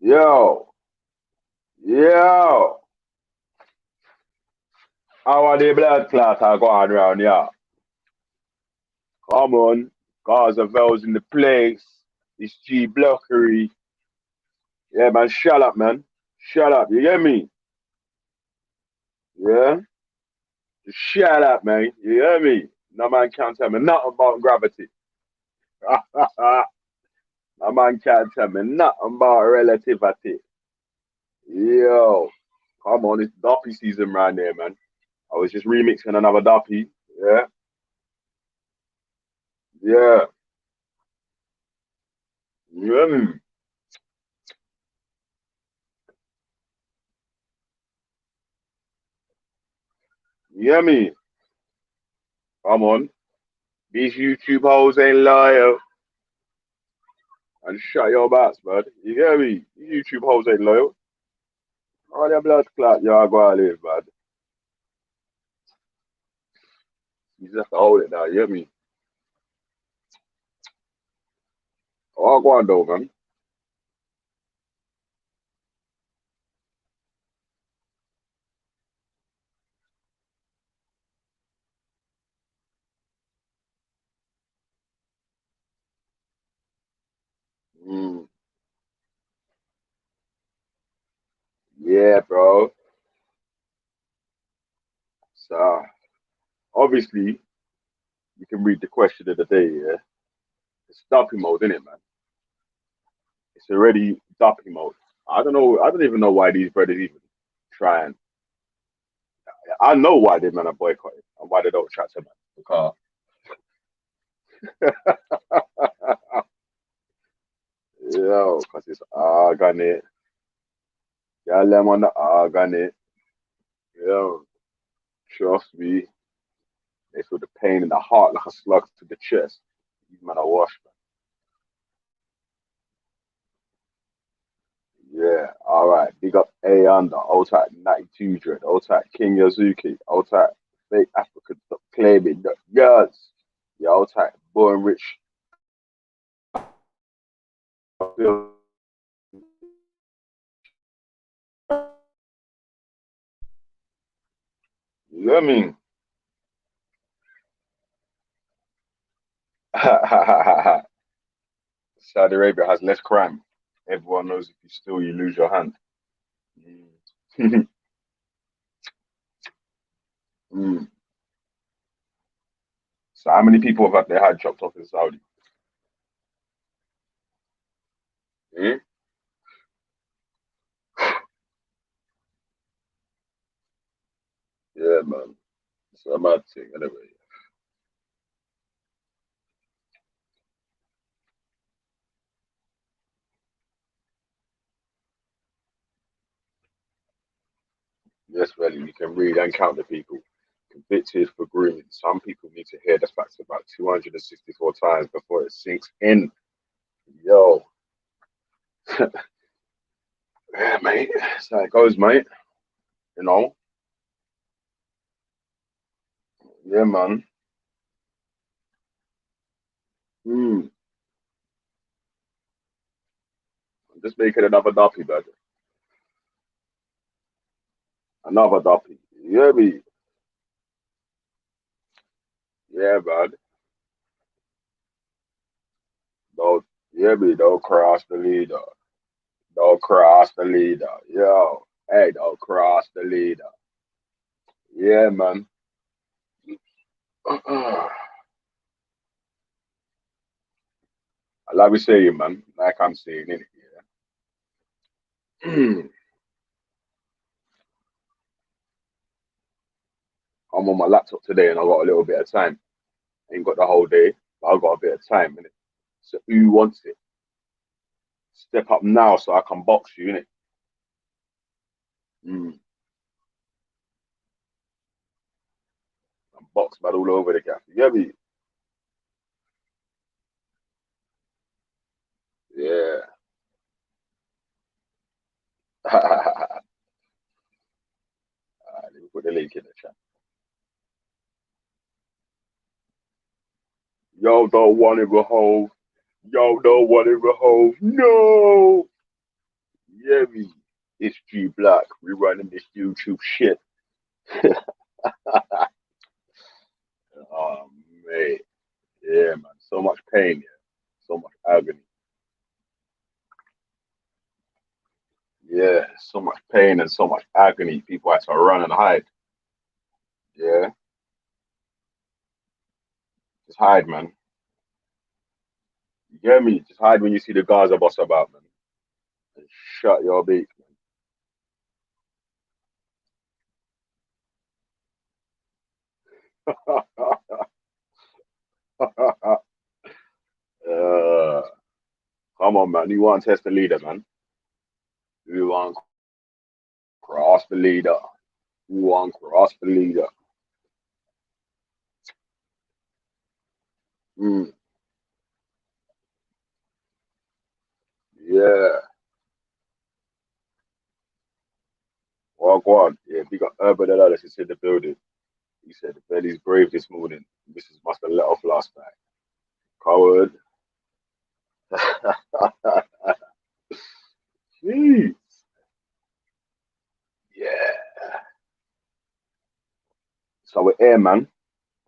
Yo, yo, how are the blood clots are going around here? Come on, Gazavel's in the place. It's G Blockery. Yeah, man, shut up, man. Shut up, you get me? Yeah? Just shut up, man. You hear me? No man can't tell me nothing about gravity. No man can't tell me nothing about relativity. Yo, come on, it's Doppy season right there, man. I was just remixing another Doppy. Yeah, yeah. You hear me? You hear me? Come on. These YouTube hoes ain't loyal. And shut your bats, bud. You hear me? These YouTube hoes ain't loyal. All their blood clot, y'all go and live, bud. You just have to hold it now, you hear me? All go on though, man. Mm, yeah, bro. So, obviously, you can read the question of the day, yeah? It's dumping mode, isn't it, man? It's already dumping mode. I don't know. I don't even know why these brothers even try and. I know why they man are boycotting and why they don't chat to man. Because, yo, because it's organic. Yeah, them on the organic. Yo, trust me. They feel the pain in the heart like a slug to the chest. These man are washed, man. Yeah, all right. Big up A under, old type 92 dread, old type King Yazuki, old type fake African stop claiming the girls. Yeah, old type born rich. You know what I mean? Saudi Arabia has less crime. Everyone knows if you steal, you lose your hand. Mm. Mm. So how many people have had their head chopped off in Saudi? Mm? Yeah, man. It's a mad thing, anyway. Yes, really, you can read and count the people convicted for grooming. Some people need to hear the facts about 264 times before it sinks in. Yo, yeah, mate. That's how it goes, mate. You know? Yeah, man. Hmm. I'm just making another duppy, bud. Another duppy. You hear me? Yeah, bud. Don't, you hear me? Don't cross the leader. Don't cross the leader. Yo, hey, don't cross the leader. Yeah, man. Like we say, man. Like I'm saying, innit? Yeah. I'm on my laptop today and I got a little bit of time. Ain't got the whole day, but I got a bit of time, innit? So who wants it? Step up now so I can box you, innit? Mm. I'm box bad all over the gap. You get me? Yeah. Let me put the link in the chat. Yo, don't want it, Rahove. Yo, don't want it, Rahove. No. Yeah, me. It's G Black. We running this YouTube shit. Oh, mate. Yeah, man. So much pain, yeah. So much agony. Yeah, so much pain and so much agony. People had to run and hide. Yeah, just hide, man. You get me? Just hide when you see the Gaza boss about, man. And shut your beak, man. uh, come on, man. You want to test the leader, man. You want to cross the leader. You want to cross the leader. Mm, yeah. Well, go on. Yeah, we got urban analysis in the building. He said the belly's brave this morning. Mrs. must have let off last night. Coward. Jeez. Yeah. So we're here, man.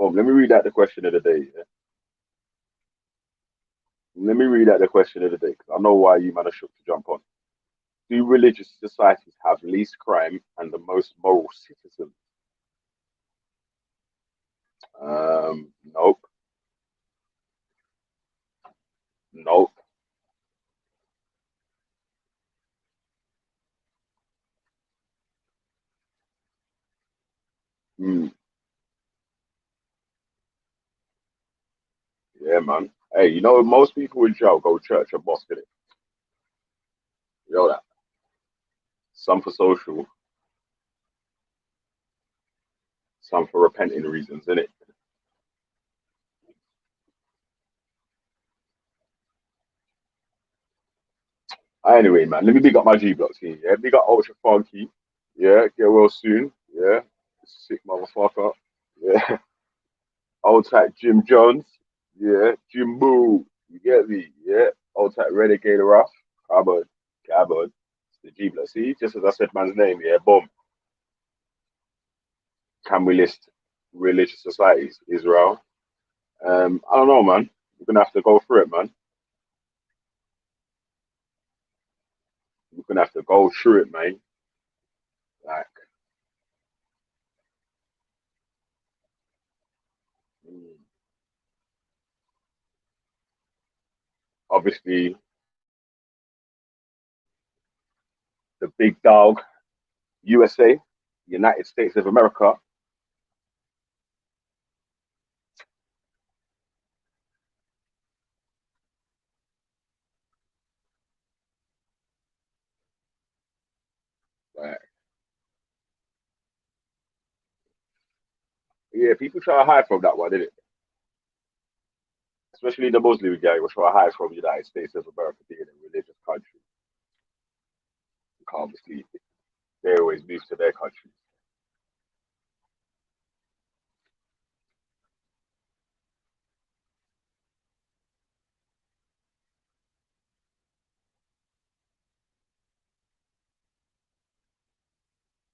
Let me read out the question of the day. Yeah? Let me read out the question of the day because I know why you man are shook to jump on. Do religious societies have least crime and the most moral citizens? Nope. Nope. Mm, yeah, man. Hey, you know most people in jail go church and mosque in it. You know that. Some for social, some for repenting reasons, innit? Anyway, man, let me big up my G Block team. Yeah, big up Ultra Funky. Yeah, get well soon. Yeah, sick motherfucker. Yeah, old type Jim Jones. Yeah, Jim Boo. You get me? Yeah, old type Renegade Rough. Carbon, carbon. It's the G Block. See, just as I said, man's name. Yeah, boom. Can we list religious societies? Israel. I don't know, man. We're gonna have to go through it, man. We're gonna have to go through it, man. Like, mm, obviously, the big dog, USA, United States of America. Like, yeah, people try to hide from that one, didn't it? Especially the Muslim guy was trying to hide from the United States of America being a religious country. Because obviously, they always move to their country.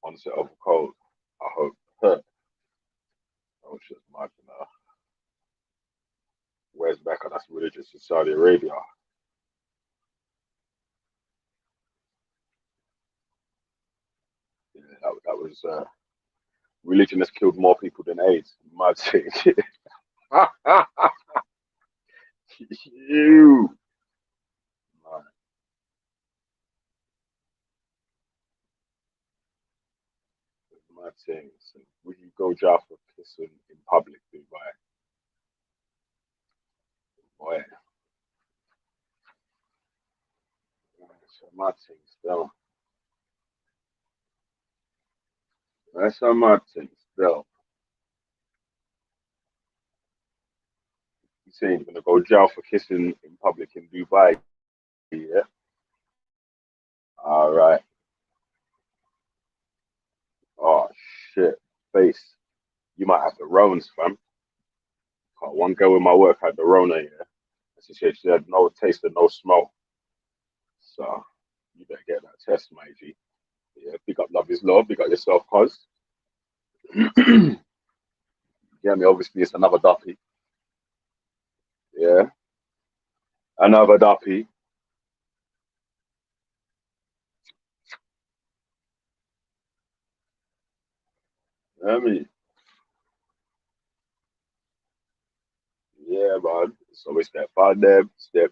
Onset of a cold. I hope. Huh. I was just imagine where's Mecca? That's religious in Saudi Arabia. Yeah, that was religion has killed more people than AIDS. Mad thing. you. Man, mad thing. So, would you go jail for kissing in public, Dubai? Boy, that's a mad thing still. That's a mad thing still. You saying you're gonna go jail for kissing in public in Dubai? Yeah. All right. Oh shit. Face. You might have the Rones, fam. One girl in my work had the Rona, yeah. She said she had no taste and no smell. So You better get that test, my G. Yeah, pick up love is love. Pick up yourself, cuz. Yeah, me. Obviously, it's another duppy. Yeah, another duppy. I mean, yeah, man. So we step on them. Yeah,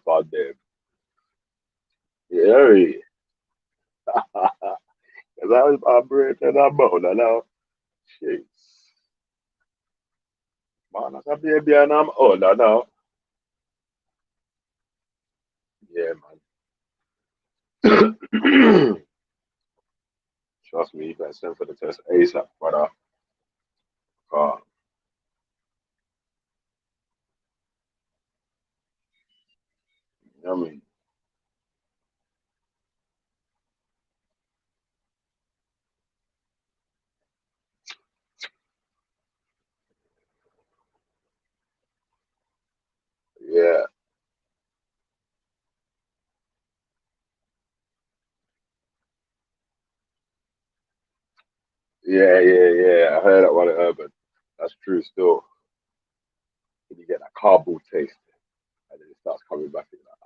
because I was vibrating that bone now. Shit. Man, that's a baby and I'm older now. Yeah, man. Trust me, you better send for the test ASAP, brother. Uh, you know what I mean? Yeah, yeah. I heard that one at Urban. That's true still. When you get that cardboard taste, and then it starts coming back, and you're like,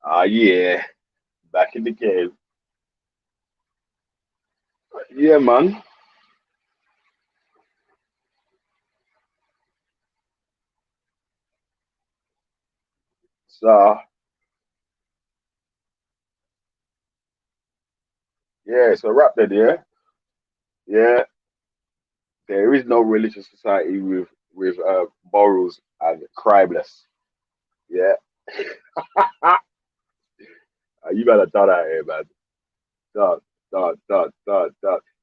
oh, yeah. Yeah. Back in the game. Yeah, man. So, yeah, so wrap that, yeah? Yeah, there is no religious society with morals and crimeless. Yeah. You better done that here, man. Done, done.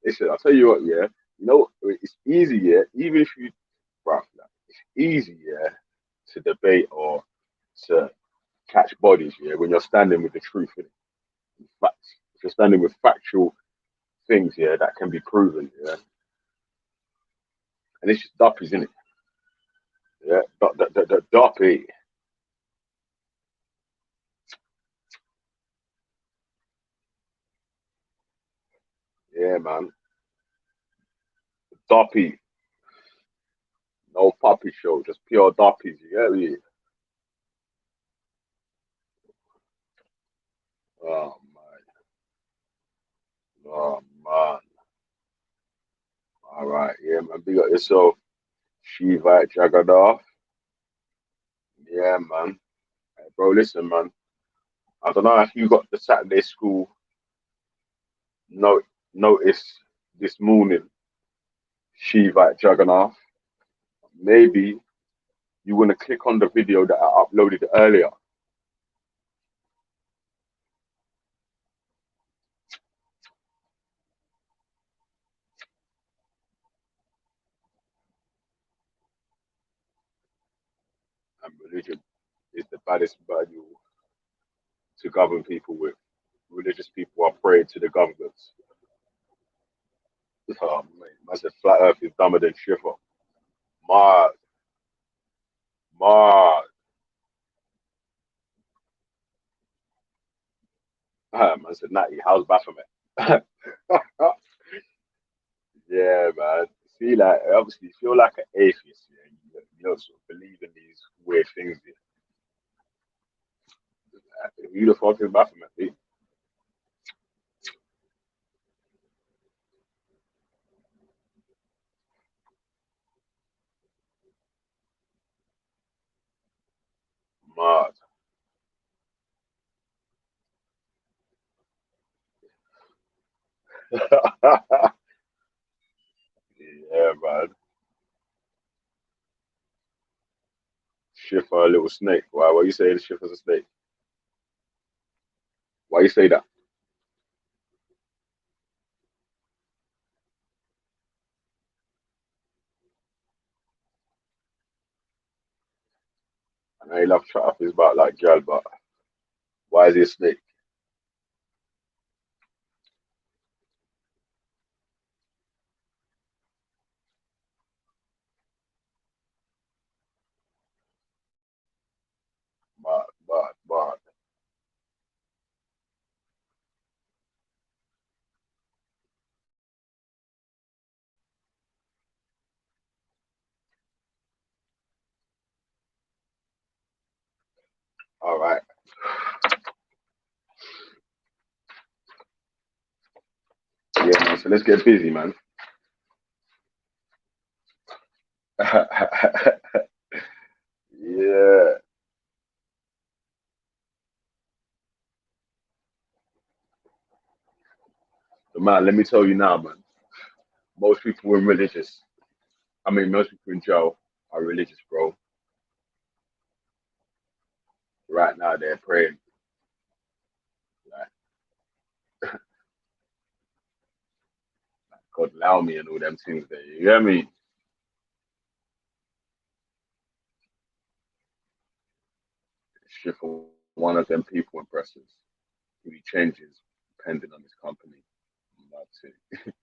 Listen, I'll tell you what, yeah. You know, it's easy, yeah. Even if you, bro, like, it's easy, yeah, to debate or to catch bodies, yeah, when you're standing with the truth and facts. If you're standing with factual things, yeah, that can be proven, yeah. And it's just duppies, isn't it? Yeah, the duppy. Yeah, man. Duppy. No puppy show, just pure duppies, you get me? Oh, man. Oh, man. All right, yeah, man. Big up yourself. Shiva Jagadov. Yeah, man. Hey, bro, listen, man. I don't know if you got the Saturday school note notice this morning, Shiva Jagannath. Maybe you want to click on the video that I uploaded earlier. And religion is the baddest value to govern people with. Religious people are prey to the governments. Oh, man. I said flat earth is dumber than Schiffer. Mad, mad. I said, Natty, how's Baphomet? Yeah, man. See, like, obviously, you feel like an atheist, yeah. You know, sort of believe in these weird things. Yeah. Who the fuck is Baphomet? Be? Mad. Yeah, man. Schiffer, a little snake. Why you say the Schiffer's a snake? Why you say that? I know he loves chat off his back like Jal, but why is he a snake? Mad, mad, mad. All right. Yeah, man. So let's get busy, man. Yeah. But man, let me tell you now, man. Most people are religious. I mean, most people in jail are religious, bro. Right now, they're praying. Like, God allow me and all them things there. You hear me? It's just for one of them people impressors. He changes depending on his company. That's it.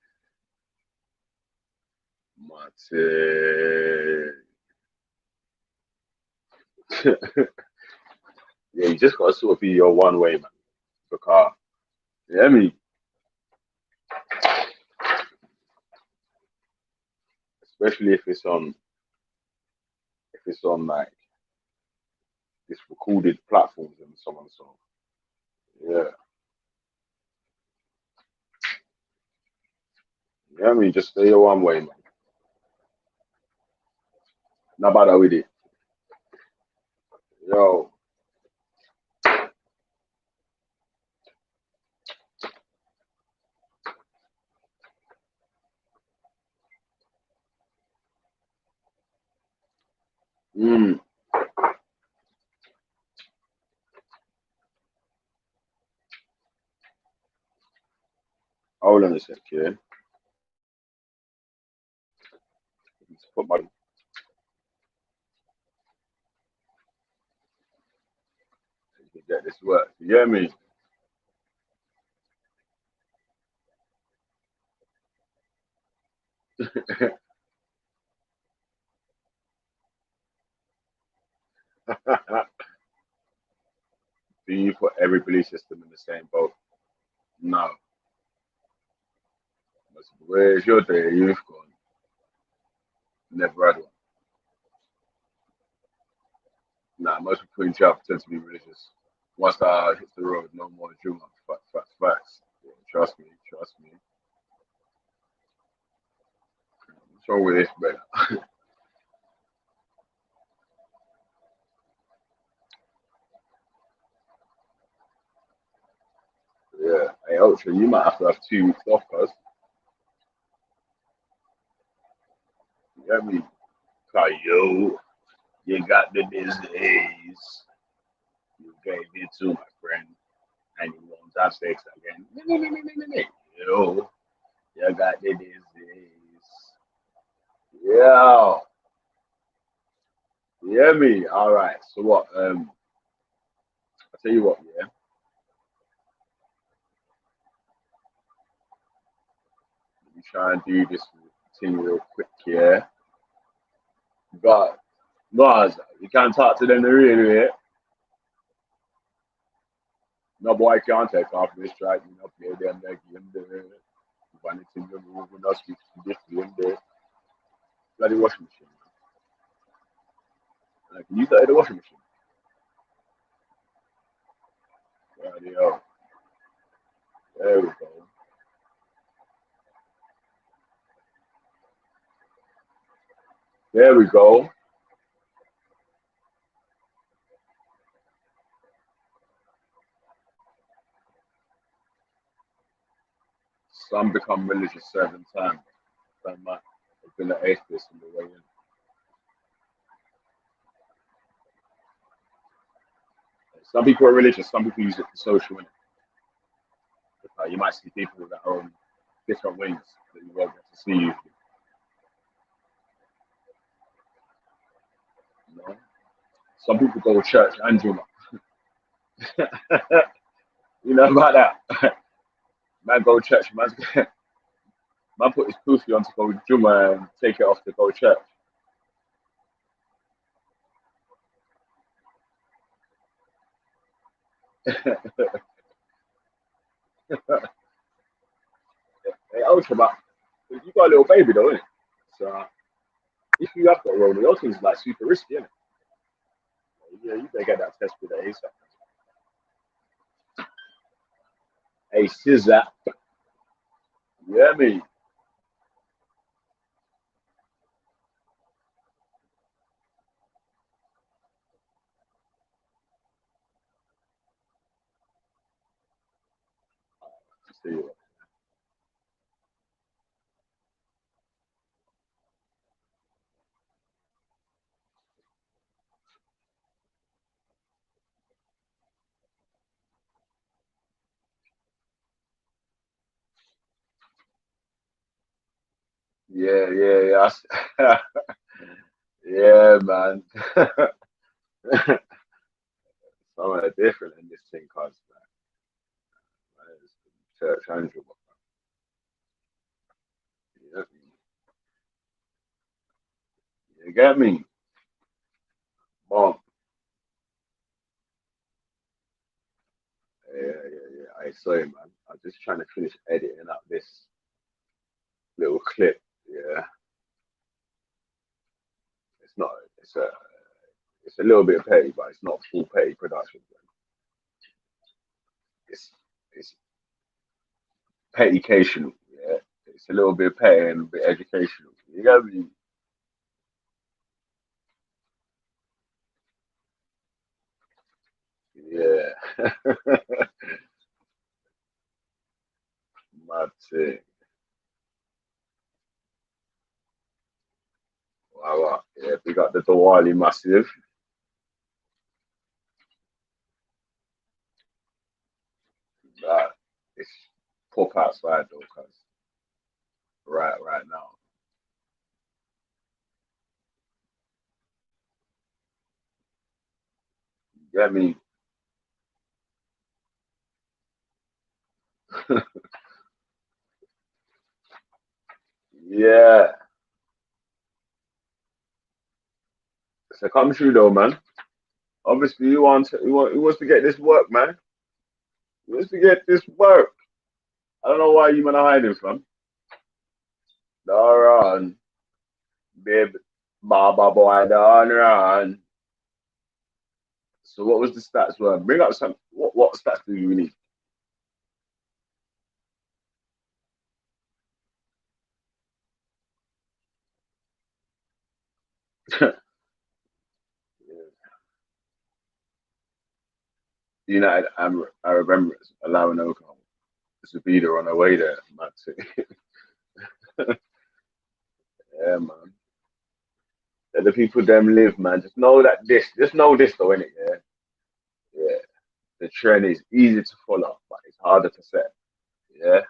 That's it. Yeah, you just gotta sort of be your one way, man. Because, you hear me? Especially if it's on like this recorded platforms and so on and so on. Yeah. You know what I mean? Just stay your one way, man. Not bad with it. Yo. Mm. Hold on a sec, yeah. Just put my get this work. You hear me? Do you put every belief system in the same boat? No. Where's your day? You've gone. Never had one. Nah, most people in jail tend to be religious. Once I hit the road, no more Juma. Facts, facts, facts. Yeah, trust me, trust me. What's wrong with this, brother? Yeah. Hey, Ultra, you might have to have 2 weeks off, cuz. You get me? Yo, you got the disease. You gave it to my friend, and you won't have sex again. Yo, you got the disease. Yeah. You hear me? All right. So what? I tell you what, yeah. Let me try and do this thing real quick, yeah. But guys, you can't talk to them the real way. No boy can't take off this track, play them like game there. If anything you move, we not speak to this game there. Bloody washing machine. Like you got the washing machine. Bloody hell. There we go. There we go. Some become religious 7 times. Some might have been an atheist on the way in. Some people are religious, some people use it for social. You might see people that are on different wings that you won't get to see usually. You know? Some people go to church and Juma. You know about that? Man go to church, man put his pussy on to go to Juma and take it off to go to church. Hey, Ultra, but you got a little baby though, innit? So if you have got Rona, your thing's like super risky, innit? Yeah, you better get that test with the ASAP. Hey, Scissor. Yeah, me. See you. Yeah, yeah, yeah. Yeah, man. Something different in this thing, cause man, it's church angel. Yeah, you get me? Mom. Yeah, yeah, yeah. I saw it, man. I'm just trying to finish editing up this little clip. Yeah, it's not. It's a. It's a little bit petty, but it's not full petty production. It's pettycation. Yeah, it's a little bit petty and a bit educational. You get me? Yeah. Mad thing. Wow, wow. Yeah, we got the Diwali massive. That it's pop outside though, cause right now. You get me? Yeah. So come true though, man. Obviously, you wants to get this work, man. You wants to get this work. I don't know why you man are hiding from. Don't run, babe. Baba boy, don't run. So what was the stats were? Bring up some. What stats do you need? United Arab Emirates allowing alcohol. Zabida on her way there, man. Yeah, man. Let the people them live, man. Just know this though, innit? Yeah, yeah. The trend is easy to follow, but it's harder to set. Yeah.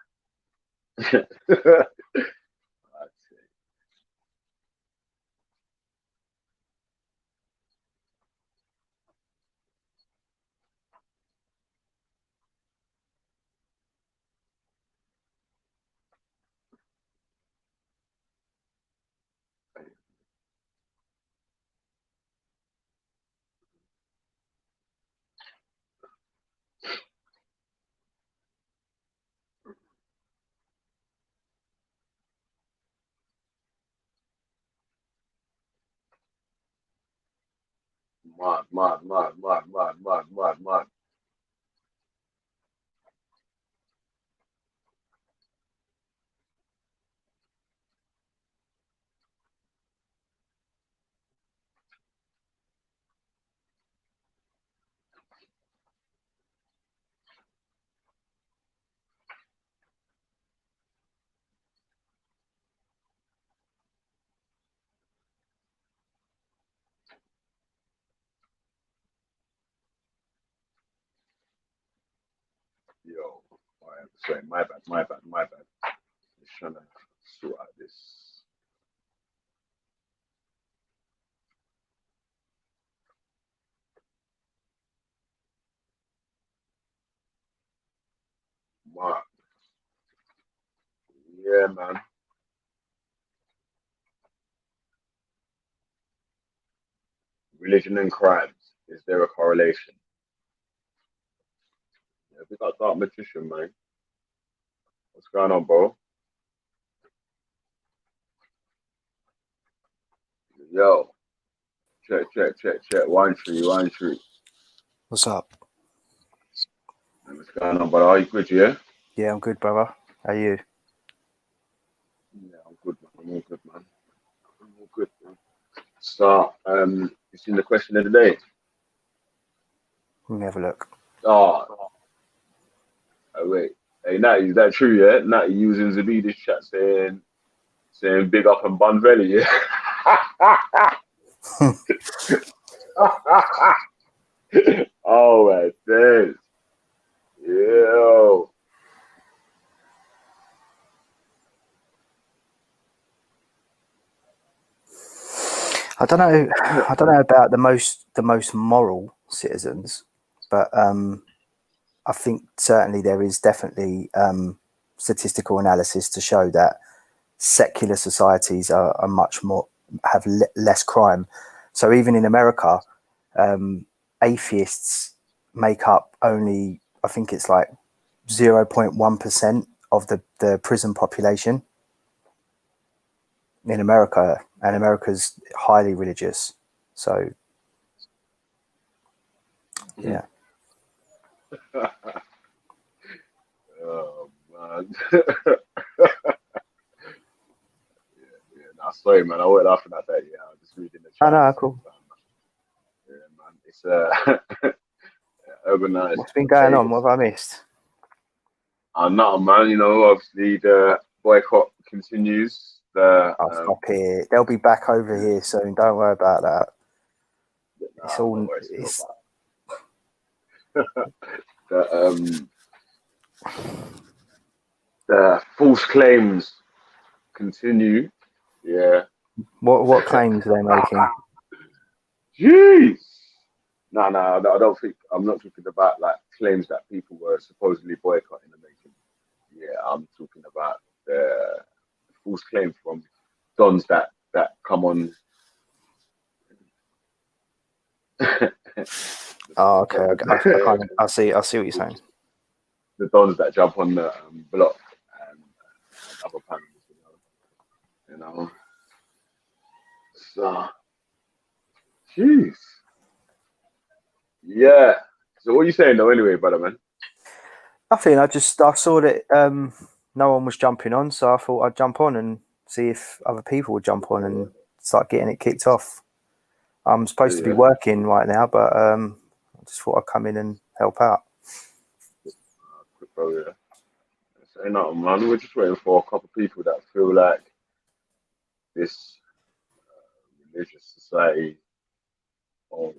Mad. Yo, I'm sorry, my bad. Just trying to sort out this. Mad. Yeah, man. Religion and crimes. Is there a correlation? Yeah, we got Dark Magician, man. What's going on, bro? Yo, check. One tree. What's up? What's going on, brother? Are you good, yeah? Yeah, I'm good, brother. How are you? Yeah, I'm good, man. I'm all good, man. So, you seen the question of the day? Let me have a look. Oh, wait. Hey, Natty, is that true, yeah? Natty using Zabidi's chat saying big up and Bun Valley, yeah? Oh, my days. Yo. I don't know about the most moral citizens, but I think certainly there is definitely statistical analysis to show that secular societies are much more have less crime. So even in America, atheists make up only, I think it's like 0.1% of the prison population in America, and America's highly religious. So yeah. Oh, man. Nah, sorry, man. I wasn't laughing at that. Yeah, I was just reading the I chat. know, cool. Yeah, man. It's urbanized. What's been going on? What have I missed? No, man. You know, obviously the boycott continues. I'll stop here. They'll be back over here soon. Don't worry about that. It's all. It's the false claims continue. Yeah. what claims are they making? Jeez. No, I don't think. I'm not talking about like claims that people were supposedly boycotting and making. Yeah, I'm talking about the false claims from dons that come on. Oh, okay. I see what you're saying. The dons that jump on the block and other panels, you know. So, jeez. Yeah. So what are you saying though, anyway, brother man? Nothing. I saw that no one was jumping on, so I thought I'd jump on and see if other people would jump on and start getting it kicked off. I'm supposed to be working right now, but I just thought I'd come in and help out. Oh, yeah. Say nothing, man. We're just waiting for a couple of people that feel like this religious society, or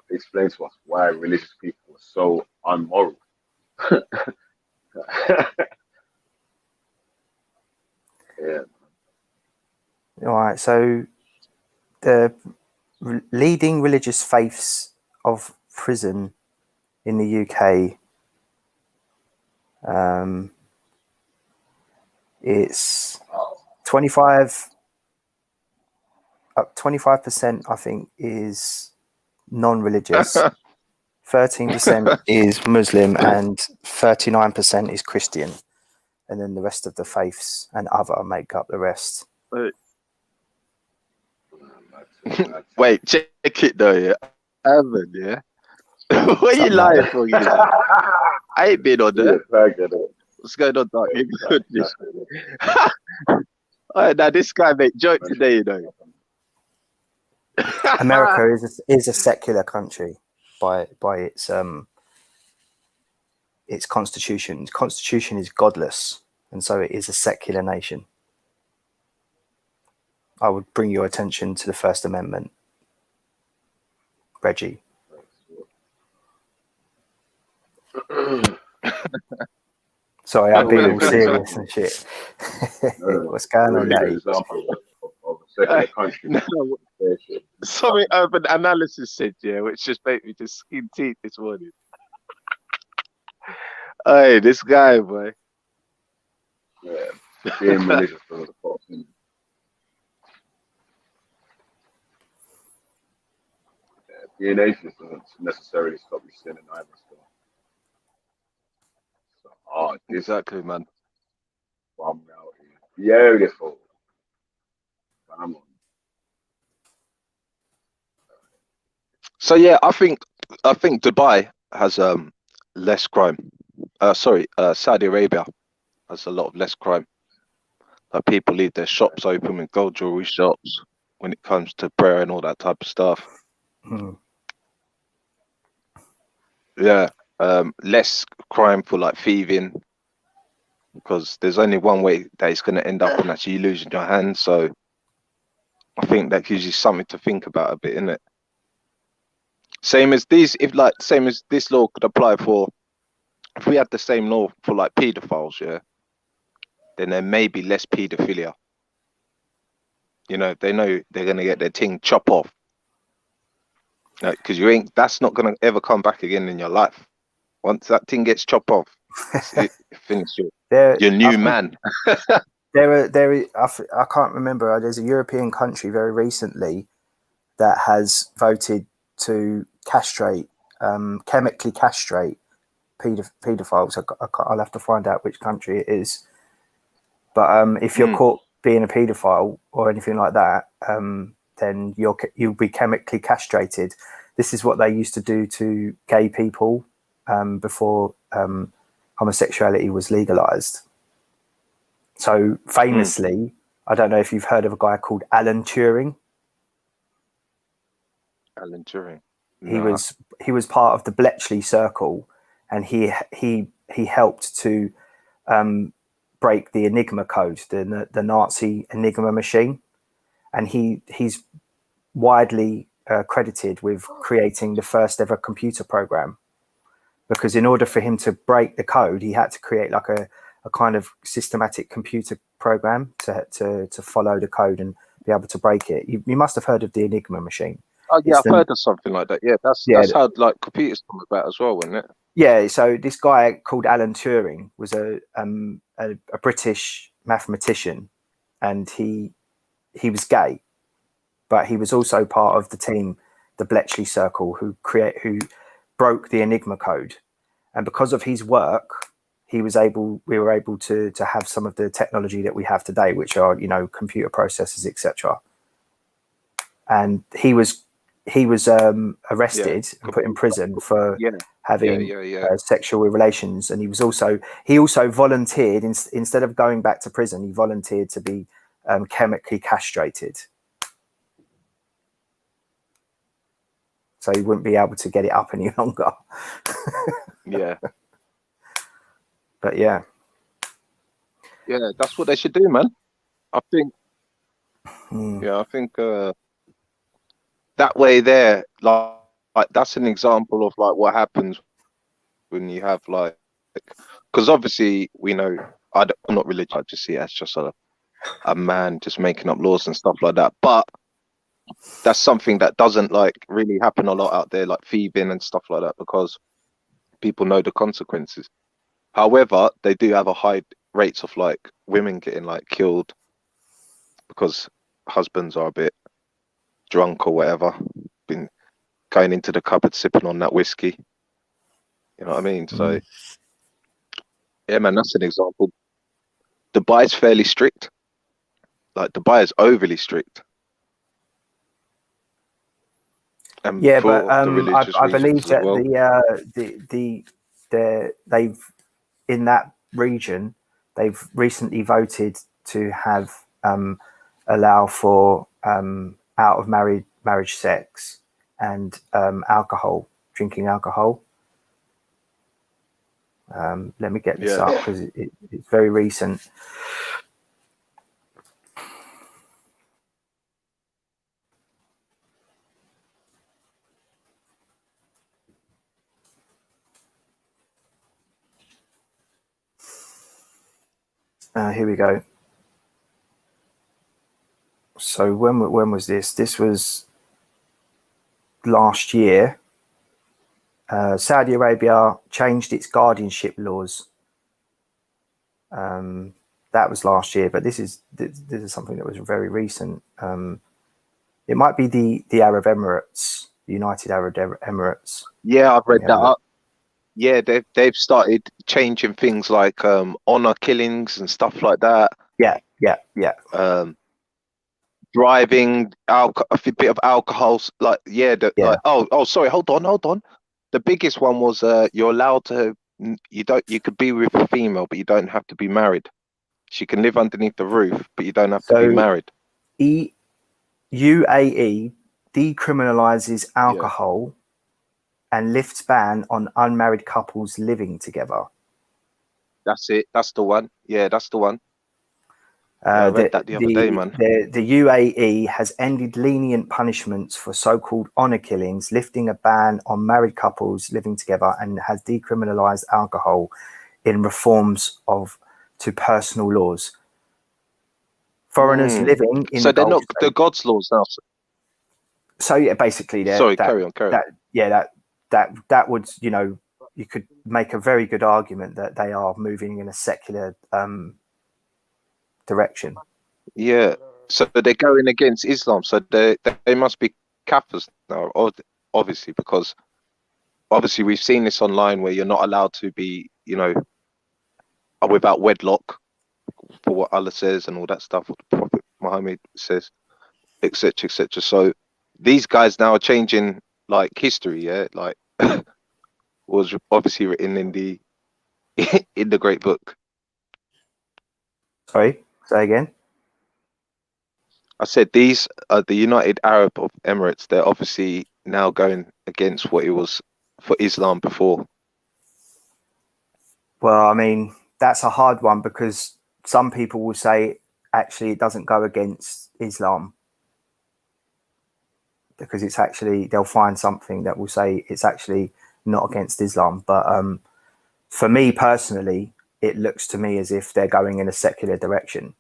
explain to us why religious people are so unmoral. Yeah. All right. So the leading religious faiths of prison in the UK. It's 25%, I think, is non-religious. 13% is Muslim, and 39% is Christian, and then the rest of the faiths and other make up the rest. Wait, check it though, yeah. I haven't, yeah. What are you lying for? I ain't been on there. What's going on, Doc? Goodness. Oh, now this guy make joke today, you know. America is a secular country by its constitution. Its constitution is godless, and so it is a secular nation. I would bring your attention to the First Amendment, Reggie. Sorry, I'm being all serious and shit. What's going on, Natty? Something urban analysis said, yeah, which just made me just skin teeth this morning. Hey, this guy, boy. Yeah, being religious for the fault. Being atheist doesn't necessarily stop you sinning either. So, exactly, man. I'm out here. Beautiful. Come on. So yeah, I think Dubai has less crime. Saudi Arabia has a lot of less crime. Like people leave their shops open with gold jewelry shops when it comes to prayer and all that type of stuff. Yeah, less crime for like thieving, because there's only one way that it's going to end up, and that's you losing your hand. So I think that gives you something to think about a bit, innit? Same as this law could apply for, if we had the same law for like paedophiles, yeah, then there may be less paedophilia. You know, they know they're going to get their thing chopped off. Because that's not going to ever come back again in your life. Once that thing gets chopped off, it finishes your new man. I can't remember. There's a European country very recently that has voted to castrate, chemically castrate paedophiles. I'll have to find out which country it is. But if you're caught being a paedophile or anything like that, then you'll be chemically castrated. This is what they used to do to gay people before homosexuality was legalized. So famously, I don't know if you've heard of a guy called Alan Turing. Alan Turing. No. He was part of the Bletchley Circle, and he helped to break the Enigma code, the Nazi Enigma machine, and he's widely credited with creating the first ever computer program, because in order for him to break the code, he had to create like a kind of systematic computer program to follow the code and be able to break it. You must have heard of the Enigma machine. Oh yeah, I've heard of something like that. Yeah, that's how like computers come about as well, wasn't it? Yeah. So this guy called Alan Turing was a British mathematician, and he was gay, but he was also part of the team, the Bletchley Circle, who broke the Enigma code. And because of his work, we were able to have some of the technology that we have today, which are, you know, computer processors, etc. And he was arrested and put in prison for having sexual relations. And he also volunteered, instead of going back to prison, he volunteered to be chemically castrated. So he wouldn't be able to get it up any longer. Yeah. But yeah. Yeah, that's what they should do, man. I think. Yeah, I think that way there, like that's an example of like what happens when you have like, because obviously we know I'm not religious. I just see it as just a man just making up laws and stuff like that. But that's something that doesn't like really happen a lot out there, like thieving and stuff like that, because people know the consequences. However, they do have a high rates of like women getting like killed because husbands are a bit drunk or whatever, been going into the cupboard sipping on that whiskey. You know what I mean? So yeah, man, that's an example. Dubai is fairly strict. Like Dubai is overly strict. Yeah, but I believe that they've in that region, they've recently voted to have allow for out of marriage sex and drinking alcohol. Let me get this up because it's very recent. Here we go. So when was this? This was last year. Saudi Arabia changed its guardianship laws. That was last year, but this is something that was very recent. It might be the Arab Emirates, the United Arab Emirates. Yeah, I've read that up. Yeah, they've started changing things like honor killings and stuff like that. Yeah. driving, a bit of alcohol, like like sorry, hold on. The biggest one was you're allowed to you could be with a female, but you don't have to be married. She can live underneath the roof, but you don't have to be married. UAE decriminalizes alcohol and lifts ban on unmarried couples living together. That's it. That's the one. Yeah, that's the one. I read that the other day, man. The UAE has ended lenient punishments for so-called honor killings, lifting a ban on married couples living together, and has decriminalized alcohol in reforms to personal laws. Foreigners living in they're not the God's laws now. So yeah, basically, carry on. That would, you know, you could make a very good argument that they are moving in a secular direction. Yeah, so they're going against Islam. So they must be Kafirs now, obviously, because obviously we've seen this online where you're not allowed to be, you know, without wedlock, for what Allah says and all that stuff, what the Prophet Muhammad says, etc., etc. So these guys now are changing like history, like was obviously written in the in the great book. Sorry, say again. I said these are the United Arab Emirates. They're obviously now going against what it was for Islam before. Well, I mean, that's a hard one because some people will say actually it doesn't go against Islam, because it's actually, they'll find something that will say it's actually not against Islam. But for me personally, it looks to me as if they're going in a secular direction,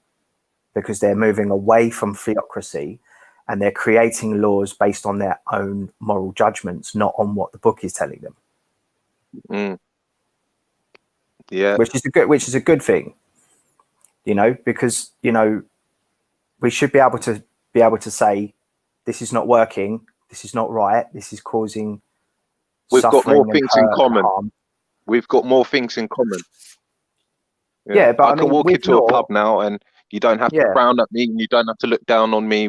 because they're moving away from theocracy and they're creating laws based on their own moral judgments, not on what the book is telling them. Yeah, which is a good thing, you know, because, you know, we should be able to say this is not working, this is not right, this is causing we've got more things in common. Harm. We've got more things in common. Yeah, but I can walk into a pub now and you don't have to frown at me and you don't have to look down on me.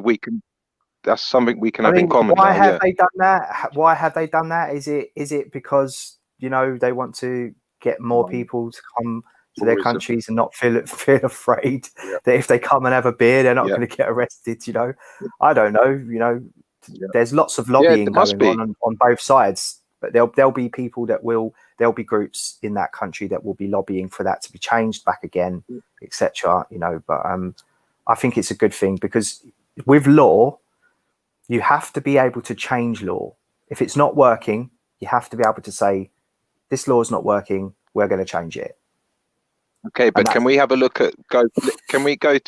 That's something we can have in common. Why have they done that? Why have they done that? Is it because, you know, they want to get more people to come to their countries and not feel afraid that if they come and have a beer, they're not going to get arrested? You know, I don't know. You know, there's lots of lobbying going on both sides, but there'll be people there'll be groups in that country that will be lobbying for that to be changed back again, etc. You know, but I think it's a good thing, because with law, you have to be able to change law. If it's not working, you have to be able to say, this law is not working, we're going to change it. Okay, but can we have a look at can we go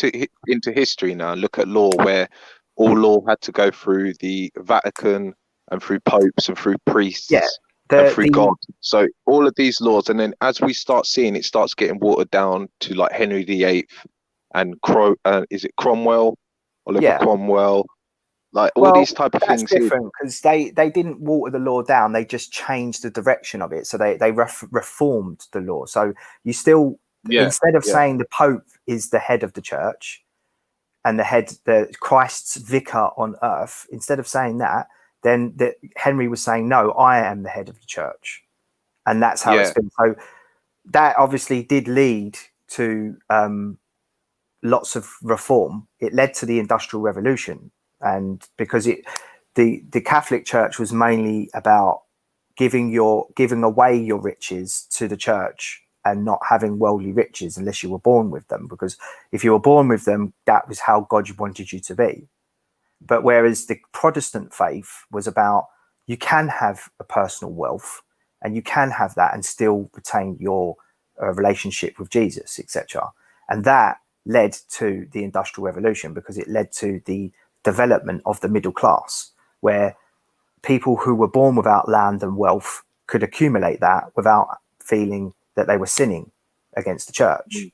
into history now and look at law, where all law had to go through the Vatican and through popes and through priests and through God? So all of these laws, and then as we start seeing, it starts getting watered down to like Henry VIII and is it Cromwell, Oliver Cromwell? Like all these type of things. That's different, because they didn't water the law down, they just changed the direction of it. So they reformed the law. So you still, instead of saying the Pope is the head of the church and the Christ's vicar on earth, instead of saying that, then Henry was saying, no, I am the head of the church. And that's how it's been. So that obviously did lead to lots of reform. It led to the Industrial Revolution. And because the Catholic Church was mainly about giving away your riches to the church and not having worldly riches unless you were born with them, because if you were born with them, that was how God wanted you to be. But whereas the Protestant faith was about, you can have a personal wealth and you can have that and still retain your relationship with Jesus, etc. And that led to the Industrial Revolution, because it led to the development of the middle class, where people who were born without land and wealth could accumulate that without feeling that they were sinning against the church.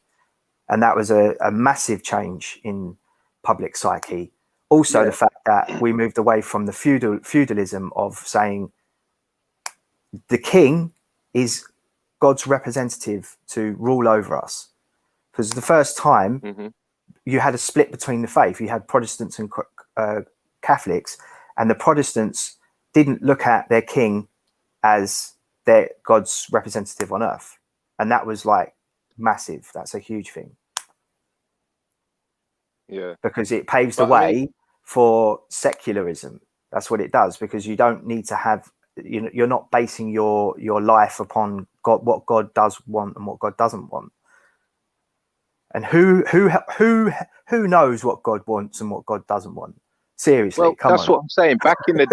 And that was a massive change in public psyche. Also, the fact that we moved away from the feudalism of saying the king is God's representative to rule over us. Because the first time you had a split between the faith. You had Protestants and Catholics, and the Protestants didn't look at their king as their God's representative on earth, and that was like massive. That's a huge thing. Yeah, because it paves the way for secularism. That's what it does, because you don't need to have, you're not basing your life upon God, what God does want and what God doesn't want. And who knows what God wants and what God doesn't want? Seriously, well, come that's on. what I'm saying. Back in the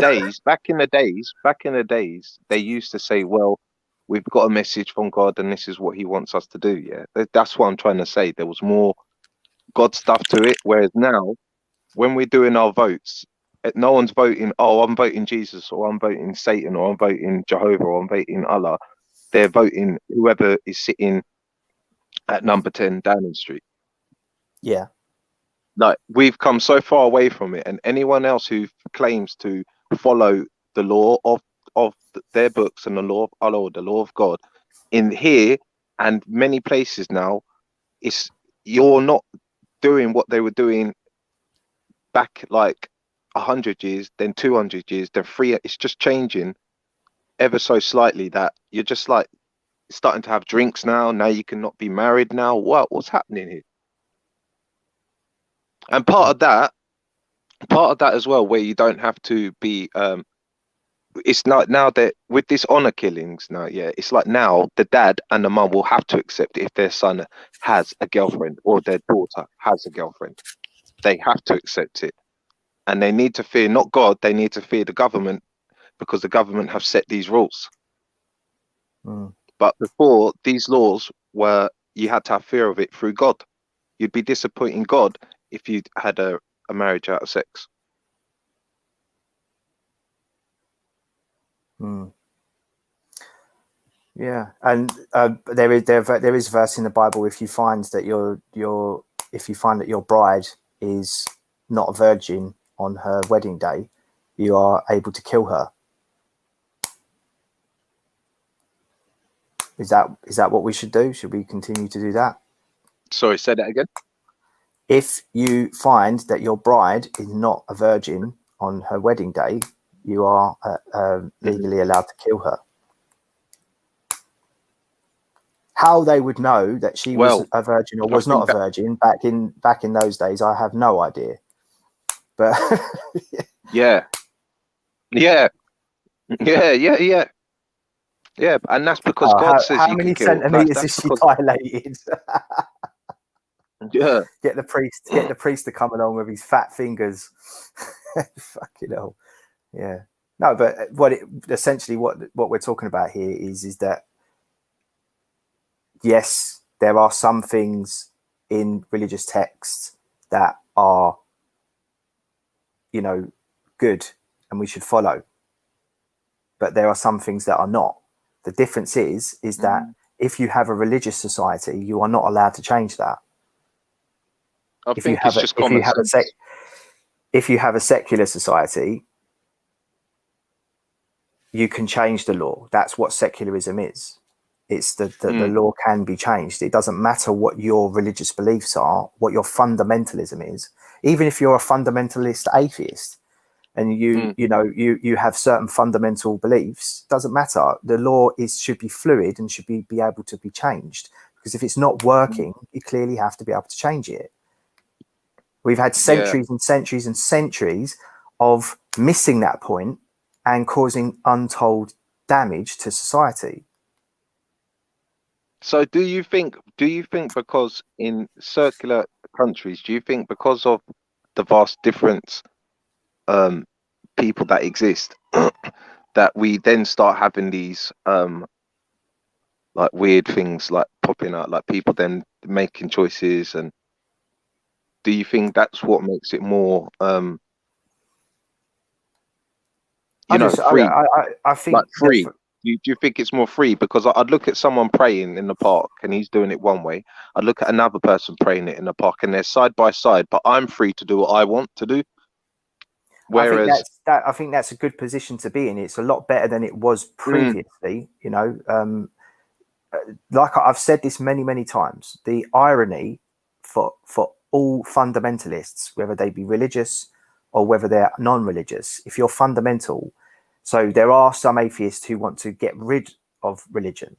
days, they used to say, well, we've got a message from God and this is what he wants us to do. Yeah, that's what I'm trying to say. There was more God stuff to it. Whereas now, when we're doing our votes, no one's voting, oh, I'm voting Jesus, or I'm voting Satan, or I'm voting Jehovah, or I'm voting Allah. They're voting whoever is sitting at number 10 Downing Street. Yeah. Like, we've come so far away from it, and anyone else who claims to follow the law of their books and the law of Allah, or the law of God, in here and many places now, you're not doing what they were doing back like 100 years, then 200 years, then 3. It's just changing ever so slightly, that you're just like starting to have drinks now. Now you cannot be married now. What's happening here? And part of that as well, where you don't have to be it's not now that with this honor killings now, yeah, it's like now the dad and the mum will have to accept it if their son has a girlfriend or their daughter has a girlfriend. They have to accept it. And they need to fear not God, they need to fear the government, because the government have set these rules. But before, these laws were, you had to have fear of it through God. You'd be disappointing God if you had a marriage out of sex. Yeah, and there is a verse in the Bible: if you find that your bride is not a virgin on her wedding day, you are able to kill her. Is that what we should do? Should we continue to do that? Sorry, say that again. If you find that your bride is not a virgin on her wedding day, you are legally allowed to kill her. How they would know that she was a virgin or was not a virgin back in those days, I have no idea. But yeah, and that's because God says how you many can kill. centimeters is she dilated? Yeah, get the priest to come along with his fat fingers. Fucking hell. Yeah. No, but essentially what we're talking about here is that, yes, there are some things in religious texts that are, good and we should follow. But there are some things that are not. The difference is that if you have a religious society, you are not allowed to change that. If you have a secular society, you can change the law. That's what secularism is. It's the law can be changed. It doesn't matter what your religious beliefs are, what your fundamentalism is. Even if you're a fundamentalist atheist and you have certain fundamental beliefs, doesn't matter. The law should be fluid and should be able to be changed, because if it's not working, you clearly have to be able to change it. We've had centuries and centuries and centuries of missing that point and causing untold damage to society. So do you think because in circular countries, do you think because of the vast difference people that exist that we then start having these like weird things like popping out, like people then making choices? And do you think that's what makes it more free? I think like free. Do you think it's more free? Because I'd look at someone praying in the park and he's doing it one way. I'd look at another person praying it in the park and they're side by side, but I'm free to do what I want to do. Whereas I think that's a good position to be in. It's a lot better than it was previously. Like I've said this many, many times, the irony for all fundamentalists, whether they be religious or whether they're non-religious, if you're fundamental, so there are some atheists who want to get rid of religion,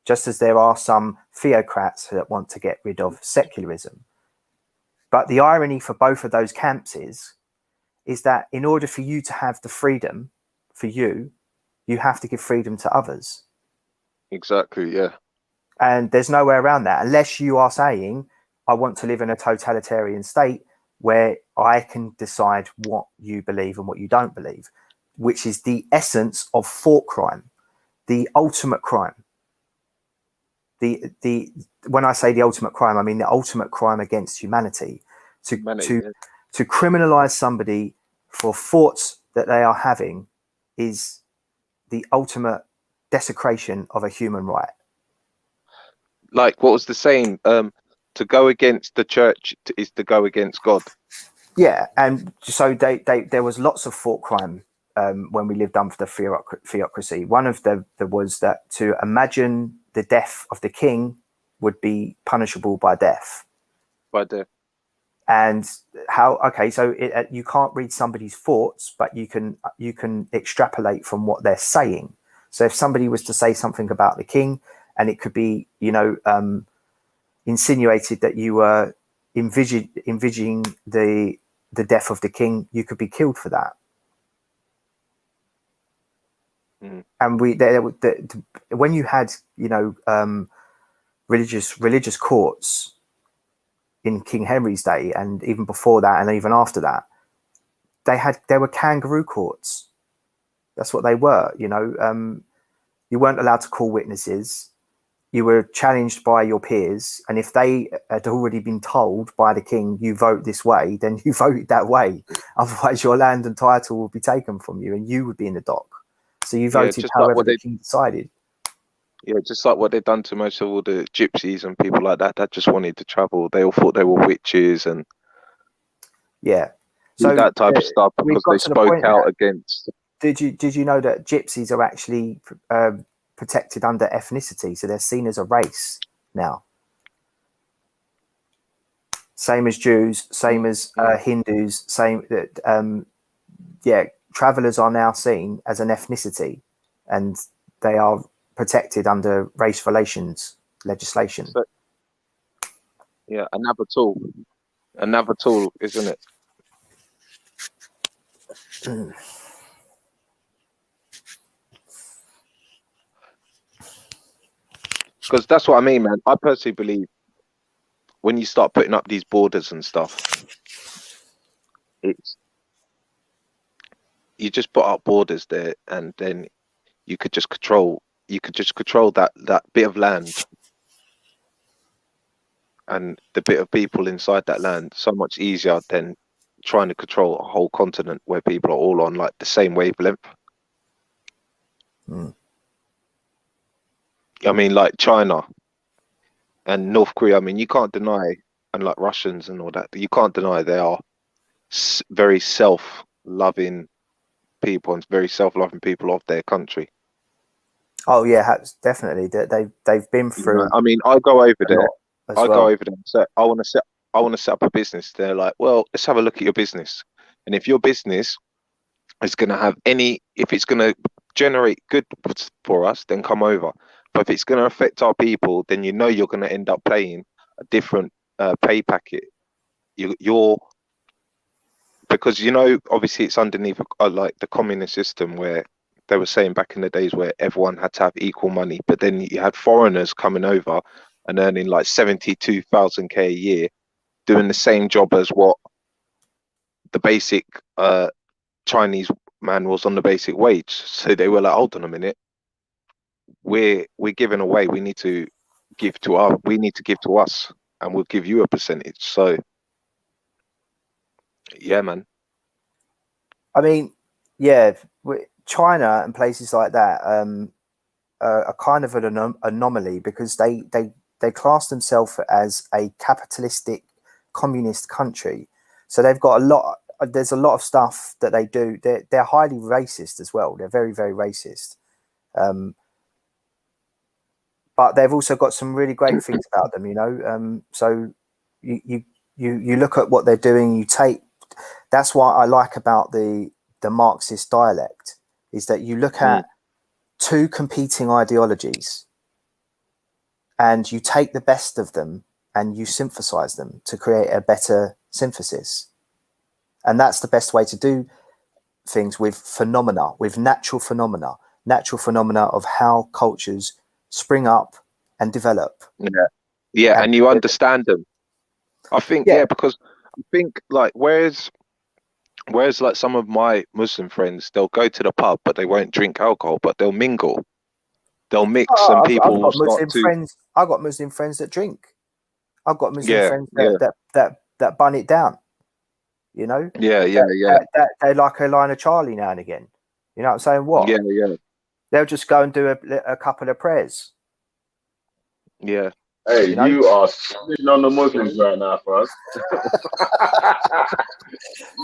just as there are some theocrats that want to get rid of secularism. But the irony for both of those camps is that in order for you to have the freedom for you, you have to give freedom to others. Exactly, yeah. And there's no way around that, unless you are saying, I want to live in a totalitarian state where I can decide what you believe and what you don't believe, which is the essence of thought crime, the ultimate crime. When I say the ultimate crime, I mean the ultimate crime against humanity. To criminalize somebody for thoughts that they are having is the ultimate desecration of a human right. Like, what was the saying? To go against the church is to go against God. Yeah, and so there was lots of thought crime when we lived under the theocracy. One of them was that to imagine the death of the king would be punishable by death. By death. And how? Okay, so you can't read somebody's thoughts, but you can extrapolate from what they're saying. So if somebody was to say something about the king, and it could be, insinuated that you were envisioning the death of the king, you could be killed for that. And when you had religious courts in King Henry's day, and even before that, and even after that, there were kangaroo courts. That's what they were. You weren't allowed to call witnesses. You were challenged by your peers, and if they had already been told by the king, you vote this way, then you voted that way. Otherwise, your land and title would be taken from you, and you would be in the dock. So you voted however the king decided. Yeah, just like what they've done to most of all the gypsies and people like that just wanted to travel. They all thought they were witches and so that type of stuff because they spoke out against. Did you know that gypsies are actually protected under ethnicity, so they're seen as a race now? Same as Jews, same as Hindus, travelers are now seen as an ethnicity, and they are protected under race relations legislation. So, another tool, isn't it? Because that's what I mean, man. I personally believe when you start putting up these borders and stuff, you just put up borders there, and then you could just control that bit of land and the bit of people inside that land so much easier than trying to control a whole continent where people are all on like the same wavelength. I mean, like China and North Korea. I mean, you can't deny, and like Russians and all that, you can't deny they are very self-loving people and very self-loving people of their country. Oh yeah, definitely. They've been through. I mean, I go over there. Go over there and say, I want to set up a business. They're like, well, let's have a look at your business. And if your business is going to have if it's going to generate good for us, then come over. But if it's going to affect our people, then you're going to end up paying a different pay packet. Because obviously it's underneath like the communist system where they were saying back in the days where everyone had to have equal money, but then you had foreigners coming over and earning like 72,000 a year, doing the same job as what the basic Chinese man was on the basic wage. So they were like, hold on a minute, we're giving away. We need to give to us, and we'll give you a percentage. So yeah, man. I mean, China and places like that are kind of an anomaly because they class themselves as a capitalistic communist country. So they've got there's a lot of stuff that they do. They're highly racist as well. They're very, very racist. But they've also got some really great things about them, So you look at what they're doing. You take. That's what I like about the Marxist dialect is that you look at two competing ideologies, and you take the best of them and you synthesize them to create a better synthesis. And that's the best way to do things with phenomena, with natural phenomena of how cultures spring up and develop. Yeah, and you understand them. I think, because I think like whereas like some of my Muslim friends, they'll go to the pub, but they won't drink alcohol, but they'll mingle. They'll mix, and people will start to. I've got Muslim friends that drink. I've got Muslim friends that bun it down. You know. That they like a line of Charlie now and again. You know what I'm saying? What? Yeah. They'll just go and do a couple of prayers. Yeah. Hey, you are snitching on the Muslims right now, bro.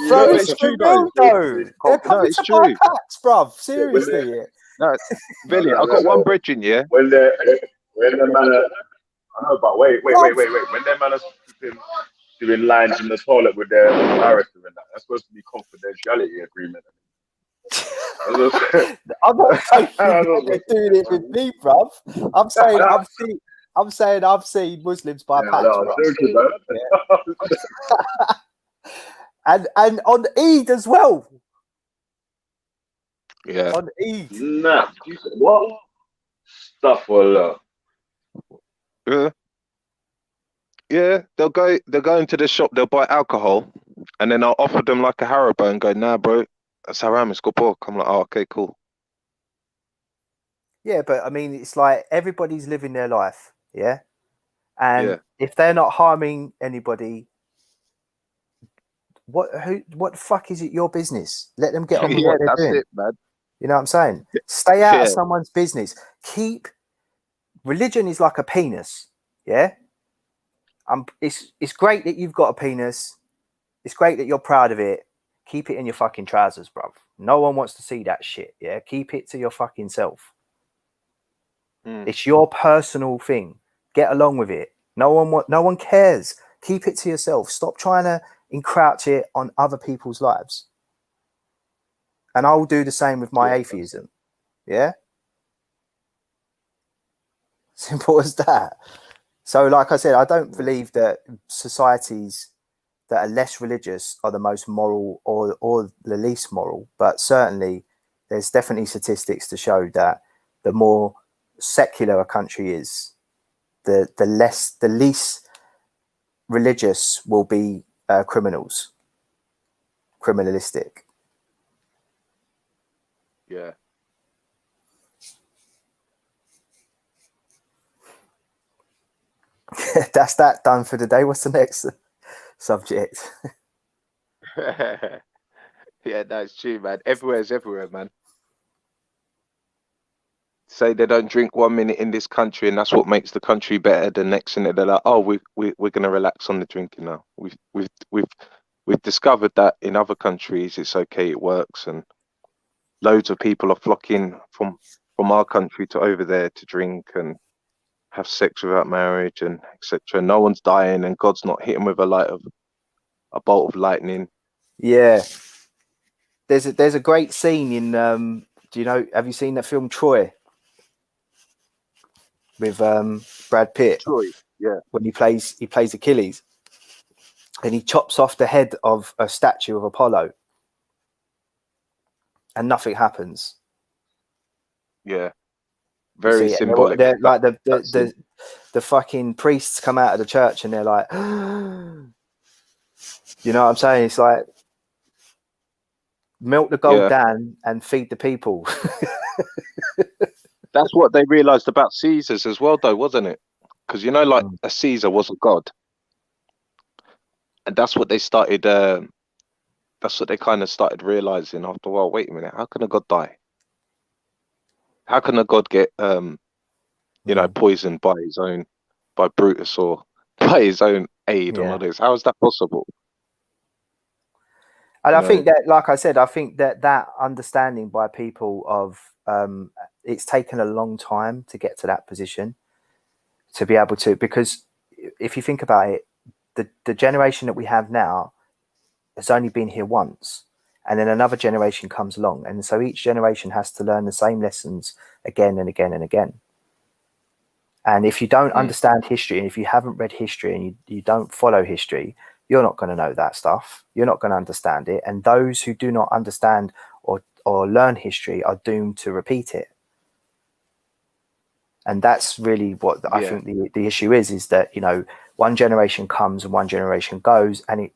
Bro, it's true though. They're coming to my packs, bruv. Seriously. No, really, I've got one bridging, yeah. When the man, I know, but wait. When their man is doing lines in the toilet with their barrister and that's supposed to be confidentiality agreement. I'm not saying they're doing it with me, bruv. I'm saying I've seen Muslims buy packs. And on Eid as well. Yeah. On Eid. Nah. What? Stuff for Yeah, they'll go into the shop, they'll buy alcohol, and then I'll offer them like a Haribo and go, nah, bro, that's haram, it's got pork. I'm like, oh, okay, cool. Yeah, but I mean, it's like everybody's living their life, yeah? And if they're not harming anybody, what the fuck is it your business? Let them get on with what they're doing. It, man. You know what I'm saying? Stay out of someone's business. Religion is like a penis, yeah? It's great that you've got a penis. It's great that you're proud of it. Keep it in your fucking trousers, bruv. No one wants to see that shit, yeah? Keep it to your fucking self. It's your personal thing. Get along with it. No one cares. Keep it to yourself. Stop trying to encroach it on other people's lives. And I'll do the same with my atheism. Yeah? Simple as that. So, like I said, I don't believe that societies that are less religious are the most moral or the least moral. But certainly, there's definitely statistics to show that the more secular a country is, the least religious will be criminalistic. Yeah. That's that done for the day. What's the next subject? Yeah, that's true, man. Everywhere's everywhere, man. Say they don't drink 1 minute in this country, and that's what makes the country better. The next minute they're like, "Oh, we're gonna relax on the drinking now." We've discovered that in other countries it's okay, it works, and loads of people are flocking from our country to over there to drink and have sex without marriage and etc. No one's dying, and God's not hitting with a bolt of lightning. Yeah, there's a great scene in have you seen that film Troy with Brad Pitt? Troy, yeah. When he plays Achilles, and he chops off the head of a statue of Apollo, and nothing happens. Yeah. Very symbolic. They're like the fucking priests come out of the church and they're like, you know what I'm saying? It's like melt the gold down and feed the people. That's what they realized about Caesars as well, though, wasn't it? Because like a Caesar was a god, and that's what they started. That's what they kind of started realizing after a while. Wait a minute, how can a god die? How can a god get poisoned by Brutus or by his own aid and all this? How is that possible? And I think that, like I said, I think that understanding by people of it's taken a long time to get to that position, to be able to, because if you think about it, the generation that we have now has only been here once, and then another generation comes along, and so each generation has to learn the same lessons again and again and again. And if you don't understand history, and if you haven't read history, and you don't follow history, you're not going to know that stuff. You're not going to understand it. And those who do not understand or learn history are doomed to repeat it. And that's really what I think the issue is that, you know, one generation comes and one generation goes, and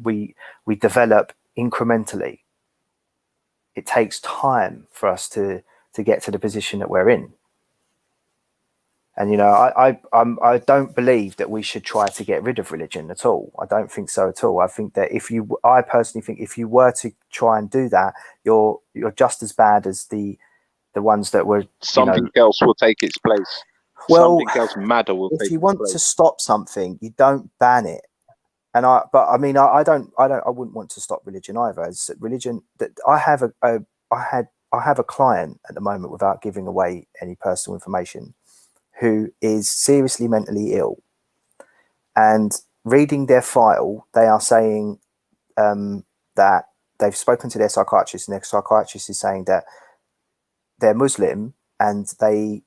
we develop incrementally. It takes time for us to get to the position that we're in. And, you know, I don't believe that we should try to get rid of religion at all. I don't think so at all. I think that I personally think if you were to try and do that, you're just as bad as the ones that were. Something else will take its place. Well, something else madder will take its place. If you want to stop something, you don't ban it. And I wouldn't want to stop religion either. As religion, that I have a client at the moment, without giving away any personal information, who is seriously mentally ill, and reading their file, they are saying that they've spoken to their psychiatrist, and their psychiatrist is saying that they're Muslim, and the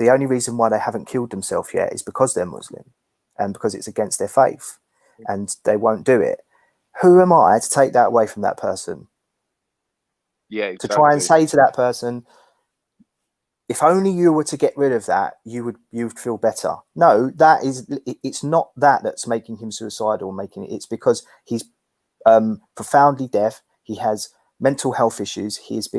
only reason why they haven't killed themselves yet is because they're Muslim, and because it's against their faith, and they won't do it. Who am I to take that away from that person? Yeah, exactly. To try and say to that person, if only you were to get rid of that, you'd feel better. No, it's not that's making him suicidal, it's because he's profoundly deaf. He has mental health issues. He's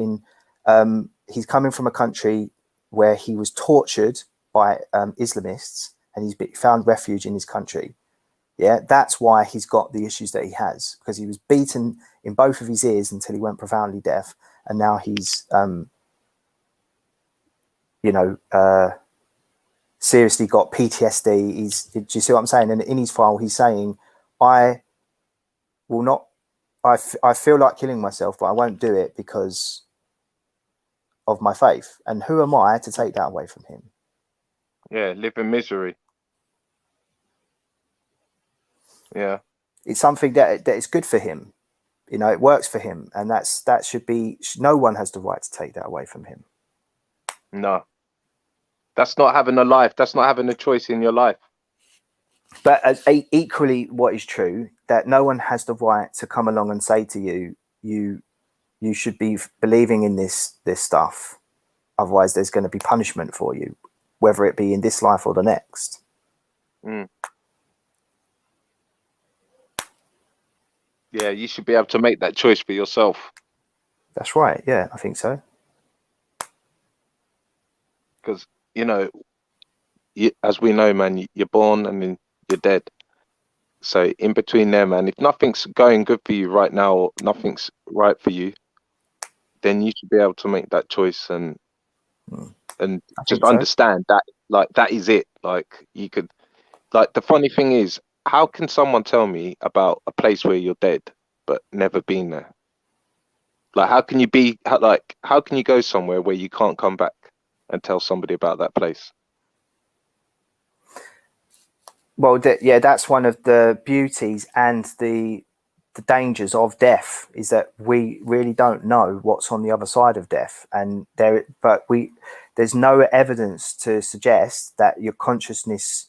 he's coming from a country where he was tortured by Islamists, and he's found refuge in his country. Yeah, that's why he's got the issues that he has, because he was beaten in both of his ears until he went profoundly deaf, and now he's seriously got PTSD. Do you see what I'm saying? And in his file, he's saying, I feel like killing myself, but I won't do it because of my faith. And who am I to take that away from him? Yeah, live in misery. Yeah. It's something that is good for him. You know, it works for him. And that should be, no one has the right to take that away from him. No. That's not having a life. That's not having a choice in your life. But equally, what is true, that no one has the right to come along and say to you, you should be believing in this stuff. Otherwise, there's going to be punishment for you, whether it be in this life or the next. Yeah, you should be able to make that choice for yourself. That's right. Yeah, I think so. Because, you know, as we know, man, you're born and then you're dead. So in between there, man, if nothing's going good for you right now, or nothing's right for you, then you should be able to make that choice and just understand that, like, that is it. Like, you could, like, the funny thing is, how can someone tell me about a place where you're dead but never been there? Like, how can you go somewhere where you can't come back and tell somebody about that place? Well, that's one of the beauties and the dangers of death, is that we really don't know what's on the other side of death, and there's no evidence to suggest that your consciousness,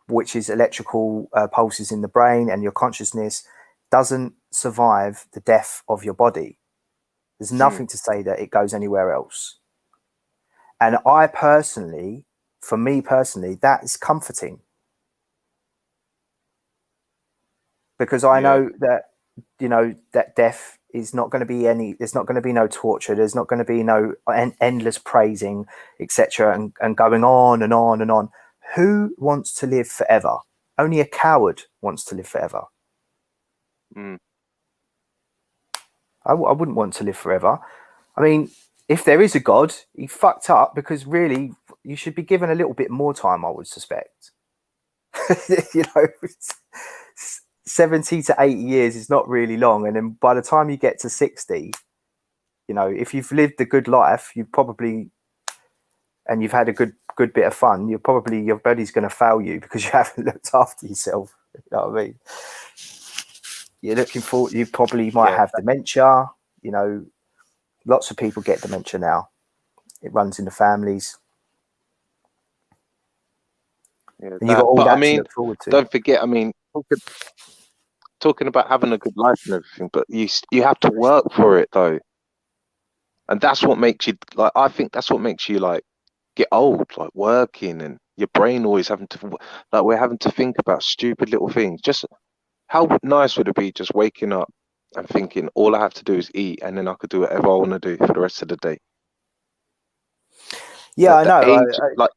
which is electrical pulses in the brain, and your consciousness doesn't survive the death of your body. There's nothing to say that it goes anywhere else. And for me personally, that is comforting, because I know that, you know, that death is not going to be there's not going to be no torture. There's not going to be no endless praising, etc. and going on and on and on. Who wants to live forever? Only a coward wants to live forever. I wouldn't want to live forever. I mean, if there is a God, he fucked up, because really you should be given a little bit more time, I would suspect. You know, 70 to 80 years is not really long. And then by the time you get to 60, you know, if you've lived a good life, and you've had a good good bit of fun, your body's going to fail you because you haven't looked after yourself. You know what I mean? You're looking for, you probably might have dementia. You know, lots of people get dementia now. It runs in the families. Yeah, and you've got all but that I mean, to look forward to. don't forget, I mean, talking about having a good life and everything, but you have to work for it though. And that's what makes you like, I think that's what makes you like get old, like working and your brain always having to, like we're having to think about stupid little things. Just how nice would it be just waking up and thinking all I have to do is eat and then I could do whatever I want to do for the rest of the day. Yeah, I know. Age, like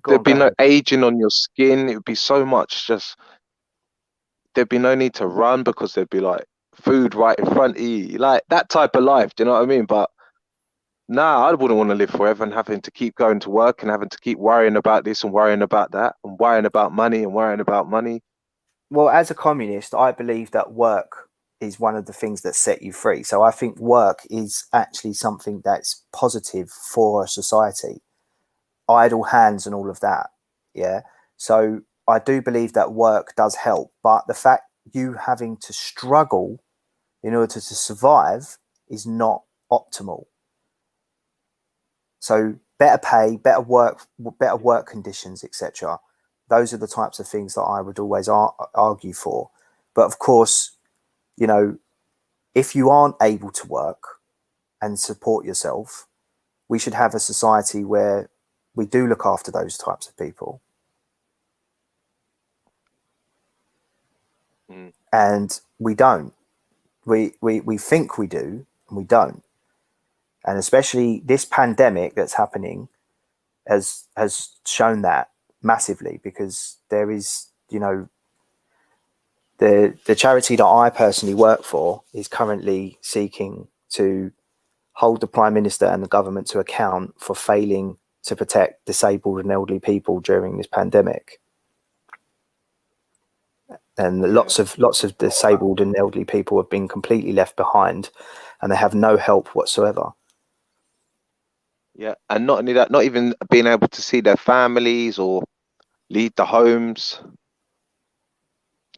there'd be no aging on your skin. It would be so much just, there'd be no need to run because there'd be like food right in front of you, like that type of life. Do you know what I mean? But nah, I wouldn't want to live forever and having to keep going to work and having to keep worrying about this and worrying about that and worrying about money and worrying about money. Well, as a communist, I believe that work is one of the things that set you free. So I think work is actually something that's positive for a society. Idle hands and all of that. Yeah. So I do believe that work does help, but the fact you having to struggle in order to survive is not optimal. So better pay, better work conditions, etc. Those are the types of things that I would always argue for. But of course, you know, if you aren't able to work and support yourself, we should have a society where we do look after those types of people. And we don't. We think we do, and we don't. And especially this pandemic that's happening has shown that massively, because there is, you know, the charity that I personally work for is currently seeking to hold the Prime Minister and the government to account for failing to protect disabled and elderly people during this pandemic. And lots of disabled and elderly people have been completely left behind, and they have no help whatsoever. Yeah, and not only that, not even being able to see their families or leave the homes.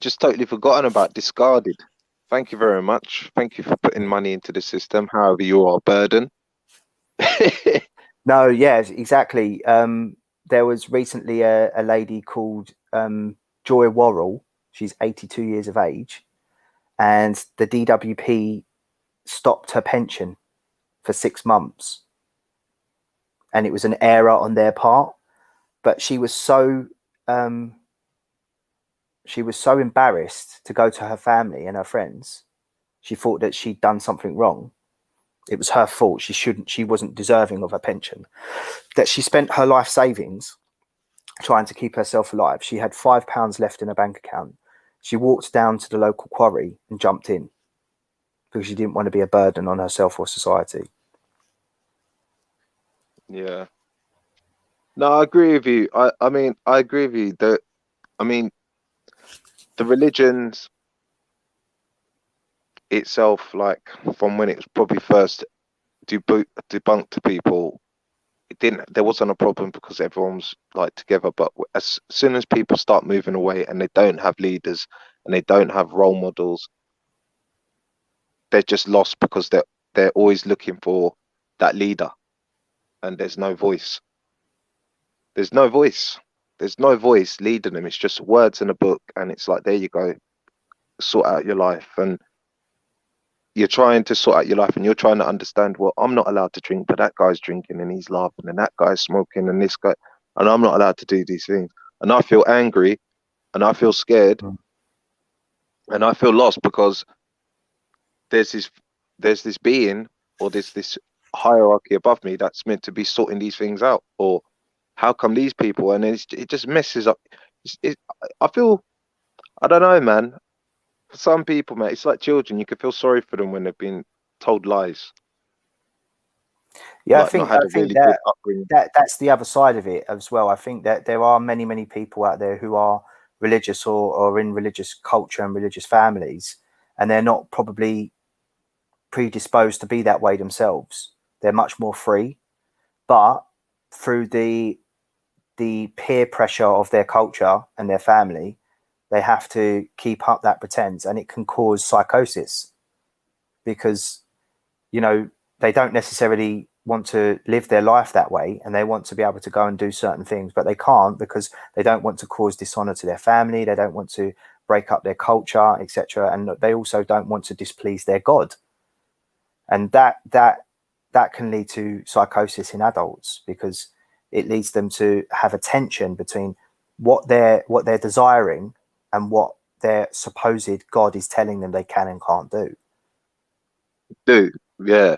Just totally forgotten about, discarded. Thank you very much. Thank you for putting money into the system. However, you are a burden. No, yeah, exactly. There was recently a lady called Joy Worrell. She's 82 years of age, and the DWP stopped her pension for 6 months, and it was an error on their part. But she was so embarrassed to go to her family and her friends. She thought that she'd done something wrong. It was her fault. She wasn't deserving of a pension. That she spent her life savings trying to keep herself alive. She had £5 left in her bank account. She walked down to the local quarry and jumped in because she didn't want to be a burden on herself or society. Yeah. No, I agree with you. I mean, I agree with you that, I mean, the religions itself, like from when it was probably first debunked to people, there wasn't a problem because everyone's like together. But as soon as people start moving away and they don't have leaders and they don't have role models, they're just lost because they're always looking for that leader, and there's no voice. There's no voice. There's no voice leading them. It's just words in a book, and it's like, there you go, sort out your life. And you're trying to sort out your life, and you're trying to understand, well, I'm not allowed to drink, but that guy's drinking and he's laughing, and that guy's smoking, and this guy, and I'm not allowed to do these things. And I feel angry, and I feel scared, and I feel lost because there's this being, or there's this hierarchy above me that's meant to be sorting these things out. Or how come these people? And it just messes up. I feel, I don't know, man. For some people, man, it's like children. You can feel sorry for them when they've been told lies. Yeah, like I think that's the other side of it as well. I think that there are many people out there who are religious or in religious culture and religious families, and they're not probably predisposed to be that way themselves. They're much more free, but through the peer pressure of their culture and their family, they have to keep up that pretense, and it can cause psychosis because, you know, they don't necessarily want to live their life that way, and they want to be able to go and do certain things, but they can't because they don't want to cause dishonor to their family. They don't want to break up their culture, etc. And they also don't want to displease their God. And that can lead to psychosis in adults because it leads them to have a tension between what they're desiring and what their supposed God is telling them they can and can't do. Yeah.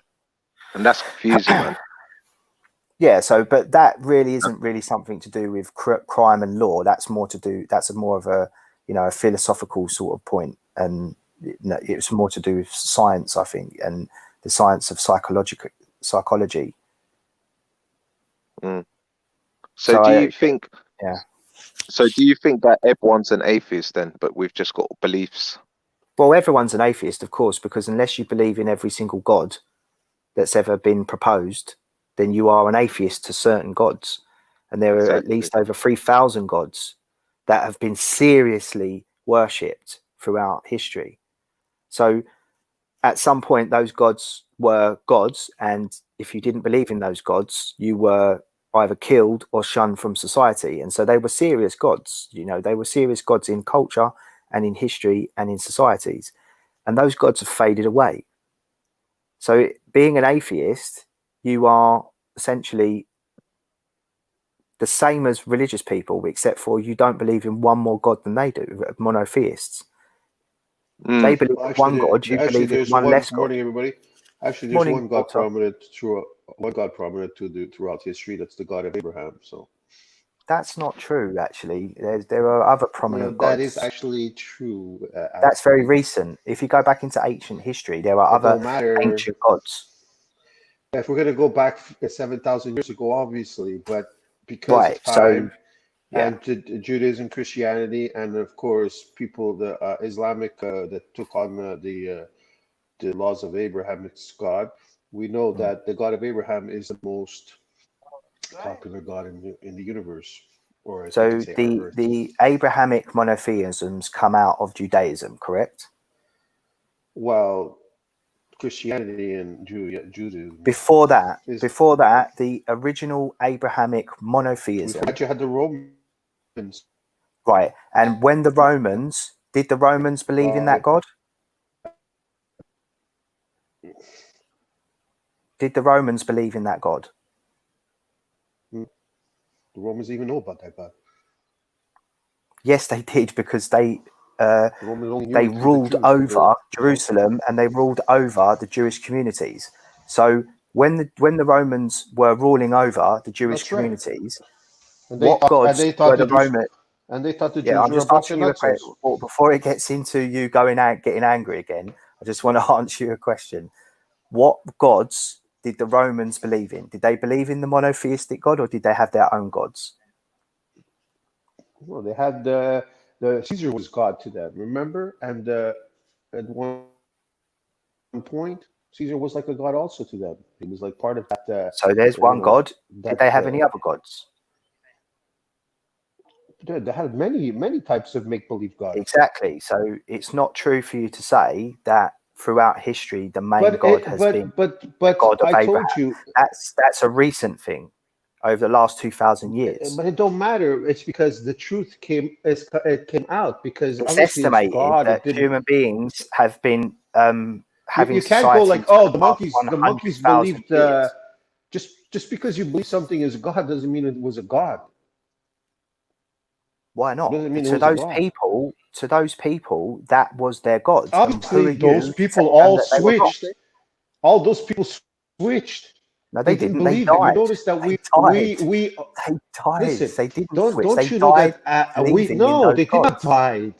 And that's confusing, man. Yeah. So, but that really isn't really something to do with crime and law. That's more of a, you know, a philosophical sort of point, and it's more to do with science, I think, and the science of psychology. So do you think? Yeah. So do you think that everyone's an atheist then, but we've just got beliefs? Well, everyone's an atheist, of course, because unless you believe in every single god that's ever been proposed, then you are an atheist to certain gods. And there are at least over 3,000 gods that have been seriously worshipped throughout history. So at some point, those gods were gods. And if you didn't believe in those gods, you were either killed or shunned from society. And so they were serious gods. You know, they were serious gods in culture and in history and in societies. And those gods have faded away. So being an atheist, you are essentially the same as religious people, except for you don't believe in one more God than they do, monotheists. They believe in one God, you believe in one less God. Morning, everybody. Actually, there's one God prominent throughout history. That's the God of Abraham. So that's not true, actually. There are other prominent gods. That is actually true. That's very recent. If you go back into ancient history, there are other ancient gods. If we're going to go back 7,000 years ago, obviously, but because of time and Judaism, Christianity, and of course, people, the Islamic that took on the laws of Abraham's God, we know that the God of Abraham is the most popular God in the universe. So the Abrahamic monotheisms come out of Judaism, correct? Well, Christianity and Judaism. Before that, the original Abrahamic monotheism. You had the Romans. Right. And when did the Romans believe in that God? Did the Romans believe in that God? The Romans even know about that God. Yes, they did, because they ruled over Jerusalem and they ruled over the Jewish communities. So when the Romans were ruling over the Jewish communities, what gods were the Romans? And they thought the Jews I'm were just asking you a question. Before it gets into you getting angry again, I just want to answer you a question. What gods did the Romans believe in? Did they believe in the monotheistic God, or did they have their own gods? Well, they had the Caesar was God to them, remember? And at one point, Caesar was like a god also to them. He was like part of that. So there's one god. Did they have any other gods? They had many types of make-believe gods. Exactly. So it's not true for you to say that throughout history the main god has been God of Abraham. Told you that's a recent thing over the last 2,000 years. But it don't matter. It's because the truth came out. Because it's estimated that human beings have been having. You can't go like, oh, the monkeys believed. Just because you believe something is God doesn't mean it was a god. Why not? To those people, that was their god. Obviously, those people all switched. All those people switched. No, they didn't. Believe they died. You notice that they died. Listen, they didn't don't switch. You know that they did not die.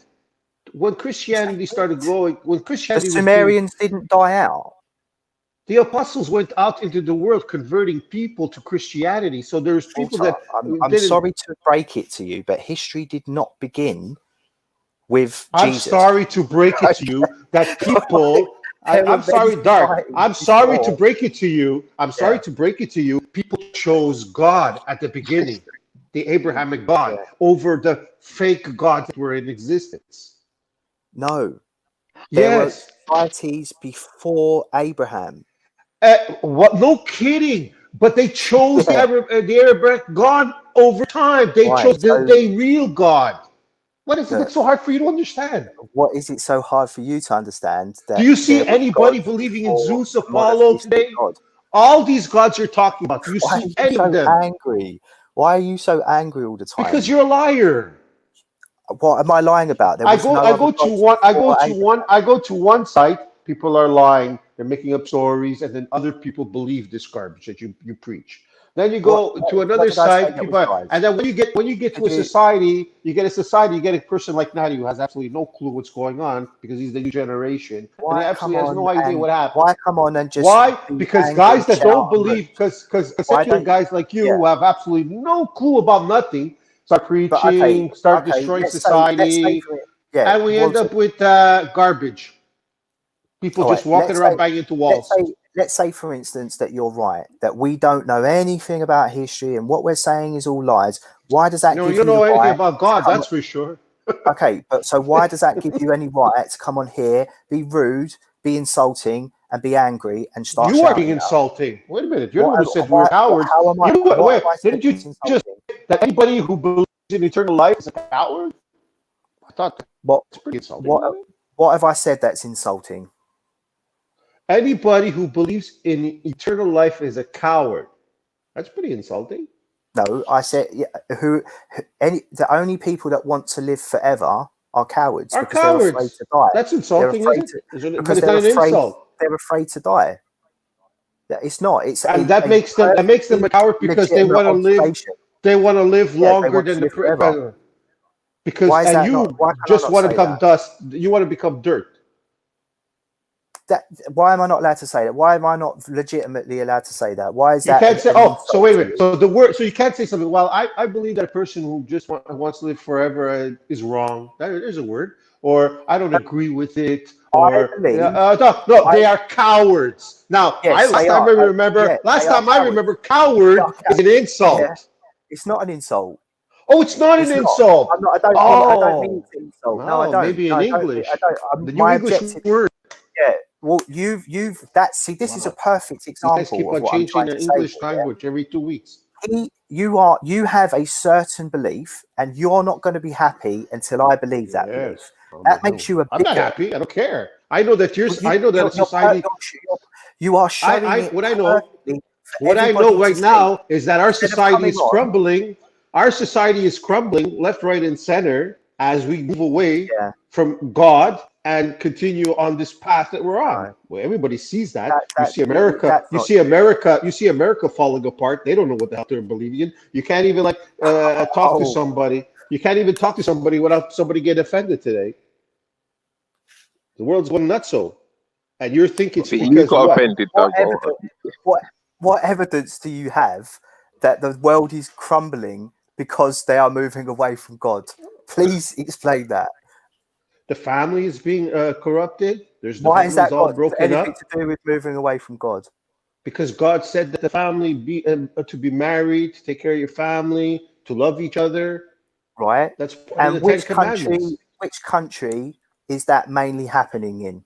When Christianity started growing, the Sumerians didn't die out. The apostles went out into the world converting people to Christianity. So there's people that I'm sorry to break it to you, but history did not begin with Jesus. I'm sorry to break it to you that people. I'm sorry, Dark. I'm sorry to break it to you. I'm sorry to break it to you people chose God at the beginning, the Abrahamic God, over the fake gods that were in existence. No. Yes. There were societies before Abraham. What? No kidding. But they chose the Abrahamic God over time. They chose the real God. What is it that's so hard for you to understand? What is it so hard for you to understand? That do you see anybody believing in Zeus, Apollo today? God? All these gods you're talking about. Do you see any of them? Angry? Why are you so angry all the time? Because you're a liar. What am I lying about? I go to one site. People are lying. They're making up stories, and then other people believe this garbage that you preach. Then you go to another site, and then when you get to a society, you get a person like Nadi who has absolutely no clue what's going on because he's the new generation, and he absolutely has no idea what happened. Why come on and just Because guys that don't believe, because secular guys like you who have absolutely no clue about nothing start preaching, start destroying society, and we end up with garbage. People just walking around banging into walls. Let's say, for instance, that you're right, that we don't know anything about history and what we're saying is all lies. Why does that give you know anything right about God, that's for sure. Okay, but so why does that give you any right to come on here, be rude, be insulting, and be angry and start You are being insulting. Wait a minute. You're the one who said we're cowards. Didn't you just say that anybody who believes in eternal life is a coward? I thought that's pretty insulting. What have I said that's insulting? Anybody who believes in eternal life is a coward. That's pretty insulting. No, I said the only people that want to live forever are cowards. Are cowards. They're afraid to die. That's insulting, isn't it? Because they're afraid to die. It's not. That makes them a coward because they want to live. They want to live longer than the. Because you just want to become dust. You want to become dirt. Why am I not allowed to say that? Why am I not legitimately allowed to say that? Why is that? You can't say. So wait a minute. So you can't say something. Well, I believe that a person who just wants to live forever is wrong. There's a word. Or I don't agree with it. Or they are cowards. Now, last time I remember, coward is an insult. Yeah. It's not an insult. Oh, it's not an insult. I don't mean it's an insult. No, I don't. Maybe in English. The new English word. Yeah. Well, this is a perfect example. You guys keep on changing the English language every 2 weeks. You have a certain belief, and you're not going to be happy until I believe that belief. That makes you a bigot. I'm not happy. I don't care. I know that I know that society. You are showing what I know right now is that our society is crumbling. Our society is crumbling left, right, and center as we move away from God and continue on this path that we're on. Well, everybody sees that. You see America. You see America falling apart. They don't know what the hell they're believing in. You can't even talk to somebody. You can't even talk to somebody without somebody getting offended today. The world's going nutso, and you're thinking you got offended. What evidence do you have that the world is crumbling because they are moving away from God? Please explain that. The family is being corrupted. Why is that all broken up? To do with moving away from God? Because God said that the family to be married, to take care of your family, to love each other. Right. That's part of the Ten Commandments. Which country is that mainly happening in?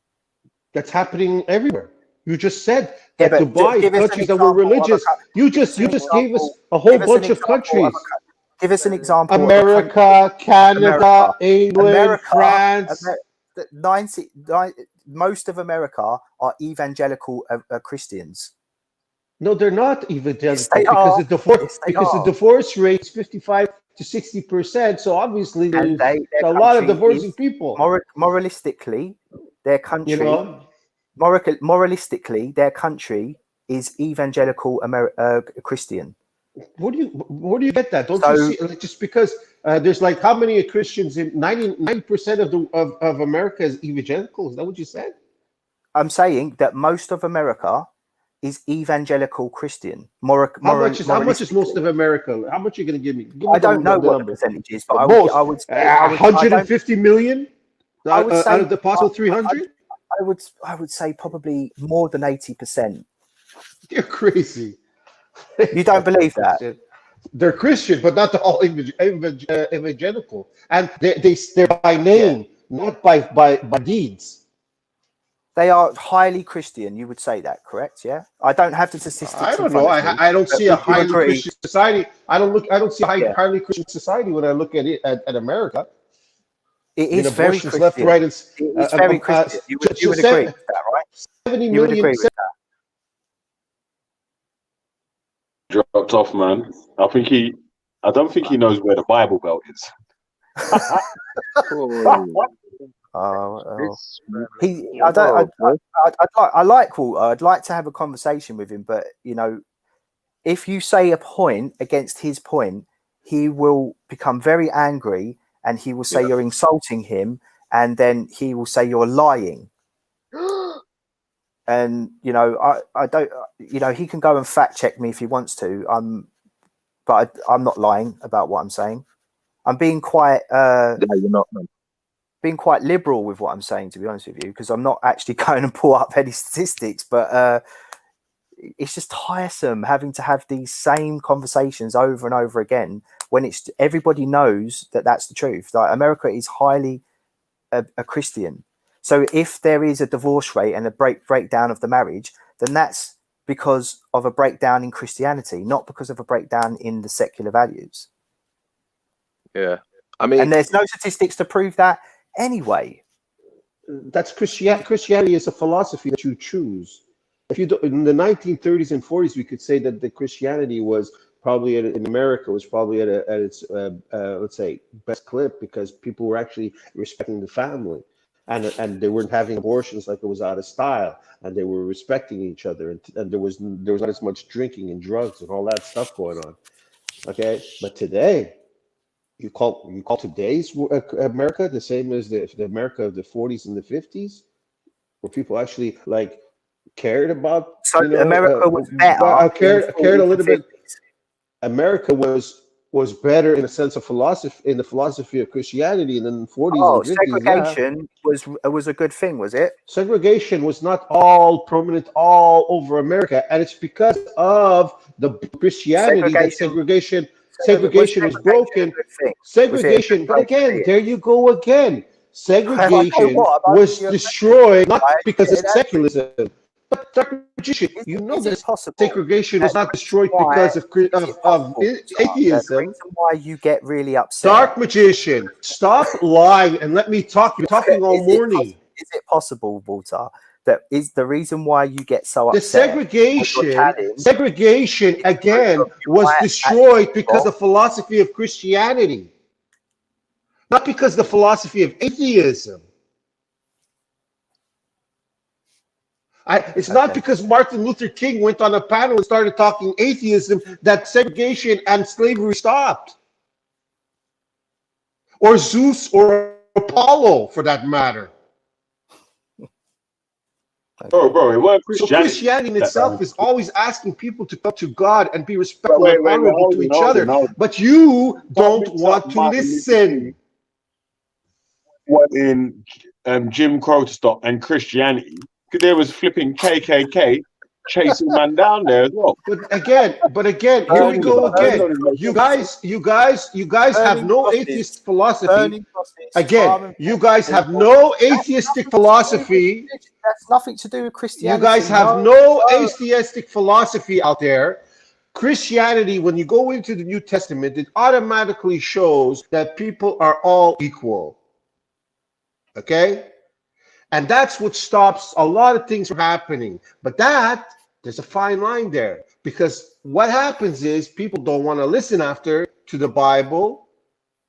That's happening everywhere. You just said that Dubai, countries that were religious. You just gave us a whole bunch of countries. Give us an example. America, Canada, England, France. Most of America are evangelical Christians. No, they're not evangelical because the divorce rate is 55 to 60%. So obviously, there's a lot of divorcing people. Moralistically, their country. Moralistically, their country is evangelical Christian. Where do you get that? Don't you see? Just because there's how many Christians in 90% of America is evangelical? Is that what you said? I'm saying that most of America is evangelical Christian. How much is most of America? How much are you going to give me? I don't know what the percentage is, but I would say 150 million out of the possible 300. I would say probably more than 80%. You're crazy. You don't believe that? They're Christian, but not all evangelical, and they're by name, not by deeds. They are highly Christian. You would say that, correct? Yeah. I don't have the statistics. I don't know. I don't see a highly Christian society. I don't see a highly Christian society when I look at it at America. It is very Christian. Left, right, and it's very Christian. You would agree with that, right? 70 million. Agree with that. Dropped off, man. I don't think he knows where the Bible Belt is. I like Walter. I'd like to have a conversation with him, but you know, if you say a point against his point, he will become very angry, and he will say you're insulting him, and then he will say you're lying. And you know, I don't. You know, he can go and fact check me if he wants to. But I'm not lying about what I'm saying. I'm being quite. No, you're not, man. Being quite liberal with what I'm saying, to be honest with you, because I'm not actually going to pull up any statistics, but it's just tiresome having to have these same conversations over and over again when it's everybody knows that that's the truth. Like America is highly a Christian. So if there is a divorce rate and a breakdown of the marriage, then that's because of a breakdown in Christianity, not because of a breakdown in the secular values. Yeah. I mean, and there's no statistics to prove that anyway. That's Christianity is a philosophy that you choose. If you do, in the 1930s and 40s, we could say that the Christianity was probably in America was probably at its let's say best clip, because people were actually respecting the family, and they weren't having abortions like it was out of style, and they were respecting each other, and there was not as much drinking and drugs and all that stuff going on. Okay, but today, you call today's America the same as the America of the 40s and the 50s, where people actually like cared about. So America was better. Cared a little bit. America was better in a sense of philosophy, in the philosophy of Christianity, and in the 40s and 50s. Segregation was a good thing, was it? Segregation was not all prominent all over America, and it's because of the Christianity that segregation was broken. Segregation, but again, there you go again. Segregation was destroyed not because of secularism, but Dr. Magician, you know that segregation was not destroyed because of atheism. Why you get really upset? Dark Magician, stop lying and let me talk. You're talking all morning. Is it possible, Walter, that is the reason why you get so upset? The segregation again was destroyed because of the philosophy of Christianity, not because the philosophy of atheism. It's not because Martin Luther King went on a panel and started talking atheism that segregation and slavery stopped, or Zeus or Apollo for that matter. Bro, it wasn't Christianity. So Christianity in itself is always asking people to come to God and be respectful and honorable to each other. But you don't want to listen. What in Jim Crow to stop, and Christianity, there was flipping KKK chasing man down there as well. But again, here we go again. You guys have no atheist philosophy. Again, you guys have no atheistic philosophy. That's nothing to do with Christianity. You guys have no atheistic philosophy out there. Christianity, when you go into the New Testament, it automatically shows that people are all equal. Okay? And that's what stops a lot of things from happening. But there's a fine line there. Because what happens is people don't want to listen to the Bible,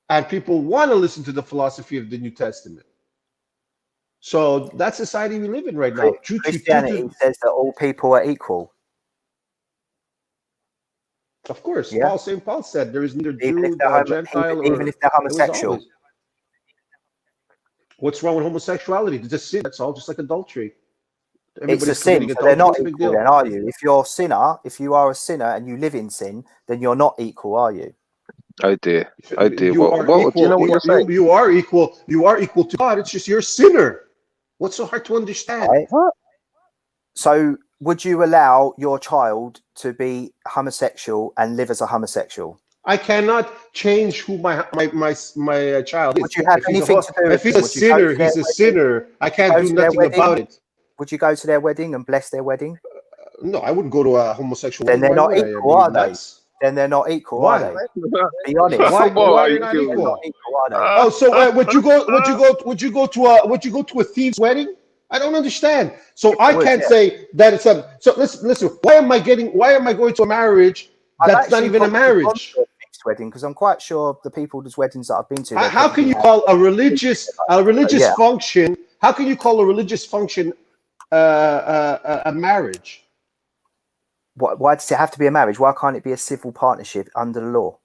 and people want to listen to the philosophy of the New Testament. So that's the society we live in right now. Christianity says that all people are equal. Of course. Yeah. St. Paul said there is neither Jew nor Gentile. Even if they're homosexual. What's wrong with homosexuality? It's a sin. That's all, just like adultery. It's a sin. So they're not equal then, are you? If you are a sinner and you live in sin, then you're not equal, are you? Oh dear. What do you know what you're saying? You are equal. You are equal to God. It's just you're a sinner. What's so hard to understand? Right. So would you allow your child to be homosexual and live as a homosexual? I cannot change who my child is. Would you have anything to do with if he's a sinner, he's a sinner. I can't do nothing about it. Would you go to their wedding and bless their wedding? No, I wouldn't go to a homosexual. Then they're not equal, are they? Then they're not equal, Why? are they? Be honest. Why are they not equal? Oh, so would you go to a thief's wedding? I don't understand. So I can't say that it's a. So listen. Why am I going to a marriage that's not even a marriage? Wedding, because I'm quite sure the people's weddings that I've been to. How can you call a religious function? How can you call a religious function a marriage? Why does it have to be a marriage? Why can't it be a civil partnership under the law?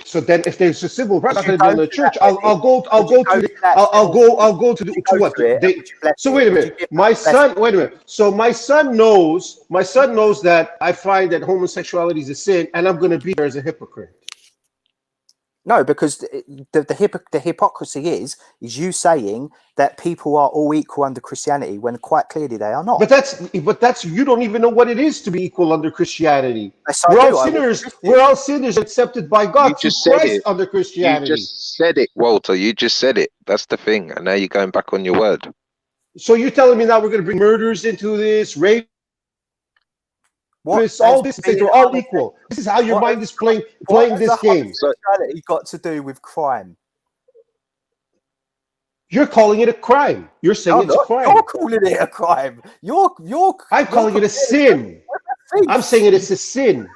So then, if there's a civil partnership in the church, I'll go to what? So wait a minute. My son. Wait a minute. So my son knows that I find that homosexuality is a sin, and I'm going to be there as a hypocrite. No, because the hypocrisy is you saying that people are all equal under Christianity when quite clearly they are not. But that's you don't even know what it is to be equal under Christianity. Yes, we're all sinners. We're all sinners accepted by God through Christ under Christianity. You just said it, Walter. You just said it. That's the thing. And now you're going back on your word. So you're telling me now we're going to bring murders into this, rape? All this they're all equal. This is how your mind is playing this game. So you got to do with crime. You're calling it a crime. You're saying it's a crime. You're calling it a crime. I'm calling it a sin. I'm saying it's a sin.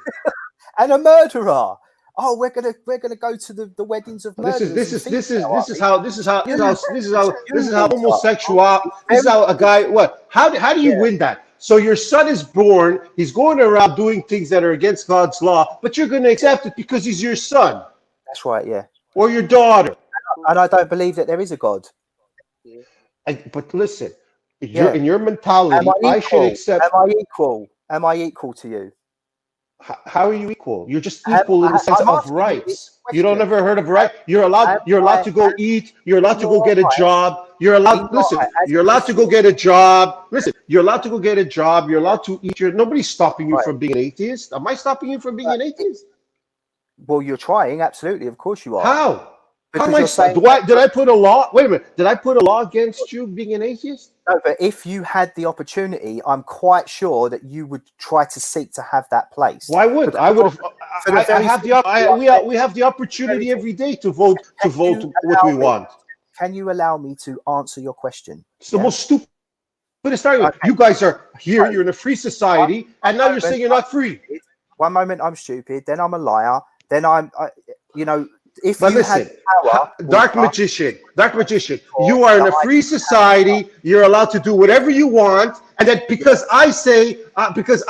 And a murderer. Oh, we're gonna go to the weddings of murderers. This is how homosexual. This is how a guy. What? How do you win that? So your son is born, he's going around doing things that are against God's law, but you're going to accept it because he's your son. That's right, yeah. Or your daughter. And I don't believe that there is a God. But listen, in your mentality, I should accept. Am I equal to you? How are you equal? You're just equal in the sense of rights. You don't ever heard of right? You're allowed to go eat. You're allowed to go get a job. You're allowed to go get a job. Listen, you're allowed to go get a job. You're allowed to eat. Nobody's stopping you from being an atheist. Am I stopping you from being an atheist? Well, you're trying, absolutely. Of course you are. How? How am I did I put a law? Wait a minute. Did I put a law against you being an atheist? No, but if you had the opportunity, I'm quite sure that you would try to seek to have that place. Why would I would? We have the opportunity every day to vote what we want. Can you allow me to answer your question? It's the most stupid argument. You guys are here. You're in a free society, and now you're saying you're not free. One moment I'm stupid, then I'm a liar, then if but you listen, had power, dark magician, you are in a free society. You're allowed to do whatever you want, and then because I say it's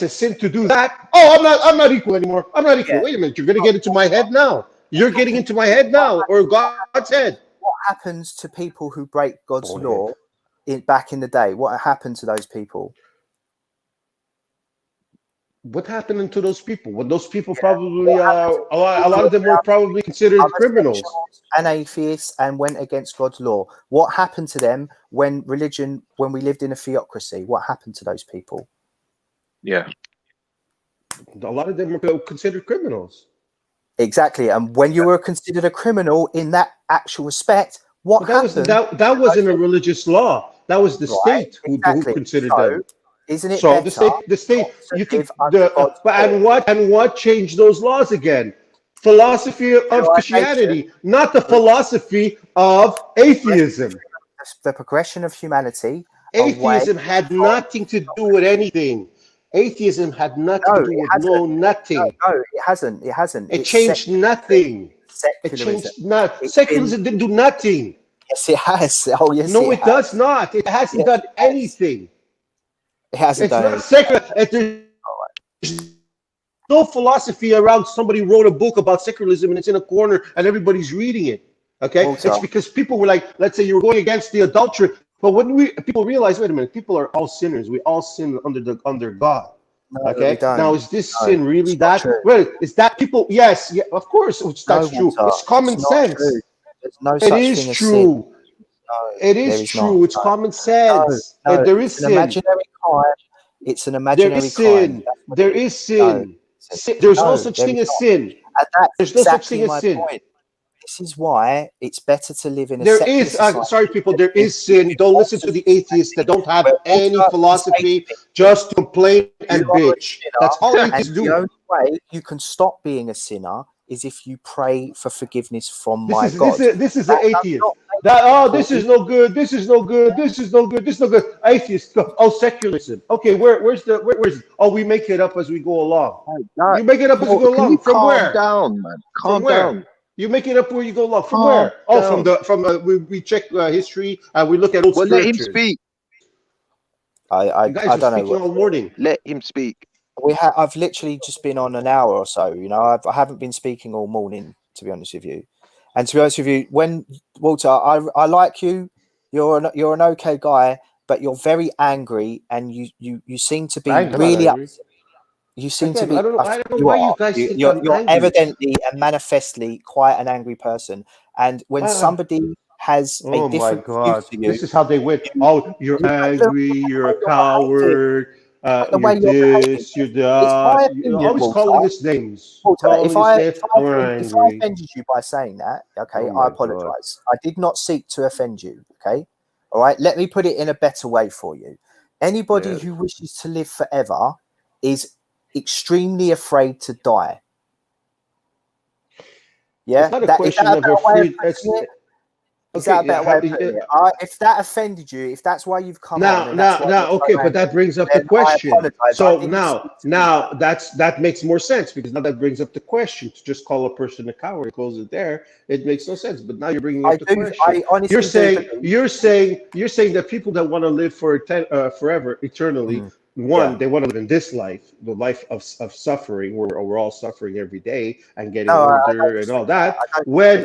a sin to do that. Oh, I'm not equal anymore. I'm not equal. Yeah. Wait a minute, you're going to get into my head now. You're getting into my head now, or God's head. What happens to people who break God's law back in the day? What happened to those people? What happened to those people? When those people probably a lot of them were probably considered criminals and atheists and went against God's law. What happened to them when we lived in a theocracy? What happened to those people? Yeah, a lot of them were considered criminals. Exactly, and when you were considered a criminal in that actual respect, what happened? That wasn't a religious law. That was the state who considered them. Isn't it? So the state, you can. And what changed those laws again? Philosophy of Christianity, not the philosophy of atheism. The progression of humanity. Atheism had nothing to do with anything. Atheism had nothing to do with nothing. No, it hasn't. It hasn't. It changed nothing. It changed nothing. Secularism didn't do nothing. Yes, it has. Oh, yes. No, it does not. It hasn't done anything. It hasn't done. It's not secular. There's no philosophy around. Somebody wrote a book about secularism and it's in a corner and everybody's reading it. Okay, it's because people were like, let's say you were going against the adultery. But when people realize, wait a minute, people are all sinners. We all sin under God. No, okay. Now, is this sin really that? Well, is that people? Yes, of course, that's true. It's common sense. There's no such thing as true. It is true. It's common sense. There is sin. Imaginary crime. It's an imaginary crime. There is sin. There's no such thing as sin. There's no such thing as sin. Point. This is why it's better to live in a there is sorry people, there is sin. Don't listen to the atheists that don't have any philosophy, just complain and bitch. That's all atheists do. The only way you can stop being a sinner is if you pray for forgiveness from my God. This is the atheist. This is no good. This is no good. This is no good. This is no good. Atheist. Oh, secularism. Okay, where's it? Oh, we make it up as we go along. You make it up as you go along. From where? Calm down, man. Calm down. You make it up where you go along. From where? Oh, we check history and we look at old scriptures. Let him speak. I don't know. All morning. Let him speak. I've literally just been on an hour or so. You know, I haven't been speaking all morning, to be honest with you. And to be honest with you, when Walter, I like you. You're an okay guy, but you're very angry, and you seem to be really upset. You seem to be. I don't know why you guys think you're evidently and manifestly quite an angry person. And when somebody has a different view to you, this is how they win. Oh, you're angry. You're a coward. You're this. You're that. You're always calling us names. If I offended you by saying that, okay, I apologize. I did not seek to offend you. Okay, all right. Let me put it in a better way for you. Anybody who wishes to live forever is extremely afraid to die. Yeah, it's not a question of afraid. If that offended you, if that's why you've come but that brings up the question. So now that makes more sense, because now that brings up the question. To just call a person a coward, close it there, it makes no sense. But now you're bringing up the question. You're saying that people that want to live forever, eternally. They want to live in this life, the life of suffering, where we're all suffering every day and getting older and all that. When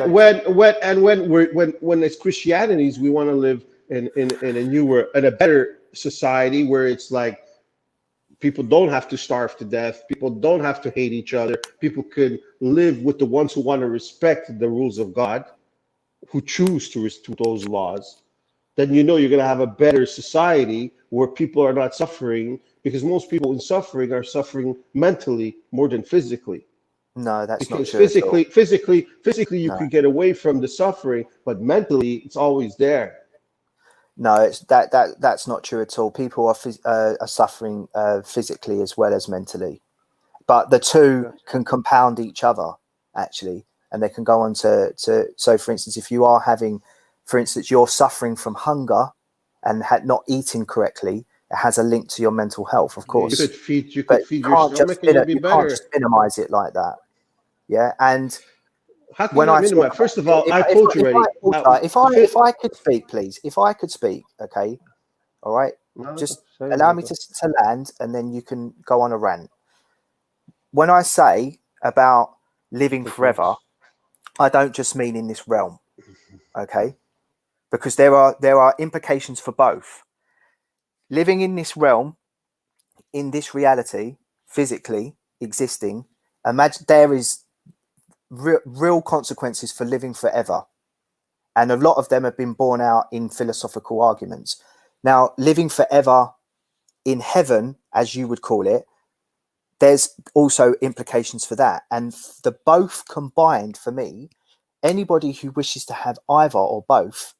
it's Christianities, we want to live in a newer and a better society where it's like people don't have to starve to death, people don't have to hate each other, people can live with the ones who want to respect the rules of God, who choose to respect those laws. Then you're going to have a better society where people are not suffering, because most people in suffering are suffering mentally more than physically. No, that's not true. Physically, you can get away from the suffering, but mentally, it's always there. No, it's that's not true at all. People are suffering physically as well as mentally, but the two can compound each other actually, and they can go on to. So, for instance, if you are having, for instance, you're suffering from hunger and not eating correctly, it has a link to your mental health, of course. You could feed your stomach and you'll be better. You can't just minimize it like that. Yeah, and how can you minimize? First of all, I told you already. If I could speak, please. If I could speak, okay, all right. Just allow me to land, and then you can go on a rant. When I say about living forever, I don't just mean in this realm, okay? Because there are implications for both. Living in this realm, in this reality, physically existing, imagine there is real consequences for living forever. And a lot of them have been borne out in philosophical arguments. Now, living forever in heaven, as you would call it, there's also implications for that. And the both combined, for me, anybody who wishes to have either or both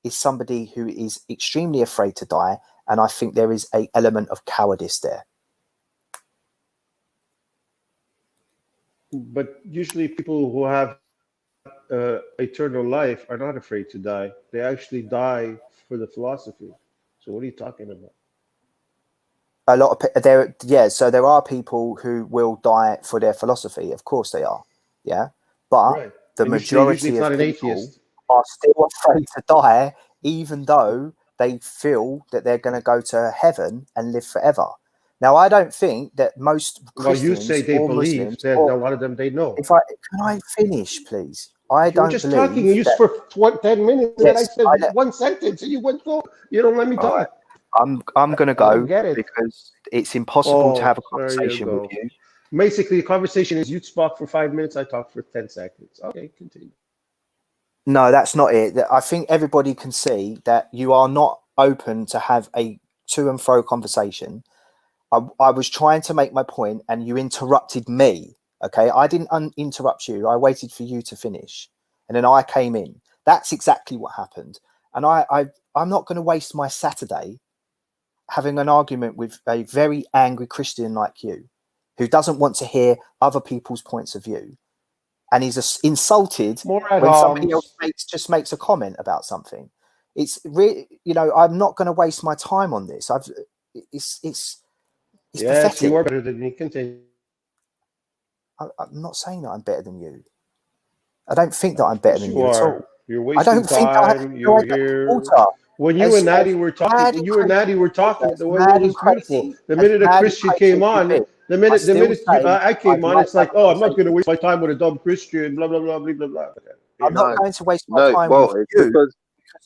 is somebody who is extremely afraid to die, and I think there is an element of cowardice there. But usually people who have eternal life are not afraid to die. They actually die for the philosophy. So what are you talking about? A lot of so there are people who will die for their philosophy. Of course they are. Yeah. But the majority of people are still afraid to die, even though they feel that they're going to go to heaven and live forever. Now, I don't think that most Christians, you say they believe, Muslims, that a lot of them they know. Can I finish, please? I don't just believe talking. You for 10 minutes, and I said one sentence, and you went go. You don't let me talk. Right. I'm going to go because it's impossible to have a conversation with you. Basically, the conversation is you talk for 5 minutes, I talk for 10 seconds. Okay, continue. No, that's not it. I think everybody can see that you are not open to have a to and fro conversation. I was trying to make my point and you interrupted me. Okay, I didn't interrupt you. I waited for you to finish, and then I came in. That's exactly what happened. And I'm not going to waste my Saturday having an argument with a very angry Christian like you, who doesn't want to hear other people's points of view, and he's insulted when somebody else makes a comment about something. It's really, I'm not going to waste my time on this. It's pathetic. You are better than me. Continue. I'm not saying that I'm better than you. I don't think that I'm better than you at all. You're wasting time. You're here. When you and Natty were talking, the way it was beautiful. The minute a Christian came on, the minute I came on, it's like, oh, I'm not going to waste my time with a dumb Christian. Blah blah blah blah blah blah. I'm not going to waste my time with you because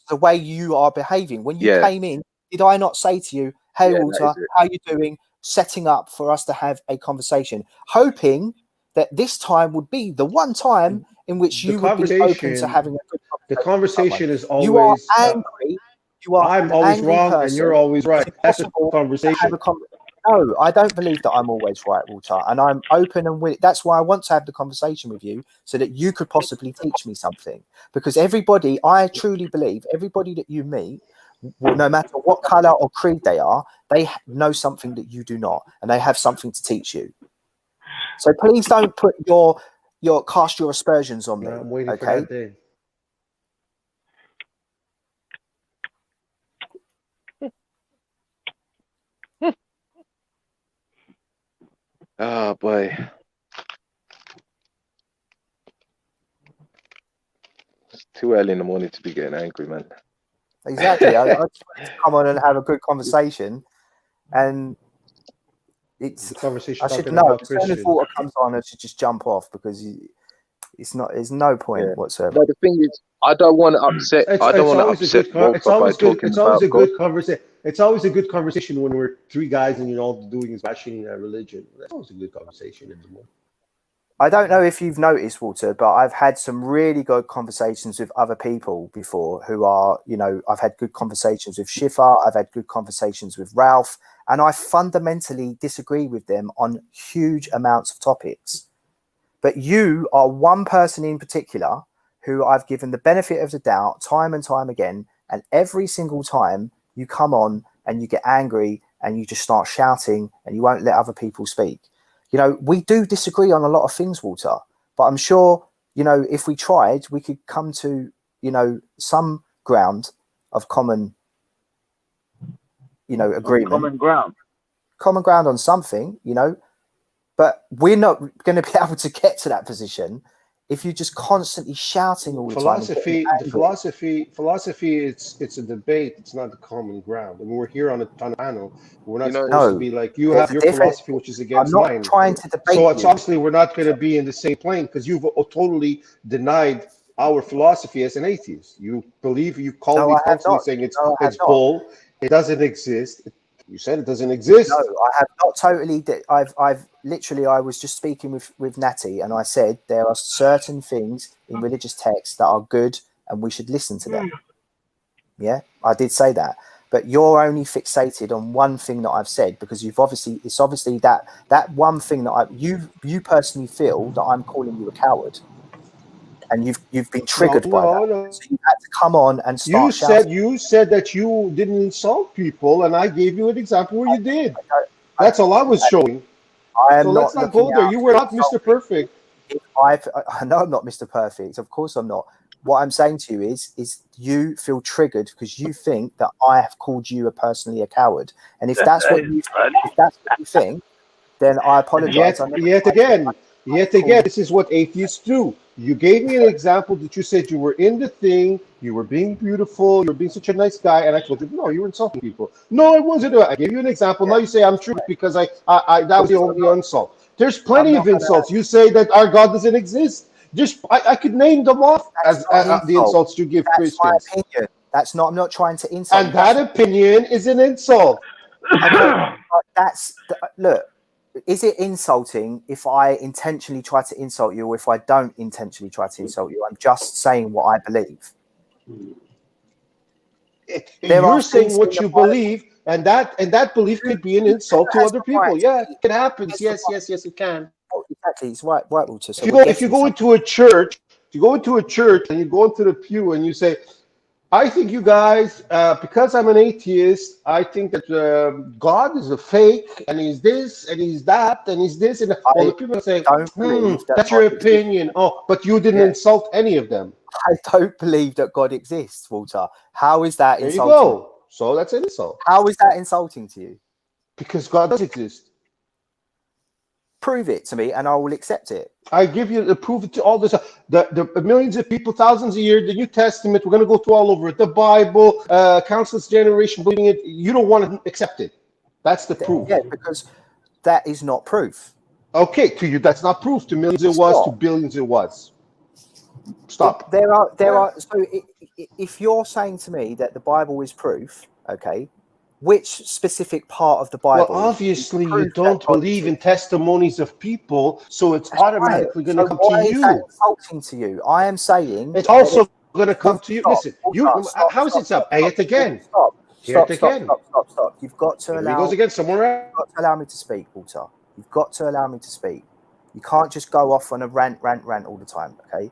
the way you are behaving. When you came in, did I not say to you, "Hey, Walter, how you doing?" Setting up for us to have a conversation, hoping that this time would be the one time in which you would be open to having a good conversation. The conversation is always. You are angry. I'm always wrong and you're always right. That's a conversation. No, I don't believe that I'm always right, Walter. And I'm open and willing. That's why I want to have the conversation with you, so that you could possibly teach me something. Because I truly believe everybody that you meet, no matter what color or creed they are, they know something that you do not, and they have something to teach you. So please don't put your cast your aspersions on me. I'm waiting for that day. Oh boy. It's too early in the morning to be getting angry, man. Exactly. I just want to come on and have a good conversation, and it's the conversation. I should know. As soon as Walter comes on, I should just jump off because it's not. There's no point whatsoever. But the thing is, I don't want to upset. It's always a good conversation. It's always a good conversation when we're three guys and all doing is bashing religion. That's always a good conversation in the morning. I don't know if you've noticed, Walter, but I've had some really good conversations with other people before who are, I've had good conversations with Shifa, I've had good conversations with Ralph, and I fundamentally disagree with them on huge amounts of topics. But you are one person in particular who I've given the benefit of the doubt time and time again, and every single time you come on and you get angry and you just start shouting and you won't let other people speak. We do disagree on a lot of things, Walter, but I'm sure, if we tried, we could come to, some ground of common, agreement. Common ground on something, but we're not going to be able to get to that position if you're just constantly shouting all the time. Philosophy, it's a debate. It's not the common ground. I mean, we're here on a panel. We're not supposed to be like you have your philosophy, which is against mine. I'm not trying to debate. So it's obviously we're not going to be in the same plane because you've totally denied our philosophy as an atheist. You call me constantly saying it's bull. It doesn't exist. You said it doesn't exist. No, I have not totally. I've literally. I was just speaking with Natty, and I said there are certain things in religious texts that are good, and we should listen to them. Yeah, I did say that, but you're only fixated on one thing that I've said because it's obviously that one thing that you personally feel that I'm calling you a coward. And you've been triggered by that. No. So you had to come on and start shouting. You said that you didn't insult people, and I gave you an example where you did. That's all I was showing. Let's not go there. You were not Mr. Perfect. I know I'm not Mr. Perfect. Of course I'm not. What I'm saying to you is you feel triggered because you think that I have called you personally a coward. And if that's what you think, then I apologize. Yet again, this is what atheists do. You gave me an example that you said you were in the thing, you were being beautiful, you were being such a nice guy, and I told you, no, you were insulting people. No, I wasn't. I gave you an example. Now you say I'm true because that was the only insult. There's plenty of insults. You say that our God doesn't exist. I could name them off as the insults you give Christians. That's my opinion. I'm not trying to insult. And that opinion is an insult. Look, is it insulting if I intentionally try to insult you, or if I don't intentionally try to insult you? I'm just saying what I believe. You're saying what you believe, and that belief could be an insult to other people. Yeah, it happens. Yes, it can. Exactly, it's right, Walter. So if you go into a church, and you go into the pew and you say, I think you guys, because I'm an atheist, I think that God is a fake, and he's this, and he's that, and he's this, and all the people say, that's your opinion. Oh, but you didn't insult any of them. I don't believe that God exists, Walter. How is that insulting? There you go. So that's an insult. How is that insulting to you? Because God does exist. Prove it to me and I will accept it. I give you the proof to all this. The millions of people, thousands a year, the New Testament, we're going to go through all over it. The Bible, countless generation believing it. You don't want to accept it. That's the proof. Yeah, because that is not proof. Okay, to you, that's not proof. To millions it was, to billions it was. Stop. There are. So if you're saying to me that the Bible is proof, okay, which specific part of the Bible? Well, obviously you don't believe in testimonies of people, so it's automatically going to come to you. Why is that insulting to you? I am saying it's also going to come to you. Listen, how is it up? Say it again. Stop. You've got to allow. He goes again somewhere else. You've got to allow me to speak, Walter. You've got to allow me to speak. You can't just go off on a rant all the time, okay?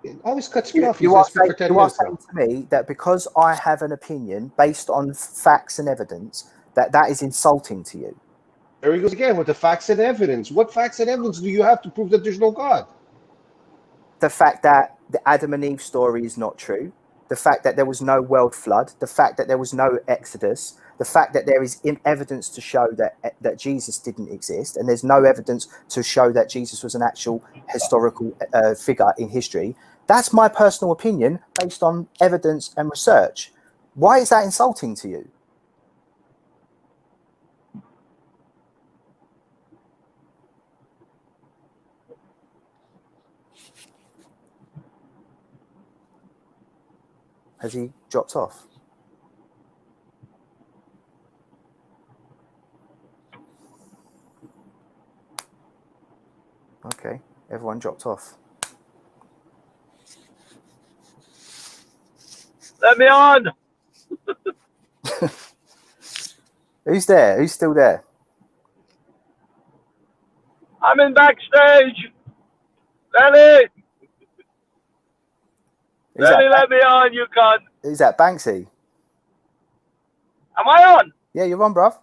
It always cuts me off. You are saying to me that because I have an opinion based on facts and evidence, that is insulting to you. There he goes again with the facts and evidence. What facts and evidence do you have to prove that there's no God? The fact that the Adam and Eve story is not true. The fact that there was no world flood. The fact that there was no Exodus. The fact that there is evidence to show that Jesus didn't exist, and there's no evidence to show that Jesus was an actual historical figure in history. That's my personal opinion based on evidence and research. Why is that insulting to you? Has he dropped off? Okay, everyone dropped off. Let me on. Who's there? Who's still there? I'm in backstage. Lenny, let me on, you cunt. Is that Banksy? Am I on? Yeah, you're on, bruv.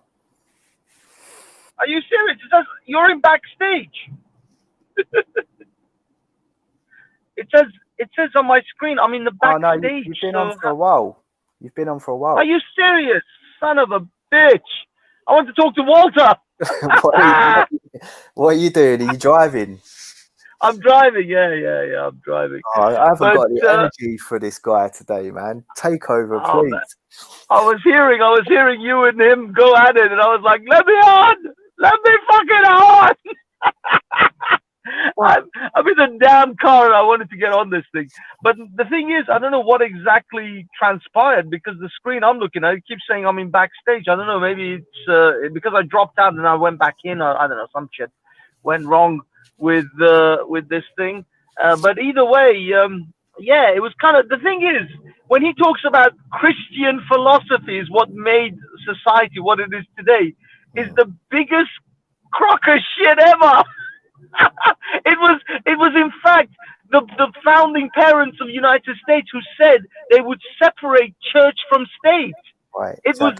Are you serious? You're in backstage. It says on my screen, I'm in the backstage. Oh, no, you've been on for a while. You've been on for a while. Are you serious? Son of a bitch. I want to talk to Walter. What are you doing? Are you driving? I'm driving. Yeah, I'm driving. Oh, I haven't got the energy for this guy today, man. Take over, please. Man. I was hearing you and him go at it, and I was like, let me on. Let me fucking on. I'm in a damn car and I wanted to get on this thing. But the thing is, I don't know what exactly transpired because the screen I'm looking at, it keeps saying I'm in backstage. I don't know, maybe it's because I dropped out and I went back in, or I don't know, some shit went wrong with this thing. But either way, yeah, it was kind of, the thing is, when he talks about Christian philosophy is what made society what it is today, is the biggest crock of shit ever. It was in fact the founding parents of the United States who said they would separate church from state. Right, it was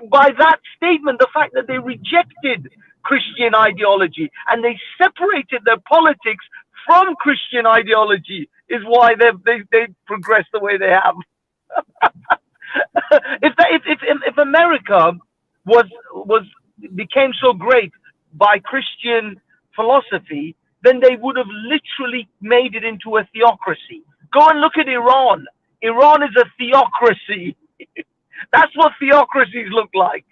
by that statement, the fact that they rejected Christian ideology and they separated their politics from Christian ideology is why they progressed the way they have. If America became so great by Christian philosophy, then they would have literally made it into a theocracy. Go and look at Iran. Iran is a theocracy. That's what theocracies look like.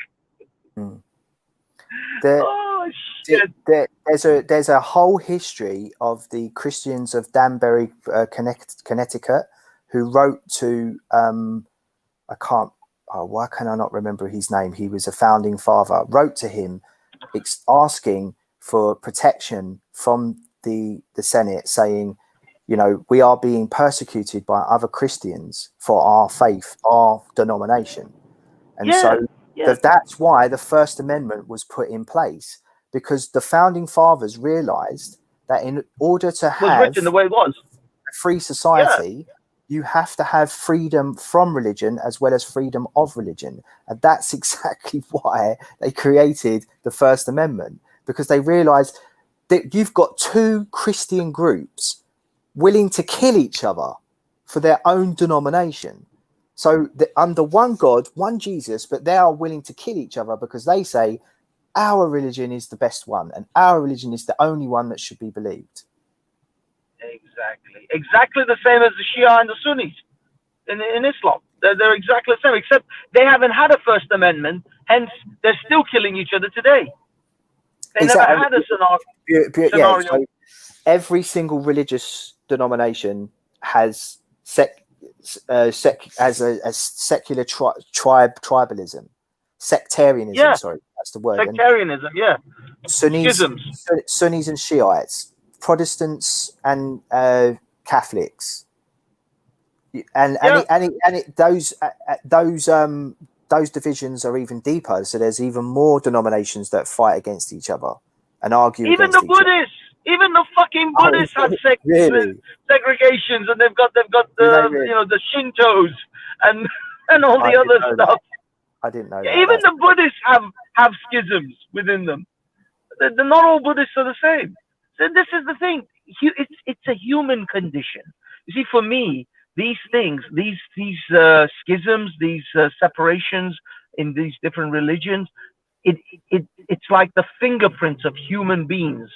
Oh, shit. There's a whole history of the Christians of Danbury, Connecticut, who wrote to I why can I not remember his name? He was a founding father, wrote to him asking for protection from the Senate, saying, you know, we are being persecuted by other Christians for our faith, our denomination. And so that's why the First Amendment was put in place, because the founding fathers realized that in order to have written the way it was. A free society, you have to have freedom from religion as well as freedom of religion. And that's exactly why they created the First Amendment, because they realized that you've got two Christian groups willing to kill each other for their own denomination. So under one God, one Jesus, but they are willing to kill each other because they say our religion is the best one and our religion is the only one that should be believed. Exactly the same as the Shia and the Sunnis in Islam. They're exactly the same, except they haven't had a First Amendment, hence they're still killing each other today. They never had a scenario. So every single religious denomination has secular tribalism, sectarianism. Yeah. Sorry, that's the word. Sectarianism, yeah. Sunnis and Shiites, Protestants and Catholics, and those divisions are even deeper. So there's even more denominations that fight against each other and argue. Even the Buddhists. Even the fucking Buddhists have segregations, and they've got the the Shintos and all the other stuff. I didn't know. Even the Buddhists have schisms within them. They're not all Buddhists are the same. So this is the thing. It's a human condition. You see, for me, these things, these schisms, these separations in these different religions, it's like the fingerprints of human beings.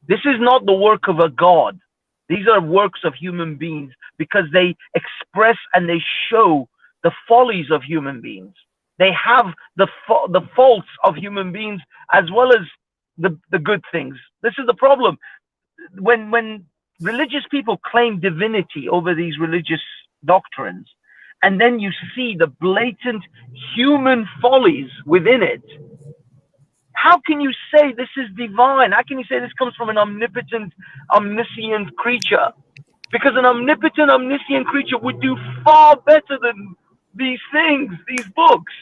This is not the work of a god. These are works of human beings because they express and they show the follies of human beings. They have the faults of human beings as well as the good things. This is the problem. When religious people claim divinity over these religious doctrines, and then you see the blatant human follies within it, how can you say this is divine? How can you say this comes from an omnipotent, omniscient creature? Because an omnipotent, omniscient creature would do far better than these things, these books.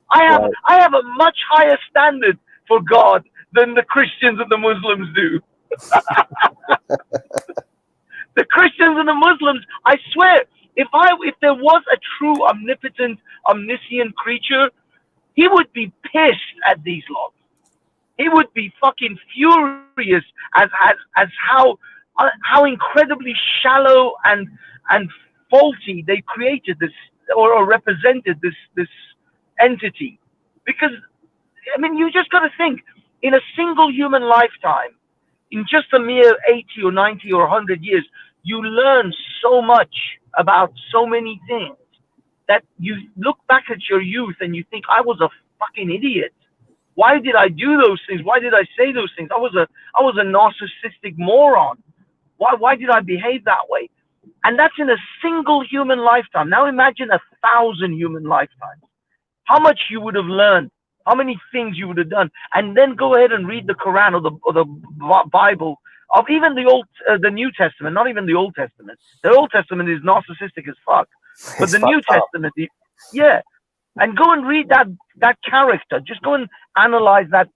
I have a much higher standard for God than the Christians and the Muslims do. The Christians and the Muslims, I swear, if there was a true omnipotent, omniscient creature, he would be pissed at these laws. He would be fucking furious as how incredibly shallow and faulty they created this or represented this entity. Because I mean, you just got to think, in a single human lifetime, in just a mere 80 or 90 or 100 years, you learn so much about so many things that you look back at your youth and you think, I was a fucking idiot. Why did I do those things? Why did I say those things? I was a narcissistic moron. Why did I behave that way? And that's in a single human lifetime. Now imagine 1,000 human lifetimes. How much you would have learned, how many things you would have done, and then go ahead and read the Quran or the Bible, of even the New Testament, not even the Old Testament. The Old Testament is narcissistic as fuck, but the New Testament, yeah. And go and read that character. Just go and analyze that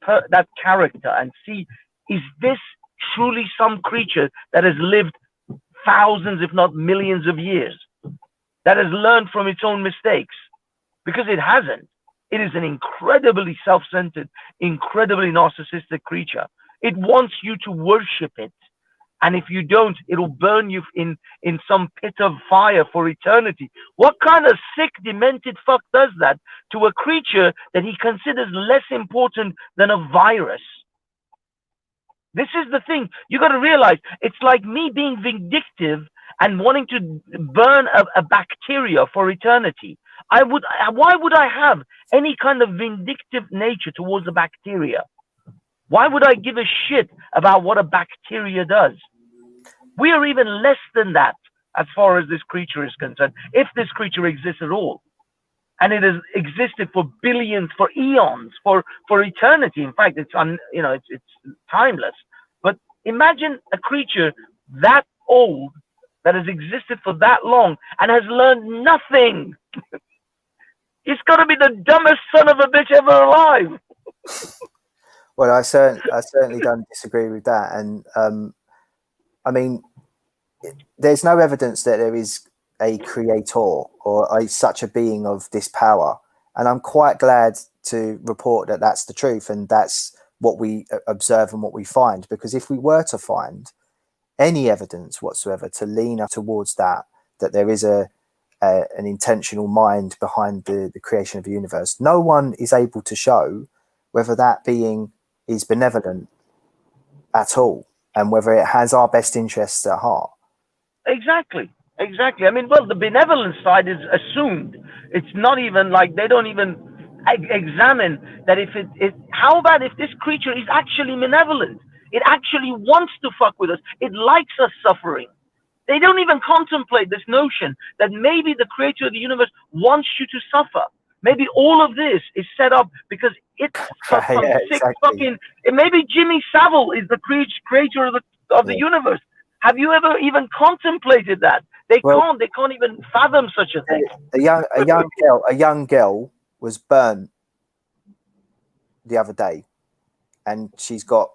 character and see, is this truly some creature that has lived thousands, if not millions of years, that has learned from its own mistakes? Because it hasn't. It is an incredibly self-centered, incredibly narcissistic creature. It wants you to worship it. And if you don't, it'll burn you in some pit of fire for eternity. What kind of sick, demented fuck does that to a creature that he considers less important than a virus? This is the thing. You got to realize, it's like me being vindictive and wanting to burn a bacteria for eternity. Why would I have any kind of vindictive nature towards a bacteria? Why would I give a shit about what a bacteria does? We are even less than that as far as this creature is concerned, if this creature exists at all. and it has existed for billions, for eons, for eternity. In fact, it's timeless. But imagine a creature that old that has existed for that long and has learned nothing. He's got to be the dumbest son of a bitch ever alive. Well, I certainly don't disagree with that, and I mean, there's no evidence that there is a creator or such a being of this power, and I'm quite glad to report that that's the truth, and that's what we observe and what we find. Because if we were to find any evidence whatsoever to lean us towards that there is an intentional mind behind the creation of the universe, no one is able to show whether that being is benevolent at all, and whether it has our best interests at heart. Exactly. I mean, well, the benevolent side is assumed. It's not even like they don't even examine that if how about if this creature is actually benevolent? It actually wants to fuck with us. It likes us suffering. They don't even contemplate this notion that maybe the creator of the universe wants you to suffer. Maybe all of this is set up because it's got some sick fucking. Maybe Jimmy Savile is the creator of the universe. Have you ever even contemplated that? They can't even fathom such a thing. A young girl was burnt the other day, and she's got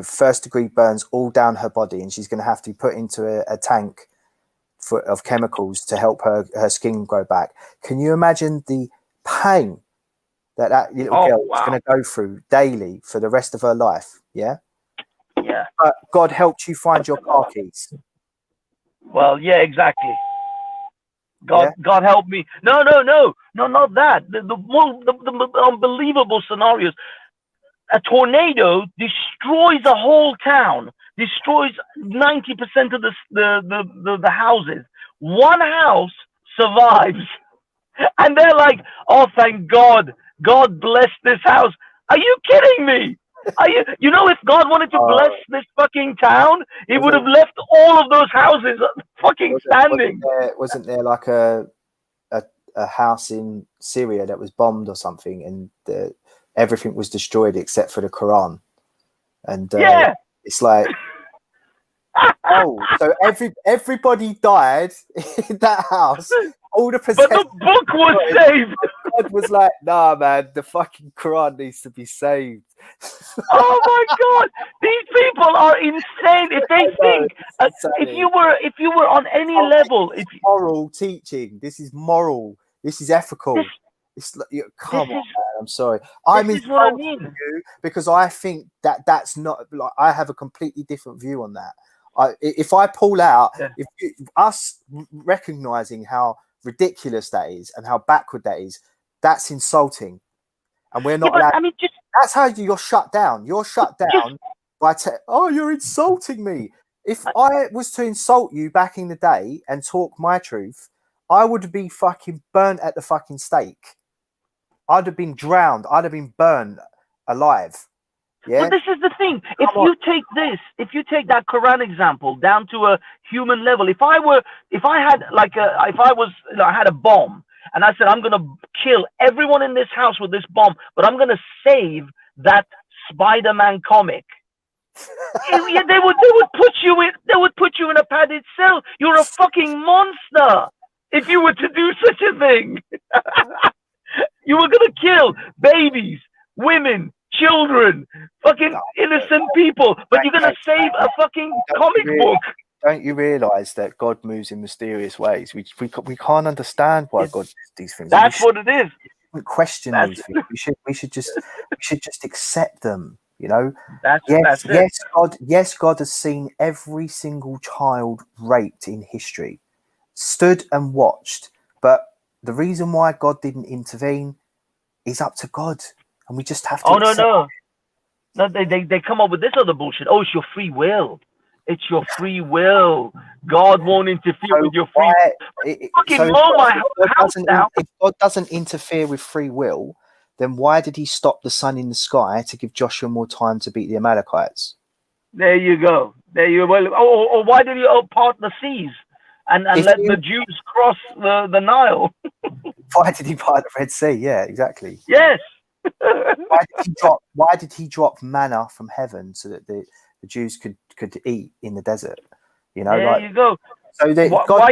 first-degree burns all down her body, and she's going to have to be put into a tank of chemicals to help her skin grow back. Can you imagine the pain that little girl is going to go through daily for the rest of her life? Yeah. But God helped you find your car keys. Well, yeah, exactly. God help me. No, not that. The unbelievable scenarios. A tornado destroys a whole town, destroys 90% of the houses. One house survives, and they're like, "Oh, thank God! God bless this house." Are you kidding me? If God wanted to bless this fucking town, he would have left all of those houses fucking standing. Wasn't there like a house in Syria that was bombed or something, and everything was destroyed except for the Quran? And it's like, so everybody died in that house. All the but the book was saved. God was like, nah, man, the fucking Quran needs to be saved. Oh my God, these people are insane. If they think, if you were on any level, it's moral teaching. This is moral. This is ethical. Come on, man. I'm sorry. I'm insulting you because I think that's not like, I have a completely different view on that. If I pull out, us recognizing how ridiculous that is and how backward that is, that's insulting, and we're not allowed. That's how you're shut down. You're shut down by you're insulting me. If I was to insult you back in the day and talk my truth, I would be fucking burnt at the fucking stake. I'd have been drowned. I'd have been burned alive. Yeah. But this is the thing. If you take that Quran example down to a human level, if I had a bomb and I said I'm gonna kill everyone in this house with this bomb, but I'm gonna save that Spider-Man comic. They would put you in a padded cell. You're a fucking monster if you were to do such a thing. You were gonna kill babies, women, children, fucking innocent people, but you're gonna save a fucking comic book. Don't you realize that God moves in mysterious ways? We can't understand why God does these things. That's what it is. Question these things. We should just accept them. God has seen every single child raped in history, stood and watched. But the reason why God didn't intervene is up to God, and we just have to. No. They come up with this other bullshit. Oh, it's your free will. It's your free will. God won't interfere with your free will. If God doesn't interfere with free will, then why did he stop the sun in the sky to give Joshua more time to beat the Amalekites? There you go. Or why did he part the seas? and let the Jews cross the Nile. Why did he part the Red Sea? Yeah, exactly. Yes. Why did he drop manna from heaven so that the Jews could eat in the desert? You know, there you go. So why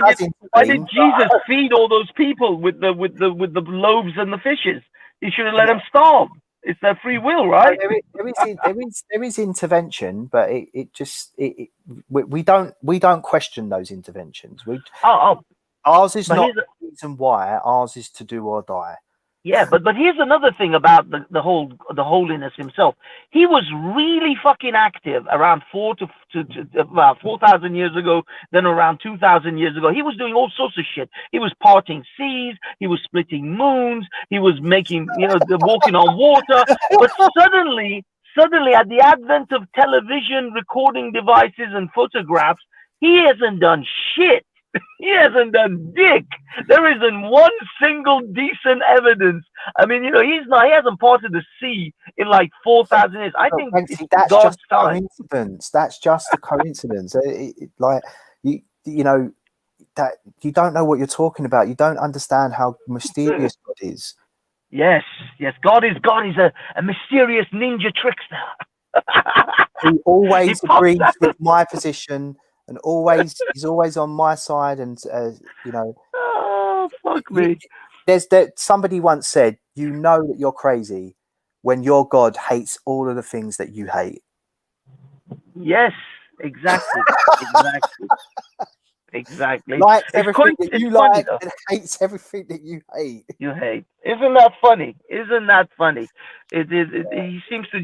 did Jesus feed all those people with the loaves and the fishes? He should have let them starve. It's their free will, right? There is intervention, but we don't question those interventions. Ours is not the reason why. Ours is to do or die. Yeah, but here's another thing about the holiness himself. He was really fucking active around 4,000 years ago, then around 2,000 years ago. He was doing all sorts of shit. He was parting seas. He was splitting moons. He was making, walking on water. But suddenly, at the advent of television, recording devices, and photographs, he hasn't done shit. He hasn't done dick. There isn't one single decent evidence. I mean, he hasn't parted the sea in like 4,000 years. I think that's just a coincidence. That's just a coincidence. That you don't know what you're talking about. You don't understand how mysterious God is. Yes. God is a mysterious ninja trickster. He always agrees with my position. And he's always on my side, and Oh, fuck me! Somebody once said, "You know that you're crazy when your God hates all of the things that you hate." Yes, exactly, exactly. Likes everything that you like and hates everything that you hate. You hate. Isn't that funny? He seems to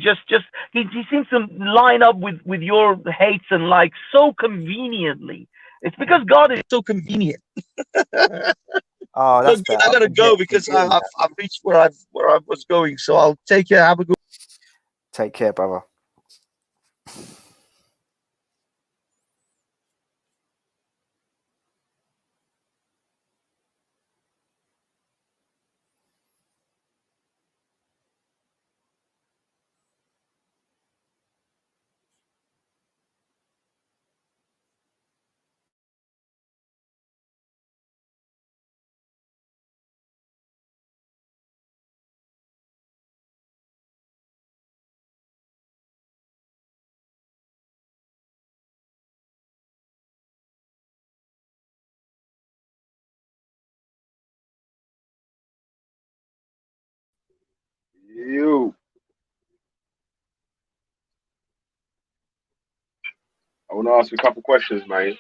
he seems to line up with your hates and likes so conveniently. It's because God is so convenient. Oh, that's I gotta go because I've reached where I was going. So I'll take care. Have a good. Take care, brother. I want to ask you a couple questions, mate.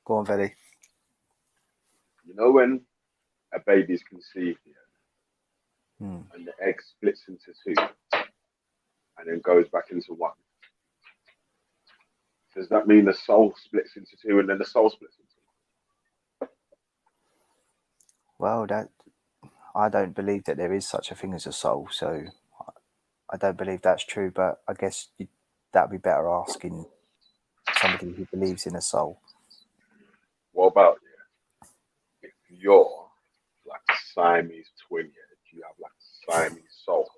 Go on, Veli. You know when a baby is conceived, and the egg splits into two, and then goes back into one. Does that mean the soul splits into two, and then the soul splits into one? Well, I don't believe that there is such a thing as a soul, so I don't believe that's true. But I guess that'd be better asking somebody who believes in a soul. What about if you're like a Siamese twin? Do you have like a Siamese soul?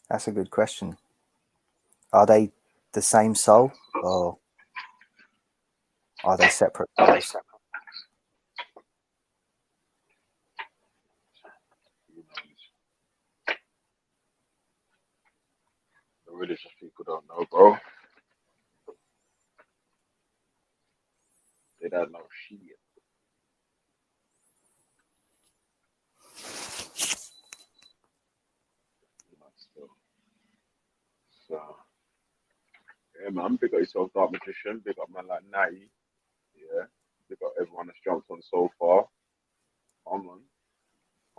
That's a good question. Are they the same soul, or are they separate souls? The religious people don't know, bro. They don't know shit. So, yeah, man, big up yourself, Dark Magician. Big up man like Natty. Yeah, big up everyone that's jumped on so far.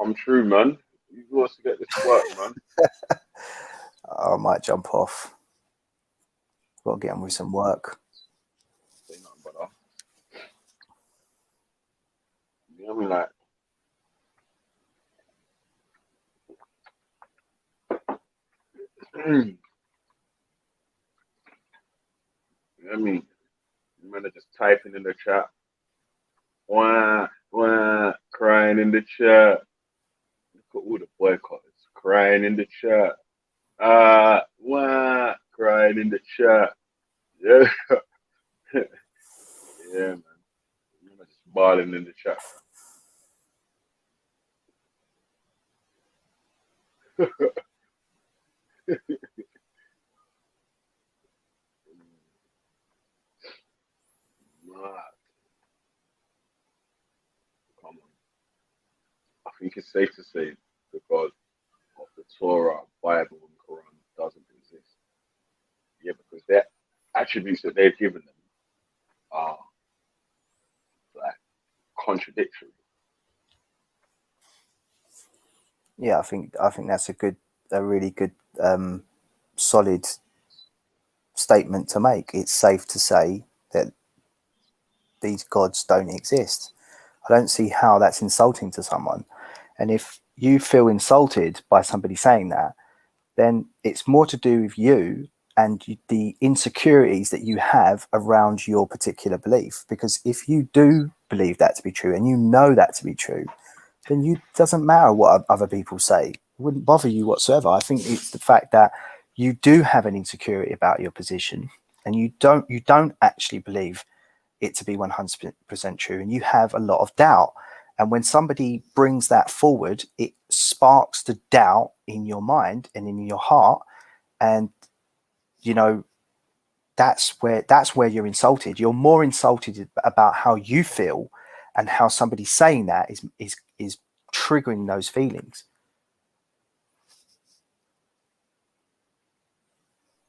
I'm true, man. You got to get this work, man. I might jump off. Got to get on with some work. Say nothing, brother. You know what I mean? Like, you know what I mean? You men are just typing in the chat. Wah, crying in the chat. Look at all the boycotts crying in the chat. Wah, chat. Yeah. Yeah, man. You're just smiling in the chat. Come on. I think it's safe to say because of the Torah, Bible, and Quran doesn't exist. Yeah, because their attributes that they've given them are like contradictory. Yeah, I think that's a really good, solid statement to make. It's safe to say that these gods don't exist. I don't see how that's insulting to someone. And if you feel insulted by somebody saying that, then it's more to do with you and the insecurities that you have around your particular belief. Because if you do believe that to be true and you know that to be true, then it doesn't matter what other people say. It wouldn't bother you whatsoever. I think it's the fact that you do have an insecurity about your position and you don't actually believe it to be 100% true, and you have a lot of doubt. And when somebody brings that forward, it sparks the doubt in your mind and in your heart. And, you know, that's where you're insulted. You're more insulted about how you feel and how somebody saying that is triggering those feelings.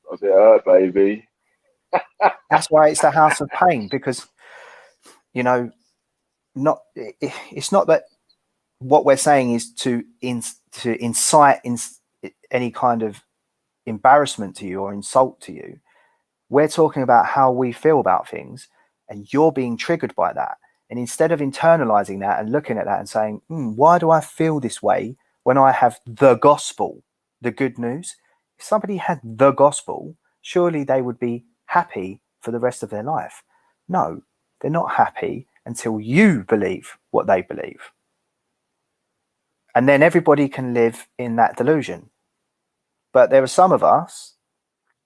Does it hurt, baby? That's why it's the house of pain, because, you know, it's not that what we're saying is to incite any kind of embarrassment to you or insult to you. We're talking about how we feel about things, and you're being triggered by that. And instead of internalizing that and looking at that and saying, why do I feel this way when I have the gospel, the good news? If somebody had the gospel, surely they would be happy for the rest of their life. No, they're not happy until you believe what they believe. And then everybody can live in that delusion. But there are some of us,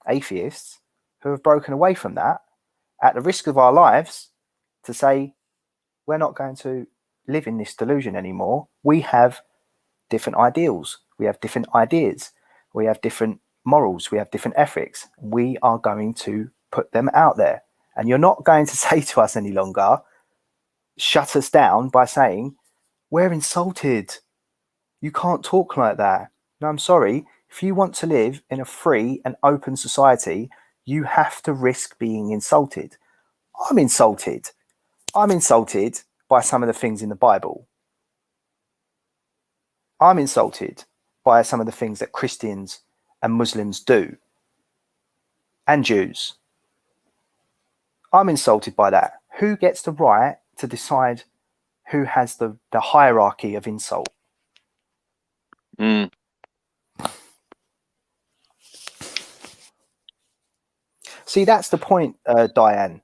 atheists, who have broken away from that at the risk of our lives to say, we're not going to live in this delusion anymore. We have different ideals. We have different ideas. We have different morals. We have different ethics. We are going to put them out there. And you're not going to say to us any longer, shut us down by saying, we're insulted. You can't talk like that. No, I'm sorry. If you want to live in a free and open society, you have to risk being insulted. I'm insulted. I'm insulted by some of the things in the Bible. I'm insulted by some of the things that Christians and Muslims do, and Jews. I'm insulted by that. Who gets the right to decide who has the hierarchy of insult? See, that's the point, Diana.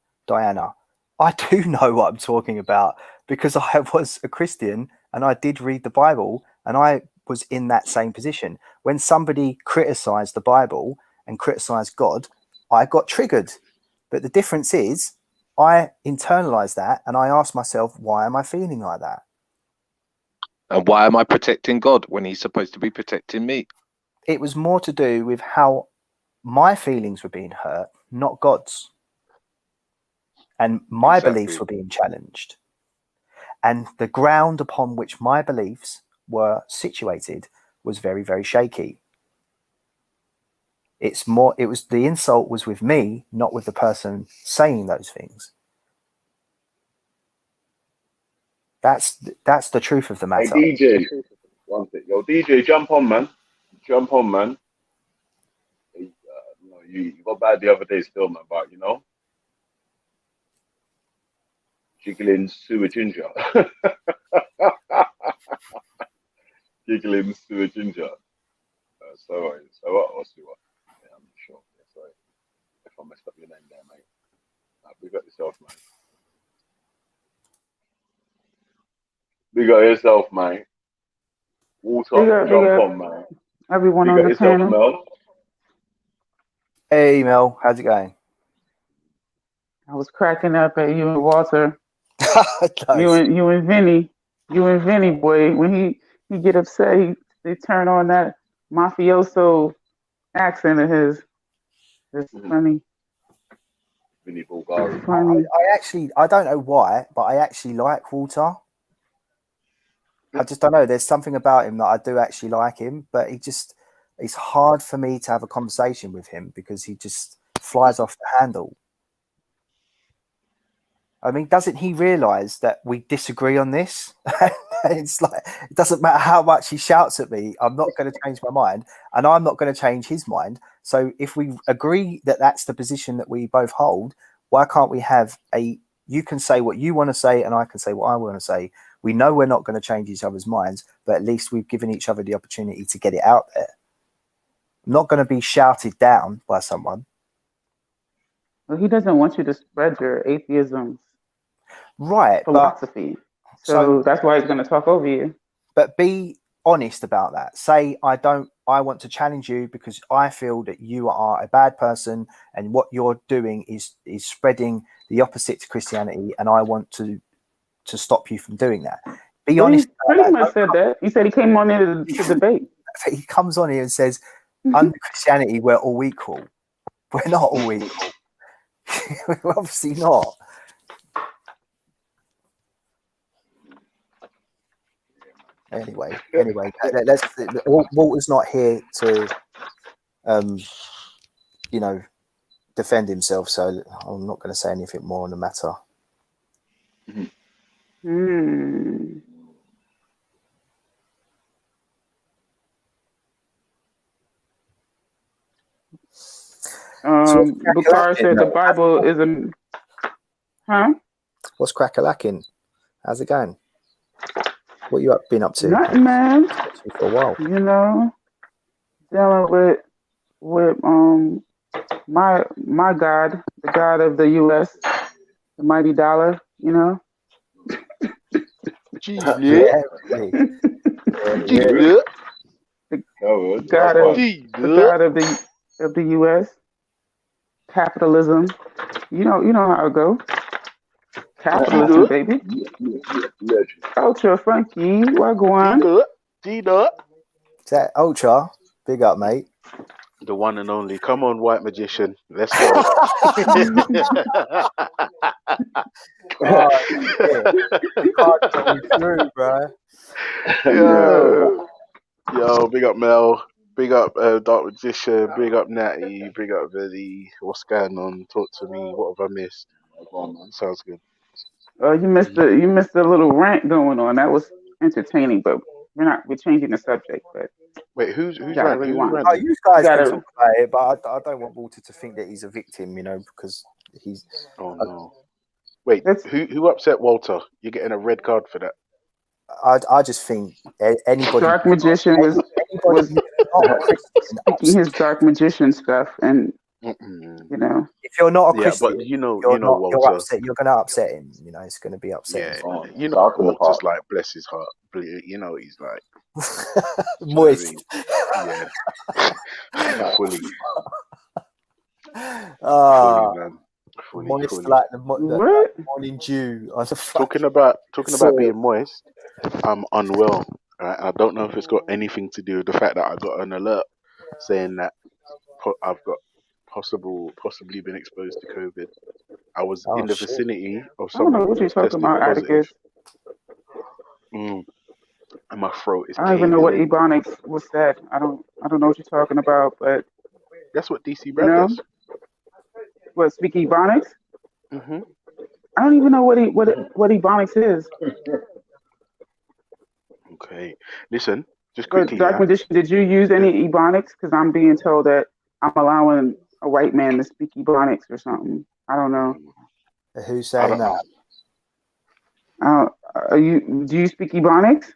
I do know what I'm talking about because I was a Christian and I did read the Bible, and I was in that same position. When somebody criticized the Bible and criticized God, I got triggered. But the difference is I internalized that and I asked myself, why am I feeling like that? And why am I protecting God when he's supposed to be protecting me? It was more to do with how my feelings were being hurt, not God's. And my beliefs were being challenged. And the ground upon which my beliefs were situated was very, very shaky. It was the insult was with me, not with the person saying those things. That's the truth of the matter. Hey, DJ, one thing. Yo, DJ, jump on, man. Jump on, man. You got bad the other day still, man, but you know, jiggling sewer ginger. Giggling sewer ginger. Sorry. So what? Yeah, I'm sure. Yeah, sorry if I messed up your name there, mate. Big up yourself, man. Big up yourself, man. Water, jump on, man. Everyone Big on up the yourself, panel. Mel. Hey Mel, how's it going? I was cracking up at you and Walter. Nice. You and Vinny, boy. When he get upset, they turn on that mafioso accent of his. It's funny. Vinny Bulgari. Funny. I don't know why, but I actually like Walter. I just don't know. There's something about him that I do actually like him, but it's hard for me to have a conversation with him because he just flies off the handle. I mean, doesn't he realize that we disagree on this? It's like, it doesn't matter how much he shouts at me, I'm not going to change my mind, and I'm not going to change his mind. So if we agree that that's the position that we both hold, why can't we have you can say what you want to say and I can say what I want to say. We know we're not going to change each other's minds, but at least we've given each other the opportunity to get it out there. I'm not going to be shouted down by someone. Well, he doesn't want you to spread your atheism philosophy. So that's why he's going to talk over you. But be honest about that. Say, I want to challenge you because I feel that you are a bad person and what you're doing is spreading the opposite to Christianity, and I want to stop you from doing that. Be honest. He pretty much said that. He said he came on here to debate. He comes on here and says, under Christianity, we're all equal. We're not all equal. We're obviously not. Anyway, Walter's not here to, defend himself. So I'm not going to say anything more on the matter. Bukhari said the Bible is a. What's crack-a-lacking? How's it going? What you been up to? Nothing, man. For a while. You know, dealing with my God, the God of the U.S., the mighty dollar. You know. Yeah. The God of the U.S. Capitalism. You know how it goes. Capitalism, baby. Ultra Funky, what going? D-Dot. Is that Ultra? Big up, mate. The one and only. Come on, white magician. Let's go. Yo, big up Mel. Big up Dark Magician. Big up Natty. Big up Vinny. What's going on? Talk to me. What have I missed? Sounds good. You missed a little rant going on. That was entertaining, but we're changing the subject. But wait, who's ranting? Oh, you guys can talk about it, but I don't want Walter to think that he's a victim, because he's. Oh no! Wait, who upset Walter? You're getting a red card for that. I just think anybody. Dark Magician was speaking his Dark Magician stuff, and if you're not a Christian, but Walter, you're upset. You're going to upset him. It's going to be upsetting. Yeah, Walter's like, bless his heart. He's like moist. Yeah, fully. Moist like the morning dew. Talking about being moist. I'm unwell. Right? I don't know if it's got anything to do with the fact that I got an alert saying that I've got possibly been exposed to COVID. I was in the vicinity of someone. I don't know what you're talking about, Atticus. And my throat is. I don't even know what Ebonics was said. I don't know what you're talking about, but that's what DC Brad does. What, speak Ebonics? Mm-hmm. I don't even know what Ebonics is. Okay, listen, just quickly. Dark Magician, did you use any Ebonics? Because I'm being told that I'm allowing a white man to speak Ebonics or something. I don't know. Who's saying that? Do you speak Ebonics?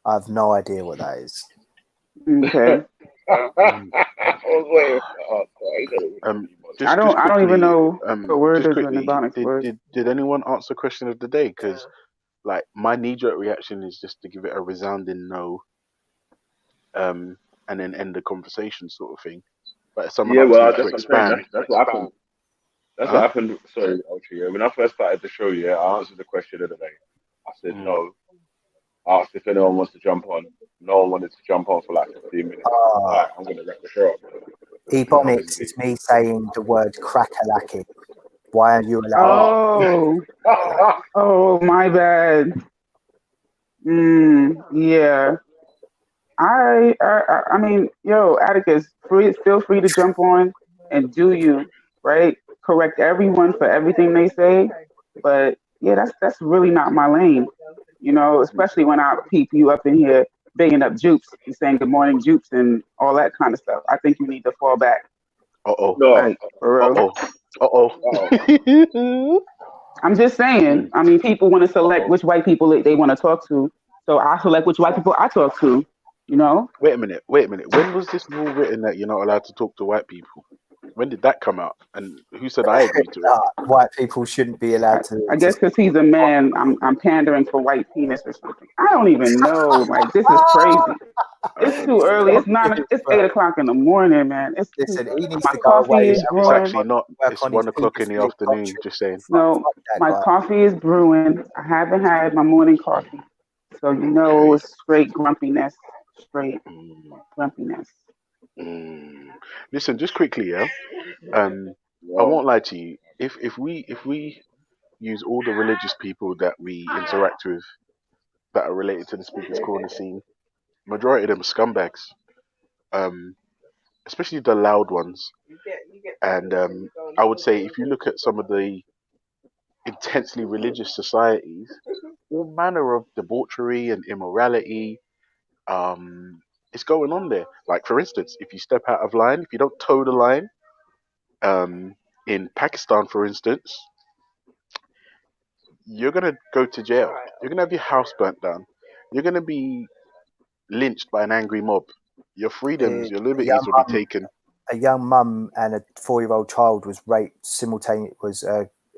I have no idea what that is. Okay. I don't even know the word is an Ebonics word. Did anyone answer the question of the day? Because my knee-jerk reaction is just to give it a resounding no, and then end the conversation, sort of thing. but someone Yeah, asks well, you that's to what I'm saying. expand. That's what happened. That's what Huh? happened. Sorry, Ultra. Yeah, when I first started the show, yeah, I answered the question of the day. I said Mm. no. I asked if anyone wants to jump on. No one wanted to jump on for like 15 minutes. All right, I'm gonna wrap the show up. Ebonics Obviously. is me saying the word crack-a-lacking. Why are you allowed? Oh, my bad. Yeah. I mean, yo, Atticus, feel free to jump on and do you, right? Correct everyone for everything they say, but yeah, that's really not my lane, you know. Especially when I peep you up in here bigging up Jupes and saying good morning, Jupes, and all that kind of stuff. I think you need to fall back, Uh-oh. No. like for real. Uh-oh. I'm just saying. I mean, people want to select which white people they want to talk to, so I select which white people I talk to. You know. Wait a minute. When was this rule written that you're not allowed to talk to white people? When did that come out? And who said I agreed to it? White people shouldn't be allowed to. I guess because he's a man, I'm pandering for white penis or something. I don't even know. Like this is crazy. It's too early. It's 8 o'clock in the morning, man. Listen, he needs my to go coffee away. is It's brewing. actually not. It's 1 o'clock in the afternoon. Just saying. No, my coffee is brewing. I haven't had my morning coffee, so you know it's straight grumpiness. Straight grumpiness. Listen, just quickly, yeah. I won't lie to you. If we use all the religious people that we interact with that are related to the Speakers Corner scene, majority of them are scumbags. Especially the loud ones. And I would say if you look at some of the intensely religious societies, all manner of debauchery and immorality is going on there. Like for instance, if you step out of line, if you don't toe the line, in Pakistan, for instance, you're gonna go to jail. You're gonna have your house burnt down. You're gonna be lynched by an angry mob. Your freedoms, your liberties will be taken. A young mum and a 4-year-old child was raped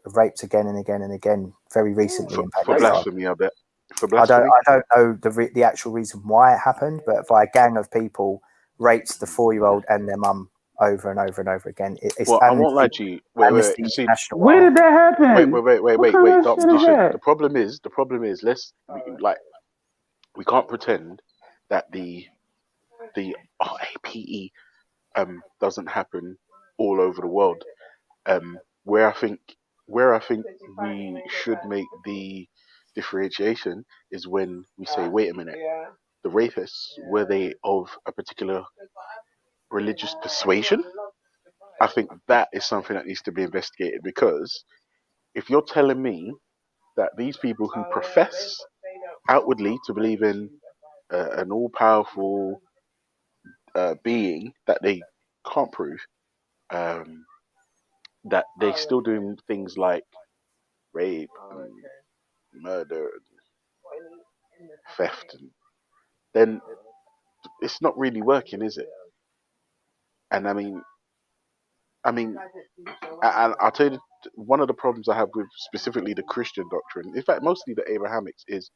raped again and again and again very recently for blasphemy. I bet. For blasphemy. I don't know the actual reason why it happened, but by a gang of people raped the 4-year-old and their mum over and over and over again. I won't lie to you. Wait. See, where did that happen? Wait. Dark Magician. The problem is, we can't pretend that the RAPE doesn't happen all over the world. Where I think we should make the differentiation is when we say, wait a minute, the rapists, were they of a particular religious persuasion? I think that is something that needs to be investigated, because if you're telling me that these people who profess outwardly to believe in an all-powerful being that they can't prove, that they're still doing things like rape and murder and theft, and then it's not really working, is it? And I mean, I'll tell you, one of the problems I have with specifically the Christian doctrine, in fact, mostly the Abrahamics, is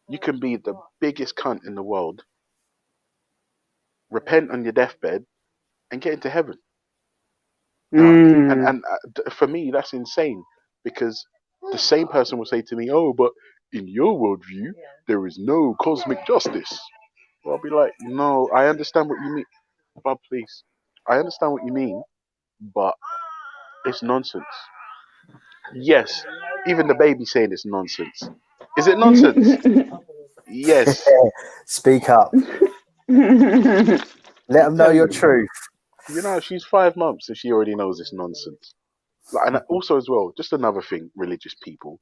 you can be the biggest cunt in the world, repent on your deathbed, and get into heaven. And for me, that's insane, because the same person will say to me, "Oh, but in your worldview, there is no cosmic justice." Well, I'll be like, "No, I understand what you mean, Bob. Please, I understand what you mean, but it's nonsense." Yes, even the baby saying it's nonsense. Is it nonsense? Yes. Speak up. Let them know your truth. You know, she's 5 months and she already knows it's nonsense. And also as well, just another thing, religious people,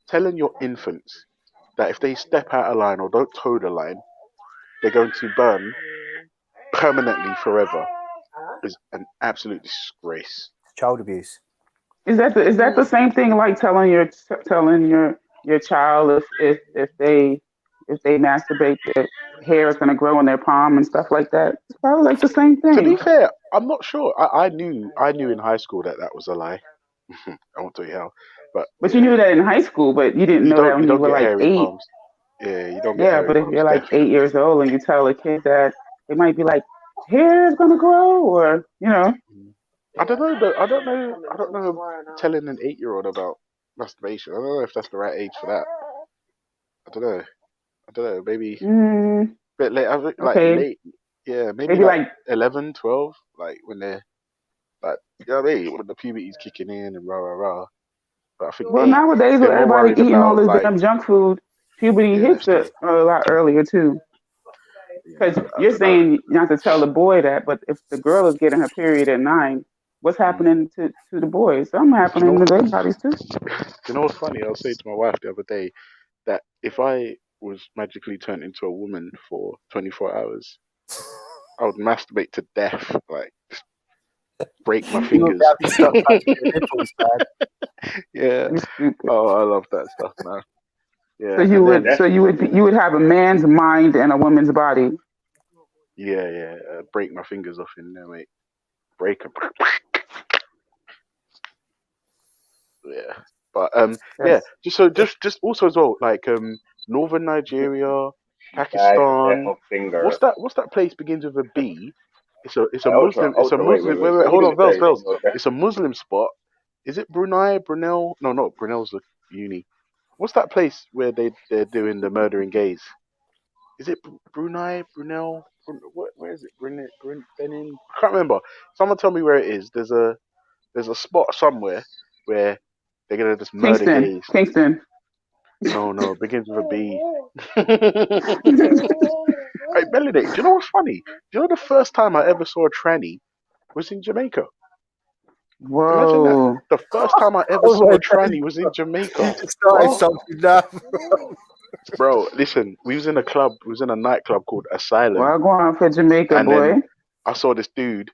telling your infants that if they step out of line or don't toe the line, they're going to burn permanently forever is an absolute disgrace. Child abuse. Is that the same thing like telling your child if they masturbate, their hair is going to grow on their palm and stuff like that? It's probably like the same thing. To be fair, I'm not sure. I knew in high school that was a lie. I won't tell you how, but you knew that in high school, but you didn't know that when you were like 8. Yeah, you don't get Yeah, hairy but if palms, you're like definitely. 8 years old and you tell a kid that, they might be like, hair is gonna grow, or I don't know. Though. I don't know. Telling an 8-year-old about masturbation. I don't know if that's the right age for that. I don't know. Maybe bit late. Like okay, late. Yeah, maybe maybe like like 11, 12. Like when they're like, you know what I mean? When the puberty's kicking in and rah rah rah. But I think well 8. nowadays with They're more everybody worried eating all about this like. damn junk food, puberty Yeah, that's hits true. a lot earlier too. Yeah, Because you're saying not to tell the boy that, but if the girl is getting her period at 9, what's happening to the boys? Something happening to their bodies too. You know what's funny? I was saying to my wife the other day that if I was magically turned into a woman for 24 hours, I would masturbate to death, like just break my You won't fingers. be able to stop touching your nipples, man. Yeah. You stupid. Oh, I love that stuff, man. Yeah. So you would have a man's mind and a woman's body. Yeah. Break my fingers off in there, mate. Break them. Yeah. But yeah. Just also as well, like Northern Nigeria, Pakistan. What's that place begins with a B? It's a Muslim. It's a Muslim. Wait. Hold on, Vels. It's a Muslim spot. Is it Brunei? Brunel? No, not Brunel's the uni. What's that place where they're doing the murdering gays? Is it Brunei? Brunel? Where is it? Benin? I can't remember. Someone tell me where it is. There's a spot somewhere where they're gonna just murder gays. Kingston. No, it begins with a B. Hey, Melody, do you know what's funny? Do you know the first time I ever saw a tranny was in Jamaica? Imagine Whoa. that. The first time I ever saw a tranny was in Jamaica. Bro, listen, we was in a nightclub called Asylum. Well, go on for Jamaica, and boy. Then I saw this dude,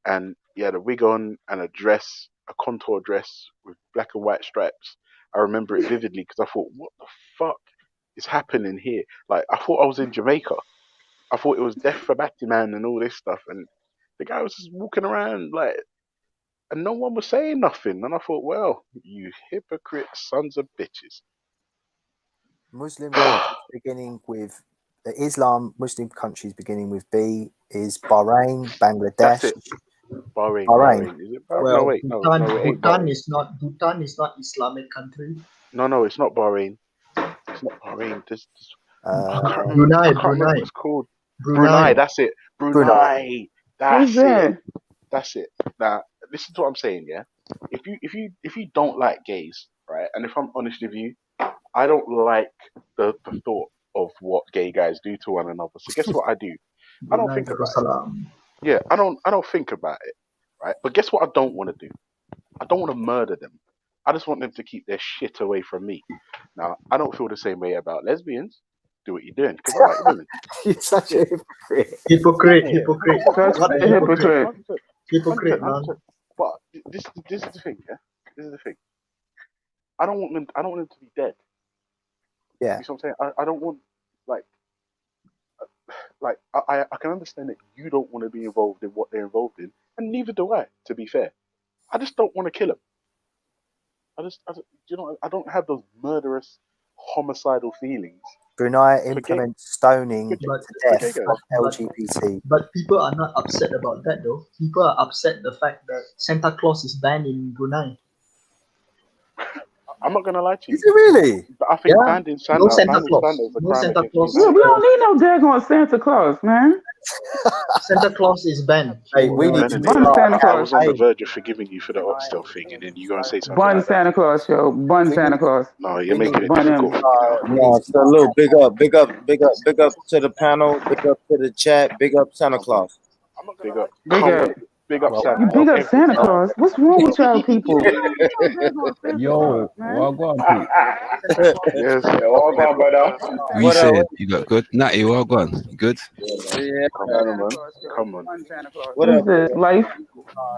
and he had a wig on and a dress, a contour dress with black and white stripes. I remember it vividly because I thought, what the fuck is happening here? Like, I thought I was in Jamaica. I thought it was Death for Batman and all this stuff, and the guy was just walking around like, and no one was saying nothing. And I thought, well, you hypocrite sons of bitches. Muslim countries beginning with Muslim countries beginning with B is Bahrain, Bangladesh. That's it. Bahrain. Is it Bahrain? Well, no, wait, Bhutan is not Islamic country. No, it's not Bahrain. It's not Bahrain. Brunei. What it's called. Brunei. That's it. Brunei. That's it. Now, listen to what I'm saying. Yeah. If you don't like gays, right? And if I'm honest with you, I don't like the thought of what gay guys do to one another. So guess what I do? I don't think about it. Yeah, I don't think about it, right? But guess what I don't want to do? I don't want to murder them. I just want them to keep their shit away from me. Now, I don't feel the same way about lesbians. Do what you're doing, because I like women. You're such a hypocrite. Hypocrite. Such a hypocrite. Hypocrite, man. But this is the thing, yeah? This is the thing. I don't want them to be dead. Yeah. You know what I'm saying? I don't want, I can understand that you don't want to be involved in what they're involved in, and neither do I, to be fair. I just don't want to kill them. I don't have those murderous, homicidal feelings. Brunei implements stoning to death of LGBT. But people are not upset about that, though. People are upset the fact that Santa Claus is banned in Brunei. I'm not gonna lie to you. Is it really? But I think banning Santa, no Santa Claus. No Santa Claus. Yeah, we don't need no daggone Santa Claus, man. Santa Claus is banned. Hey, we need to Santa Claus. I was on the verge of forgiving you for the Oxtail thing, and then you go and say something. Bun like Santa Claus, yo. Bun Santa Claus. No, you're making it difficult. No, salute. Big up to the panel. Big up to the chat. Big up Santa Claus. Big up Santa. You big up Santa Claus. What's wrong with y'all people? Yo, what going on? Yes, what going, brother? We said you got good. Natty, what going? You good? Yeah. Come on. What is this? Life?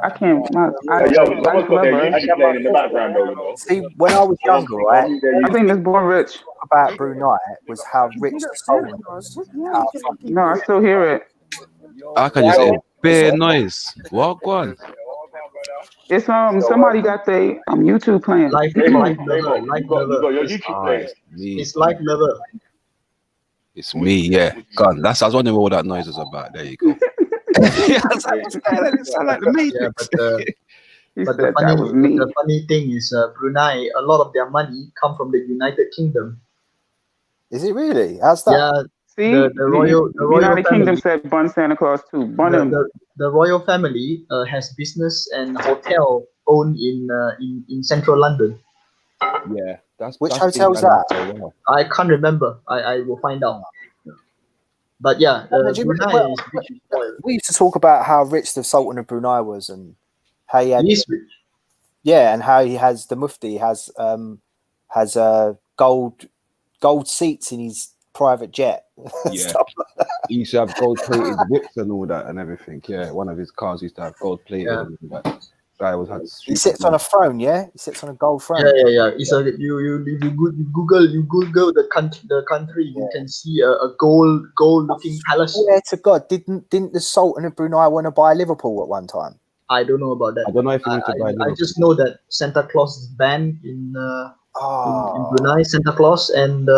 I can't. Life lover. Playing in the background, though, you know. See, when I was younger, right, I think it's Born Rich. about Brunei was how rich the soul was. No, I still hear it. I can just hear bare noise. What going? It's somebody got their YouTube playing. Life It's me. It's life level. It's me, yeah. Gone. I was wondering what that noise was about. There you go. sound like the Matrix. But the funny thing is, Brunei, a lot of their money come from the United Kingdom. Is it really? How's that? Yeah. See, the royal United family, Kingdom said bun Santa Claus too. Bun him. The royal family has business and hotel owned in central London. Yeah, which hotel is that? I can't remember. I will find out. But yeah, Brunei is rich in oil. We used to talk about how rich the Sultan of Brunei was and how he had. He's rich. Yeah, and how he has the Mufti has gold seats in his private jet. Yeah, he used to have gold plated whips and all that and everything. Yeah, one of his cars used to have gold plated. Yeah. And all that. He sits on a throne, yeah. He sits on a gold throne. Yeah. It's you Google the country. You can see a gold looking palace. Swear to God, didn't the Sultan of Brunei want to buy Liverpool at one time? I don't know about that. I don't know if he wanted to buy Liverpool. I just know that Santa Claus is banned in Brunei. Santa Claus and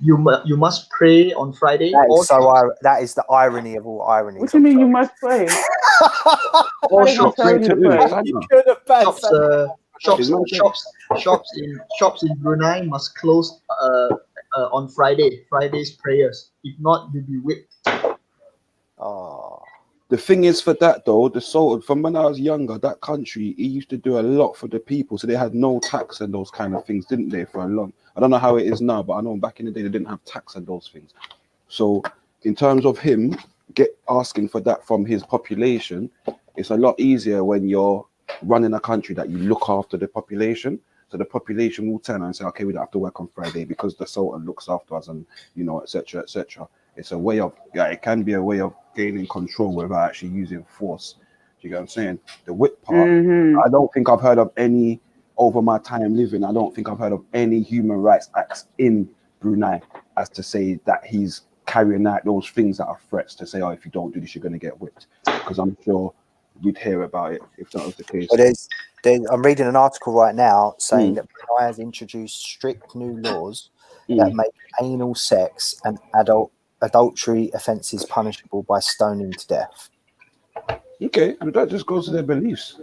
you must pray on Friday. That is the irony of all ironies. What do you mean you must pray? Shops in Brunei must close on Friday. Friday's prayers. If not, you'll be whipped. Oh. The thing is, for that though, the Sultan, from when I was younger, that country, he used to do a lot for the people, so they had no tax and those kind of things, didn't they? For a long, I don't know how it is now, but I know back in the day they didn't have tax and those things. So, in terms of him asking for that from his population, it's a lot easier when you're running a country that you look after the population. So the population will turn and say, okay, we don't have to work on Friday because the Sultan looks after us, and etc., etc. It's a way of, it can be a way of gaining control without actually using force. Do you get what I'm saying? The whip part, I don't think I've heard of any, over my time living, I don't think I've heard of any human rights acts in Brunei as to say that he's carrying out those things that are threats to say, oh, if you don't do this, you're going to get whipped. Because I'm sure we'd hear about it if that was the case. But I'm reading an article right now saying that Brunei has introduced strict new laws that make anal sex and adultery offences punishable by stoning to death. Okay, and that just goes to their beliefs.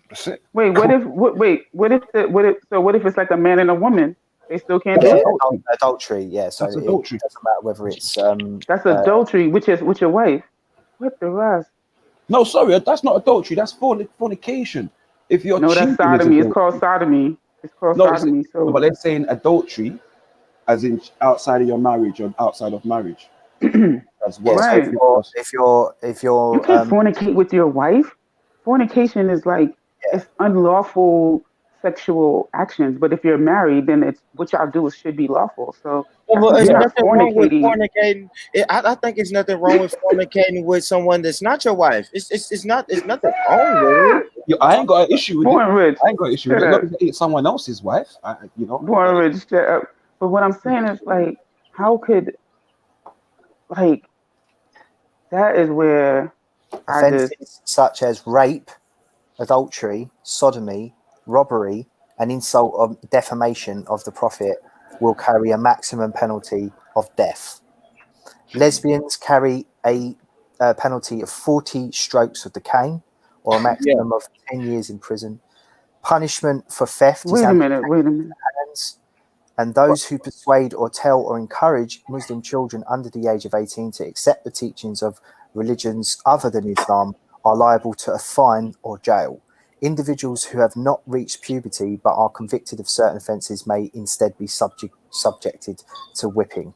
That's it. Wait, what if it's like a man and a woman? They still can't do it? Adultery, yeah. So adultery. It doesn't matter whether it's that's adultery, which is with your wife. What the rest? No, sorry, that's not adultery. That's fornication. If you're that's sodomy. It's called sodomy. It's called sodomy. So, but they're saying adultery, as in outside of your marriage or outside of marriage. As well. Right. If you're you can't fornicate with your wife. Fornication is like it's unlawful sexual actions, but if you're married, then it's what y'all do should be lawful. So there's nothing wrong with fornicating. I think it's nothing wrong with fornicating with someone that's not your wife. It's nothing wrong with it. I ain't got an issue with it. I ain't got an issue with it. It's someone else's wife. Born rich, shut up. But what I'm saying is like, how could that is where offences such as rape, adultery, sodomy, robbery, and insult or defamation of the Prophet will carry a maximum penalty of death. Lesbians carry a penalty of 40 strokes of the cane, or a maximum of 10 years in prison. Punishment for theft is wait a minute. hands. And those who persuade or tell or encourage Muslim children under the age of 18 to accept the teachings of religions other than Islam are liable to a fine or jail. Individuals who have not reached puberty but are convicted of certain offences may instead be subjected to whipping.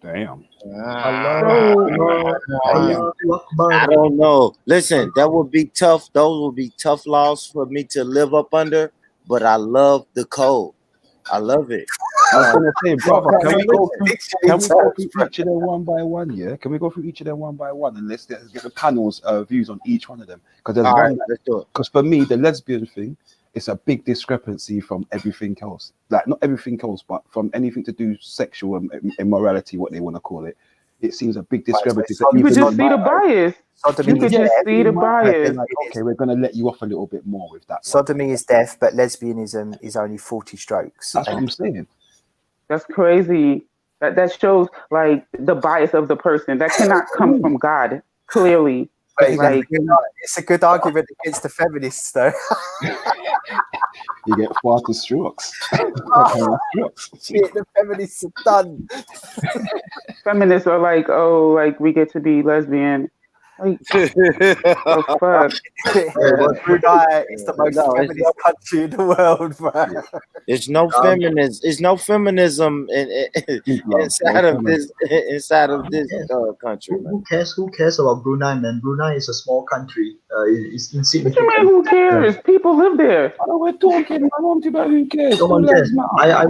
Damn. I don't know. Listen, that would be tough. Those would be tough laws for me to live up under, but I love the code. I love it. I was gonna say, brother, can we go through each of them one by one? Yeah, can we go through each of them one by one and let's get the panel's views on each one of them? Because there's one. Because for me, the lesbian thing, it's a big discrepancy from everything else. Like not everything else, but from anything to do sexual immorality, what they want to call it. It seems a big discrepancy. You could just see the bias. You could just see the bias. Like, okay, we're gonna let you off a little bit more with that. Sodomy is death, but lesbianism is only 40 strokes. That's what I'm saying. That's crazy. That shows like the bias of the person. That cannot come from God. clearly. But Like, it's a good argument against the feminists, though. You get far to strokes. Shit, the feminists are done. feminists are like, oh, like we get to be lesbian. Like, the fuck? Brunei is the most feminist country in the world, bro. It's no feminism. It's no feminism inside of this country. Who cares? Who cares about Brunei, man? Brunei is a small country. It's Man, insignificant. who cares? People live there. We're talking. I want to know who cares. No one cares. I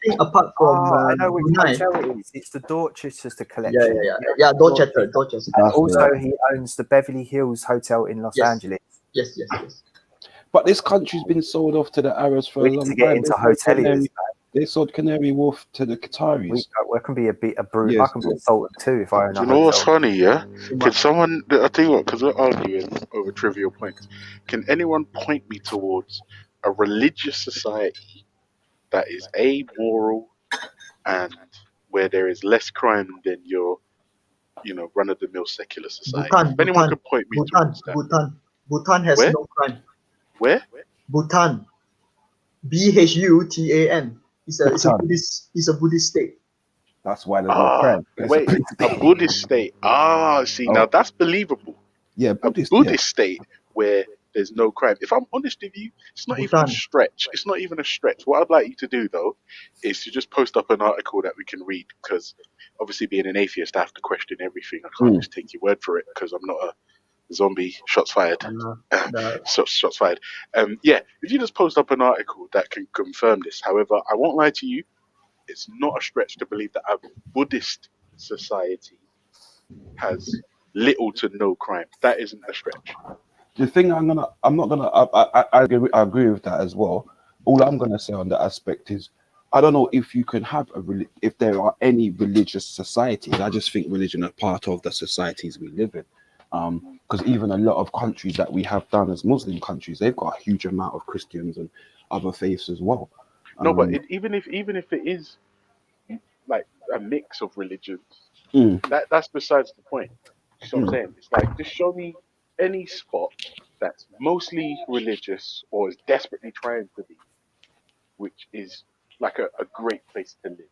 think apart from I know which Brunei. hotel it is. It's the Dorchester Collection. Yeah. Dorchester. And also, he owns the Beverly Hills Hotel in Los Angeles. Yes. But this country's been sold off to the Arabs for a long to get time. into hoteliers. They sold Canary Wharf to the Qataris. We can be a brew. Yes, I can be a sultan too if I own a Do you know what's funny? Yeah, can someone? I tell you what, because we're arguing over trivial points. Can anyone point me towards a religious society that is amoral and where there is less crime than your, run-of-the-mill secular society? If anyone could point me towards that. Bhutan has no crime. Where? Bhutan. Bhutan. It's a Buddhist state. That's why there's no crime. Wait, a Buddhist state. Now that's believable. Yeah, Buddhist state where there's no crime. If I'm honest with you, it's not even a stretch. It's not even a stretch. What I'd like you to do though is to just post up an article that we can read, because obviously being an atheist, I have to question everything. I can't just take your word for it because I'm not a zombie. Shots fired. Shots fired. If you just post up an article that can confirm this. However, I won't lie to you, it's not a stretch to believe that a Buddhist society has little to no crime. That isn't a stretch. The thing I agree with that as well. All I'm gonna say on that aspect is, I don't know if you can have if there are any religious societies. I just think religion is part of the societies we live in. Because even a lot of countries that we have done as Muslim countries, they've got a huge amount of Christians and other faiths as well. No, but even if it is like a mix of religions, that's besides the point. You know what I'm saying? It's like, just show me any spot that's mostly religious or is desperately trying to be, which is like a great place to live.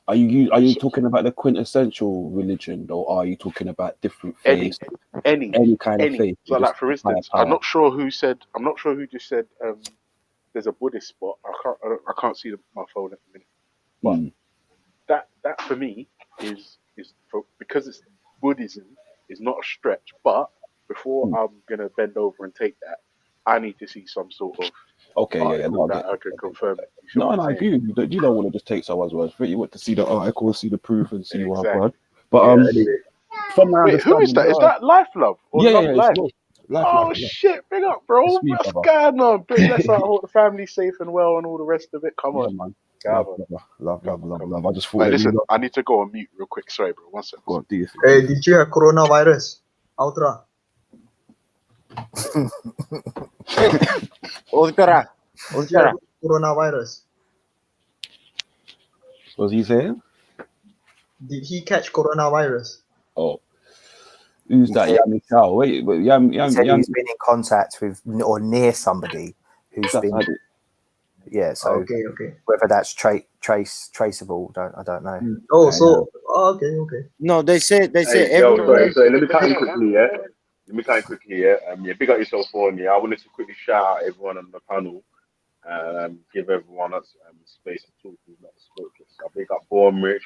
Are you talking about the quintessential religion, or are you talking about different faiths? Any kind of faith. So, like, for instance, I'm not sure who just said there's a Buddhist spot. I can't see my phone at the minute. But that for me is because it's Buddhism is not a stretch. But before I'm gonna bend over and take that, I need to see some sort of that I can confirm it. I agree with you. You don't want to just take someone's word for it. You want to see the article, see the proof, and see what I've got. But from my who is that? Is that Life Love? Or Life? Life. Shit, big up, bro. What's going on? Let's hope the family's safe and well and all the rest of it. Come on, man. Love. I just thought. Listen, I need to go on mute real quick. Sorry, bro. 1 second. Go on, do you think? Hey, did you have coronavirus? Ultra. Ultra. Coronavirus. What's he saying? Did he catch coronavirus? Oh. Who's that? Yami Chow. Wait, Yami. He's been in contact with or near somebody who's been. Yeah, so okay. Whether that's traceable, I don't know. Okay. No, they said everyone. So let me cut in quickly, yeah. Big up yourself for me. I wanted to quickly shout out everyone on the panel, give everyone space to talk who's not spoken. So big up Bormrich,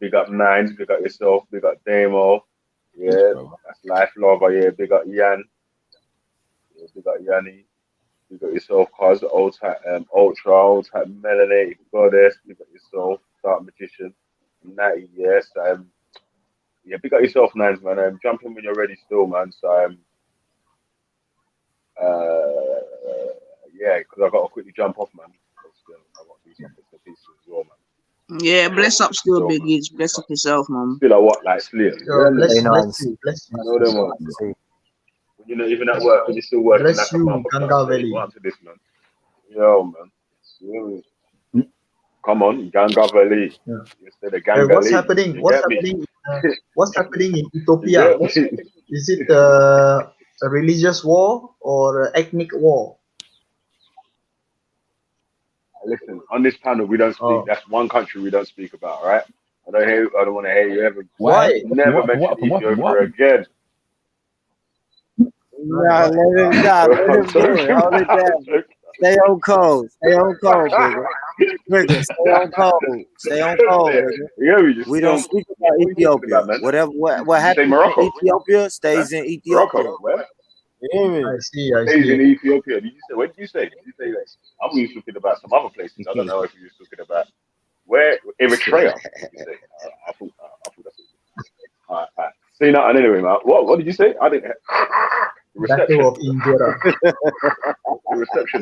big up Nines, big up yourself, big up Damo. Yeah, that's Life Lover. Yeah, big up Yan. Yeah, big up Yanni. Big up yourself, Cause Ultra, Melanated Goddess. Big up yourself, Dark Magician, Natty. Yes, big up yourself, Nines, man. Jump in when you're ready, still, man. So, because I got to quickly jump off, man. I got to do some bits and pieces as well, man. Yeah, bless up still, Big Eats. Bless up yourself, man. Still like what, like sleep? Bless you. I know them ones. When you're not even at work, when you're still working, bless you, Ganga Valley. Answer this, man. Yo, man. come on, Gangavalli. Yeah. Instead of What's Gangali. happening? You What's get me? happening? What's happening in You Ethiopia? get me? Is it a religious war or an ethnic war? Listen, on this panel, we don't speak. Oh. That's one country we don't speak about, right? I don't want to hear you ever. Why? Never mention Ethiopia again. Nah, let him do it. Hold it down. Stay on cold. Stay on cold, nigga. Nigga, stay on cold. Stay on cold, nigga. Yeah, we don't speak about Ethiopia. Whatever what happens in Ethiopia stays in Ethiopia. Morocco, I see. Stays in Ethiopia. Did you say? What did you say? Did you say that? I'm talking about some other places. I don't know if you were talking about where Eritrea. You say? I thought that's it. All right. See now, anyway, man. What did you say? I didn't. The reception. Battle of Injera. The reception.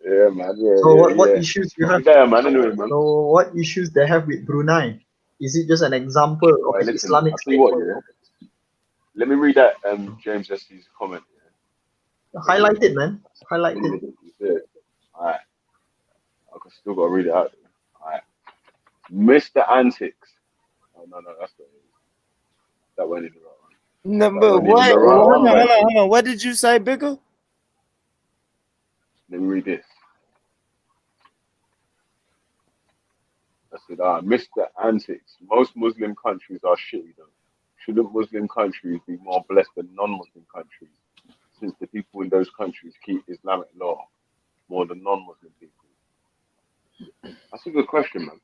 Yeah, man. Yeah, so what issues you have? Yeah, man. Anyway, man. So what issues they have with Brunei? Is it just an example of an Islamic state? Let me read that James Jesse's comment. Highlight it, man. Highlight it. Alright. I still gotta read it out. Alright. Mr. Antics. Oh no, that's not it. That went in the right one. Number what? Hold on. What did you say, Bigger? Let me read this. I said, Mr. Antics. Most Muslim countries are shitty though. Shouldn't Muslim countries be more blessed than non-Muslim countries, since the people in those countries keep Islamic law more than non-Muslim people? That's a good question, man.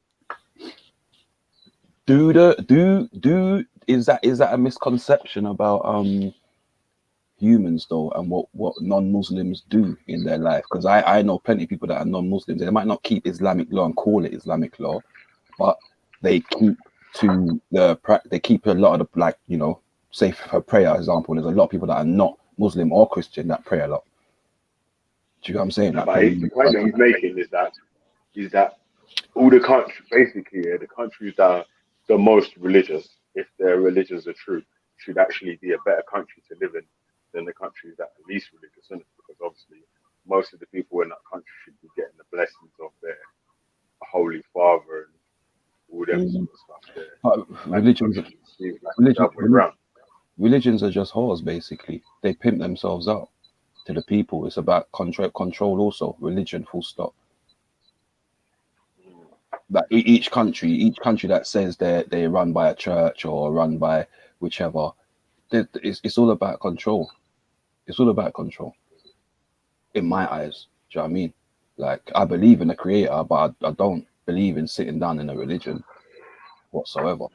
Is that a misconception about humans though, and what non-Muslims do in their life? Because I know plenty of people that are non-Muslims. They might not keep Islamic law and call it Islamic law, but they keep they keep a lot of the, like, you know, say for prayer example, there's a lot of people that are not Muslim or Christian that pray a lot. Do you know what I'm saying? But the point that he's making is that all the countries, basically, the countries that are the most religious, if their religions are true, should actually be a better country to live in than the countries that are least religious, isn't it? Because obviously most of the people in that country should be getting the blessings of their Holy Father and all them sort of stuff there. Religions are just whores, basically. They pimp themselves out to the people. It's about control also. Religion, full stop. But each country that says they're run by a church or run by whichever, it's all about control. It's all about control. In my eyes, do you know what I mean? Like, I believe in a creator, but I don't believe in sitting down in a religion whatsoever.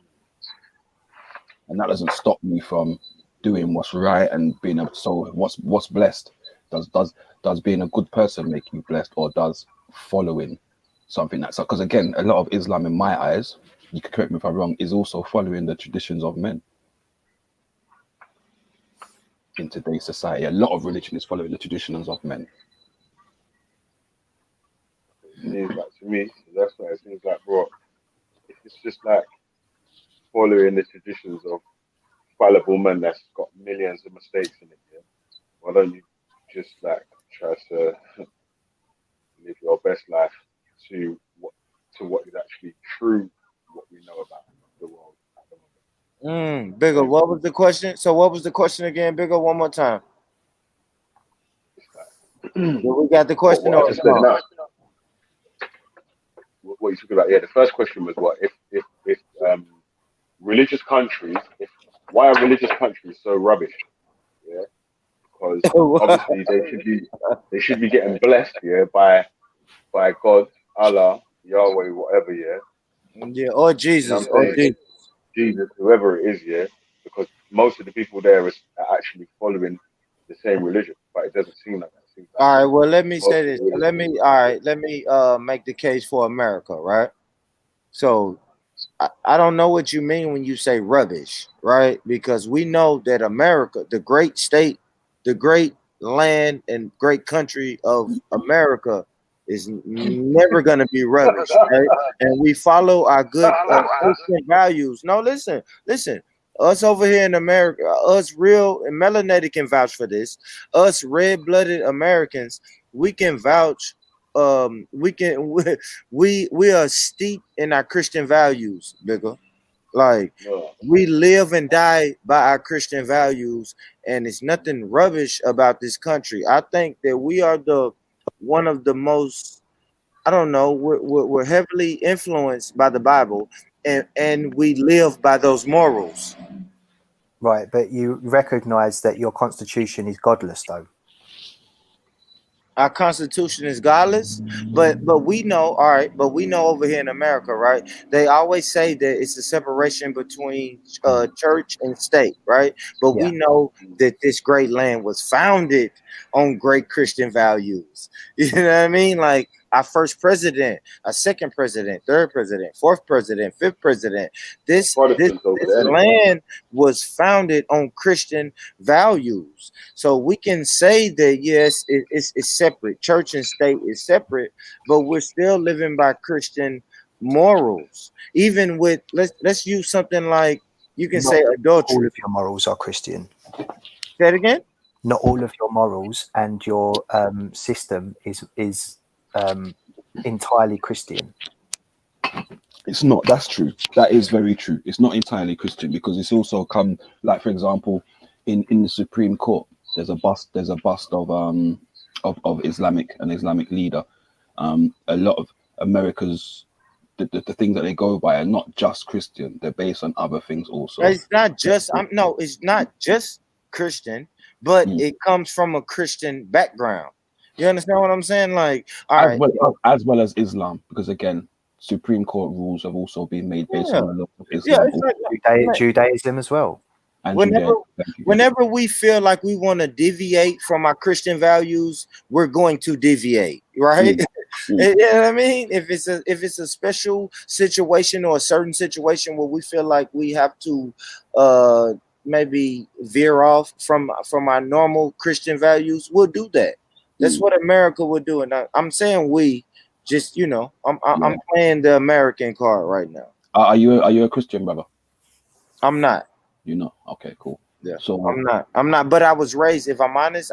And that doesn't stop me from doing what's right and being what's blessed. Does being a good person make you blessed, or does following something that's, because again, a lot of Islam in my eyes, you can correct me if I'm wrong, is also following the traditions of men. In today's society, a lot of religion is following the traditions of men. It seems like, to me, that's why it seems like, bro, if it's just like following the traditions of fallible men that's got millions of mistakes in it, yeah, why don't you just like try to live your best life to what is actually true, what we know about the world at the moment. Bigger, what was the question? So what was the question again, Bigger? One more time. We got the question. What you talking about? Yeah, the first question was what if religious countries, why are religious countries so rubbish? Yeah, because obviously they should be getting blessed, yeah, by God, Allah, Yahweh, whatever, yeah. Yeah, or Jesus, Jesus, whoever it is, yeah, because most of the people there are actually following the same religion, but it doesn't seem like that. All right, well, let me say this. Let me make the case for America, right? So I don't know what you mean when you say rubbish, right? Because we know that America, the great state, the great land and great country of America, is never going to be rubbish, right? And we follow our good Christian values. No, listen. Us over here in America, us real and melanated can vouch for this. Us red-blooded Americans, we can vouch. We are steeped in our Christian values, bigger. Like we live and die by our Christian values, and it's nothing rubbish about this country. I think that we are one of the most. I don't know. We're heavily influenced by the Bible, and we live by those morals. Right, but you recognize that your constitution is godless, though. Our constitution is godless, but we know, all right, but we know over here in America, right? They always say that it's a separation between church and state, right? But we know that this great land was founded on great Christian values. You know what I mean? Like our first president, our second president, third president, fourth president, fifth president. This land was founded on Christian values. So we can say that, yes, it's separate. Church and state is separate, but we're still living by Christian morals. Even with, let's use something like, you can say adultery. All of your morals are Christian. Say it again? Not all of your morals and your system is entirely Christian. It's not. That's true. That is very true. It's not entirely Christian because it's also come, like for example, in the Supreme Court, there's a bust of an Islamic leader. A lot of America's the things that they go by are not just Christian. They're based on other things also. It's not just it's not just Christian, but it comes from a Christian background. You understand what I'm saying? Like, as well as Islam, because again, Supreme Court rules have also been made based on a lot of Islam. Judaism as well. And whenever we feel like we want to deviate from our Christian values, we're going to deviate, right? You know what I mean? If it's a special situation or a certain situation where we feel like we have to maybe veer off from our normal Christian values, we'll do that. That's what America would do. And I'm saying we, just, you know, I'm playing the American card right now. Are you a Christian, brother? I'm not. You know? Okay, cool. Yeah. So I'm not. But I was raised, if I'm honest,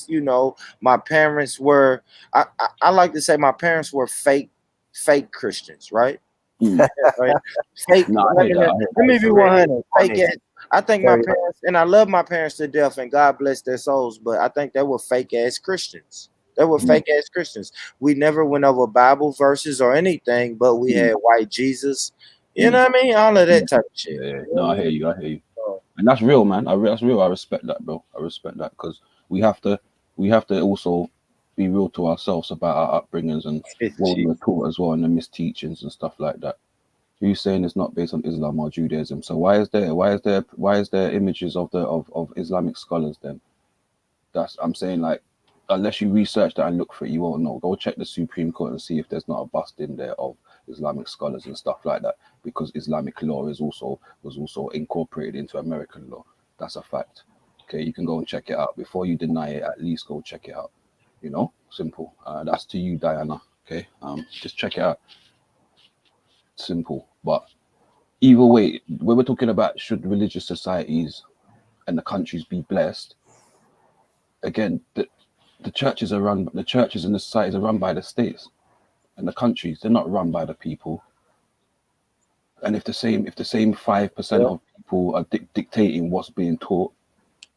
you know, my parents were, I like to say my parents were fake Christians, right? Right? Fake. Let me be 100. Fake. I think my parents, and I love my parents to death, and God bless their souls, but I think they were fake ass Christians. They were fake ass Christians. We never went over Bible verses or anything, but we had white Jesus. You know what I mean? All of that type of shit. Yeah. No, I hear you. And that's real, man. That's real. I respect that, bro. I respect that because we have to also be real to ourselves about our upbringings and what we were taught as well, and the misteachings and stuff like that. You're saying it's not based on Islam or Judaism. So why is there images of Islamic scholars then? I'm saying, like, unless you research that and look for it, you won't know. Go check the Supreme Court and see if there's not a bust in there of Islamic scholars and stuff like that, because Islamic law was also incorporated into American law. That's a fact. Okay, you can go and check it out. Before you deny it, at least go check it out. You know, simple. That's to you, Diana. Okay, just check it out. Simple. But either way, when we're talking about should religious societies and the countries be blessed, again, the churches and the societies are run by the states, and the countries, they're not run by the people. And if the same 5% of people are dictating what's being taught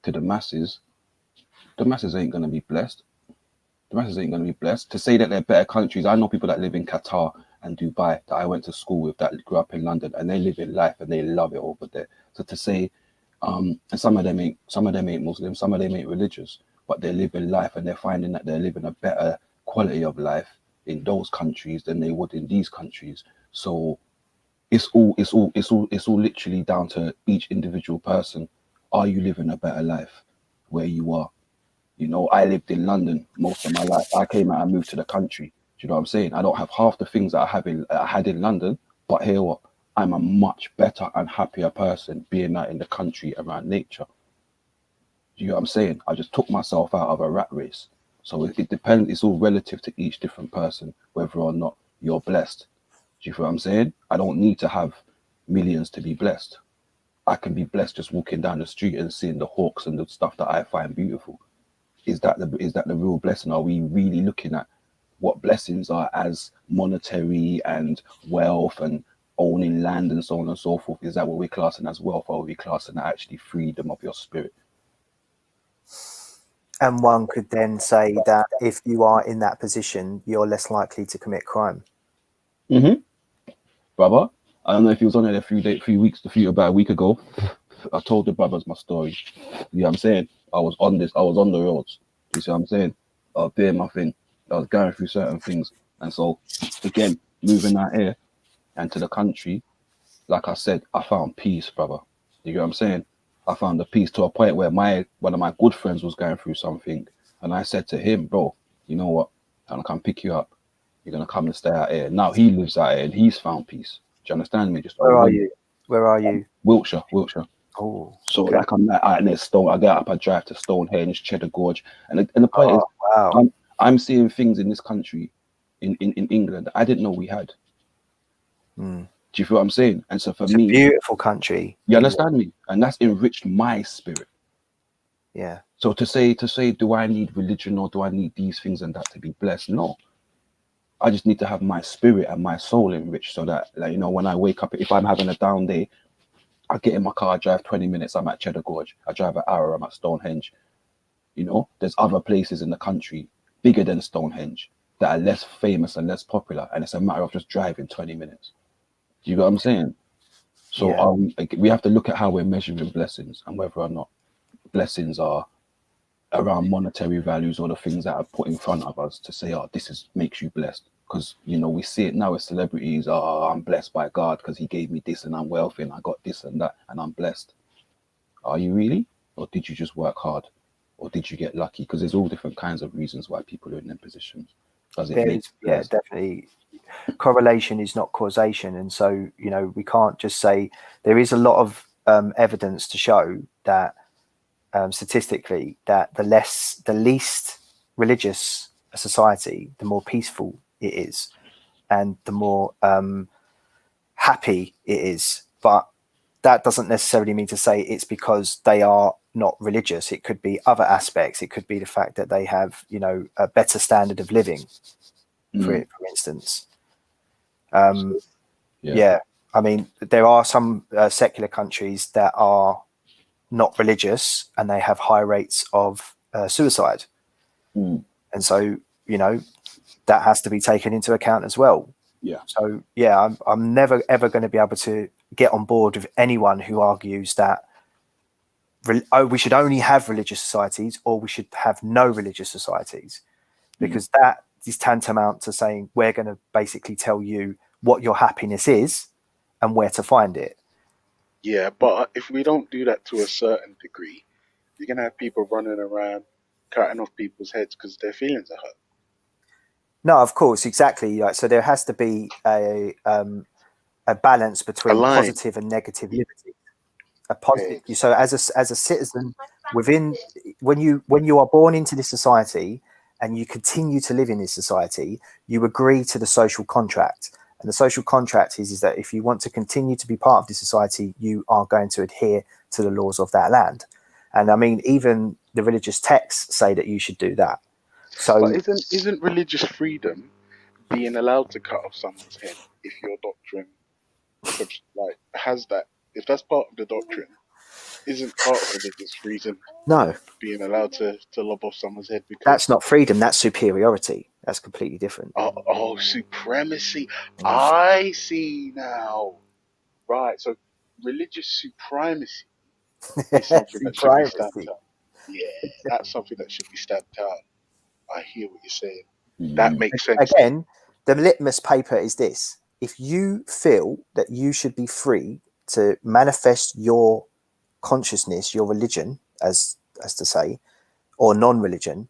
to the masses ain't going to be blessed. The masses ain't going to be blessed. To say that they're better countries, I know people that live in Qatar and Dubai that I went to school with that grew up in London, and they live in life and they love it over there. So to say, and some of them ain't Muslims, some of them ain't religious, but they live in life and they're finding that they're living a better quality of life in those countries than they would in these countries. So it's all literally down to each individual person. Are you living a better life where you are? You know, I lived in London most of my life. I came out and moved to the country. Do you know what I'm saying? I don't have half the things that I had in London, but here what? I'm a much better and happier person being out in the country around nature. Do you know what I'm saying? I just took myself out of a rat race. So it depends. It's all relative to each different person, whether or not you're blessed. Do you feel what I'm saying? I don't need to have millions to be blessed. I can be blessed just walking down the street and seeing the hawks and the stuff that I find beautiful. Is that the real blessing? Are we really looking at what blessings are as monetary and wealth and owning land and so on and so forth? Is that what we're classing as wealth, or are we classing actually freedom of your spirit? And one could then say that if you are in that position, you're less likely to commit crime. Brother, I don't know if he was on there about a week ago. I told the brothers my story. You know what I'm saying? I was on the roads. You see what I'm saying? I was doing my thing. I was going through certain things. And so, again, moving out here and to the country, like I said, I found peace, brother. You know what I'm saying? I found the peace to a point where one of my good friends was going through something. And I said to him, bro, you know what? I'm going to come pick you up. You're going to come and stay out here. Now he lives out here and he's found peace. Do you understand me? Where are you? Where are you? Wiltshire. Oh, so okay. Like I'm out in Stone. I get up, I drive to Stonehenge, Cheddar Gorge, and the point is, wow. I'm seeing things in this country, in England, that I didn't know we had. Do you feel what I'm saying? And so for me, a beautiful country. You understand me? And that's enriched my spirit. Yeah. So to say, do I need religion or do I need these things and that to be blessed? No. I just need to have my spirit and my soul enriched so that, like, you know, when I wake up, if I'm having a down day, I get in my car, I drive 20 minutes, I'm at Cheddar Gorge. I drive an hour, I'm at Stonehenge. You know, there's other places in the country bigger than Stonehenge that are less famous and less popular. And it's a matter of just driving 20 minutes. Do you know what I'm saying? So yeah. We have to look at how we're measuring blessings and whether or not blessings are around monetary values or the things that are put in front of us to say, oh, makes you blessed. Because, you know, we see it now with celebrities. Oh, I'm blessed by God because he gave me this and I'm wealthy and I got this and that and I'm blessed. Are you really? Or did you just work hard? Or did you get lucky? Because there's all different kinds of reasons why people are in them positions. Yeah, definitely. Correlation is not causation. And so, you know, we can't just say there is a lot of evidence to show that statistically that the least religious a society, the more peaceful it is and the more happy it is. But that doesn't necessarily mean to say it's because they are not religious. It could be other aspects. It could be the fact that they have, you know, a better standard of living, for instance. Yeah, I mean, there are some secular countries that are not religious and they have high rates of suicide. And so, you know, that has to be taken into account as well. Yeah. So, yeah, I'm never, ever going to be able to get on board with anyone who argues that we should only have religious societies or we should have no religious societies, because that is tantamount to saying we're going to basically tell you what your happiness is and where to find it. Yeah, but if we don't do that to a certain degree, you're going to have people running around cutting off people's heads because their feelings are hurt. No, of course, exactly. So there has to be a balance between positive and negative liberty. A positive. Yeah. So as a citizen, when you are born into this society and you continue to live in this society, you agree to the social contract. And the social contract is that if you want to continue to be part of this society, you are going to adhere to the laws of that land. And I mean, even the religious texts say that you should do that. So, but isn't religious freedom being allowed to cut off someone's head if your doctrine has that? If that's part of the doctrine, isn't part of religious freedom being allowed to lob off someone's head? Because that's not freedom, that's superiority. That's completely different. Oh, supremacy. I see now. Right, so religious supremacy is something that should be stamped out. Yeah, that's something that should be stamped out. I hear what you're saying. That makes sense. Again, the litmus paper is this. If you feel that you should be free to manifest your consciousness, your religion, as to say, or non-religion,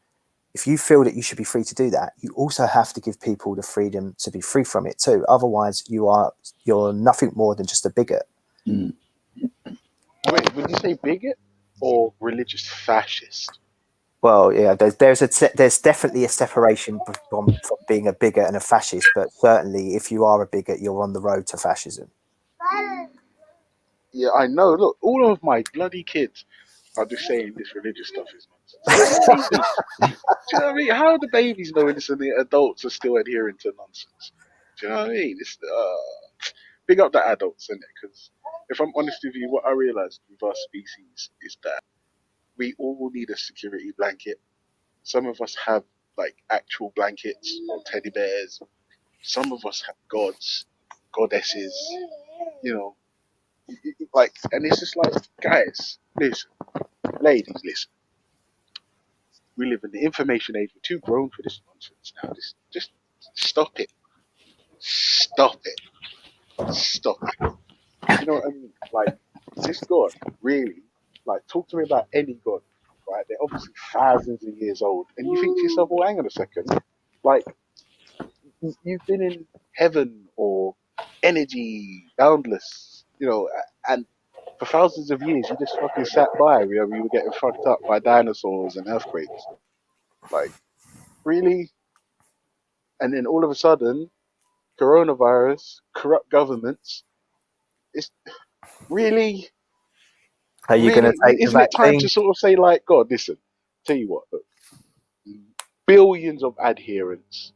if you feel that you should be free to do that, you also have to give people the freedom to be free from it too. Otherwise, you're nothing more than just a bigot. Wait, would you say bigot or religious fascist? Well, yeah, there's definitely a separation from being a bigot and a fascist, but certainly if you are a bigot, you're on the road to fascism. Yeah, I know. Look, all of my bloody kids are just saying this religious stuff is nonsense. Do you know what I mean? How do babies know this and the adults are still adhering to nonsense? Do you know what I mean? It's big up the adults, innit? Because if I'm honest with you, what I realized with our species is that we all need a security blanket. Some of us have like actual blankets or teddy bears. Some of us have gods, goddesses, you know, like, and it's just like, guys, listen, ladies, listen. We live in the information age. We're too grown for this nonsense now. Just stop it. Stop it. Stop it. You know what I mean? Like, this God, really, like, talk to me about any God, right? They're obviously thousands of years old. And you think to yourself, well, hang on a second. Like, you've been in heaven or energy, boundless, you know, and for thousands of years, you just fucking sat by where we were getting fucked up by dinosaurs and earthquakes. Like, really? And then all of a sudden, coronavirus, corrupt governments, it's really, Are you going to take the isn't it time to vaccine? sort of say, like, God, listen, tell you what, look, billions of adherents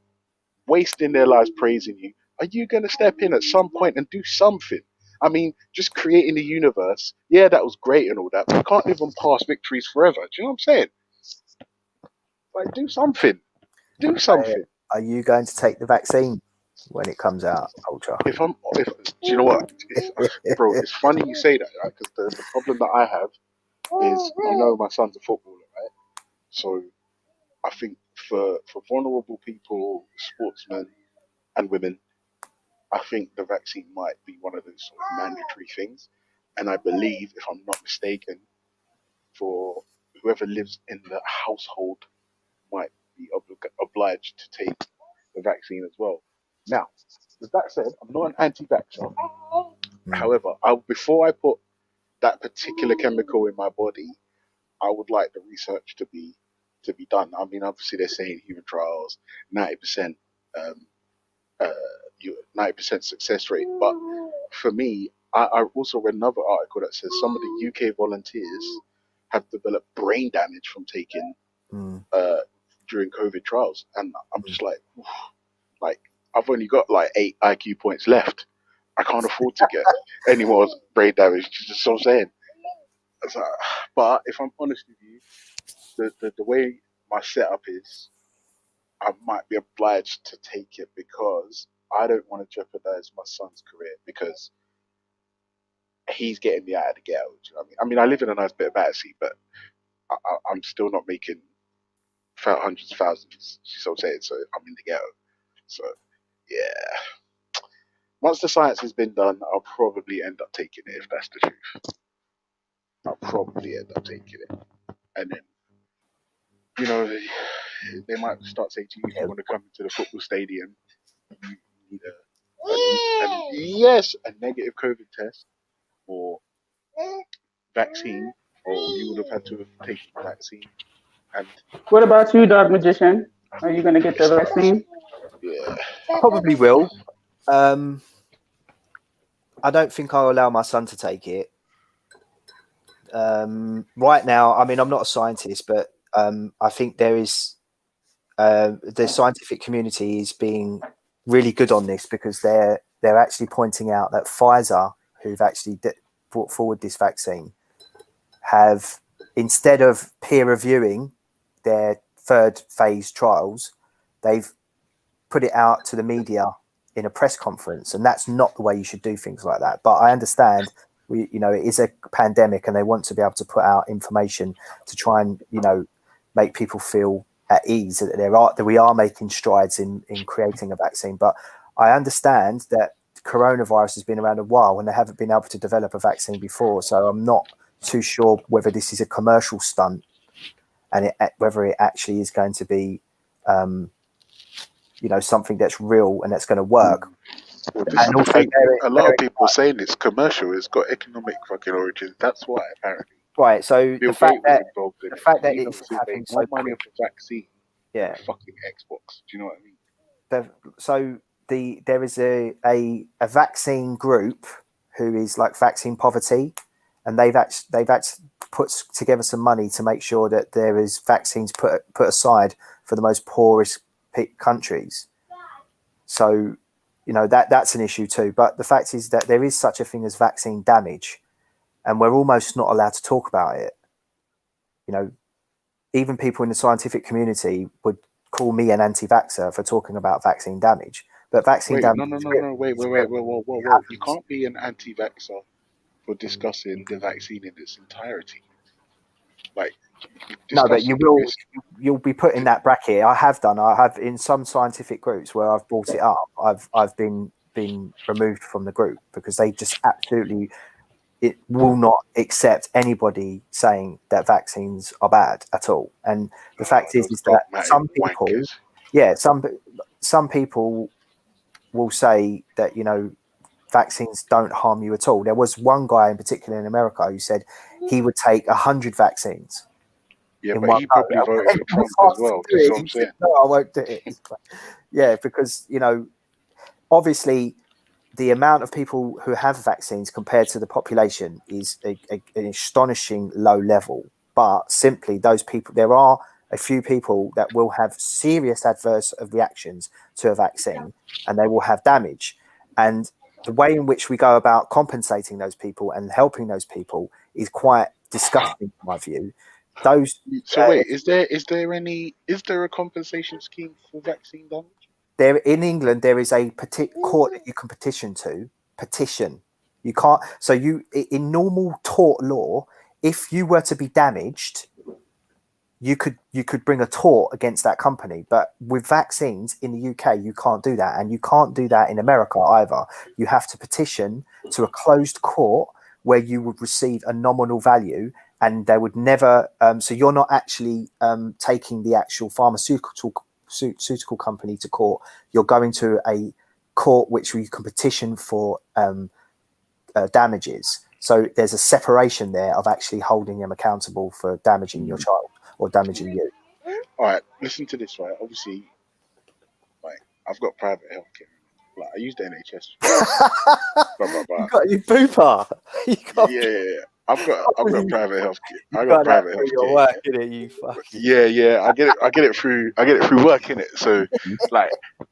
wasting their lives praising you. Are you going to step in at some point and do something? I mean, just creating the universe, yeah, that was great and all that, but you can't live on past victories forever. Do you know what I'm saying? Like, do something. Do something. Are you going to take the vaccine when it comes out, Ultra? Do you know what? Bro, it's funny you say that, right? Because the problem that I have is, you know, my son's a footballer, right? So I think for vulnerable people, sportsmen and women, I think the vaccine might be one of those sort of mandatory things. And I believe, if I'm not mistaken, for whoever lives in the household might be obliged to take the vaccine as well. Now, with that said, I'm not an anti-vaxxer. However, before I put that particular chemical in my body, I would like the research to be done. I mean, obviously they're saying human trials, 90%, 90% success rate. But for me, I also read another article that says some of the UK volunteers have developed brain damage from taking during COVID trials, and I'm just like I've only got like 8 IQ points left. I can't afford to get any more brain damage. Just what I'm saying. So, but if I'm honest with you, the way my setup is, I might be obliged to take it because I don't want to jeopardize my son's career because he's getting me out of the ghetto. Do you know what I mean? I mean, I live in a nice bit of Battersea, but I'm still not making hundreds of thousands. So I'm saying, so I'm in the ghetto. So yeah, once the science has been done, I'll probably end up taking it if that's the truth. I'll probably end up taking it, and then you know they might start saying to you, if you want to come into the football stadium, you need a negative COVID test or vaccine, or you would have had to have taken the vaccine. And what about you, Dog Magician? Are you going to get the vaccine? Yeah, Probably will. I don't think I'll allow my son to take it. Right now, I mean, I'm not a scientist, but I think there is the scientific community is being really good on this because they're actually pointing out that Pfizer, who've actually brought forward this vaccine, have, instead of peer reviewing their 3rd phase trials, they've put it out to the media in a press conference, and that's not the way you should do things like that. But I understand, it is a pandemic, and they want to be able to put out information to try and, make people feel at ease that we are making strides in creating a vaccine. But I understand that coronavirus has been around a while and they haven't been able to develop a vaccine before. So I'm not too sure whether this is a commercial stunt and whether it actually is going to be, something that's real and that's going to work. Well, this is the thing. A lot of people are saying it's commercial. It's got economic fucking origins. That's why, apparently. Right. So Bill the fact that it's happening so money off a vaccine. Yeah. Fucking Xbox. Do you know what I mean? So there is a vaccine group who is like vaccine poverty, and they've actually put together some money to make sure that there is vaccines put aside for the most poorest countries. So, you know, that's an issue too. But the fact is that there is such a thing as vaccine damage, and we're almost not allowed to talk about it. You know, even people in the scientific community would call me an anti-vaxxer for talking about vaccine damage. But vaccine damage. No. Wait. Whoa. You can't be an anti-vaxxer for discussing the vaccine in its entirety. Like, no, but you'll be put in that bracket. I have in some scientific groups where I've brought it up. I've been removed from the group because they just absolutely will not accept anybody saying that vaccines are bad at all. And the fact is that some people, some people will say that, you know, vaccines don't harm you at all. There was one guy in particular in America who said he would take 100 vaccines. Yeah, but he probably voted for Trump as well. That's what I'm saying. No, I won't do it. Yeah, because, you know, obviously the amount of people who have vaccines compared to the population is an astonishing low level. But simply those people, there are a few people that will have serious adverse reactions to a vaccine, and they will have damage. And the way in which we go about compensating those people and helping those people is quite disgusting, in my view. Wait, is there a compensation scheme for vaccine damage? There in England, there is a court that you can petition. You can't. So in normal tort law, if you were to be damaged, you could bring a tort against that company. But with vaccines in the UK, you can't do that, and you can't do that in America either. You have to petition to a closed court where you would receive a nominal value, and they would never. So you're not actually taking the actual pharmaceutical company to court. You're going to a court which you can petition for damages. So there's a separation there of actually holding them accountable for damaging your child or damaging you. All right, listen to this, right? Obviously, like, I've got private healthcare. Like, I use the NHS. You got your pooper. Yeah. I've got private healthcare. I got private healthcare. Your work, innit, you fucking... Yeah. I get it through work, innit? So, like,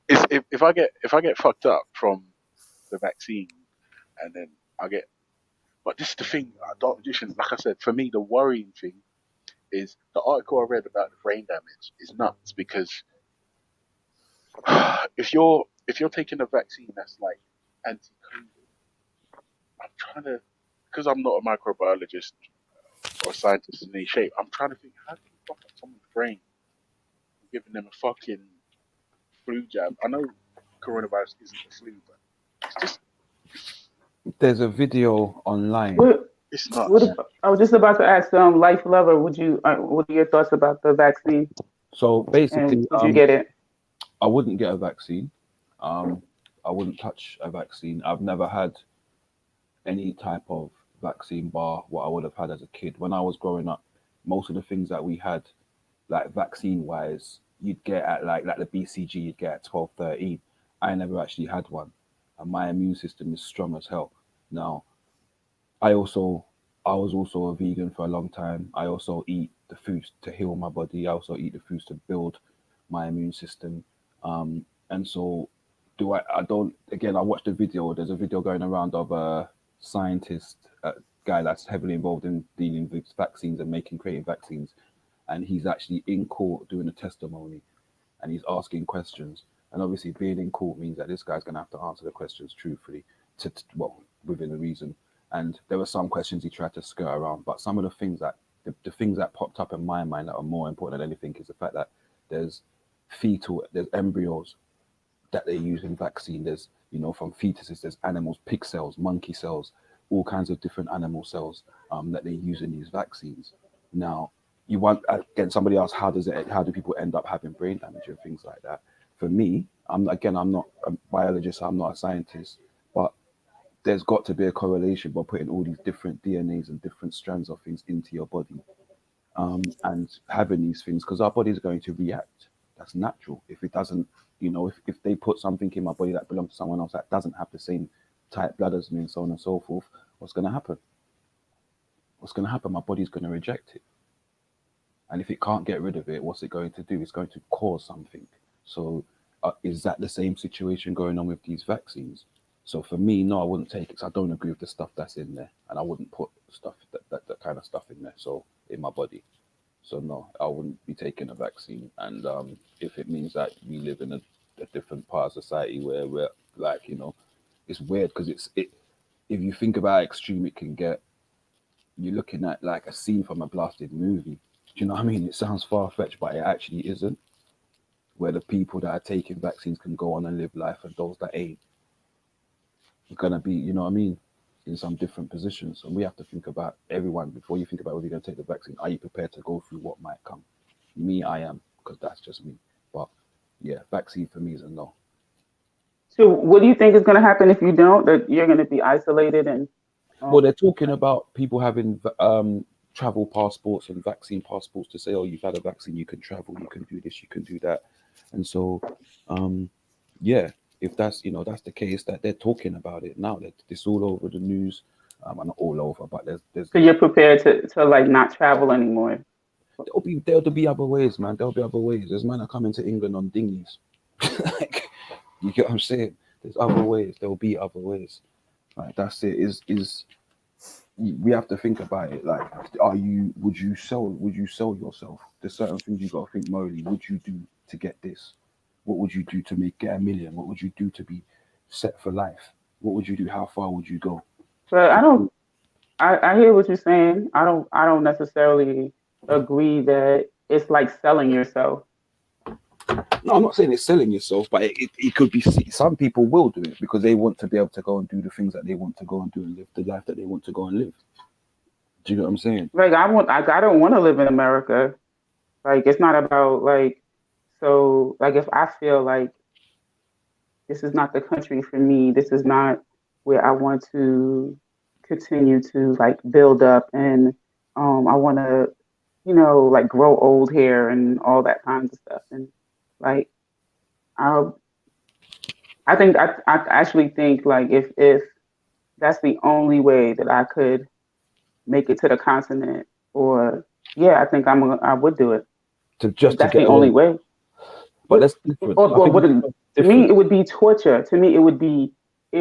if I get fucked up from the vaccine, and then but this is the thing. Like I said, for me, the worrying thing is the article I read about the brain damage is nuts, because if you're taking a vaccine that's like anti-COVID, I'm trying to, because I'm not a microbiologist or a scientist in any shape, I'm trying to think, how do you fuck up someone's brain giving them a fucking flu jab? I know coronavirus isn't a flu, but it's just... There's a video online. It's nuts. I was just about to ask Life Lover, what are your thoughts about the vaccine? So basically, would you get it? I wouldn't get a vaccine. I wouldn't touch a vaccine. I've never had any type of vaccine bar what I would have had as a kid. When I was growing up, most of the things that we had, like vaccine wise, you'd get at like the BCG, you'd get at 12, 13. I never actually had one, and my immune system is strong as hell. Now, I was also a vegan for a long time. I also eat the foods to heal my body. I also eat the foods to build my immune system. And so I watched the video. There's a video going around of a scientist, a guy that's heavily involved in dealing with vaccines and creating vaccines. And he's actually in court doing a testimony, and he's asking questions. And obviously being in court means that this guy's going to have to answer the questions truthfully, within a reason. And there were some questions he tried to skirt around, but some of the things that the things that popped up in my mind that are more important than anything is the fact that there's embryos that they use in vaccine. There's, from fetuses, there's animals, pig cells, monkey cells, all kinds of different animal cells that they use in these vaccines. Now, you want, again, somebody else, how do people end up having brain damage and things like that? For me, I'm not a biologist, I'm not a scientist, but there's got to be a correlation by putting all these different DNAs and different strands of things into your body, and having these things, because our body is going to react. That's natural. If it doesn't, if they put something in my body that belongs to someone else that doesn't have the same tight bladders me and so on and so forth, what's going to happen? What's going to happen? My body's going to reject it. And if it can't get rid of it, what's it going to do? It's going to cause something. So is that the same situation going on with these vaccines? So for me, no, I wouldn't take it. I don't agree with the stuff that's in there. And I wouldn't put stuff, that kind of stuff in there, so in my body. So no, I wouldn't be taking a vaccine. And if it means that we live in a different part of society where we're like, you know, it's weird because if you think about how extreme it can get, you're looking at like a scene from a blasted movie. Do you know what I mean? It sounds far-fetched, but it actually isn't. Where the people that are taking vaccines can go on and live life, and those that ain't, are gonna be, you know what I mean, in some different positions. And we have to think about everyone before you think about whether you're gonna take the vaccine. Are you prepared to go through what might come? Me, I am, because that's just me. But yeah, vaccine for me is a no. So what do you think is going to happen if you don't? That you're going to be isolated and? Well, they're talking about people having travel passports and vaccine passports to say, oh, you've had a vaccine, you can travel, you can do this, you can do that. And so, yeah, if that's, you know, that's the case, that they're talking about it now, that it's all over the news. Not all over, but there's. So you're prepared to like not travel anymore? There'll be other ways, man. There'll be other ways. There's men are coming to England on dinghies. Like, you get what I'm saying? There's other ways. There'll be other ways. Like, that's it. Is we have to think about it. Like, would you sell yourself? There's certain things you gotta think morally. Would you do to get this? What would you do to get $1 million? What would you do to be set for life? What would you do? How far would you go? But I hear what you're saying. I don't necessarily agree that it's like selling yourself. No, I'm not saying it's selling yourself, but it could be. Some people will do it because they want to be able to go and do the things that they want to go and do and live the life that they want to go and live. Do you know what I'm saying? Like I don't want to live in America. Like it's not about like, so like if I feel like this is not the country for me, this is not where I want to continue to like build up, and I want to, you know, like grow old hair and all that kinds of stuff. And like, I actually think like if that's the only way that I could make it to the continent, or yeah, I think I would do it. That's the only way. But that's different. To me, it would be torture. To me, it would be. I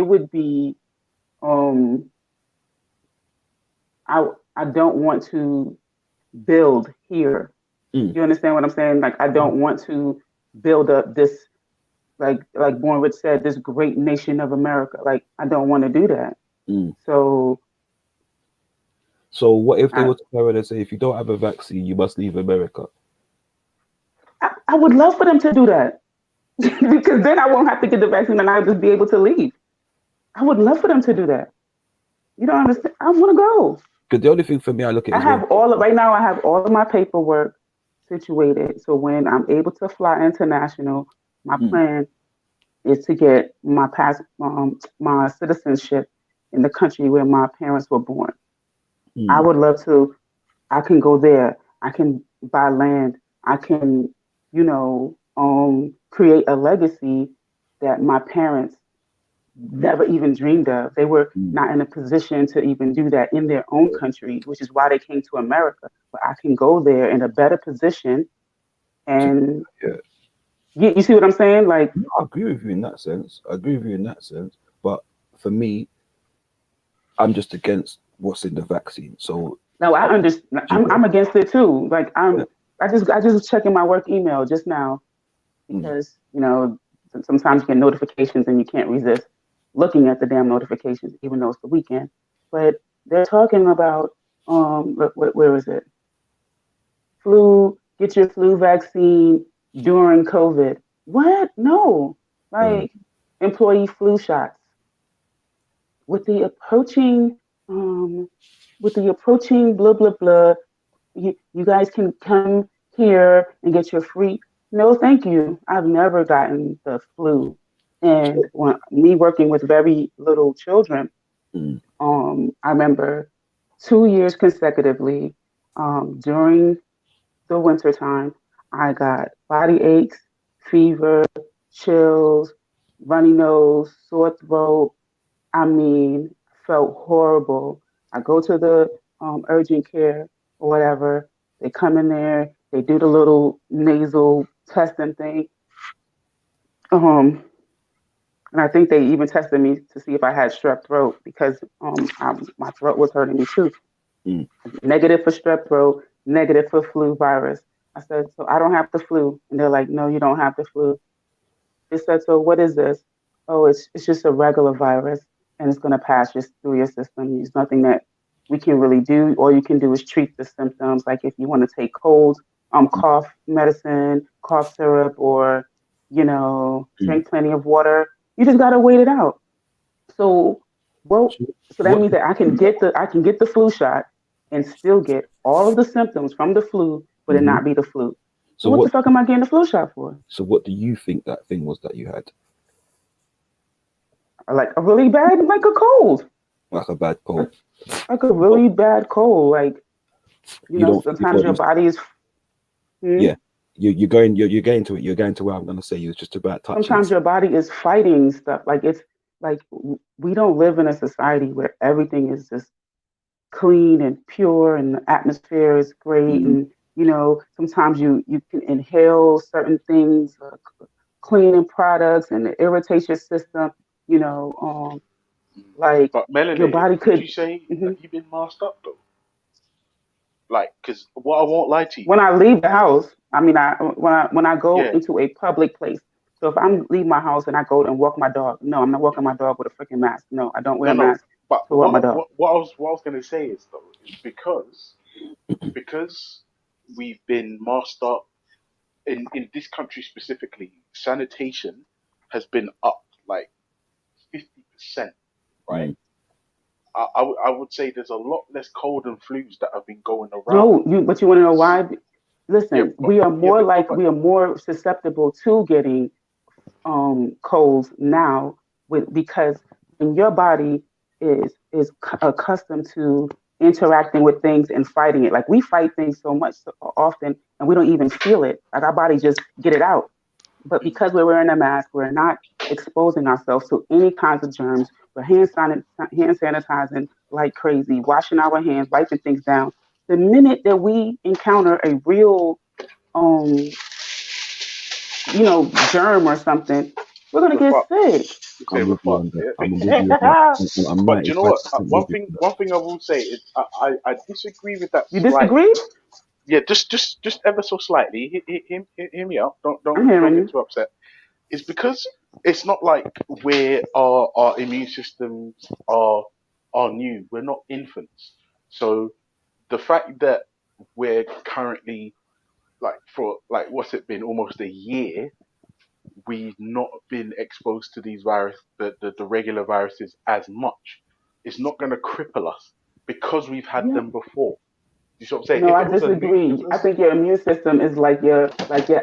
don't want to build here. You understand what I'm saying? Like I don't want to build up this, like Born Rich said, this great nation of America. Like I don't want to do that. So what if they were to come and say, if you don't have a vaccine, you must leave America? I would love for them to do that because then I won't have to get the vaccine and I'll just be able to leave. I would love for them to do that. You don't understand? I want to go. Because the only thing for me, I look at right now I have all of my paperwork situated. So when I'm able to fly international, my plan is to get my my citizenship in the country where my parents were born. I would love to. I can go there. I can buy land. I can, you know, create a legacy that my parents never even dreamed of. They were not in a position to even do that in their own country, which is why they came to America. But I can go there in a better position, and you see what I'm saying? Like, I agree with you in that sense. But for me, I'm just against what's in the vaccine. So no, I understand. I'm against it too. Like I just was checking my work email just now because you know sometimes you get notifications and you can't resist looking at the damn notifications, even though it's the weekend. But they're talking about where is it? Get your flu vaccine during COVID. What? No, like employee flu shots. With the approaching blah blah blah, you guys can come here and get your free. No, thank you. I've never gotten the flu. And when me working with very little children, I remember 2 years consecutively during the winter time, I got body aches, fever, chills, runny nose, sore throat, I mean, felt horrible. I go to the urgent care or whatever. They come in there, they do the little nasal testing thing. And I think they even tested me to see if I had strep throat because my throat was hurting me too. Negative for strep throat, negative for flu virus. I said, so I don't have the flu. And they're like, no, you don't have the flu. They said, so what is this? Oh, it's just a regular virus and it's going to pass just through your system. There's nothing that we can really do. All you can do is treat the symptoms. Like if you want to take cold, cough medicine, cough syrup, or, drink plenty of water. You just got to wait it out. So, so that means that I can get the flu shot and still get all of the symptoms from the flu, but it not be the flu. So what the fuck am I getting the flu shot for? So what do you think that thing was that you had? Like a really bad, like a cold. Like a bad cold. Like a really bad cold. Like, sometimes your body is. Yeah. You're going to it. You're going to where I'm going to say you. It's just about touching. Sometimes your body is fighting stuff. Like it's like we don't live in a society where everything is just clean and pure and the atmosphere is great. And, sometimes you can inhale certain things, cleaning products, and it irritates your system, like but Melanie, your body could. You say have you been masked up though? Like, because what I won't lie to you. When I leave the house, I mean, when I go into a public place. So if I'm leave my house and I go and walk my dog, no, I'm not walking my dog with a freaking mask. No, I don't wear a mask but to walk my dog. What I was going to say is though, is because we've been masked up in this country specifically, sanitation has been up like 50%, right? I would say there's a lot less cold and flus that have been going around. No, but you want to know why? Listen, we are more susceptible to getting colds now because when your body is accustomed to interacting with things and fighting it. Like we fight things so much so often and we don't even feel it. Like our body just get it out. But because we're wearing a mask, we're not exposing ourselves to any kinds of germs. We're hand sanitizing like crazy, washing our hands, wiping things down. The minute that we encounter a real, germ or something, we're gonna get sick. But you know what? One thing I will say is I disagree with that. You disagree? Yeah, just ever so slightly. Hear me out. Don't get too upset. It's because it's not like our immune systems are new. We're not infants. So the fact that we're currently what's it been, almost a year, we've not been exposed to these the regular viruses as much. It's not going to cripple us because we've had them before. You see what I'm saying? No, I disagree. I think your immune system is like your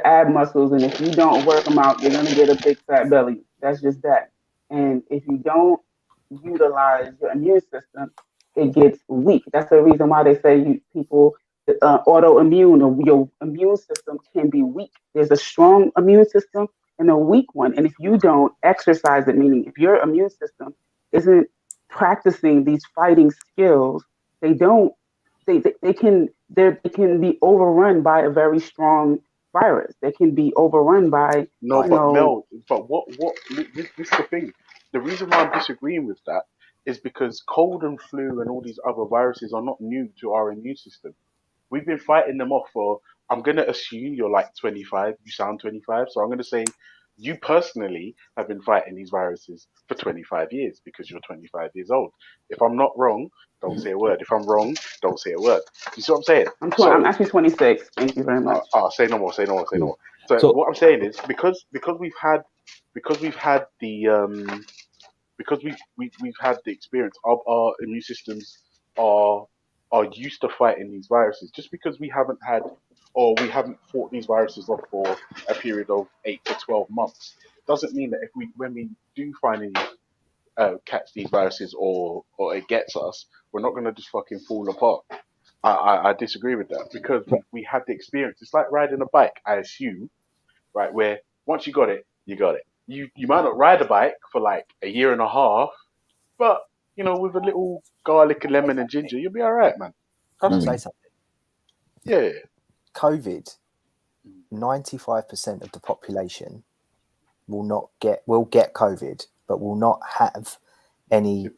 ab muscles, and if you don't work them out, you're gonna get a big fat belly. That's just that. And if you don't utilize your immune system, it gets weak. That's the reason why they say people autoimmune or your immune system can be weak. There's a strong immune system and a weak one, and if you don't exercise it, meaning if your immune system isn't practicing these fighting skills, they can be overrun by a very strong virus. They can be overrun by Mel, but what this is the thing. The reason why I'm disagreeing with that is because cold and flu and all these other viruses are not new to our immune system. We've been fighting them off for, I'm gonna assume you're like 25, you sound 25, so I'm gonna say you personally have been fighting these viruses for 25 years because you're 25 years old. If I'm not wrong, don't say a word. If I'm wrong, don't say a word. You see what I'm saying? I'm actually 26. Thank you very much. Say no more. So what I'm saying is because we've had the experience of our immune systems are used to fighting these viruses. Just because we haven't fought these viruses off for a period of 8 to 12 months doesn't mean that when we do finally catch these viruses or it gets us, we're not going to just fucking fall apart. I disagree with that because we had the experience. It's like riding a bike, I assume, right? Where once you got it, you got it. You might not ride a bike for like a year and a half, but you know, with a little garlic and lemon and ginger, you'll be all right, man. Can I say something? Yeah. COVID, 95% of the population will get COVID, but will not have any.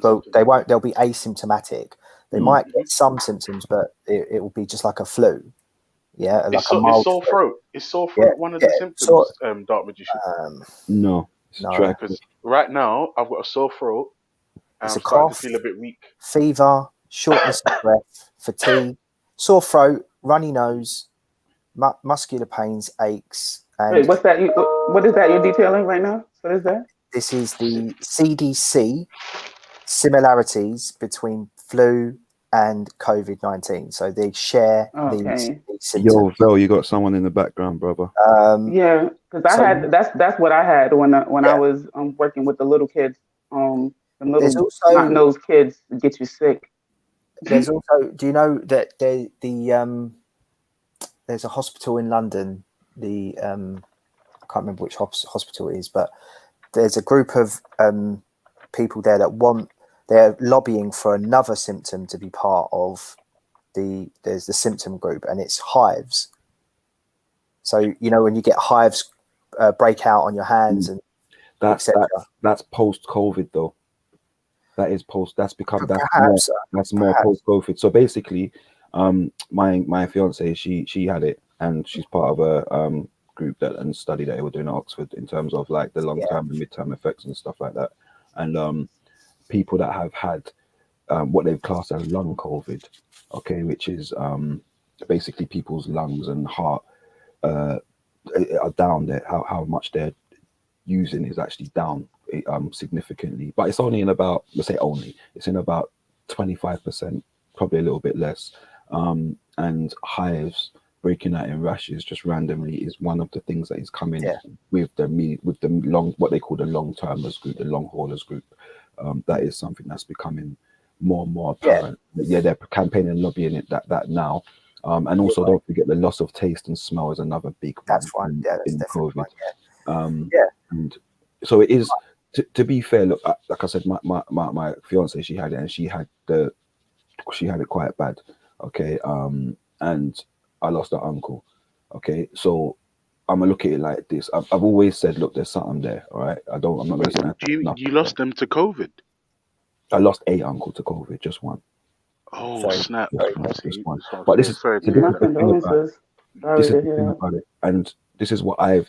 Well, they won't. They'll be asymptomatic. They might get some symptoms, but it will be just like a flu. Yeah, like a mild sore flu. throat. Is sore throat one of the symptoms, Dark Magician? No. Because right now I've got a sore throat. It's I'm a starting cough, to feel a bit weak. fever, shortness of breath, fatigue, sore throat, runny nose, muscular pains, aches. And Wait, what's that? What is that you're detailing right now? What is that? this is the CDC similarities between flu and COVID-19. So they share these symptoms. Yo, Vel, you got someone in the background, brother. Yeah, because I had that's what I had when I was working with the little kids. The little snot-nosed kids get you sick. There's also, do you know that there's a hospital in London, I can't remember which hospital it is, but there's a group of people there that they're lobbying for another symptom to be part of there's the symptom group, and it's hives. So, you know, when you get hives break out on your hands and that's post-COVID though. That is that's more post-COVID. So basically, my fiance, she had it, and she's part of a group and study that they were doing at Oxford in terms of like the long-term and mid-term effects and stuff like that. And people that have had what they've classed as long COVID, okay, which is basically people's lungs and heart are down there. How much they're using is actually down significantly, but it's only in about, it's in about 25%, probably a little bit less. And hives breaking out in rashes just randomly is one of the things that is coming with the long, what they call the long-termers group, the long haulers group. That is something that's becoming more and more apparent. They're campaigning and lobbying it that now. And also don't forget the loss of taste and smell is another big one. That's one. In COVID. And so it is, to be fair, look, like I said, my fiance, she had it, and she had it quite bad. Okay. And I lost her uncle. Okay. So I'm gonna look at it like this. I've always said, look, there's something there. All right. I'm not gonna say You lost them to COVID? I lost a uncle to COVID, just one. Oh, snap. Just one. But this is the thing about it. And this is what my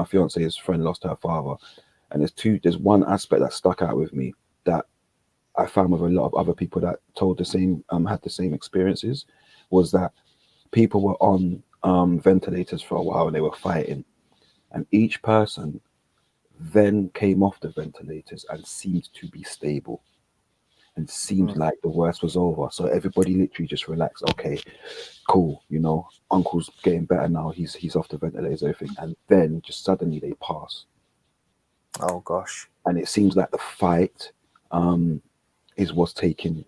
fiance's friend lost her father. And there's one aspect that stuck out with me that I found with a lot of other people that told the same, had the same experiences, was that people were on ventilators for a while and they were fighting. And each person then came off the ventilators and seemed to be stable and seemed like the worst was over. So everybody literally just relaxed. Okay, cool. You know, uncle's getting better now. He's off the ventilators, everything. And then just suddenly they pass. Oh gosh. And it seems like the fight is what's taking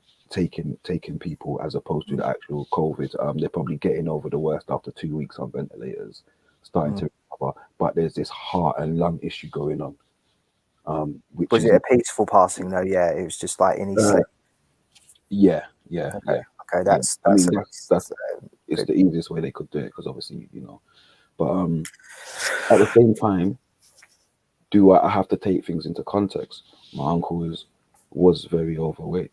people as opposed to the actual COVID. They're probably getting over the worst after 2 weeks on ventilators, starting to recover. But there's this heart and lung issue going on. Was it a peaceful passing though? Yeah, it was just like in his sleep. Yeah. Okay, that's it's the easiest way they could do it, because obviously, you know. But at the same time, do I have to take things into context? My uncle was very overweight.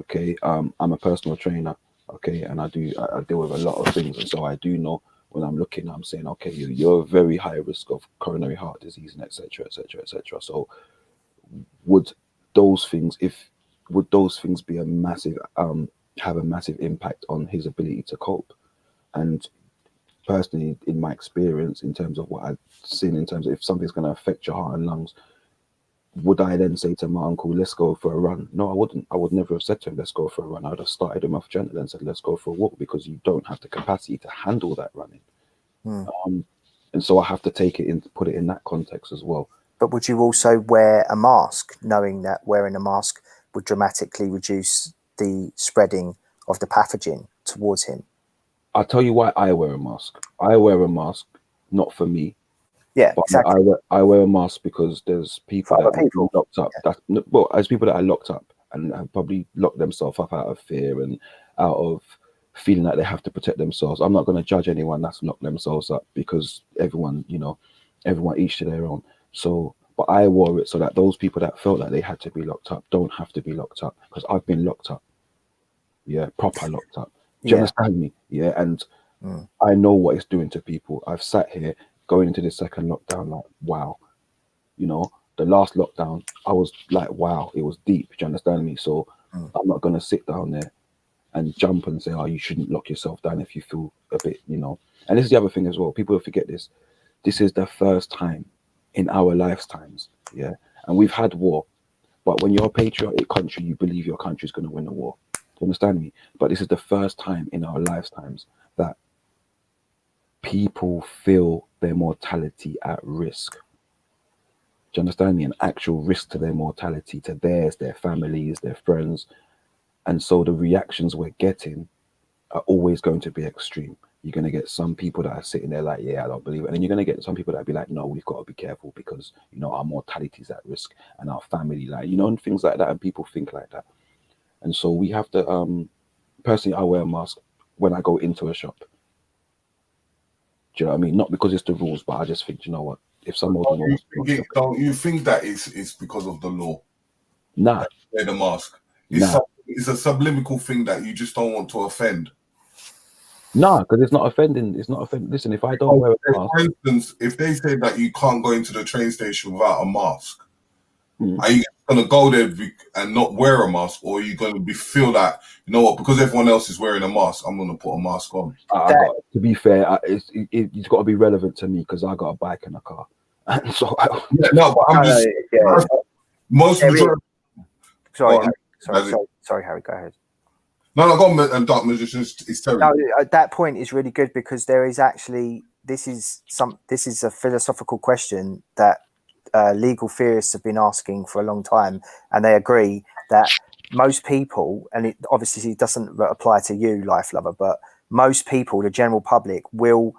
Okay, I'm a personal trainer. Okay, and I deal with a lot of things, and so I do know when I'm looking, I'm saying, okay, you're a very high risk of coronary heart disease and etc. So would those things be a massive have a massive impact on his ability to cope? And personally, in my experience, in terms of what I've seen, in terms of if something's going to affect your heart and lungs, would I then say to my uncle, let's go for a run? No, I wouldn't. I would never have said to him, let's go for a run. I would have started him off gently and said, let's go for a walk, because you don't have the capacity to handle that running. And so I have to put it in that context as well. But would you also wear a mask, knowing that wearing a mask would dramatically reduce the spreading of the pathogen towards him? I'll tell you why I wear a mask. I wear a mask not for me. Yeah, but exactly. I wear a mask because there's people For that other are people. locked up. Well, as people that are locked up and have probably locked themselves up out of fear and out of feeling like they have to protect themselves. I'm not going to judge anyone that's locked themselves up because everyone each to their own. So, but I wore it so that those people that felt like they had to be locked up don't have to be locked up, because I've been locked up. Yeah, proper locked up. Do you understand me? Yeah, and I know what it's doing to people. I've sat here going into the second lockdown like, wow. You know, the last lockdown, I was like, wow, it was deep. Do you understand me? So I'm not going to sit down there and jump and say, oh, you shouldn't lock yourself down if you feel a bit, And this is the other thing as well. People forget this. This is the first time in our lifetimes, yeah? And we've had war. But when you're a patriotic country, you believe your country is going to win the war. Do you understand me? But this is the first time in our lifetimes that people feel their mortality at risk. Do you understand me? An actual risk to their mortality, to theirs, their families, their friends. And so the reactions we're getting are always going to be extreme. You're going to get some people that are sitting there like, yeah, I don't believe it. And then you're going to get some people that be like, no, we've got to be careful because, our mortality is at risk and our family, and things like that. And people think like that. And so we have to, personally, I wear a mask when I go into a shop. Do you know what I mean? Not because it's the rules, but I just think, you know what? If someone don't you think that it's because of the law? Nah. Wear the mask. It's a subliminal thing that you just don't want to offend. Nah, because it's not offending. It's not offending. Listen, if I don't wear a mask, for instance, if they say that you can't go into the train station without a mask, are you going to go there and not wear a mask, or are you going to feel that, you know what, because everyone else is wearing a mask, I'm going to put a mask on? To be fair, it's got to be relevant to me because I got a bike and a car. And so Sorry, Harry, go ahead. No, go on, and Dark Magician is Terry. No, that point is really good because there is actually this is a philosophical question that legal theorists have been asking for a long time, and they agree that most people, and it obviously doesn't apply to you, Life Lover, but most people, the general public, will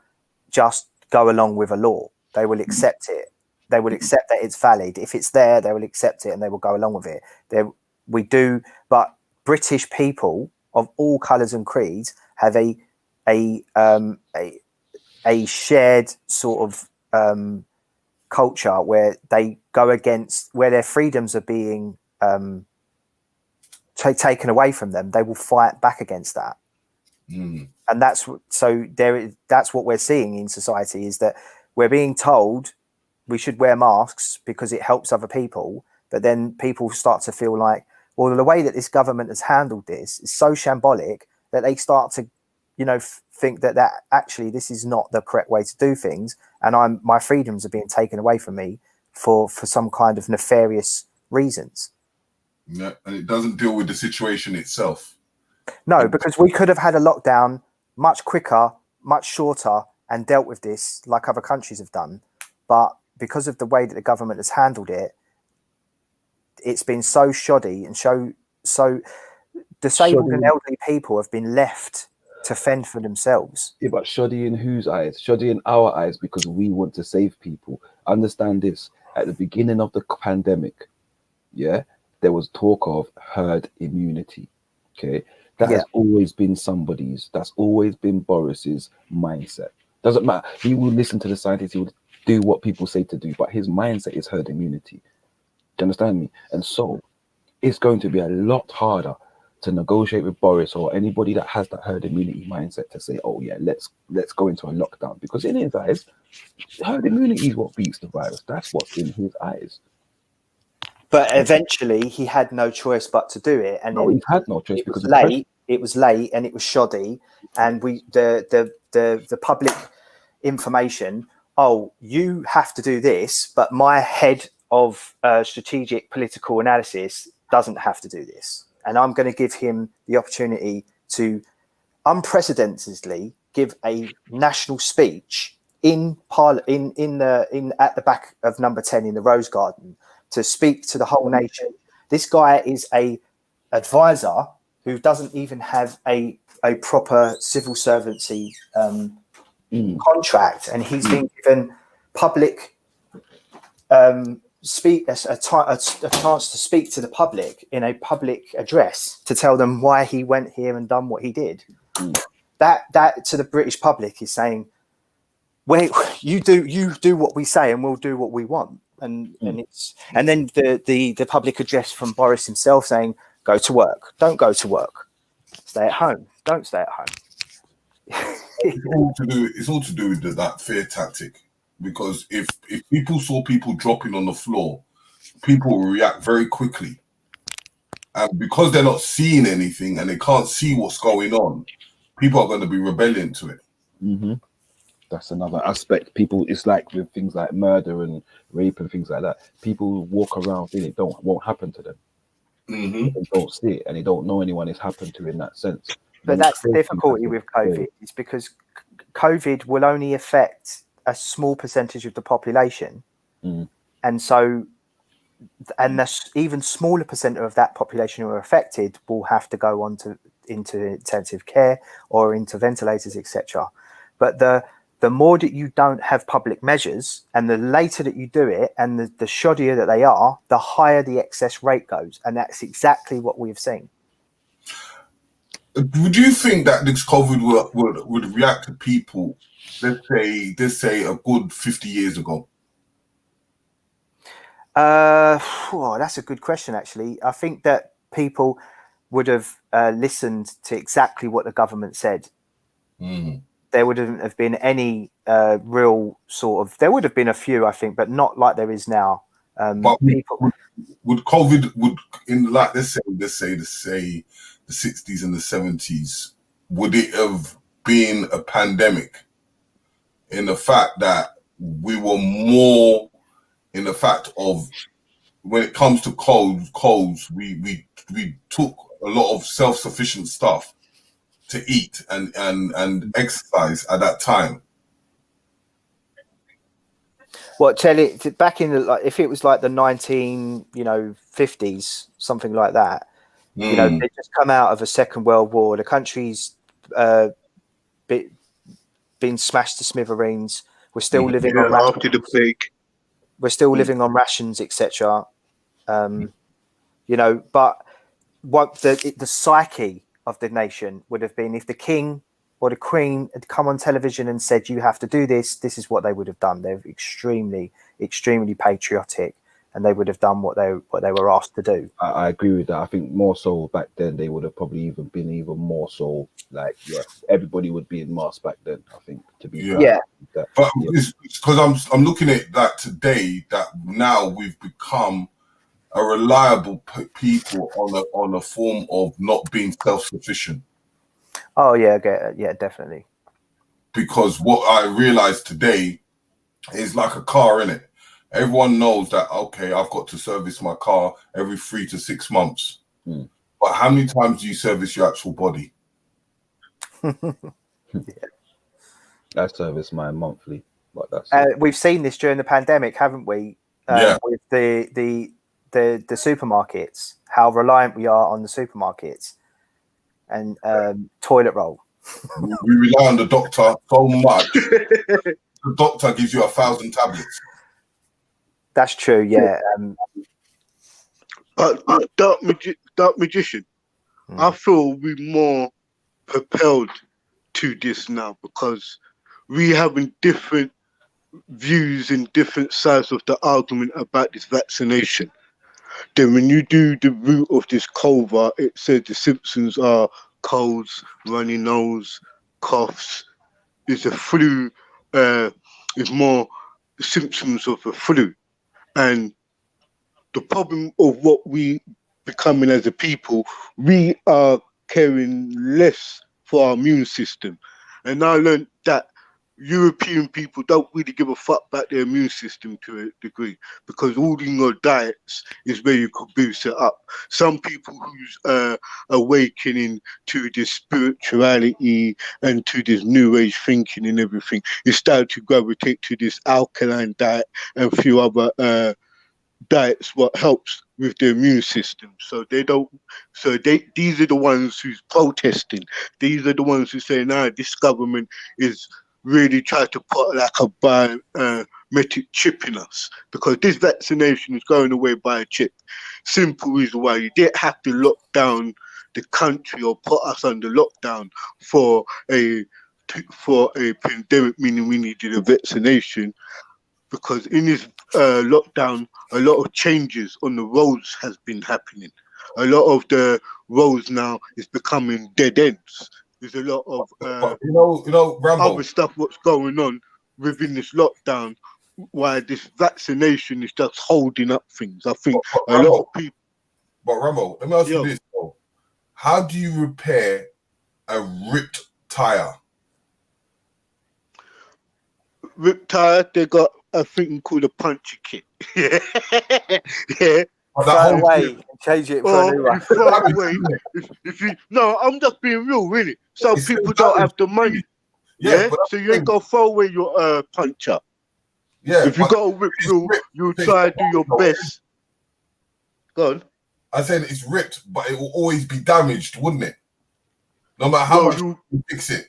just go along with a law. They will accept it. They will accept that it's valid. If it's there, they will accept it and they will go along with it. But British people of all colours and creeds have a shared sort of culture where they go against, where their freedoms are being taken away from them. They will fight back against that. And that's what we're seeing in society, is that we're being told we should wear masks because it helps other people, but then people start to feel like, well, the way that this government has handled this is so shambolic that they start to, think that actually this is not the correct way to do things, and my freedoms are being taken away from me for some kind of nefarious reasons. Yeah, and it doesn't deal with the situation itself. No, because we could have had a lockdown much quicker, much shorter, and dealt with this like other countries have done. But because of the way that the government has handled it, it's been so shoddy and so disabled and elderly people have been left to fend for themselves. Yeah, but shoddy in whose eyes? Shoddy in our eyes because we want to save people. Understand this. At the beginning of the pandemic, there was talk of herd immunity. Okay. That has always been that's always been Boris's mindset. Doesn't matter. He will listen to the scientists, he will do what people say to do, but his mindset is herd immunity. Do you understand me? And so it's going to be a lot harder to negotiate with Boris or anybody that has that herd immunity mindset to say, oh yeah, let's go into a lockdown, because in his eyes, herd immunity is what beats the virus. That's what's in his eyes. But eventually he had no choice but to do it. And he had no choice because it was late and it was shoddy, and the public information, oh, you have to do this, but my head of strategic political analysis doesn't have to do this, and I'm going to give him the opportunity to unprecedentedly give a national speech at the back of Number 10 in the Rose Garden to speak to the whole nation. This guy is a advisor who doesn't even have a proper civil servancy contract, and he's been given public speak a chance to speak to the public in a public address to tell them why he went here and done what he did. That to the British public is saying, "Well, you do what we say, and we'll do what we want." And then the public address from Boris himself saying, "Go to work, don't go to work, stay at home, don't stay at home." It's all to do with that fear tactic. Because if people saw people dropping on the floor, people will react very quickly. And because they're not seeing anything and they can't see what's going on, people are going to be rebelling to it. Mm-hmm. That's another aspect. People, it's like with things like murder and rape and things like that. People walk around thinking it won't happen to them. Mm-hmm. They don't see it and they don't know anyone it's happened to in that sense. But that's the difficulty with COVID. It's because COVID will only affect a small percentage of the population, and so, and the even smaller percent of that population who are affected will have to go on into intensive care or into ventilators, etc. But the more that you don't have public measures, and the later that you do it, and the shoddier that they are, the higher the excess rate goes, and that's exactly what we've seen. Would you think that this COVID would react to people? Let's say a good 50 years ago. That's a good question, actually. I think that people would have listened to exactly what the government said. There wouldn't have been any real sort of. There would have been a few, I think, but not like there is now. But would COVID in like let's say the 60s and the 70s, would it have been a pandemic? In the fact that we were more in the fact of when it comes to colds, we took a lot of self-sufficient stuff to eat and exercise at that time. What, tell it back in the, if it was like the 1950s, something like that. You know, they just come out of a Second World War. The country's been smashed to smithereens. We're still living on rations. After the plague. We're still living on rations, etc. You know, but what the psyche of the nation would have been if the king or the queen had come on television and said, "You have to do this." This is what they would have done. They're extremely, extremely patriotic, and they would have done what they were asked to do. I agree with that. I think more so back then they would have probably even been even more so like everybody would be in masks back then. I think to be but it's because I'm looking at that today that now we've become a reliable people on a form of not being self-sufficient. Oh yeah, definitely. Because what I realized today is like a car, innit? Everyone knows that, okay, I've got to service my car every 3 to 6 months. But how many times do you service your actual body? I service mine monthly, but that's we've seen this during the pandemic, haven't we? With the supermarkets, how reliant we are on the supermarkets and toilet roll. We rely on the doctor so much. The doctor gives you 1,000 tablets. That's true, yeah. Dark Magician, I feel we're more propelled to this now because we having different views and different sides of the argument about this vaccination. Then when you do the root of this COVID, it says the symptoms are colds, runny nose, coughs. It's a flu, it's more the symptoms of a flu. And the problem of what we becoming as a people, we are caring less for our immune system. And I learned that European people don't really give a fuck about their immune system to a degree because all in your diets is where you could boost it up. Some people who's awakening to this spirituality and to this new age thinking and everything, you start to gravitate to this alkaline diet and a few other diets what helps with the immune system. So these are the ones who's protesting. These are the ones who say, nah, this government is really trying to put like a biometric chip in us, because this vaccination is going away by a chip. Simple reason why you didn't have to lock down the country or put us under lockdown for a pandemic, meaning we needed a vaccination, because in this lockdown, a lot of changes on the roads has been happening. A lot of the roads now is becoming dead ends. There's a lot of Rambo, other stuff what's going on within this lockdown, why this vaccination is just holding up things. I think a lot of people. But Rambo, let me ask you this though. How do you repair a ripped tire? Ripped tire, they got a thing called a puncture kit. yeah. Throw away, change it for a new one. Throw away. No, I'm just being real, really. Some people don't have the money. Yeah, so you ain't gonna throw away your puncture. Yeah, if you got a rip rule, you try to do your best. Go on. I said it's ripped, but it will always be damaged, wouldn't it? No matter how much you fix it.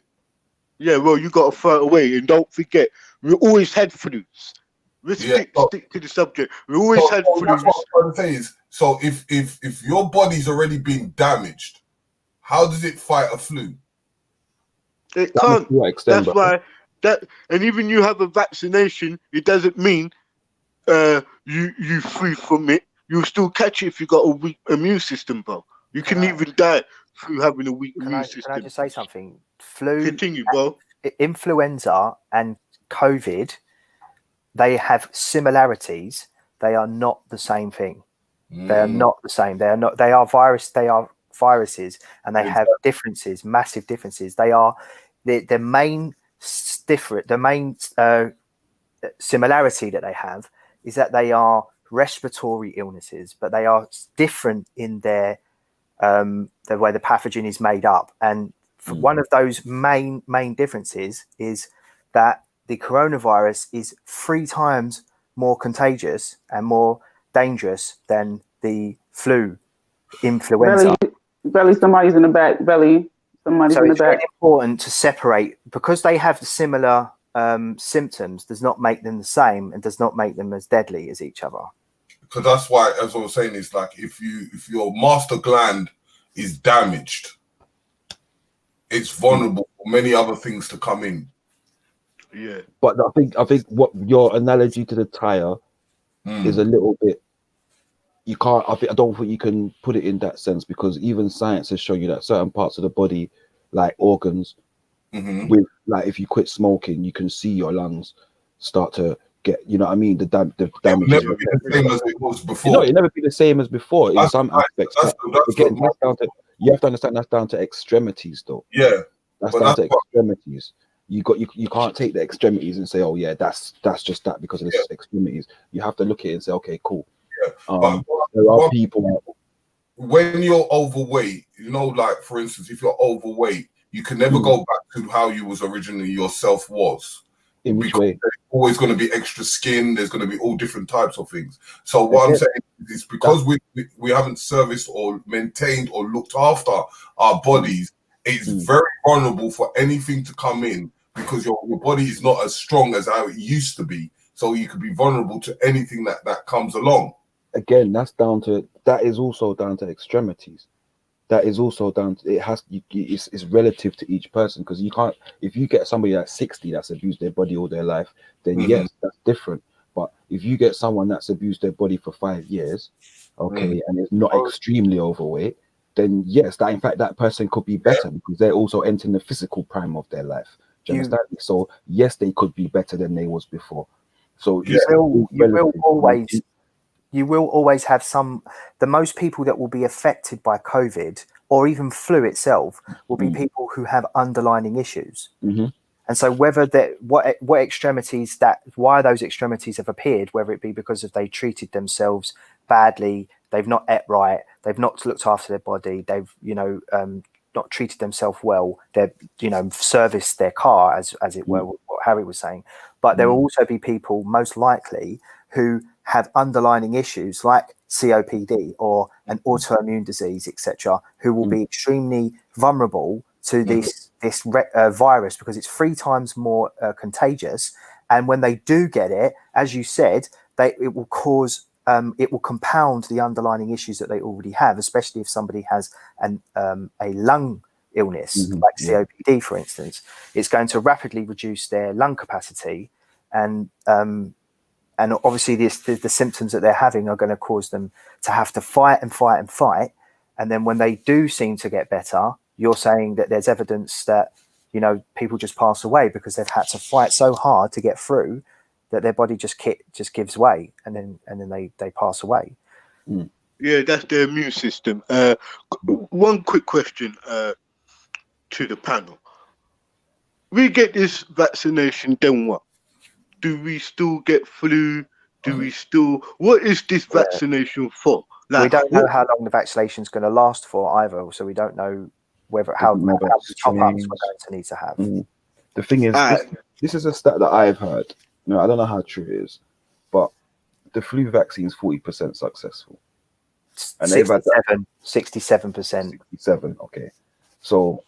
Yeah, well, you got to throw it away, and don't forget, we always had flus. Let's stick to the subject. We always had flus. That's what I'm trying to say is, so if your body's already been damaged, how does it fight a flu? It can't. That's why and even you have a vaccination, it doesn't mean you free from it. You'll still catch it if you got a weak immune system, bro. You can even die through having a weak immune system. Can I just say something? Flu, continue, bro. Influenza and COVID, they have similarities. They are not the same thing. They are not the same. They are not. They are virus. They are viruses, and they have differences, massive differences. They are the main different. The main similarity that they have is that they are respiratory illnesses, but they are different in their the way the pathogen is made up. And one of those main differences is that the coronavirus is 3 times more contagious and more dangerous than the flu, influenza. Belly, somebody's in the back. Belly, somebody's in the back. So it's very important to separate, because they have similar symptoms does not make them the same and does not make them as deadly as each other. Because that's why, as I was saying, it's like if your master gland is damaged, it's vulnerable for many other things to come in. Yeah. But I think what your analogy to the tire is a little bit. You can't. I don't think you can put it in that sense, because even science has shown you that certain parts of the body, like organs, with like if you quit smoking, you can see your lungs start to get. You know what I mean? The damage. It will never be the same as it was before. No, it never be the same as before in some aspects. Again, that's down to. You have to understand that's down to extremities, though. Yeah, that's down to extremities. You can't take the extremities and say, oh yeah, that's just that because of the extremities. You have to look at it and say, okay, cool. Yeah. There are people when you're overweight, you know, like for instance, if you're overweight, you can never go back to how you was originally yourself was. In which way? There's always going to be extra skin. There's going to be all different types of things. So what I'm saying is because we haven't serviced or maintained or looked after our bodies, it's very vulnerable for anything to come in, because your body is not as strong as how it used to be. So you could be vulnerable to anything that comes along. Again, that is also down to extremities. That is also down to it's relative to each person, because you can't, if you get somebody that's 60 that's abused their body all their life, then yes, that's different. But if you get someone that's abused their body for 5 years, and is not extremely overweight, then yes, in fact that person could be better because they're also entering the physical prime of their life. Do you understand me? So yes, they could be better than they was before. So you will always have the most people that will be affected by COVID or even flu itself will be people who have underlying issues. And so whether what extremities why those extremities have appeared, whether it be because they treated themselves badly, they've not ate right, they've not looked after their body, they've not treated themselves well, they've serviced their car as it were, what Harry was saying. But there will also be people most likely who have underlying issues like COPD or an autoimmune disease, etc., who will be extremely vulnerable to this virus, because it's 3 times more contagious And when they do get it, as you said, it will cause, it will compound the underlying issues that they already have, especially if somebody has a lung illness, like COPD, for instance. It's going to rapidly reduce their lung capacity, and obviously the symptoms that they're having are going to cause them to have to fight and fight and fight. And then when they do seem to get better, you're saying that there's evidence that, you know, people just pass away because they've had to fight so hard to get through that their body just gives way, and then they pass away. Yeah, that's their immune system. One quick question to the panel. We get this vaccination, then what? Do we still get flu? What is this vaccination for? Like, we don't know how long the vaccination is going to last for either, so we don't know how many top-ups we're going to need to have. The thing is, this is a stat that I've heard. No, I don't know how true it is, but the flu vaccine is 40% successful. And 67%. 67, okay. So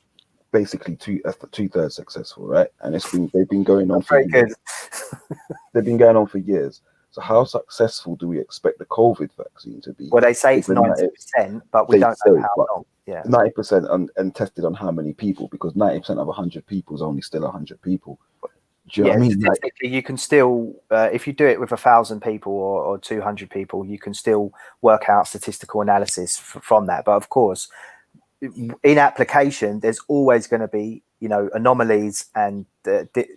basically two-thirds successful, right? And they've been going on for years. They've been going on for years. So how successful do we expect the COVID vaccine to be? Well, they say it's 90%, but we don't know how long. Yeah, 90% and tested on how many people? Because 90% of 100 people is only still 100 people. Do you know what I mean? Statistically, you can still, if you do it with 1,000 people or 200 people, you can still work out statistical analysis from that. But of course, in application, there's always going to be, you know, anomalies and the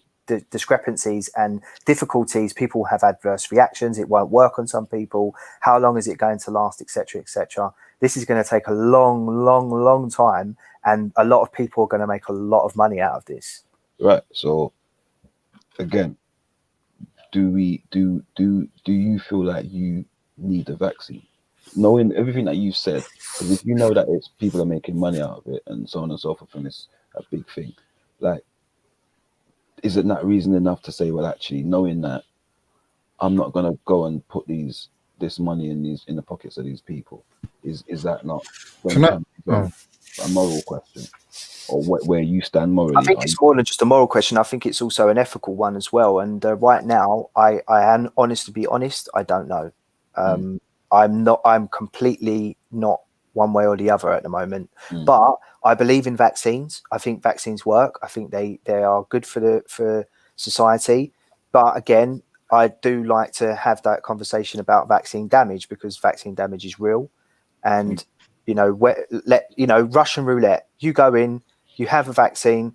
discrepancies and difficulties. People have adverse reactions. It won't work on some people. How long is it going to last, etc., etc.? This is going to take a long time, and a lot of people are going to make a lot of money out of this. Right. So again, do you feel like you need a vaccine, knowing everything that you said? Because if you know that it's people are making money out of it and so on and so forth, and it's a big thing, like, is it not reason enough to say, well, actually, knowing that I'm not going to go and put this money in the pockets of these people, is that not a moral question, or where you stand morally? I think it's more than just a moral question. I think it's also an ethical one as well. And right now, I am honest to be honest, I don't know. I'm completely not one way or the other at the moment, but I believe in vaccines. I think vaccines work. I think they are good for society. But again, I do like to have that conversation about vaccine damage, because vaccine damage is real. And you know, Russian roulette. You go in, you have a vaccine,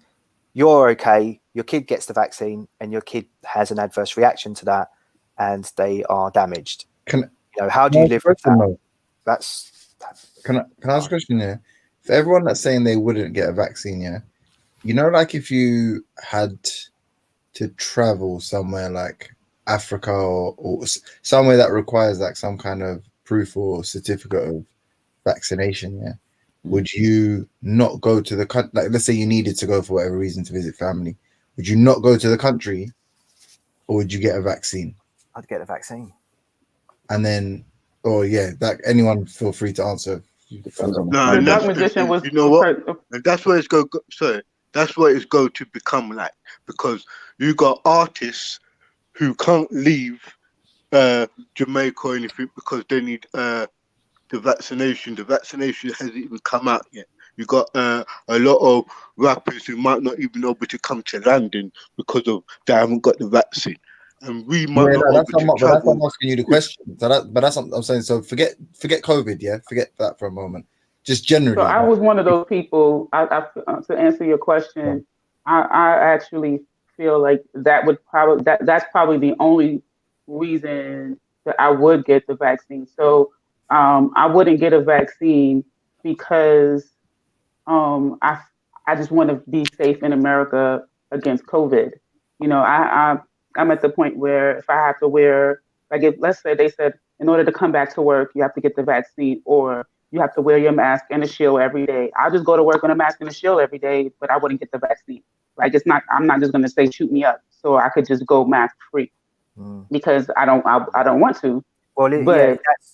you're okay. Your kid gets the vaccine, and your kid has an adverse reaction to that, and they are damaged. How do you live with that? Can I ask a question here? For everyone that's saying they wouldn't get a vaccine, yeah, you know, like if you had to travel somewhere like Africa or somewhere that requires like some kind of proof or certificate of vaccination, yeah, would you not go to the country? Like, let's say you needed to go for whatever reason to visit family, would you not go to the country, or would you get a vaccine? I'd get a vaccine. And then, that anyone feel free to answer. No, and you know what? And that's where it's going. Sorry, that's what it's going to become like, because you got artists who can't leave Jamaica or anything because they need the vaccination. The vaccination hasn't even come out yet. You got a lot of rappers who might not even be able to come to London because of they haven't got the vaccine. And we might that's why I'm asking you the question. But that's what I'm saying. So forget COVID, yeah. Forget that for a moment. Just generally. So I was one of those people. To answer your question, I actually feel like that's probably the only reason that I would get the vaccine. So I wouldn't get a vaccine because I just want to be safe in America against COVID. You know, I'm at the point where if I have to wear, like, let's say they said in order to come back to work, you have to get the vaccine, or you have to wear your mask and a shield every day. I'll just go to work on a mask and a shield every day, but I wouldn't get the vaccine. Like, I'm not just going to say shoot me up, so I could just go mask free because I don't want to. Well,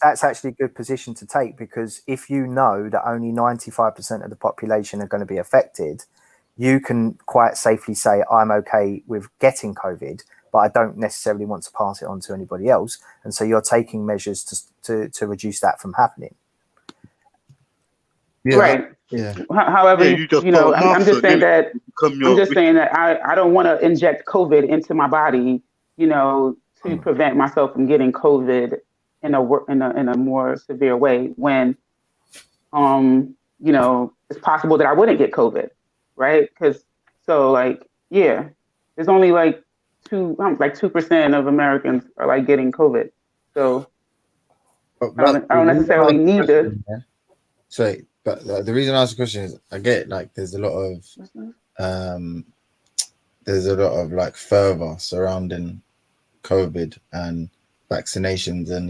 that's actually a good position to take, because if you know that only 95% of the population are going to be affected, you can quite safely say, I'm okay with getting COVID, but I don't necessarily want to pass it on to anybody else. And so you're taking measures to reduce that from happening. Yeah. Right. Yeah. However, Yeah, you just I'm just saying that become I don't want to inject COVID into my body, to prevent myself from getting COVID in a more severe way when, it's possible that I wouldn't get COVID, right? Because there's only like 2% of Americans are like getting COVID, so I don't necessarily need to. Sorry, but the reason I asked the question is I get like there's a lot of like fervor surrounding COVID and vaccinations and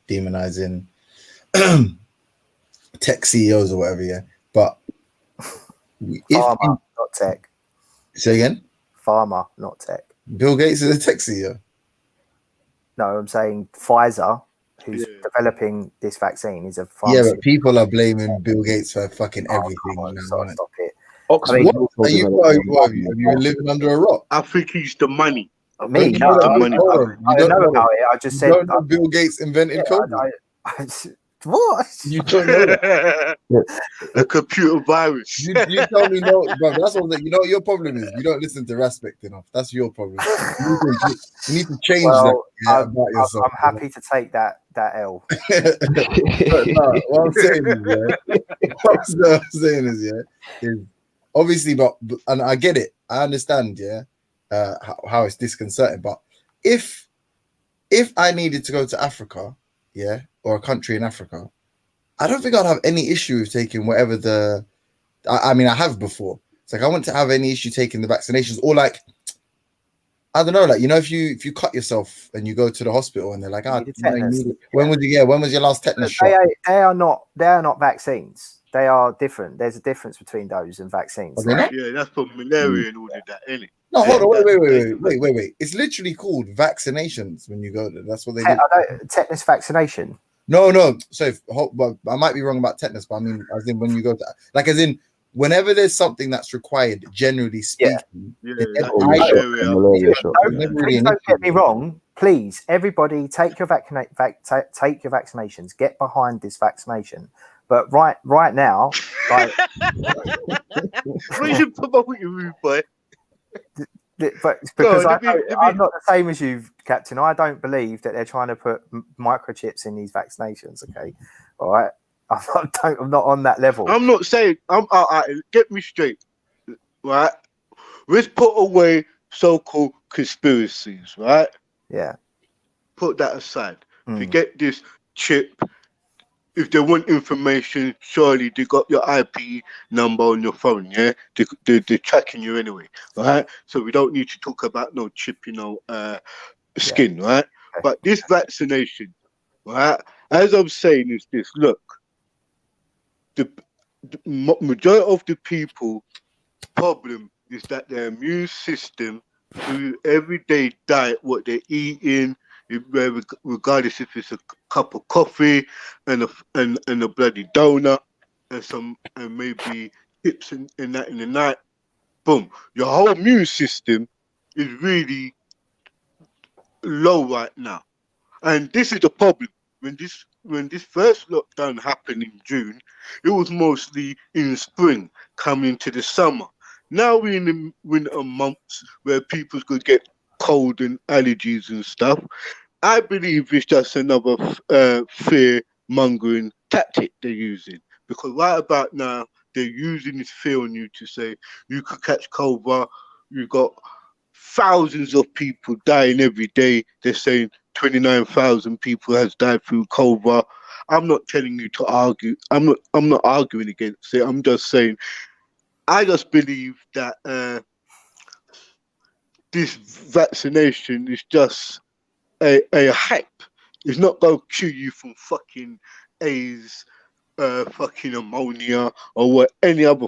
demonizing tech CEOs or whatever, yeah. But Pharma, not tech. Say again? Pharma, not tech. Bill Gates is a tech CEO. No, I'm saying Pfizer, who's developing this vaccine, is a Yeah, but people are blaming Bill Gates for fucking everything. Stop it. Are you been living under a rock? I think he's the money. Me? No, I don't know about it. I just said. Don't know Bill Gates invented COVID. What? You don't know that. A computer virus. You tell me no, bro. That's what what your problem is. You don't listen to Respect enough. That's your problem. You need to change that about yourself. I'm happy to take that L. What I'm saying is obviously, but and I get it. I understand, how it's disconcerting. But if I needed to go to Africa, or a country in Africa, I don't think I'd have any issue with taking whatever I have before. It's like I wouldn't have any issue taking the vaccinations, or like I don't know, like if you cut yourself and you go to the hospital and they're like, when was your last tetanus shot? They are not vaccines. They are different. There's a difference between those and vaccines. Yeah, that's for malaria and all of that, ain't it? No, hold on, wait. It's literally called vaccinations when you go there. That's what they do. Tetanus vaccination. No. So I might be wrong about tetanus, but I mean, as in when you go to, whenever there's something that's required, generally speaking. Please don't get me wrong. Please, everybody, take your vaccinations. Get behind this vaccination. But right now, like, we should promote you, boy. But because I'm not the same as you, Captain. I don't believe that they're trying to put microchips in these vaccinations. Okay, all right. I'm not on that level. I'm not saying. Get me straight, right? Let's put away so-called conspiracies, right? Yeah. Put that aside. Forget this chip. If they want information, surely they got your IP number on your phone, yeah? They're tracking you anyway, right? So we don't need to talk about no chip, skin, right? But this vaccination, right? As I'm saying is this, look, the majority of the people problem is that their immune system, through everyday diet, what they're eating, regardless if it's a cup of coffee and a bloody donut and maybe chips and that in the night, boom, your whole immune system is really low right now. And this is the problem. When this first lockdown happened in June, it was mostly in the spring, coming to the summer. Now we're in the winter months where people could get cold and allergies and stuff. I believe it's just another fear-mongering tactic they're using. Because right about now, they're using this fear on you to say you could catch COVID. You've got thousands of people dying every day. They're saying 29,000 people has died through COVID. I'm not telling you to argue. I'm not arguing against it. I'm just saying I just believe that this vaccination is just a hype. It's not going to cure you from fucking AIDS, fucking pneumonia, or what any other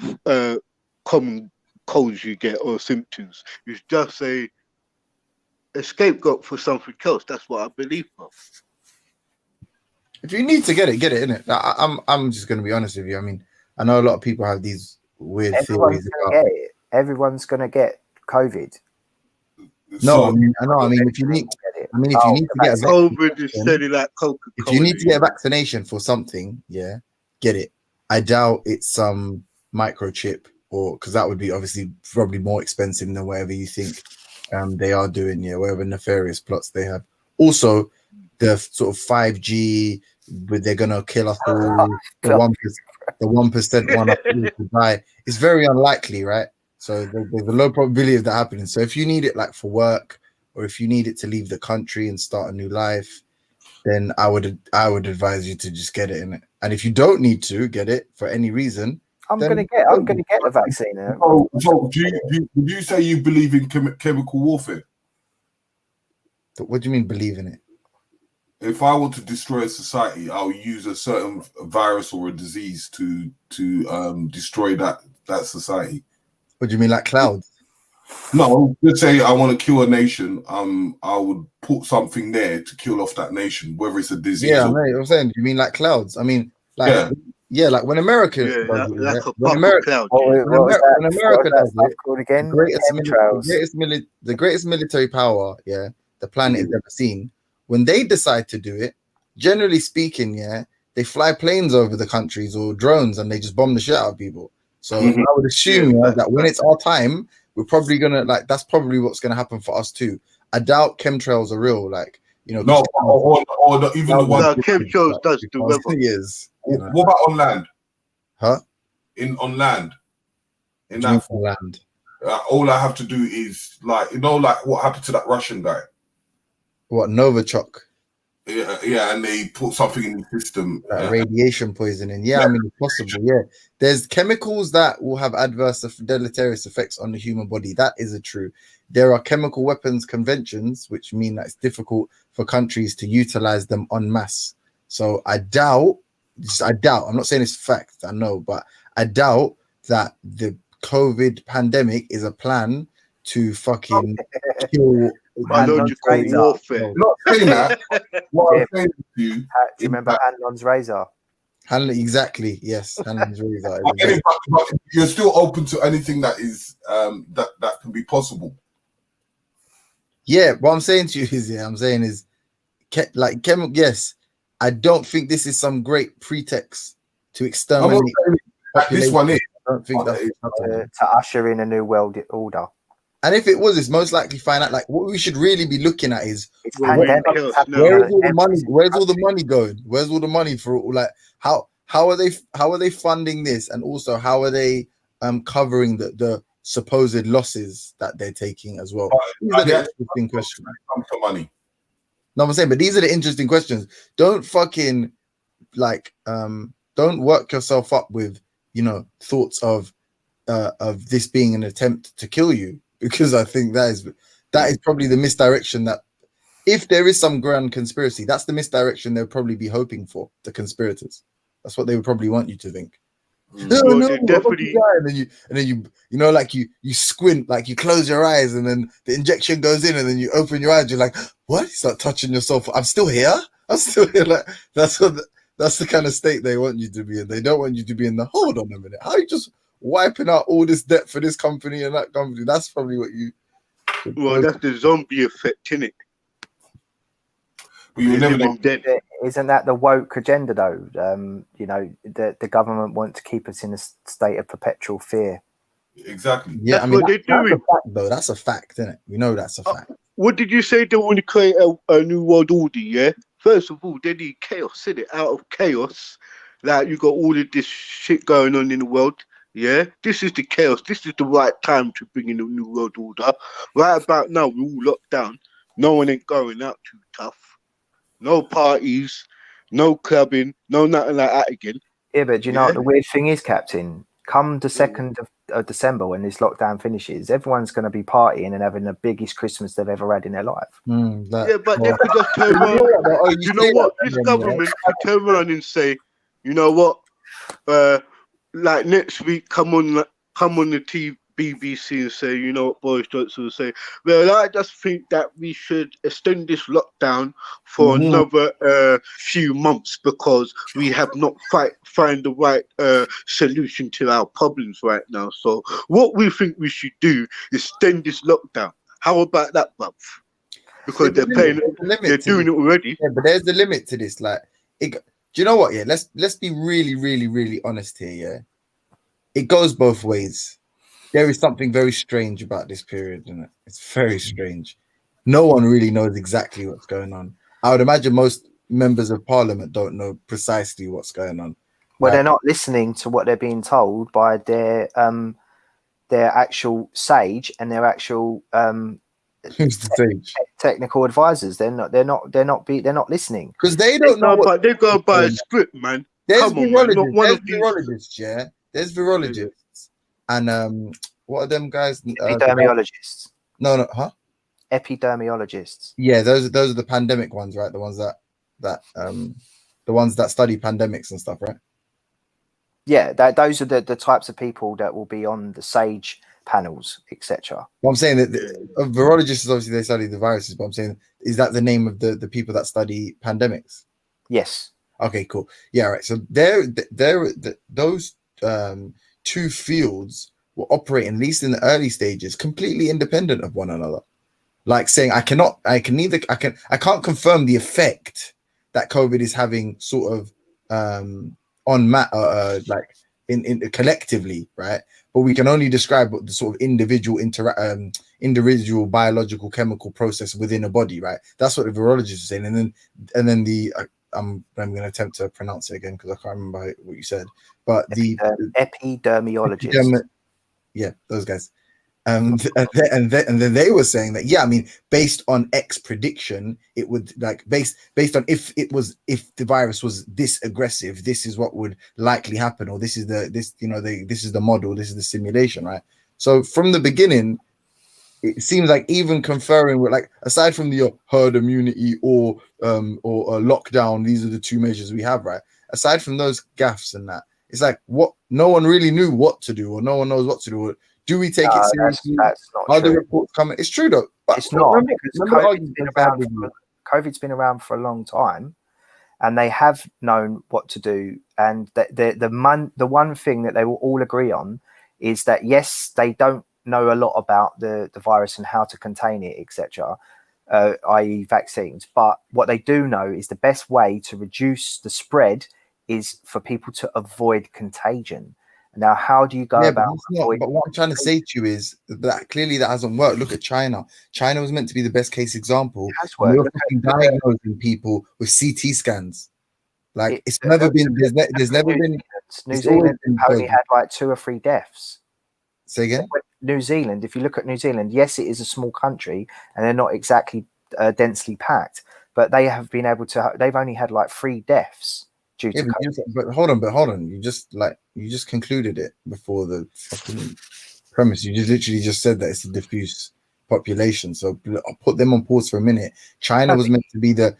common colds you get or symptoms. It's just a scapegoat for something else. That's what I believe of. If you need to get it, innit? I'm just going to be honest with you. I mean, I know a lot of people have these weird theories about Everyone's going to get COVID. No, I know. I mean, if you need, if you need to get a COVID is steady like Coca-Cola. if you need to get a vaccination for something, yeah, get it. I doubt it's some microchip, or because that would be obviously probably more expensive than whatever you think they are doing, yeah, whatever nefarious plots they have. Also, the sort of 5G, where they're gonna kill us all, the 1% one up to die. It's very unlikely, right? So there's a low probability of that happening. So if you need it like for work, or if you need it to leave the country and start a new life, then I would advise you to just get it in it. And if you don't need to get it for any reason, I'm gonna get the vaccine. So would you say you believe in chemical warfare? What do you mean believe in it? If I were to destroy a society, I'll use a certain virus or a disease to destroy that society. What do you mean, like clouds? No, let's say I want to kill a nation. I would put something there to kill off that nation, whether it's a disease. Yeah, I'm saying. You mean like clouds? I mean, like like when America does it, when America does it, the greatest military power, the planet has ever seen. When they decide to do it, generally speaking, they fly planes over the countries or drones and they just bomb the shit out of people. So I would assume that when it's our time, we're probably gonna that's probably what's gonna happen for us too. I doubt chemtrails are real, even the one chemtrails does the weather. Years. What about on land? Huh? On land. In that land. All I have to do is like what happened to that Russian guy. What, Novichok? Yeah, and they put something in the system. Radiation poisoning. Yeah, I mean, it's possible. Yeah, there's chemicals that will have adverse deleterious effects on the human body. That is true. There are chemical weapons conventions, which mean that it's difficult for countries to utilize them en masse. So I doubt, I'm not saying it's fact, I know, but I doubt that the COVID pandemic is a plan to fucking kill biological warfare. I'm not saying that. What I'm saying to you, do you remember Hanlon's razor? Exactly, yes, Hanlon's razor. But you're still open to anything that is that can be possible. Yeah, what I'm saying to you is, yes, I don't think this is some great pretext to exterminate. This one is. I don't think that's to usher in a new world order. And if it was, it's most likely find out. Like, what we should really be looking at is where's all the money? Where's all the money going? Where's all the money for? Like, how are they funding this? And also, how are they covering the supposed losses that they're taking as well? These are the interesting questions. For money. No, I'm saying, but these are the interesting questions. Don't fucking don't work yourself up with thoughts of this being an attempt to kill you. Because I think that is probably the misdirection that, if there is some grand conspiracy, that's the misdirection they'll probably be hoping for, the conspirators. That's what they would probably want you to think. Definitely. And then you squint, like you close your eyes, and then the injection goes in, and then you open your eyes. You're like, what? You start touching yourself. I'm still here. Like that's the kind of state they want you to be in. They don't want you to be in the hold on a minute. How are you just wiping out all this debt for this company and that company? That's probably what you. Well, that's the zombie effect, isn't it? But you'll never know. Isn't that the woke agenda, though? The government wants to keep us in a state of perpetual fear. Exactly. Yeah, that's what they're doing. That's a fact, isn't it? We know that's a fact. What did you say? They want to create a new world order, yeah? First of all, they need chaos, isn't it? Out of chaos, like you got all of this shit going on in the world. Yeah, this is the chaos. This is the right time to bring in a new world order. Right about now, we're all locked down. No one ain't going out too tough. No parties, no clubbing, no nothing like that again. Yeah, but do you know what the weird thing is, Captain? Come the 2nd of December, when this lockdown finishes, everyone's going to be partying and having the biggest Christmas they've ever had in their life. Yeah, but they could just turn around. You know what? This government could turn around and say, you know what? Like next week, come on the BBC and say, you know what, Boris Johnson will say, well, I just think that we should extend this lockdown for another few months because we have not find the right solution to our problems right now. So what we think we should do is extend this lockdown. How about that, bruv? Because they're paying, they're doing it already. Yeah, but there's the limit to this. Like, do you know what? Yeah, let's be really, really, really honest here. Yeah, it goes both ways. There is something very strange about this period, isn't it? It's very strange. No one really knows exactly what's going on. I would imagine most members of parliament don't know precisely what's going on. Well, they're not listening to what they're being told by their actual sage and their actual who's the sage? Technical advisors. They're not listening because they don't know. But they go by a script, man. There's Come on, virologists. man. Not one There's of these. virologists, yeah. There's virologists, and what are them guys? Epidemiologists. No, huh? Epidemiologists. Yeah, those are the pandemic ones, right? The ones that the ones that study pandemics and stuff, right? Yeah, those are the types of people that will be on the SAGE panels, etc. Well, I'm saying that a virologist is obviously they study the viruses, but I'm saying, is that the name of the people that study pandemics? Yes. Okay, cool. Yeah, right. So those two fields were operating, at least in the early stages, completely independent of one another. Like saying, I can't confirm the effect that COVID is having sort of on like in collectively, right? But we can only describe what the sort of individual biological chemical process within a body, right? That's what the virologists are saying. And then the I'm going to attempt to pronounce it again because I can't remember what you said. But the epidemiologists, yeah, those guys. And then they were saying that, yeah, I mean, based on X prediction, it would like based on if the virus was this aggressive, this is what would likely happen, or this is the model, this is the simulation, right? So from the beginning, it seems like even conferring with, like, aside from the herd immunity or lockdown, these are the two measures we have, right? Aside from those gaffes and that, it's like what no one really knew what to do, or no one knows what to do. Do we take it seriously? That's not Are true. the reports coming? It's true though. But it's not. COVID's been around for a long time, and they have known what to do. And the one thing that they will all agree on is that yes, they don't know a lot about the virus and how to contain it, etc., i.e. vaccines. But what they do know is the best way to reduce the spread is for people to avoid contagion. Now, how do you go about? But what I'm trying to say to you is that clearly that hasn't worked. Look at China. China was meant to be the best case example. They were diagnosing people with CT scans. Like it's never been. There's never been. New Zealand only had like 2 or 3 deaths. Say again. New Zealand. If you look at New Zealand, yes, it is a small country and they're not exactly densely packed, but they have been able to. They've only had like 3 deaths. But hold on. You just concluded it before the fucking premise. You just literally just said that it's a diffuse population. So I'll put them on pause for a minute. China was meant to be the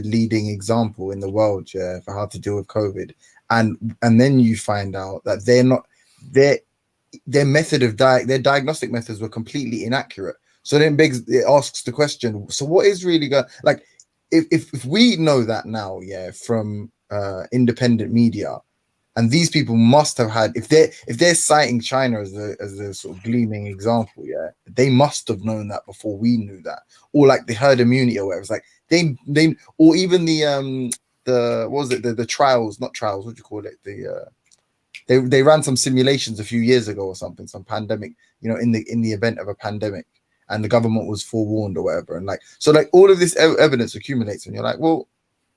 leading example in the world, yeah, for how to deal with COVID. And then you find out that their method of their diagnostic methods were completely inaccurate. So then it asks the question, so what is really going, like, if we know that now, yeah, from independent media, and these people must have had, if they're citing China as a sort of gleaming example, yeah, they must have known that before we knew that, or like the herd immunity or whatever. It's like they or even the what was it, the trials, not trials, what do you call it, they ran some simulations a few years ago or something, some pandemic, in the event of a pandemic. And the government was forewarned or whatever. And so all of this evidence accumulates, and you're like, well,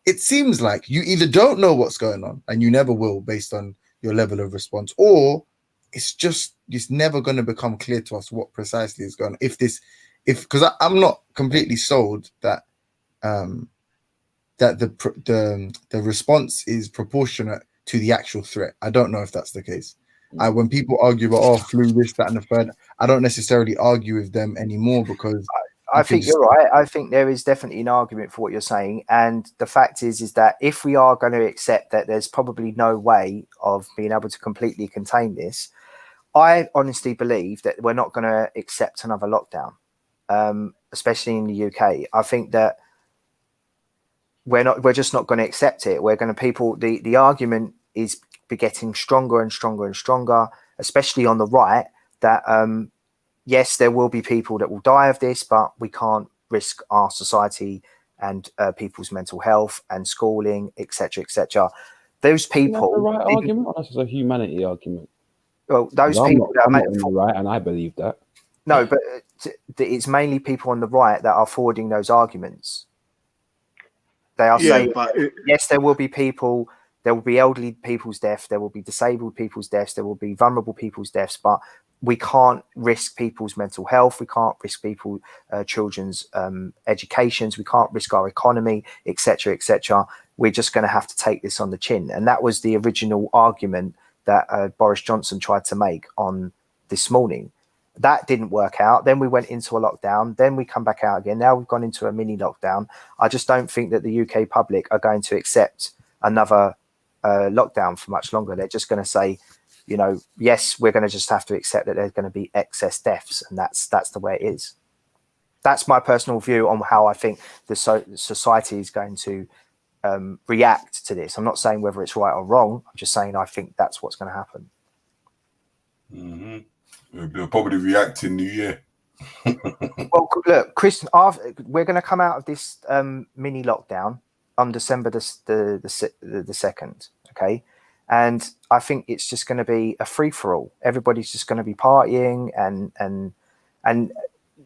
it seems like you either don't know what's going on and you never will based on your level of response, or it's never going to become clear to us what precisely is going on. Because I'm not completely sold that the response is proportionate to the actual threat. I don't know if that's the case. When people argue about flu, this, that, and the third, I don't necessarily argue with them anymore, because I think you're right. I think there is definitely an argument for what you're saying, and the fact is that if we are going to accept that there's probably no way of being able to completely contain this, I honestly believe that we're not going to accept another lockdown, especially in the UK. I think that we're just not going to accept it. We're going to the argument is be getting stronger and stronger and stronger, especially on the right, that yes, there will be people that will die of this, but we can't risk our society and people's mental health and schooling, etc., etc. Those people. That's the right argument. Or that's just a humanity argument. Well, those people I'm not on the right, and I believe that. No, but it's mainly people on the right that are forwarding those arguments. They are saying, yes, there will be people, there will be elderly people's deaths, there will be disabled people's deaths, there will be vulnerable people's deaths, but we can't risk people's mental health, we can't risk people, children's educations, we can't risk our economy, etc., etc. We're just going to have to take this on the chin. And that was the original argument that Boris Johnson tried to make on this morning. That didn't work out. Then we went into a lockdown. Then we come back out again. Now we've gone into a mini lockdown. I just don't think that the UK public are going to accept another lockdown for much longer. They're just going to say, you know, yes, we're going to just have to accept that there's going to be excess deaths, and that's the way it is. That's my personal view on how I think the society is going to react to this. I'm not saying whether it's right or wrong. I'm just saying I think that's what's going to happen. Mm-hmm. They'll probably react in New Year. Well, look, Chris, we're going to come out of this mini lockdown on December the 2nd, okay? And I think it's just going to be a free-for-all. Everybody's just going to be partying and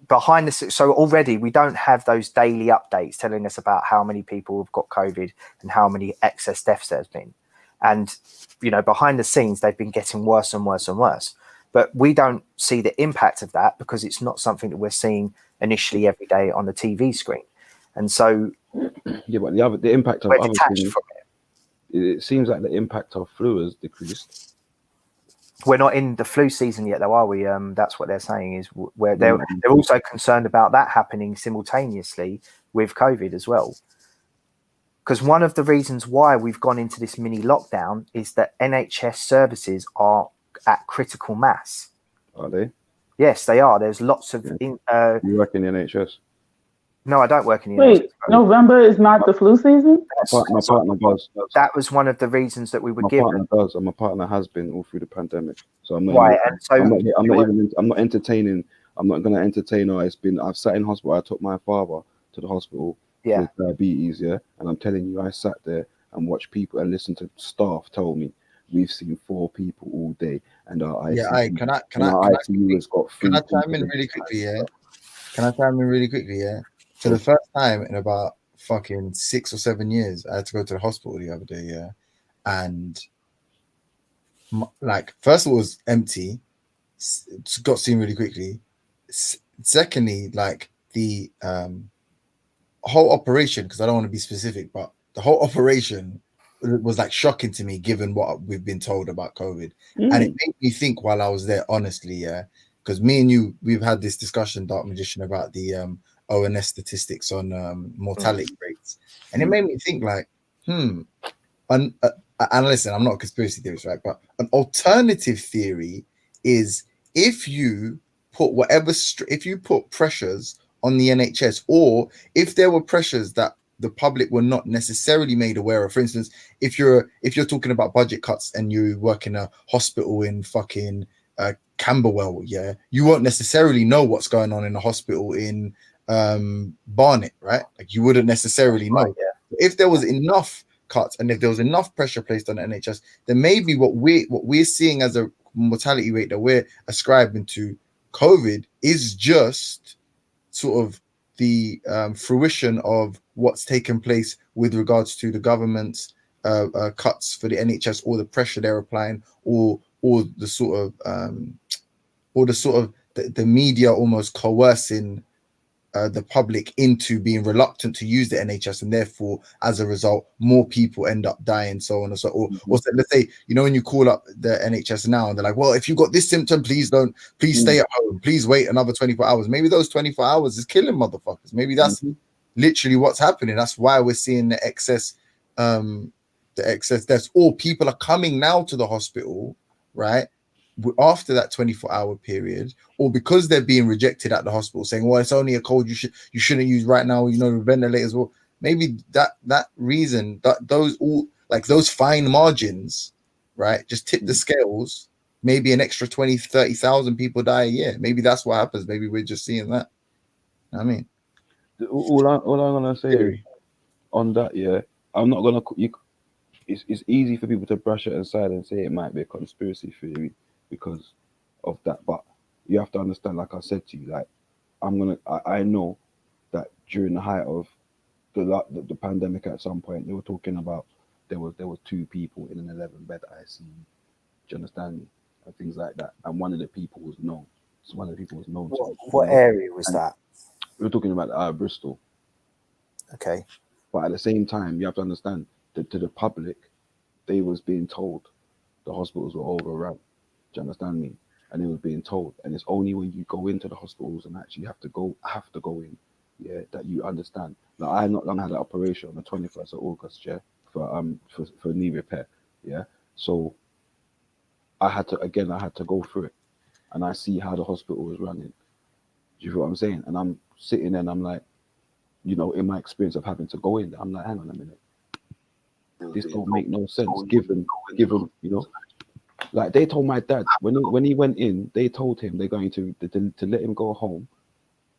behind the scenes. So already we don't have those daily updates telling us about how many people have got COVID and how many excess deaths there's been. And, you know, behind the scenes, they've been getting worse and worse and worse. But we don't see the impact of that because it's not something that we're seeing initially every day on the TV screen. And so, yeah, but the impact of other things, from it seems like the impact of flu has decreased. We're not in the flu season yet, though, are we? That's what they're saying is where they're also concerned about that happening simultaneously with COVID as well. Because one of the reasons why we've gone into this mini lockdown is that NHS services are at critical mass. Are they? Yes, they are. There's lots of. You work in the NHS? No, I don't work in the NHS. Wait, November is not the flu season? My partner does. That was one of the reasons that we were given. My partner does, and my partner has been all through the pandemic. So I'm not. Right, I'm not entertaining. I'm not going to entertain her. I've sat in hospital. I took my father to the hospital with diabetes. Yeah, and I'm telling you, I sat there and watched people and listened to staff tell me. We've seen 4 people all day, and our ICU, can I chime in really quickly? Yeah, can I chime in really quickly? Yeah, for the first time in about fucking 6 or 7 years, I had to go to the hospital the other day. Yeah, and like first of all, it was empty. Got seen really quickly. Secondly, like the whole operation, because I don't want to be specific, but the whole operation was like shocking to me given what we've been told about COVID. And it made me think while I was there, honestly, yeah, because me and you, we've had this discussion, Dark Magician, about the ONS statistics on mortality rates, and it made me think like, and listen, I'm not a conspiracy theorist, right? But an alternative theory is if you put if you put pressures on the NHS, or if there were pressures that the public were not necessarily made aware of. For instance, if you're talking about budget cuts and you work in a hospital in fucking Camberwell, yeah, you won't necessarily know what's going on in a hospital in Barnet, right? Like you wouldn't necessarily know. If there was enough cuts and if there was enough pressure placed on the NHS, then maybe what we're seeing as a mortality rate that we're ascribing to COVID is just sort of the fruition of what's taken place with regards to the government's cuts for the NHS, or the pressure they're applying, or the sort of the media almost coercing the public into being reluctant to use the NHS, and therefore, as a result, more people end up dying, so on and so on. Or let's say, you know, when you call up the NHS now and they're like, well, if you got this symptom, please stay at home, please wait another 24 hours. Maybe those 24 hours is killing motherfuckers. Maybe that's literally what's happening. That's why we're seeing the excess deaths. Or people are coming now to the hospital, right, after that 24-hour period, or because they're being rejected at the hospital, saying, well, it's only a cold, you shouldn't use right now, you know, ventilators. Well, maybe that reason, that those fine margins, right, just tip the scales maybe an extra 20, 30,000 people die a year. Maybe that's what happens. Maybe we're just seeing that. I mean, all I'm gonna say is, on that, yeah, I'm not gonna. It's easy for people to brush it aside and say it might be a conspiracy theory because of that, but you have to understand. Like I said to you, like I know that during the height of the pandemic, at some point they were talking about there was 2 people in an 11-bed ICU. Do you understand me? And things like that. And one of the people was known. So one of the people was known. What area was that? We were talking about Bristol. Okay. But at the same time, you have to understand that to the public, they was being told the hospitals were overrun. Do you understand me? And they was being told. And it's only when you go into the hospitals and actually have to go in, yeah, that you understand. Like, I not long had an operation on the 21st of August, yeah, for knee repair, yeah. So I had to go through it, and I see how the hospital was running. Do you feel what I'm saying? And I'm sitting there and I'm like, you know, in my experience of having to go in there, I'm like, hang on a minute, this don't make no sense. Given, you know, like they told my dad when he went in, they told him they're going to let him go home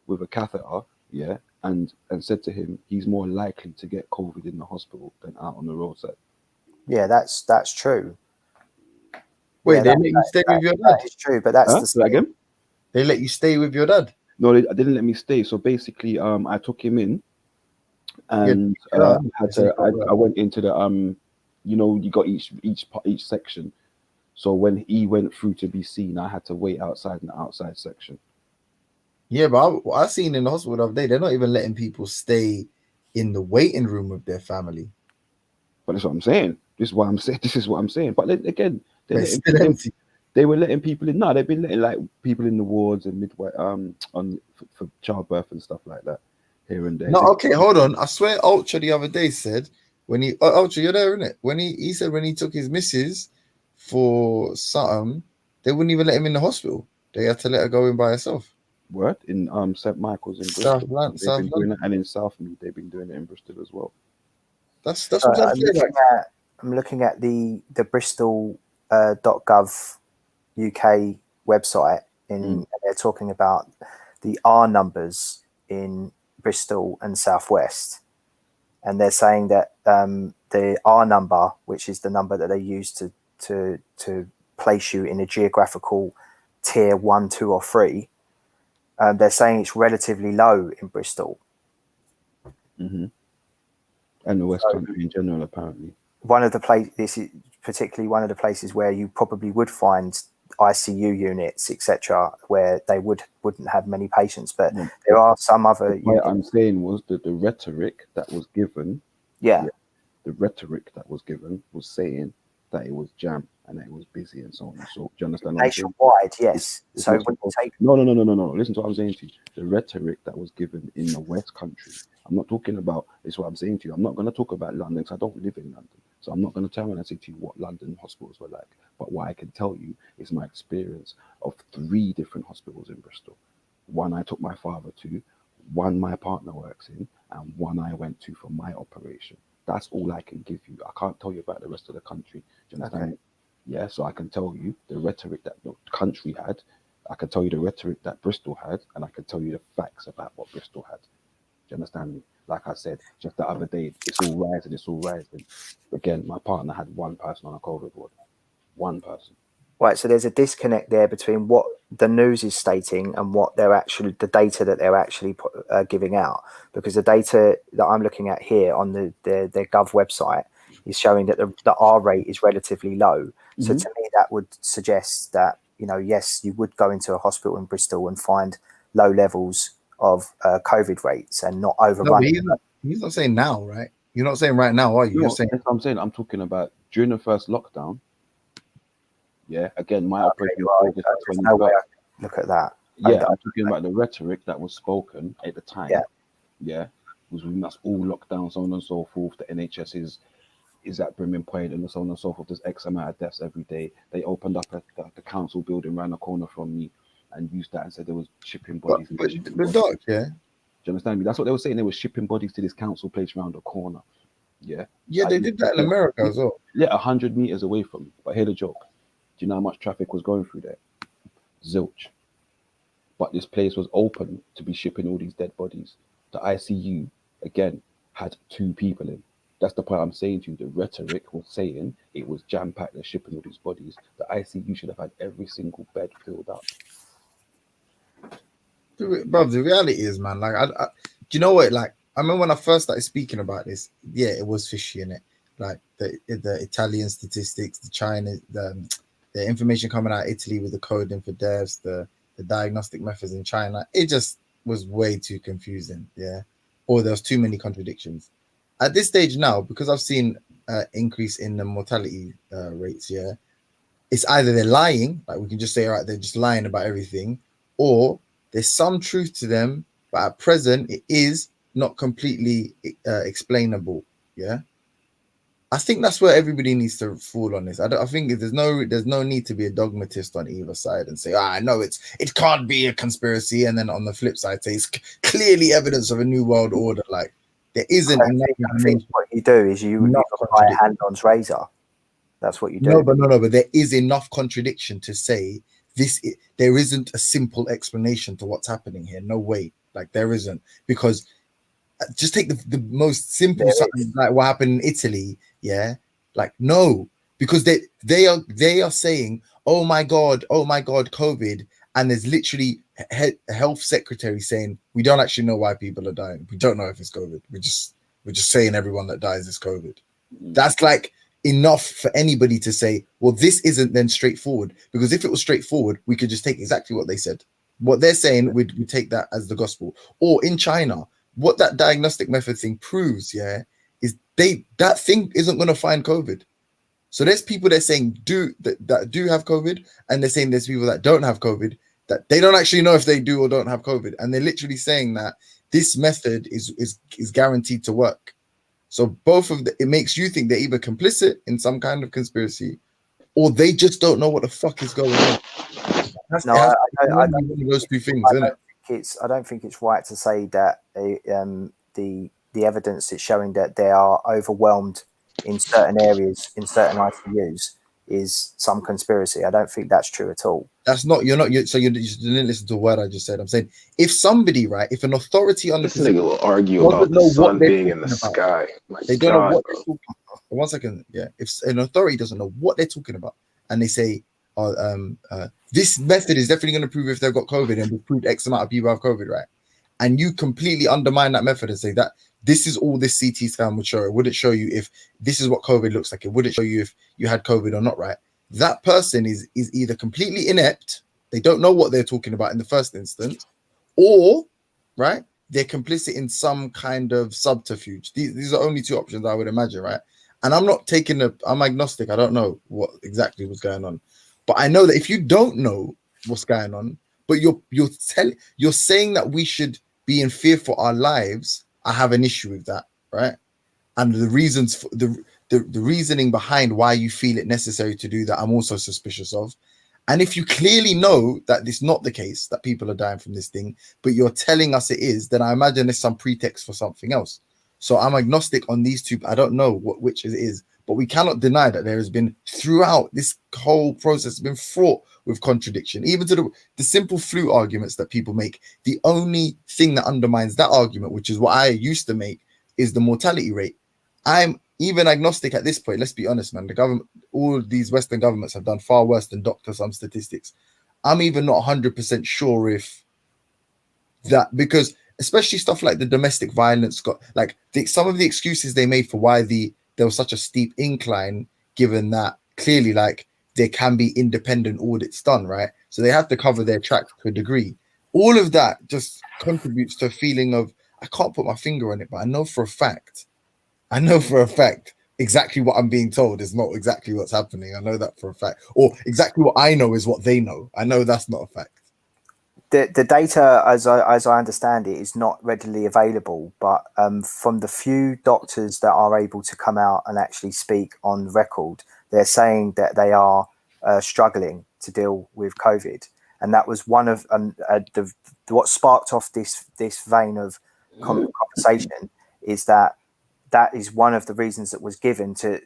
with a catheter, yeah, and said to him he's more likely to get COVID in the hospital than out on the roadside. Yeah, that's true. Wait, Yeah, they let you stay with your dad? That is true, but that's the Say that again? They let you stay with your dad? No, they didn't let me stay. So basically, I took him in, and I went into the you know, you got each section. So when he went through to be seen, I had to wait outside in the outside section. Yeah, but I seen in the hospital the other day, they're not even letting people stay in the waiting room with their family. But that's what I'm saying. This is what I'm saying. But then again, they were letting people in. No, they've been letting like people in the wards and midwife for childbirth and stuff like that here and there. No, okay, hold on. I swear Ultra the other day said when he Ultra, you're there, isn't it? When he said when he took his missus for something, they wouldn't even let him in the hospital. They had to let her go in by herself. Word in St. Michael's in Bristol. They've been doing it, and in Southmead they've been doing it in Bristol as well. That's what I'm saying. I'm looking at the Bristol .gov UK website, and they're talking about the R numbers in Bristol and Southwest, and they're saying that the R number, which is the number that they use to place you in a geographical tier 1, 2, or 3. They're saying it's relatively low in Bristol. Mm-hmm. And the West Country in general, apparently. This is particularly one of the places where you probably would find ICU units, etc., where they wouldn't have many patients, but there are some other. What I'm saying was that the rhetoric that was given, the rhetoric that was given was saying that it was jam and that it was busy and so on and so. Do you understand? Nationwide, yes. So when you take no. Listen to what I'm saying to you. The rhetoric that was given in the West Country. I'm not talking about. This is what I'm saying to you. I'm not going to talk about London because I don't live in London. So I'm not going to turn around and say to you what London hospitals were like. But what I can tell you is my experience of 3 different hospitals in Bristol. One I took my father to, one my partner works in, and one I went to for my operation. That's all I can give you. I can't tell you about the rest of the country. Do you understand? Okay. Yeah, so I can tell you the rhetoric that the country had. I can tell you the rhetoric that Bristol had, and I can tell you the facts about what Bristol had. Do you understand me? Like I said, just the other day, it's all rising. Again, my partner had 1 person on a COVID ward. 1 person. Right, so there's a disconnect there between what the news is stating and what the data that they're actually giving out. Because the data that I'm looking at here on their Gov website is showing that the R rate is relatively low. So to me, that would suggest that, you know, yes, you would go into a hospital in Bristol and find low levels of COVID rates and not overrunning. No, he's not saying now, right? You're not saying right now, are you? No, You're saying that's what I'm saying. I'm talking about during the first lockdown. Yeah, again, my operation was August 21st. Look at that. Yeah, I'm talking about the rhetoric that was spoken at the time. Yeah, was we must all lock down, so on and so forth. The NHS is at brimming point, and so on and so forth. There's X amount of deaths every day. They opened up the council building around the corner from me and used that and said there was shipping bodies. But the doc, yeah. Do you understand me? That's what they were saying. They were shipping bodies to this council place around the corner. Yeah. Yeah, they did that in America as well. Yeah, 100 meters away from me. But hear the joke. you know how much traffic was going through there? Zilch. But this place was open to be shipping all these dead bodies. The ICU, again, had 2 people in. That's the point I'm saying to you. The rhetoric was saying it was jam-packed, they're shipping all these bodies. The ICU should have had every single bed filled up. Bro, the reality is, man, like, do you know what? Like, I remember when I first started speaking about this, yeah, it was fishy, innit? Like, the Italian statistics, the China, the information coming out of Italy with the coding for deaths, the diagnostic methods in China, it just was way too confusing, yeah? Or there was too many contradictions. At this stage now, because I've seen increase in the mortality rates, yeah, it's either they're lying, like we can just say, all right, they're just lying about everything, or there's some truth to them, but at present, it is not completely explainable, yeah? I think that's where everybody needs to fall on this. I think there's no need to be a dogmatist on either side and say, I know it can't be a conspiracy, and then on the flip side say it's clearly evidence of a new world order. Like, there isn't enough information. What you do is you apply a hand-on's razor. That's what you do. No, but there is enough contradiction to say there isn't a simple explanation to what's happening here. No way. Like, there isn't, because just take the most simple something like what happened in Italy. Yeah, like, no, because they are saying, oh my god, COVID, and there's literally a health secretary saying we don't actually know why people are dying. We don't know if it's COVID. We're just saying everyone that dies is COVID. That's like enough for anybody to say, well, this isn't then straightforward, because if it was straightforward, we could just take exactly what they said. What they're saying, we take that as the gospel. Or in China, what that diagnostic method thing proves, yeah, is that thing isn't going to find COVID. So there's people that are saying that do have COVID, and they're saying there's people that don't have COVID, that they don't actually know if they do or don't have COVID, and they're literally saying that this method is guaranteed to work. So both of it makes you think they're either complicit in some kind of conspiracy, or they just don't know what the fuck is going on. I those two things, isn't it? I don't think it's right to say that the evidence is showing that they are overwhelmed in certain areas, in certain ICUs, is some conspiracy. I don't think that's true at all. That's not. You didn't listen to a word I just said. I'm saying, if somebody, right, if an authority on this nigga will argue about the sun being in the sky. They don't know what they're talking about. 1 second, yeah. If an authority doesn't know what they're talking about, and they say, this method is definitely going to prove if they've got COVID, and we've proved X amount of people have COVID, right? And you completely undermine that method and say that this is all this CT scan would show. It wouldn't show you if this is what COVID looks like. It wouldn't show you if you had COVID or not, right? That person is either completely inept, they don't know what they're talking about in the first instance, or, right, they're complicit in some kind of subterfuge. These are only 2 options I would imagine, right? And I'm not I'm agnostic. I don't know what exactly was going on. But I know that if you don't know what's going on, but you're saying that we should be in fear for our lives, I have an issue with that, right? And the reasons for the reasoning behind why you feel it necessary to do that, I'm also suspicious of. And if you clearly know that this is not the case, that people are dying from this thing, but you're telling us it is, then I imagine there's some pretext for something else. So I'm agnostic on these 2. I don't know which it is, but we cannot deny that there has been, throughout this whole process, been fraught with contradiction, even to the simple flu arguments that people make. The only thing that undermines that argument, which is what I used to make, is the mortality rate. I'm even agnostic at this point. Let's be honest, man. The government, all these Western governments have done far worse than doctor some statistics. I'm even not 100% sure if that, because especially stuff like the domestic violence some of the excuses they made for why there was such a steep incline, given that clearly, like, there can be independent audits done, right? So they have to cover their tracks to a degree. All of that just contributes to a feeling of, I can't put my finger on it, but I know for a fact exactly what I'm being told is not exactly what's happening. I know that for a fact. Or exactly what I know is what they know. I know that's not a fact. The data, as I understand it, is not readily available, but from the few doctors that are able to come out and actually speak on record, they're saying that they are struggling to deal with COVID, and that was one of what sparked off this vein of conversation. Is that is one of the reasons that was given to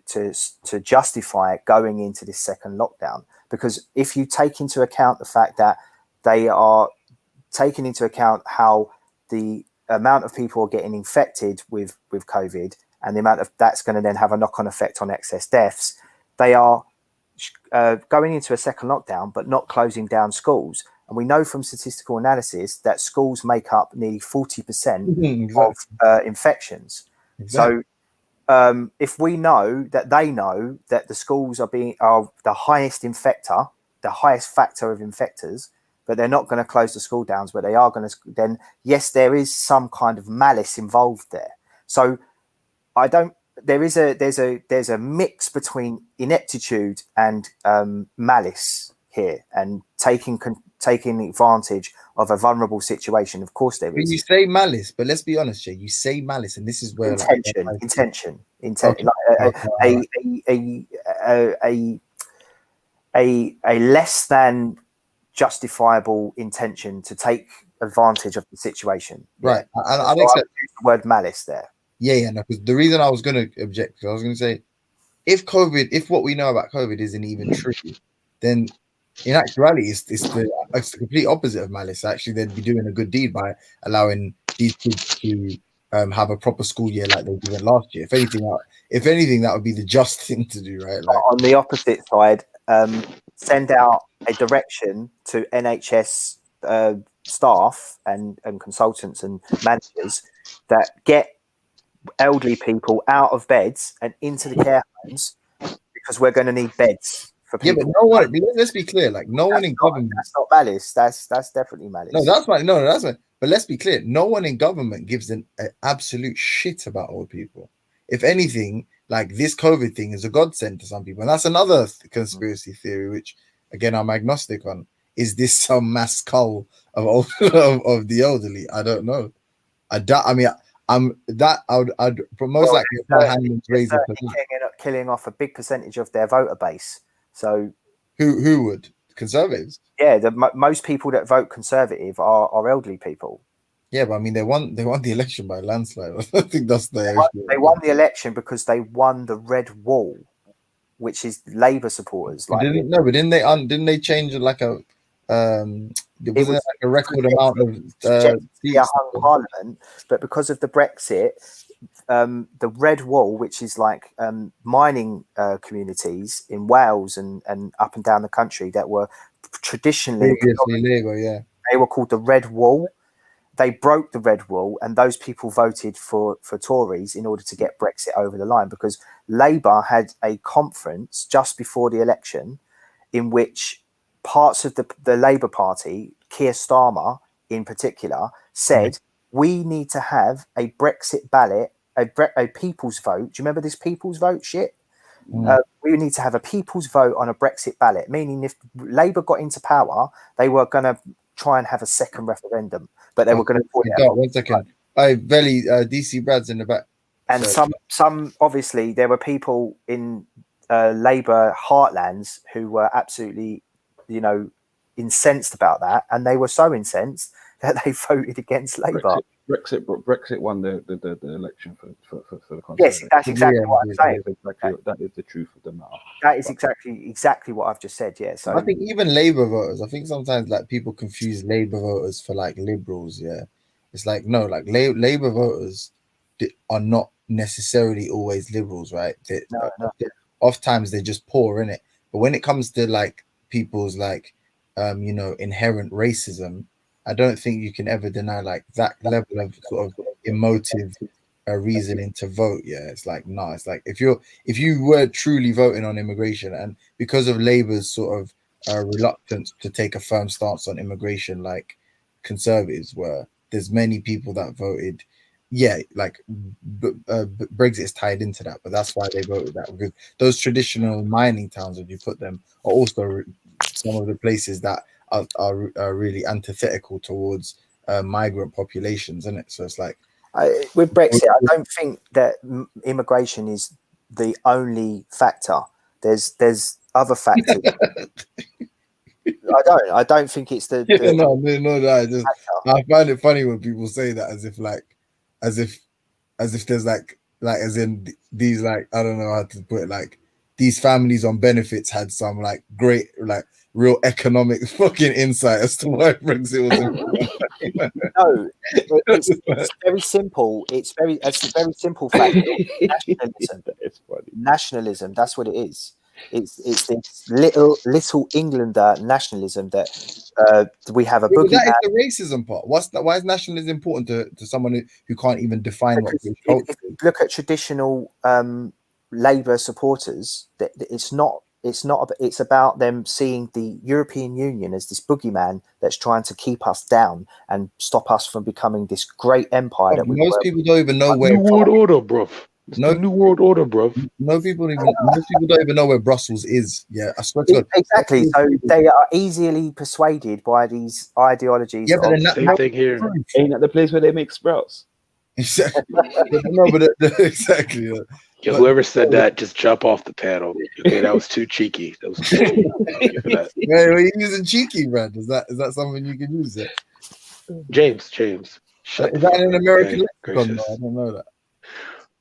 justify going into this second lockdown, because if you take into account the fact that they are taking into account how the amount of people are getting infected with COVID and the amount of that's going to then have a knock-on effect on excess deaths, they are going into a second lockdown, but not closing down schools. And we know from statistical analysis that schools make up nearly 40% of infections. Exactly. So if we know that they know that the schools are the highest infector, the highest factor of infectors, but they're not going to close the school downs, but they are going to, then yes, there is some kind of malice involved there. So there's a mix between ineptitude and malice here, and taking advantage of a vulnerable situation. Of course there is. You say malice, but let's be honest, Jay, you say malice, and this is where intention. Okay. A less than justifiable intention to take advantage of the situation. Right. Yeah. I'd accept the word malice there. Yeah, no, because the reason I was going to object, because I was going to say, if what we know about COVID isn't even true, then in actuality, it's the complete opposite of malice. Actually, they'd be doing a good deed by allowing these kids to have a proper school year like they did last year. If anything, that would be the just thing to do, right? Like, on the opposite side, send out a direction to NHS staff and consultants and managers that get elderly people out of beds and into the care homes, because we're going to need beds for people. Yeah, but no one. Let's be clear. Like no one in government. That's not malice. That's definitely malice. No, that's right. No, that's right. But let's be clear. No one in government gives an absolute shit about old people. If anything, like this COVID thing is a godsend to some people, and that's another conspiracy theory, which again I'm agnostic on. Is this some mass cull of the elderly? I don't know. I'd most likely killing off a big percentage of their voter base. So who would? Conservatives? Yeah, most people that vote Conservative are elderly people. Yeah, but I mean they won the election by a landslide. I don't think that's the issue. They won the election because they won the Red Wall, which is Labour supporters. But didn't they change like a there wasn't like a record amount of hung Parliament, but because of the Brexit, the Red Wall, which is like mining communities in Wales and up and down the country that were traditionally legal, yeah, they were called the Red Wall. They broke the Red Wall, and those people voted for Tories in order to get Brexit over the line, because Labour had a conference just before the election in which parts of the Labour Party, Keir Starmer in particular, said we need to have a Brexit ballot, a people's vote. Do you remember this people's vote shit? We need to have a people's vote on a Brexit ballot, meaning if Labour got into power, they were going to try and have a second referendum, but they were going to put it out. 1 second. DC Brad's in the back. And some obviously there were people in Labour heartlands who were absolutely, incensed about that, and they were so incensed that they voted against Labour. Brexit won the election for the country. Yes, that's exactly what I'm saying. That is the truth of the matter. That is exactly what I've just said. Yeah. So I think even Labour voters, I think sometimes like people confuse Labour voters for like liberals. Yeah, it's like no, like Labour voters are not necessarily always liberals, right? Oftentimes they're just poor in it. But when it comes to like people's like inherent racism, I don't think you can ever deny like that level of sort of emotive reasoning to vote. Yeah, it's like no, it's like if you were truly voting on immigration, and because of Labour's sort of reluctance to take a firm stance on immigration, like Conservatives were, there's many people that voted. Yeah, like Brexit is tied into that, but that's why they voted that, because those traditional mining towns, if you put them, are also some of the places that are really antithetical towards migrant populations, isn't it? So it's like with Brexit, I don't think that immigration is the only factor. There's other factors. I don't think it's the no. I find it funny when people say that as if there's like as in these, like, I don't know how to put it, like these families on benefits had some like great, like real economic fucking insight as to why Brexit was important. No, it's very simple. It's a very simple fact. Nationalism. Nationalism. That's what it is. It's this little Englander nationalism that we have a boogeyman. That is the racism part. Why is nationalism important to someone who can't even define what if you look at traditional Labour supporters, it's about them seeing the European Union as this boogeyman that's trying to keep us down and stop us from becoming this great empire. That most people don't even know where New World Order, bro. New World Order, bro. Most people don't even know where Brussels is. Yeah, I swear to God. Exactly. So they are easily persuaded by these ideologies. Yeah, but same thing here. Ain't that the place where they make sprouts? Exactly. No, but exactly. Yeah. Yo, whoever said that, just jump off the panel. Okay, that was too cheeky. That was too cheeky. Man, are you using cheeky, Brad? Is that something you can use? It? James. Is that an American lexicon? I don't know that.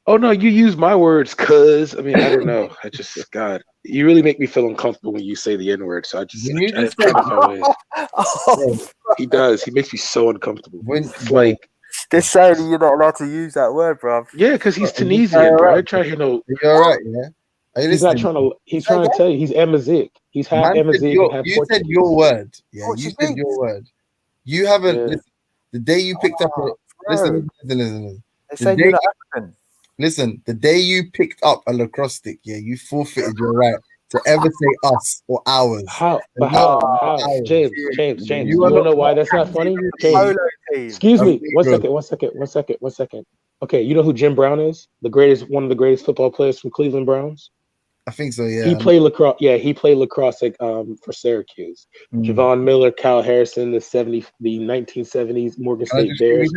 Oh no, you use my words, cuz I mean I don't know. I just God, you really make me feel uncomfortable when you say the N-word. So I just he does. He makes me so uncomfortable. It's like they're saying you're not allowed to use that word, bro. Yeah, because he's Tunisian, bro. I try to hear no. You're right, yeah. He's not trying to. He's trying to tell you he's Amazigh. He's half Amazigh. You said your word. Yeah, you said your word. You haven't. Listen, the day you picked up. Listen. They say you're not African. Listen, the day you picked up a lacrosse stick, yeah, you forfeited your right to ever say us or ours. How? James, you want to know why that's not funny? James, excuse me. One second. Okay, you know who Jim Brown is? One of the greatest football players from Cleveland Browns. I think so, yeah. He played lacrosse. Yeah, he played lacrosse for Syracuse. Javon Miller, Kyle Harrison, the 1970s Morgan State Bears.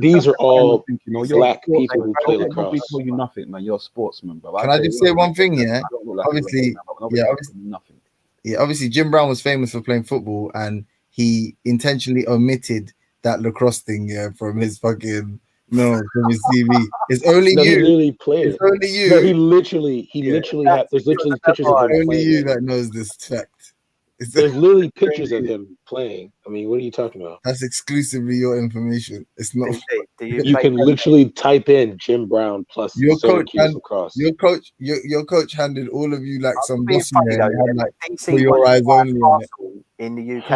These are all black people who play lacrosse. Tell you nothing, man. You're a sportsman, bro. Can I just say one thing? Yeah, obviously, Jim Brown was famous for playing football, and he intentionally omitted that lacrosse thing, from his fucking. No, from his TV. It's only you. He literally played. It's only you. No, he literally had. There's literally pictures of him. Only you that knows this fact. There's literally pictures of him playing. I mean, what are you talking about? That's exclusively your information. It's not. You can literally type in Jim Brown plus your coach. Your coach handed all of you like some dossier for your eyes only. In the UK.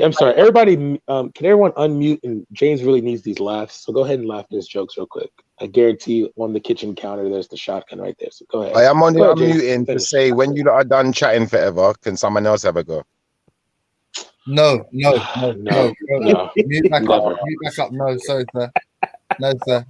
I'm sorry. Everybody, can everyone unmute? And James really needs these laughs, so go ahead and laugh at his jokes real quick. I guarantee you, on the kitchen counter, there's the shotgun right there. So go ahead. I am unmuting to say when you are done chatting forever, can someone else have a go? No. Mute back up. No, sorry, sir. No, sir.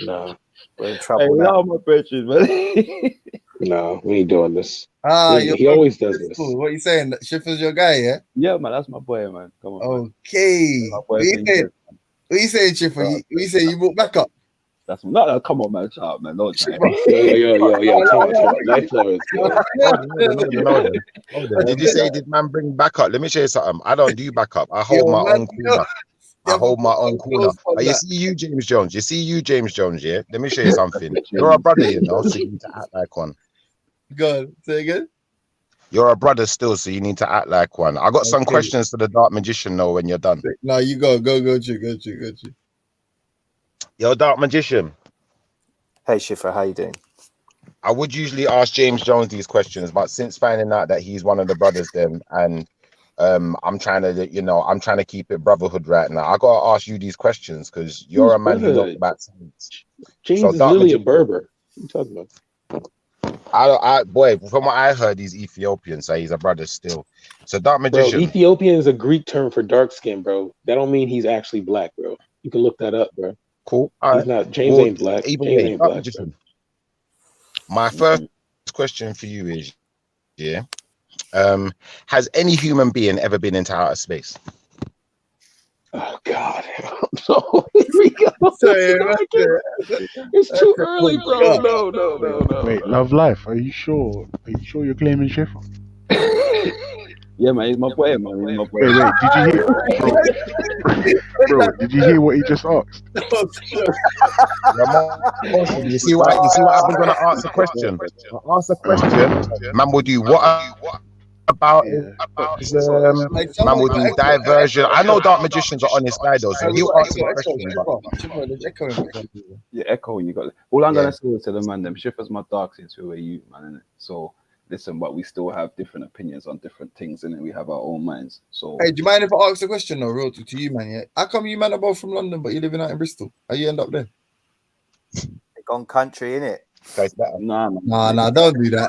No. We're in trouble now. My brethren, man. No, we ain't doing this. He always does this. Cool. What are you saying? Schiffer's your guy, yeah? Yeah, man, that's my boy, man. Come on. Okay. What you saying, Schiffer? You say you brought back up? That's no, come on, man. Shut up, man. Don't try. Did you say did man bring back up? Let me show you something. I don't do back up. I hold my own corner. I hold my own corner. You see you, James Jones. Yeah. Let me show you something. You're a brother, you know, so you need to act like one. Go on, say again. You're a brother still, so you need to act like one. I got some questions for the Dark Magician, though, when you're done. No, you go, Chu. Yo, Dark Magician. Hey, Schiffer, how you doing? I would usually ask James Jones these questions, but since finding out that he's one of the brothers, and I'm trying to keep it brotherhood right now. I gotta ask you these questions because you're a man who knows about science. James is literally a Berber. What are you talking about? Boy, from what I heard, he's Ethiopian, so he's a brother still. So Dark Magician. Bro, Ethiopian is a Greek term for dark skin, bro. That don't mean he's actually black, bro. You can look that up, bro. Cool. He's not. James ain't black. James ain't black. My first question for you is, has any human being ever been into outer space? Oh God, no! Here we go. It's too early, bro. No. Wait, Love Life. Are you sure? Are you sure you're claiming Schiffer? Yeah, man, he's my boy, man. He's my boy. Wait, did you hear, bro? Did you hear what he just asked? You see what happens when I ask a question? I ask a question, man will do what about man will do diversion. I know Dark Magician's an honest guy though, so he'll answer the question. Yeah, echo. You got. All I'm gonna say to the man, them Schiffer's my dark since we were youth, man. Innit? So listen, but we still have different opinions on different things, and we have our own minds. So hey, do you mind if I ask a question though, real to you, man? Yeah, how come you man are both from London, but you're living out in Bristol? How you end up there? Gone country, innit? Nah, don't do that.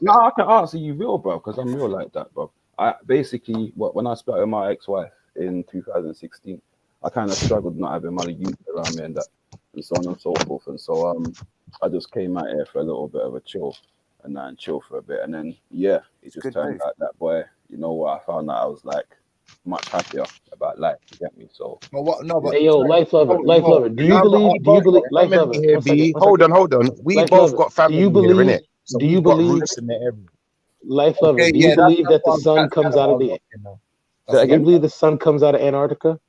No, I can answer you real, bro, because I'm real like that, bro. I basically, when I split with my ex-wife in 2016, I kind of struggled not having my youth around me and so on and so forth. And so I just came out here for a little bit of a chill and chill for a bit. And then, it just turned out that, boy, you know what? I found that I was like much happier about life, you get me? So, but hey, yo, life lover. Do you believe, life lover? Hold on. We both got family here, innit? So do you believe, life lover, do you believe that the sun comes out of the, do you believe the sun comes out of Antarctica?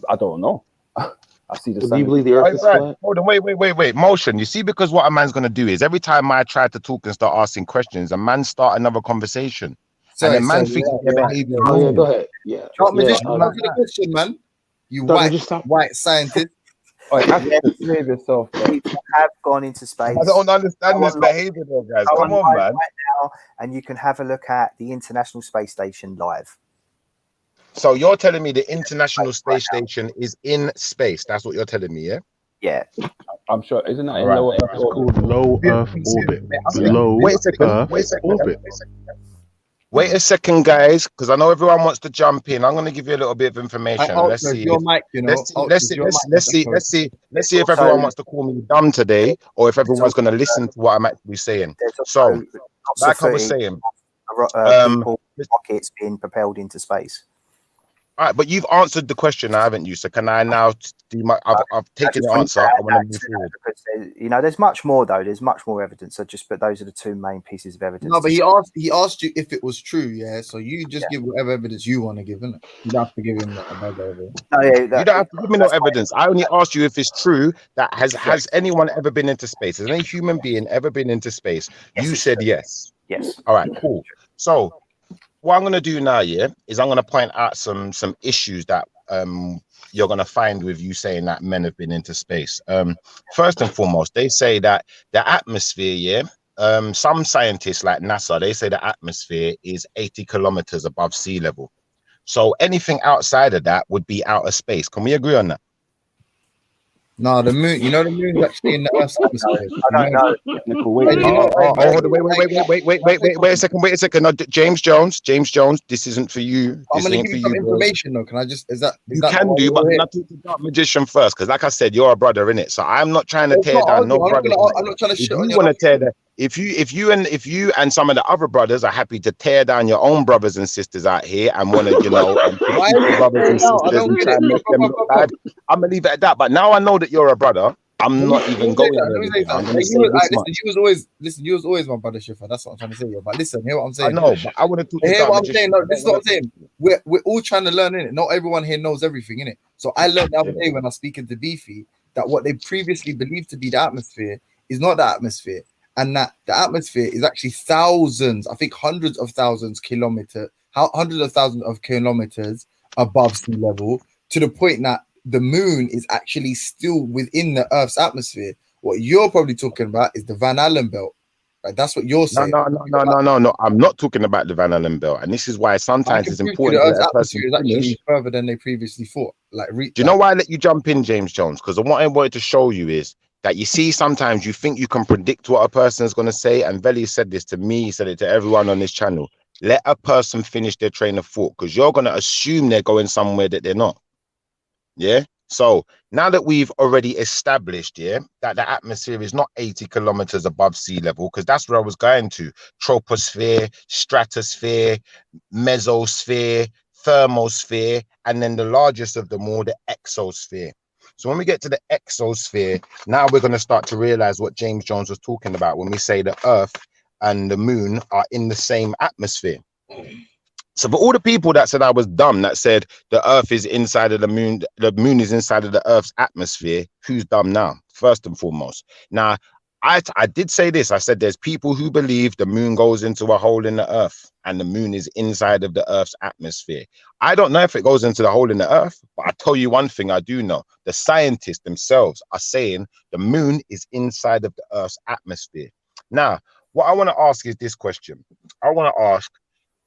I don't know. I see the sun. Do you believe the earth is flat? Hold on, wait. Motion. You see, because what a man's gonna do is every time I try to talk and start asking questions, a man start another conversation. And then man thinks go ahead. Yeah. Answer the question, man. You white scientist. Behave yourself. People have gone into space. I don't understand this behavior, though, guys. Come on, man. Right now, and you can have a look at the International Space Station live. So you're telling me the International Space Station is in space? That's what you're telling me, yeah? Yeah. I'm sure. Isn't that in Right. low Earth It's called low Earth orbit. Wait a second. Wait a second, guys, because I know everyone wants to jump in. I'm going to give you a little bit of information. Let's see. Let's see if everyone wants to call me dumb today, or if everyone's going to listen to what I'm actually saying. So, like I was saying, rockets being propelled into space. All right, but you've answered the question, haven't you? So can I now do my? I've taken the answer. I want to move forward. Because there's much more though. There's much more evidence. But those are the two main pieces of evidence. No, but he asked you if it was true. Yeah, so you just give whatever evidence you want to give, innit? You don't have to give him another evidence. You don't have to give me no evidence. I only asked you if it's true that has anyone ever been into space? Has any human being ever been into space? You said yes. Yes. All right, cool. So what I'm going to do now, is I'm going to point out some issues that you're going to find with you saying that men have been into space. First and foremost, they say that the atmosphere, some scientists like NASA, they say the atmosphere is 80 kilometers above sea level. So anything outside of that would be outer space. Can we agree on that? No, the moon. You know the moon's actually in the Earth's atmosphere. Wait a second. No, James Jones. This isn't for you. I'm gonna give you some information though. Can I just? Is that but I'm not talking about magician first, because like I said, you're a brother in it. So I'm not trying to tear down no brother. I'm not trying to shit on you. Want to tear that? If you and some of the other brothers are happy to tear down your own brothers and sisters out here and want to, brothers and sisters and try and make them look bad, I'm gonna leave it at that. But now I know that you're a brother, I'm not even going there. You was always my brother, Schiffer. That's what I'm trying to say. But listen, hear what I'm saying. I know, but I want to talk. Hear what I'm saying. No, this is what I'm saying. We're all trying to learn, innit? Not everyone here knows everything, innit? So I learned the other day when I was speaking to Beefy that what they previously believed to be the atmosphere is not the atmosphere. And that the atmosphere is actually thousands, I think hundreds of thousands of kilometers above sea level, to the point that the moon is actually still within the Earth's atmosphere. What you're probably talking about is the Van Allen belt. Right? That's what you're saying. No. I'm not talking about the Van Allen belt. And this is why sometimes it's important that the atmosphere is actually further than they previously thought. Do you know why I let you jump in, James Jones? Because what I wanted to show you is that you see, sometimes you think you can predict what a person is going to say. And Veli said this to me, he said it to everyone on this channel. Let a person finish their train of thought, because you're going to assume they're going somewhere that they're not. Yeah. So now that we've already established, that the atmosphere is not 80 kilometers above sea level, because that's where I was going to. Troposphere, stratosphere, mesosphere, thermosphere, and then the largest of them all, the exosphere. So when we get to the exosphere, now we're going to start to realize what James Jones was talking about when we say the Earth and the moon are in the same atmosphere. So for all the people that said I was dumb, that said the earth is inside of the moon is inside of the earth's atmosphere, who's dumb now? First and foremost. Now, I did say this. I said there's people who believe the moon goes into a hole in the earth and the moon is inside of the earth's atmosphere. I don't know if it goes into the hole in the earth, but I tell you one thing I do know. The scientists themselves are saying the moon is inside of the earth's atmosphere. Now, what I want to ask is this question. I want to ask,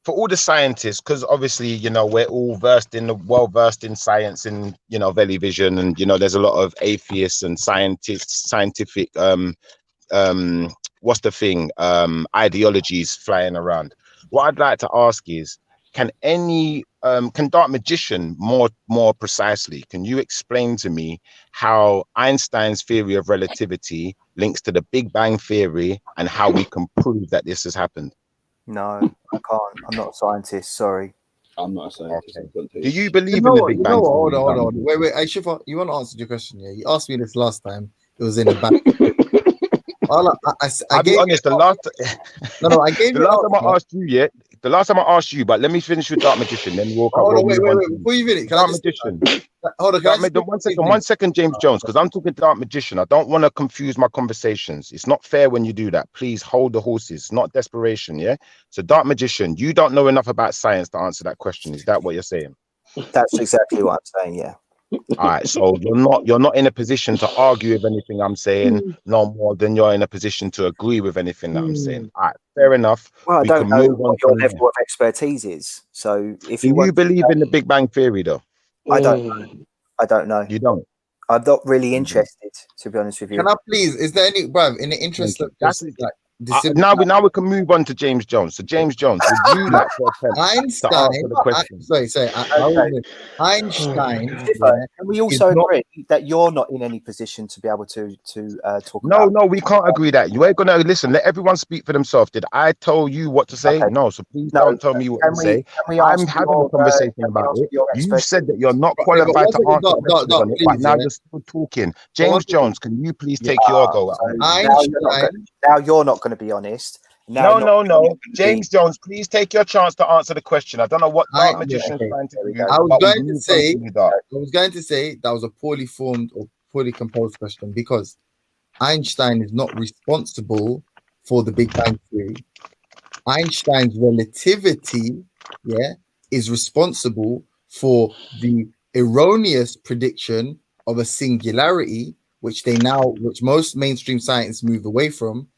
for all the scientists, because obviously, you know, we're all well versed in science and, you know, Veli Vision, and, you know, there's a lot of atheists and scientific what's the thing, ideologies flying around. What I'd like to ask is, can Dark Magician more precisely, can you explain to me how Einstein's theory of relativity links to the Big Bang theory and how we can prove that this has happened? No, I can't. I'm not a scientist. Sorry. I'm not a scientist. Okay. Do you believe in the Big Bang theory? Hold on. Wait. Hey, Shifa, you want to answer your question? Yeah, you asked me this last time. It was in the back. I'll be honest. I gave the last time I asked you, yeah. The last time I asked you, but let me finish with Dark Magician, then we'll come. Wait. Before you finish, Dark Magician. Hold on. One second, James Jones, because I'm talking Dark Magician. I don't want to confuse my conversations. It's not fair when you do that. Please hold the horses, not desperation. Yeah. So, Dark Magician, you don't know enough about science to answer that question. Is that what you're saying? That's exactly what I'm saying. Yeah. All right, so you're not in a position to argue with anything I'm saying, no more than you're in a position to agree with anything that I'm saying. All right, fair enough. Well, I don't know what your level of expertise is. So if you believe in the Big Bang theory, though, I don't know. I don't know. You don't. I'm not really interested, to be honest with you. Can I please? Is there any, bruv, in the interest of now we can move on to James Jones. So James Jones, would you like to attempt to answer the question? Einstein. Can we also agree that you're not in any position to be able to talk? No, we can't agree that. You ain't gonna listen. Let everyone speak for themselves. Did I tell you what to say? Okay. No. So please don't tell me what to say. I'm having a conversation about it. You said that you're not qualified to answer questions on it, but now you're still talking. James Jones, can you please take your go? Now you're not going to be honest. No. James Jones, please take your chance to answer the question. I don't know what Dark Magician is trying to do. I was going to say that was a poorly formed or poorly composed question, because Einstein is not responsible for the Big Bang theory. Einstein's relativity, is responsible for the erroneous prediction of a singularity, which most mainstream scientists move away from.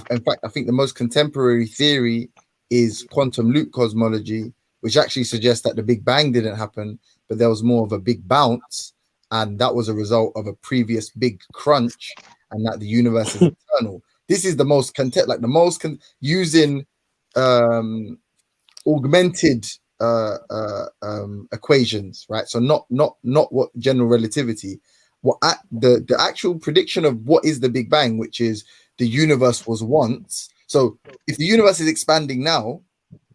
In fact, I think the most contemporary theory is quantum loop cosmology, which actually suggests that the Big Bang didn't happen, but there was more of a big bounce, and that was a result of a previous big crunch, and that the universe is eternal. This is the most using augmented equations, right? So not what general relativity. The actual prediction of what is the Big Bang, which is the universe was once. So if the universe is expanding now,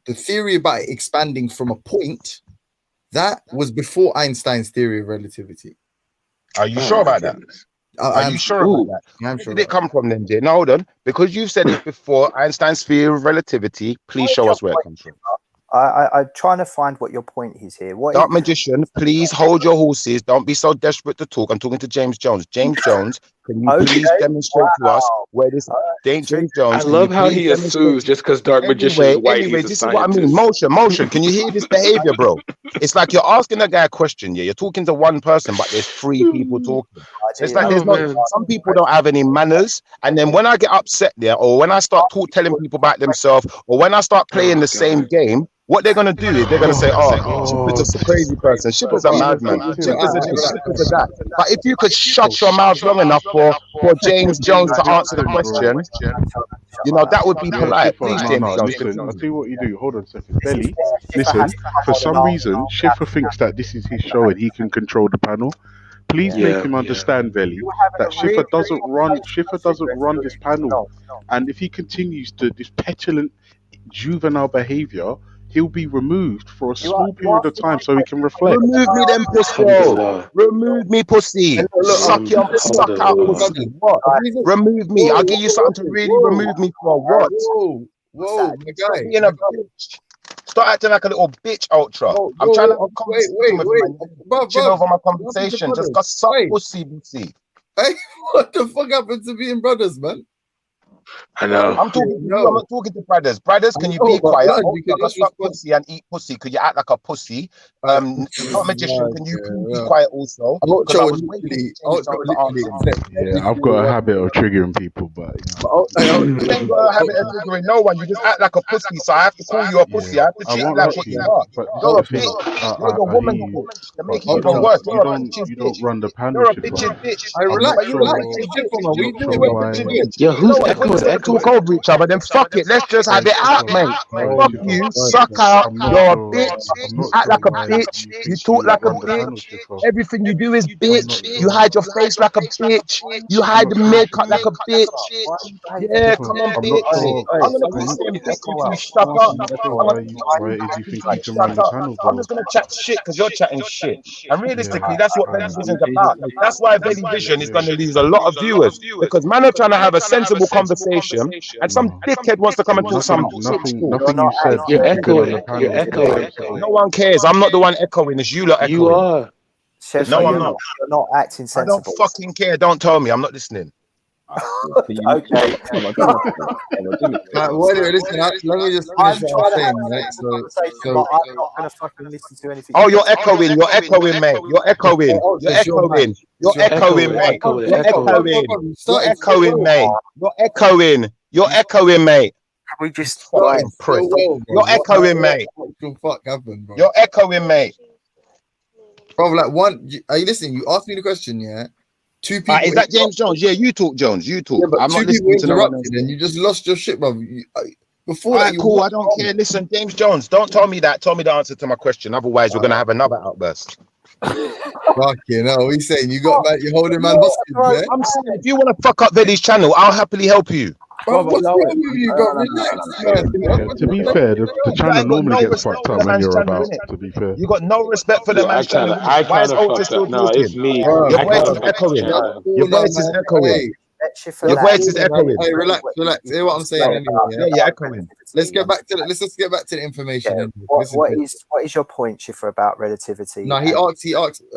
the theory about it expanding from a point, that was before Einstein's theory of relativity. Are you sure about that? Are you sure about that? Yeah, I'm sure. Where did it come from then, Jay? No, hold on. Because you've said it before, Einstein's theory of relativity, please show us where it comes from. I'm trying to find what your point is here. Dark Magician, please hold your horses. Don't be so desperate to talk. I'm talking to James Jones. James Jones, can you please demonstrate to us where this James Jones? I love how he assumes just because Dark Magician is white. Anyway, this is what I mean. Motion. Can you hear this behavior, bro? It's like you're asking a guy a question. Yeah, you're talking to one person, but there's three people talking. It's like some people don't have any manners, and then when I get upset there, or when I start telling people about themselves, or when I start playing the same game, what they're gonna do is they're gonna say, Shipper's just a crazy person. Shipper's a madman. Shipper's a that. But if you could shut your mouth long enough for James Jones to answer the question, that would be polite. Please, James Jones. Listen, I'll tell you what you do. Hold on a second. Belly, listen, for some reason, Schiffer thinks that this is his show and he can control the panel. Please make him understand, Belly, that Schiffer doesn't run this panel. And if he continues to this petulant, juvenile behavior, he'll be removed for a small period of time so he can reflect. Remove me, then, pussy. Remove me, pussy. Suck out, pussy. What? Remove me. I'll give you something to really remove me for. What? Whoa, my guy. Being a bitch. Start acting like a little bitch, Ultra. I'm trying to have a conversation with you. Over my conversation. Just got suck pussy. Hey, what the fuck happened to being brothers, man? I know. I'm talking to you. I'm not talking to brothers. Brothers, can you be quiet? You can suck pussy and eat pussy. Could you act like a pussy? Not Magician. Can you be quiet also? Yeah, I've got a habit of triggering people, but you ain't got a habit of triggering no one. You just act like a pussy, so I have to call you a pussy. I have to treat you like what you are. You're a bitch. You're a woman. You're making it even worse. You're a bitch. You don't run the panel. You're a bitch. I relax. Yo, who's echoing? Talk over each other, then fuck it. Let's just have it out, mate. Fuck you, suck out. You're a bitch. You act like a bitch. You talk like a bitch. Everything you do is bitch. You hide your face like a bitch. You hide the makeup like a bitch. Yeah, come on, bitch. I'm gonna be saying bitch if you shut up. I'm just gonna chat shit because you're chatting shit. And realistically, that's what Belly Vision's about. That's why Belly Vision is gonna lose a lot of viewers because man are trying to have a sensible conversation. And some dickhead wants to come and talk some nothing you said. You're echoing. You're echoing. No one cares. I'm not the one echoing. It's you lot echoing. You are. No, I'm not. You're not acting sensible. I don't fucking care. Don't tell me. I'm not listening. Okay. Listen, let me just finish what I'm saying, right? I'm not going to fucking listen to anything. Oh, you're echoing. You're echoing, mate. You're echoing. You're echoing. You're echoing, mate. You're echoing. You're echoing, mate. You're echoing. You're echoing, mate. We just fucking prick. You're echoing, mate. What the fuck happened, bro? You're echoing, mate. Bro, like one. Are you listening? You asked me the question, yeah. Two people. Is that James Jones? Yeah, you talk, Jones. You talk. Yeah, but I'm two not people listening to no one else. interrupted, and you just lost your shit, bro. Before that, cool. I don't care. Listen, James Jones, don't tell me that. Tell me the answer to my question. Otherwise, we're gonna have another outburst. Fucking hell, he's saying you got man, you're holding man hostage, yeah? I'm saying if you want to fuck up Veli's channel, I'll happily help you. Bro, what's wrong with you, bro? Relax. To be fair, the channel normally gets fucked up when you're about. To be fair, you got no respect for the man's channel. Why is Ultra still talking? No, it's me. Your voice is echoing. Your voice is echoing. Your voice is echoing. Hey, relax. Hear what I'm saying anyway. Yeah, you're echoing. Let's get back to let's just get back to the information. What is your point, Schiffer, about relativity? No, he asked.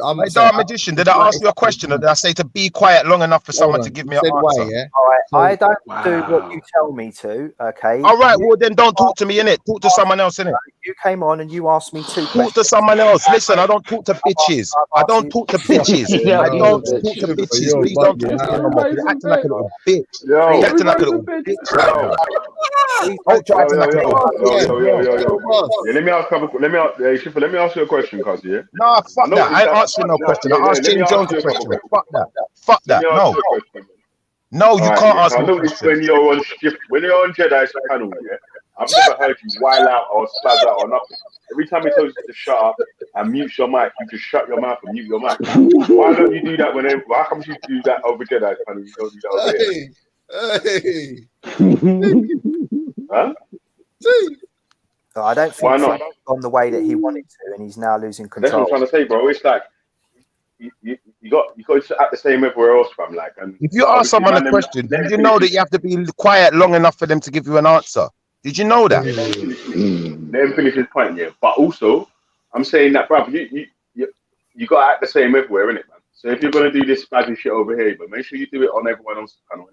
I'm a magician. Did I ask you a question, or did I say to be quiet long enough for someone to give me an answer? All right, I don't do what you tell me to. Okay. All right. Well, then don't talk to me, innit? Talk to someone else, innit? You came on and you asked me to talk to someone else. Listen, I don't talk to bitches. I don't talk to bitches. I don't talk to bitches. Please don't talk to me no more. You're acting like a little bitch. You're acting like a little bitch. Let me ask you a question, cuz. Yeah. Nah, fuck that. I ain't answering no question. I asked James Jones a question. Fuck that. Fuck that. No, you can't ask me a question. When you're on Jedi's channel, yeah, I've never heard you while out or spaz out or nothing. Every time he tells you to shut up and mute your mic, you just shut your mouth and mute your mic. Why don't you do that why come you do that over Jedi's channel? You don't do that over here? Huh? So I don't think he's gone the way that he wanted to, and he's now losing control. That's what I'm trying to say, bro. It's like you got to act the same everywhere else, fam. Like, and if you ask someone a question, then you know that you have to be quiet long enough for them to give you an answer. Did you know that? Let him finish his point, yeah. But also, I'm saying that, bro, you got to act the same everywhere, innit, man? So if you're gonna do this spazzy shit over here, but make sure you do it on everyone else's panel.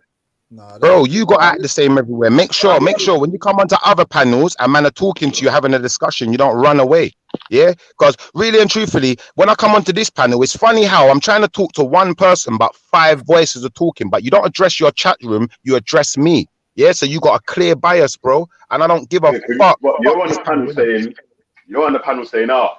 Bro, you got to act the same everywhere. Make sure when you come onto other panels and man are talking to you, having a discussion, you don't run away. Yeah, because really and truthfully, when I come onto this panel, it's funny how I'm trying to talk to one person, but 5 voices are talking, but you don't address your chat room, you address me. Yeah, so you got a clear bias, bro, and I don't give a fuck. You're on the panel saying, oh,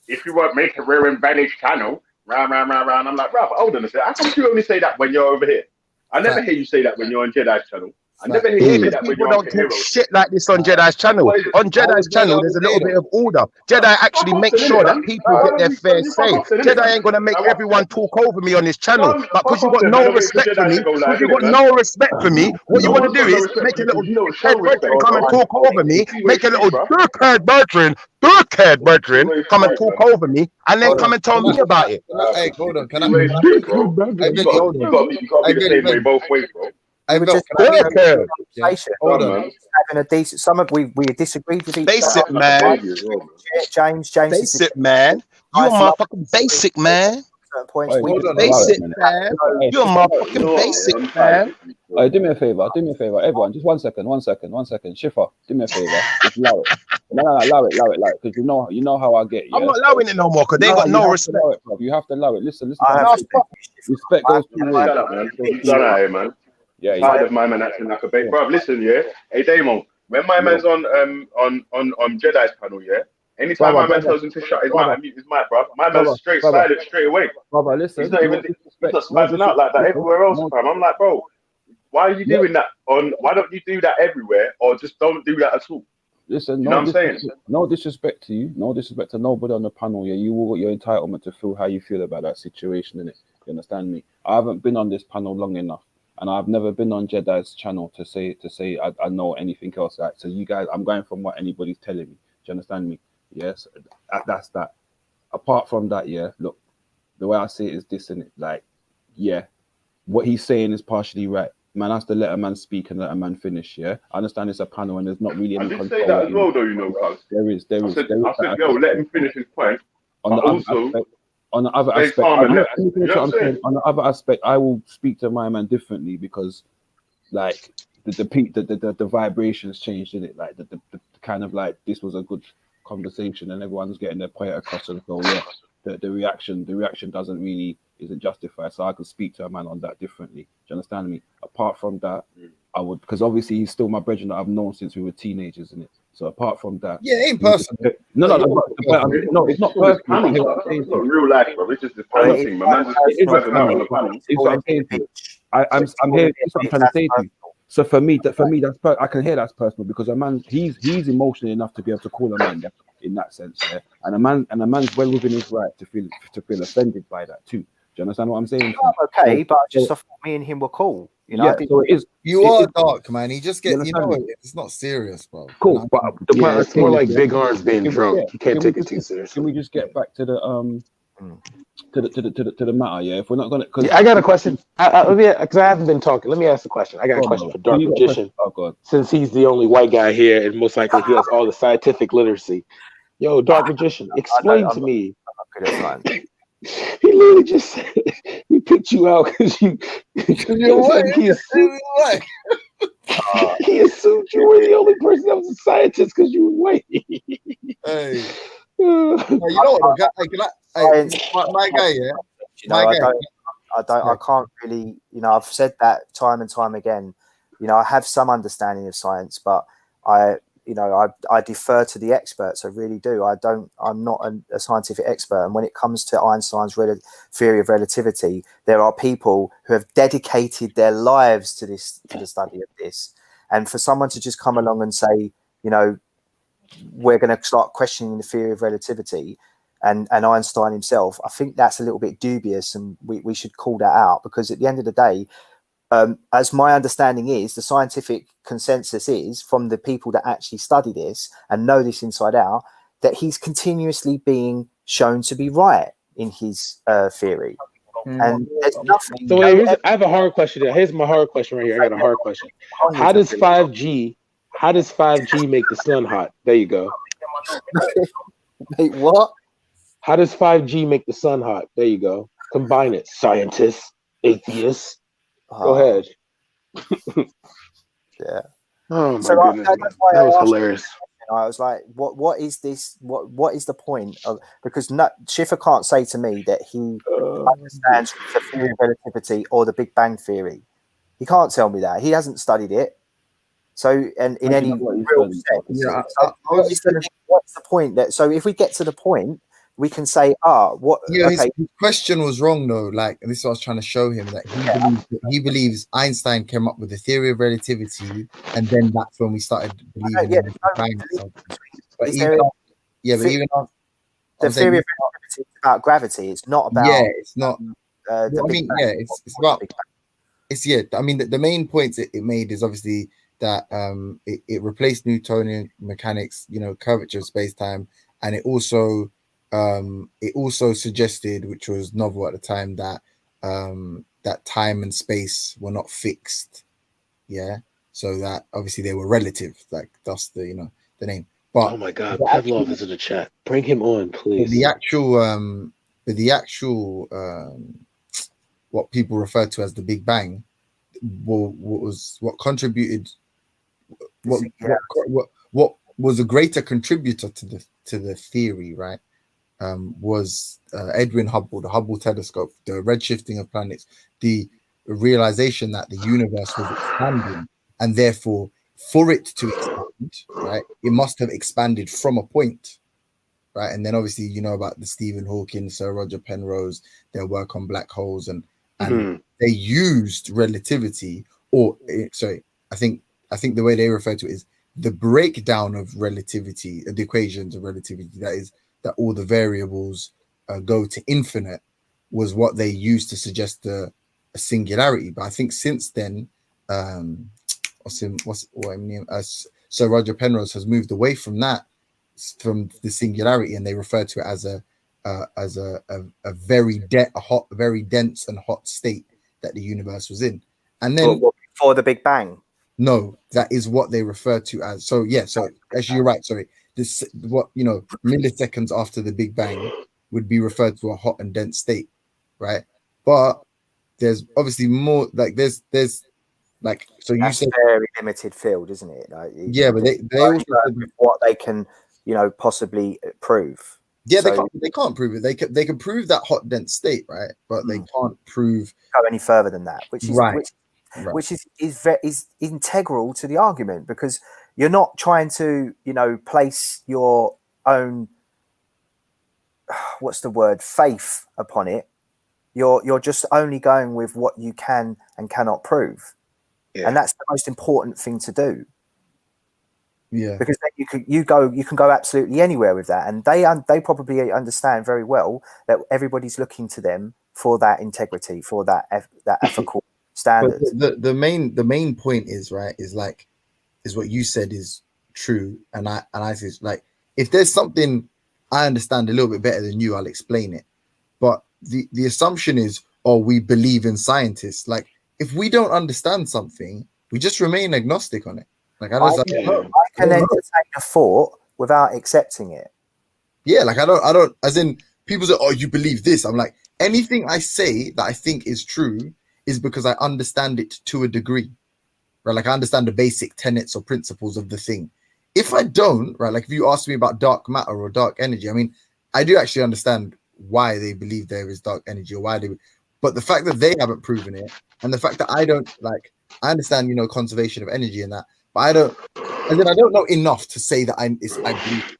if you won't make a Rare and Vanish channel, round. I'm like, bro, hold on a second. How come you only say that when you're over here? I never hear you say that when you're on Jedi's channel. I never hear you say that when People you're on don't talk Kahiro. shit like this on Jedi's channel. On Jedi's channel, there's a little bit of order. Jedi actually makes sure that people get their fair say. Jedi ain't gonna make everyone talk over me on his channel. But because you got no respect for me, because you got no respect for me, what you want to do is make a little dickhead brethren come and talk over me, make a little dickhead brethren come and talk over me, and then come and tell me about it. Hey, hold on. Can I? You gotta be the same way both ways, bro. Hey, Bill, Hold on. Having a decent. Some of we disagreed with each Basic other. man. James. Basic man. You're motherfucking basic man. Points. Basic man. You're motherfucking basic man. Hey, do me a favor. Everyone, just 1 second. Schiffer, do me a favor. Just allow it. No, allow it. Because you know how I get. Yeah? I'm not allowing it no more because they got no respect. You have to allow it. Listen. Respect goes two ways. Man. Yeah, Part of my man acting like a bait, bro. Listen, yeah. Hey, Damo, when my man's on Jedi's panel, yeah. Anytime my man tells him to shut his mic, bro. My man's straight silent straight away. Brother, listen. He's not spazzing out like that everywhere else, fam. I'm like, bro, why are you doing that why don't you do that everywhere, or just don't do that at all? Listen, you know what I'm saying? No disrespect to you, no disrespect to nobody on the panel. Yeah, you will got your entitlement to feel how you feel about that situation, innit? You understand me? I haven't been on this panel long enough. And I've never been on Jedi's channel to say I know anything else. Right? So you guys, I'm going from what anybody's telling me. Do you understand me? Yes, that's that. Apart from that, yeah, look, the way I see it is this, innit? Like, yeah, what he's saying is partially right. Man has to let a man speak and let a man finish, yeah? I understand it's a panel and there's not really any control. I did say that as well, though, you know, cuz. There is. I said, yo, let him finish his point. On the other aspect, on the other aspect, I will speak to my man differently because, like, the vibrations changed in it. Like the kind of like this was a good conversation and everyone's getting their point across. And so yeah, the reaction isn't justified. So I could speak to a man on that differently. Do you understand me? Apart from that, I would, because obviously he's still my brethren that I've known since we were teenagers, isn't it? So apart from that, yeah, it ain't personal. No, it's not personal. It's not real life, bro. It's just this panel thing, man. I'm here. That's what I'm trying to say to you. So for me, that's I can hear that's personal because a man, he's emotional enough to be able to call a man in that sense, yeah. And a man's well within his right to feel offended by that too. Do you understand what I'm saying? Okay, but I thought me and him were cool. You know, yeah, so it is. You are dark, man. He just gets, it's not serious, bro. Cool, but it's more like big arms being drunk. You can't take it too seriously. Can we just get back to the to the matter? Yeah, if we're not gonna. I got a question. Because I haven't been talking. Let me ask a question. I got a question for Dark Magician. Oh God. Since he's the only white guy here, and most likely he has all the scientific literacy. Yo, Dark Magician, explain to me. He literally just said we picked you out because you're white. He assumed you were the only person that was a scientist because you were white. Hey, you know what? My guy, yeah. I can't really. You know, I've said that time and time again. You know, I have some understanding of science, but I defer to the experts. I really do. I'm not a scientific expert. And when it comes to Einstein's theory of relativity, there are people who have dedicated their lives to the study of this. And for someone to just come along and say, you know, we're going to start questioning the theory of relativity and Einstein himself, I think that's a little bit dubious, and we should call that out, because at the end of the day, as my understanding is, the scientific consensus is from the people that actually study this and know this inside out, that he's continuously being shown to be right in his theory. And there's nothing. So I have a hard question here. Here's my hard question right here. I got a hard question. How does 5G make the sun hot? There you go. Wait, what? How does 5G make the sun hot? There you go. Combine it, scientists, atheists. Go ahead. Yeah. Oh my So goodness. that's why That was I asked hilarious. I was like, what is this? What is the point of? Because Schiffer can't say to me that he understands the theory of relativity or the Big Bang Theory. He can't tell me that. He hasn't studied it. So, and in any real sense, what's the point? So if we get to the point we can say, what? Yeah, okay. his question was wrong though. Like, and this is what I was trying to show him, that he believes Einstein came up with the theory of relativity, and then that's when we started believing in the Big Bang. But even the theory of relativity is about gravity. It's not about. Yeah, it's not. I mean, yeah, it's about. It's I mean, the main points it made is obviously that it replaced Newtonian mechanics, curvature of space time, and it also suggested, which was novel at the time, that that time and space were not fixed. Yeah, so that obviously they were relative, like that's the the name. But oh my God, Pavlov is in the chat. Bring him on, please. The actual what people refer to as the Big Bang, what contributed, what was a greater contributor to the theory, right? Was Edwin Hubble, the Hubble telescope, the redshifting of planets, the realization that the universe was expanding, and therefore for it to expand, right, it must have expanded from a point, right? And then obviously about the Stephen Hawking, Sir Roger Penrose, their work on black holes, and they used relativity, I think the way they refer to it is the breakdown of relativity, the equations of relativity, that is that all the variables go to infinite, was what they used to suggest a singularity. But I think since then, Sir Roger Penrose has moved away from that, from the singularity, and they refer to it as a very very dense and hot state that the universe was in. And then before the Big Bang. No, that is what they refer to as. So yeah, so actually you're right. Sorry, this milliseconds after the Big Bang would be referred to a hot and dense state, right? But there's obviously more. Like there's like, so you said very limited field, isn't it? Like, yeah, but they also what they can possibly prove. Yeah, so, they can't prove it. They can prove that hot dense state, right? But they can't prove go any further than that, which is right. Which is integral to the argument, because you're not trying to place your own faith upon it. You're just only going with what you can and cannot prove, and that's the most important thing to do. Yeah, because then you can go absolutely anywhere with that, and they probably understand very well that everybody's looking to them for that integrity, for that ethical standards. But the main point is what you said is true, and I say, like, if there's something I understand a little bit better than you, I'll explain it. But the assumption is, we believe in scientists. Like, if we don't understand something, we just remain agnostic on it. Like, I can entertain a thought without accepting it. Yeah, like I don't. As in, people say, "Oh, you believe this." I'm like, anything I say that I think is true is because I understand it to a degree, right? Like, I understand the basic tenets or principles of the thing. If I don't, right, like if you ask me about dark matter or dark energy, I mean, I do actually understand why they believe there is dark energy, or why but the fact that they haven't proven it, and the fact that I don't, like, I understand, conservation of energy and that, but I don't know enough to say that I believe.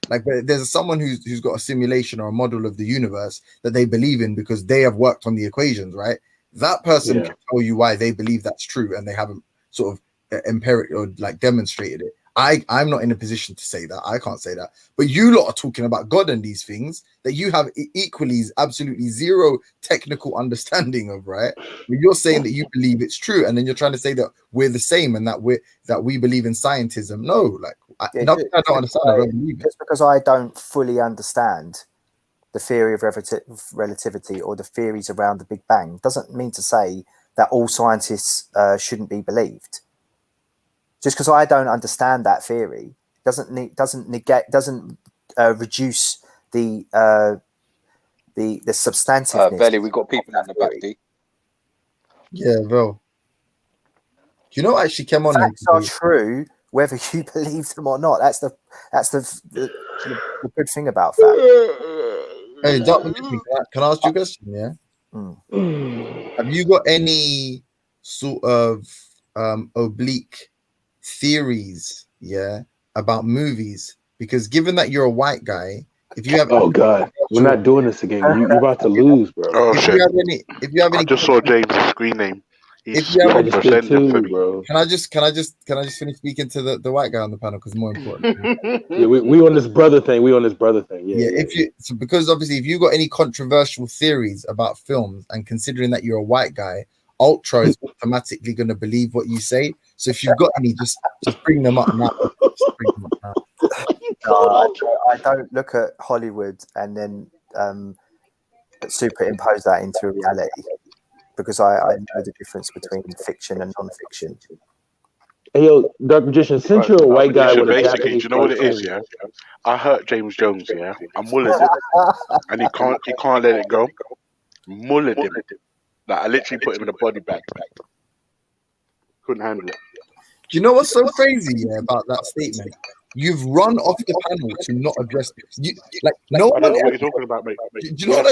Like, but there's someone who's got a simulation or a model of the universe that they believe in because they have worked on the equations, right? That person can tell you why they believe that's true, and they haven't sort of empiric or like demonstrated it. I'm not in a position to say that. I can't say that. But you lot are talking about God and these things that you have equally absolutely zero technical understanding of, right? You're saying that you believe it's true, and then you're trying to say that we're the same and that we believe in scientism. No, like I don't understand. I don't believe it. Just because I don't fully understand the theory of relativity or the theories around the Big Bang doesn't mean to say that all scientists shouldn't be believed. Just because I don't understand that theory doesn't reduce the substantiveness. Belly, we got people in the back, D. Yeah, bro. Do you know what actually came on? Facts are true, whether you believe them or not. That's the good thing about facts. Hey, Dr. can I ask you a question? Yeah. Have you got any sort of oblique theories, about movies? Because given that you're a white guy If you have, oh god, we're not doing this again. You're about to lose, bro. Oh if shit! you have any, I just saw James' screen name. if He's you have I any, just did representing for too, me. bro. can I just finish speaking to the white guy on the panel because more important. Yeah, we on this brother thing. We on this brother thing. Yeah, if you so because obviously if you got any controversial theories about films and considering that you're a white guy, Ultra is automatically going to believe what you say. So if you've got any, just bring them up now. Just bring them up now. I don't look at Hollywood and then superimpose that into reality because I know the difference between fiction and non-fiction. Hey, yo, Dark Magician, since you're a white guy with a basically, Japanese do you know what it is? cartoon- Yeah, I hurt James Jones. Yeah, I mullered him, and he can't let it go. Mullered him, like I literally put him in a body bag. Couldn't handle it. Do you know what's so crazy about that statement? You've run off the panel to not address it. No I don't know one. what you're talking about, mate. Do you know what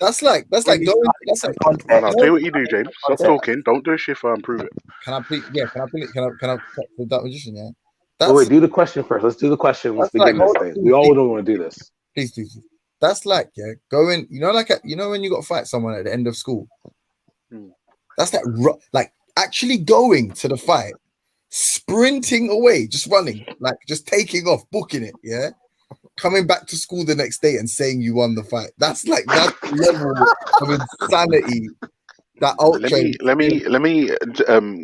that's like? That's like going. That's like. And I'll tell you what you do, James. Stop talking. Don't do a shifter and prove it. Can I please? Yeah. Can I with that magician? Yeah. Oh, wait, do the question first. Let's do the question. Let's begin this thing. We all don't want to do this. Please. That's like going. You know, when you got to fight someone at the end of school. That's like actually going to the fight, sprinting away, just running, like just taking off, booking it. Yeah. Coming back to school the next day and saying you won the fight. That's like that level of insanity. That Ultra. Let me,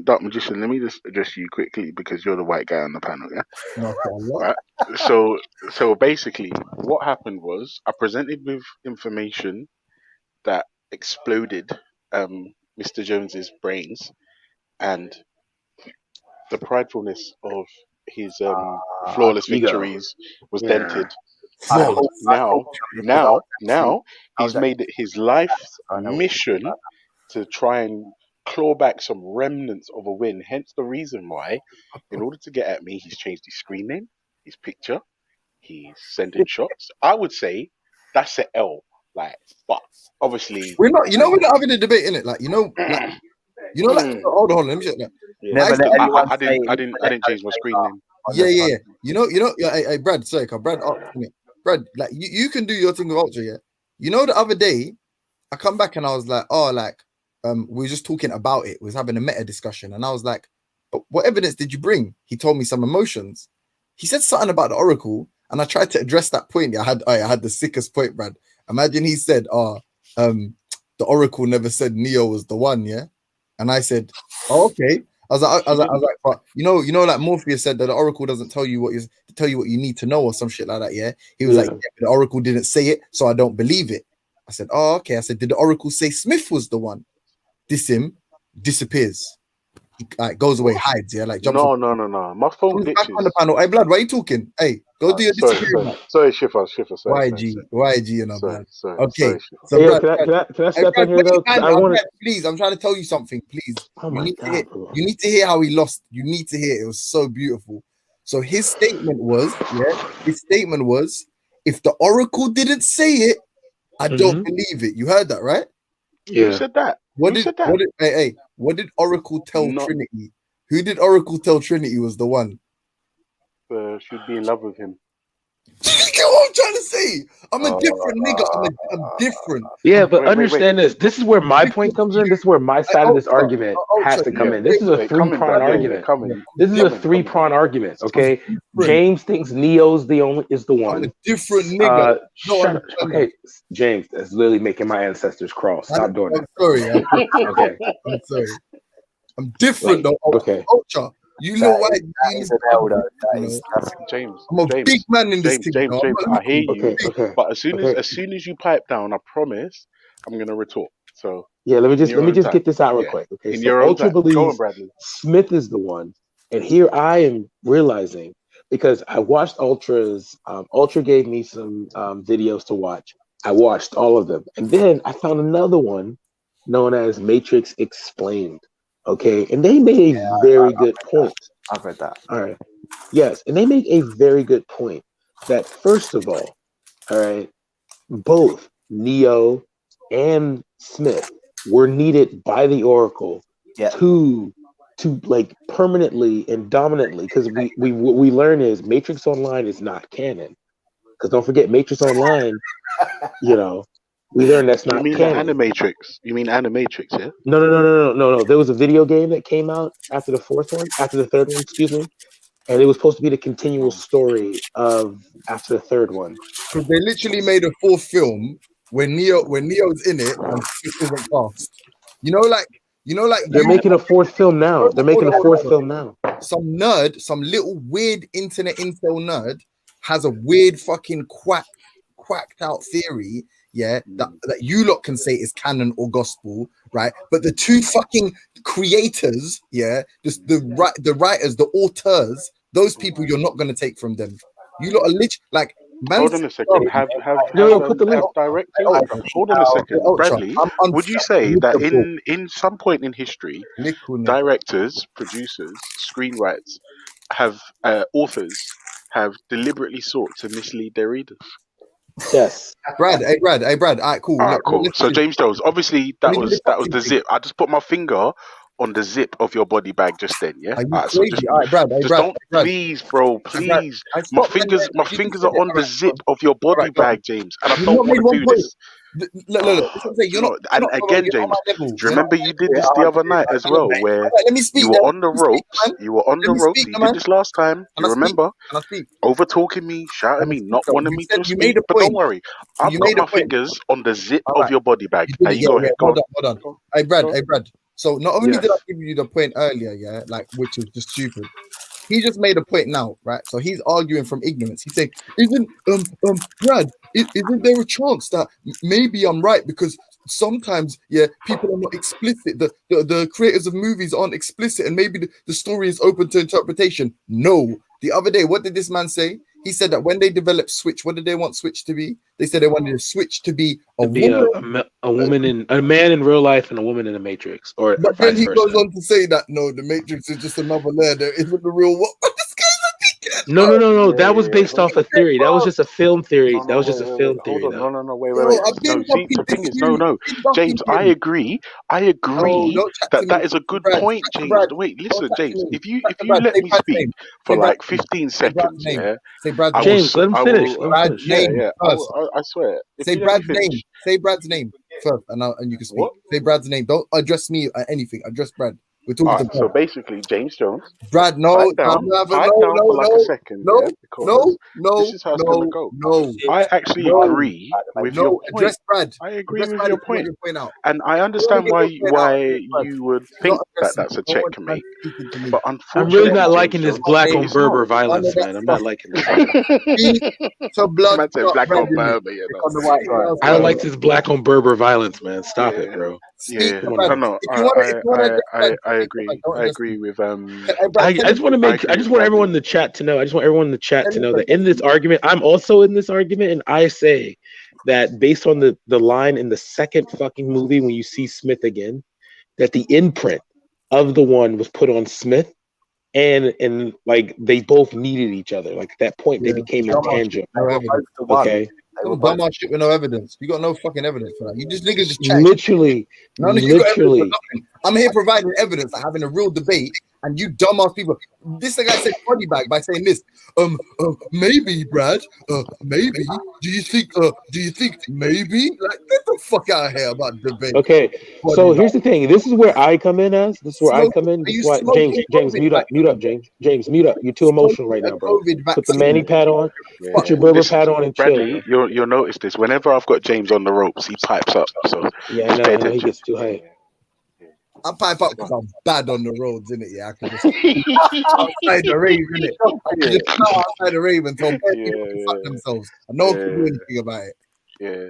Dark Magician. Let me just address you quickly because you're the white guy on the panel. Yeah. Right. So basically, what happened was I presented with information that exploded Mr. Jones's brains, and the pridefulness of his flawless ego. victories was dented. Now he's made it his life's mission to try and claw back some remnants of a win. Hence the reason why, in order to get at me, he's changed his screen name, his picture, he's sending shots. I would say that's an L. Like, but obviously we're not having a debate in it. Like, hold on, let me check that. I didn't change my screen name. Yeah. You know. Hey, Brad, sorry, Brad, like you can do your thing with Ultra, yeah. You know, the other day, I come back and I was like, we were just talking about it. We was having a meta discussion, and I was like, but what evidence did you bring? He told me some emotions. He said something about the Oracle, and I tried to address that point. Yeah, I had the sickest point, Brad. Imagine he said, the Oracle never said Neo was the one, yeah. And I said, oh, okay. I was like, but you know, like Morpheus said that the Oracle doesn't tell you what you need to know or some shit like that. Yeah. He was like, the Oracle didn't say it, so I don't believe it. I said, oh, okay. I said, did the Oracle say Smith was the one? Diss him, disappears. He goes away, hides. Yeah, like jumps. No. My phone glitches. Back on the panel. Hey, Blood, why are you talking? Hey, go do your disappearance. Sorry, Schiffer. YG, you know, man. Sorry. Okay. Sorry, so, Brad, can I step in here though? Please, I'm trying to tell you something. Please, oh my God, you need to hear how he lost. You need to hear. It was so beautiful. So his statement was, if the Oracle didn't say it, I don't believe it. You heard that, right? Yeah. Who said that? What did Oracle tell Trinity? Who did Oracle tell Trinity was the one? She'd be in love with him. You get what I'm trying to say? I'm a different nigga. I'm different. Yeah, but understand this. This is where my point comes in. This is where my side of this argument has to come in. This is a three-pronged argument. This is a three-pronged argument. Okay, James thinks Neo's the one. I'm a different nigga. Okay, James, that's literally making my ancestors crawl. Stop doing that. Sorry. Okay. I'm sorry. I'm different though. Okay. Ultra. You know why? James. I'm a big man in this thing. James, I hear you. Okay. But as soon as you pipe down, I promise I'm gonna retort. So yeah, let me just get this out real quick. Okay. So Ultra believes Smith is the one, and here I am realizing because I watched Ultra's. Ultra gave me some videos to watch. I watched all of them, and then I found another one known as Matrix Explained. Okay, and they made a very good point. I've read that. All right. Yes, and they make a very good point that first of all right, both Neo and Smith were needed by the Oracle to to like permanently and dominantly, because what we learn is Matrix Online is not canon. Because don't forget, Matrix Online, you know, we learned that's not You mean canon. the Animatrix? You mean Animatrix, yeah? No. There was a video game that came out after the third one, excuse me, and it was supposed to be the continual story of after the third one. Because they literally made a fourth film when Neo's in it and it isn't cast. You know, like they're making a fourth film now. They're making a fourth film now. Some little weird internet intel nerd has a weird fucking quacked out theory, yeah, that you lot can say is canon or gospel, right? But the two fucking creators, yeah, the writers, the auteurs, those people you're not gonna take from them. You lot are literally like. Hold on a second. Have directors? Hold on a second, Bradley. Would you say that in some point in history, directors, producers, screenwriters, authors have deliberately sought to mislead their readers? Yes. Brad. All right, cool. All right, cool. So James Jones, obviously that was the zip. I just put my finger on the zip of your body bag just then, yeah. Are you crazy? All right, Brad. Please, bro, please. My fingers are on the zip of your body bag, James, and I don't want to do this. Look. And again, James, do you remember you did this the other night as well, where you were on the ropes? You were on the ropes. You did this last time. You remember? Over talking me, shouting me, not wanting me to speak. But don't worry, I've got my fingers on the zip of your body bag. Now you go ahead. Hold on. Hey, Brad. So not only did I give you the point earlier, yeah, like which was just stupid. He just made a point now, right? So he's arguing from ignorance. He's saying, "Isn't Brad? Isn't there a chance that maybe I'm right because sometimes, yeah, people are not explicit. The creators of movies aren't explicit, and maybe the story is open to interpretation." No. The other day, what did this man say? He said that when they developed Switch, what did they want Switch to be? They said they wanted a Switch to be a man in real life and a woman in the Matrix. But then he goes on to say that no, the Matrix is just another layer. There isn't the real what? No. That was based off a theory. That was just a film theory. Wait. No. See, the thing is, no. James, I agree that is a good point, James. Wait, listen, James. If you let me speak for like 15 seconds, yeah. James, let him finish. Yeah. I swear. Say Brad's name. Say Brad's name first, and you can speak. Say Brad's name. Don't address me or anything. Address Brad. We're talking so basically, James Jones. Brad, no, for like a second. No. This is how it's gonna go. No, I actually agree with your point. Address Brad. I agree with your point, and I understand why you would think that that's a checkmate. But unfortunately, I'm really not liking this black on Berber violence, man. I'm not liking this. So blood. Black on Berber, you know. I don't like this black on Berber violence, man. Stop it, bro. Yeah, no. I agree. I agree with I just want everyone in the chat to know. I just want everyone in the chat to know that in this argument, I'm also in this argument, and I say that based on the line in the second fucking movie when you see Smith again, that the imprint of the one was put on Smith, and like they both needed each other. Like at that point, they became intangible. Okay. Don't bum our shit with no evidence. You got no fucking evidence for that. You just niggas just check. Literally. I'm here providing evidence, like having a real debate, and you dumbass people. This guy said body bag by saying this. Maybe, Brad. Maybe. Do you think? Maybe? Like, get the fuck out of here about debate. Okay. So here's the thing. This is where I come in as. This is where I come in. James, mute up, James, mute up. You're too emotional right now, bro. Put the Manny pad on. Yeah. Put your Berber pad on and Bradley, chill. You'll notice this. Whenever I've got James on the ropes, he pipes up. So yeah, I know he gets too high. I pipe up because I'm bad on the roads, innit? Yeah, I can just outside the rave, innit? I can just go outside the rave and tell people to fuck themselves. And no one can do anything about it. Yeah.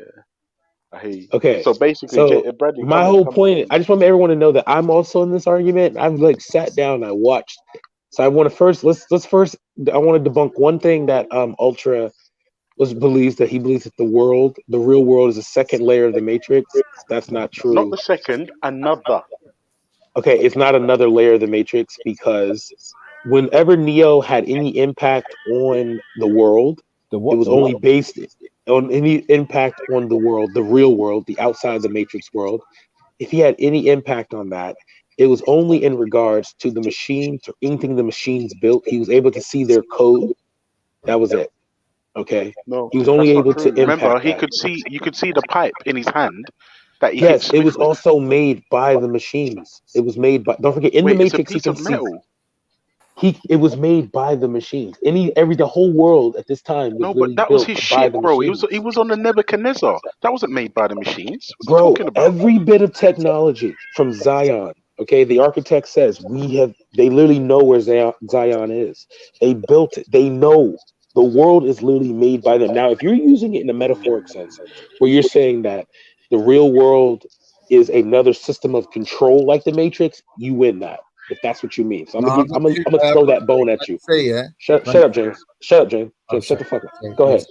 I hear you. Okay. So basically, Bradley, my whole point, I just want everyone to know that I'm also in this argument. I've like sat down and I watched. So I want to first, I want to debunk one thing that Ultra believes that the real world is a second layer of the Matrix. That's not true. Not the second, another. Okay, it's not another layer of the Matrix because whenever Neo had any impact on the world, it was only based on any impact on the world, the real world, the outside of the Matrix world. If he had any impact on that, It was only in regards to the machines or anything the machines built. He was able to see their code. That was it. Okay. No, He was only that's not able true. to Remember, impact that. you could see the pipe in his hand that he hit Yes, it Smith was with. also made by the machines. It was made by. Don't forget, in the Wait, it's a Matrix, he piece can of see. metal. It was made by the machines. The whole world at this time was No, but literally that was built his by ship, the bro. machines. He was on the Nebuchadnezzar. That wasn't made by the machines. What are you Bro, talking about? every bit of technology from Zion, okay, the architect says they literally know where Zion is. They built it. They know the world is literally made by them. Now, if you're using it in a metaphoric sense, where you're saying that the real world is another system of control like the Matrix, you win that. If that's what you mean. So I'm No, gonna throw that bone at you. Say, yeah. Shut up, James. Shut up, James. Oh, Shut the fuck up. sorry. Go ahead.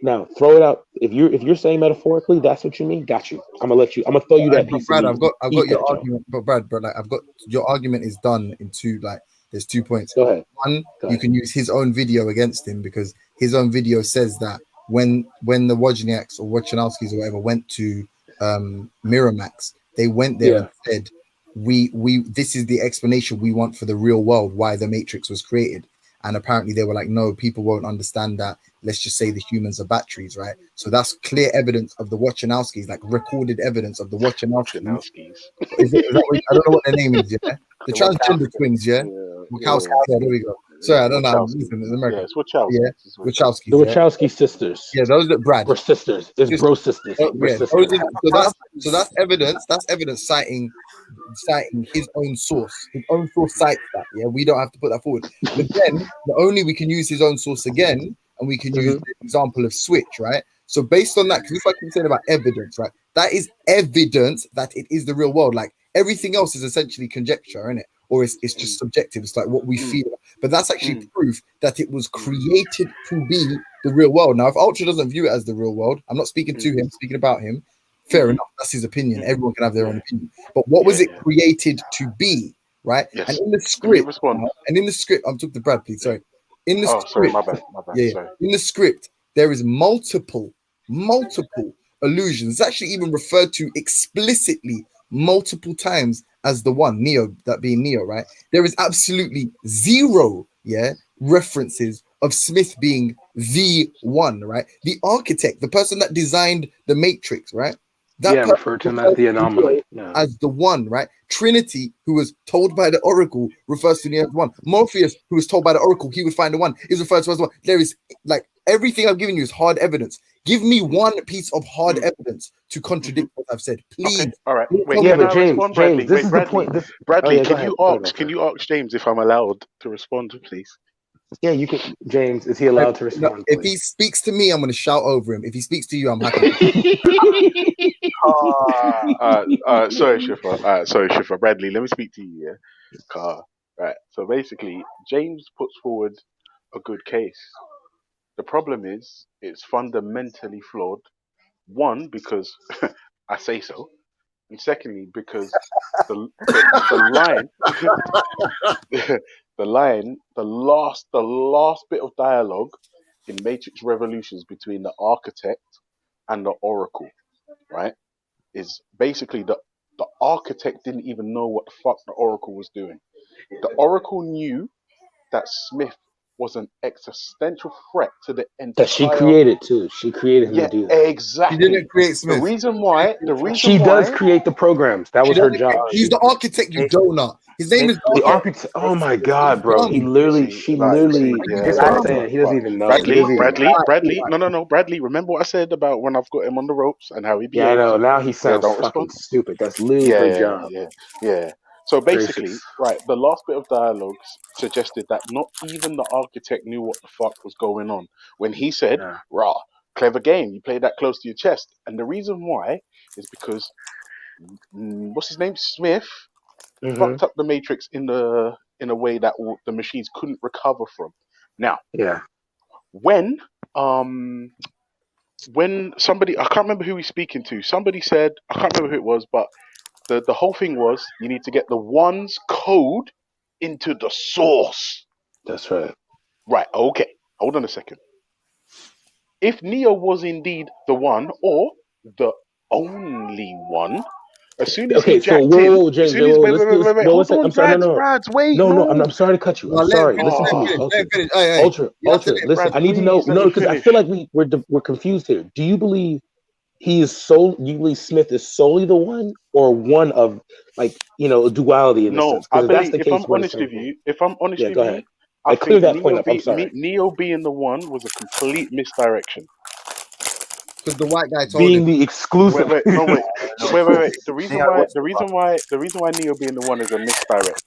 Now throw it out. If you're saying metaphorically, that's what you mean. Got you. I'm gonna throw you that piece. Brad, of I've got Eat your that, argument, but Brad, like I've got your argument is done in two. Like there's 2 points. Go ahead. One, you can use his own video against him because his own video says that when the Wozniaks or Wojciechowskis or whatever went to Miramax, they went there and said, we this is the explanation we want for the real world, why the Matrix was created. And apparently they were like, no, people won't understand that. Let's just say the humans are batteries, right? So that's clear evidence of the Wojciechowskis, like recorded evidence of the Wojciechowskis. Is that what, I don't know what their name is, yeah? The transgender twins, yeah? Wachowski, yeah, there we go. Sorry, I don't know. Listen, it's American. Yeah, it's Wachowski. Yeah, Wachowski. The Wachowski sisters. Yeah, those that Brad. We're sisters. It's bro sisters. Yeah, so that's evidence. That's evidence citing his own source. His own source cites that. Yeah, we don't have to put that forward. But then, not only we can use his own source again, and we can use the example of Switch, right? So based on that, because it's like you said about evidence, right? That is evidence that it is the real world. Like everything else is essentially conjecture, isn't it? Or it's just subjective. It's like what we feel. But that's actually proof that it was created to be the real world. Now, if Ultra doesn't view it as the real world, I'm not speaking to him, speaking about him. Fair enough. That's his opinion. Everyone can have their own opinion. But what was it created to be, right? Yes. And in the script, I'm talking to Brad, please. Sorry. In the script, sorry, my bad. Yeah, Sorry. in the script, there is multiple allusions. It's actually even referred to explicitly multiple times as the one, Neo, that being Neo, right? There is absolutely zero, references of Smith being the one, right? The architect, the person that designed the Matrix, right? That referred to him as the anomaly. As the one, right? Trinity, who was told by the Oracle, refers to the one. Morpheus, who was told by the Oracle he would find the one, is referred to as the one. There is like everything I've given you is hard evidence. Give me one piece of hard evidence to contradict what I've said, please. Okay, all right. Wait, but James, this is the point. Bradley, can you ask James if I'm allowed to respond, please? Yeah, you can. James, is he allowed to respond? No, if he speaks to me, I'm going to shout over him. If he speaks to you, I'm happy. Sorry, Shifa. Bradley, let me speak to you. Yeah, right. So basically, James puts forward a good case. The problem is it's fundamentally flawed. One, because I say so, and secondly, because the last bit of dialogue in Matrix Revolutions between the architect and the Oracle, right, is basically the architect didn't even know what the fuck the Oracle was doing. The Oracle knew that Smith was an existential threat to the entire. That she created too. She created him to do that. Exactly. She didn't create Smith. The reason why she does create the programs. That was her job. He's the architect, you donut. His name is the architect. Oh my god, bro! He literally. This is what I'm saying. He doesn't even know. Bradley. No. Bradley. Remember what I said about when I've got him on the ropes and how he behaves? Yeah, I know. Now he sounds fucking stupid. That's literally her job. Yeah. So basically, right, the last bit of dialogue suggested that not even the architect knew what the fuck was going on when he said, "Rah, clever game. You played that close to your chest." And the reason why is because what's his name, Smith, fucked up the Matrix in a way that the machines couldn't recover from. Now, when somebody, I can't remember who he's speaking to. Somebody said, I can't remember who it was, but the whole thing was you need to get the one's code into the source. That's right. Right. Okay. Hold on a second. If Neo was indeed the one or the only one, As soon as Okay, he so jacked whoa, in, James, as soon as wait, no, hold on, I'm sorry, Brads, wait, no, I'm sorry to cut you. I'm sorry. Listen to me, Ultra. Listen, Brad, I need to know. please let No, me because I finish. feel like we're confused here. Do you believe he is do you believe Smith is solely the one, or one of, like, a duality in a No, sense? I Because if that's believe the if case, I'm what is honest him? with you, if I'm honest Yeah, with go you, ahead. I Clear think that point up. I'm sorry. Neo being the one was a complete misdirection. Because the white guy told him. Being the exclusive. Wait. The reason Neo was why Neo being the one is a misdirect.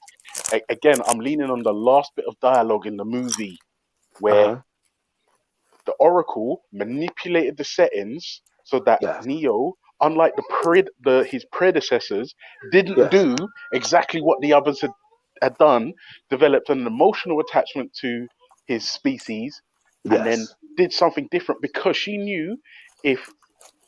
Again, I'm leaning on the last bit of dialogue in the movie where the Oracle manipulated the settings so that Neo, unlike his predecessors, didn't do exactly what the others had done, developed an emotional attachment to his species, and then did something different because she knew if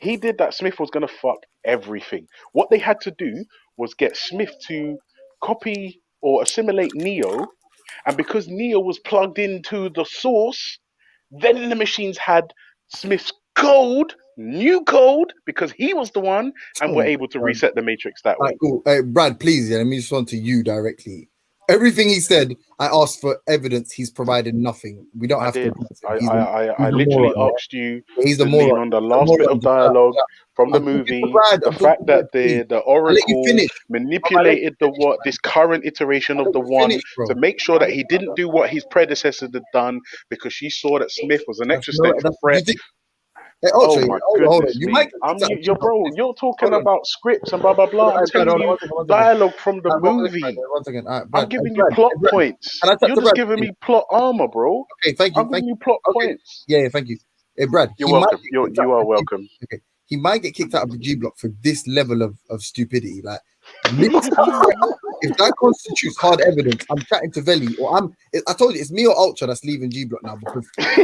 he did that, Smith was going to fuck everything. What they had to do was get Smith to copy or assimilate Neo, and because Neo was plugged into the source, then the machines had Smith's new code, because he was the one, and were able to reset the matrix that way. Right, cool. Brad, please, let me respond to you directly. Everything he said, I asked for evidence. He's provided nothing. We don't have to. I literally asked you he's to lean on the last bit of dialogue from the movie. The fact that the Oracle manipulated this current iteration of the one to make sure that he didn't do what his predecessor had done, because she saw that Smith was an existential threat. Oh my goodness me! You're talking about scripts and blah blah blah. I'm telling you dialogue from the movie. I'm giving you plot points. You're just giving me plot armor, bro. Okay, thank you. I'm giving you plot points. Yeah, thank you. Hey, Brad, you're welcome. You are welcome. Okay, he might get kicked out of the G Block for this level of stupidity. Like, if that constitutes hard evidence, I'm chatting to Veli, or I told you it's me or Ultra that's leaving G Block now, because I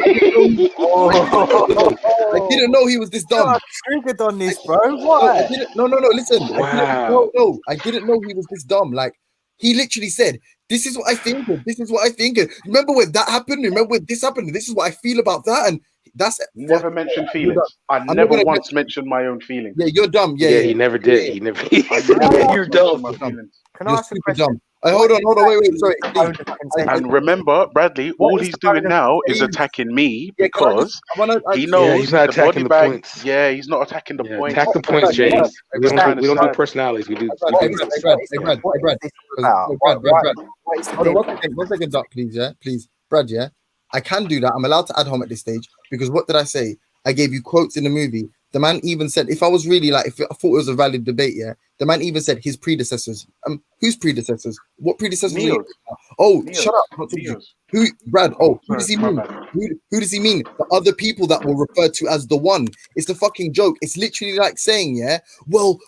didn't know he was this dumb. Triggered on this, bro. Why? No. Listen, I didn't know he was this dumb. Like, he literally said, "This is what I think. This is what I think. Remember when that happened? Remember when this happened? This is what I feel about that." And that's never mentioned feelings. I never once mentioned my own feelings. Yeah, you're dumb. Yeah, he never did. He never. You're dumb. Can I ask a question? Hold on, wait, sorry. And remember, Bradley, all he's doing now is attacking me, because he knows he's not attacking the points. Yeah, he's not attacking the points. Attack the points, James. We don't do personalities. We do. Brad. One second, Doc, please. Yeah, please, Brad. Yeah, I can do that. I'm allowed to add home at this stage, because what did I say? I gave you quotes in the movie. The man even said, if I was really like, if I thought it was a valid debate, yeah, the man even said his predecessors. Whose predecessors? What predecessors? Shut up! I'm not talking to you. Who, Brad? Who does he mean? Who does he mean? The other people that were referred to as the one. It's a fucking joke. It's literally like saying, yeah, well,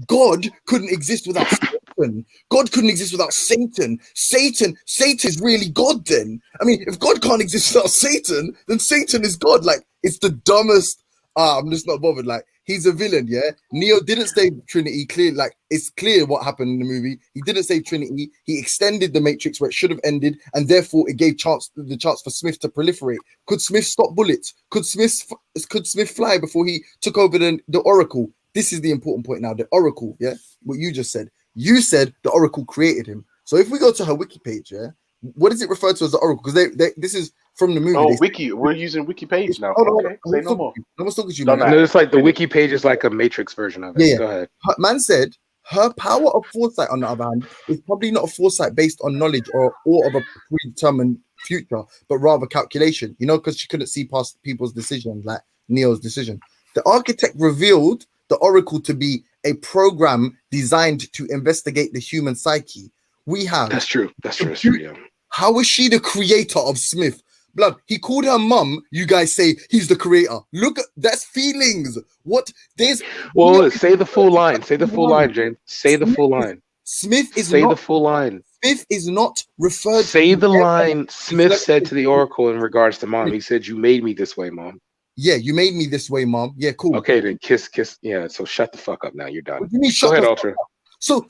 God couldn't exist without Satan. God couldn't exist without Satan. Satan's really God then. I mean, if God can't exist without Satan, then Satan is God. Like, it's the dumbest. I'm just not bothered. Like, he's a villain, yeah. Neo didn't save Trinity. Clear, like, it's clear what happened in the movie. He didn't save Trinity. He extended the Matrix where it should have ended, and therefore it gave the chance for Smith to proliferate. Could Smith stop bullets? Could Smith fly before he took over the Oracle? This is the important point now. The Oracle, yeah. What you just said. You said the Oracle created him. So if we go to her wiki page, yeah, what does it refer to as the Oracle? Because this is from the movie. Oh, wiki. We're using wiki page now. Okay, say no more. No one's talking to you. No, it's like the wiki page is like a Matrix version of it. Yeah. Go ahead. Man said her power of foresight, on the other hand, is probably not a foresight based on knowledge or of a predetermined future, but rather calculation. You know, because she couldn't see past people's decisions, like Neo's decision. The architect revealed the Oracle to be a program designed to investigate the human psyche. That's true. Yeah. How is she the creator of Smith? Blood, he called her mum. You guys say he's the creator. Look, that's feelings. What? Say the full line. Say the full line, James. Say the full line. Smith is Say the full line. Smith is not referred. Say the line Smith said to the Oracle in regards to mom. He said, "You made me this way, mom." Yeah, you made me this way, mom. Yeah, cool. Okay, then kiss. Yeah, so shut the fuck up now. You're done. What do you mean, Go ahead, Ultra. So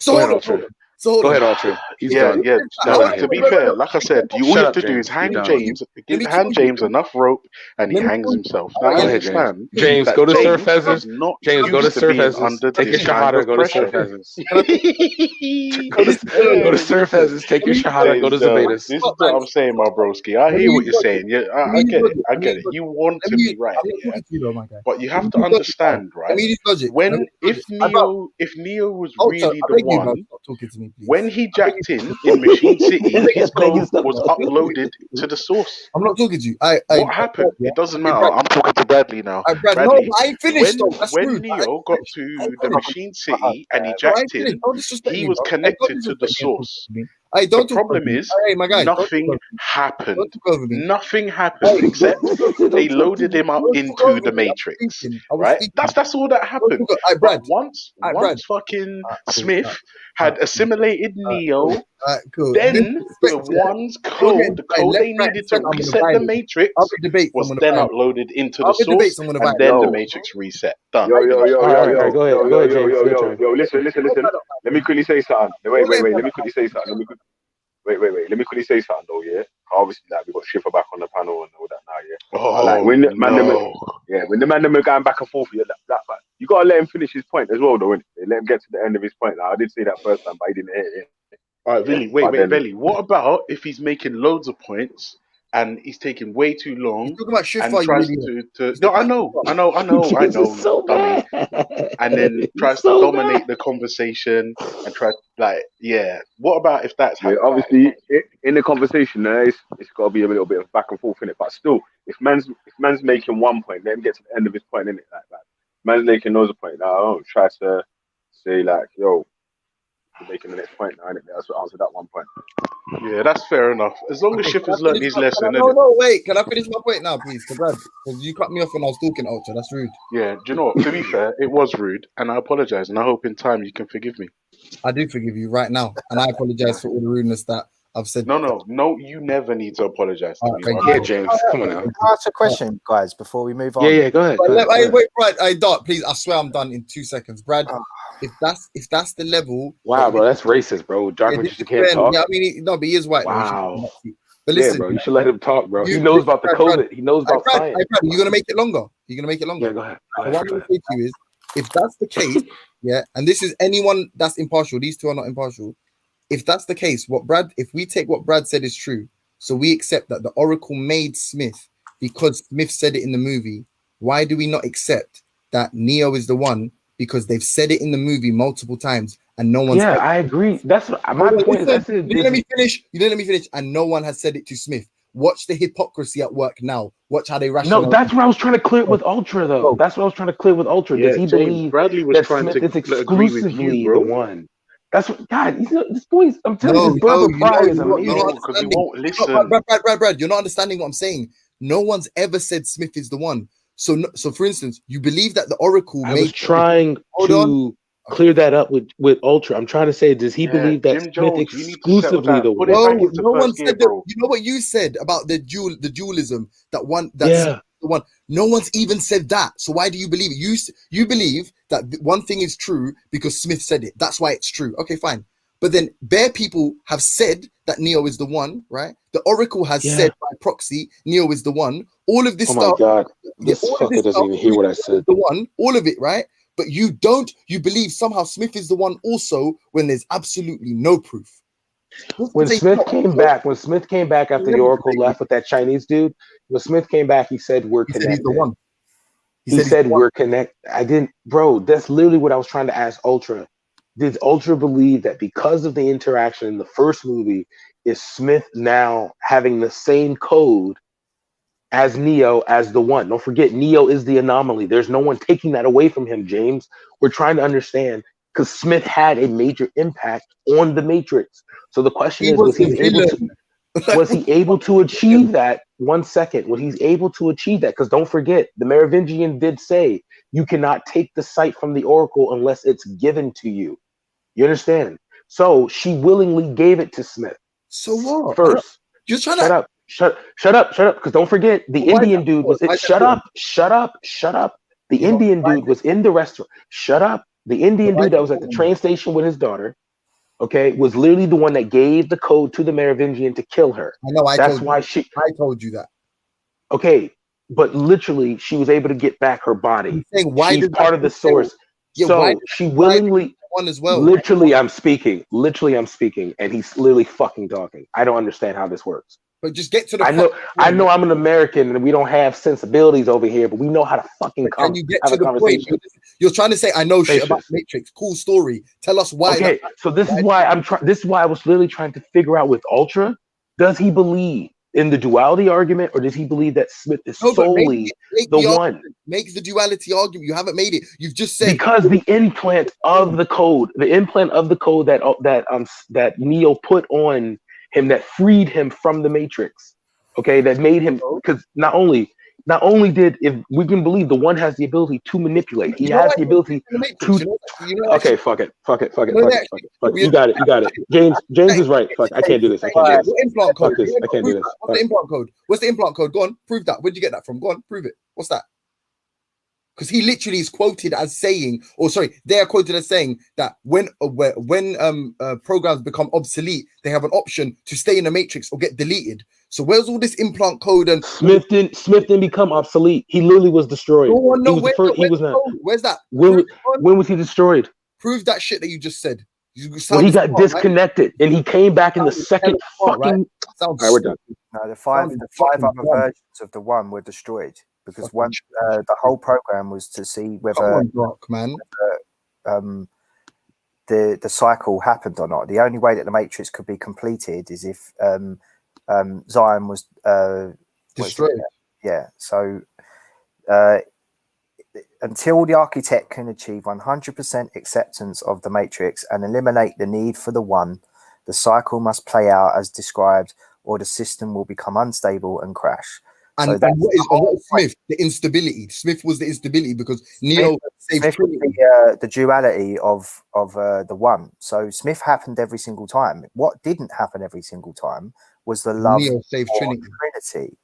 So Go ahead, Ultra. He's done. Yeah. Done To be here. fair, like I said, all you Shut have up, to do is James. You're hang done. James, hand James enough rope, and he Let me hangs tell you. himself. All Now right, I Go ahead, James. understand James, that go to Surf James Fezes. is not James, go to used to Surf being Fezes. under Take your this kind Shahada. of Go to Surf pressure. Fezes. Go to Surf Listen, Fezes. Take your Shahada. Go to Joe, Zabetas. this is what I'm saying, my broski. I Let me hear what use you're logic. saying. Yeah, Let I me use get it. logic. I Let me get use it. logic. You want Let to me be use, right, I'm not yeah, talking to you though, my guy. but you Let have me to use logic, bro. understand, Let right? me use logic. Let me When use logic. if Neo was Ultra, really I the beg you, bro. one, Stop talking to me, please. when he I beg jacked you. in Machine City, I his beg you, code stop was talking. uploaded to the source. I'm not talking to you. What happened? Yeah. It doesn't Hey, matter. Brad. I'm talking to Bradley now. Brad. No, Bradley, but I ain't finished though. That's when rude. I ain't Neo got finished. I to ain't the finished. Machine City and he No, I ain't jacked finished. in, Don't disrespect he me, was bro. Hey, don't connected to the disrespect me and talk source. to me. Hey, The don't talk over problem me. is Hey, my guy, don't talk nothing over me. Don't happened. talk over me. Nothing happened Hey, except they Don't talk to loaded me. him up don't talk into over the me. I was Matrix. speaking. I was Right? speaking. That's all that Don't happened. talk. Hey, Brad. But once All right, Brad. fucking Cool. Smith had assimilated Neo, Cool. Cool. then the Disrespect, yeah. one's Go ahead. code, the Hey, code left, they right, needed to center, I'm gonna reset the violate. Matrix Other debates, I'm was gonna then violate. uploaded into the Other debates, source, I'm gonna and violate. then the Yo, Matrix reset. Done. yo, yo, Finished. yo, All yo, right, yo, go ahead. yo, Go yo, ahead, yo, James. yo, Your yo, turn. yo. Listen. Let me quickly say something. Wait. Let me quickly say something. Wait. Let me quickly say something though. Yeah. Obviously, like we got Schiffer back on the panel and all that now. Yeah. But like Oh when the man them, no. when the man them are going back and forth, yeah, that you gotta let him finish his point as well, though. Innit? Let him get to the end of his point. Like, I did say that first time, but he didn't hear it. All right, really. But Wait, then Belly. What about if he's making loads of points and he's taking way too He's long talking about and Shifa, you tries idiot. to He's no, talking I about know, Shifa. James is so dummy, mad. and then He's tries to so dominate mad. the conversation and try like, yeah. What about if that's yeah, happening? obviously in the conversation there, it's got to be a little bit of back and forth in it. But still, if man's making 1 point, let him get to the end of his point in it. Like man's making another point. Now I don't try to say like, yo, you're making the next point now, innit? That's what answer that 1 point. Yeah, that's fair enough. As long as Okay, can I Schiffer's learned finish his my, lesson, no, innit? no, wait. Can I finish my point now, please? Because you cut me off when I was talking, Ultra. That's rude. Yeah, do you know what? To be fair, it was rude, and I apologize, and I hope in time you can forgive me. I do forgive you right now, and I apologize for all the rudeness that I've said. No, you never need to apologize to me. Thank Yeah, you. James. Come on now. Can I ask a question, guys, before we move on? Yeah, go ahead. Wait, Brad. Dart, please. I swear I'm done in 2 seconds, Brad. If that's the level. Wow, bro, that's racist, bro. Dark This Magician is can't fair. talk. Yeah, I mean, no, but he is white. Wow. Though. But Yeah, listen, bro, you should let him talk, bro. He you, knows about the Brad, COVID. He knows about Brad, science. Brad, you're gonna make it longer. You're gonna make it longer. Yeah, go ahead. So what I'm gonna say to you is, if that's the case, yeah, and this is anyone that's impartial. These two are not impartial. If that's the case, if we take what Brad said is true, so we accept that the Oracle made Smith because Smith said it in the movie, why do we not accept that Neo is the one because they've said it in the movie multiple times and no one's I agree. That's what, my point. Is you didn't let me finish. You didn't let me finish, and no one has said it to Smith. Watch the hypocrisy at work now. Watch how they rationalize. No, that's what I was trying to clear with Ultra, though. That's what I was trying to clear with Ultra. Does he James, believe Bradley was that trying Smith to is agree with you, exclusively bro. the one? That's what God. This boy. I'm telling you, his Berber pride is amazing. You're not because he understanding. won't listen. Brad, you're not understanding what I'm saying. No one's ever said Smith is the one. So, for instance, you believe that the Oracle I was trying to clear that up with Ultra. I'm trying to say, does he believe that Jim Smith Jones, you need to settle exclusively down. the Put one? it back into no one first gear, said that. bro. You know what you said about the dualism, that one Yeah. the one. No one's even said that. So why do you believe it? You believe that one thing is true because Smith said it. That's why it's true. Okay, fine. But then bare people have said that Neo is the one, right? The Oracle has said by proxy Neo is the one. All of this Oh stuff. my God, this fucker doesn't even hear what I said. The one, all of it, right? But you don't. You believe somehow Smith is the one also when there's absolutely no proof. When Smith came back after the Oracle left with that Chinese dude, when Smith came back, he said, we're connected. He's the one. He said we're connected. I didn't, bro, that's literally what I was trying to ask Ultra. Did Ultra believe that because of the interaction in the first movie, is Smith now having the same code as Neo as the one? Don't forget, Neo is the anomaly. There's no one taking that away from him, James. We're trying to understand because Smith had a major impact on the Matrix. So the question is, was he able to achieve that? 1 second, when he's able to achieve that, because don't forget, the Merovingian did say you cannot take the sight from the Oracle unless it's given to you. You understand? So she willingly gave it to Smith. So what? First, you're trying to shut up. Because don't forget, the Indian dude was it. Shut up. The Indian dude was in the restaurant. Shut up. The Indian dude that was at the train station with his daughter. okay, was literally the one that gave the code to the Merovingian to kill her. I know. That's why I told you that. Okay, but literally, she was able to get back her body. I'm saying, why She's did part of the source. Yeah, so she willingly. One as well. Literally, I'm speaking, and he's literally fucking talking. I don't understand how this works. But just get to the. I know I'm an American and we don't have sensibilities over here, but we know how to fucking Can you get to the point? You're trying to say I know shit about Matrix. Cool story. Tell us why. Okay, so this is why I'm trying. This is why I was literally trying to figure out with Ultra. Does he believe in the duality argument, or does he believe that Smith is solely make the one? argument. Make the duality argument. You haven't made it. You've just said because the implant of the code, that Neo put on him, that freed him from the Matrix. Okay, that made him, because not only did, if we can believe, the one has the ability to manipulate. He has the ability to. Okay, fuck it. You got it. James is right. Fuck, I can't do this. What implant code? Fuck this. I can't do this. What's the implant code? What's the implant code? Go on, prove that. Where'd you get that from? Go on, prove it. What's that? Because he literally is quoted as saying, they are quoted as saying that when programs become obsolete, they have an option to stay in the Matrix or get deleted. So where's all this implant code? And Smith didn't become obsolete. He literally was destroyed. Where's that? When was he destroyed? Prove that shit that you just said. When he got disconnected, and he came back in the second fucking. All right, we're done. No, the five other versions of the one were destroyed. Because the whole program was to see whether the cycle happened or not. The only way that the Matrix could be completed is if Zion was destroyed. Yeah. So until the architect can achieve 100% acceptance of the Matrix and eliminate the need for the one, the cycle must play out as described, or the system will become unstable and crash. And what is Smith? The instability. Smith was the instability because Neo saved the duality of the one. So Smith happened every single time. What didn't happen every single time was the love Neo saved for Trinity.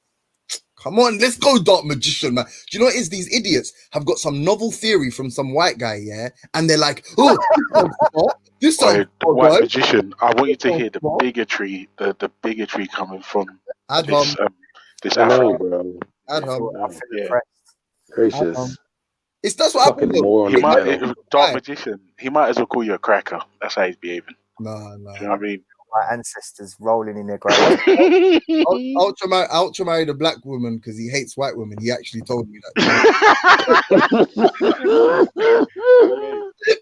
Come on, let's go, Dark Magician, man. Do you know what it is? These idiots have got some novel theory from some white guy, yeah, and they're like, "Oh, this the white magician." I want you to hear the bigotry, the bigotry coming from this. This African, bro. Gracious. That's what happened. Dark Magician. He might as well call you a cracker. That's how he's behaving. No. You know what I mean? My ancestors rolling in their grave. Ultra married a black woman because he hates white women. He actually told me that.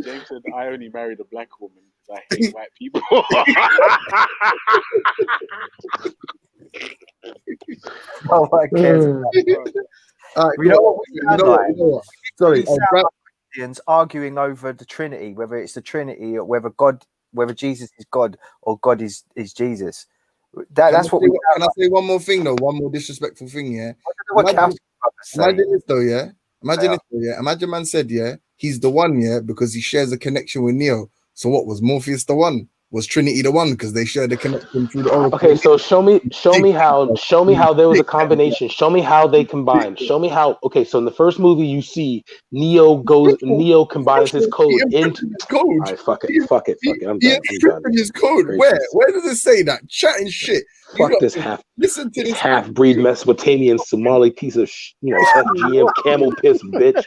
James said, "I only married a black woman because I hate white people." Oh my God! You know what? Sorry, arguing over the Trinity, whether it's the Trinity or whether Jesus is God or God is Jesus. That's what. Can I say one more thing though? One more disrespectful thing, yeah. Imagine this though, yeah. Imagine man said, yeah, he's the one, yeah, because he shares a connection with Neo. So what was Morpheus the one? Was Trinity the one because they shared a connection through the Oracle? Okay, so show me how there was a combination. Show me how they combined. Show me how. Okay, so in the first movie you see Neo combines his code into code. All right, fuck it. I'm done. His code. Where does it say that? Chatting shit. Fuck this listen to this half-breed Mesopotamian Somali piece of FGM camel piss bitch.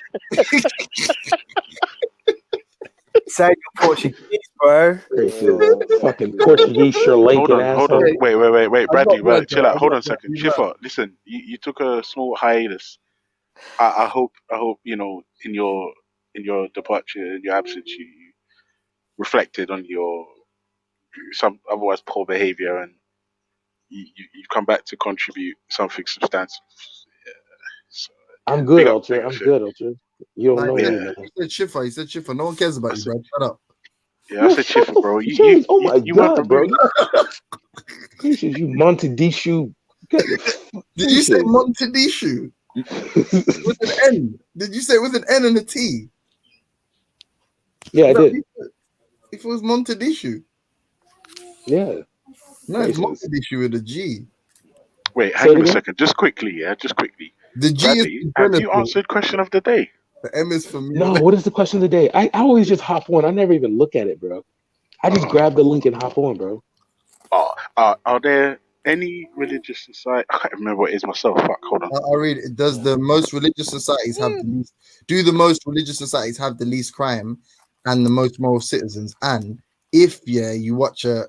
Say Portuguese, bro. Fucking Portuguese Sri Lankan Hold on. Wait, Bradley, chill out. Hold on a second. Schiffer, listen, you took a small hiatus. I hope in your departure, in your absence, you reflected on your some otherwise poor behavior, and you come back to contribute something substantive. Yeah, so, I'm good, Ultra. You don't know me. He said Schiffer. No one cares about you, bro. Shut up. Yeah, I said Schiffer, bro. Oh my God, bro. You Montedishu. Did you say Montedishu? With an N? Did you say it with an N and a T? Yeah, I did. If it was Montedishu. Yeah. No, it's Montedishu with a G. Wait, hang on a second. Just quickly. The G Bradley, have you answered question of the day? The M is for me. No, what is the question of the day? I always just hop on. I never even look at it, bro. I just grab the link and hop on, bro. Are there any religious society? I can't remember what it is myself. Fuck, hold on. I'll read it. Does the most religious societies have the least? Do the most religious societies have the least crime and the most moral citizens? And if you watch a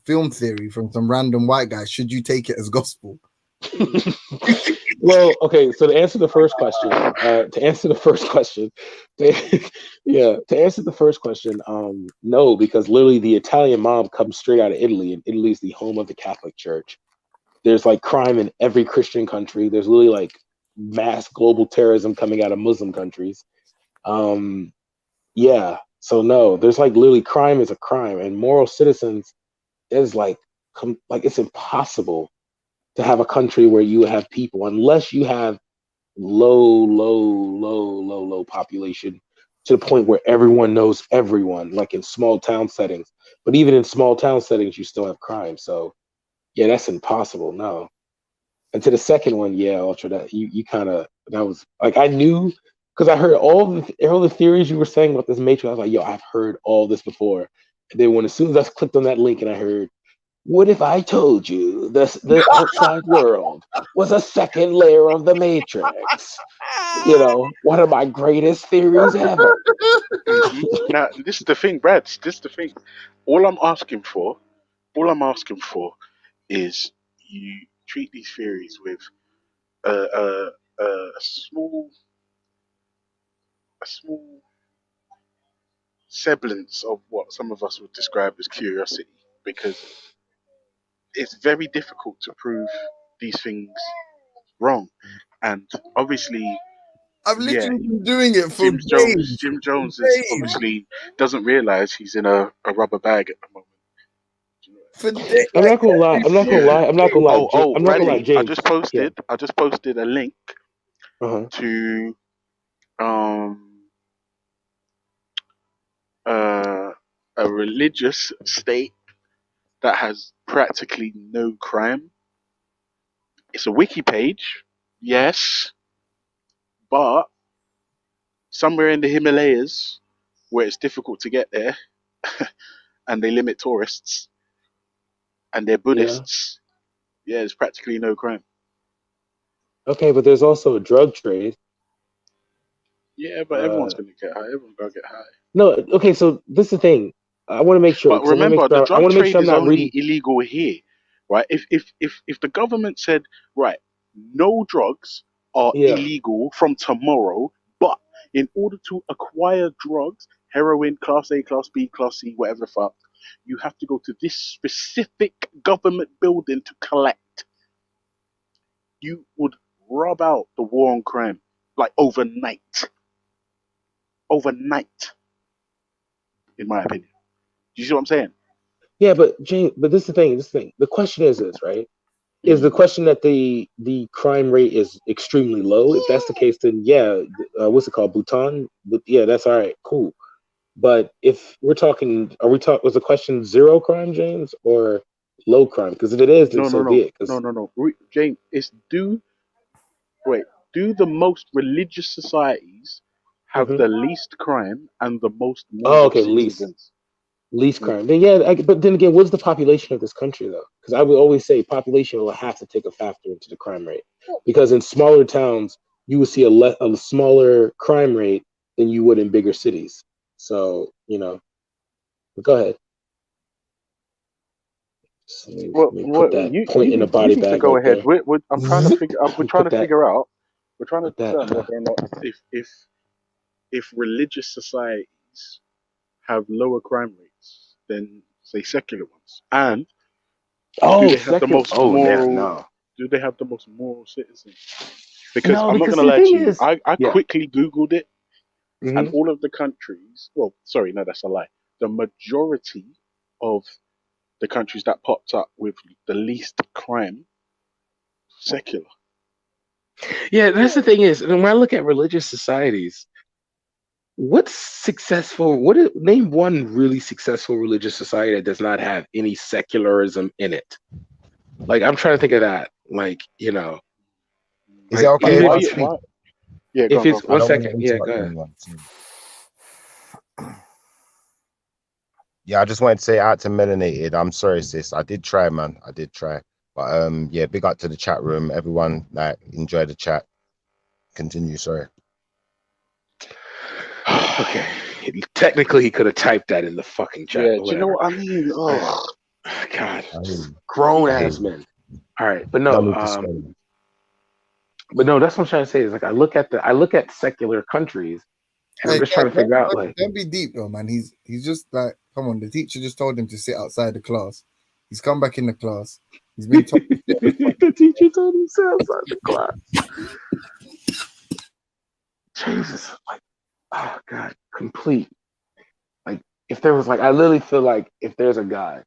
film theory from some random white guy, should you take it as gospel? Well, okay. So to answer the first question, no, because literally the Italian mob comes straight out of Italy, and Italy is the home of the Catholic Church. There's like crime in every Christian country. There's literally like mass global terrorism coming out of Muslim countries. Yeah. So no, there's like literally crime is a crime, and moral citizens is like it's impossible to have a country where you have people, unless you have low population to the point where everyone knows everyone, like in small town settings. But even in small town settings, you still have crime. So yeah, that's impossible. No. And to the second one, yeah, Ultra, that you kind of, that was like, I knew, because I heard all the theories you were saying about this Matrix. I was like, yo, I've heard all this before. And then as soon as I clicked on that link and I heard, what if I told you the outside world was a second layer of the Matrix? You know, one of my greatest theories ever. Now, this is the thing, Brad. This is the thing. All I'm asking for is you treat these theories with a small semblance of what some of us would describe as curiosity, because it's very difficult to prove these things wrong. And obviously, I've literally been doing it for days. Jim Jones is obviously doesn't realize he's in a rubber bag at the moment. I'm not gonna lie. Oh, Bradley, James. I just posted a link to a religious state that has practically no crime. It's a wiki page, yes, but somewhere in the Himalayas where it's difficult to get there and they limit tourists and they're Buddhists, yeah, there's practically no crime. Okay, but there's also a drug trade. Yeah, but everyone's gonna get high. Everyone's gonna get high. No, okay, so this is the thing. I want to make sure. But remember, the drug trade is only illegal here, right? If the government said, right, no drugs are illegal from tomorrow, but in order to acquire drugs, heroin, class A, class B, class C, whatever the fuck, you have to go to this specific government building to collect. You would rub out the war on crime like overnight. Overnight, in my opinion. Do you see what I'm saying? Yeah, but James, but this is the thing. The question is this, right? Is the question that the crime rate is extremely low? If that's the case, then yeah, what's it called, Bhutan? But yeah, that's all right, cool. But if we're talking, was the question zero crime, James, or low crime? Because if it is, then be it. No. James, it's do the most religious societies have the least crime and the most moral citizens. Least crime. Then yeah, but then again, what's the population of this country though? Because I would always say population will have to take a factor into the crime rate. Because in smaller towns, you would see a smaller crime rate than you would in bigger cities. So but go ahead. Well, you point in the body bag. Go ahead. I'm trying to figure. We're trying to figure out. We're trying to determine whether or not if religious societies have lower crime rates than say secular ones, and do they have the most moral? Do they have the most moral citizens? Because I'm not going to lie to you. I quickly Googled it, and all of the countries. Well, sorry, no, that's a lie. The majority of the countries that popped up with the least crime, secular. Yeah, that's the thing is, when I look at religious societies, what's successful? Name one really successful religious society that does not have any secularism in it? Like, I'm trying to think of that. Like, is that okay? Yeah, if it's 1 second. Yeah, go ahead. Yeah, I just wanted to say out to Melanated. I'm sorry, sis. I did try, man. I did try. But yeah, big up to the chat room. Everyone that enjoy the chat. Continue, sorry. Okay. Technically, he could have typed that in the fucking chat. Yeah, do you know what I mean? Oh, God. Grown ass men. All right. But no, that's what I'm trying to say. Is like I look at secular countries and I'm just trying to figure out like, don't be deep though, man. He's just like, come on, the teacher just told him to sit outside the class. He's come back in the class. He's been told the teacher told him to sit outside the class. Jesus, like, oh God, complete. Like, if there was like, I literally feel like if there's a God,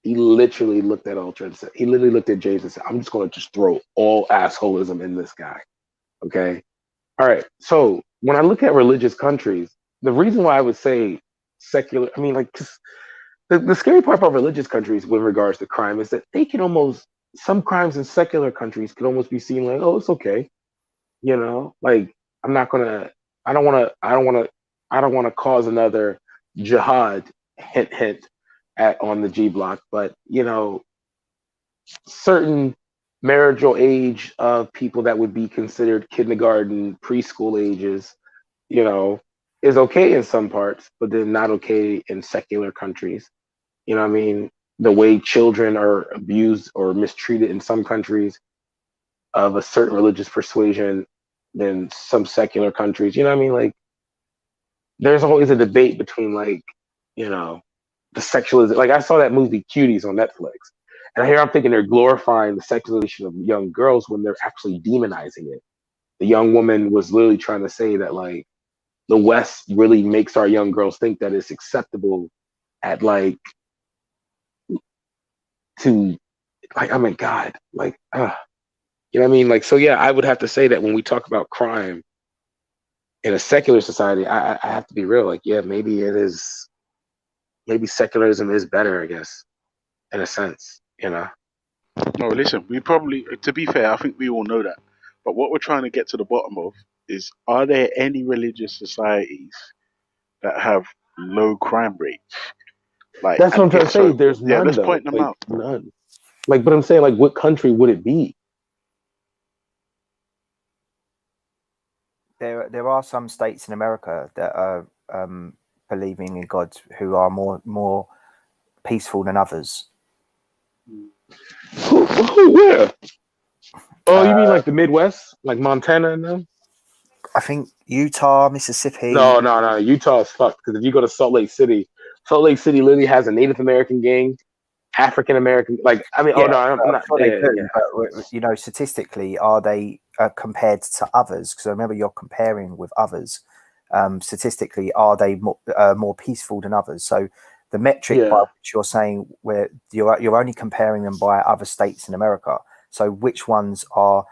he literally looked at Ultra and said, he literally looked at James and said, I'm just going to just throw all assholism in this guy. Okay. All right. So when I look at religious countries, the reason why I would say secular, I mean, like, the scary part about religious countries with regards to crime is that they can almost, some crimes in secular countries could almost be seen like, oh, it's okay. You know, like, I don't want to cause another jihad, hint on the G block, but you know, certain marital age of people that would be considered kindergarten, preschool ages, you know, is okay in some parts, but then not okay in secular countries. You know what I mean? The way children are abused or mistreated in some countries of a certain religious persuasion than some secular countries. You know what I mean? Like, there's always a debate between, like, you know, the sexualization. Like, I saw that movie Cuties on Netflix, and here I'm thinking they're glorifying the sexualization of young girls when they're actually demonizing it. The young woman was literally trying to say that, like, the West really makes our young girls think that it's acceptable at, like, to, like, I mean, God, like, you know what I mean? Like, so yeah, I would have to say that when we talk about crime in a secular society, I have to be real. Like, yeah, maybe secularism is better, I guess, in a sense, you know? No, listen, we probably, to be fair, I think we all know that. But what we're trying to get to the bottom of is, are there any religious societies that have low crime rates? Like, that's what I'm trying to say. There's none. Yeah, let's though. point them like, out. None. Like, but I'm saying, like, what country would it be? There are some states in America that are believing in God who are more peaceful than others. Where? Oh, you mean like the Midwest, like Montana and them? I think Utah, Mississippi. No. Utah is fucked because if you go to Salt Lake City literally has a Native American gang, African American. Like, I mean, I'm not. But you know, statistically, are they compared to others? Because I remember you're comparing with others. Statistically, are they more peaceful than others? So the metric by which you're saying where you're only comparing them by other states in America. So which ones are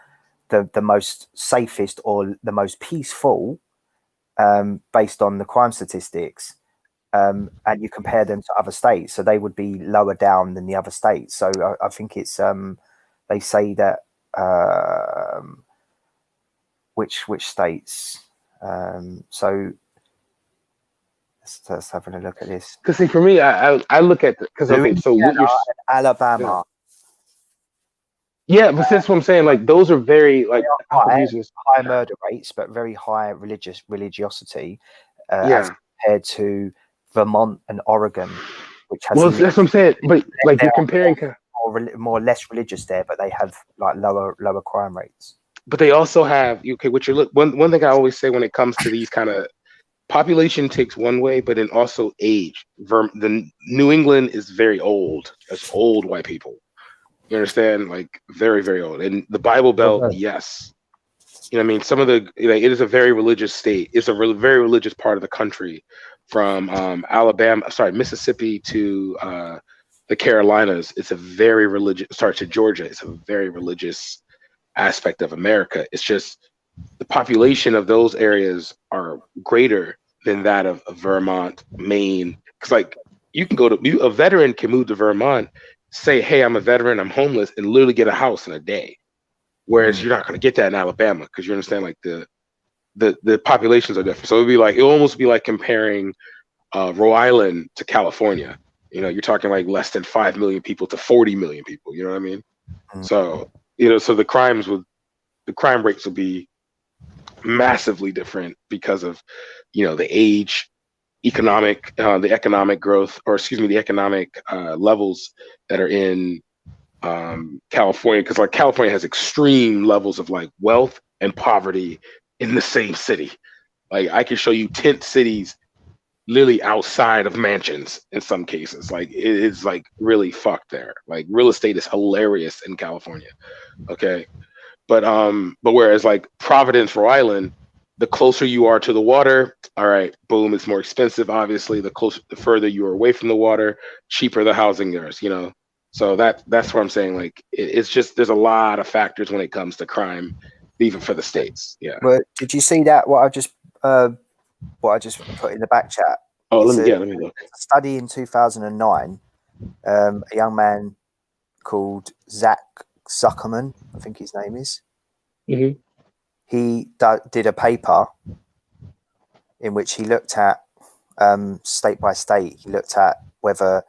the most safest or the most peaceful based on the crime statistics? And you compare them to other states, so they would be lower down than the other states. So I think it's they say that which states. So let's have a look at this. Because see, for me, I look at because so what you're Alabama. Yeah, but that's what I'm saying. Like, those are very like high murder rates, but very high religiosity as compared to Vermont and Oregon, which has that's what I'm saying. But like, you're comparing more less religious there, but they have like lower crime rates. But they also have what you look. One thing I always say when it comes to these kind of population takes one way, but then also age. The New England is very old. It's old white people. You understand? Like, very, very old. And the Bible Belt, yes. You know what I mean? Some of the, it is a very religious state. It's a very religious part of the country, from Mississippi to the Carolinas. It's a very religious, to Georgia. It's a very religious aspect of America. It's just the population of those areas are greater than that of Vermont, Maine. Because, like, you can a veteran can move to Vermont, say, hey, I'm a veteran, I'm homeless, and literally get a house in a day. Whereas you're not going to get that in Alabama, because you understand, like, the populations are different. So it'll almost be like comparing Rhode Island to California. You know, you're talking like less than 5 million people to 40 million people. You know what I mean? So, you know, so the crime rates will be massively different because of, you know, the age, the economic growth, or excuse me, the economic levels that are in California. Because like California has extreme levels of like wealth and poverty in the same city. Like I can show you tent cities literally outside of mansions in some cases. Like it is like really fucked there. Like real estate is hilarious in California. Okay. But whereas like Providence, Rhode Island, the closer you are to the water, all right, boom, it's more expensive. Obviously, the further you are away from the water, cheaper the housing there is, you know. So that's what I'm saying. Like it's just there's a lot of factors when it comes to crime, even for the states. Yeah. Well, did you see that? What I just put in the back chat. Oh, let me look. A study in 2009. A young man called Zach Zuckerman, I think his name is. Mm-hmm. He did a paper in which he looked at state by state. He looked at whether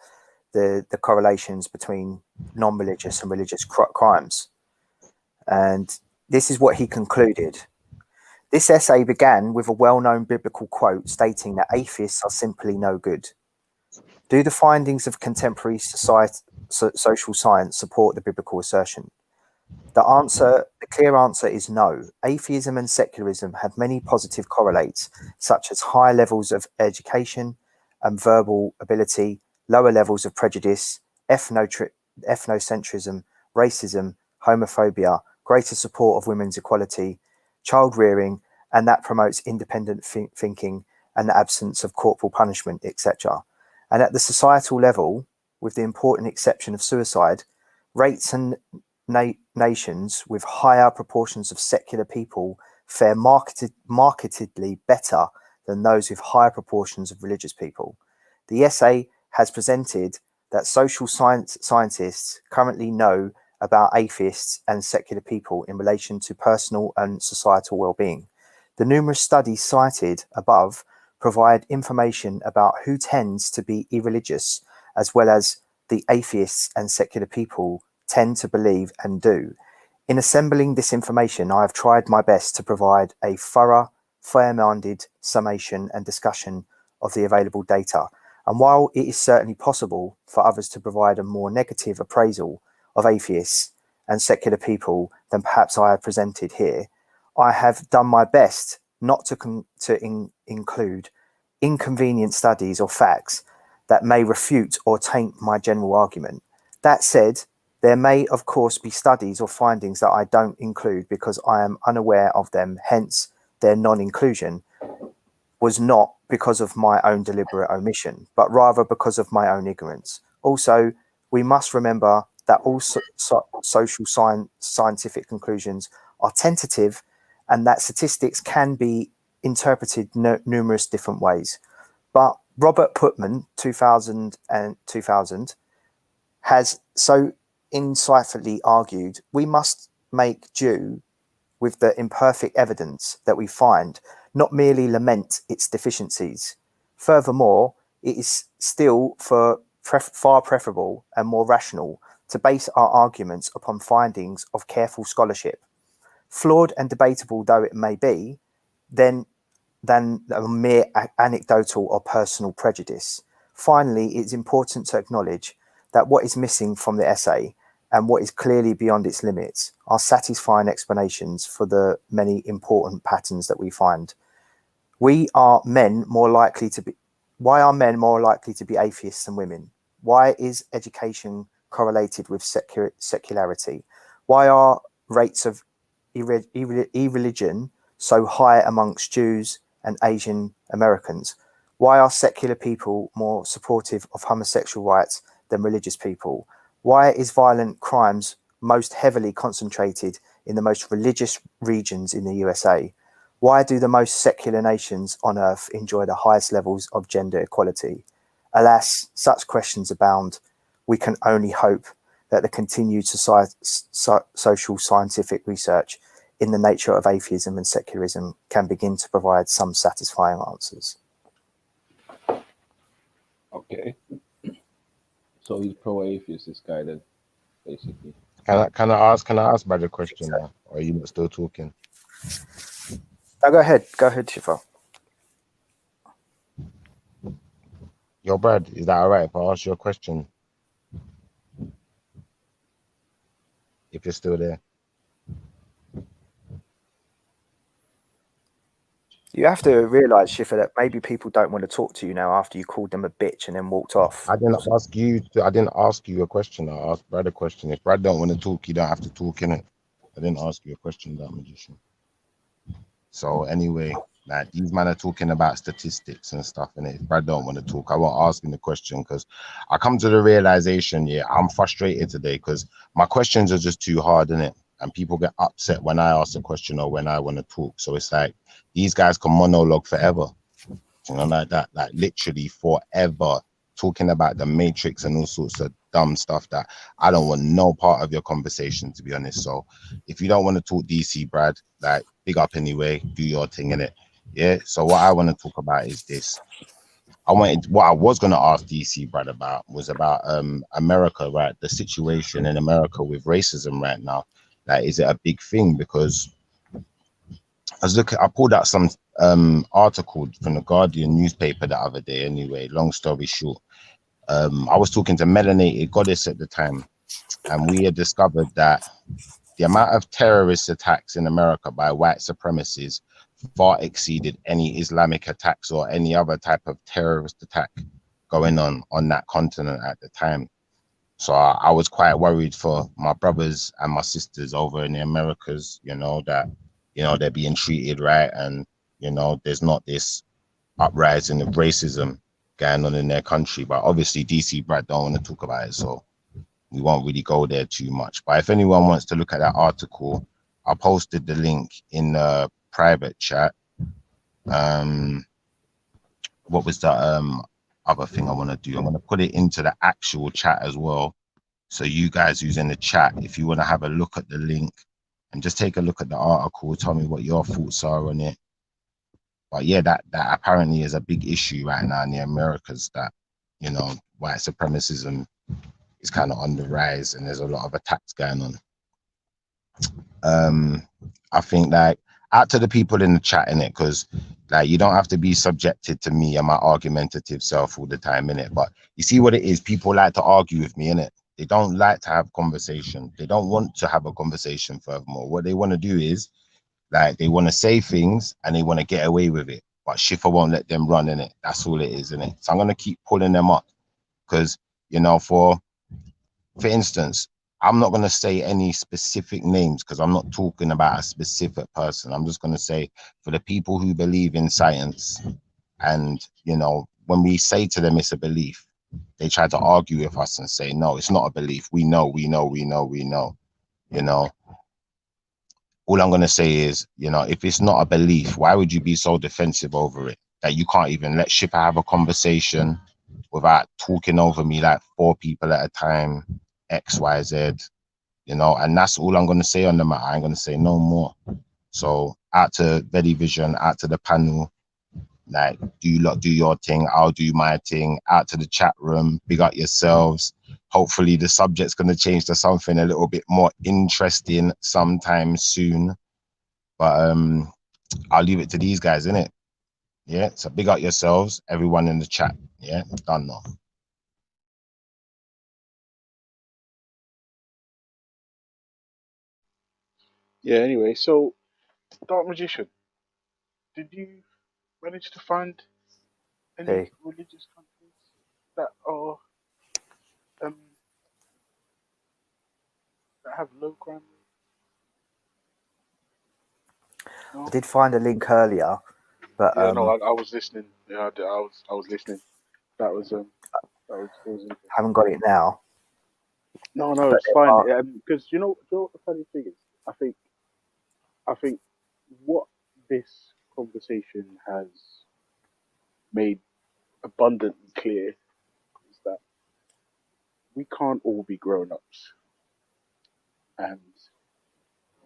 the correlations between non-religious and religious crimes, and this is what he concluded. This essay began with a well-known biblical quote stating that atheists are simply no good. Do the findings of contemporary social science support the biblical assertion? The clear answer is no. Atheism and secularism have many positive correlates, such as high levels of education and verbal ability, lower levels of prejudice, ethnocentrism, racism, homophobia, greater support of women's equality, child rearing, and that promotes independent thinking and the absence of corporal punishment, etc. And at the societal level, with the important exception of suicide, rates and nations with higher proportions of secular people fare markedly better than those with higher proportions of religious people. The essay has presented that social scientists currently know about atheists and secular people in relation to personal and societal well-being. The numerous studies cited above provide information about who tends to be irreligious, as well as the atheists and secular people tend to believe and do. In assembling this information, I have tried my best to provide a thorough, fair-minded summation and discussion of the available data. And while it is certainly possible for others to provide a more negative appraisal of atheists and secular people than perhaps I have presented here, I have done my best not to include inconvenient studies or facts that may refute or taint my general argument. That said, there may, of course, be studies or findings that I don't include because I am unaware of them, hence their non-inclusion was not because of my own deliberate omission, but rather because of my own ignorance. Also, we must remember that all social scientific conclusions are tentative and that statistics can be interpreted numerous different ways. But Robert Putnam, 2000, has so insightfully argued, we must make do with the imperfect evidence that we find, not merely lament its deficiencies. Furthermore, it is still far preferable and more rational to base our arguments upon findings of careful scholarship, flawed and debatable though it may be, than a mere anecdotal or personal prejudice. Finally, it's important to acknowledge that what is missing from the essay and what is clearly beyond its limits are satisfying explanations for the many important patterns that we find. Why are men more likely to be atheists than women? Why is education correlated with secularity? Why are rates of irreligion so high amongst Jews and Asian Americans? Why are secular people more supportive of homosexual rights than religious people? Why is violent crimes most heavily concentrated in the most religious regions in the USA? Why do the most secular nations on earth enjoy the highest levels of gender equality? Alas, such questions abound. We can only hope that the continued social scientific research in the nature of atheism and secularism can begin to provide some satisfying answers. Okay. So he's pro-atheist, this guy, then, basically. Can I ask Brad a question now? Or are you not still talking? No, go ahead, Shifa. Yo, Brad, is that all right if I ask you a question? If you're still there. You have to realise, Shifa, that maybe people don't want to talk to you now after you called them a bitch and then walked off. I didn't ask you a question. I asked Brad a question. If Brad don't want to talk, you don't have to talk, innit? I didn't ask you a question about magician. So anyway, like these men are talking about statistics and stuff, and if Brad don't want to talk, I won't ask him the question because I come to the realization, yeah, I'm frustrated today because my questions are just too hard, innit? And people get upset when I ask a question or when I want to talk. So it's like these guys can monologue forever, you know, like that, like literally forever, talking about the Matrix and all sorts of dumb stuff that I don't want no part of your conversation, to be honest. So if you don't want to talk DC, Brad, like big up anyway, do your thing in it. Yeah. So what I want to talk about is this. What I was going to ask DC, Brad, about was about America, right? The situation in America with racism right now. Like, is it a big thing? Because I pulled out some article from the Guardian newspaper the other day. Anyway, long story short, I was talking to Melanated Goddess at the time, and we had discovered that the amount of terrorist attacks in America by white supremacists far exceeded any Islamic attacks or any other type of terrorist attack going on that continent at the time. So I was quite worried for my brothers and my sisters over in the Americas, you know, that, you know, they're being treated right, and, you know, there's not this uprising of racism going on in their country. But obviously DC Brad don't want to talk about it, so we won't really go there too much. But if anyone wants to look at that article, I posted the link in the private chat. What was that other thing I want to do? I'm going to put it into the actual chat as well. So you guys who's in the chat, if you want to have a look at the link and just take a look at the article, tell me what your thoughts are on it. But yeah, that apparently is a big issue right now in the Americas, that, you know, white supremacism is kind of on the rise and there's a lot of attacks going on. I think, like, out to the people in the chat, in it, because like you don't have to be subjected to me and my argumentative self all the time, in it. But you see what it is, people like to argue with me, in it. They don't like to have conversation. They don't want to have a conversation furthermore. What they want to do is, like, they want to say things and they want to get away with it, but Shifa won't let them run, in it. That's all it is, in it. So I'm going to keep pulling them up because, you know, for instance, I'm not going to say any specific names because I'm not talking about a specific person. I'm just going to say, for the people who believe in science, and, you know, when we say to them it's a belief, they try to argue with us and say, no, it's not a belief. We know. You know, all I'm going to say is, you know, if it's not a belief, why would you be so defensive over it that you can't even let Shifa have a conversation without talking over me like 4 people at a time, X, Y, Z, you know? And that's all I'm going to say on the matter. I ain't going to say no more. So out to Vedi Vision, out to the panel, like, do you lot do your thing, I'll do my thing. Out to the chat room, big up yourselves. Hopefully the subject's going to change to something a little bit more interesting sometime soon. But I'll leave it to these guys, innit? Yeah, so big up yourselves, everyone in the chat. Yeah, done now. Yeah, anyway, so Dark Magician, did you manage to find any religious countries that are that have low crime rates? No? I did find a link earlier, but yeah, no, I was listening. Yeah, I was listening. That was interesting. Haven't got it now. No, But it's fine. Because you know what the funny thing is? I think what this conversation has made abundantly clear is that we can't all be grown-ups. And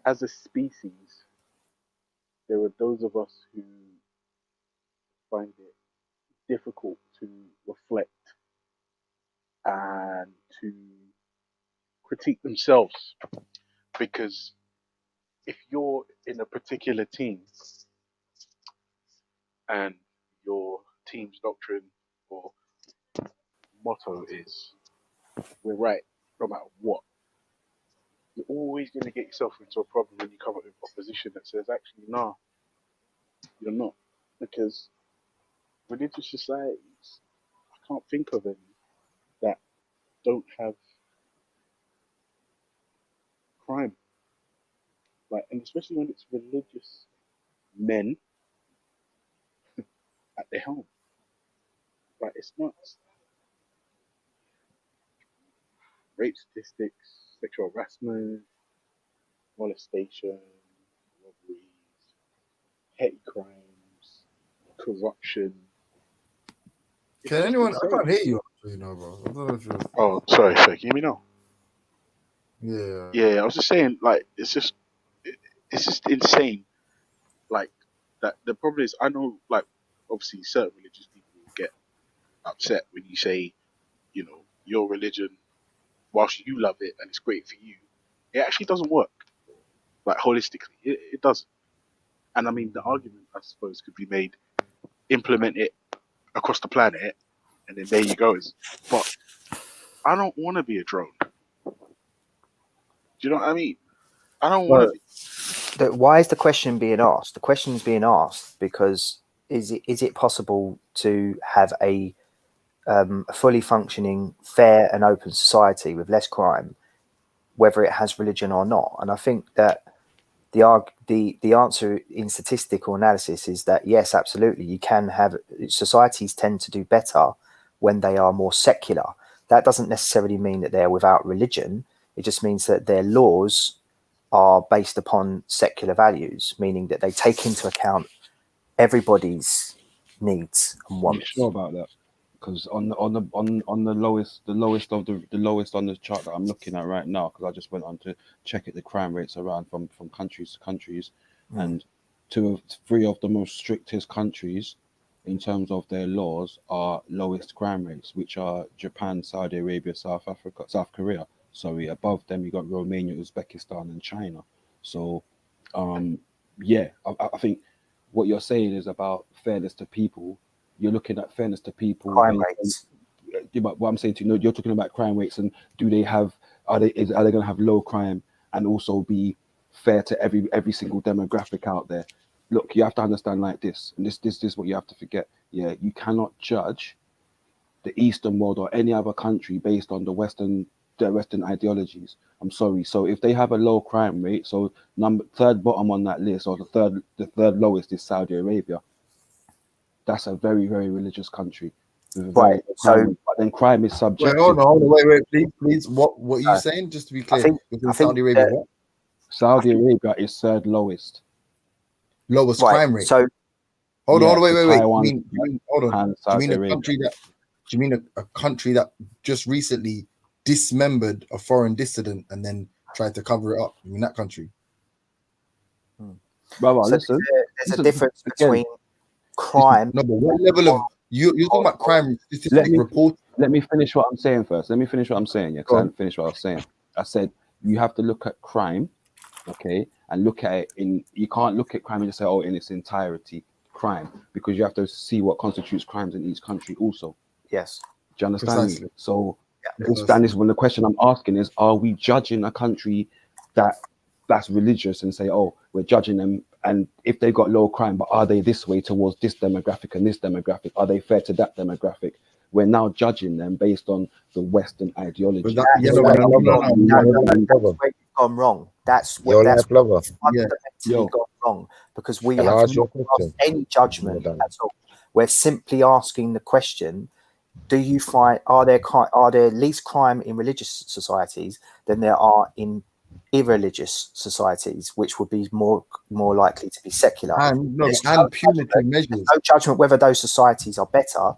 as a species, there are those of us who find it difficult to reflect and to critique themselves. Because if you're in a particular team and your team's doctrine or motto is we're right no matter what, you're always going to get yourself into a problem when you come up with opposition that says, actually, no, you're not. Because religious societies, I can't think of any that don't have crime. Like, and especially when it's religious men at the helm. Like, it's nuts. Rape statistics, sexual harassment, molestation, robberies, petty crimes, corruption. Can anyone? I can't hear you. You know, bro. I don't know if you're... Oh, sorry, Fake. Can you hear me now? Yeah. Yeah, I was just saying, like, it's just insane. Like, that the problem is, I know, like, obviously, certain religious people get upset when you say, you know, your religion, whilst you love it and it's great for you, it actually doesn't work. Like, holistically, it doesn't. And I mean, the argument, I suppose, could be made, implement it across the planet, and then there you go. But I don't want to be a drone. Do you know what I mean? I don't want to be. Why is the question being asked? The question is being asked because is it possible to have a fully functioning, fair and open society with less crime, whether it has religion or not? And I think that the answer in statistical analysis is that yes, absolutely, you can have societies tend to do better when they are more secular. That doesn't necessarily mean that they're without religion. It just means that their laws are based upon secular values, meaning that they take into account everybody's needs and wants. I'm sure about that because on the lowest on the chart that I'm looking at right now, because I just went on to check it, the crime rates around from countries to countries, and 3 of the most strictest countries in terms of their laws are lowest crime rates, which are Japan, Saudi Arabia, South Korea. Sorry, above them you got Romania, Uzbekistan, and China. So, yeah, I think what you're saying is about fairness to people. You're looking at fairness to people. Crime rates. But what I'm saying to you, you're talking about crime rates, and are they going to have low crime and also be fair to every single demographic out there? Look, you have to understand like this, and this is what you have to forget. Yeah, you cannot judge the Eastern world or any other country based on the Western ideologies. I'm sorry. So if they have a low crime rate, so third bottom on that list, or the third lowest is Saudi Arabia. That's a very, very religious country. Right. So, but then crime is subjective. Wait, hold on, wait, please. What are you saying? Just to be clear, I think Saudi Arabia, what? Saudi Arabia is third lowest. Lowest crime rate. So hold on, wait. Taiwan, You mean hold on. Do you mean a country that just recently dismembered a foreign dissident and then tried to cover it up? You mean that country? Brother, so listen. There's a difference between crime. No, but what level of you're talking about crime statistic report? Let me finish what I'm saying first. Yeah, because I didn't finish what I was saying. I said you have to look at crime, okay, and look at it in. You can't look at crime and just say, oh, in its entirety, crime, because you have to see what constitutes crimes in each country also. Yes. Do you understand Precisely. me? So, and this when the question I'm asking is, are we judging a country that's religious and say, oh, we're judging them, and if they got low crime, but are they this way towards this demographic and this demographic? Are they fair to that demographic? We're now judging them based on the Western ideology. That's where you've gone wrong. That's fundamentally gone wrong, because we have not asked any judgment at all. We're simply asking the question: do you find are there least crime in religious societies than there are in irreligious societies, which would be more likely to be secular? And punitive measures. There's no judgment whether those societies are better.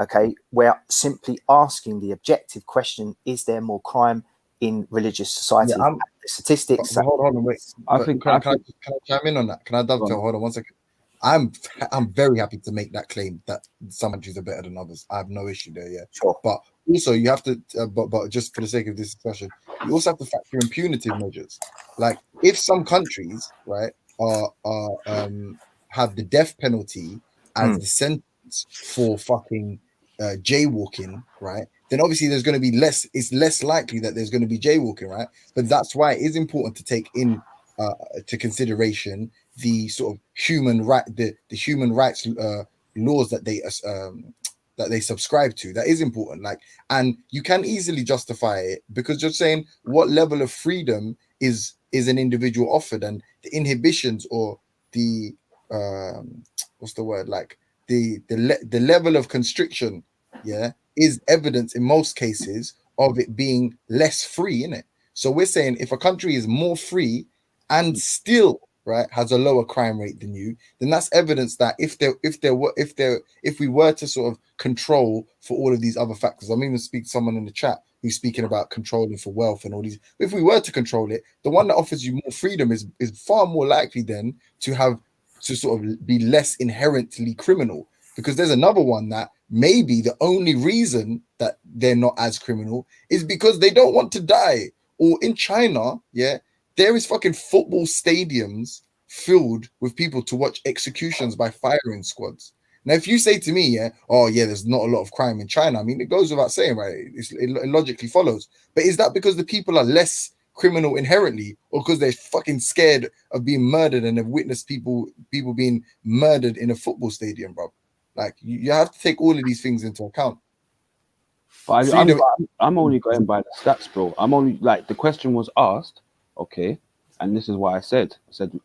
Okay, we're simply asking the objective question: is there more crime in religious societies? Yeah, the statistics. Hold on, wait. I think. Can I chime in on that? Can I dovetail? Hold on 1 second. I'm very happy to make that claim that some countries are better than others. I have no issue there, yeah. Sure. But also you have to, but just for the sake of this discussion, you also have to factor in punitive measures. Like if some countries, right, are have the death penalty as the sentence for fucking jaywalking, right? Then obviously there's going to be less. It's less likely that there's going to be jaywalking, right? But that's why it is important to take in to consideration the sort of human human rights laws that they subscribe to. That is important. Like, and you can easily justify it because you're saying what level of freedom is an individual offered, and the inhibitions or the what's the word, like the level of constriction, yeah, is evidence in most cases of it being less free, innit? So we're saying if a country is more free and still, right, has a lower crime rate than you, then that's evidence that if we were to sort of control for all of these other factors, I'm even speaking to someone in the chat who's speaking about controlling for wealth and all these. If we were to control it, the one that offers you more freedom is far more likely then to sort of be less inherently criminal, because there's another one that maybe the only reason that they're not as criminal is because they don't want to die. Or in China, yeah, there is fucking football stadiums filled with people to watch executions by firing squads. Now, if you say to me, yeah, oh yeah, there's not a lot of crime in China, I mean, it goes without saying, right? It logically follows. But is that because the people are less criminal inherently, or because they're fucking scared of being murdered and have witnessed people being murdered in a football stadium, bro? Like, you have to take all of these things into account. But I'm only going by the stats, bro. I'm only like, the question was asked, okay, and this is what I said.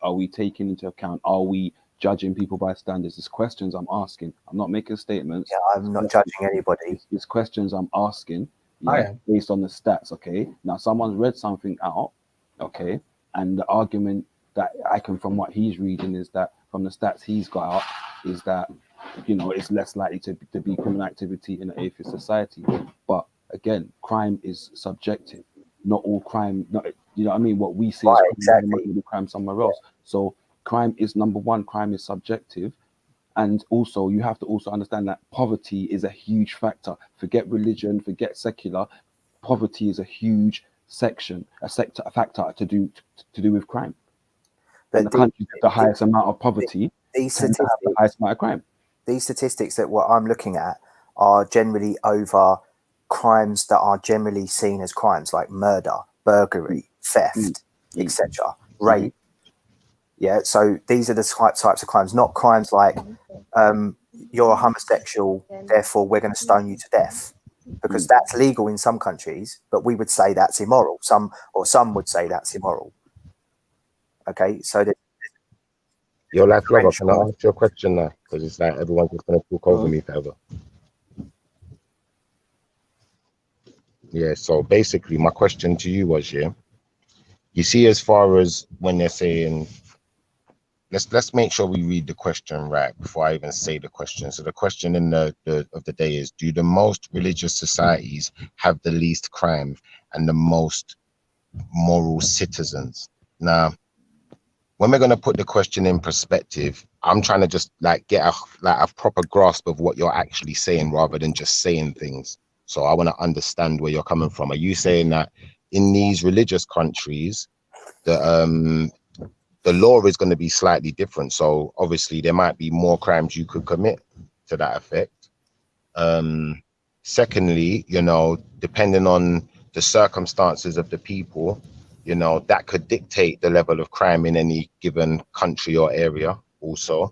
Are we taking into account? Are we judging people by standards? It's questions I'm asking. I'm not making statements. Yeah, I'm not judging anybody. It's questions I'm asking. Yeah, based on the stats. Okay. Now someone's read something out. Okay, and the argument that I can, from what he's reading, is that from the stats he's got out, is that, you know, it's less likely to be criminal activity in an atheist society. But again, crime is subjective. Not all crime, you know what I mean? What we see as crime might be crime somewhere else. So crime is, number one, crime is subjective. And also you have to also understand that poverty is a huge factor. Forget religion, forget secular. Poverty is a huge factor to do with crime. But and the country with the highest amount of poverty these tend to have the highest amount of crime. These statistics that what I'm looking at are generally over crimes that are generally seen as crimes, like murder, burglary, theft, etc., rape. Yeah, so these are the types of crimes, not crimes like you're a homosexual, therefore we're going to stone you to death, because that's legal in some countries, but we would say that's immoral. Some would say that's immoral. Okay, so your life blogger, can I ask you a question now? Because it's like everyone's just going to talk over me forever. Yeah, so basically my question to you was, yeah, you see, as far as when they're saying, let's make sure we read the question right before I even say the question. So the question in of the day is, do the most religious societies have the least crime and the most moral citizens? Now, when we're going to put the question in perspective, I'm trying to just like get a proper grasp of what you're actually saying rather than just saying things. So I want to understand where you're coming from. Are you saying that in these religious countries, the law is going to be slightly different? So obviously there might be more crimes you could commit to that effect. Secondly, you know, depending on the circumstances of the people, you know, that could dictate the level of crime in any given country or area also.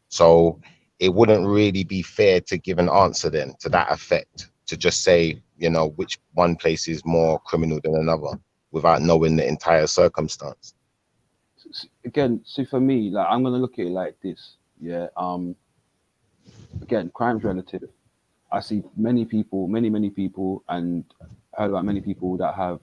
So it wouldn't really be fair to give an answer then to that effect, to just say, you know, which one place is more criminal than another without knowing the entire circumstance. Again, so for me, like, I'm going to look at it like this. Yeah. Again, crime's relative. I see many people, many people, and heard about many people that have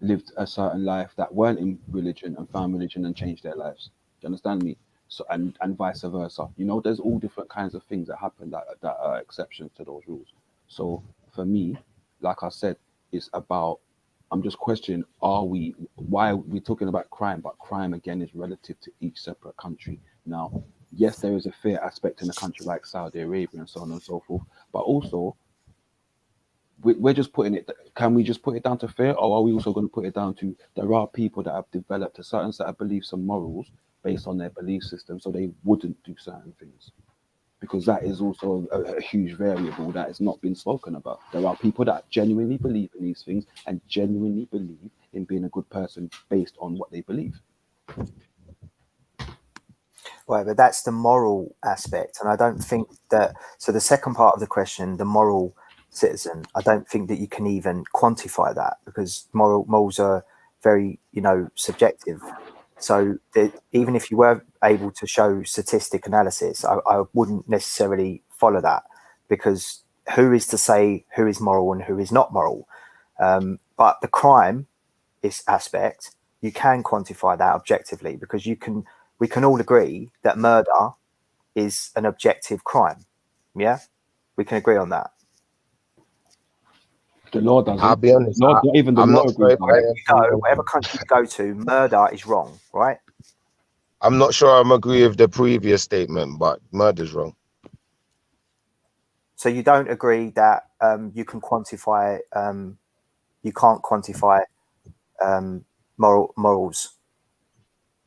lived a certain life that weren't in religion and found religion and changed their lives. Do you understand me? So and vice versa. You know, there's all different kinds of things that happen that are exceptions to those rules. So for me, like I said, it's about, I'm just questioning, why are we talking about crime? But crime again is relative to each separate country. Now, yes, there is a fear aspect in a country like Saudi Arabia and so on and so forth, but also we're just putting it. Can we just put it down to fear, or are we also going to put it down to there are people that have developed a certain set of beliefs and morals based on their belief system, so they wouldn't do certain things? Because that is also a huge variable that has not been spoken about. There are people that genuinely believe in these things and genuinely believe in being a good person based on what they believe. Right, but that's the moral aspect, and I don't think that. So the second part of the question, the moral citizen, I don't think that you can even quantify that, because morals are very, subjective. So even if you were able to show statistic analysis, I wouldn't necessarily follow that, because who is to say who is moral and who is not moral? But the crime aspect, you can quantify that objectively, because we can all agree that murder is an objective crime. Yeah, we can agree on that. The law doesn't. I'll be honest. Not even the I'm law. not sure if Whatever country you go to, murder is wrong, right? I'm not sure I'm agree with the previous statement, but murder's wrong. So you don't agree that you can quantify, you can't quantify morals.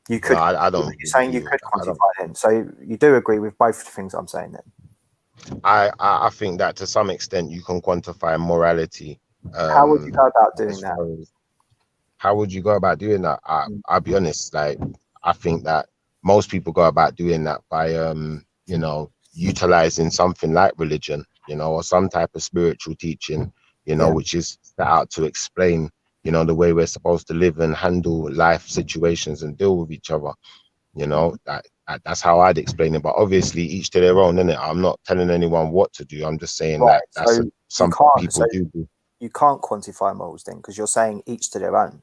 You could. No, I don't. You're saying you could quantify them. So you do agree with both the things I'm saying then. I think that to some extent you can quantify morality. How would you go about doing that? How would you go about doing that? I'll be honest, like I think that most people go about doing that by utilizing something like religion, or some type of spiritual teaching, which is set out to explain, the way we're supposed to live and handle life situations and deal with each other. That's how I'd explain it. But obviously, each to their own, innit? I'm not telling anyone what to do. I'm just saying that that's something people do. You can't quantify morals then, because you're saying each to their own.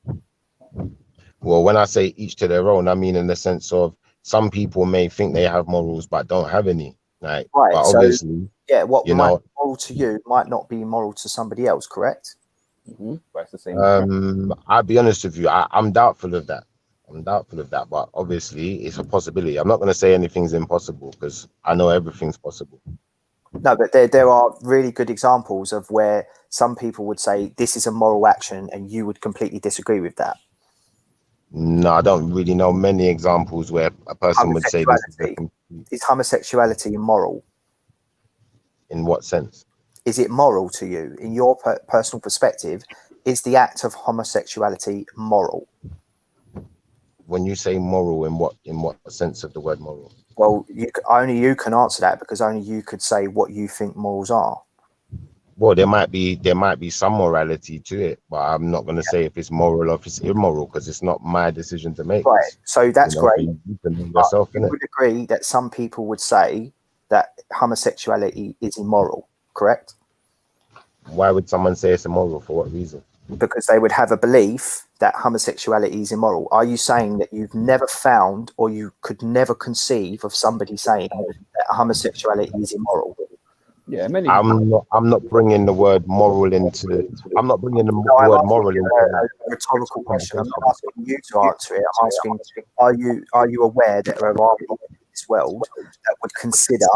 Well, when I say each to their own, I mean in the sense of some people may think they have morals but don't have any. Like, right. But So obviously, what might be moral to you might not be moral to somebody else, correct? Mm-hmm. That's the same. I'll be honest with you. I'm doubtful of that. But obviously it's a possibility. I'm not going to say anything's impossible, because I know everything's possible. No, but there are really good examples of where some people would say this is a moral action and you would completely disagree with that. No, I don't really know many examples where a person would say this is homosexuality immoral? In what sense? Is it moral to you? In your personal perspective, is the act of homosexuality moral? When you say moral, in what sense of the word moral? Well, only you can answer that, because only you could say what you think morals are. Well, there might be some morality to it, but I'm not going to say if it's moral or if it's immoral, because it's not my decision to make. Right. So that's great. You yourself, you would agree that some people would say that homosexuality is immoral, correct? Why would someone say it's immoral? For what reason? Because they would have a belief that homosexuality is immoral. Are you saying that you've never found, or you could never conceive of somebody saying that homosexuality is immoral? Yeah, many. I'm not bringing the word moral into. I'm not bringing the word moral into a rhetorical question. I'm not asking you to answer it. I'm asking, are you aware that there are people in this world that would consider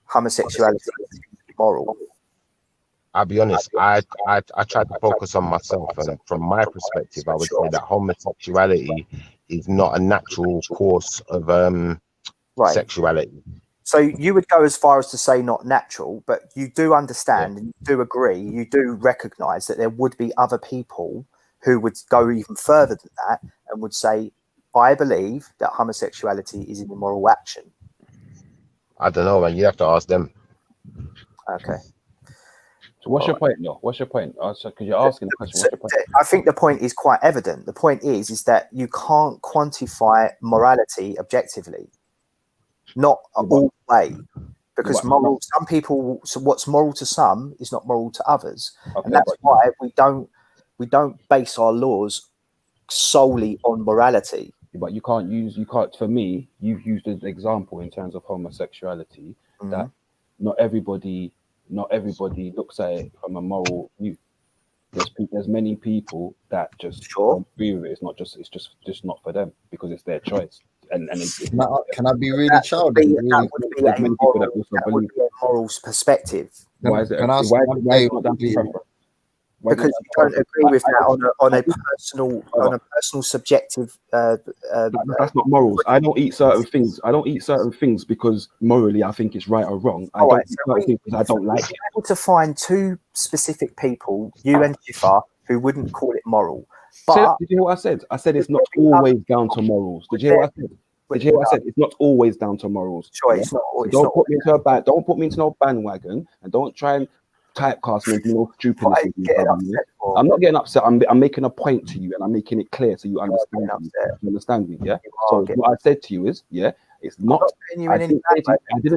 homosexuality immoral? I'll be honest, I try to focus on myself, and from my perspective, I would say that homosexuality is not a natural course of sexuality. So you would go as far as to say not natural, but you do understand and you do agree, you do recognize that there would be other people who would go even further than that and would say, I believe that homosexuality is an immoral action. I don't know, man. You have to ask them. Okay. So what's your point, though? What's your point? Because you're asking the question. What's your point? I think the point is quite evident. The point is that you can't quantify morality objectively. Not all the way, because moral. Some people. So what's moral to some is not moral to others, and that's why we don't base our laws solely on morality. But you can't. For me, you've used an example in terms of homosexuality that not everybody looks at it from a moral view. There's many people that just don't agree with it. It's just not for them because it's their choice. And can I be really childish? That would be a moral perspective. Why is it? Can I ask Why one is it thing? not down to preference? Because you don't agree with that on a personal subjective. That's not morals. I don't eat certain things. I don't eat certain things because morally I think it's right or wrong. I don't eat certain things because I don't like it. You're able to find two specific people, you and Shifa, who wouldn't call it moral. But Did you hear what I said? I said it's not always down to morals. Did you hear what I said? Did you hear what I said? It's not always down to morals. Sure, it's not. Don't put me into no bandwagon, and don't try and typecast me and do no stupidness with me. I'm not getting upset. I'm making a point to you, and I'm making it clear so you understand me. You understand me, yeah? So what I said to you is, yeah, it's not. I didn't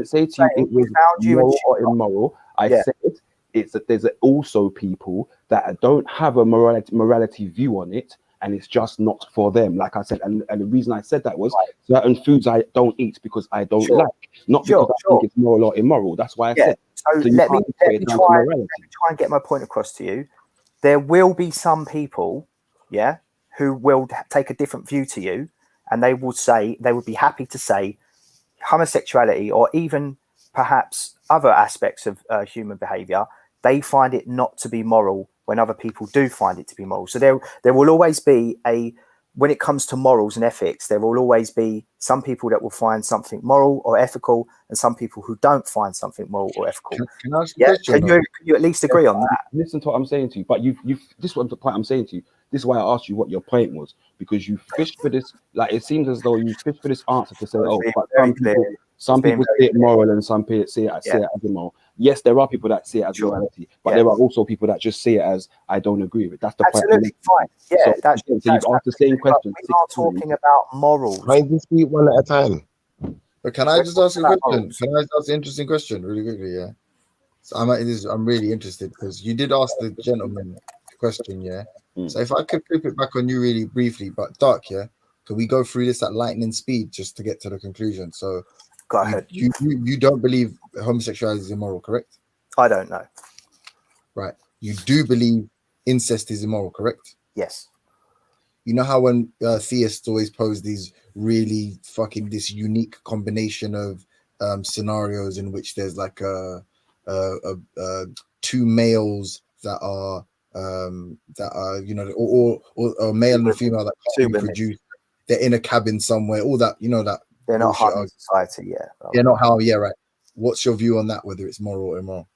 say to you it was moral or immoral. I said it's that there's also people that don't have a morality view on it, and it's just not for them. Like I said, and the reason I said that was certain foods I don't eat because I don't like, not because I think it's moral or immoral. That's why I said. So let me try and get my point across to you. There will be some people, who will take a different view to you, and they would be happy to say homosexuality or even perhaps other aspects of human behavior. They find it not to be moral when other people do find it to be moral. So there will always be when it comes to morals and ethics, there will always be some people that will find something moral or ethical, and some people who don't find something moral or ethical. Can I ask a question? Can you at least agree on that? Listen to what I'm saying to you, but this was the point I'm saying to you. This is why I asked you what your point was, because you fished for this. Like, it seems as though you fished for this answer to say, but some people see it moral and some people see it as immoral. Yes, there are people that see it as morality, but there are also people that just see it as I don't agree with it. That's the absolutely fine. Yeah, so you've asked the same question. We are talking about morals. I just speak one at a time. But can I just ask a question? Can I ask an interesting question really quickly? Yeah. So I'm really interested because you did ask the gentleman a question. Yeah. So if I could flip it back on you really briefly, but Dark, yeah, can we go through this at lightning speed just to get to the conclusion? So go ahead. You don't believe homosexuality is immoral, correct? I don't know. Right. You do believe incest is immoral, correct? Yes. You know how when theists always pose these really fucking this unique combination of scenarios in which there's like two males that are or a male and a female that can't reproduce. They're in a cabin somewhere. All that that. They're not harm in society. Yeah. They're not how. Yeah. Right. What's your view on that? Whether it's moral or immoral?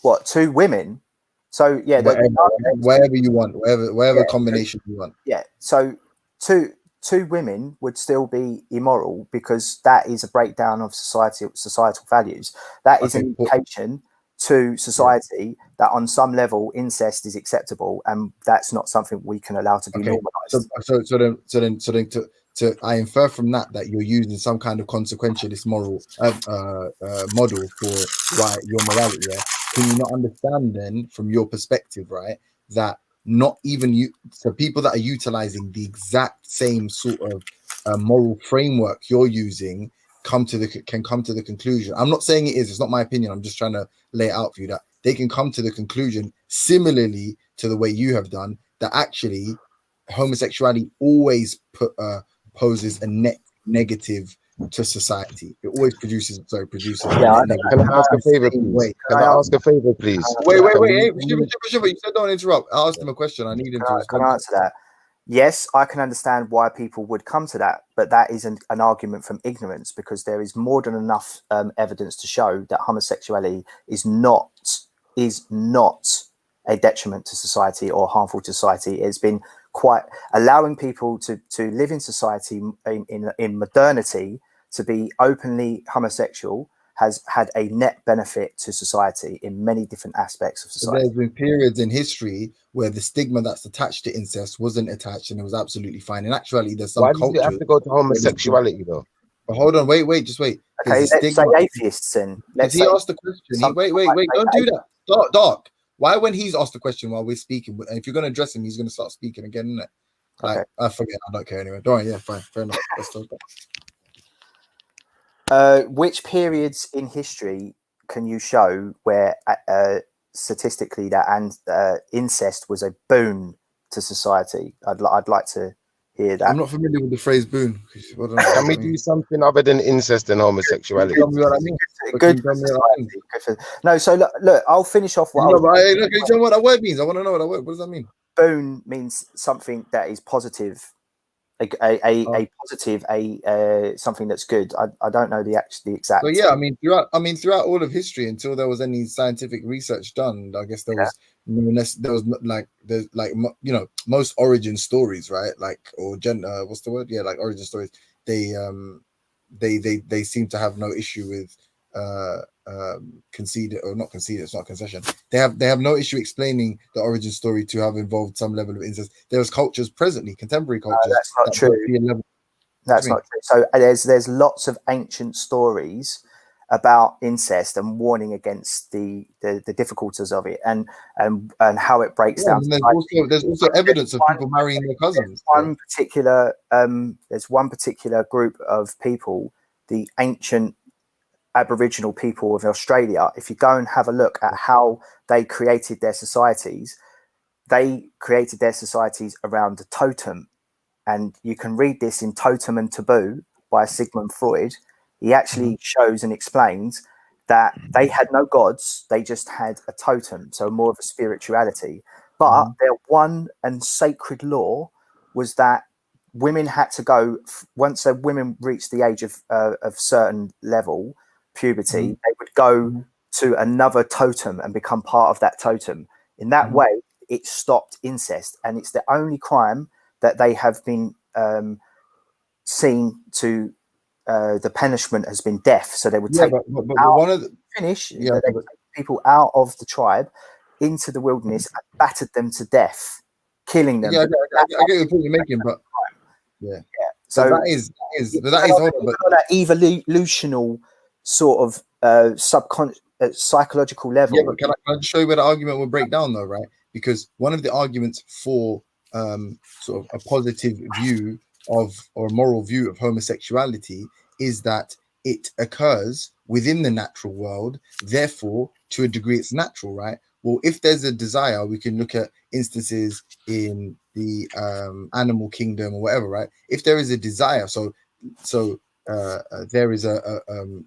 What, two women? So yeah, wherever you want, wherever combination you want. Yeah. So two women would still be immoral because that is a breakdown of societal values. That is an indication to society that on some level incest is acceptable, and that's not something we can allow to be normalized. So I infer from that you're using some kind of consequentialist moral model for your morality. Yeah? Can you not understand then, from your perspective, right, that not even people that are utilizing the exact same sort of moral framework you're using can come to the conclusion. I'm not saying it is. It's not my opinion. I'm just trying to lay it out for you that they can come to the conclusion similarly to the way you have done that actually homosexuality always poses a net negative to society. It always produces. Yeah, can I ask a favor, please? Can I ask a favor, please? Wait. Hey, Shiva, you said don't interrupt. I asked him a question. I need him to respond. Can I answer that? Yes, I can understand why people would come to that, but that isn't an argument from ignorance, because there is more than enough evidence to show that homosexuality is not a detriment to society or harmful to society. It's been quite allowing people to live in society in modernity, to be openly homosexual has had a net benefit to society in many different aspects of society. So there's been periods in history where the stigma that's attached to incest wasn't attached and it was absolutely fine. In actuality, there's some Why does it have to go to homosexuality though? But hold on, just wait. Okay, let's say atheists then. He asked the question. Wait, don't do that. Dark. Why when he's asked the question while we're speaking, and if you're going to address him, he's going to start speaking again, isn't it? Like, okay. I forget. I don't care anyway. Don't worry. Yeah, fine. Fair enough. Let's talk about which periods in history can you show where statistically that incest was a boon to society? I'd like to hear that. I'm not familiar with the phrase boon. Can we do something other than incest and homosexuality? Good. No, so look, I'll finish off what. Can you tell me what that word means? I want to know what that word. What does that mean? Boon means something that is positive, a positive, something that's good. I don't know the exact. So yeah, I mean throughout all of history, until there was any scientific research done, I guess there was most origin stories, right? Like or what's the word? Yeah, like origin stories. They seem to have no issue with conceded or not conceded. It's not a concession. They have no issue explaining the origin story to have involved some level of incest. There's cultures presently, contemporary cultures. That's not true. That's not true. So there's lots of ancient stories about incest and warning against the difficulties of it and how it breaks down. There's also evidence of people marrying their cousins. There's one particular group of people, the ancient Aboriginal people of Australia. If you go and have a look at how they created their societies around a totem, and you can read this in Totem and Taboo by Sigmund Freud. He actually shows and explains that they had no gods, they just had a totem, so more of a spirituality. But their one and sacred law was that women had to go, once the women reached the age of certain level, puberty, they would go to another totem and become part of that totem. In that way, it stopped incest, and it's the only crime that they have been seen to. The punishment has been death, so they would take people out of the tribe into the wilderness and battered them to death, killing them. Yeah, I get the point you're making, but yeah. So that is that evolutional sort of psychological level. Yeah, but can I show you where the argument will break down, though, right? Because one of the arguments for sort of a positive view of or a moral view of homosexuality is that it occurs within the natural world, therefore to a degree it's natural, right? Well, if there's a desire, we can look at instances in the animal kingdom or whatever, right? If there is a desire, so there is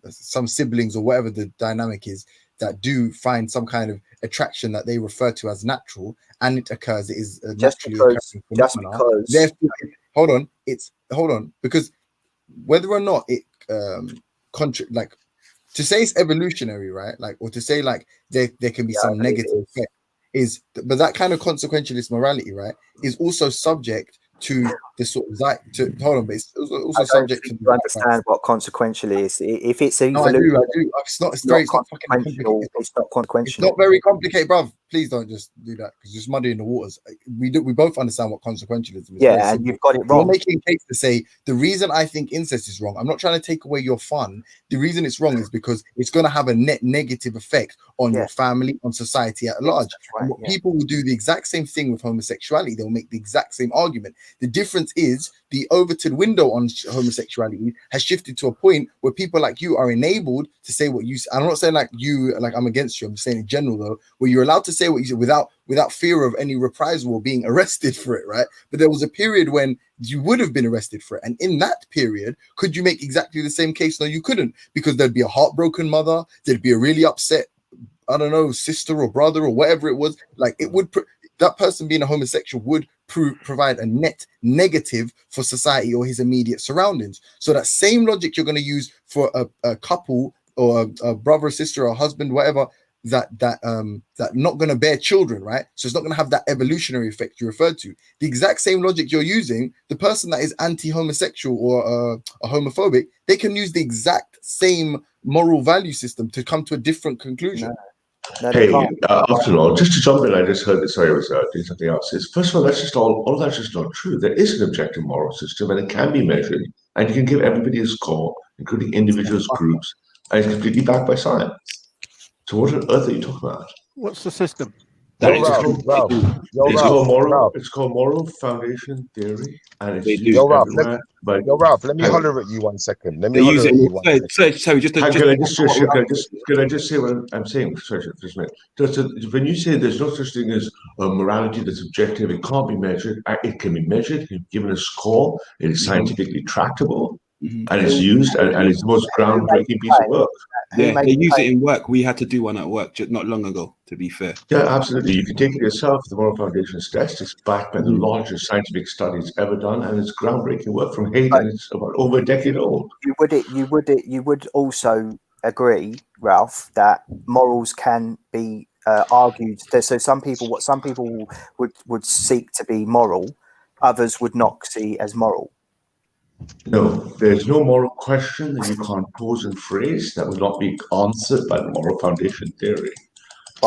some siblings or whatever the dynamic is that do find some kind of attraction that they refer to as natural, and it occurs, it is naturally occurring phenomenon. Therefore, hold on, because whether or not it to say it's evolutionary, right? Like, or to say like there can be some negative effect but that kind of consequentialist morality, right, is also subject to the sort of but it's also subject to understand what consequential is. If it's I do. It's not consequential. It's not consequential. It's not very complicated, bruv. Please don't just do that because you're just muddying the waters. We both understand what consequentialism is. Yeah, and you've got it wrong. You're making a case to say the reason I think incest is wrong. I'm not trying to take away your fun. The reason it's wrong is because it's going to have a net negative effect on your family, on society at large. Right, and people will do the exact same thing with homosexuality. They'll make the exact same argument. The difference is the Overton window on homosexuality has shifted to a point where people like you are enabled to say what you. I'm not saying like I'm against you. I'm just saying in general though, where you're allowed to say what you say without fear of any reprisal or being arrested for it, right? But there was a period when you would have been arrested for it, and in that period, could you make exactly the same case? No, you couldn't, because there'd be a heartbroken mother, there'd be a really upset, I don't know, sister or brother or whatever it was. Like it would. That person being a homosexual would provide a net negative for society or his immediate surroundings. So that same logic you're going to use for a couple or a brother or sister or husband, whatever, that not going to bear children, right? So it's not going to have that evolutionary effect you referred to. The exact same logic you're using, the person that is anti-homosexual or a homophobic, they can use the exact same moral value system to come to a different conclusion. Hey, after all, just to jump in, I just heard that Sorry, I was doing something else. First of all, that's just all that's just not true. There is an objective moral system, and it can be measured, and you can give everybody a score, including individuals, groups, and it's completely backed by science. So what on earth are you talking about? What's the system? It's called moral foundation theory, and it's used everywhere. Ralph, let me holler at you 1 second. Let me They use holler it. at you 1 second. Can I just say what I'm saying? Sorry, just a minute. When you say there's no such thing as morality that's objective, it can't be measured. It can be measured, given a score. It is scientifically tractable, and it's used, and it's the most groundbreaking piece of work. Yeah, they use it in work. We had to do one at work just not long ago, to be fair. Yeah, absolutely. You can take it yourself. The Moral Foundation's test is backed by the largest scientific studies ever done, and it's groundbreaking work from Haiti, and it's about over a decade old. You would also agree, Ralph, that morals can be argued. So some people would seek to be moral, others would not see as moral. No, there's no moral question that you can't pose and phrase that will not be answered by the Moral Foundation theory.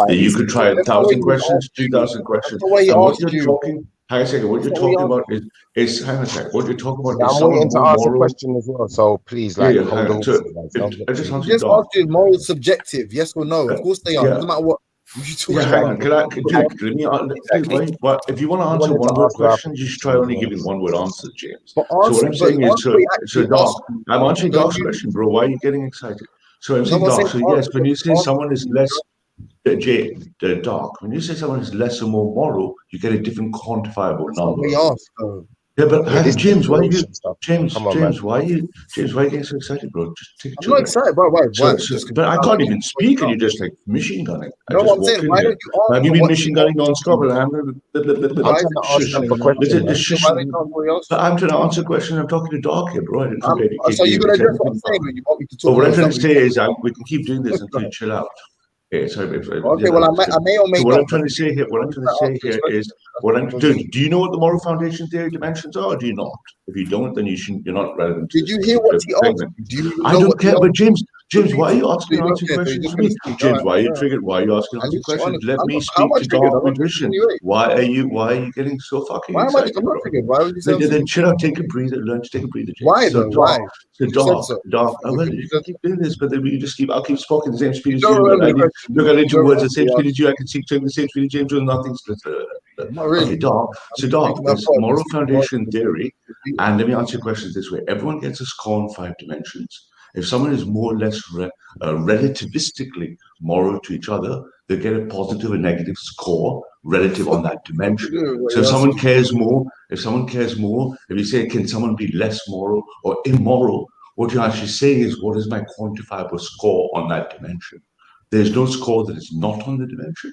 You could try 1,000 questions, 2,000 questions. And what you're talking, hang on a second, what you're talking about is hang on a second, what you're talking about is I'm waiting to ask a question as well, so please, like, hold on. I just asked you, moral subjective, yes or no? Of course they are. Doesn't matter what. If you want to answer one word questions, you should try only giving one word answers, James. So what I'm saying is, Doc, I'm answering Doc's question, bro. Why are you getting excited? So I'm saying, Doc, so yes, when you say someone is less, Doc, when you say someone is less or more moral, you get a different quantifiable number. We asked, though. Yeah, but James, why are you getting so excited, bro? Just take I'm not excited. Why? But I can't even speak, and you're just like machine gunning. No, I'm saying, why don't you ask? Have you been machine gunning non-stop? I'm trying to answer a question. I'm talking to Doc here, bro. So you're gonna address what I'm saying, or you want me to talk? What I'm trying to say is, we can keep doing this until you chill out. Yeah, sorry, okay, well, I may or may not. What I'm trying to say here is, do you know what the Moral Foundation theory dimensions are, or do you not? If you don't, then you're not relevant. Did you hear what he asked? I don't care, but James, why are you asking questions to me? James, why are you triggered? Why are you asking questions? Let me speak to Dark Magician. Why are you getting so fucking excited? I'm not triggered. Why would you say then chill out, take a breather, learn to take a breather, James. Why though? Why? So Dark. Well, you can keep doing this, but then I'll keep speaking the same speed as you. Look, I need your words the same speed as you. I can speak to him the same speed as James, doing nothing. Not really. Okay, Doc. So, Doc, there's Moral Foundation theory, and let me answer your questions this way. Everyone gets a score on 5 dimensions. If someone is more or less relativistically moral to each other, they get a positive and negative score relative on that dimension. So if someone cares more, if you say, can someone be less moral or immoral, what you're actually saying is, what is my quantifiable score on that dimension? There's no score that is not on the dimension.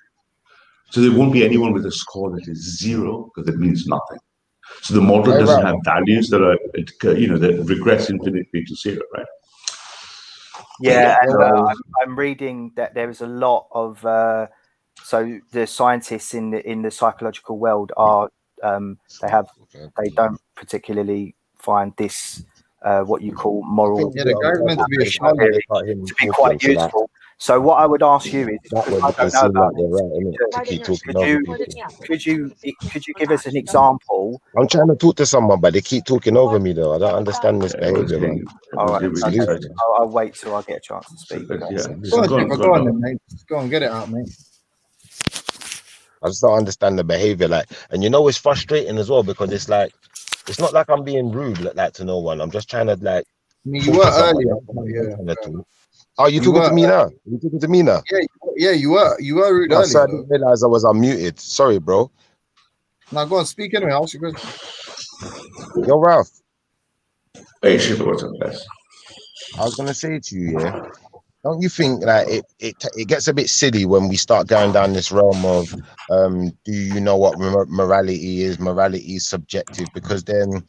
So there won't be anyone with a score that is 0, because it means nothing. So the model doesn't have values that are, that regress infinitely to 0, right? Yeah, and I'm reading that there is a lot of so the scientists in the psychological world are they don't particularly find this what you call moral to be quite useful. So what I would ask you is, could you give us an example? I'm trying to talk to someone, but they keep talking over me though. I don't understand this behavior, man. All right, I'll wait till I get a chance to speak. Go on, then, mate. Just go on, get it out, mate. I just don't understand the behavior, and it's frustrating as well, because it's like, it's not like I'm being rude like to no one. I'm just trying to you were earlier. Oh, you talking to me now? You talking to me now? Yeah, you were rude earlier. So I didn't realize I was unmuted. Sorry, bro. Now go on, speak anyway. Ask your question. Yo, Ralph. Hey, Shiva, what's up, guys? I was gonna say to you, don't you think that it gets a bit silly when we start going down this realm of do you know what morality is? Morality is subjective, because then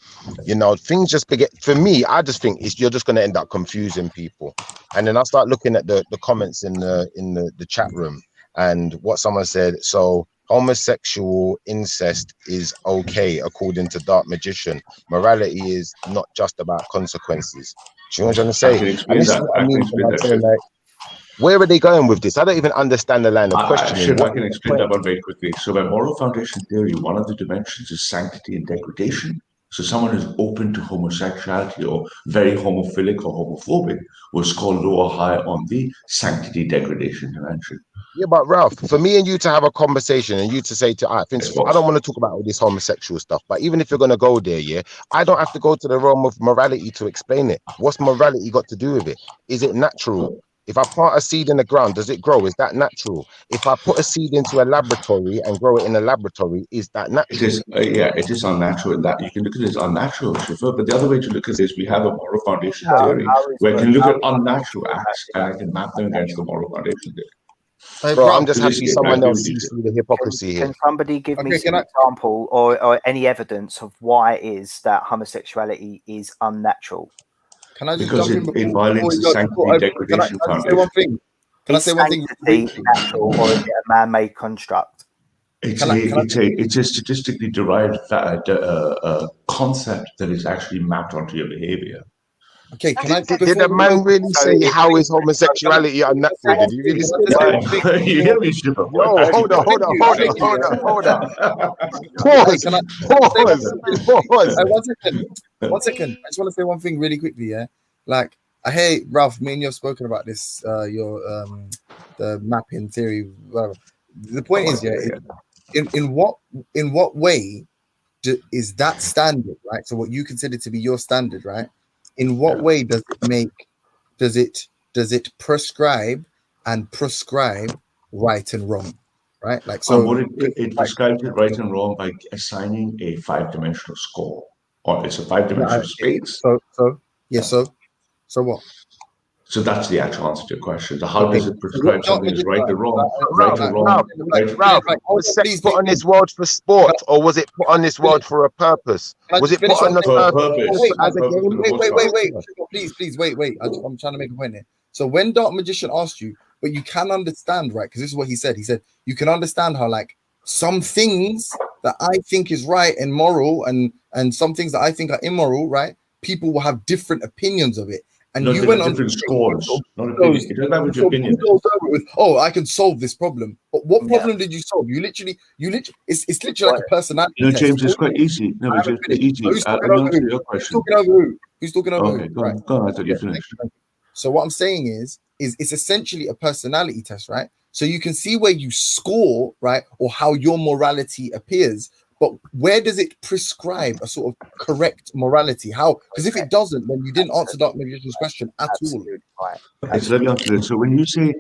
things just begin. For me, I just think you're just going to end up confusing people. And then I start looking at the comments in the chat room, and what someone said. So homosexual incest is okay according to Dark Magician. Morality is not just about consequences. Do you know what I'm trying to say? Where are they going with this? I don't even understand the line of questioning. I can explain that one very quickly. So by Moral Foundation theory, one of the dimensions is sanctity and degradation. So someone who's open to homosexuality or very homophilic or homophobic will score low or high on the sanctity degradation dimension. Yeah, but Ralph, for me and you to have a conversation and you to say to, I don't want to talk about all this homosexual stuff, but even if you're going to go there, yeah, I don't have to go to the realm of morality to explain it. What's morality got to do with it? Is it natural? If I plant a seed in the ground, does it grow? Is that natural? If I put a seed into a laboratory and grow it in a laboratory, is that natural? It is, it is unnatural in that you can look at it as unnatural, Shiva, but the other way to look at it is we have a moral foundation theory where I can look at unnatural acts and I can map them against the moral foundation theory. Bro, I'm just happy someone else sees through the hypocrisy here. Can somebody give me some example or any evidence of why it is that homosexuality is unnatural? Can I just because it violates the sanctity degradation foundation. Say one thing? Can I say one thing? Natural, or is it a man-made construct? It's a statistically derived concept that is actually mapped onto your behavior. Okay, did the man really say how is homosexuality unnatural? Did you really say that? You hear me, Shiva? No, hold on. Pause. 1 second. I just want to say one thing really quickly, yeah? Like, I hear, Ralph, me and you have spoken about this, the mapping theory, whatever. The point is, yeah, in what way is that standard, right? So what you consider to be your standard, right? In what way does it prescribe right and wrong, right? Like, so it prescribes it right and wrong by assigning a 5-dimensional score, or it's a 5-dimensional space. So what? So that's the actual answer to your question. So how does it prescribe something as right or wrong? Right or wrong? Ralph, was sex put on this world for sport, or was it put on this world for a purpose? Was it put on the purpose as a game? Please, wait. I'm trying to make a point here. So when Dark Magician asked you, but you can understand, right? Because this is what he said. He said, you can understand how, like, some things that I think is right and moral and some things that I think are immoral, right? People will have different opinions of it. And you went on different scores. Not opinions. It doesn't matter what your opinion is. I can solve this problem. But what problem did you solve? You literally, it's literally like a personality. No, James, it's quite easy. No, it's just easy. Who's talking over who? Who's talking over who? Okay, go on. I thought you finished. So what I'm saying is it's essentially a personality test, right? So you can see where you score, right, or how your morality appears. But where does it prescribe a sort of correct morality? How? Because if it doesn't, then you didn't answer Dark Magician's question at all. Okay, so let me answer this. So when you say,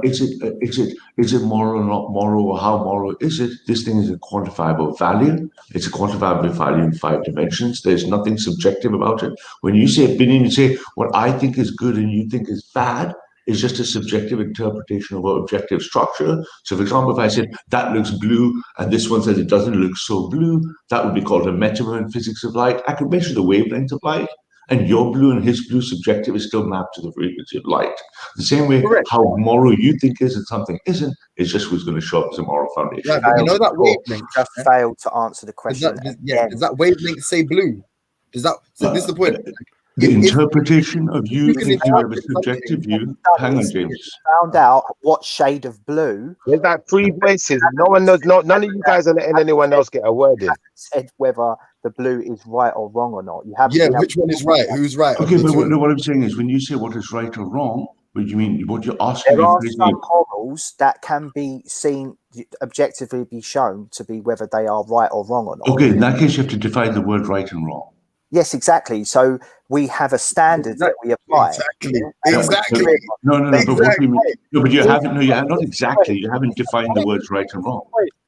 is it moral or not moral, or how moral is it? This thing is a quantifiable value. It's a quantifiable value in 5 dimensions. There's nothing subjective about it. When you say opinion, you say what I think is good and you think is bad. Is just a subjective interpretation of an objective structure. So, for example, if I said that looks blue and this one says it doesn't look so blue, that would be called a metaphor in physics of light. I could measure the wavelength of light, and your blue and his blue subjective is still mapped to the frequency of light. The same way, how moral you think is and something isn't, is just who's going to show up as a moral foundation. Yeah, but you know that wavelength just failed to answer the question. Does that wavelength say blue? This is the point. The interpretation of you thinking you have a subjective view. Hang on, James. Found out what shade of blue. There's that 3 voices. No one knows. None of you guys are letting anyone else get a word in. Said whether the blue is right or wrong or not. You have. Yeah, which one is right? Who's right? Okay, but what I'm saying is, when you say what is right or wrong, what do you mean? What you're asking? There are some morals that can be seen objectively, be shown to be whether they are right or wrong or not. Okay, in that case, you have to define the word right and wrong. Yes, exactly. So we have a standard that we apply. Exactly. No. But what do you mean? No, but you haven't. No, you have not exactly. You haven't defined the words right and wrong.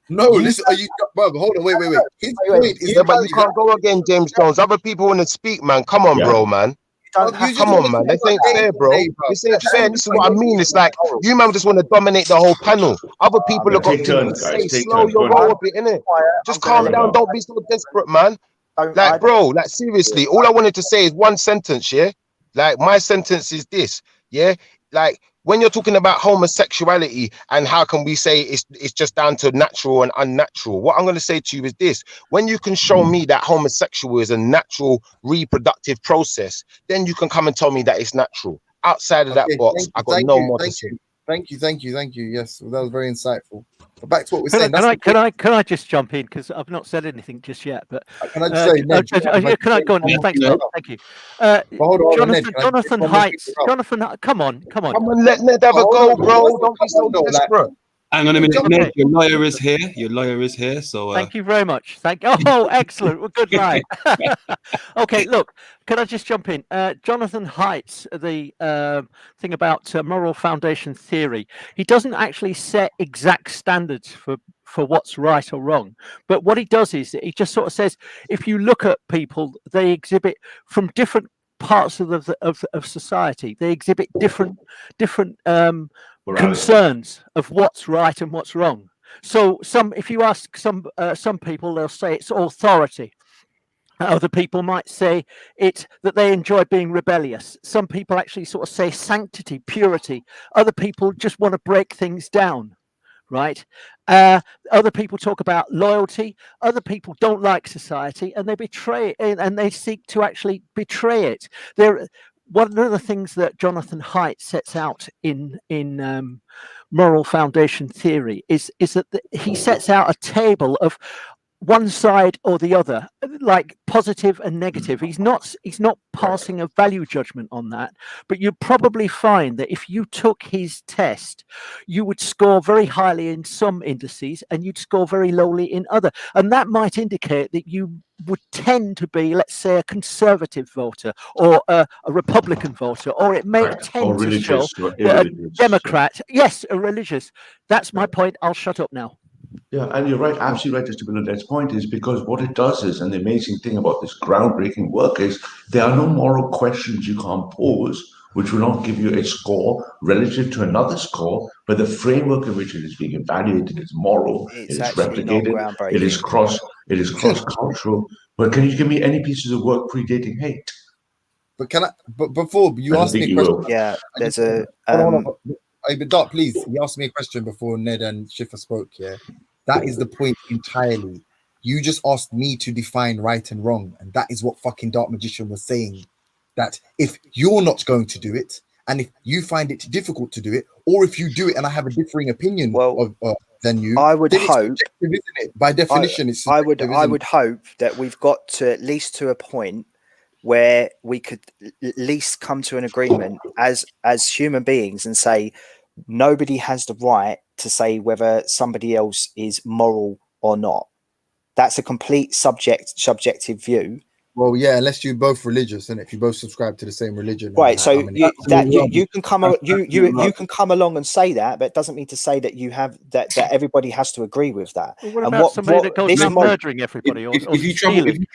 No, listen. Are you, bro? Hold on. Wait. His point is, but you can't go again, James Jones. Other people want to speak, man. Come on, bro, man. Come on, man. This ain't fair, bro. This ain't fair. This is what I mean. It's like you, man, just want to dominate the whole panel. Other people have got to say, slow your roll a bit, innit? Just calm down. Don't be so desperate, man. Like, bro, like, seriously, all I wanted to say is one sentence, yeah? Like, my sentence is this, yeah? Like, when you're talking about homosexuality and how can we say it's just down to natural and unnatural, what I'm going to say to you is this. When you can show me that homosexual is a natural reproductive process, then you can come and tell me that it's natural. Outside of that box, I got no more to say. Thank you. Yes, that was very insightful. But back to what we're saying. Can I just jump in, because I've not said anything just yet? But can I just say, Ned, can I go on? Thank you. Jonathan Heights. Jonathan, come on. Come on, let Ned have a go, bro. Don't be so desperate. Hang on a minute, Okay. Ned. Your lawyer is here. Your lawyer is here. So Thank you very much. Oh, excellent. Well, good night. Okay, look, can I just jump in? Jonathan Haidt's the thing about moral foundation theory. He doesn't actually set exact standards for what's right or wrong, but what he does is he just sort of says, if you look at people, they exhibit from different parts of society. They exhibit different concerns of what's right and what's wrong. So if you ask some people, they'll say it's authority. Other people might say that they enjoy being rebellious. Some people actually sort of say sanctity, purity. Other people just want to break things down, right? Other people talk about loyalty. Other people don't like society and they betray it, and they seek to actually betray it. One of the things that Jonathan Haidt sets out in moral foundation theory is that he sets out a table of one side or the other, like positive and negative. He's not passing a value judgment on that, but you'd probably find that if you took his test, you would score very highly in some indices and you'd score very lowly in other, and that might indicate that you would tend to be, let's say, a conservative voter or a Republican voter, or it may tend to show that a Democrat, yes, a religious. That's my point. I'll shut up now. Yeah, and you're right, absolutely right, just to build on Ned's point, is because what it does is, and the amazing thing about this groundbreaking work is, there are no moral questions you can't pose, which will not give you a score relative to another score, but the framework in which it is being evaluated is moral, it is replicated, it is cross-cultural. But can you give me any pieces of work predating hate? But before you asked me a question, yeah, there's a. But Doc, please, you asked me a question before Ned and Schiffer spoke. Yeah, that is the point entirely. You just asked me to define right and wrong, and that is what fucking Dark Magician was saying. That if you're not going to do it, and if you find it difficult to do it, or if you do it and I have a differing opinion than you, I would hope, isn't it? By definition, it's I would hope that we've got to at least to a point where we could at least come to an agreement as human beings and say nobody has the right to say whether somebody else is moral or not. That's a complete subjective view. Well, yeah, unless you're both religious, and if you both subscribe to the same religion, right? So you can come along and say that, but it doesn't mean to say that you have that everybody has to agree with that. Well, what about somebody that goes around murdering everybody? If you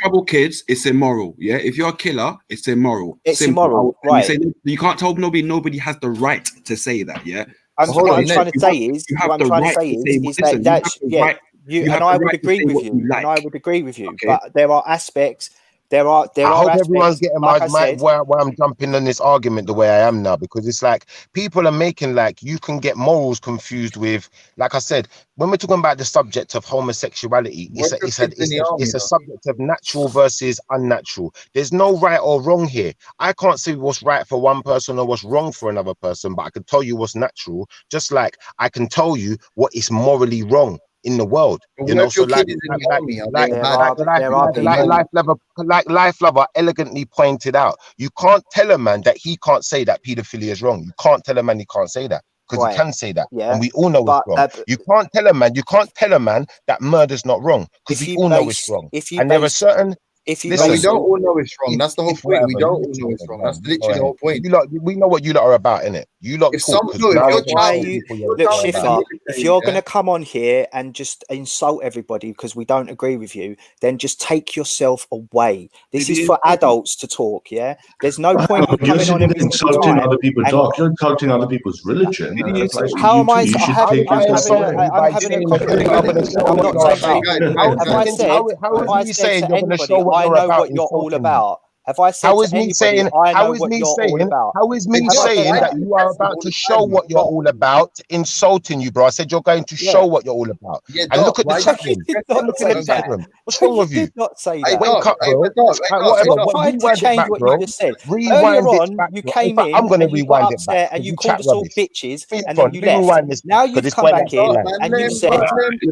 trouble kids, it's immoral. Yeah, if you're a killer, it's immoral. It's immoral, right? You can't tell nobody has the right to say that. Yeah. What I'm trying to say is that you and I would agree with you. And I would agree with you. But there are aspects. I hope everyone's getting why I'm jumping on this argument the way I am now, because it's like people are making like you can get morals confused with, like I said, when we're talking about the subject of homosexuality, it's a subject of natural versus unnatural. There's no right or wrong here. I can't say what's right for one person or what's wrong for another person, but I can tell you what's natural, just like I can tell you what is morally wrong in the world, you know. So like Life Lover elegantly pointed out, you can't tell a man that he can't say that pedophilia is wrong. You can't tell a man he can't say that, because he can say that, and we all know it's wrong. You can't tell a man that murder's not wrong, because we all know it's wrong. And there are certain. We don't all know it's wrong. That's the whole point. We don't all know it's wrong. That's literally the whole point. We know what you lot are about, innit? You lot. Look, Schiffer, if you're going to come on here and just insult everybody because we don't agree with you, then just take yourself away. This is for adults to talk. Yeah, there's no point in coming on and insulting other people. Doc, you're insulting other people's religion. How am I? I'm having a conversation. I'm not saying that. Have I said to anybody, I know what you're all about? Have I said to anybody, I know what you're all about? How is me saying that you are about to show what you're all about, insulting you, bro? I said you're going to show what you're all about. And look at the chat room. What's wrong with you? Not say that. Wake up, bro. I'm trying to change what you just said. Earlier on, you came in, I'm going to rewind it back. And you called us all bitches, and then you left. Now you've come back in, and you said,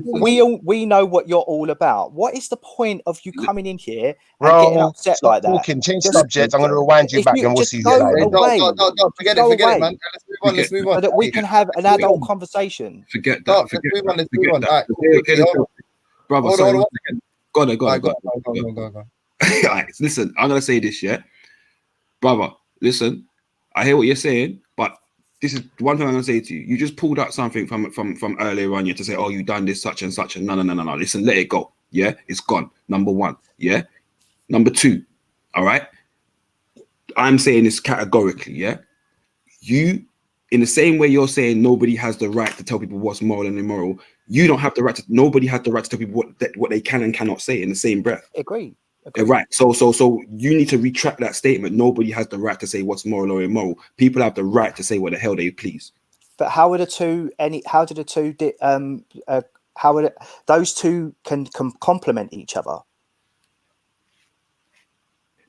we know what you're all about. What is the point of you coming in here and getting upset like that? change subject. I'm going to rewind you back and we'll see who's go lying. away. Forget Go it, away. man. Let's move on. So that we can have an adult conversation. Forget that. Let's move on. All right, Brother, hold sorry, on. one second. Go on. Go. All right, listen, I'm gonna say this, yeah, brother. Listen, I hear what you're saying, but this is one thing I'm gonna say to you. You just pulled out something from earlier on, yeah, to say, oh, you done this, such and such, and no. Listen, let it go. Yeah, it's gone. Number one, yeah. Number two, all right. I'm saying this categorically, yeah. You, in the same way you're saying nobody has the right to tell people what's moral and immoral, you don't have the right to. Nobody has the right to tell people what they can and cannot say in the same breath. Agree. Right. So you need to retract that statement. Nobody has the right to say what's moral or immoral. People have the right to say what the hell they please. But how are the two? Those two can complement each other?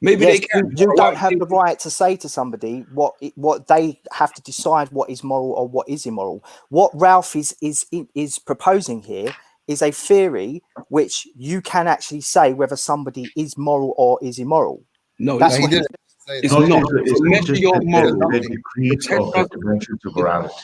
Maybe yes, they can. You don't have the right to say to somebody what they have to decide what is moral or what is immoral. What Ralph is proposing here is a theory which you can actually say whether somebody is moral or is immoral. No, that's what it's not. It's measure your moral. The decrees of the dimensions of morality.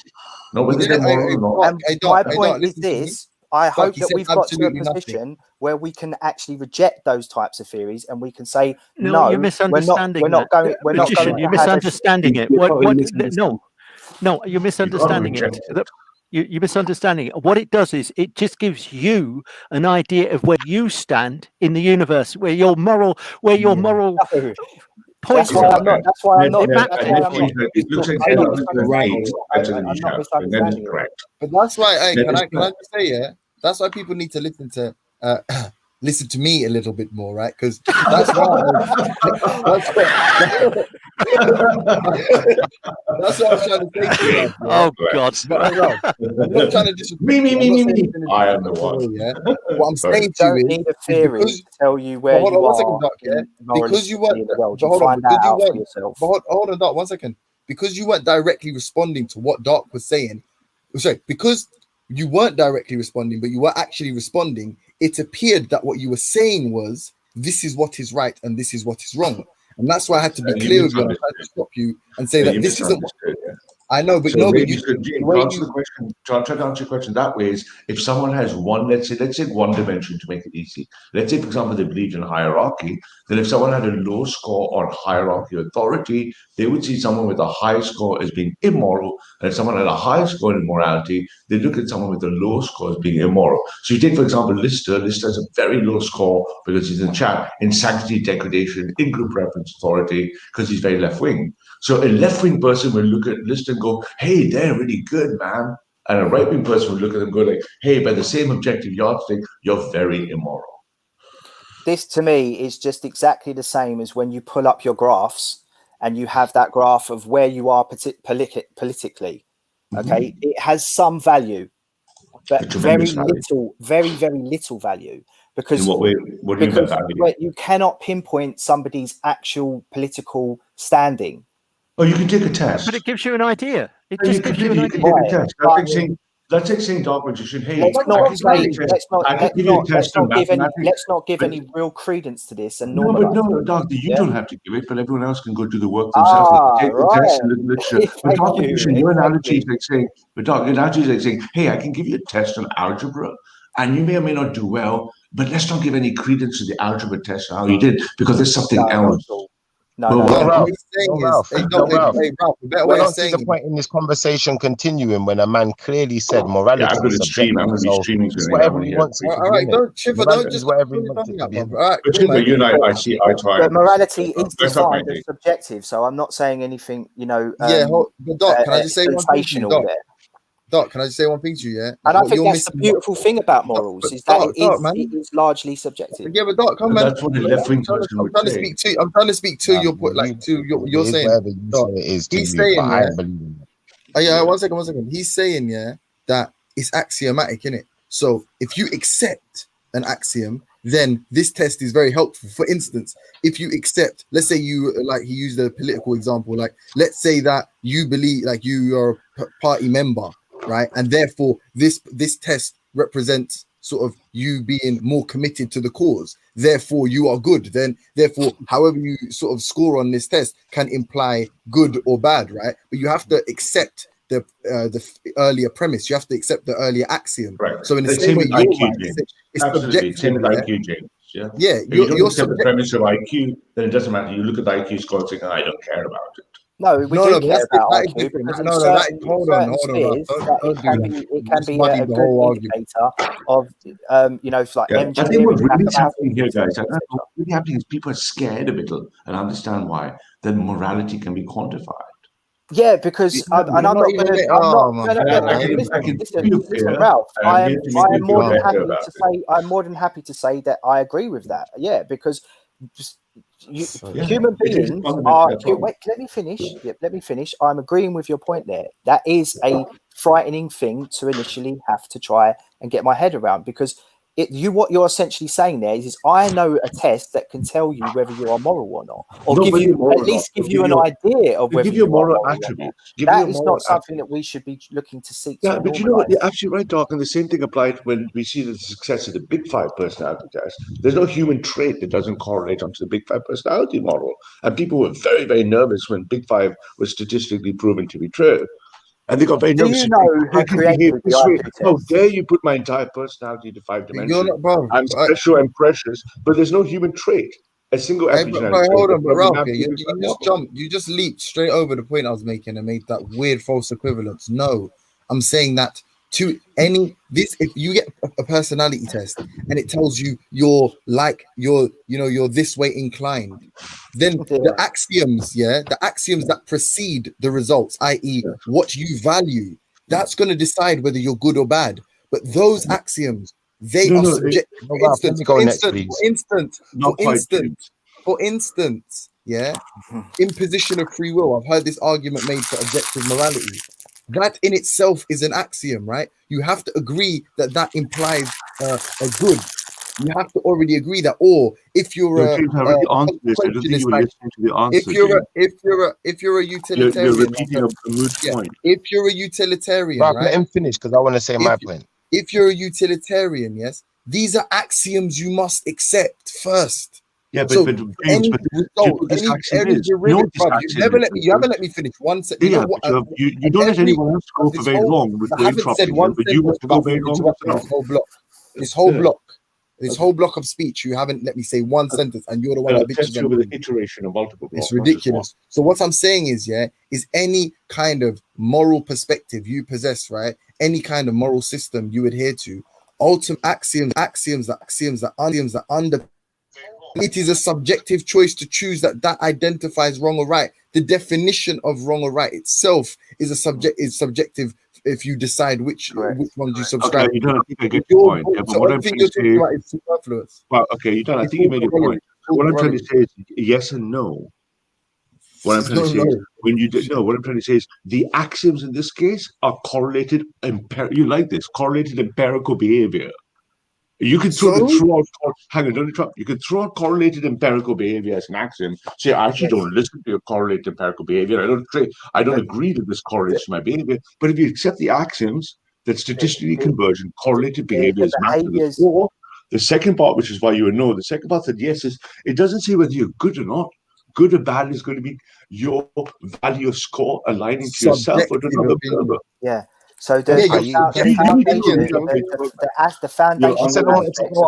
No, whether they're moral or not. My point is this. I hope that we've got to a position where we can actually reject those types of theories and we can say, no, you're misunderstanding. We're not going. You're misunderstanding it. No, you're misunderstanding it. You're misunderstanding it. What it does is it just gives you an idea of where you stand in the universe, where your moral That's why I'm not. It looks like correct. But that's why. Can I just say, yeah? That's why people need to listen to me a little bit more, right? Because that's why. That's what I'm trying to say to you. Oh God! I'm not trying to disagree. Me. I am the one. Yeah. What I'm saying to you is, need a theory to tell you where you are. Because you weren't. Hold on, Doc. 1 second. Because you weren't directly responding to what Doc was saying. Sorry, because you weren't directly responding, but you were actually responding. It appeared that what you were saying was, this is what is right and this is what is wrong. And that's why I had to be clear with you. I tried to stop you and say that this isn't what I know, but so maybe to answer the question, try to answer your question that way is, if someone has one, let's say one dimension to make it easy. Let's say, for example, they believed in hierarchy. Then if someone had a low score on hierarchy authority, they would see someone with a high score as being immoral. And if someone had a high score in morality, they look at someone with a low score as being immoral. So you take, for example, Lister. Lister has a very low score because he's in sanctity, degradation, in group preference authority, because he's very left-wing. So a left-wing person will look at Lister and go, hey, they're really good, man. And a right-wing person will look at them and go like, hey, by the same objective yardstick, you're very immoral. This, to me, is just exactly the same as when you pull up your graphs and you have that graph of where you are politically. Okay, it has some value, but very little value. Because in what way? What do you mean by value? You cannot pinpoint somebody's actual political standing. Oh, you can take a test. But it gives you an idea. It just gives you an idea. Take a test. Let's take St. Dark Magician. Hey, let's not give any real credence to this. And no, Doctor, you don't have to give it, but everyone else can go do the work themselves. Take the test and look at literature. But Dark Magician, your analogy is like saying, hey, I can give you a test on algebra, and you may or may not do well, but let's not give any credence to the algebra test and how you did, because there's something else. Ralph. The point in this conversation continuing when a man clearly said morality. Yeah, I'm going to stream. I'm going to be streaming. Whatever he wants. All right, don't just whatever he wants it to be. But Chipper, you and I see eye to eye. But morality is defined as subjective, so I'm not saying anything. But Doc, can I just say one thing to you, Doc, can I just say one thing to you? Yeah, and I think that's the beautiful thing about morals is that it is largely subjective. Yeah, but Doc, come on. That's what the left-wing person would say. I'm trying to speak to your point, like to you're saying. He's saying, yeah. 1 second. He's saying, that it's axiomatic, innit? So if you accept an axiom, then this test is very helpful. For instance, if you accept, let's say he used a political example, like let's say that you believe, like you are a party member, right? And therefore this test represents sort of you being more committed to the cause. therefore you are good. Then therefore, however you sort of score on this test can imply good or bad, right? But you have to accept the earlier premise. You have to accept the earlier axiom. Right. So in the Let's same say way, with you're IQ, right. James. It's Absolutely. subjective. Same with Yeah. IQ, James. Yeah. Yeah. If you don't You're accept the subjective. premise of IQ, then it doesn't matter. You look at the IQ score and think, I don't care about it. No, we No, do but care that's about that is IQ different. because in No, that certain, is, hold on, certain Ralph. spheres Don't that do it can that. be You it can just be muddied a the good whole argument. indicator of you know, like Yeah, I think what engineering really is happening mathematics, here, guys, etc. what's really happening is people are scared a little and understand why. Then morality can be quantified. Yeah, because and I'm not going to. I'm not. No, no, no, listen, Ralph. I'm more than happy to say. I'm more than happy to say that I agree with that. Yeah, because human beings are. Wait, let me finish. Yeah, let me finish. I'm agreeing with your point there. That is a frightening thing to initially have to try and get my head around because. What you're essentially saying there is I know a test that can tell you whether you are moral or not, or give you at least give you an idea of whether you are moral attributes. That is not something that we should be looking to seek. Yeah, but you know what? You're absolutely right, Doc. And the same thing applied when we see the success of the Big Five personality test. There's no human trait that doesn't correlate onto the Big Five personality model. And people were very, very nervous when Big Five was statistically proven to be true. And they got very nervous. Do you know who created the IQ test? How dare you put my entire personality into 5 dimensions? I'm special and precious, but there's no human trait. A single epigenetic trait. Hold on, but Ralph, you just leaped straight over the point I was making and made that weird false equivalence. No, I'm saying that to if you get a personality test and it tells you you're this way inclined, then the axioms that precede the results, i.e. what you value, that's going to decide whether you're good or bad. But those axioms, they are subjective. For instance, imposition of free will. I've heard this argument made for objective morality. That in itself is an axiom, right? You have to agree that implies a good. You have to already agree that. Or if you're if you're a utilitarian, you're repeating a moot point. If you're a utilitarian, right? Let him finish because I want to say my point. If you're a utilitarian, yes, these are axioms you must accept first. Yeah, but so James, any but result, you haven't let me finish one second. You don't let anyone else go for very long with interrupting you, but you must go very long yourself. This whole block of speech, you haven't let me say one sentence, and you're the one that bitches over the iteration of multiple blocks. It's ridiculous. So what I'm saying is, is any kind of moral perspective you possess, right? Any kind of moral system you adhere to, ultimate axioms that under. It is a subjective choice to choose that identifies wrong or right. The definition of wrong or right itself is subjective. If you decide which ones you subscribe. Okay, you don't think I get your point. Yeah, but what I'm trying to say is superfluous. Well, okay, you don't. I think you made your point. What I'm trying to say is yes and no. What I'm trying to say is what I'm trying to say is the axioms in this case are correlated. You like this correlated empirical behavior. You can throw hang on, don't interrupt. You can throw out correlated empirical behavior as an axiom. Say, I actually don't listen to your correlated empirical behavior. I don't agree that this correlates to my behavior. But if you accept the axioms that statistically convergent correlated behavior is mapped to the score, the second part, which is why you would know, the second part that yes is it doesn't say whether you're good or not. Good or bad is going to be your value score aligning to yourself or to another observer. Yeah. So the foundation.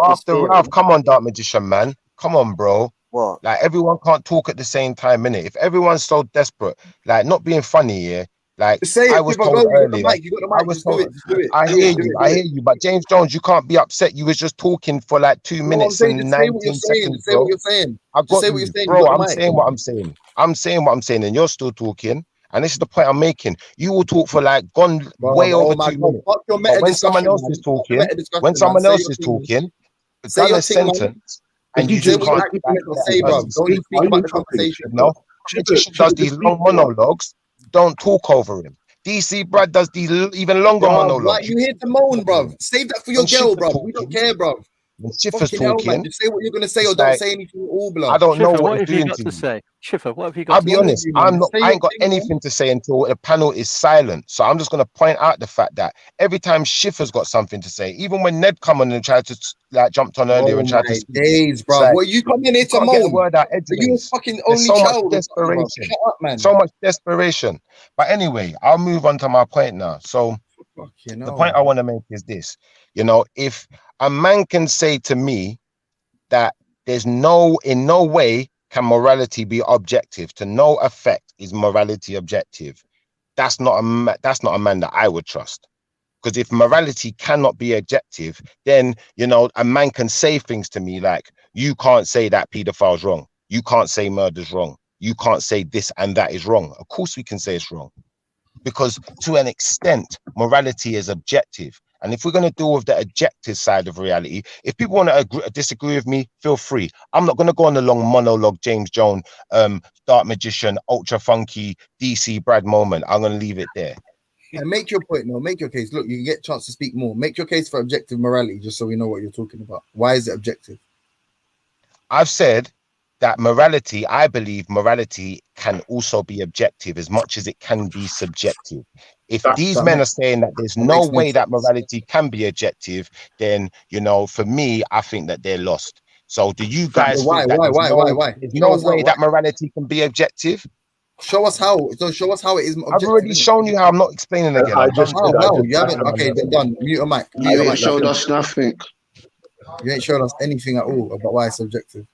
After Ralph, come on, Dark Magician, man. Come on, bro. What? Like everyone can't talk at the same time, innit? If everyone's so desperate, like not being funny, yeah. Like I was told earlier, I hear you, but James Jones, you can't be upset. You was just talking for like 2 minutes and 19 seconds. Say what you're saying. I got you, bro. I'm saying what I'm saying. I'm saying what I'm saying, and you're still talking. And this is the point I'm making. You will talk for like way over 2 minutes. But when someone else is talking, say your sentence, and you just can't say, bro. Don't speak about the conversation. No, Magician does these long monologues. Don't talk over him. DC Brad does these even longer monologues. Like you here to moan, bro. Save that for your girl, bro. We don't care, bro. When Schiffer's Fucking hell, man. talking, Just say what you're gonna say, or it's don't like, say anything at all, blood. I don't know Schiffer, what what it's have you doing got to to me. say? Schiffer, what have you got I'll to be say? honest, I ain't got anything to say until the panel is silent. So I'm just gonna point out the fact that every time Schiffer's got something to say, even when Ned come on and tried to like jumped on earlier Oh and tried my to speak, days, it's bro. like, What you come in here you to can't get a moan? word out Are you a edgeways. fucking There's only so much child or something, bro? desperation. Shut up, man. So much desperation. But anyway, I'll move on to my point now. So Fucking the hell, point I man. want to make is this: you know, if a man can say to me that there's in no way can morality be objective, to no effect is morality objective, that's not a man that I would trust. Because if morality cannot be objective, then, you know, a man can say things to me like, you can't say that pedophile's wrong, you can't say murder's wrong, you can't say this and that is wrong. Of course we can say it's wrong, because to an extent morality is objective. And if we're going to deal with the objective side of reality, if people want to disagree with me, feel free. I'm not going to go on a long monologue, James Jones, Dark Magician, Ultra Funky, DC Brad moment. I'm going to leave it there. And make your point, no, make your case. Look, you can get a chance to speak more. Make your case for objective morality, just so we know what you're talking about. Why is it objective? I've said that morality, I believe morality can also be objective as much as it can be subjective. If these men are saying that there's no way that morality can be objective, then, you know, for me, I think that they're lost. So do you guys think that there's no way that morality can be objective? Show us how. So show us how it is objective. I've already shown you how. I'm not explaining again. You haven't. Okay, then done. Mute a mic. You ain't showed us nothing. You ain't showed us anything at all about why it's subjective.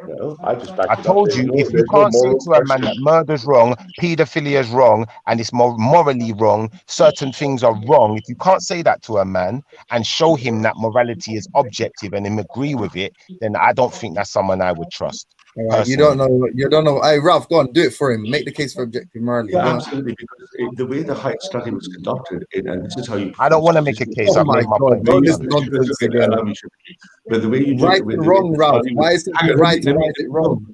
No, I told you, if you can't say to a man that murder's wrong, paedophilia is wrong, and it's morally wrong, certain things are wrong. If you can't say that to a man and show him that morality is objective and him agree with it, then I don't think that's someone I would trust. Right, you don't know. Hey, Ralph, go on, do it for him. Make the case for objective morality. Yeah, absolutely. Because the way the Height study was conducted, and this is how you. I don't want to make a case. I've made my point. Don't listen nonsense again. But the way you right and wrong, Ralph. Why is it right and why is it wrong?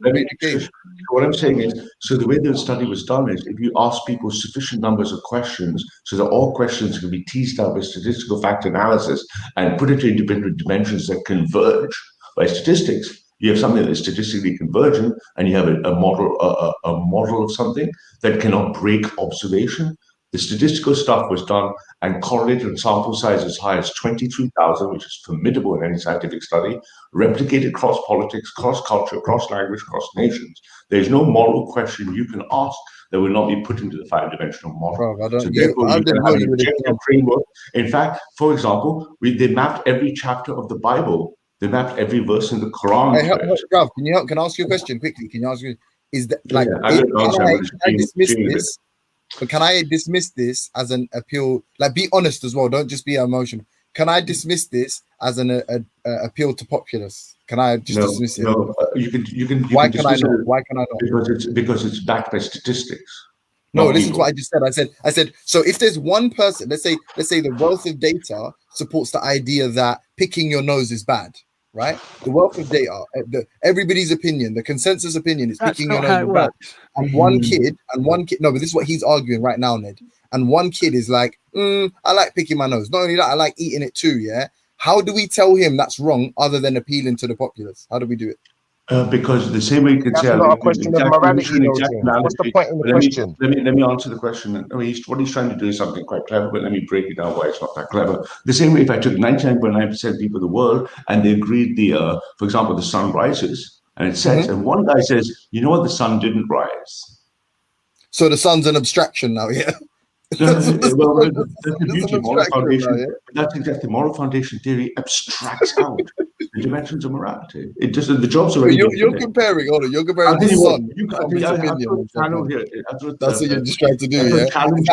What I'm saying is, so the way the study was done is, if you ask people sufficient numbers of questions, so that all questions can be teased out with statistical fact analysis and put into independent dimensions that converge by statistics. You have something that is statistically convergent, and you have a model of something that cannot break observation. The statistical stuff was done and correlated in sample size as high as 23,000, which is formidable in any scientific study, replicated cross politics, cross culture, cross language, cross nations. There's no moral question you can ask that will not be put into the five-dimensional model. Bro, so therefore, you can have an objective framework. In fact, for example, they mapped every chapter of the Bible. They mapped every verse in the Quran. Hey, Ralph, can I ask you a question quickly? Can you ask me? Is that like? Can I dismiss this? But can I dismiss this as an appeal? Like, be honest as well. Don't just be emotional. Can I dismiss this as an appeal to populace? Can I just dismiss it? No, you can. Why can I not? Why can I not? Because it's backed by statistics. No, listen to what I just said. I said so. If there's one person, let's say the wealth of data supports the idea that picking your nose is bad. Right, the wealth of data, everybody's opinion, the consensus opinion is picking your nose is bad. And one kid, no, but this is what he's arguing right now, Ned. And one kid is like, I like picking my nose. Not only that, I like eating it too. Yeah. How do we tell him that's wrong other than appealing to the populace? How do we do it? Because the same way you can say, not a question of morality. What's the point in the question? Let me answer the question. I mean, what he's trying to do is something quite clever, but let me break it down why it's not that clever. The same way, if I took 99.9% of people in the world and they agreed for example, the sun rises and it sets, and one guy says, you know what, the sun didn't rise. So the sun's an abstraction now, yeah. That's the beauty of moral foundation. That's exactly moral foundation theory abstracts out the dimensions of morality. It just the job's already. You're comparing. Hold on, you're comparing the sun. That's what you're just trying to do, yeah. How you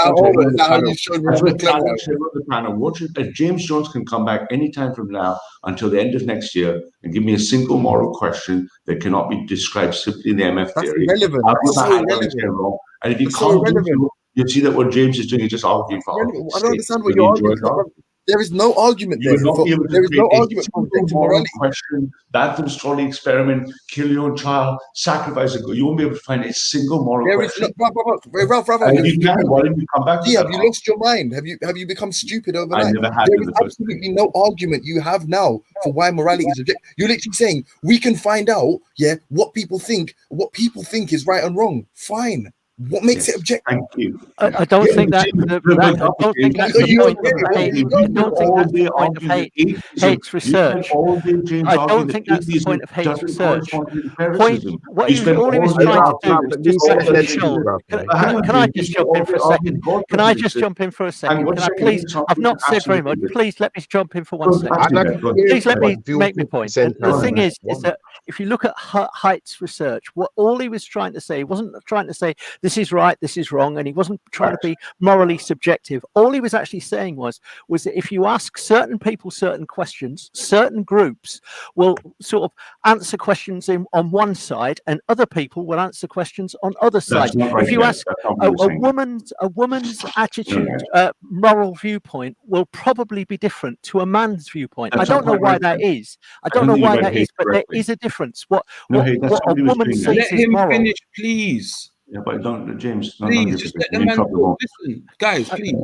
showed me the panel. Watch it. If James Jones can come back anytime from now until the end of next year and give me a single moral question that cannot be described simply in the MF theory. That's irrelevant. And if you can't do so, you see that what James is doing is just arguing for argument's I don't understand what you're arguing for. There is no argument You there. will not be able to There is no create a argument for single objective moral morality. question. That them trolley experiment, kill your own child, sacrifice a goat. You won't be able to find a single moral There is question. no, Ralph. You can. Why don't you come back to Have that? you lost your mind? Have you become stupid overnight? never had There in is the first absolutely no argument you have now for why morality is objective. You're literally saying we can find out, what people think is right and wrong. Fine. What makes it objective? Thank you. I don't think that. I don't think that's the point of hate. I don't think that's the point of hate's research. I don't think that's the point of hate's research. What all he was trying to do was just actually show. Can I just jump in for a second? Can I just jump in for a second? Can I please? I've not said very much. Please let me jump in for 1 second. Please let me make my point. And the thing is that if you look at Haidt's research, what all he was trying to say, he wasn't trying to say this is right, this is wrong, and he wasn't trying to be morally subjective. All he was actually saying was that if you ask certain people certain questions, certain groups will sort of answer questions on one side, and other people will answer questions on other sides. If you ask a woman's attitude, moral viewpoint will probably be different to a man's viewpoint. I don't know why that is. I don't know why that is, but there is a difference. What a woman sees Let as him moral. finish, please. Yeah, but don't, James. Please, just let the man go. Listen, guys, please.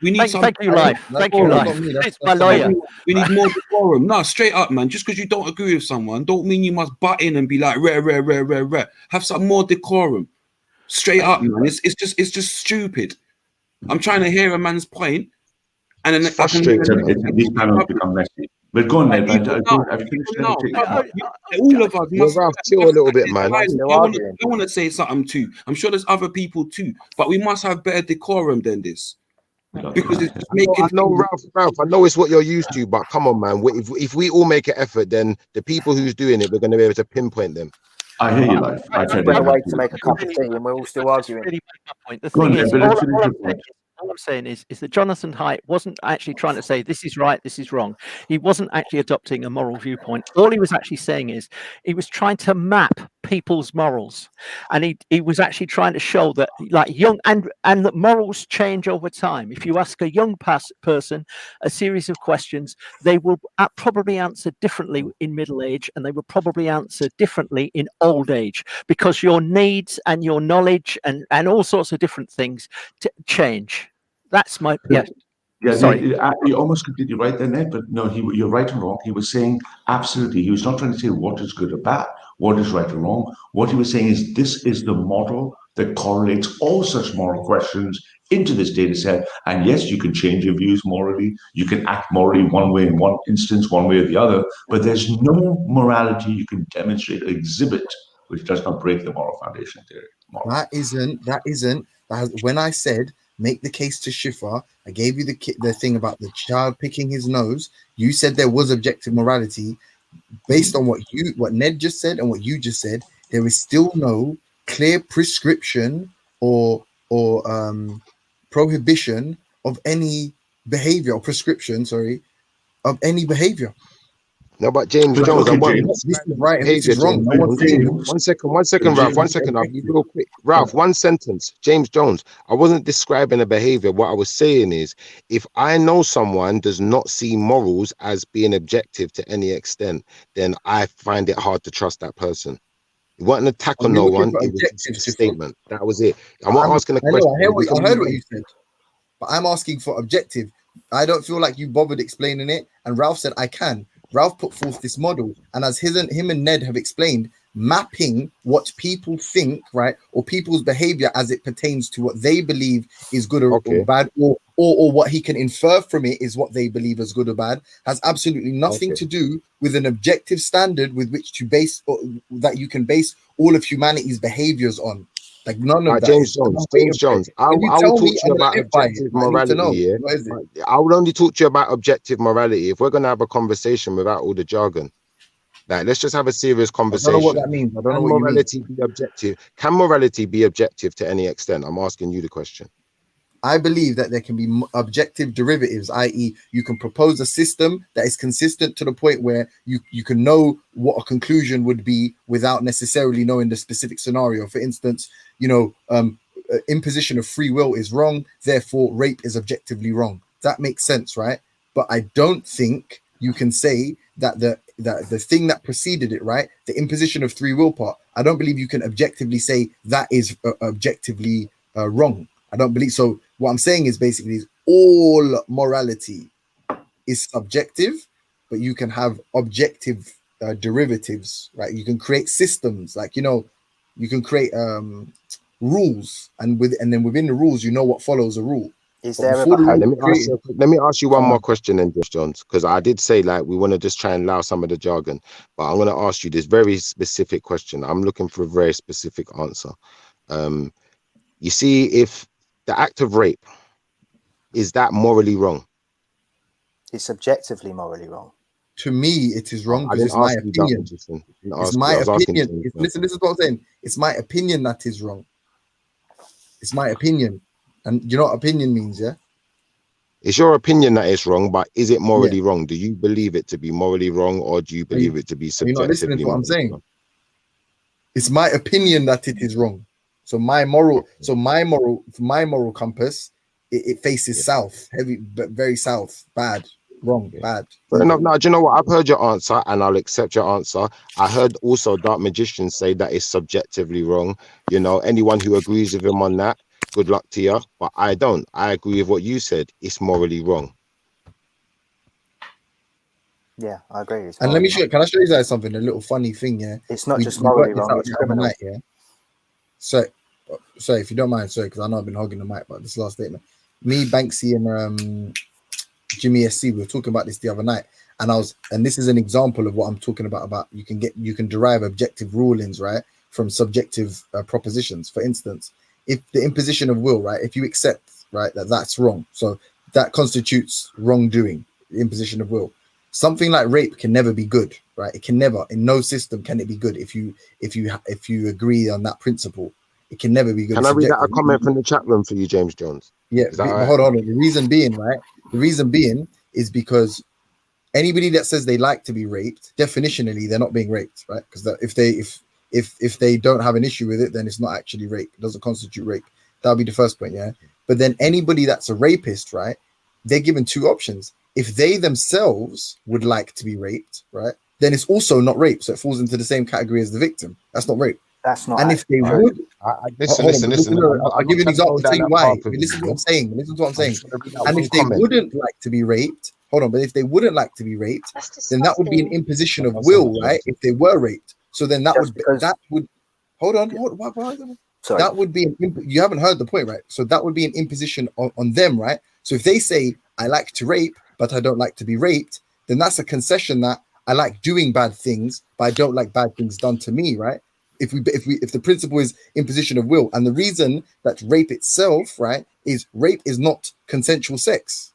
We need Thank you, Life. Thank you, Life. It's my lawyer. We need more decorum. No, straight up, man. Just because you don't agree with someone, don't mean you must butt in and be like, rare. Have some more decorum. Straight up, man. It's just stupid. I'm trying to hear a man's point, and then these panels become messy. But go on, Ned. all of us must chill a little bit, man. I want to say something too. I'm sure there's other people too, but we must have better decorum than this. Because it's just making. I know, Ralph. I know it's what you're used to, but come on, man. If we all make an effort, then the people who's doing it, we're going to be able to pinpoint them. I hear you, Life. I tried to way to make a cup of tea, and we're all still arguing. The thing is, all I'm saying is that Jonathan Haidt wasn't actually trying to say this is right, this is wrong. He wasn't actually adopting a moral viewpoint. All he was actually saying is he was trying to map people's morals, and he was actually trying to show that and that morals change over time. If you ask a young person a series of questions, they will probably answer differently in middle age, and they will probably answer differently in old age, because your needs and your knowledge and all sorts of different things change. That's my sorry. You're almost completely right there, Ned. But no, you're right and wrong. He was saying absolutely. He was not trying to say what is good or bad, what is right or wrong. What he was saying is this is the model that correlates all such moral questions into this data set. And yes, you can change your views morally. You can act morally one way in one instance, one way or the other. But there's no morality you can demonstrate or exhibit which does not break the moral foundation theory. That isn't. When I said make the case to Schiffer, I gave you the thing about the child picking his nose. You said there was objective morality. Based on what Ned just said and what you just said, there is still no clear prescription or prohibition of any behavior, or prescription, of any behavior. No, but James Jones, this is right and this is wrong. One second, Ralph. 1 second. I'll be real quick. Ralph, one sentence. James Jones, I wasn't describing a behavior. What I was saying is, if I know someone does not see morals as being objective to any extent, then I find it hard to trust that person. It wasn't an attack on no one. It was just a statement. That was it. I'm not asking a question. I heard what you said, but I'm asking for objective. I don't feel like you bothered explaining it, and Ralph said I can. Ralph put forth this model, and as him and Ned have explained, mapping what people think, right, or people's behavior as it pertains to what they believe is good or bad, or what he can infer from it is what they believe is good or bad, has absolutely nothing to do with an objective standard with which to base, or that you can base all of humanity's behaviors on. Like none of that. James Jones, I will talk to you about objective morality. I will only talk to you about objective morality if we're going to have a conversation without all the jargon. Like, let's just have a serious conversation. I don't know what that means. I don't know what morality you mean. Be objective? Can morality be objective to any extent? I'm asking you the question. I believe that there can be objective derivatives, i.e., you can propose a system that is consistent to the point where you can know what a conclusion would be without necessarily knowing the specific scenario. For instance, imposition of free will is wrong, therefore rape is objectively wrong. That makes sense, right? but I don't think you can say that the thing that preceded it, right, the imposition of free will part, I don't believe you can objectively say that is objectively wrong. I don't believe so. What I'm saying is basically is all morality is subjective, but you can have objective derivatives, right? You can create systems, like, you know, you can create rules, and then within the rules, you know what follows a rule. Is But there before the Okay, rule is created, let me ask you one more question then, Josh Johns, because I did say like we want to just try and allow some of the jargon, but I'm going to ask you this very specific question. I'm looking for a very specific answer. You see, if the act of rape, is that morally wrong? It's subjectively morally wrong. to me, it is wrong I because didn't it's my ask you that, opinion. Jason. I didn't It's ask you. my I was asking opinion. James. Listen, this is what I'm saying. It's my opinion that is wrong. It's my opinion. And you know what opinion means, yeah? It's your opinion that it's wrong, but is it morally wrong? Do you believe it to be morally wrong, or do you believe it to be Are you not listening subjectively to what I'm morally saying? wrong? It's my opinion that it is wrong. So my moral compass, it faces south, heavy, but very south, bad, wrong, bad. Fair enough. Now, do you know what? I've heard your answer, and I'll accept your answer. I heard also Dark Magician say that it's subjectively wrong. You know, anyone who agrees with him on that, good luck to you. But I don't. I agree with what you said. It's morally wrong. Yeah, I agree. It's And let me morally show. Can I show you guys something? A little funny thing, yeah. It's not just we worked morally this wrong, out it's the other criminal. night, yeah. So, sorry if you don't mind, sorry, because I know I've been hogging the mic, but this last statement, me, Banksy, and Jimmy SC, we were talking about this the other night, and this is an example of what I'm talking about. About you can derive objective rulings, right, from subjective propositions. For instance, if the imposition of will, right, if you accept, right, that's wrong, so that constitutes wrongdoing, the imposition of will. Something like rape can never be good, right? It can never, in no system can it be good if you agree on that principle. It can never be good. Can It's I read out a subjective. comment from the chat room for you, James Jones? Yeah, Is that but all right? hold on. The reason being, right? The reason being is because anybody that says they like to be raped, definitionally, they're not being raped, right? Because if they don't have an issue with it, then it's not actually rape. It doesn't constitute rape. That'll be the first point, yeah. But then anybody that's a rapist, right? They're given two options. If they themselves would like to be raped, right, then it's also not rape. So it falls into the same category as the victim. That's not rape. That's not. And if they Right. would, Listen. I'll give you an example. I'll tell you why. Listen to what I'm saying. And if they wouldn't like to be raped, hold on. But if they wouldn't like to be raped, then that would be an imposition of will, right? If they were raped, so then that would hold on. Sorry. That would be you haven't heard the point, right? So that would be an imposition on them, right? So if they say I like to rape, but I don't like to be raped, then that's a concession that I like doing bad things, but I don't like bad things done to me, right? If the principle is imposition of will, and the reason that rape itself, right, is rape is not consensual sex,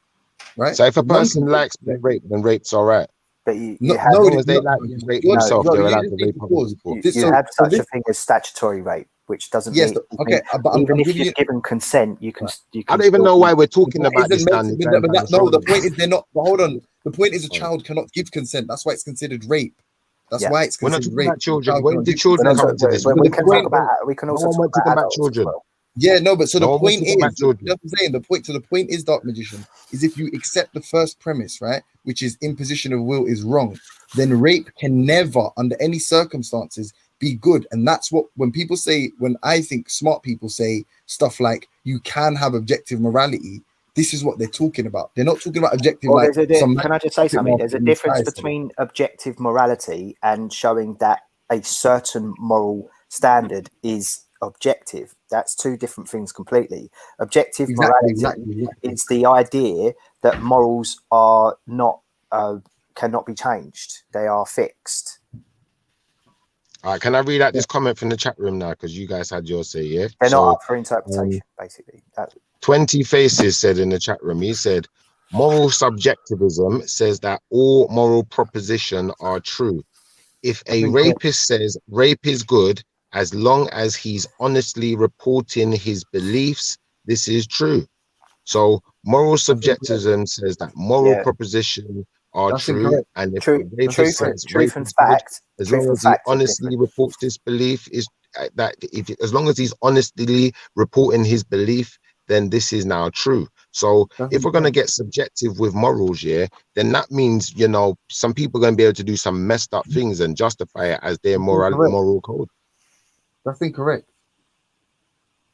right? So if a person likes being raped, then rape's all right. But as long as they like being raped themselves, they're allowed to rape other people. You have such a thing as statutory rape, which doesn't Yes, mean, okay, but even I'm if giving you've you. given consent, you can. I don't even know why we're talking That about this isn't now. meant to- but that- no, the point is they're not. But hold on, the point is a child cannot give consent. That's why it's considered rape. That's Yeah. why it's We're not considered talking rape. about children. Child When cannot did give children consent. come into this? We But the can point- talk about. We can No also one talk went talking about about adults as children. well. Yeah, no, but so No the one point wants to talk about is, children. you know what I'm saying, the point is, Dark Magician, is if you accept the first premise, right, which is imposition of will is wrong, then rape can never, under any circumstances, be good. And that's what, when I think smart people say stuff like you can have objective morality, this is what they're talking about. They're not talking about objective Well, some. can I just say something? There's a difference between objective morality and showing that a certain moral standard is objective. That's two different things completely. Objective morality is the idea that morals are not cannot be changed. They are fixed. All right, can I read out this comment from the chat room now? Because you guys had your say, yeah? They're not up for interpretation, basically. 20 Faces said in the chat room, he said, moral subjectivism says that all moral propositions are true. If a rapist says rape is good, as long as he's honestly reporting his beliefs, this is true. So moral subjectivism says that moral propositions are true. And if a rapist says rape is good, as long as he honestly reports this belief, is that as long as he's honestly reporting his belief, then this is now true. So if we're going to get subjective with morals, yeah, then that means, you know, some people are going to be able to do some messed up things and justify it as their moral code. That's incorrect.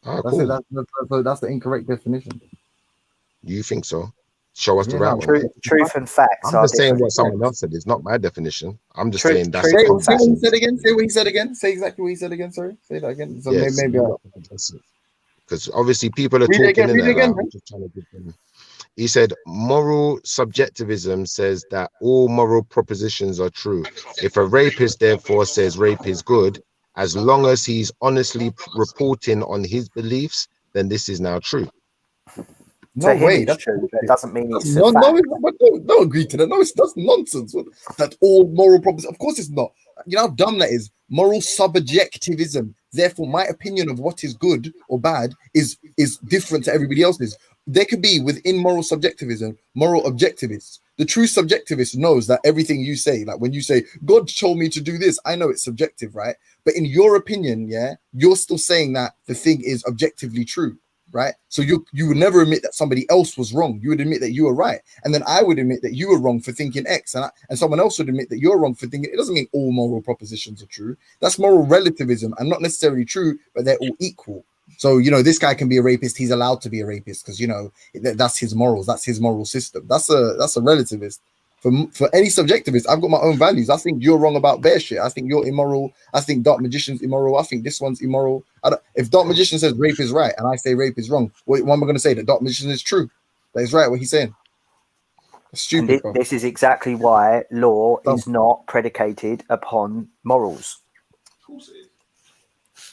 Ah, cool. That's the incorrect definition. You think so? Show us the right one. Truth and facts. I'm just saying what someone else said. It's not my definition. I'm just saying that's. Say what he said again. Say what he said again. Say exactly what he said again. Sorry. Say that again. So maybe. Because obviously people are talking in there. I'm just trying to give them. He said moral subjectivism says that all moral propositions are true. If a rapist therefore says rape is good, as long as he's honestly reporting on his beliefs, then this is now true. No way, that's true. That doesn't mean it's no, don't agree to that. No, that's nonsense. That all moral propositions. Of course, it's not. You know how dumb that is. Moral subjectivism. Therefore, my opinion of what is good or bad is different to everybody else's. There could be within moral subjectivism, moral objectivists. The true subjectivist knows that everything you say, like when you say, God told me to do this, I know it's subjective, right? But in your opinion, yeah, you're still saying that the thing is objectively true, right? So you would never admit that somebody else was wrong. You would admit that you were right. And then I would admit that you were wrong for thinking X. And someone else would admit that you're wrong for thinking. It doesn't mean all moral propositions are true. That's moral relativism and not necessarily true, but they're all equal. So, you know, this guy can be a rapist. He's allowed to be a rapist because, you know, that's his morals. That's his moral system. That's a relativist. For any subjectivist, I've got my own values. I think you're wrong about bear shit. I think you're immoral. I think Dark Magician's immoral. I think this one's immoral. If Dark Magician says rape is right and I say rape is wrong, what am I going to say? That Dark Magician is true. That is right what he's saying. That's stupid. This is exactly why law is not predicated upon morals.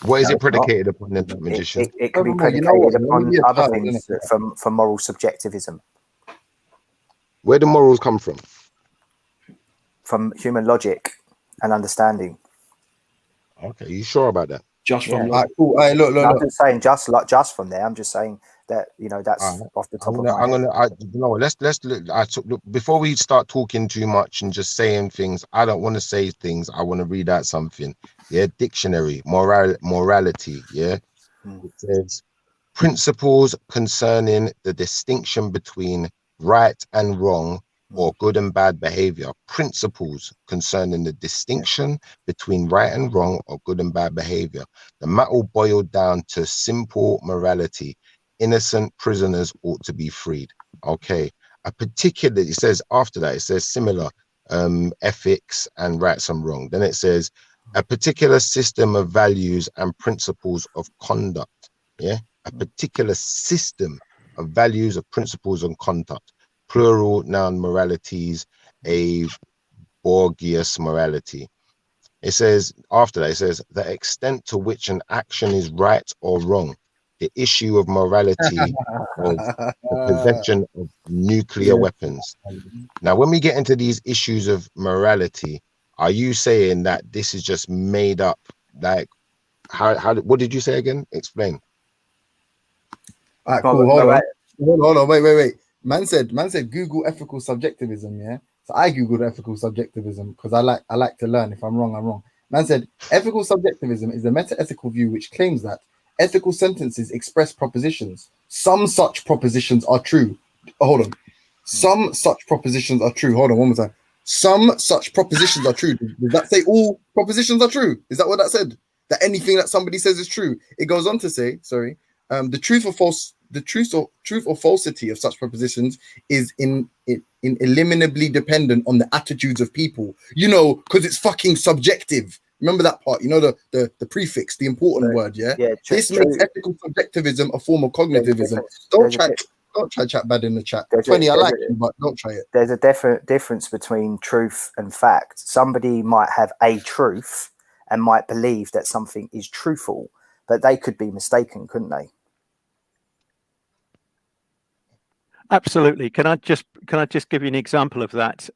What is it predicated upon then, Dark Magician? It can be predicated upon other things from moral subjectivism. Where do morals come from? From human logic and understanding. Okay, you sure about that? Just from cool. Look. I'm just saying just from there. I'm just saying that, you know, that's off the top of my head. Look, before we start talking too much and just saying things, I don't want to say things. I want to read out something. Yeah, dictionary, morality. Yeah, it says principles concerning the distinction between right and wrong or good and bad behavior. Principles concerning the distinction between right and wrong or good and bad behavior. The matter boiled down to simple morality. Innocent prisoners ought to be freed. Okay. It says after that, it says similar ethics and rights and wrong. Then it says a particular system of values and principles of conduct. Yeah. A particular system of values, of principles and conduct. Plural noun moralities, a Borgias morality. It says after that, it says the extent to which an action is right or wrong. The issue of morality of the possession of nuclear weapons. Now, when we get into these issues of morality, are you saying that this is just made up? Like, what did you say again? Explain. All right, cool. Hold on. Wait. Man said Google ethical subjectivism, yeah? So I Googled ethical subjectivism because I like to learn. If I'm wrong, I'm wrong. Man said ethical subjectivism is a meta-ethical view which claims that ethical sentences express propositions. Some such propositions are true. Hold on. Some such propositions are true. Hold on, one more time. Some such propositions are true. Does that say all propositions are true? Is that what that said? That anything that somebody says is true? It goes on to say, the truth or falsity of such propositions is ineliminably dependent on the attitudes of people. You know, because it's fucking subjective. Remember that part, you know, the prefix, the important word, yeah? This makes ethical subjectivism a form of cognitivism. Don't try chat bad in the chat. Funny, I like you, but don't try it. There's a difference between truth and fact. Somebody might have a truth and might believe that something is truthful, but they could be mistaken, couldn't they? Absolutely. Can I just give you an example of that?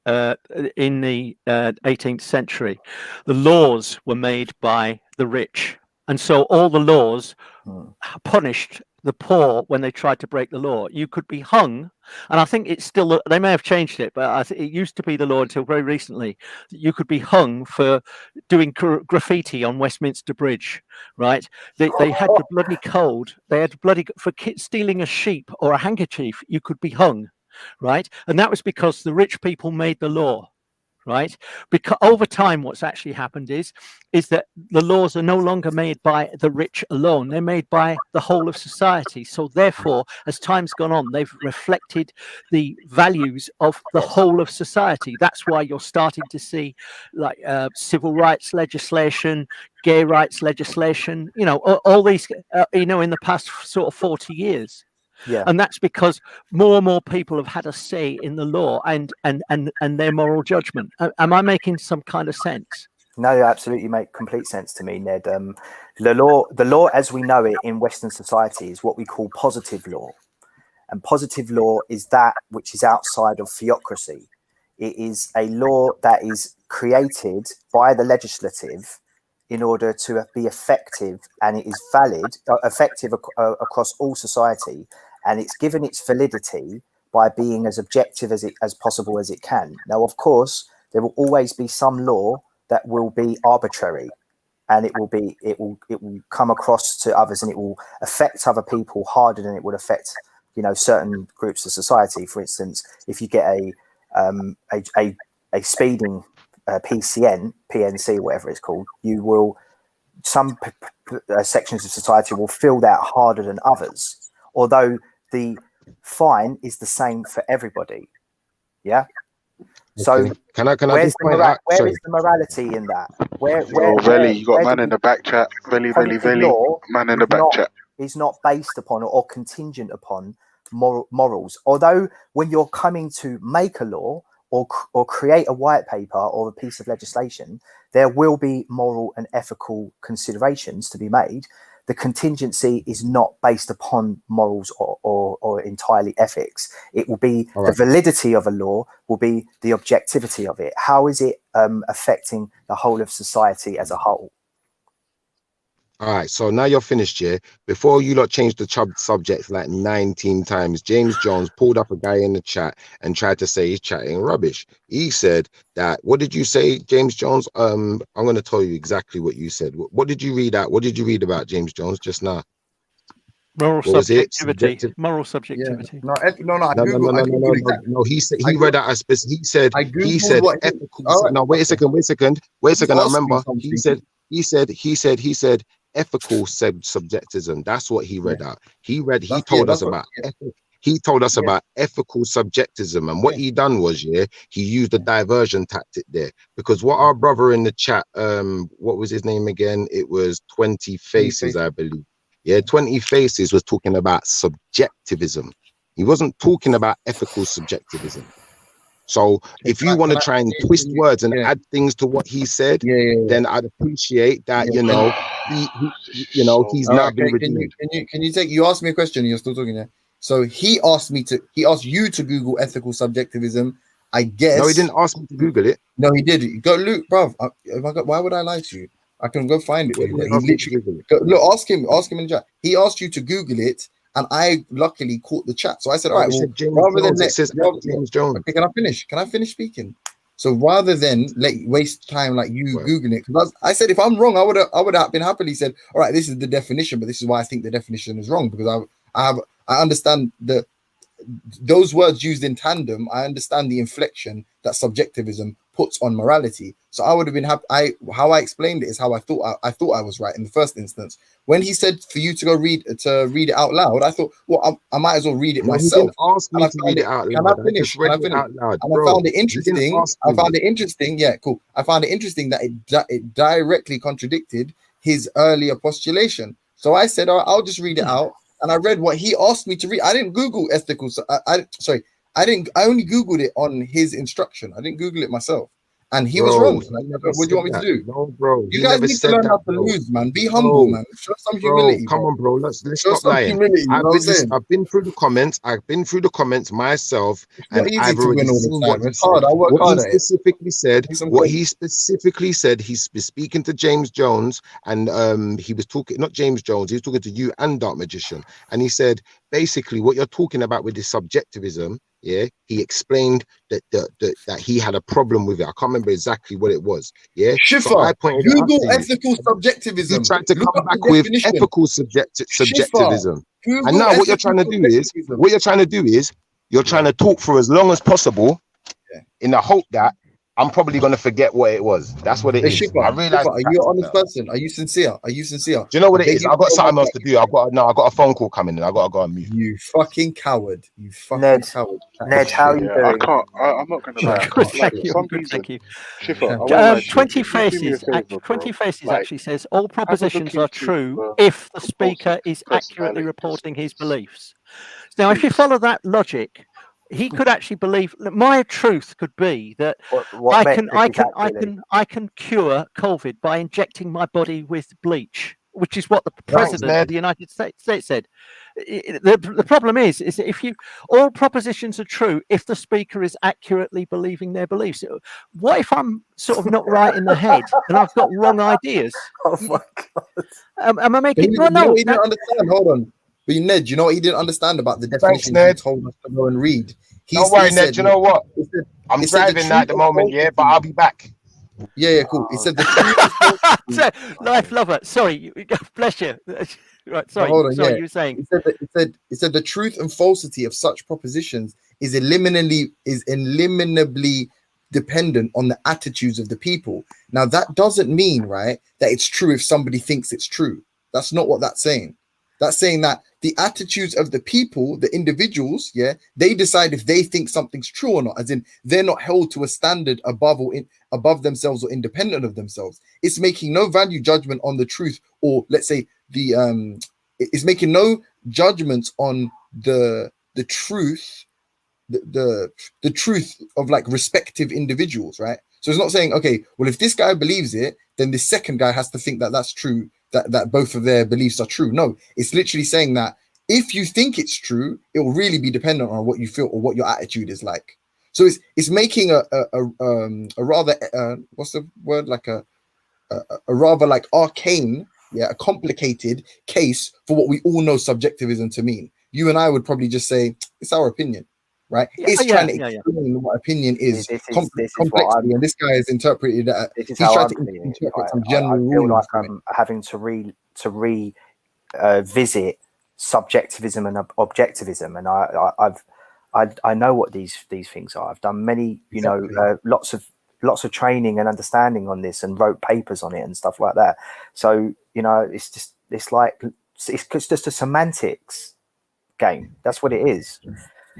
In the 18th century, the laws were made by the rich, and so all the laws punished the poor when they tried to break the law. You could be hung, and I think it's still, they may have changed it, but I think it used to be the law until very recently that you could be hung for doing graffiti on Westminster Bridge, right? They had the bloody code. They had bloody, for stealing a sheep or a handkerchief, you could be hung, right? And that was because the rich people made the law. Right, because over time, what's actually happened is that the laws are no longer made by the rich alone; they're made by the whole of society. So, therefore, as time's gone on, they've reflected the values of the whole of society. That's why you're starting to see, like, civil rights legislation, gay rights legislation. You know, all these. You know, in the past sort of 40 years. Yeah. And that's because more and more people have had a say in the law and their moral judgment. Am I making some kind of sense? No, you absolutely make complete sense to me, Ned. The law as we know it in Western society is what we call positive law. And positive law is that which is outside of theocracy. It is a law that is created by the legislative in order to be effective, and it is valid, effective across all society. And it's given its validity by being as objective as possible as it can. Now, of course, there will always be some law that will be arbitrary, and it will come across to others, and it will affect other people harder than it would affect, you know, certain groups of society. For instance, if you get a speeding PNC, whatever it's called, you will, some sections of society will feel that harder than others, although the fine is the same for everybody. Yeah. So can I where just is point out? the morality in that? Where Veli, you got where man do in the back chat. Veli, positive law man in the back chat. is not based upon or contingent upon morals. Although when you're coming to make a law or create a white paper or a piece of legislation, there will be moral and ethical considerations to be made. The contingency is not based upon morals or entirely ethics. It will be the validity of a law, will be the objectivity of it. How is it affecting the whole of society as a whole? All right, so now you're finished here. Before you lot changed the subject like 19 times, James Jones pulled up a guy in the chat and tried to say he's chatting rubbish. He said that, what did you say, James Jones? I'm going to tell you exactly what you said. What did you read out? What did you read about James Jones just now? Moral subjectivity. Moral subjectivity. Yeah. No. He said he read out a specific. He said ethical. No, wait a second. I remember. He said ethical subjectivism. That's what he read out. He told us about ethical subjectivism, and what he done was, he used a diversion tactic there, because what our brother in the chat, what was his name again? It was 20 Faces, I believe. Yeah, 20 Faces was talking about subjectivism. He wasn't talking about ethical subjectivism. So if you want to try and twist words and add things to what he said, then I'd appreciate that. He's not been redeemed. Can you take? You asked me a question. You're still talking there. So he asked you to Google ethical subjectivism. I guess. No, he didn't ask me to Google it. No, he did. Go, Luke, bruv. Why would I lie to you? I can go find it. He literally, look, ask him in the chat. He asked you to Google it, and I luckily caught the chat. So I said, all right, rather than James Jones. Okay, can I finish speaking? So rather than waste time like you Googling it, because I said if I'm wrong, I would have been happily said, all right, this is the definition, but this is why I think the definition is wrong, because I understand those words used in tandem. I understand the inflection that subjectivism puts on morality. So I would have been happy. How I explained it is how I thought I was right in the first instance. When he said for you to go read it out loud, I thought, well, I might as well read it myself. He didn't ask me to read it out loud. Can I finish? And I found it interesting. Yeah, cool. I found it interesting that it directly contradicted his earlier postulation. So I said, I'll just read it out. And I read what he asked me to read. I didn't Google ethical. I only Googled it on his instruction. I didn't Google it myself. and he was wrong. What do you want me to do? No, bro. You guys need to learn how to lose, man. Be humble, man. Show some humility. Come on, bro. Let's Show stop some lying. humility. You know what I'm saying? I've been through the comments. I've been through the comments myself, and easy I've to already win all the seen time. what he It's hard. I work what hard he at it. specifically said. Some What credit. he specifically said. He's speaking to James Jones, and he was talking not James Jones. He was talking to you and Dark Magician, and he said basically what you're talking about with this subjectivism. Yeah, he explained that he had a problem with it. I can't remember exactly what it was. Yeah, Schiffer, I pointed it out Google to you. ethical subjectivism. You tried to Look come up the back with definition. ethical subjectivism. Google And now what you're ethical trying to do is subjectivism. you're trying to talk for as long as possible in the hope that I'm probably going to forget what it was. That's what it is. Schiffer, I realize. Schiffer, are you an honest person? Are you sincere? Are you sincere? Do you know what I it beg is? you I've got to something go else to do. I got a phone call coming in. I got to go on mute. You fucking coward. You fucking Ned, coward. Ned, how are you I doing? can't. I'm not gonna lie. I Good, can't. Like, thank you. some Good, reason, thank you. Schiffer, I won't lie to you. 20 If you do me a Faces, favour, 20 bro, Faces like, actually says all have a look propositions are into true if the speaker is accurately personality reporting his beliefs. Now, if you follow that logic, he could actually believe. Look, my truth could be that What I metric is accurately? can cure COVID by injecting my body with bleach, which is what the president of Ned. the United States said. The problem is that if you all propositions are true if the speaker is accurately believing their beliefs. What if I'm sort of not right in the head and I've got wrong ideas? Oh my god! Am I making? You Well, know no. what he didn't understand? Hold on. But Ned, you know what he didn't understand about the definition Ned. he told us to go and read? Don't worry, Ned. You know what? I'm he said the driving now at the truth moment, of yeah, but I'll be back. Yeah, cool. He said the truth. Life lover. Sorry, bless you. Right, sorry. Hold on, sorry, yeah. you were saying. He said the truth and falsity of such propositions is eliminably dependent on the attitudes of the people. Now, that doesn't mean, right, that it's true if somebody thinks it's true. That's not what that's saying. That's saying that the attitudes of the people, the individuals, yeah, they decide if they think something's true or not, as in they're not held to a standard above themselves or independent of themselves. It's making no value judgment on the truth, or let's say it's making no judgments on the truth, the truth of like respective individuals, right? So it's not saying, okay, well, if this guy believes it, then the second guy has to think that that's true, that both of their beliefs are true. No, it's literally saying that if you think it's true, it will really be dependent on what you feel or what your attitude is like. So it's making a rather what's the word, like a rather like arcane, yeah, a complicated case for what we all know subjectivism to mean. You and I would probably just say it's our opinion, right? It's trying to explain what opinion is, complexity, and this guy has interpreted that. He's trying to interpret some general I feel rules. like I'm having to revisit subjectivism and objectivism, and I know what these things are. I've done many, lots of training and understanding on this, and wrote papers on it and stuff like that. So it's just a semantics game. That's what it is.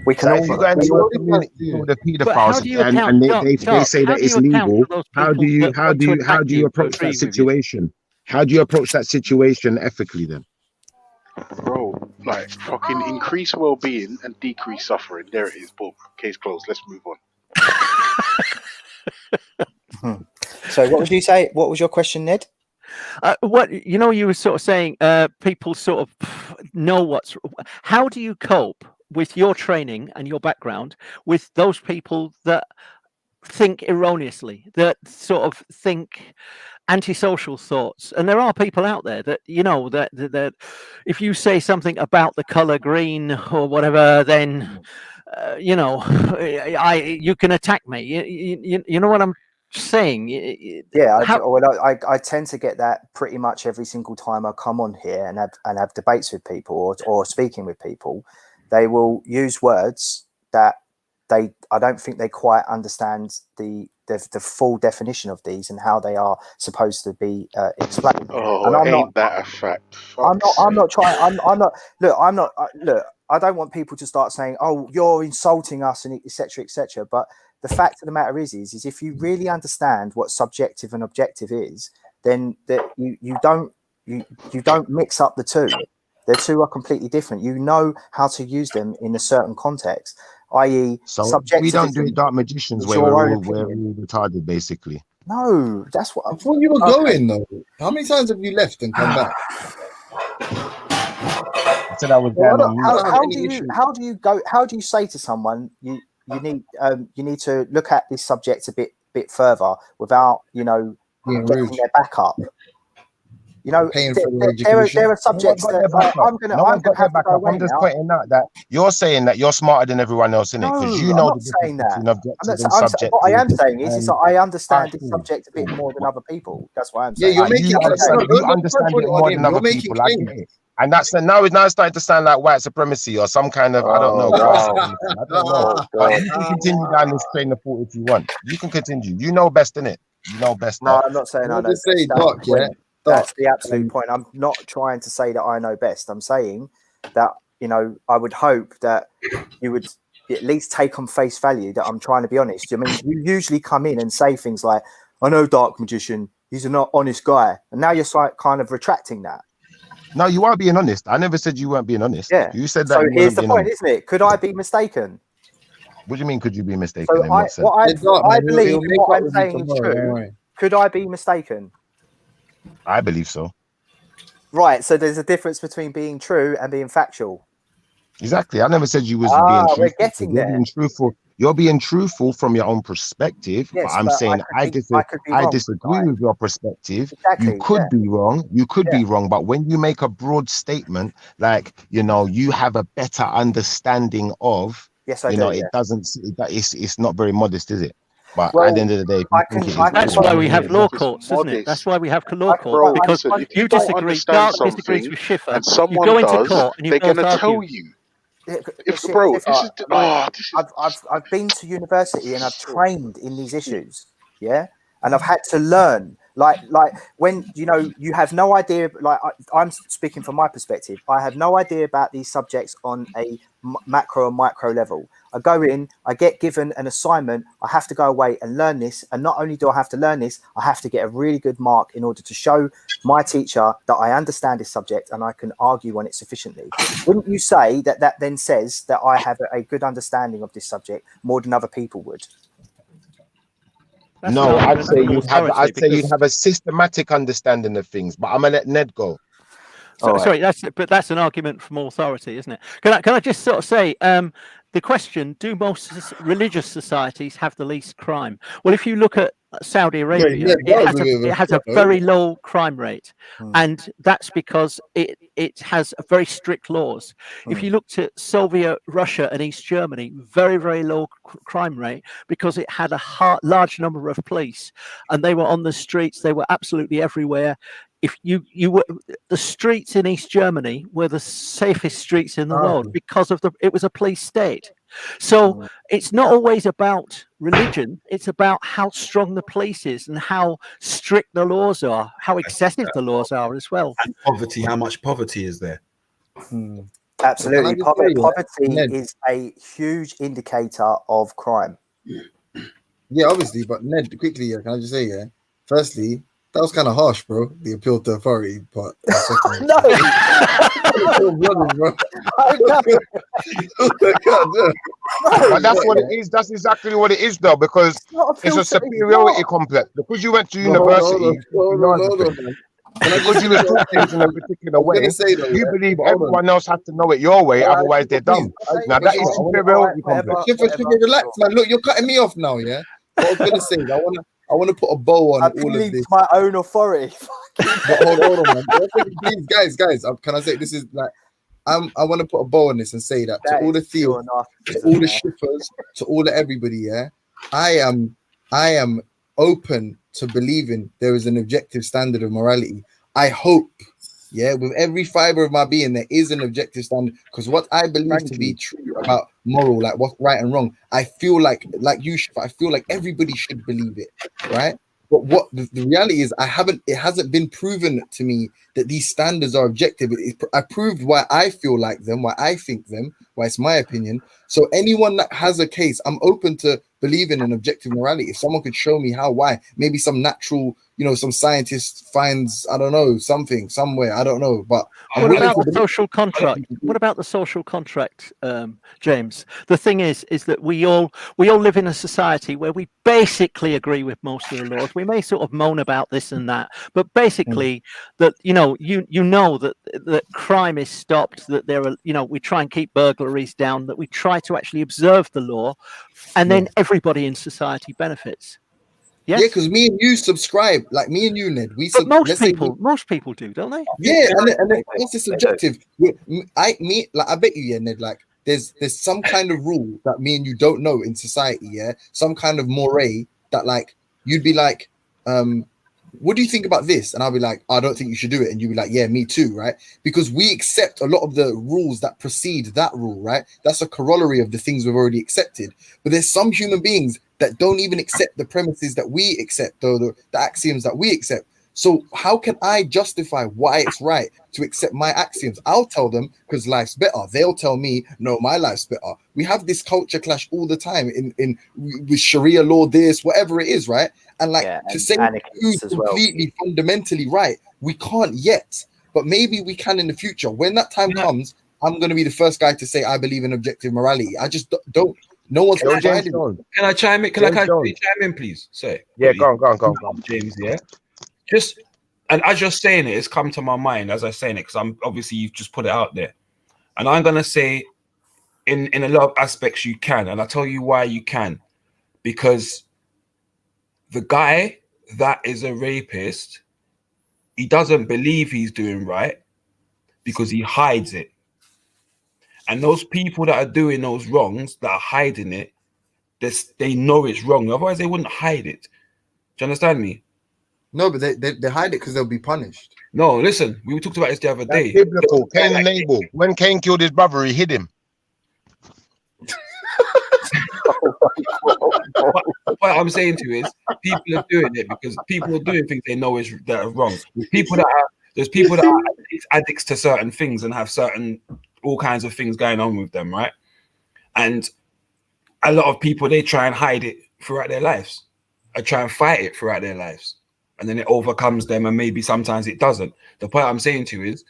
We can So all. if you go into your community with the pedophiles and they say that it's legal, how do you approach that situation? How do you approach that situation ethically then? Bro, like fucking increase well-being and decrease suffering. There it is. Boom. Case closed. Let's move on. So what would you say? What was your question, Ned? What you were sort of saying, people sort of know how do you cope with your training and your background with those people that think erroneously, that sort of think antisocial thoughts? And there are people out there that that if you say something about the color green or whatever, then you can attack me. You know what I'm saying? Yeah, I tend to get that pretty much every single time I come on here and have debates with people or speaking with people. They will use words that I don't think they quite understand the full definition of these and how they are supposed to be explained. Oh, and ain't that a fact? I'm not trying. Look, I don't want people to start saying, "Oh, you're insulting us," and etc., etc. But the fact of the matter is if you really understand what subjective and objective is, then that you don't mix up the two. The two are completely different. You know how to use them in a certain context. i.e., So subjectivism. we don't do it, Dark Magicians, is where your we're own all opinion. retarded, basically. No, that's what I thought you were going though. How many times have you left and come back? I said I was Well, going on mute. how do you go? How do you say to someone you need to look at this subject a bit further without getting their back up? You know, there are subjects that I'm gonna have to go away I'm just now. pointing out that you're saying that you're smarter than everyone else in it because you I'm know not the saying difference that. between objective and What I subjective. am saying is that I understand this cool. subject a bit more than other people. That's what I'm Yeah, saying. you're making you understand it more than other people. I get it. And that's now it's starting to sound like white supremacy or some kind of I don't know. I don't know. But you can continue down this train of thought if you want. You can continue. You know best, innit? You know best. No, I'm not saying I know best. That's the point. That's the absolute point. I'm not trying to say that I know best. I'm saying that, I would hope that you would at least take on face value that I'm trying to be honest. I mean, you usually come in and say things like, I know Dark Magician, he's a not honest guy. And now you're kind of retracting that. No, you are being honest. I never said you weren't being honest. Yeah. You said that. So you here's the point, honest. isn't it? Could I be mistaken? What do you mean, could you be mistaken? So I believe what I'm saying is true. Could I be mistaken? I believe so. Right. So there's a difference between being true and being factual. Exactly. I never said you was being truthful. We're getting there. Being truthful. You're being truthful from your own perspective. Yes, but I'm saying I disagree with your perspective. Exactly, you could be wrong. You could be wrong. But when you make a broad statement, like, you have a better understanding of, yes, I do, it doesn't, it's not very modest, is it? But well, at the end of the day, that's why we have law courts, isn't it? That's why we have law courts, because you disagree. Dark disagrees with Schiffer. And someone you go into court and you they're both going to tell argue. you. I've been to university and I've trained in these issues, and I've had to learn. Like when you have no idea. Like I'm speaking from my perspective, I have no idea about these subjects on a macro and micro level. I go in, I get given an assignment, I have to go away and learn this. And not only do I have to learn this, I have to get a really good mark in order to show my teacher that I understand this subject and I can argue on it sufficiently. Wouldn't you say that then says that I have a good understanding of this subject more than other people would? No, I'd say you'd have a systematic understanding of things, but I'm gonna let Ned go. Sorry, that's an argument from authority, isn't it? Can I just sort of say the question: do most religious societies have the least crime? Well, if you look at Saudi Arabia, it has a very low crime rate, and that's because it has very strict laws. If you looked at Soviet Russia and East Germany, very, very low crime rate because it had a large number of police, and they were on the streets. They were absolutely everywhere. If you were, the streets in East Germany were the safest streets in the world because it was a police state. So it's not always about religion. It's about how strong the police is and how strict the laws are, how excessive the laws are as well. And poverty, how much poverty is there? Absolutely. Poverty is a huge indicator of crime. Yeah, obviously. But Ned, quickly, can I just say, firstly, that was kind of harsh, bro. The appeal to authority part. No. But that's what it is. That's exactly what it is, though, because it's a superiority complex. Because you went to university, because you were taught things in a particular way, you believe everyone else has to know it your way, otherwise they're dumb. Now that is superiority complex. Relax, man. Look, you're cutting me off now, yeah? What I was gonna say, I want to put a bow on all of this. My own authority. Hold on, man. Please, guys. Can I say this is like I want to put a bow on this and say that to all the Theos, to all the Schiffers, to all the everybody, yeah. I am open to believing there is an objective standard of morality. I hope, with every fiber of my being, there is an objective standard, because what I believe to be true about moral, like what's right and wrong, I feel like you, I feel like everybody should believe it, right? But what the reality is, it hasn't been proven to me that these standards are objective. I proved why I feel like them, why I think them, why it's my opinion. So anyone that has a case, I'm open to believing in objective morality. If someone could show me how, why, maybe some natural, you know, some scientist finds, I don't know, something somewhere, I don't know. But I'm what willing about to the believe. social contract? What about the social contract, James? The thing is that we all live in a society where we basically agree with most of the laws. We may sort of moan about this and that, but basically that you know that crime is stopped, that there are, you know, we try and keep burglaries down, that we try to actually observe the law, and then everybody in society benefits. Yes? Yeah, because me and you subscribe, like me and you, Ned. But most people do, don't they? Yeah, and then it's subjective. I bet you, yeah, Ned. Like, there's some kind of rule that me and you don't know in society. Yeah, some kind of moray that, like, you'd be like, what do you think about this? And I'll be like, I don't think you should do it. And you'd be like, yeah, me too, right? Because we accept a lot of the rules that precede that rule, right? That's a corollary of the things we've already accepted. But there's some human beings that don't even accept the premises that we accept, or the axioms that we accept. So how can I justify why it's right to accept my axioms? I'll tell them because life's better. They'll tell me, no, my life's better. We have this culture clash all the time in with Sharia law, this, whatever it is, right? And like to say who's completely fundamentally right, we can't yet. But maybe we can in the future. When that time comes, I'm going to be the first guy to say I believe in objective morality. I just don't. No one's provided. Can I chime in? Can I chime in, please? Say. Yeah, go on. James, yeah. Just, and as you're saying it, it's come to my mind as I'm saying it, because I'm obviously you've just put it out there. And I'm gonna say in a lot of aspects you can, and I'll tell you why you can. Because the guy that is a rapist, he doesn't believe he's doing right because he hides it. And those people that are doing those wrongs, that are hiding it, they know it's wrong. Otherwise, they wouldn't hide it. Do you understand me? No, but they hide it because they'll be punished. No, listen, we talked about this the other day. Biblical. Cain and Abel. When Cain killed his brother, he hid him. What I'm saying to you is, people are doing it because people are doing things they know that are wrong. There's people that are addicts to certain things and have all kinds of things going on with them, right? And a lot of people, they try and hide it throughout their lives. I try and fight it throughout their lives. And then it overcomes them, and maybe sometimes it doesn't. The point I'm saying to you is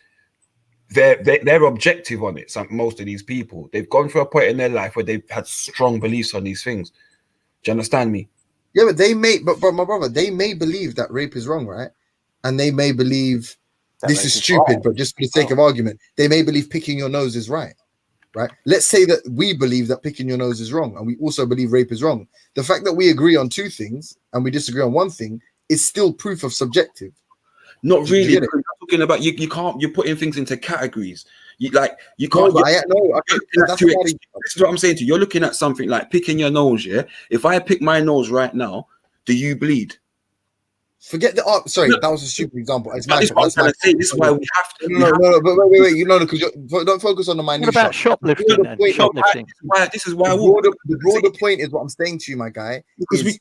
they're objective on it. Most of these people, they've gone through a point in their life where they've had strong beliefs on these things. Do you understand me? Yeah, but but my brother, they may believe that rape is wrong, right? And they may believe this is stupid, but just for the sake of argument, they may believe picking your nose is right. Right? Let's say that we believe that picking your nose is wrong, and we also believe rape is wrong. The fact that we agree on two things and we disagree on one thing is still proof of subjective. Not really. You're talking about you can't. You're putting things into categories. You can't. This is what I'm saying to you. You're looking at something like picking your nose. Yeah. If I pick my nose right now, do you bleed? Forget the art. Sorry, that was a stupid example. It's my. This is why we have to. No, but wait. You know, because don't focus on the minutiae. What about shoplifting? Shoplifting. This is why the broader point is what I'm saying to you, my guy. Because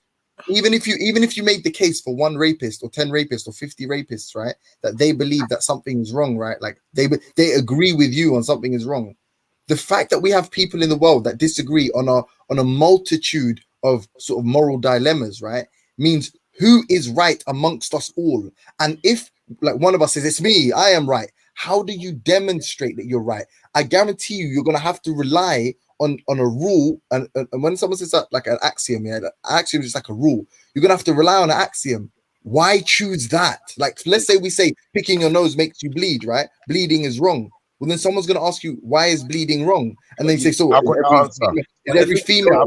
even if you made the case for one rapist or 10 rapists or 50 rapists, right, that they believe that something is wrong, right, like they agree with you on something is wrong. The fact that we have people in the world that disagree on a multitude of sort of moral dilemmas, right, means who is right amongst us all. And if like one of us says it's me, I am right, how do you demonstrate that you're right? I guarantee you're going to have to rely on a rule, and when someone says that, like an axiom, yeah, that axiom is like a rule. You're gonna have to rely on an axiom. Why choose that? Like, let's say we say picking your nose makes you bleed, right? Bleeding is wrong. Well, then someone's gonna ask you, why is bleeding wrong? And then you say, so every female.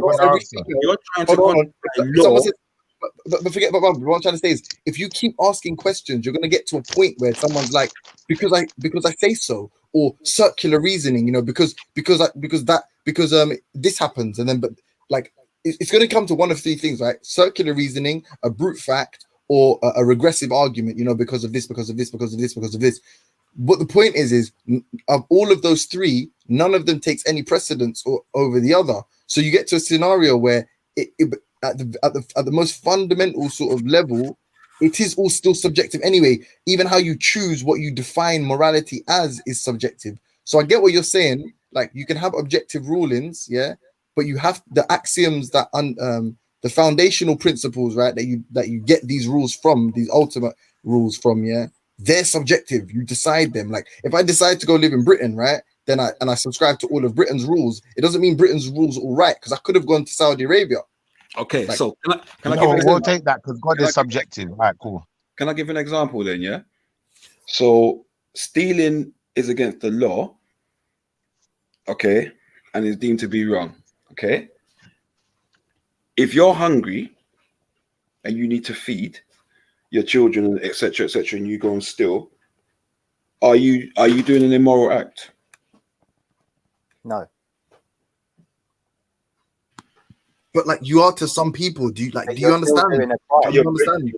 You're trying to but forget about what I'm trying to say is, if you keep asking questions, you're gonna get to a point where someone's like, because I say so, or circular reasoning, you know, because this happens, and then but like it's going to come to one of three things, right? Circular reasoning, a brute fact, or a regressive argument, you know, because of this, because of this, because of this, because of this. But the point is of all of those three, none of them takes any precedence over the other. So you get to a scenario where at the most fundamental sort of level, it is all still subjective anyway. Even how you choose what you define morality as is subjective. So I get what you're saying. like you can have objective rulings, yeah, but you have the axioms that the foundational principles, right, that you get these rules from, these ultimate rules from, yeah, they're subjective. You decide them. Like if I decide to go live in Britain, right, then I subscribe to all of Britain's rules. It doesn't mean Britain's rules are all right, because I could have gone to Saudi Arabia. Okay, Like, so can I No, give an we'll example? take that because God is subjective. All right, cool. Can I give an example then? Yeah. So stealing is against the law, okay, and is deemed to be wrong, okay. If you're hungry and you need to feed your children, etc., and you go and steal, are you doing an immoral act? No. but like you are to some people. Do you like? But Do you you're still understand? doing a crime. Do you understand?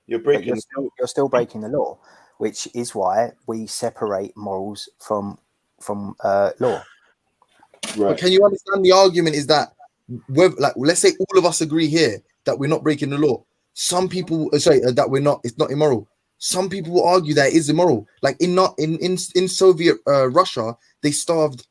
You're But breaking. you're still breaking the law, which is why we separate morals from law. But can you understand the argument is that, like, let's say all of us agree here that we're not breaking the law. Some people say that we're not. It's not immoral. Some people will argue that it is immoral. Like in Soviet Russia, they starved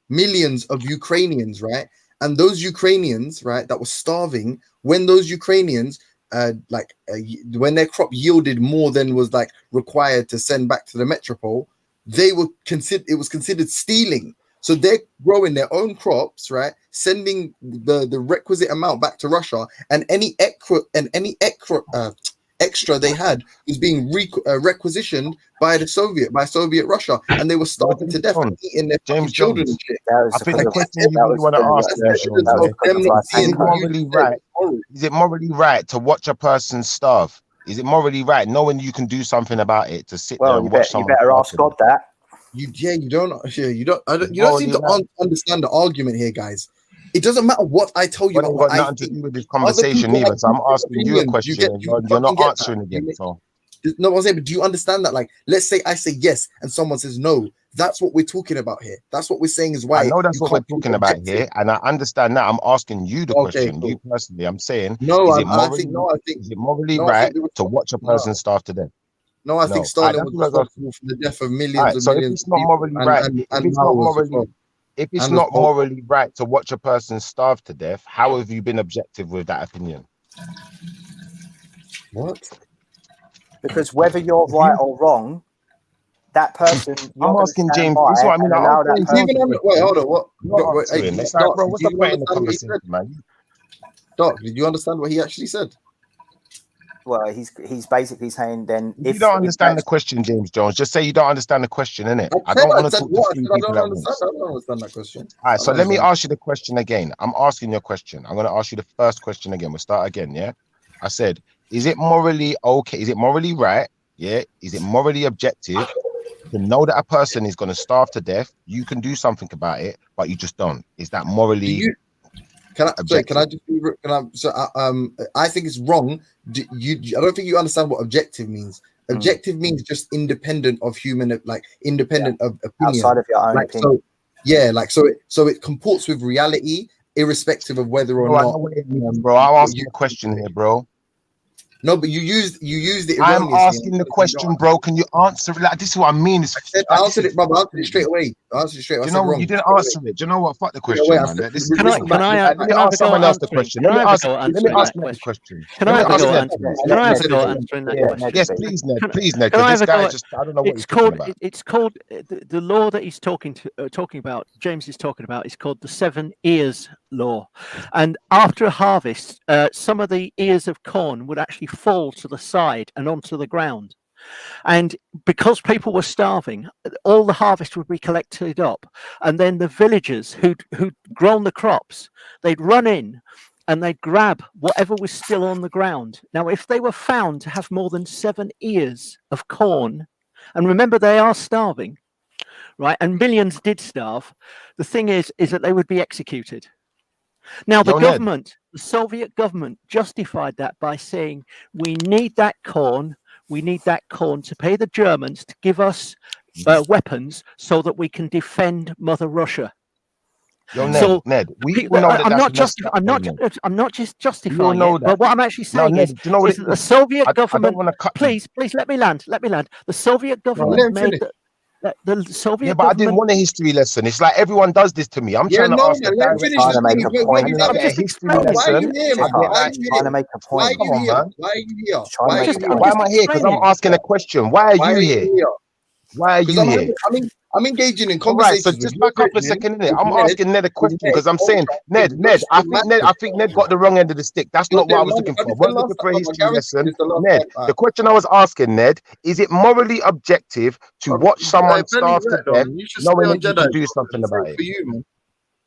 millions of Ukrainians, right? And those Ukrainians, right, that were starving, when those Ukrainians, when their crop yielded more than was like required to send back to the metropole, it was considered stealing. So they're growing their own crops, right? Sending the requisite amount back to Russia, and any extra they had was being requisitioned by Soviet Russia, and they were starving to death and eating their fucking children and shit. I think the question you really want to ask is it morally right? Is it morally right to watch a person starve? Is it morally right, knowing you can do something about it, to sit there and watch someone? You better ask God that. You don't seem to understand the argument here, guys. It doesn't matter what I tell you. Well, got nothing to do with this conversation either. So I'm asking you a question, and you're not answering again. So no, I'm saying, but do you understand that? Like, let's say I say yes, and someone says no. That's what we're talking about here. That's what we're saying is why. I know that's what we're talking about here, and I understand that. I'm asking you the question. Cool. You personally, I'm saying, is it morally right to watch a person starve to death? No, I think Stalin was responsible for the death of millions and so millions. If it's not morally right, if it's not morally right to watch a person starve to death, how have you been objective with that opinion? What? Because whether you're right or wrong, that person. I'm asking James. This is what I mean. Wait, hold on. What? What's the point in the conversation, man? Doc, did you understand what he actually said? Well, he's basically saying then if you don't understand the question, James Jones, just say you don't understand the question, innit? I don't want to talk to three people at once. I don't understand that question. All right, so let me ask you the question again. I'm asking your question. I'm going to ask you the first question again. We'll start again, yeah? I said, is it morally okay? Is it morally right? Yeah? Is it morally objective to know that a person is going to starve to death? You can do something about it, but you just don't. Is that morally objective? I think it's wrong. I don't think you understand what objective means. Objective means just independent of human, like independent of opinion. Outside of your own opinion. So it comports with reality, irrespective of whether or not. Bro, I'll ask you a question here, bro. No, but you used it. I'm asking the question, bro. Can you answer it? Like, this is what I mean. I answered it, brother. I answered it straight away. You know what? You didn't answer it. Do you know what? Fuck the question, man. Let me ask someone else the question. Let me ask the question. Can I have a go answering that question? Yes, please, Ned. Please, Ned. This guy just, I don't know what he's talking about. It's called the law that he's talking about. James is talking about. It's called the 7 ears law. And after a harvest, some of the ears of corn would actually fall to the side and onto the ground. And because people were starving, all the harvest would be collected up, and then the villagers who'd grown the crops, they'd run in and they'd grab whatever was still on the ground. Now, if they were found to have more than 7 ears of corn, and remember they are starving, right? And millions did starve. The thing is that they would be executed. Now, the Soviet government justified that by saying, we need that corn to pay the Germans to give us weapons so that we can defend Mother Russia. Ned, I'm not just justifying it, but what I'm actually saying is that the Soviet government. Please let me land. The Soviet government made the Soviet Yeah, but I didn't government. want a history lesson. It's like everyone does this to me. I'm Yeah, trying to no, ask a man, let him direct finish the Trying to thing. make a Wait, point. wait, and I I'm get a just history explaining. why are lesson. you here, Shifter, man? I get Why are like, you trying here? to make a Why are point. you come on, here? man. Why are you here? Trying to Why are make you a here? point. Why am I here? Because I'm Explaining. asking a question. Why are Why you are here? you here? Why are Because you here? I'm engaging in All right, so conversations with just your back up a brethren, second, innit? with I'm Ned, asking Ned a with question Ned. because I'm Hold saying, on, Ned, you're just I so think Ned, massive. got the wrong end of the stick. That's not what I Okay, was man, looking that for. I is the wasn't last looking for a time. I history guarantee lesson. this is the last Ned, time. All the right. question I was asking, Ned, is it morally objective to watch someone Benny, starve to right, though, death man. You should stay knowing on that you Jedi. can do Bro. something This about ain't it? for you, man.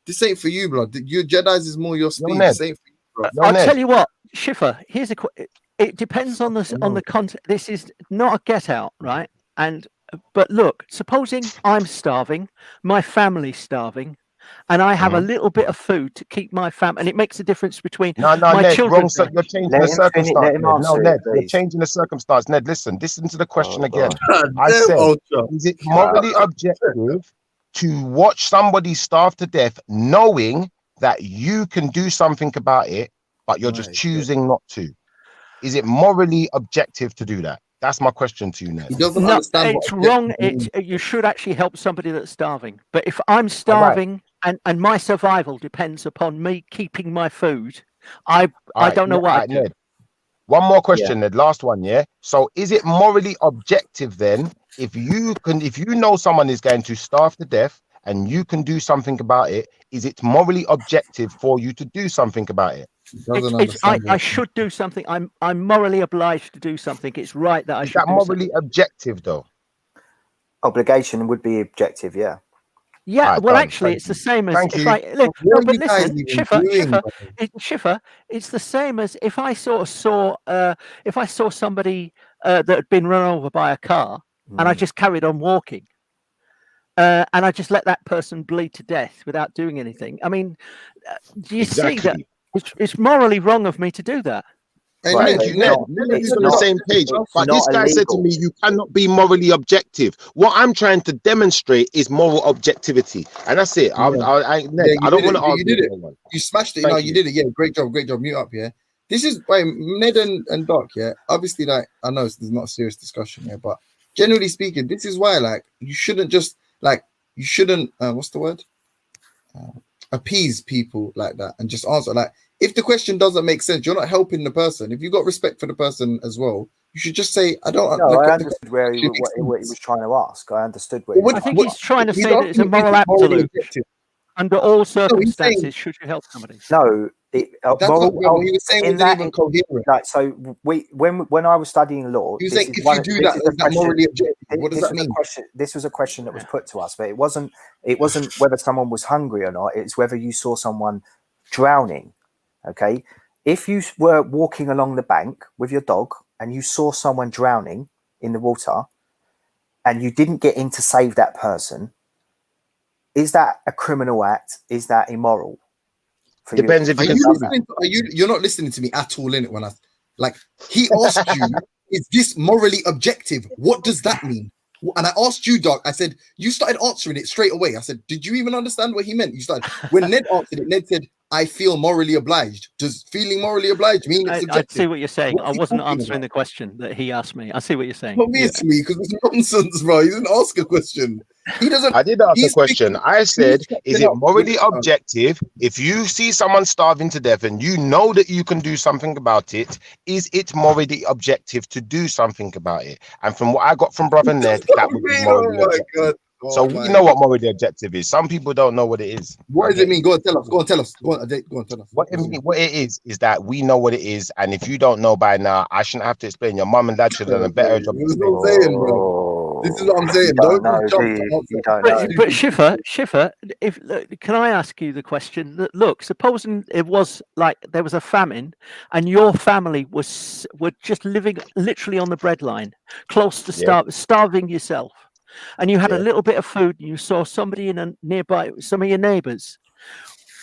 This ain't for you, blood. Your Jedi's is more your Yo, speed. Ned. This ain't for you, bro. Yo, I'll Ned. tell you what, Schiffer. Here's a. It depends on the content. This is not a get out, right? And but look, supposing I'm starving, my family's starving, and I have a little bit of food to keep my family, and it makes a difference between No, my Ned, children. You're changing Let the him finish. circumstance, Let him Ned. No, answer it, Ned, you're please. changing the circumstance. Ned, listen to the question Oh, again. God. I Damn, said, Ultra. is it morally objective to watch somebody starve to death knowing that you can do something about it, but you're just choosing not to? Is it morally objective to do that? That's my question to you, Ned. He doesn't No, understand what it's wrong. objective means. You should actually help somebody that's starving. But if I'm All right. starving and my survival depends upon me keeping my food, I don't know what I'd do. Ned. One more question, Ned. Last one, yeah. So, is it morally objective then, if you know someone is going to starve to death and you can do something about it? Is it morally objective for you to do something about it? He doesn't understand I should do something. I'm morally obliged to do something. It's right that I Is should that do something. morally objective, though? Obligation would be objective, yeah. Yeah, All right, well, done. actually, Thank it's you. the same as Thank if you. I look. What No, are but you guys listen, even Schiffer, doing? Schiffer, it's the same as if I sort of saw, if I saw somebody that had been run over by a car, and I just carried on walking, and I just let that person bleed to death without doing anything. I mean, do you see that it's morally wrong of me to do that? Hey, Thank Ned, you, Ned. Ned is on the same page. But this guy said to me, you cannot be morally objective. What I'm trying to demonstrate is moral objectivity. And that's it. Ned, Yeah, I you don't did want to it. You argue did with it. anyone. You smashed it. Thank No, you. you did it. Yeah, great job. Mute up. Yeah. This is why Ned and Doc. Yeah, obviously, like I know there's not a serious discussion here, but generally speaking, this is why like you shouldn't just like you shouldn't what's the word? Appease people like that and just answer like if the question doesn't make sense, you're not helping the person. If you got respect for the person as well, you should just say, "I don't." No, I understood what he was trying to ask. I understood what he was I think he's trying to he's say that it's a asking if moral it's morally absolute. objective. Under all No, he's saying circumstances, should you help somebody? No, that's what he was saying wasn't even coherent. Like, so when I was studying law, He was saying if you do that, is that morally objective? What does that mean? This was a question that was put to us, but it wasn't whether someone was hungry or not. It's whether you saw someone drowning. Okay, if you were walking along the bank with your dog and you saw someone drowning in the water, and you didn't get in to save that person, is that a criminal act? Is that immoral? Depends if you can see that. You're not listening to me at all, innit? When I like he asked you, is this morally objective? What does that mean? And I asked you, Doc. I said you started answering it straight away. I said, did you even understand what he meant? You started when Ned answered it. Ned said, "I feel morally obliged." Does feeling morally obliged mean it's subjective? I see what you're saying. What's I he wasn't talking answering about? the question that he asked me. I see what you're saying. Obviously, because it's nonsense, bro. He didn't ask a question. He doesn't. I did ask a question. I said, is it morally up. objective if you see someone starving to death and you know that you can do something about it? Is it morally objective to do something about it? And from what I got from Brother Ned, that would be morally objective. So we know what morally objective is. Some people don't know what it is. What does it mean? Go on, tell us. Go on, tell us. Go on, tell us. What it is that we know what it is, and if you don't know by now, I shouldn't have to explain. Your mum and dad should have done a better job. This is what I'm saying, bro. This is what I'm saying. But Schiffer, can I ask you the question? That look, supposing it was like there was a famine, and your family were just living literally on the breadline, close to starving yourself, and you had a little bit of food, and you saw somebody in a nearby, some of your neighbors.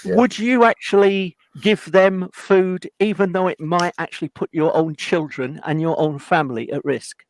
Would you actually give them food, even though it might actually put your own children and your own family at risk?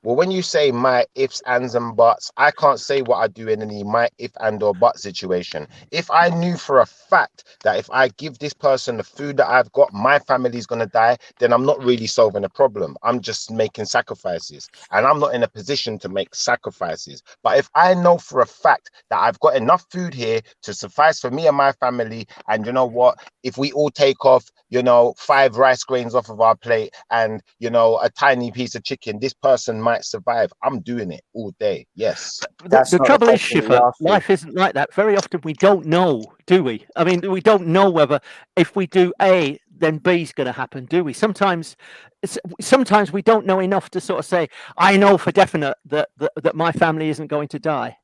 Well, when you say my ifs, ands, and buts, I can't say what I do in any my if and or but situation. If I knew for a fact that if I give this person the food that I've got, my family's gonna die, then I'm not really solving a problem. I'm just making sacrifices, and I'm not in a position to make sacrifices. But if I know for a fact that I've got enough food here to suffice for me and my family, and you know what, if we all take off, 5 rice grains off of our plate and a tiny piece of chicken, this person might survive. I'm doing it all day. Yes. The trouble is, Schiffer, life isn't like that. Very often we don't know, do we? I mean, we don't know whether if we do A, then B is going to happen, do we? Sometimes we don't know enough to sort of say, I know for definite that my family isn't going to die.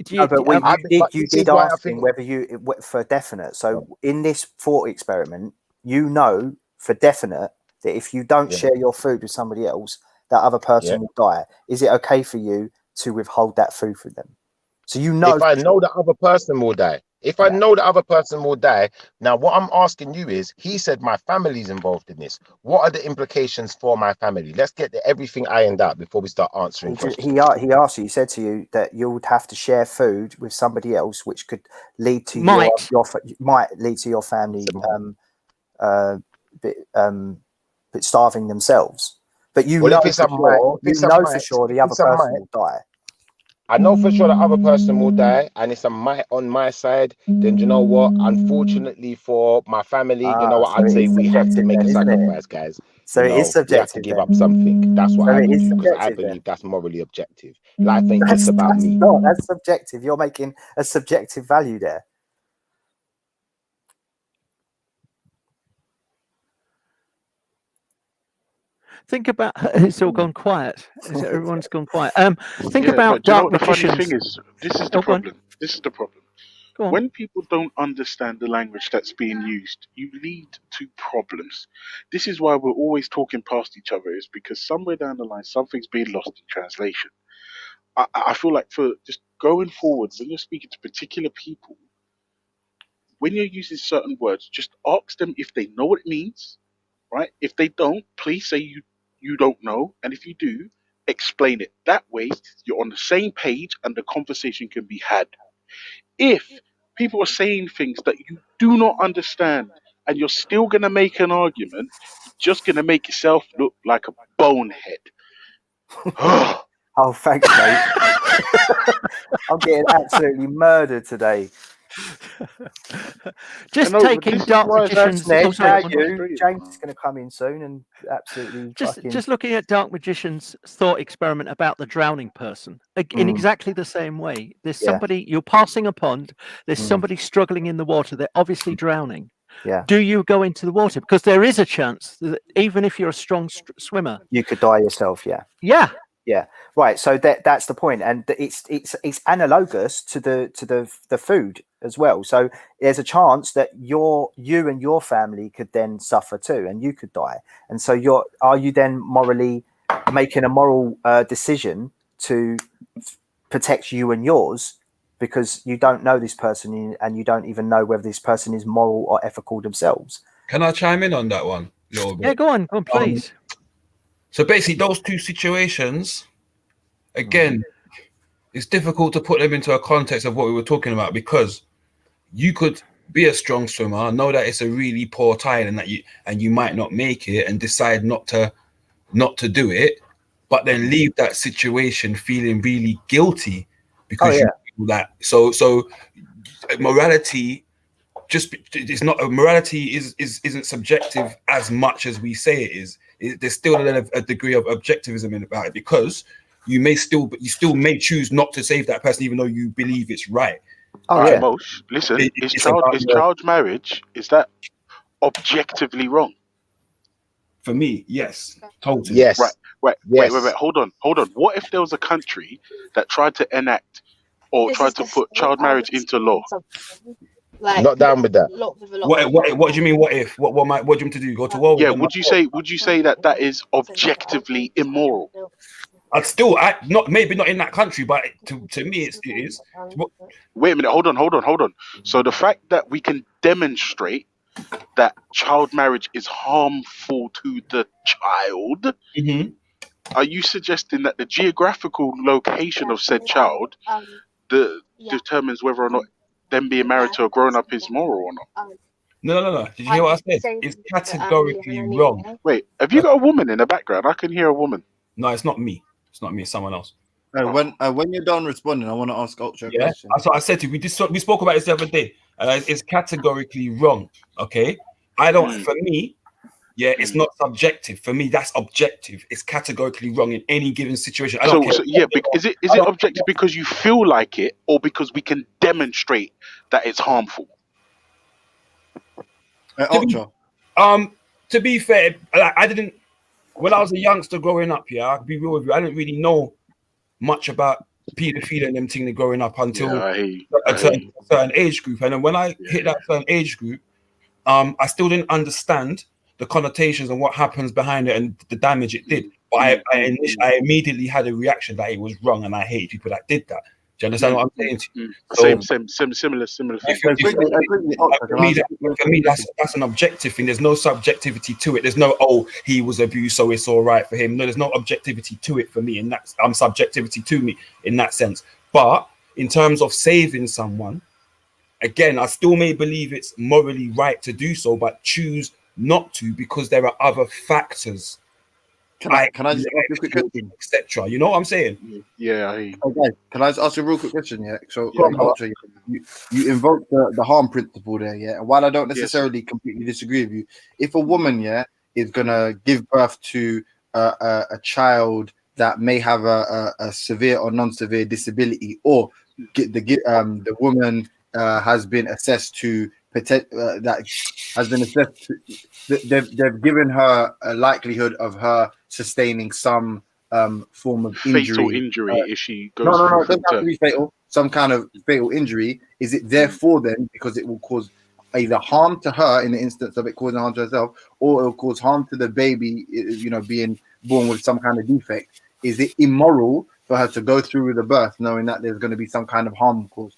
You did ask him whether for definite. So in this thought experiment, for definite that if you don't share your food with somebody else, that other person will die. Is it okay for you to withhold that food from them? So if I know the other person will die. If I know the other person will die, now what I'm asking you is, he said my family's involved in this. What are the implications for my family? Let's get everything ironed out before we start answering questions. He asked you, he said to you that you would have to share food with somebody else, which could lead to might lead to your family starving themselves. But for sure the other person will die. I know for sure the other person will die, and it's a might on my side. Then you know what? Unfortunately for my family, I'd say we have to make a sacrifice, guys. So it is subjective. We have to give up something. That's what I believe, because I believe that's morally objective. Life ain't just about me. No, that's subjective. You're making a subjective value there. Think about it's all gone quiet. Everyone's gone quiet. Think about Dark Magicians. The funny thing is, this is the problem. This is the problem. When people don't understand the language that's being used, you lead to problems. This is why we're always talking past each other, is because somewhere down the line, something's being lost in translation. I feel like for just going forward, when you're speaking to particular people, when you're using certain words, just ask them if they know what it means, right? If they don't, please say you don't know. And if you do, explain it. That way, you're on the same page and the conversation can be had. If people are saying things that you do not understand and you're still going to make an argument, you're just going to make yourself look like a bonehead. Oh, thanks, mate. I'm getting absolutely murdered today. Just taking Dark Magicians. James is going to come in soon and absolutely just looking at Dark Magician's thought experiment about the drowning person in exactly the same way. There's somebody you're passing a pond. There's somebody struggling in the water. They're obviously drowning. Yeah. Do you go into the water? Because there is a chance that even if you're a strong swimmer, you could die yourself. Yeah. Yeah. Yeah, right. So that's the point, and it's analogous to the food as well. So there's a chance that you and your family could then suffer too, and you could die. And so are you then morally making a moral decision to protect you and yours because you don't know this person and you don't even know whether this person is moral or ethical themselves? Can I chime in on that one a little bit? Yeah, go on, please. So basically, those two situations, again, it's difficult to put them into a context of what we were talking about, because you could be a strong swimmer, know that it's a really poor tide and you might not make it and decide not to do it, but then leave that situation feeling really guilty because you feel that. So morality isn't subjective as much as we say it is. There's still a degree of objectivism about it, because you still may choose not to save that person even though you believe it's right. Mosh, listen, is child marriage, is that objectively wrong? For me, yes, totally. Yes. Right. Yes. Wait. Hold on. What if there was a country that tried to enact or tried to put child marriage into law? Not down with that. What do you mean? What if? What do you want to do? Go to war? Yeah. Would you say that is objectively immoral? Maybe not in that country, but to me it is. Wait a minute. Hold on. So the fact that we can demonstrate that child marriage is harmful to the child, are you suggesting that the geographical location of said child determines whether or not them being married to a grown up is moral or not? No. Did you hear what I said? It's categorically wrong. Wait, have you got a woman in the background? I can hear a woman. No, it's not me. It's not me. It's someone else. When you're done responding, I want to ask Ultra a question. That's what I said to you. We spoke about this the other day. It's categorically wrong. Okay, I don't. For me, it's not subjective. For me, that's objective. It's categorically wrong in any given situation. I don't care. Is it objective because you feel like it, or because we can demonstrate that it's harmful? Ultra. To be fair, I didn't. When I was a youngster growing up, I'll be real with you. I didn't really know much about paedophilia and them things growing up until a certain age group. And then when I hit that certain age group, I still didn't understand the connotations and what happens behind it and the damage it did. But I immediately had a reaction that it was wrong, and I hate people that did that. Do you understand what I'm saying to you? Similar thing. For me, that's an objective thing. There's no subjectivity to it. There's no, he was abused, so it's all right for him. No, there's no objectivity to it for me, and that's subjectivity to me in that sense. But in terms of saving someone, again, I still may believe it's morally right to do so, but choose not to because there are other factors. Can I just ask you a quick question? Etc. You know what I'm saying? Yeah. Okay. Can I just ask you a real quick question? Yeah. So, Ultra, you invoked the harm principle there, yeah. And while I don't necessarily completely disagree with you, if a woman, is gonna give birth to a child that may have a severe or non-severe disability, or the woman has been assessed to that has been assessed to, they've given her a likelihood of her sustaining some form of injury. Fatal injury if she goes. No, it doesn't have to be fatal. Some kind of fatal injury. Is it therefore then because it will cause either harm to her in the instance of it causing harm to herself, or it will cause harm to the baby, being born with some kind of defect? Is it immoral for her to go through with the birth knowing that there's going to be some kind of harm caused?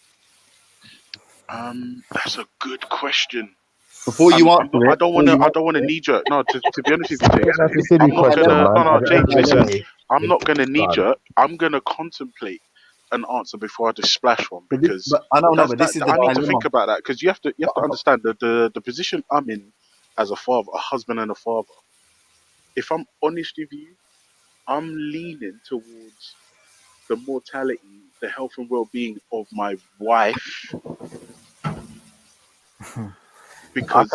That's a good question. Before you answer it, I don't want to knee jerk. No, to be honest with you, James, I'm not gonna knee jerk. I'm gonna contemplate an answer before I just splash one, because I need to think about that, because you have to understand the position I'm in as a father, a husband and a father. If I'm honest with you, I'm leaning towards the mortality, the health and well-being of my wife. Because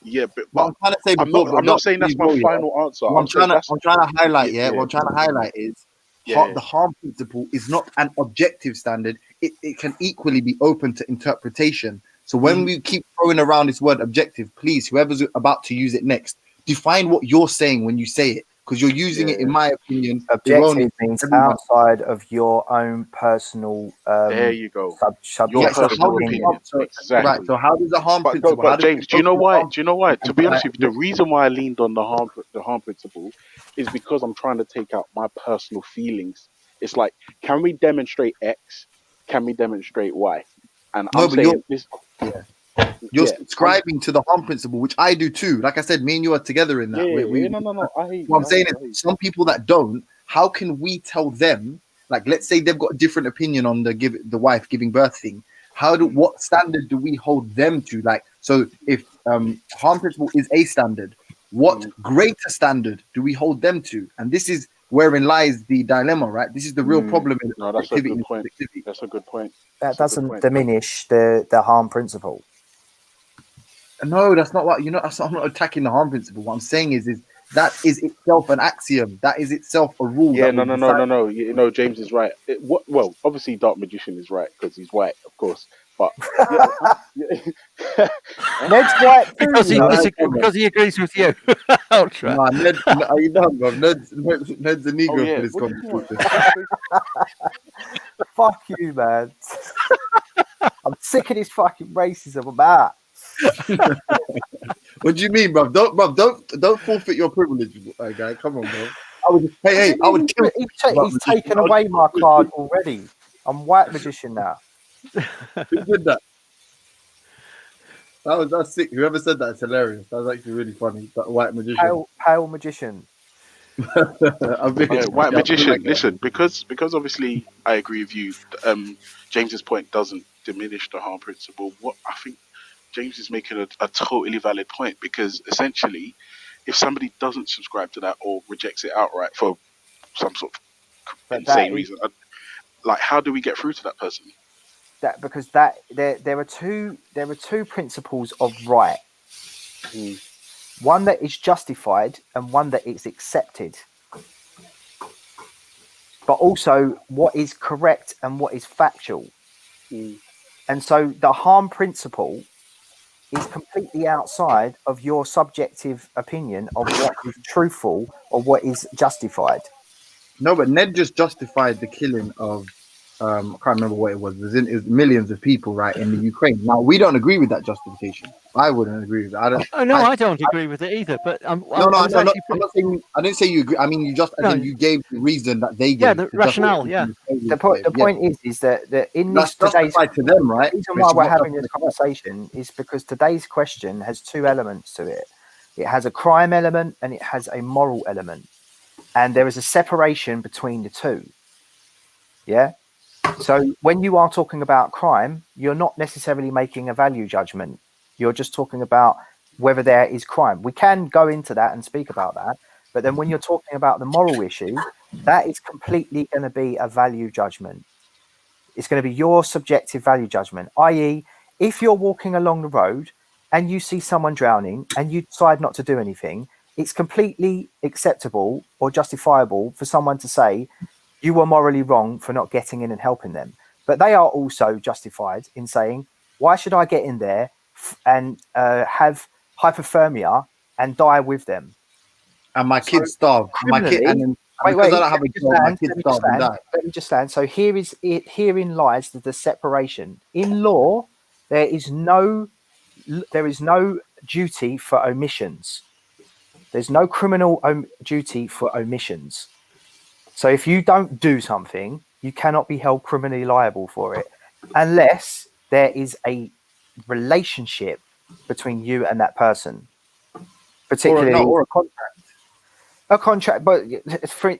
yeah, but I'm trying to say, I'm not saying that's my final answer. What I'm trying to highlight is the harm principle is not an objective standard. It can equally be open to interpretation. So when we keep throwing around this word objective, please, whoever's about to use it next, define what you're saying when you say it, because you're using it, in my opinion, objective means outside of your own personal. There you go. Your personal opinion. Exactly. Right. So how does the harm principle? But James, do you know why? To be honest with you, the reason why I leaned on the harm principle is because I'm trying to take out my personal feelings. It's like, can we demonstrate X? Can we demonstrate Y? And I'm saying this. You're subscribing to the harm principle, which I do too. Like I said, me and you are together in that. No. What I'm saying is, some people that don't, how can we tell them? Like, let's say they've got a different opinion on the wife giving birth thing. What standard do we hold them to? Like, so if harm principle is a standard, what greater standard do we hold them to? And this is wherein lies the dilemma, right? This is the real problem in that's a good point. That's a good point. That doesn't diminish the harm principle. No, that's not what I'm not attacking the harm principle. What I'm saying is that is itself an axiom. That is itself a rule. Yeah, no. James is right. Well, obviously, Dark Magician is right because he's white, of course. But Ned's white because he agrees with you. Ultra. Nah, Ned, are you done, bro? Ned's a Negro for this conversation. Fuck you, man. I'm sick of this fucking racism. I'm out. What do you mean, bro? Don't forfeit your privilege, guy. Come on, bro. He's taken away my card already. I'm white magician now. Who did that? That's sick. Whoever said that is hilarious. That was actually really funny. That white magician. Pale magician. White magician, listen, because obviously I agree with you. James's point doesn't diminish the harm principle. What I think James is making a totally valid point, because essentially, if somebody doesn't subscribe to that or rejects it outright for some sort of insane reason, like how do we get through to that person? Because there are two principles of right. One that is justified and one that is accepted. But also what is correct and what is factual. And so the harm principle is completely outside of your subjective opinion of what is truthful or what is justified. No, but Ned just justified the killing of I can't remember what it was. It was millions of people, right, in the Ukraine. Now we don't agree with that justification. I wouldn't agree with that. I don't agree with it either. But I'm not saying. I didn't say you agree. I mean, you gave the reason that they gave. Yeah, the rationale. Yeah. The point is that in this today's to them, right? The reason why we're having this conversation is because today's question has two elements to it. It has a crime element and it has a moral element, and there is a separation between the two. Yeah. So when you are talking about crime, you're not necessarily making a value judgment. You're just talking about whether there is crime. We can go into that and speak about that. But then when you're talking about the moral issue, that is completely going to be a value judgment. It's going to be your subjective value judgment, i.e., if you're walking along the road and you see someone drowning and you decide not to do anything, it's completely acceptable or justifiable for someone to say, you were morally wrong for not getting in and helping them. But they are also justified in saying, why should I get in there and have hypothermia and die with them? And my kids starve. My kid, and then, wait, because I don't have a job, my kids starve and die. Let me just land. So herein lies the separation. In law, there is no duty for omissions. There's no criminal duty for omissions. So if you don't do something, you cannot be held criminally liable for it unless there is a relationship between you and that person, particularly or a contract. A contract, but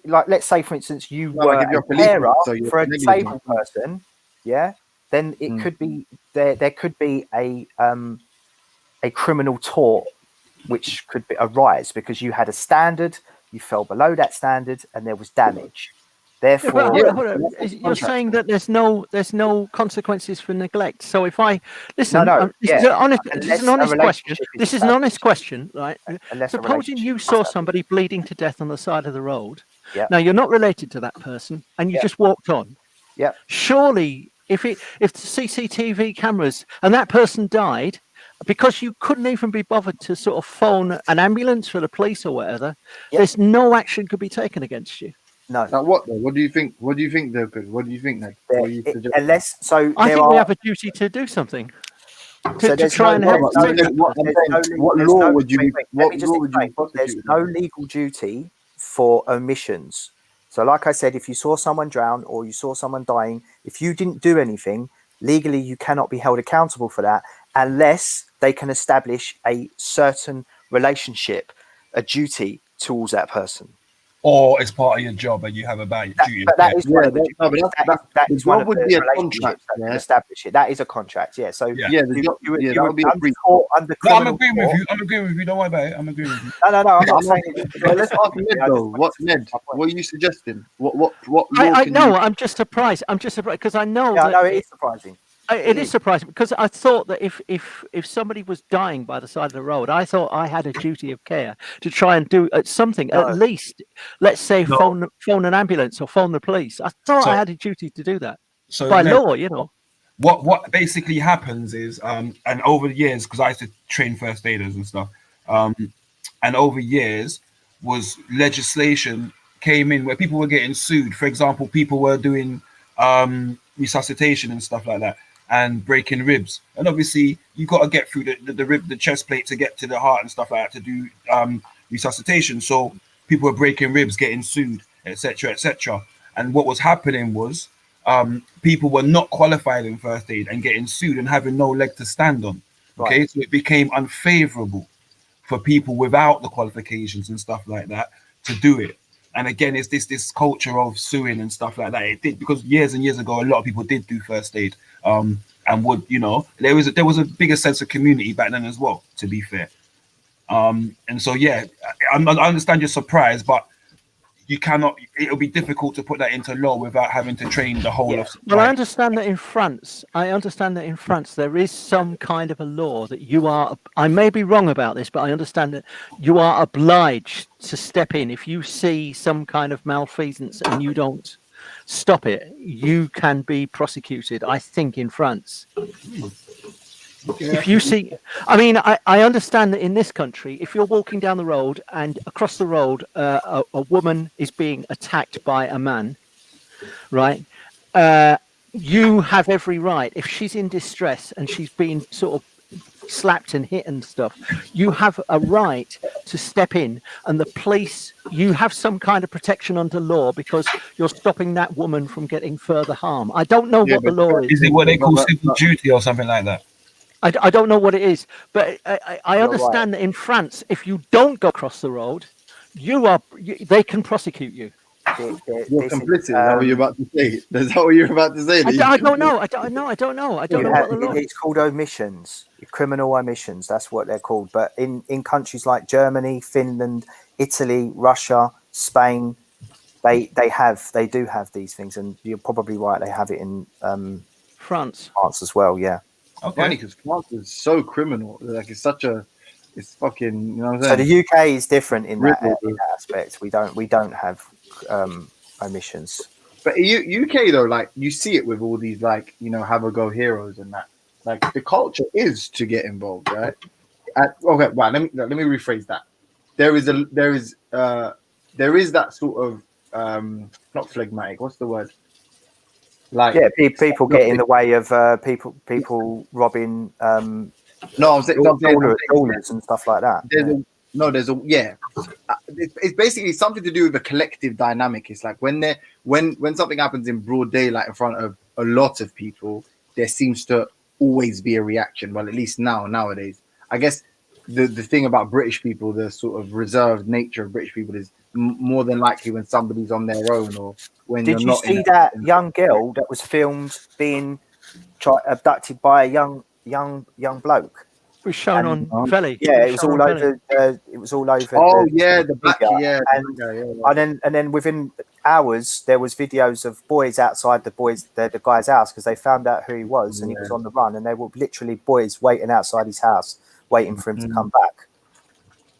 let's say, for instance, you were a carer for a disabled person, yeah. Then it could be there could be a criminal tort which could arise because you had a standard. You fell below that standard, and there was damage. Therefore, you're saying that there's no consequences for neglect. So if I listen, this is an honest question. This is an honest question, right? Supposing you saw somebody bleeding to death on the side of the road. Yeah. Now you're not related to that person, and you just walked on. Yeah. Surely, if the CCTV cameras and that person died, because you couldn't even be bothered to sort of phone an ambulance for the police or whatever, there's no action could be taken against you. No. Now what though? What do you think? What do you think though? What do you think then? Unless I think we have a duty to do something. To try and help. What law would you? There's no legal duty for omissions. So, like I said, if you saw someone drown or you saw someone dying, if you didn't do anything legally, you cannot be held accountable for that unless they can establish a certain relationship, a duty towards that person. Or it's part of your job and you have a bad duty. But that is one of the duties. What would be a contract? Establish it. That is a contract. Yeah. So that would be under. No, I'm agreeing with you. I'm agreeing with you. Don't worry about it. I'm agreeing with you. No. I'm not saying it. Well, let's ask Ned though. What Ned? What are you suggesting? What? I know. I'm just surprised. because I know. Yeah, no, it is surprising. It is surprising because I thought that if somebody was dying by the side of the road, I thought I had a duty of care to try and do something, at least, let's say, phone an ambulance or phone the police. I thought I had a duty to do that by law, you know. What basically happens is, and over the years, because I used to train first aiders and stuff, and over years was legislation came in where people were getting sued. For example, people were doing resuscitation and stuff like that, and breaking ribs. And obviously, you got to get through the rib, the chest plate to get to the heart and stuff like that to do resuscitation. So people were breaking ribs, getting sued, etc., etc. And what was happening was people were not qualified in first aid and getting sued and having no leg to stand on. Okay, right. So it became unfavorable for people without the qualifications and stuff like that to do it. And again, it's this culture of suing and stuff like that. It did, because years and years ago, a lot of people did do first aid, and would, you know, there was a bigger sense of community back then as well, to be fair. And so yeah, I understand your surprise, but you cannot. It'll be difficult to put that into law without having to train the whole of. Well, I understand that in France. There is some kind of a law that you are. I may be wrong about this, but I understand that you are obliged to step in if you see some kind of malfeasance and you don't stop it. You can be prosecuted. I think in France. If you see, I mean, I understand that in this country, if you're walking down the road and across the road, a woman is being attacked by a man, right? You have every right, if she's in distress and she's being sort of slapped and hit and stuff, you have a right to step in, and the police, you have some kind of protection under law because you're stopping that woman from getting further harm. I don't know what the law is. Is it what they call civil duty or something like that? I don't know what it is, but I understand that in France, if you don't go across the road, they can prosecute you. You're complicit. Is that what you're about to say? Is that what you're about to say? I don't know. I don't know what the law is. It's called omissions, criminal omissions. That's what they're called. But in countries like Germany, Finland, Italy, Russia, Spain, they do have these things, and you're probably right. They have it in France as well. Yeah. Okay. Because France is so criminal. Like it's fucking. You know what I'm So saying? the UK is different in that aspect. We don't have omissions. But UK though, like you see it with all these like, you know, have a go heroes and that. Like the culture is to get involved, right? Okay, well, let me rephrase that. There is that sort of not phlegmatic. What's the word? Like people get in the way of people robbing. No, I'm saying dollars and stuff like that. It's basically something to do with the collective dynamic. It's like when something happens in broad daylight in front of a lot of people, there seems to always be a reaction. Well, at least nowadays, I guess the thing about British people, the sort of reserved nature of British people is more than likely when somebody's on their own or when Did you're you not. see that young girl that was filmed being abducted by a young bloke? It was shown on Valley. Yeah, it was all over. It was all over. Oh yeah, the black. Yeah, and then within hours there was videos of boys outside the guy's house because they found out who he was and he was on the run, and they were literally boys waiting outside his house waiting for him to come back.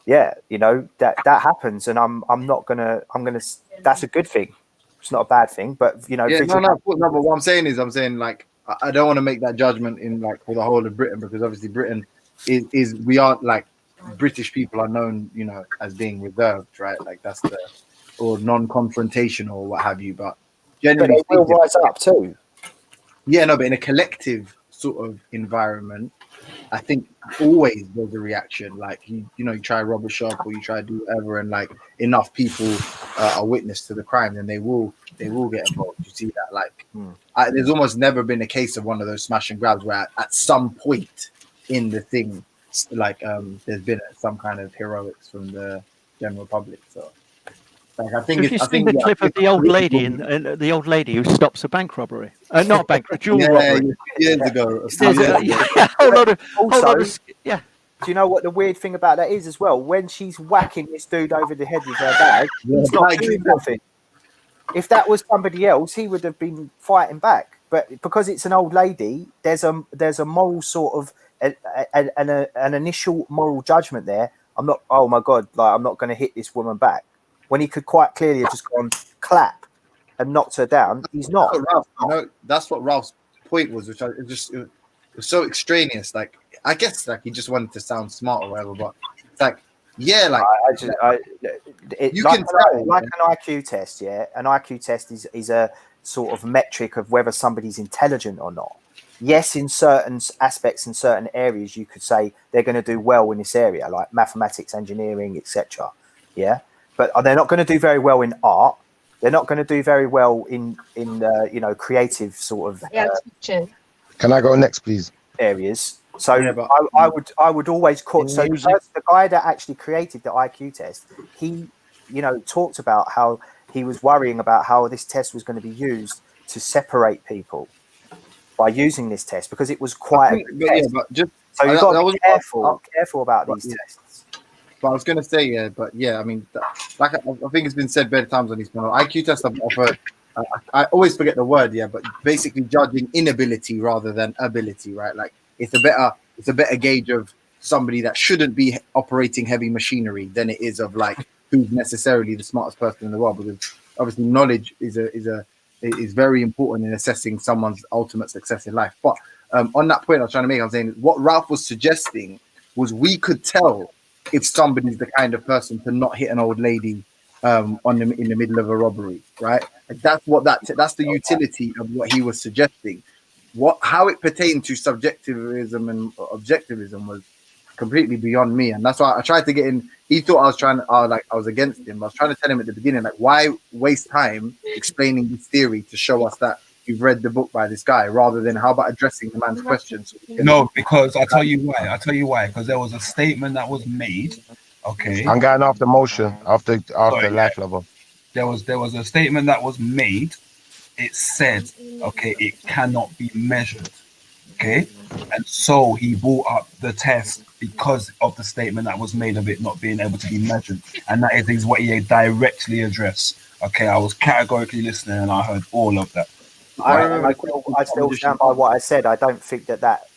Yeah, you know that happens, and I'm gonna. That's a good thing. It's not a bad thing, but you know. Yeah, no. But what I'm saying like I don't want to make that judgment in like for the whole of Britain, because obviously Britain is we are like British people are known, you know, as being reserved, right? Like that's or non-confrontational or what have you. But generally, they will rise up too. Yeah, no, but in a collective sort of environment, I think always there's a reaction. Like you try to rob a shop or you try to do whatever, and like enough people are witness to the crime, then they will get involved. You see that? Like there's almost never been a case of one of those smash and grabs where at some point in the thing, like there's been some kind of heroics from the general public. So, like, I think Have you seen the clip of the old lady and the old lady who stops a bank robbery? Not a bank, jewel robbery. Years ago. Yeah. Do you know what the weird thing about that is as well? When she's whacking this dude over the head with her bag, he's not doing nothing. If that was somebody else, he would have been fighting back. But because it's an old lady, there's a moral sort of an initial moral judgment there. I'm not. Oh my god! Like I'm not going to hit this woman back. When he could quite clearly have just gone clap and knocked her down. He's not. That's what Ralph's point was, which it was so extraneous. Like I guess like he just wanted to sound smart or whatever, but it's like you like can tell like an IQ test. Yeah, an IQ test is a sort of metric of whether somebody's intelligent or not. Yes, in certain aspects, in certain areas, you could say they're going to do well in this area, like mathematics, engineering, etc. Yeah, but they're not going to do very well in art. They're not going to do very well in creative sort of. Can I go next, please? Areas. So I would always call. So the guy that actually created the IQ test, he talked about how he was worrying about how this test was going to be used to separate people by using this test, because it was quite a good test. So you've got to be careful about these tests. But I was going to say, I mean, like I think it's been said many times on these panels, IQ tests offer, I always forget the word, but basically judging inability rather than ability, right? Like it's a better gauge of somebody that shouldn't be operating heavy machinery than it is of like who's necessarily the smartest person in the world, because obviously knowledge is very important in assessing someone's ultimate success in life. But on that point I was trying to make, I'm saying what Ralph was suggesting was we could tell if somebody's the kind of person to not hit an old lady in the middle of a robbery, right? That's the utility of what he was suggesting. How it pertained to subjectivism and objectivism was completely beyond me, and that's why I tried to get in. He thought I was against him. I was trying to tell him at the beginning, like, why waste time explaining this theory to show us that you've read the book by this guy, rather than how about addressing the man's questions? No, because I'll tell you why. Because there was a statement that was made. Okay, I'm going after motion after life level. There was a statement that was made. It said, okay, it cannot be measured. Okay, and so he brought up the test because of the statement that was made of it not being able to be measured, and that is what he directly addressed. Okay, I was categorically listening and I heard all of that. I still stand by what I said. I don't think that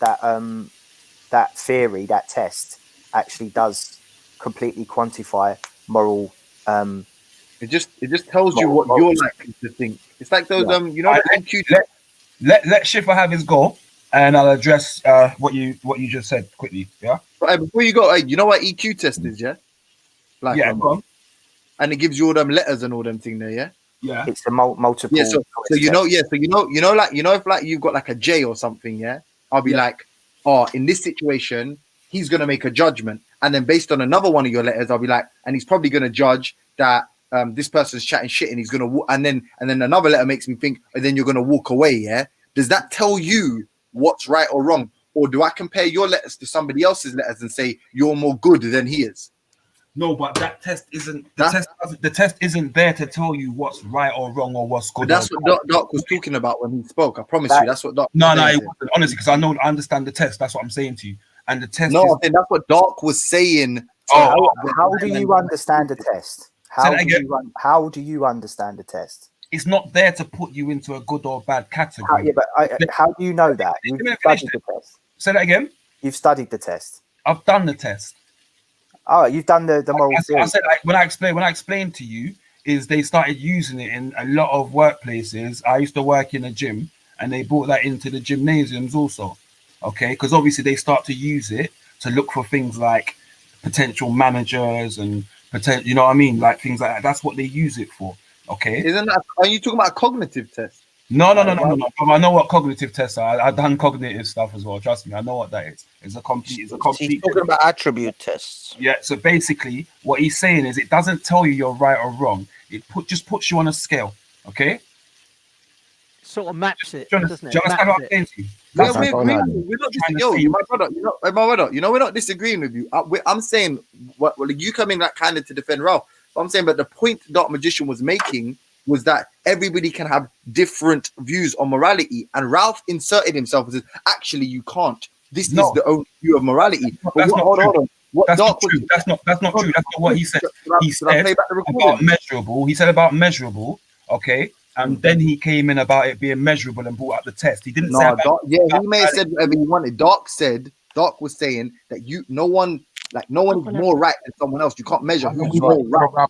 theory, that test, actually does completely quantify moral. It just tells you what you're likely to think. It's like those let Schiffer have his goal, and I'll address what you just said quickly. Yeah. But before you go, you know what EQ test is, yeah? Like, go on. And it gives you all them letters and all them thing there, yeah. Yeah. It's a multiple. Yeah. So you know, if like you've got like a J or something, yeah. I'll be like, oh, in this situation, he's gonna make a judgment, and then based on another one of your letters, I'll be like, and he's probably gonna judge that this person's chatting shit, and he's gonna and then another letter makes me think, and then you're gonna walk away, yeah. Does that tell you what's right or wrong, or do I compare your letters to somebody else's letters and say you're more good than he is? No, but that test isn't the test isn't there to tell you what's right or wrong or what's good. But that's what Doc was talking about when he spoke. I promise you, that's what Doc. No, it wasn't, honestly, because I understand the test. That's what I'm saying to you. And the test. No, I think that's what Doc was saying. How do you understand the test? How do you understand the test? It's not there to put you into a good or bad category. How do you know that? You've studied the test. Say that again. You've studied the test. I've done the test. Oh, you've done the moral theory. I said, when I explained to you, is they started using it in a lot of workplaces. I used to work in a gym, and they brought that into the gymnasiums also. Okay, because obviously they start to use it to look for things like potential managers and potential, you know what I mean, like things like that. That's what they use it for. Okay, are you talking about a cognitive test? No. I know what cognitive tests are. I've done cognitive stuff as well. Trust me, I know what that is. It's a complete. He's talking about attribute tests. Yeah. So basically, what he's saying is, it doesn't tell you you're right or wrong. It just puts you on a scale. Okay. Sort of maps it, doesn't it? Do you understand what I'm saying to you? We're not disagreeing. You're my brother. You know, we're not disagreeing with you. I'm saying, you come in that kind of to defend Ralph. But I'm saying, but the point Dark Magician was making was that everybody can have different views on morality, and Ralph inserted himself and said, actually, you can't. This is the only view of morality. Hold on. That's not true. That's not true. That's not what he said. He said about measurable. He said about measurable. Okay. And then he came in about it being measurable and brought up the test. He didn't say about, he may have said whatever he wanted. Doc was saying that no one is more right than someone else. You can't measure who's more right.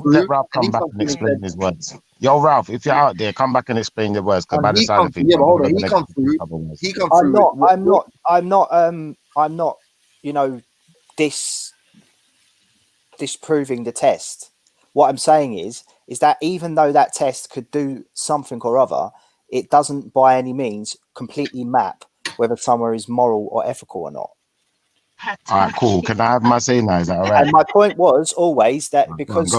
Let Ralph come back and explain his words. Yo, Ralph, if you're out there, come back and explain your words. Because by the side of things, hold on. He come through. I'm not. You know, disproving the test. What I'm saying is that even though that test could do something or other, it doesn't by any means completely map whether somewhere is moral or ethical or not. All right, cool. Can I have my say now? Is that all right? And my point was always that because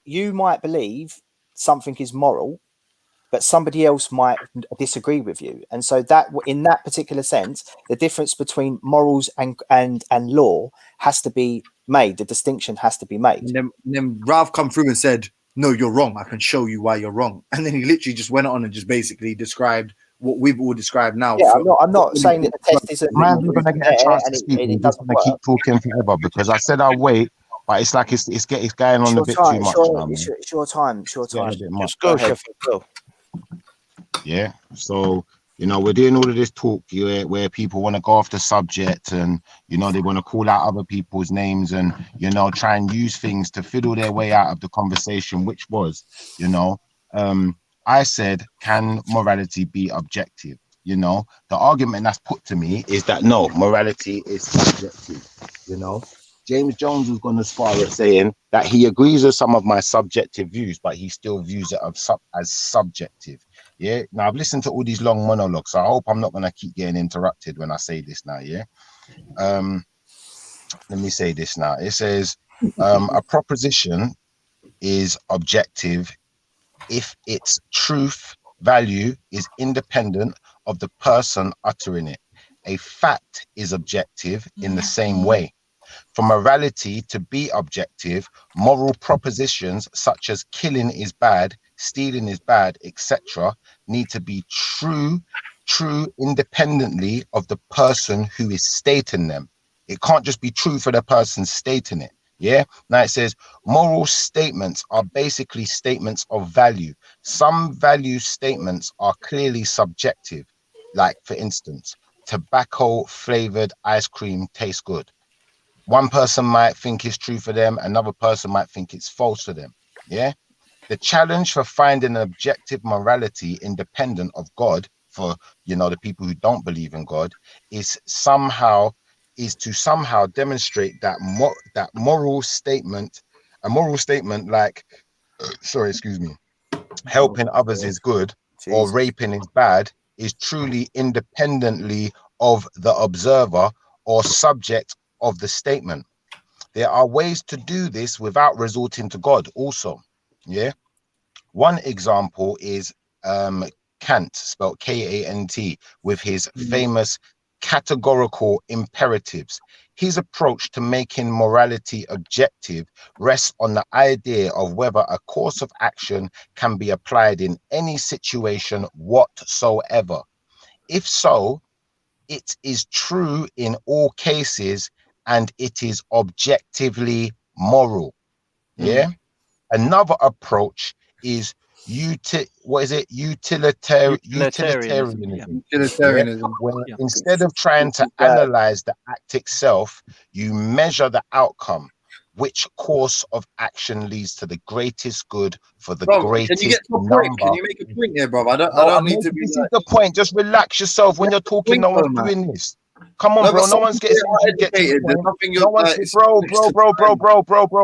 you might believe something is moral, but somebody else might disagree with you. And so that in that particular sense, the difference between morals and law has to be made. The distinction has to be made. And then Ralph come through and said, "No, you're wrong. I can show you why you're wrong." And then he literally just went on and just basically described what we've all described now. Yeah, I'm not saying that the test isn't. Man's not gonna get a chance to speak. He's just gonna keep talking forever because I said I'll wait, but it's like it's going on a bit too much now. It's your time. It's your time. Just go, Sheffield. Go. Yeah. So, you know, we're doing all of this talk where people want to go off the subject and, you know, they want to call out other people's names and, you know, try and use things to fiddle their way out of the conversation, which was, you know, I said, can morality be objective? You know, the argument that's put to me is that no, morality is subjective. You know, James Jones was gone as far as saying that he agrees with some of my subjective views, but he still views it as subjective. Yeah. Now I've listened to all these long monologues, so I hope I'm not going to keep getting interrupted when I say this now. Yeah. Let me say this now. It says a proposition is objective if its truth value is independent of the person uttering it. A fact is objective in the same way. For morality to be objective, moral propositions such as killing is bad, stealing is bad, etc., need to be true independently of the person who is stating them. It can't just be true for the person stating it. Yeah. Now it says moral statements are basically statements of value. Some value statements are clearly subjective. Like, for instance, tobacco flavored ice cream tastes good. One person might think it's true for them, another person might think it's false for them. Yeah. The challenge for finding an objective morality independent of God for, you know, the people who don't believe in God is to somehow demonstrate that a moral statement like, helping others is good or raping is bad is truly independently of the observer or subject of the statement. There are ways to do this without resorting to God also. Yeah. One example is Kant, spelled K-A-N-T, with his famous categorical imperatives. His approach to making morality objective rests on the idea of whether a course of action can be applied in any situation whatsoever. If so, it is true in all cases and it is objectively moral. Yeah. Another approach is utilitarianism. Where instead of trying to analyze the act itself, you measure the outcome. Which course of action leads to the greatest good for the greatest Can you get to a number? point? Can you make a point here, bro? I don't need to be. This is the point. Just relax yourself when you're talking. No one's doing this. Come on, bro. No one's getting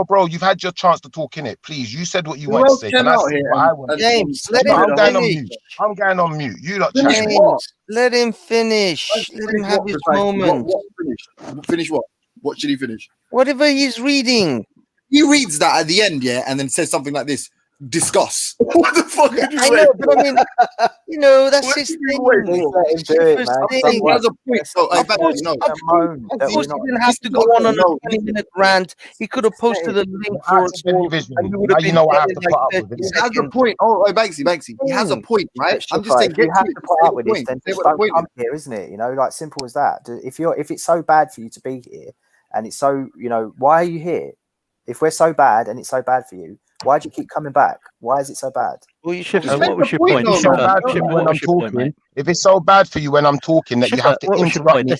bro. You've had your chance to talk in it. Please, you said what you want to say. Can I say what I want? James, I'm going on mute. I'm going on mute. You lot chat. James, let him finish. Let him have his moment. Finish what? What should he finish? Whatever he's reading. He reads that at the end, yeah, and then says something like this. Discuss. What the fuck did you say? I know, but I mean, you know, that's his thing. He has a point. Of course, he didn't have to go on a 20-minute rant. He could have posted a link for us all, and you would have been He has a point. Oh, Banksy. He has a point, right? I'm just saying, you have to put up with this, then just don't come here, isn't it? You know, like simple as that. If it's so bad for you to be here, and it's so, you know, why are you here? If we're so bad and it's so bad for you, why do you keep coming back? Why is it so bad? Well, you should. What was your point? If it's so bad for you when I'm talking that you have to interrupt me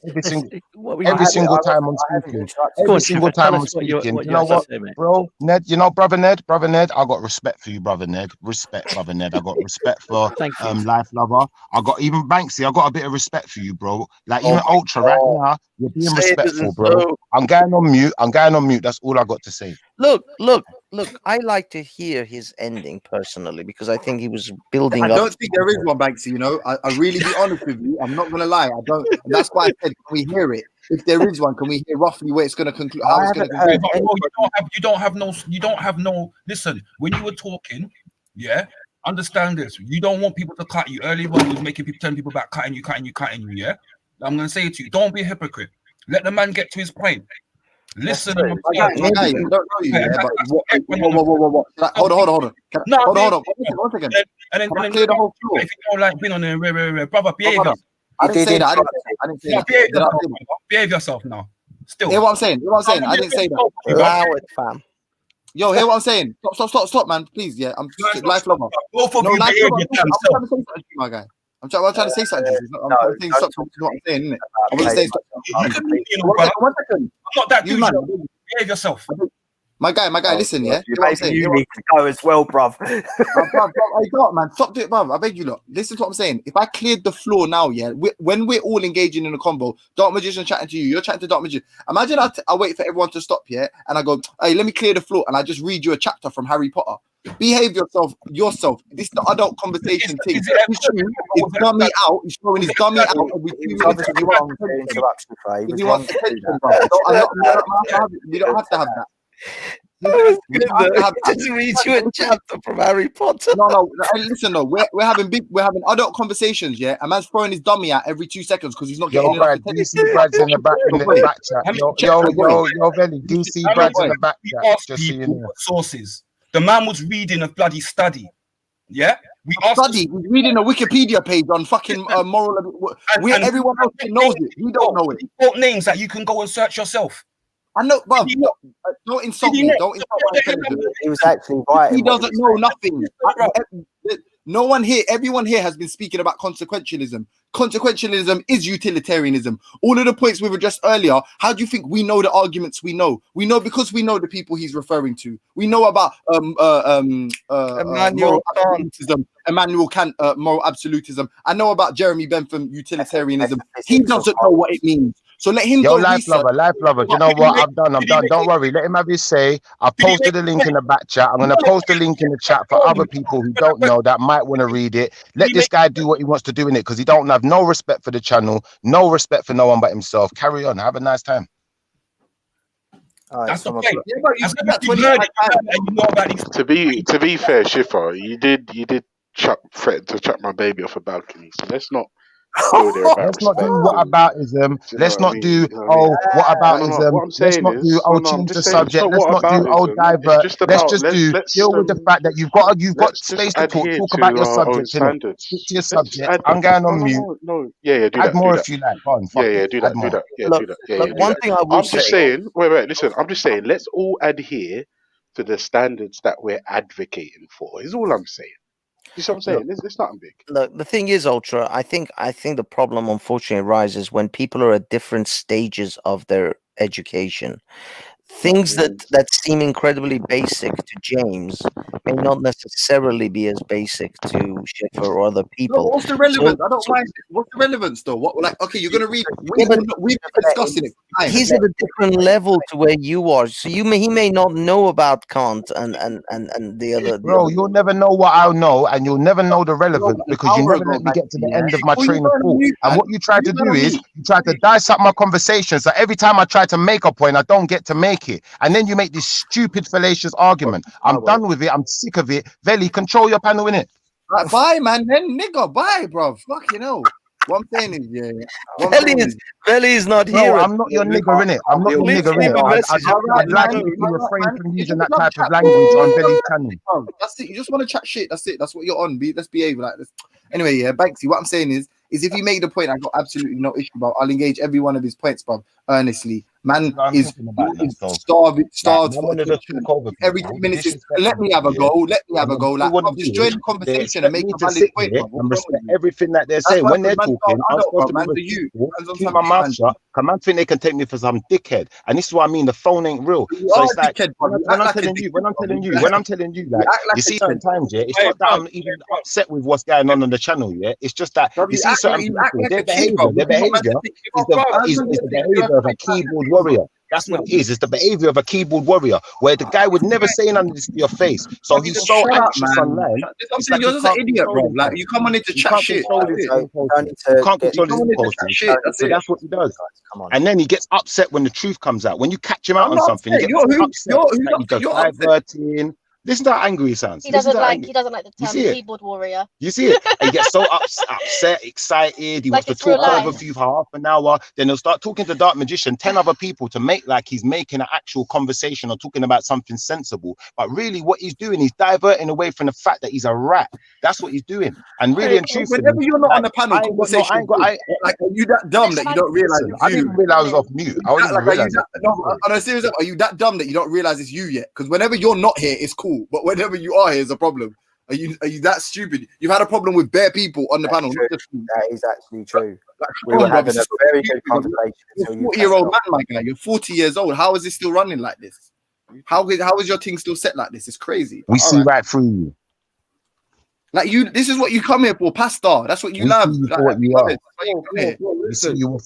every single time I'm speaking. Every single time I'm speaking. You know what, bro? Ned, you know, brother Ned, I got respect for you, brother Ned. Respect, brother Ned. I got respect for Life Lover. I got even Banksy. I got a bit of respect for you, bro. Like even Ultra right now, you're being respectful, bro. I'm going on mute. That's all I got to say. Look, I like to hear his ending personally because I think he was building up. I don't think there is one, Banksy, you know. I really be honest with you. I'm not going to lie. I don't. And that's why I said, can we hear it? If there is one, can we hear roughly where it's going to conclude? How it's going to conclude? You don't have no. Listen, when you were talking, yeah, understand this. You don't want people to cut you. Earlier on, you was making people, telling people about cutting you. Yeah, I'm going to say it to you. Don't be a hypocrite. Let the man get to his point. Listen, My guy, I don't know you, yeah, but what? Hold on. Hold on. One second. And then Can I clear the whole floor? if you don't like being on there, brother, behave yourself. I didn't say that. I didn't say that. Behave yourself now. Still. Hear what I'm saying? I didn't say that. Allow it, fam. Yo, hear what I'm saying? Stop, man. Please, yeah. I'm life lover. Both of No, you life behave lover. yourself. I'm trying to say something to you, my guy. I'm trying to say something to you. I'm saying something to what I'm saying, innit? I wasn't saying something. One second. I'm not that You dude. man. Behave yourself. My guy, listen, yeah. You need to go as well, bruv. Bruv, I got, man. Stop doing it, bruv. I beg you, look. Listen to what I'm saying. If I cleared the floor now, yeah, when we're all engaging in a convo, Dark Magician chatting to you, you're chatting to Dark Magician. Imagine I wait for everyone to stop, yeah, and I go, hey, let me clear the floor, and I just read you a chapter from Harry Potter. Behave yourself. This is the adult conversation thing. He's dummy out. He's showing his dummy out every 2 minutes. If you want attention, bruv. You don't have to have that. Just read you a chapter from Harry Potter. No. Listen, though, we're having adult conversations. Yeah, a man's throwing his dummy out every 2 seconds because he's not getting enough attention. DC Brad's in the back chat. Yo, Belly. DC Brad's in the back chat. Just so you know. Sources. The man was reading a bloody study. Yeah, He's reading a Wikipedia page on fucking moral. Everyone else knows it. We don't know it. What names that you can go and search yourself? I know, but don't insult me. Don't insult my intelligence. He was actually right. He doesn't know nothing. No one here, everyone here has been speaking about consequentialism. Consequentialism is utilitarianism. All of the points we were addressed earlier, how do you think we know the arguments we know? We know because we know the people he's referring to. We know about Immanuel Kant, moral absolutism. I know about Jeremy Bentham, utilitarianism. He doesn't know what it means. So let him go. Life lover. Do you know what? I'm done. Don't worry. Let him have his say. I posted the link in the back chat. I'm going to post the link in the chat for other people who don't know that might want to read it. Let this guy do what he wants to do in it because he don't have no respect for the channel, no respect for no one but himself. Carry on. Have a nice time. That's okay. To be fair, Schiffer, you did threaten to chuck my baby off a balcony. So let's not go there about let's not do whataboutism. Let's not do whataboutism. Let's not do change the subject. Let's not do divert. Let's just deal with the fact that you've got space to talk about your subject. Stick to your subject. I'm going on mute. No, do add that. more if you like. Go on, do that. One thing I will say. I'm just saying. Wait. Listen. I'm just saying. Let's all adhere to the standards that we're advocating for. Is all I'm saying. You see what I'm saying? It's nothing big. Look, the thing is, Ultra, I think the problem unfortunately arises when people are at different stages of their education. Things that seem incredibly basic to James may not necessarily be as basic to Schiffer or other people. No, what's the relevance? I don't mind. What's the relevance, though? Okay, you're gonna read. We've been discussing it. He's at a different level to where you are, so he may not know about Kant and the other. Bro, you'll never know what I know, and you'll never know the relevance because you never let me get to the end of my train of thought. And what you try to do is you try to dissect my conversation. So every time I try to make a point, I don't get to make it, and then you make this stupid fallacious argument. I'm done with it. I'm sick of it. Veli, control your panel, innit? Right, bye, man. Then nigga, bye, bro. Fuck you know. What I'm saying is, Veli is not here. No, I'm not your nigger, innit? I'm not your nigger, innit? I'd like you to refrain from using that type of language on Veli's channel. That's it. You just want to chat shit. That's it. That's what you're on. Let's behave like this. Anyway, yeah, Banksy, what I'm saying is if you make the point, I got absolutely no issue about. I'll engage every one of his points, bruv, earnestly. Man is starved every 2 minutes. Let me have a go. Like, just join the conversation and make a valid point. And respect everything that they're saying when they're talking. I'm supposed to be keep my mouth shut. Man think they can take me for some dickhead, and this is what I mean. The phone ain't real. So it's like when I'm telling you, like you see, sometimes it's not that I'm even upset with what's going on the channel. Yeah, it's just that you see certain people, their behavior is the behavior of a keyboard warrior. That's what it is. It's the behavior of a keyboard warrior, where the guy would never say none of this to your face. So he's so anxious online. I'm saying you're just an idiot, bro. Like you come on into chat shit. You can't control his impulses. So that's what he does. And then he gets upset when the truth comes out. When you catch him out on something, he gets upset. He goes diverting. Listen to how angry he sounds. He Listen doesn't to how like angry. he doesn't like the You term see it? keyboard warrior. You see it? And he gets so upset, excited. He Like wants to it's real talk over life. for you for half an hour. Then he'll start talking to Dark Magician, 10 other people to make like he's making an actual conversation or talking about something sensible. But really what he's doing, he's diverting away from the fact that he's a rat. That's what he's doing. And really and truthfully, Whenever you're not like, on the panel, conversation. Like, are you that dumb that you don't realize it's I you? didn't realize I was off mute. I wasn't Like, are you realize that, no, on a serious level, are you that dumb that you don't realize it's you yet? Because whenever you're not here, it's cool. But whenever you are here, it's a problem. Are you that stupid? You've had a problem with bare people on the panel. Not just that is actually true. Like, We were having a very good conversation. You're a 40-year-old man, my guy. You're 40 years old. How is this still running like this? How is your thing still set like this? It's crazy. we see right through you. Like you, this is what you come here for, pastor. That's what you We love. see you Like, for what you are. that's why you come here.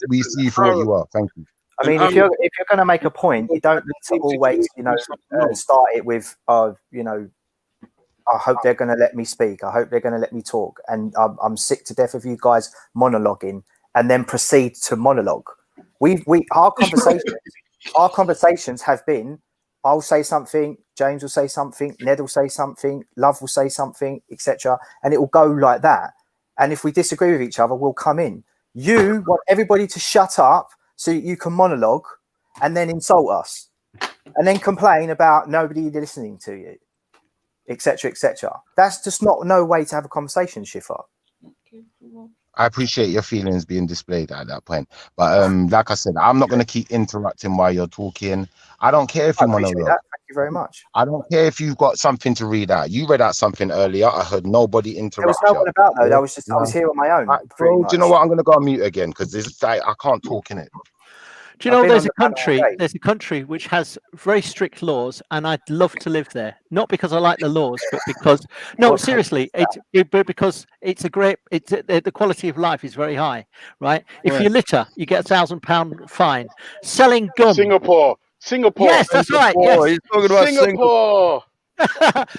We see you for what you are. Thank you. I mean, if you're going to make a point, you don't need to always, start it with, you know, I hope they're going to let me speak. I hope they're going to let me talk. And I'm sick to death of you guys monologuing and then proceed to monologue. Our conversations have been, I'll say something, James will say something, Ned will say something, Love will say something, etc. And it will go like that. And if we disagree with each other, we'll come in. You want everybody to shut up so you can monologue and then insult us and then complain about nobody listening to you, etc., etc. That's just no way to have a conversation, Schiffer. I appreciate your feelings being displayed at that point. But like I said, I'm not going to keep interrupting while you're talking. I don't care if you monologue. Thank you very much. I don't care if you've got something to read out. You read out something earlier. I heard nobody interrupt. There was no one about though. I was here on my own. Bro, do you know what? I'm going to go on mute again because this like, I can't talk in it. Do you know there's a country which has very strict laws, and I'd love to live there. Not because I like the laws, but because seriously, because it's a great. The quality of life is very high, right? If you litter, you get £1,000 fine. Selling gum. Singapore. Yes, that's right. Yes. He's talking about Singapore.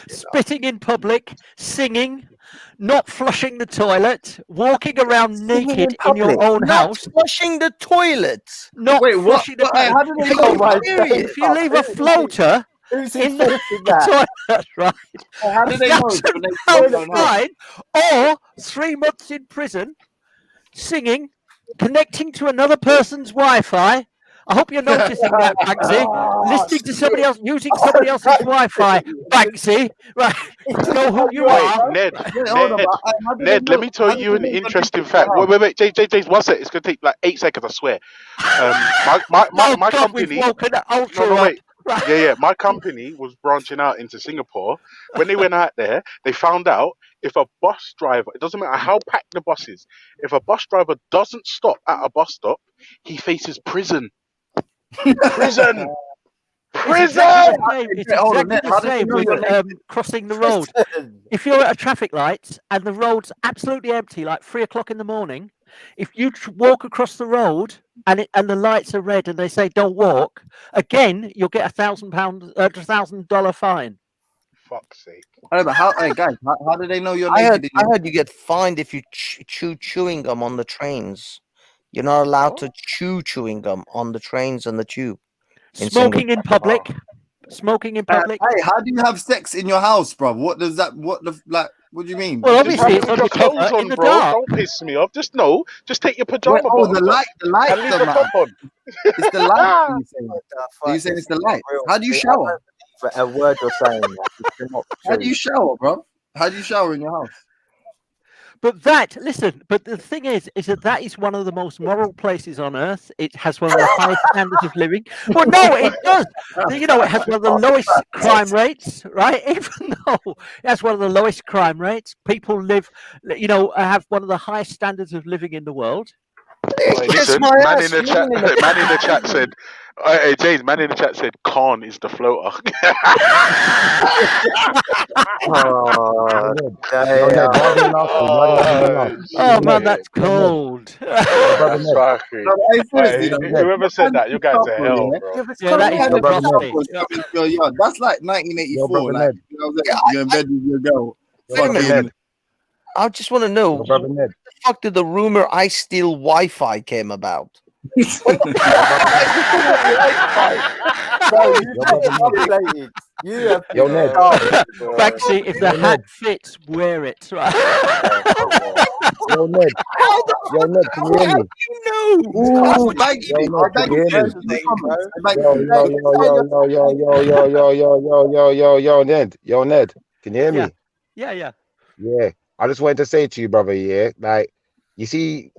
Spitting in public, singing, not flushing the toilet, walking around naked in your own house. Flushing the toilet. Not flushing the toilet. If you leave a floater in the toilet, right? How do they know? Fine, or 3 months in prison, singing, connecting to another person's Wi-Fi. I hope you're noticing that, Banksy. Listening to somebody else, using somebody else's Wi-Fi, Banksy. Right, know who you are. Ned, let me tell you an interesting fact. Wait, James, 1 sec. It's gonna take like 8 seconds, I swear. My company. My company was branching out into Singapore. When they went out there, they found out if a bus driver, it doesn't matter how packed the bus is, if a bus driver doesn't stop at a bus stop, he faces prison. Prison. It's exactly the same with crossing the road. If you're at a traffic light and the road's absolutely empty, like 3 o'clock in the morning, if you walk across the road and the lights are red and they say don't walk, again you'll get $1,000 fine. Fuck's sake! Hey guys, how do they know you're I naked? heard you get fined if you chew chewing gum on the trains. You're not allowed to chew chewing gum on the trains and the tube. Smoking in public. Smoking in public. Hey, how do you have sex in your house, bro? What does that? What do you mean? Well, obviously, it's put your clothes on, bro. Don't piss me off. Just take your pajama bottoms the light, and leave the top on. It's the light. Are you saying it's the light? How do you shower? A word you're saying. How do you shower, bro? How do you shower in your house? But the thing is that is one of the most moral places on earth. It has one of the highest standards of living. Well, no, it does. You know, it has one of the lowest crime rates, right? Even though it has one of the lowest crime rates, people live, have one of the highest standards of living in the world. Wait, listen, man in the chat said, hey James, man in the chat said, Khan is the floater. Oh man, that's cold. Whoever said that, you guys are hell, bro. Yeah, that is that's like 1984. Like, you're in bed with your girl. I just want to know, what the fuck did the rumor I steal Wi-Fi came about? You have Yo, Ned. Banksy, if the hat fits, wear it. Right? Yo, Ned. Yo, Ned, can you hear me? Ooh, thank Yo, you. Ned, can you hear me? Thank Yo, you. yo, Ned. Yo, Ned. Can you hear Yeah. me? Yeah. Yeah. I just wanted to say to you, brother, yeah, like, you see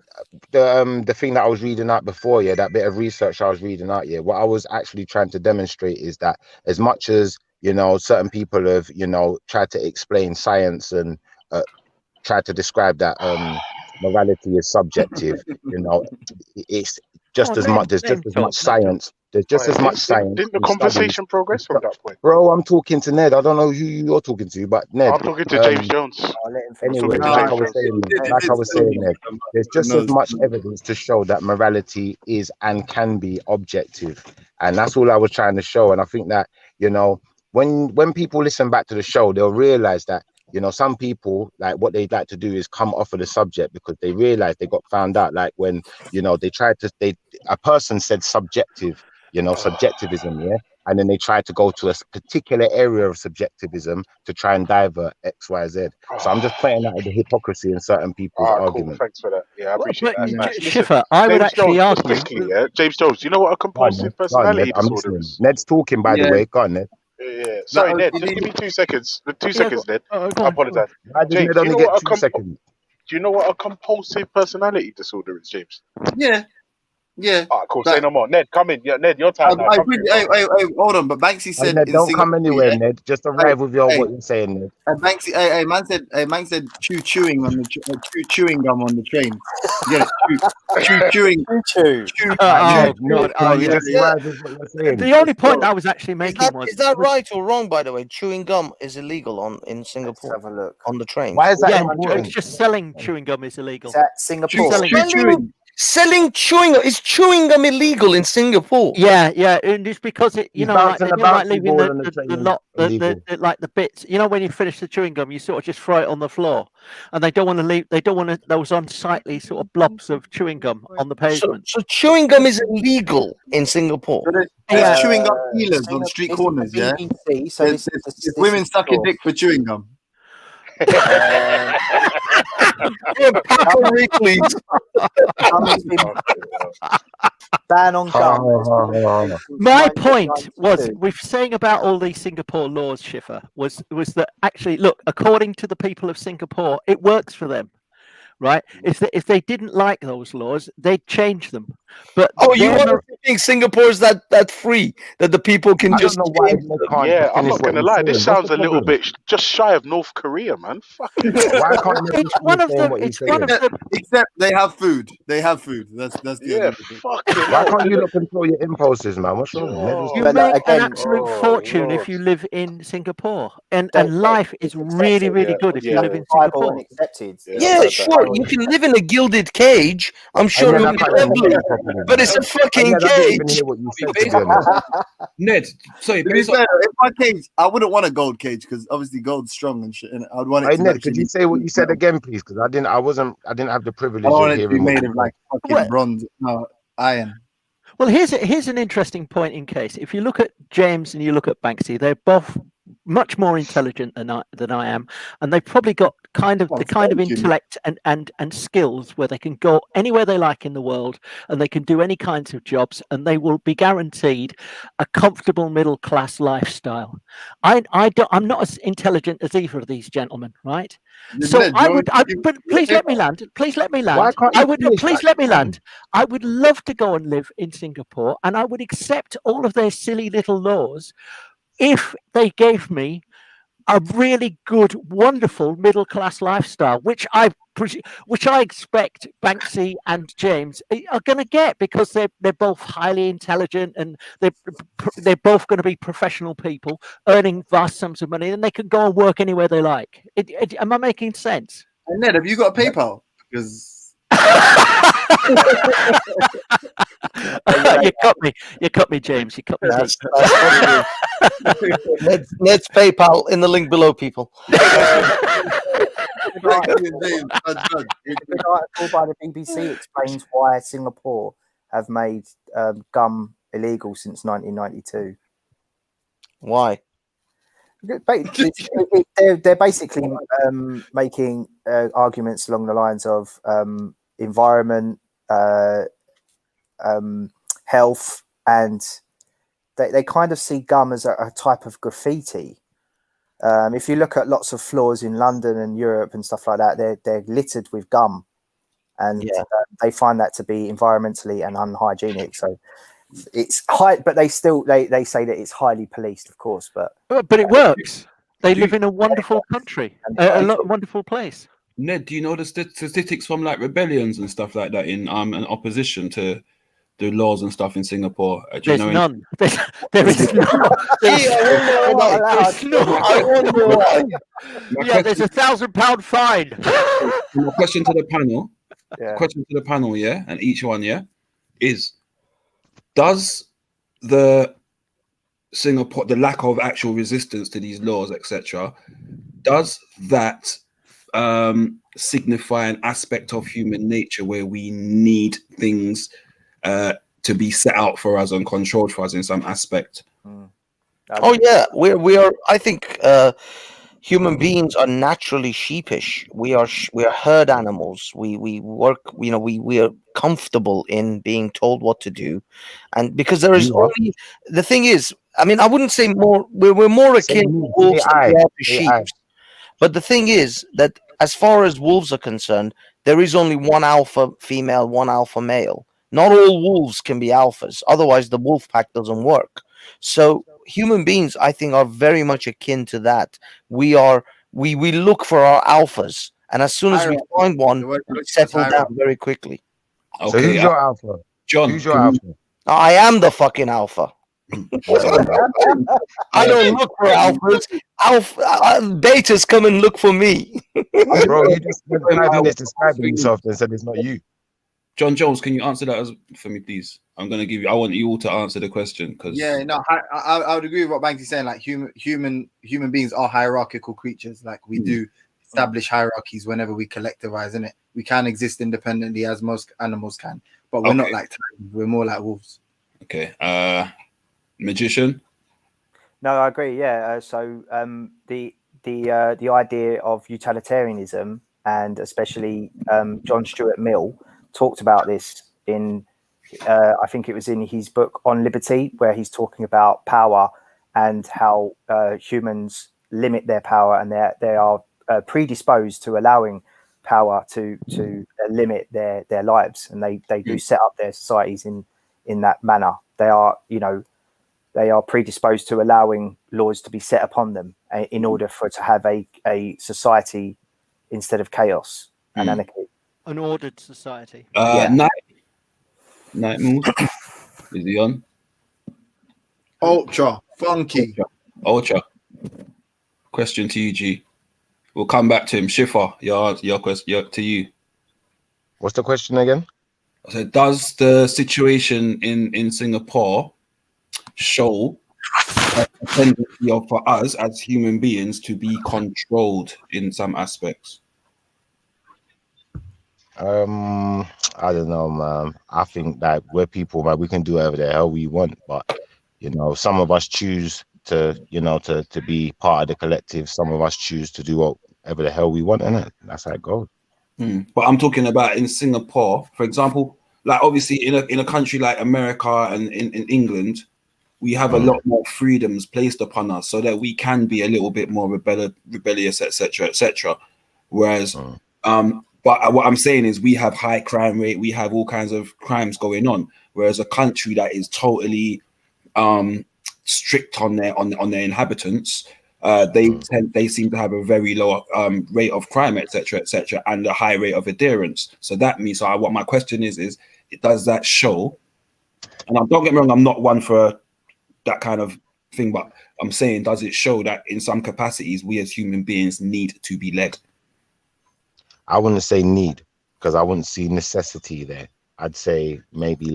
the thing that I was reading out before, yeah, that bit of research I was reading out, yeah, what I was actually trying to demonstrate is that as much as, you know, certain people have, you know, tried to explain science and tried to describe that morality is subjective, you know, it's just as much, there's just as much science, there's just as much science Didn't the and studies. conversation progress from that point? Bro, I'm talking to Ned. I don't know who you're talking to, but Ned. I'm talking to James Jones. Anyway, to like James I was Jones. saying, Ned, there's just as much evidence to show that morality is and can be objective, and that's all I was trying to show. And I think that, you know, when people listen back to the show, they'll realize that, you know, some people, like, what they'd like to do is come off of the subject because they realize they got found out. Like when, you know, a person said subjective, you know, subjectivism, yeah. And then they try to go to a particular area of subjectivism to try and divert X, Y, Z. So I'm just pointing out the hypocrisy in certain people's Cool. argument. Thanks for that. Yeah, I appreciate that. Nice. Schiffer, I would James actually Jones, just argue. quickly, yeah. James Jones, you know what a Go on, compulsive Ned. Go on, Ned. personality I'm disorder listening. is? Ned's talking, by the way. Go on, Ned. Yeah. Sorry, Ned. Just give me 2 seconds. 2 seconds, Ned. Go I on. apologize. Why does James, Ned do you only know get what 2 seconds? Do you know what a compulsive personality disorder is, James? Yeah. Cool. Say no more. Ned, come in. Yeah, Ned, your time now. Come through, bro. Hey, hold on. But Banksy said Ned, in don't Singapore, come anywhere, yeah? Ned. Just arrive with what you're saying, Ned. Banksy, man said chewing on the chewing gum on the train. Yeah, chewing. Oh, God. Oh, you yeah. just arrive with what you're saying. The only point I was actually making Is that right or wrong, by the way? Chewing gum is illegal in Singapore. Let's have a look. On the trains. Why is that Yeah, important? it's just selling chewing gum is illegal. Is that Singapore? Selling chewing gum. Is chewing gum illegal in Singapore? Yeah, and it's because it, you know, like they bouncing do the like bouncy leaving ball on the train the is lot, illegal. the like the bits. You know, when you finish the chewing gum, you sort of just throw it on the floor, and they don't want to leave. They don't want to those unsightly sort of blobs of chewing gum on the pavement. So chewing gum is illegal in Singapore. There's chewing gum dealers on street corners, yeah? BBC, so There's women sucking dick for chewing gum. Ban on gum. My point was, we're saying about all these Singapore laws, Schiffer, was that actually, look, according to the people of Singapore, it works for them, right? If they didn't like those laws, they'd change them. But you want to think Singapore is that free that the people can just change them? Yeah, I'm not gonna lie. This sounds a little bit just shy of North Korea, man. Fucking hell. Why can't it's one of them. It's one of them. Except they have food. They have food. That's the yeah. Fucking Why can't you not control your impulses, man? What's wrong? You make an absolute fortune if you live in Singapore, and life is really, really good if you live in Singapore. Yeah, sure. You can live in a gilded cage. I'm sure it'll be lovely, but it's a fucking cage. Ned, sorry, if my cage, I wouldn't want a gold cage because obviously gold's strong and shit, and I'd want it. Hey, to Ned, could you say what you said again, please? Because I didn't have the privilege I of want it to be hearing. made of like fucking bronze, no iron. Well, here's an interesting point in case. If you look at James and you look at Banksy, they're both much more intelligent than I am, and they've probably got the kind of intellect and skills where they can go anywhere they like in the world, and they can do any kinds of jobs, and they will be guaranteed a comfortable middle class lifestyle. I'm not as intelligent as either of these gentlemen, right? So but please let me land. Please let me land. Please let me land. I would love to go and live in Singapore, and I would accept all of their silly little laws if they gave me a really good, wonderful middle class lifestyle, which I expect Banksy and James are going to get because they're both highly intelligent and they're both going to be professional people earning vast sums of money, and they can go and work anywhere they like. Am I making sense? And Ned, have you got a PayPal? Because you cut me, James. You cut me. Let's PayPal in the link below, people. An article by the BBC explains why Singapore have made gum illegal since 1992. Why? They're basically making arguments along the lines of environment, health, and they kind of see gum as a type of graffiti. If you look at lots of floors in London and Europe and stuff like that, they're littered with gum, and they find that to be environmentally and unhygienic. So it's high, but they say that it's highly policed, of course. But it works. They live in a wonderful country, a wonderful place. Ned, do you know the statistics from like rebellions and stuff like that in opposition to the laws and stuff in Singapore? There's none. There is none. Yeah, there's £1,000 fine. My question to the panel. Question to the panel, and each one, is: does the Singapore, the lack of actual resistance to these laws, etc., does that signify an aspect of human nature where we need things to be set out for us and controlled for us in some aspect? Oh yeah, we are. I think human beings are naturally sheepish. We are herd animals. We work. We are comfortable in being told what to do, and because there is only the thing is. I mean, I wouldn't say more. We're more akin to wolves than we are to sheep. But the thing is that as far as wolves are concerned, there is only one alpha female, one alpha male. Not all wolves can be alphas. Otherwise, the wolf pack doesn't work. So human beings, I think, are very much akin to that. We look for our alphas, and as soon as we find one, we settle down very quickly. Okay, so who's your alpha, John? Who's your alpha? I am the fucking alpha. I don't look for alphas. Betas come and look for me. Bro, you just spent 5 minutes describing yourself and said it's not you. John Jones, can you answer that for me, please? I want you all to answer the question because I would agree with what Banksy's saying. Like human beings are hierarchical creatures. Like we do establish hierarchies whenever we collectivize, innit? We can exist independently as most animals can, but we're not like tigers. We're more like wolves. Okay. Magician. No, I agree. Yeah. So the idea of utilitarianism, and especially John Stuart Mill talked about this in I think it was in his book On Liberty, where he's talking about power and how humans limit their power, and they are predisposed to allowing power to limit their lives, and they do set up their societies in that manner. They are predisposed to allowing laws to be set upon them in order to have a society instead of chaos and anarchy. An ordered society. Night Moves. Is he on? Ultra funky. Ultra. Question to you, G. We'll come back to him. Shifa, your question to you. What's the question again? I said, does the situation in Singapore show a tendency for us as human beings to be controlled in some aspects? I don't know, man. I think that we're people, man. We can do whatever the hell we want, but some of us choose to be part of the collective. Some of us choose to do whatever the hell we want, innit? That's how it goes. But I'm talking about in Singapore, for example, like obviously in a country like America and in England, we have a lot more freedoms placed upon us so that we can be a little bit more rebellious, etc., etc. Whereas, but what I'm saying is we have high crime rate, we have all kinds of crimes going on. Whereas a country that is totally strict on their inhabitants, they seem to have a very low rate of crime, etc., etc., and a high rate of adherence. So that means, what my question is does that show? And don't get me wrong, I'm not one for that kind of thing, but I'm saying, does it show that in some capacities we as human beings need to be led? I wouldn't say need, because I wouldn't see necessity there. I'd say maybe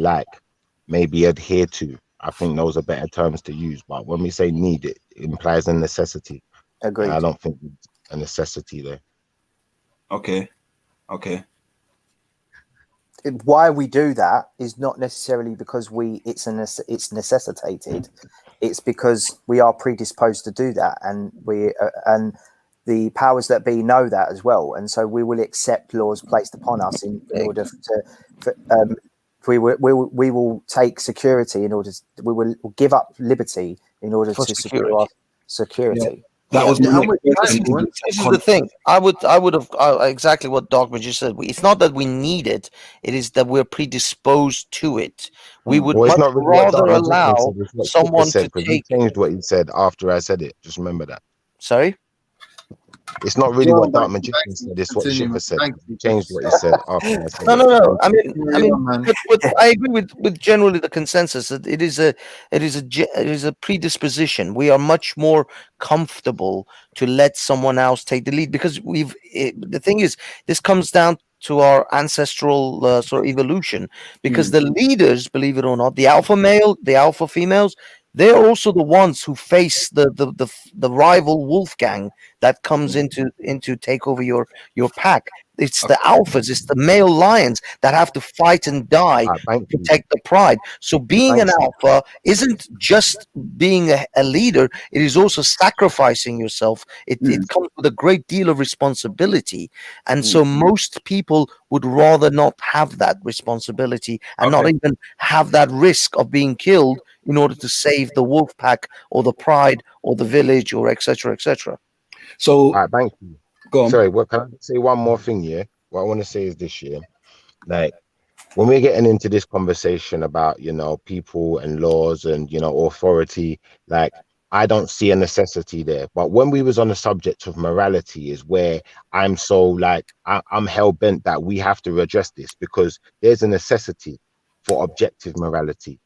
adhere to. I think those are better terms to use. But when we say need, it implies a necessity. Agreed. And I don't think a necessity there. Okay. Why we do that is not necessarily because it's necessitated. it's because we are predisposed to do that, and and the powers that be know that as well, and so we will accept laws placed upon us in order we will take security in order to, we will give up liberty in order to secure our security. That was this is the thing. I would have exactly what Dogma just said. It's not that we need it; it is that we're predisposed to it. We would much rather allow someone to take. He changed what he said after I said it. Just remember that. Sorry. It's not really what Dark Magician said. It's what Shiva said. He changed what he said after I said it. No. I mean, but I agree with generally the consensus that it is a predisposition. We are much more comfortable to let someone else take the lead because the thing is, this comes down to our ancestral sort of evolution. Because the leaders, believe it or not, the alpha male, the alpha females, they're also the ones who face the rival wolf gang that comes into take over your pack. It's the alphas, it's the male lions that have to fight and die to protect the pride. So being an alpha isn't just being a leader, it is also sacrificing yourself. It comes with a great deal of responsibility. And so most people would rather not have that responsibility and not even have that risk of being killed in order to save the wolf pack or the pride or the village or etc. etc. So thank you. Go on. Sorry, can I say one more thing? Yeah, what I want to say is this year, like when we're getting into this conversation about people and laws and authority, like I don't see a necessity there. But when we was on the subject of morality is where I'm so like I'm hell bent that we have to address this because there's a necessity for objective morality.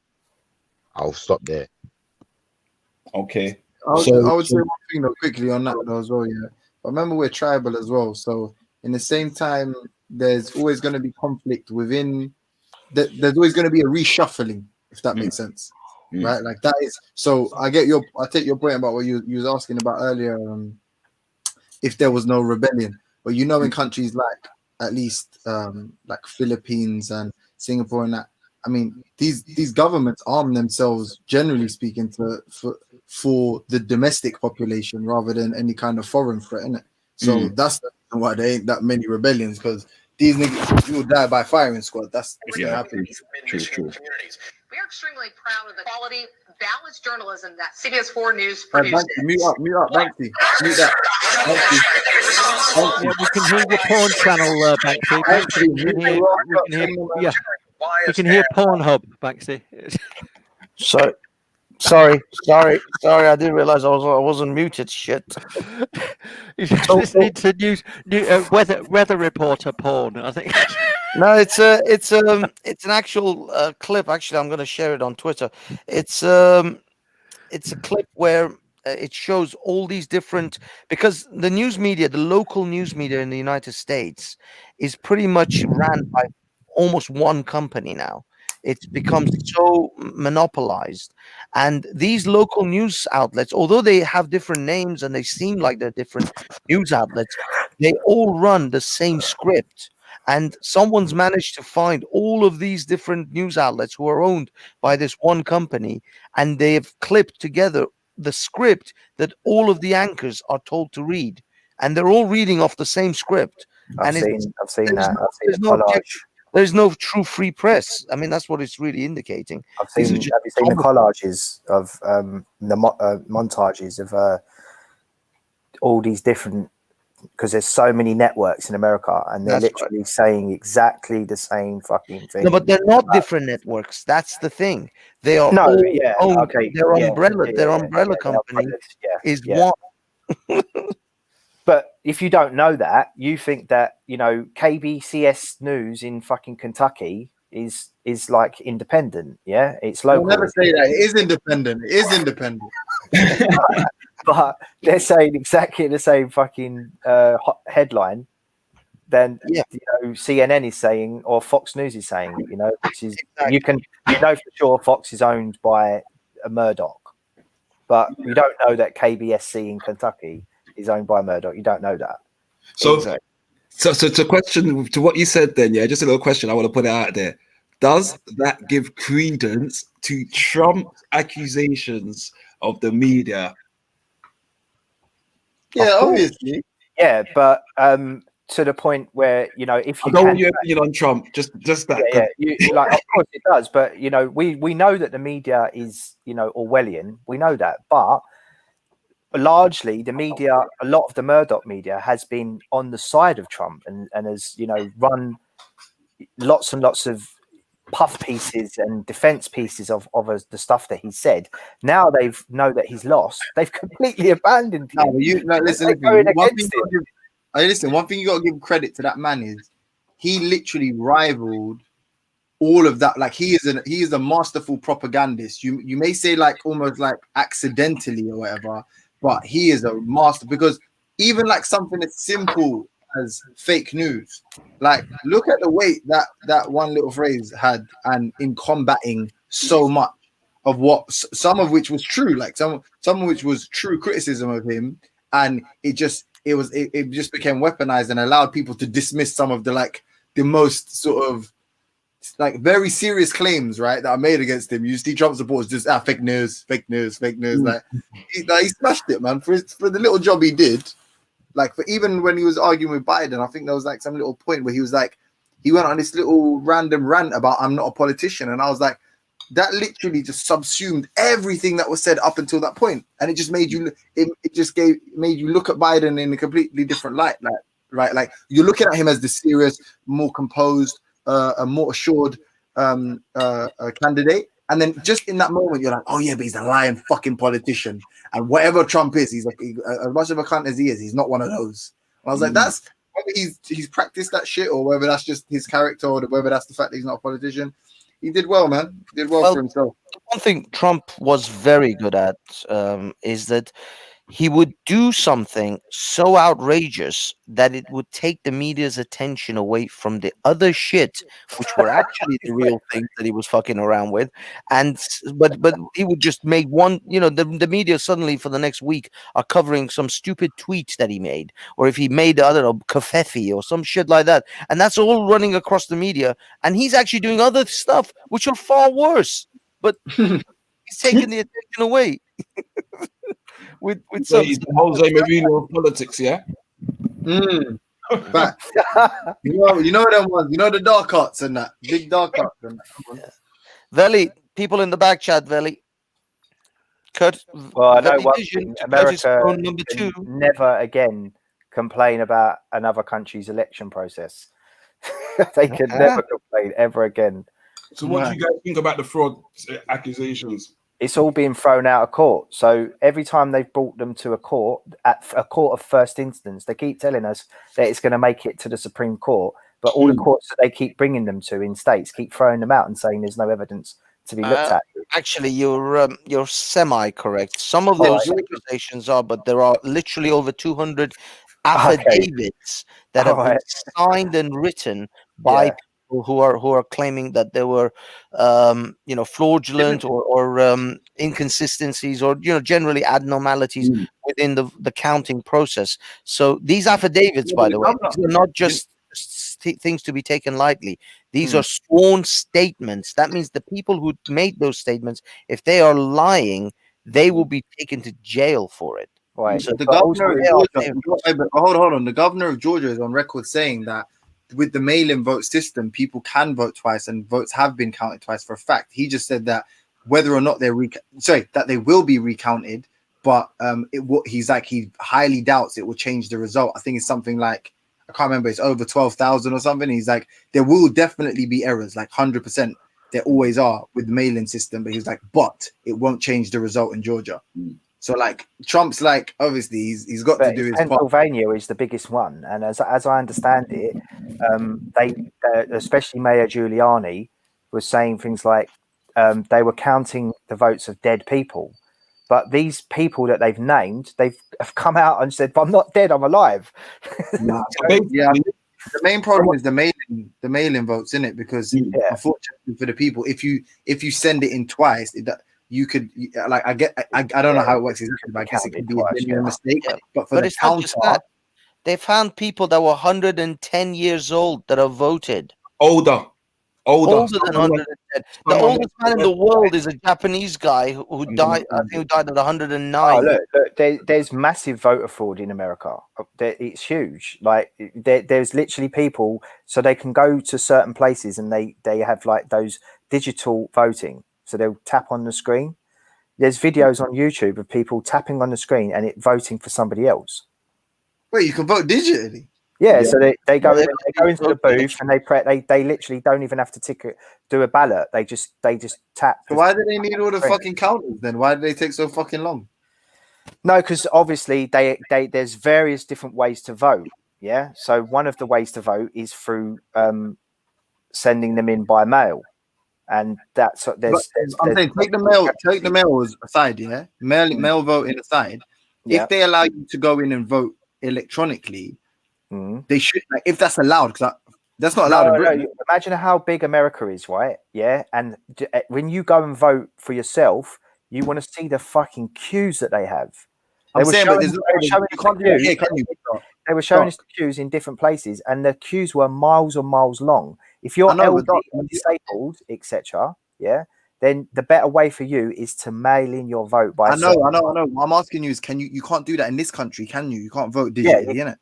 I'll stop there. Okay. I would say one thing though quickly on that though as well, yeah. But remember we're tribal as well, so in the same time, there's always going to be conflict within. There's always going to be a reshuffling, if that makes sense, right? Like that is. So I take your point about what you was asking about earlier. If there was no rebellion, but in countries like at least like Philippines and Singapore and that. I mean, these governments arm themselves, generally speaking, for the domestic population rather than any kind of foreign threat, innit? So that's the reason why there ain't that many rebellions, because these niggas will die by firing squad. That's what's gonna happen. True. We are extremely proud of the quality, balanced journalism that CBS 4 News produces. Mute up, Banksy. Mute that. Yeah, we can hear your porn channel, Banksy. We can hear Pornhub, Banksy. Sorry. I didn't realize I wasn't muted. Shit. You just need to use weather reporter porn, I think. No, it's an actual clip. Actually, I'm going to share it on Twitter. It's a clip where it shows all these different, because the news media, the local news media in the United States, is pretty much ran by almost one company now. It's become so monopolized, and these local news outlets, although they have different names and they seem like they're different news outlets, they all run the same script. And someone's managed to find all of these different news outlets who are owned by this one company, and they've clipped together the script that all of the anchors are told to read, and they're all reading off the same script. I've seen that. I've seen the collage. There's no true free press. I mean, that's what it's really indicating. Have you seen the collages of the montages of all these different, because there's so many networks in America, and they're literally saying exactly the same fucking thing. No, but they're not different networks. That's the thing. They are Their umbrella company is one. But if you don't know that, you think that KBCS News in fucking Kentucky is like independent. Yeah, it's local. I'll never say that. It is independent. It is independent. But they're saying exactly the same fucking headline than CNN is saying or Fox News is saying. Which is for sure Fox is owned by a Murdoch, but you don't know that KBSC in Kentucky is owned by Murdoch. You don't know that. So to question to what you said then, just a little question I want to put it out there. Does that give credence to Trump's accusations of the media? Yeah, Of course. obviously. Yeah, but to the point where, you know, if I you don't can, want your opinion on Trump. Just that. yeah, like, of course it does, but you know, we know that the media is, you know, Orwellian. We know that, but largely the media, a lot of the Murdoch media has been on the side of Trump and has, you know, run lots and lots of puff pieces and defense pieces of the stuff that he said. Now they've know that he's lost. They've completely abandoned him. No, you no, listen. They're going against him. Listen, one thing you got to give credit to that man is he literally rivaled all of that. Like he is a masterful propagandist. You may say like almost like accidentally or whatever, but he is a master, because even like something as simple as fake news, like look at the weight that one little phrase had, and in combating so much of what, some of which was true, like some of which was true criticism of him, and it just became weaponized and allowed people to dismiss some of the like the most sort of like very serious claims, right, that are made against him. You see Trump supporters just fake news. Like he smashed it, man, for the little job he did. Like for even when he was arguing with Biden, I think there was like some little point where he was like, he went on this little random rant about I'm not a politician, and I was like, that literally just subsumed everything that was said up until that point, and it just made you made you look at Biden in a completely different light, like right, like you're looking at him as the serious, more composed, a more assured candidate, and then just in that moment you're like, oh yeah, but he's a lying fucking politician, and whatever Trump is, he's like as much of a cunt as he is, he's not one of those. And I was like, that's whether he's practiced that shit or whether that's just his character or whether that's the fact that he's not a politician. He did well, man. He did well for himself. One thing Trump was very good at is that he would do something so outrageous that it would take the media's attention away from the other shit, which were actually the real things that he was fucking around with. And but he would just make one, you know, the media suddenly for the next week are covering some stupid tweet that he made, or if he made, I don't know, kafefi or some shit like that, and that's all running across the media, and he's actually doing other stuff which are far worse, but he's taking the attention away. with So he's the Jose Mourinho of politics, yeah. But you know them ones, you know the dark arts and that big dark arts. And that. Veli, people in the back chat, Veli. Kurt, well, I know Veli one Vision, thing, America number two. never again complain about another country's election process. They can never complain ever again. So what do you guys think about the fraud accusations? It's all being thrown out of court. So every time they've brought them to a court, at a court of first instance, they keep telling us that it's going to make it to the Supreme Court. But all the courts that they keep bringing them to in states keep throwing them out and saying there's no evidence to be looked at. Actually, you're semi-correct. Some of those accusations are, but there are literally over 200 affidavits that have been signed and written by people who are claiming that there were fraudulent or inconsistencies, or generally abnormalities within the counting process. So these affidavits, by the way, these are not just things to be taken lightly. These are sworn statements. That means the people who made those statements, if they are lying, they will be taken to jail for it. Right. So the governor of Georgia, hold on. The governor of Georgia is on record saying that with the mail-in vote system, people can vote twice, and votes have been counted twice for a fact. He just said that whether or not that they will be recounted, but he's like, he highly doubts it will change the result. I think it's something like, I can't remember, it's over 12,000 or something. He's like, there will definitely be errors, like 100%. There always are with the mail-in system, but he's like, but it won't change the result in Georgia. So like Trump's like, obviously he's got to do his part. Pennsylvania is the biggest one, and as I understand it, they especially Mayor Giuliani was saying things like they were counting the votes of dead people, but these people that they've named, have come out and said, "I'm not dead, I'm alive." The main problem is the mail-in votes, isn't it? Because unfortunately for the people, if you send it in twice, you could, like, I don't know how it works exactly, but I guess it could be a genuine mistake. But for the it's not just that. They found people that were 110 years old that have voted. Older. Older than 110. The oldest man in the world is a Japanese guy who died. I think who died at 109. Oh, look, there's massive voter fraud in America. It's huge. Like there's literally people, so they can go to certain places and they have like those digital voting. So they'll tap on the screen. There's videos on YouTube of people tapping on the screen and it voting for somebody else. Wait, you can vote digitally? Yeah, so they go into the booth and they literally don't even have to do a ballot. They just tap. So why do they need all the fucking counters then? Why do they take so fucking long? No, because obviously there's various different ways to vote. Yeah, so one of the ways to vote is through sending them in by mail, and that's I'm saying take the mail aside. Yeah, mail voting aside. Yeah. If they allow you to go in and vote electronically. They should, like, if that's allowed, because that's not allowed in Britain. No, imagine how big America is, right? Yeah, and when you go and vote for yourself, you want to see the fucking queues that they have. They were showing us the queues in different places, and the queues were miles and miles long. If you're elderly or disabled, etc., yeah, then the better way for you is to mail in your vote by. I know. What I'm asking you is, you can't do that in this country, can you? You can't vote digitally, innit?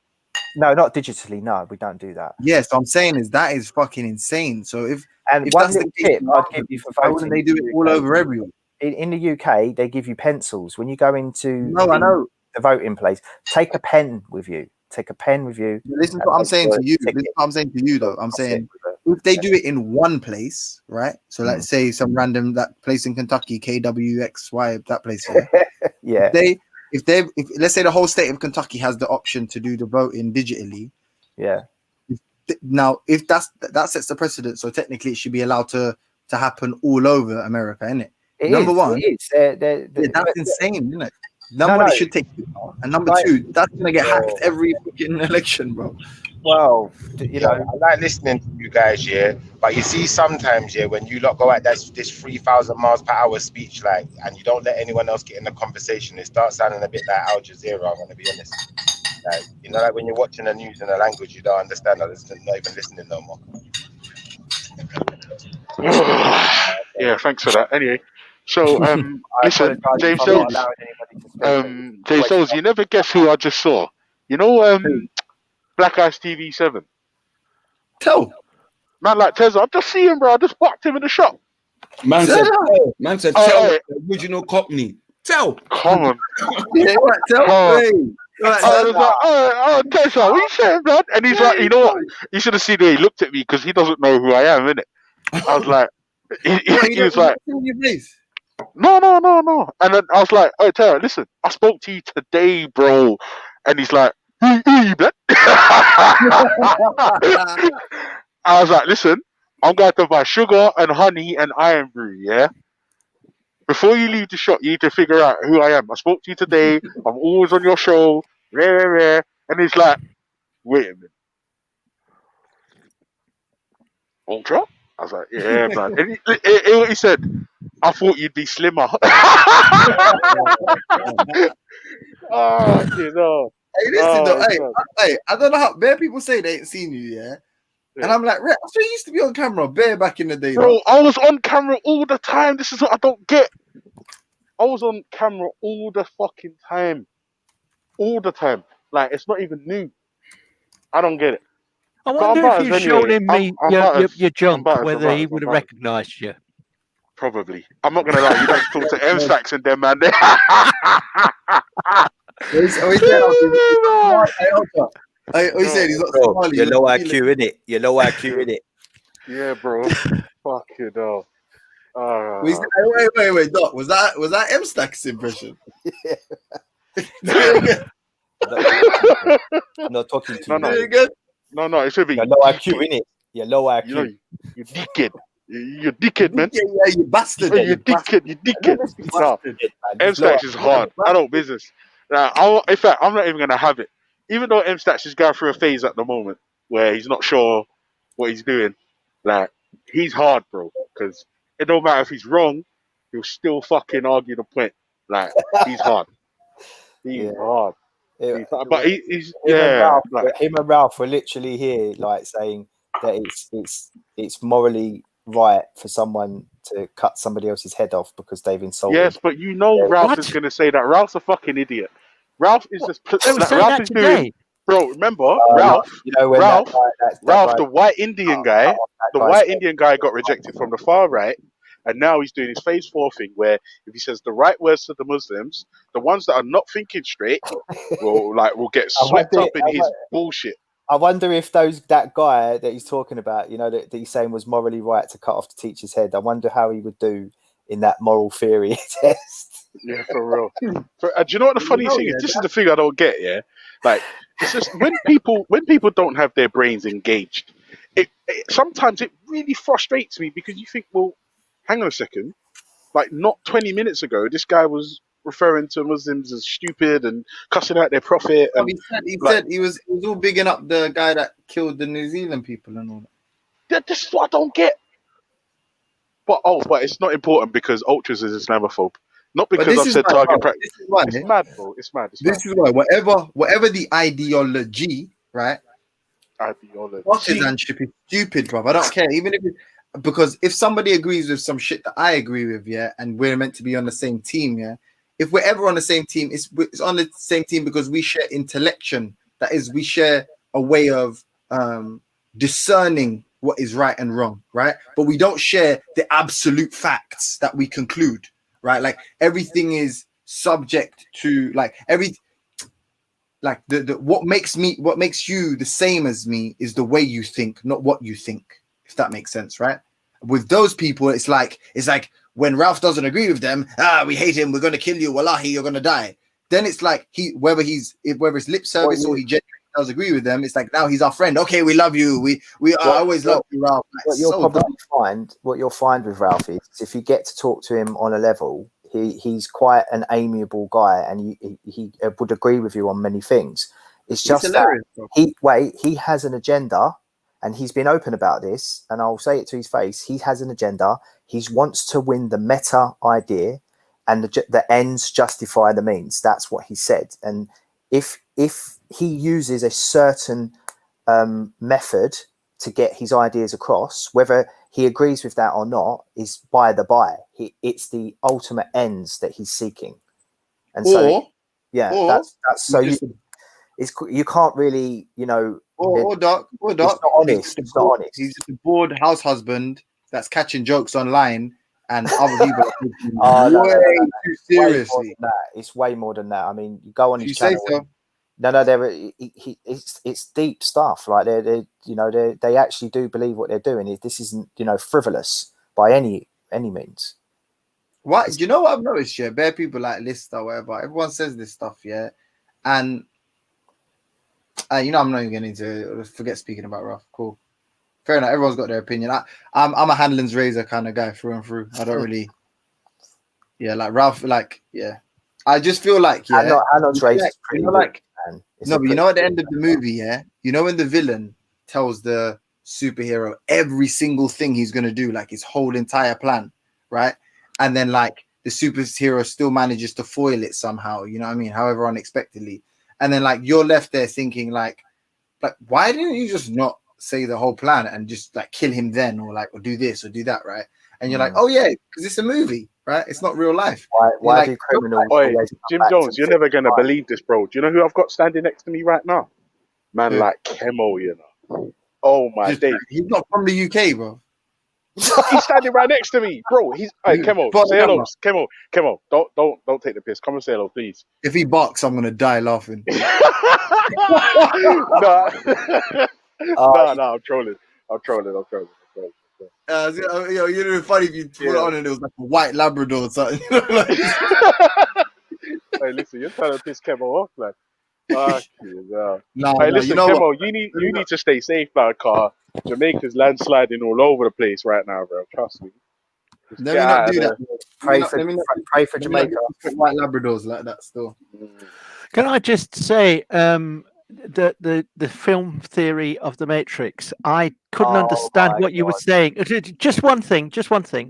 No, not digitally. No, we don't do that. Yes, I'm saying that is fucking insane. So if one that's little the case, tip I'd give you for voting, why wouldn't they do it all over everyone? In the UK, they give you pencils when you go into I know. the voting place. Take a pen with you. Listen to what I'm saying to you. Though. I'm saying if they do it in one place, right? So let's say some random that place in Kentucky, KWXY, that place. Yeah. If let's say the whole state of Kentucky has the option to do the voting digitally. Yeah. Now, if that sets the precedent, so technically it should be allowed to happen all over America, isn't it? Number one, that's insane, isn't it? Number one, it should take. And number two, that's gonna get hacked every fucking election, bro. Well, I like listening to you guys, yeah. But you see, sometimes, yeah, when you lot go at this 3,000 miles per hour speech, like, and you don't let anyone else get in the conversation, it starts sounding a bit like Al Jazeera. I'm gonna be honest. Like, like when you're watching the news in a language you don't understand, not even listening no more. Yeah, thanks for that. Anyway, so listen, James Jones. James Jones, you never guess who I just saw. You know, Black Ice TV 7. Tell man, like Tezza, I just see him, bro. I just parked him in the shop. Man said, tell the original Cockney. Tell. Come on. Yeah, what? Tell. Hey. I was like, Tezza, what you saying, blood? And he's like, you know what? You should have seen the way he looked at me because he doesn't know who I am, innit? I was like, he was like, no. And then I was like, oh, Tara, listen, I spoke to you today, bro. And he's like, hey, blood. I was like, listen, I'm going to buy sugar and honey and iron brew, yeah? Before you leave the shop, you need to figure out who I am. I spoke to you today. I'm always on your show. Rare. And he's like, wait a minute. Ultra? I was like, yeah, man. And he said, I thought you'd be slimmer. Oh, you know. Hey, listen, though. Hey, I don't know how bare people say they ain't seen you, yeah? And I'm like, I swear you used to be on camera bare back in the day. Bro, I was on camera all the time. This is what I don't get. I was on camera all the fucking time. All the time. Like, it's not even new. I don't get it. I wonder if you'd shown him your junk, whether he would have recognised you. Probably. I'm not going to lie. You don't talk to M-Stacks and them, man. He said he's not Somali. You're low IQ, innit? You're low IQ, innit? Yeah, bro. Fuck it up. Wait, Doc. Was that M-Stack's impression? I'm not talking to you. No, it should be. You're low IQ, innit? You're low IQ. You know, you dickhead. You're dickhead, man. Yeah, you bastard. You dickhead. No, M-Stacks is hard. I don't business. In fact, I'm not even going to have it. Even though M-Stacks is going through a phase at the moment where he's not sure what he's doing, like, he's hard, bro. Because it don't matter if he's wrong, he'll still fucking argue the point. Like, he's hard. He's hard. But he's him and Ralph were literally here, like saying that it's morally right for someone to cut somebody else's head off because they've insulted. Yes, but you know Ralph is going to say that. Ralph's a fucking idiot. Ralph is just like, Ralph is doing. Bro, remember Ralph? You know when Ralph, that Ralph, guy- the white Indian guy, the guy's white Indian guy got rejected from the far right, and now he's doing his phase 4 thing, where if he says the right words to the Muslims, the ones that are not thinking straight will get swept up in his bullshit. I wonder if that guy that he's talking about, you know, that he's saying was morally right to cut off the teacher's head. I wonder how he would do in that moral theory test. Yeah, for real. Do you know what the funny thing is? This is the thing I don't get. Yeah, like it's just when people don't have their brains engaged, it sometimes it really frustrates me because you think, well, hang on a second, like not 20 minutes ago, this guy was referring to Muslims as stupid and cussing out their prophet. And He said he was all bigging up the guy that killed the New Zealand people and all that. This is what I don't get. But it's not important because Ultras is Islamophobe. Not because I've said target practice. It's mad, bro. It's mad. This is why whatever the ideology, right? Partisanship is stupid, bro. I don't care. Even if because if somebody agrees with some shit that I agree with, yeah, and we're meant to be on the same team, yeah. If we're ever on the same team, it's on the same team because we share intellection. That is, we share a way of discerning what is right and wrong, right? But we don't share the absolute facts that we conclude, right? Like everything is subject to what makes you the same as me is the way you think, not what you think, if that makes sense, right? With those people, it's like when Ralph doesn't agree with them, we hate him, we're gonna kill you, wallahi, you're gonna die. Then it's like whether it's lip service or he genuinely does agree with them, it's like now he's our friend. Okay, we love you. We always love you, Ralph. What you'll find with Ralph is if you get to talk to him on a level, he's quite an amiable guy, and he would agree with you on many things. It's just that he has an agenda, and he's been open about this, and I'll say it to his face. He has an agenda. He wants to win the meta idea, and the ends justify the means. That's what he said. And if he uses a certain method to get his ideas across, whether he agrees with that or not is by the by. It's the ultimate ends that he's seeking, and that's so you can't really, you know. Doc. It's not honest. It's not honest. He's just a bored house husband that's catching jokes online, and other people are taking way too seriously. It's way more than that. I mean, you go on his channel. Say so. No, it's deep stuff. Like they actually do believe what they're doing. This isn't, you know, frivolous by any means. What you know what I've noticed? Yeah, bare people like List or whatever. Everyone says this stuff, yeah, and you know I'm not even getting into. Forget speaking about Ralph. Cool, fair enough. Everyone's got their opinion. I'm a Hanlon's razor kind of guy through and through. I don't really, like Ralph, I just feel like Hanlon's razor is pretty like. No, but you know at the end of the movie, yeah, you know when the villain tells the superhero every single thing he's gonna do, like his whole entire plan, right? And then like the superhero still manages to foil it somehow, you know what I mean? However unexpectedly. And then like you're left there thinking like why didn't you just not say the whole plan and just like kill him then, or do this or do that, right? And you're like, oh yeah, because it's a movie, right? It's not real life. Why do criminals? Jim Jones, you're never gonna believe this, bro. Do you know who I've got standing next to me right now? Man, like Kemo, you know. Oh my days. He's not from the UK, bro. He's standing right next to me, bro. Kemo, say hello. Kemo, don't take the piss. Come and say hello, please. If he barks, I'm gonna die laughing. No, I'm trolling. You know, funny if you put it on and it was like a white Labrador or something. Hey, listen, you're trying to piss Kemo off, man. Listen, you know Kemo, you need to stay safe, man. Car Jamaica's landsliding all over the place right now, bro. Trust me. Let me not do that. Pray for Jamaica. White Labradors like that still. Can I just say, the film theory of the Matrix, I couldn't understand what you were saying. Just one thing,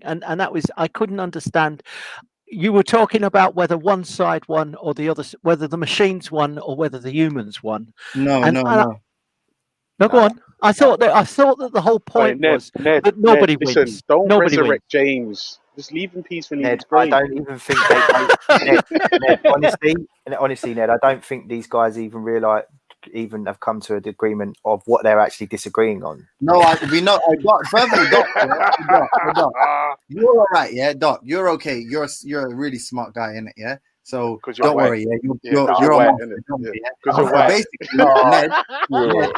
and that was I couldn't understand. You were talking about whether one side won or the other, whether the machines won or whether the humans won. No, go on. I thought that the whole point was that nobody wins. Listen, don't Nobody resurrect wins. James. Just leave him peacefully. Ned, He's great. I don't even think Ned, honestly, Ned, I don't think these guys even have come to an agreement of what they're actually disagreeing on. No, we know. Doc, you're all right, yeah, Doc. You're okay. You're a really smart guy, innit? Yeah. So don't worry. Yeah, you're white, on. innit? Yeah. Because you're white. Basically, Ned,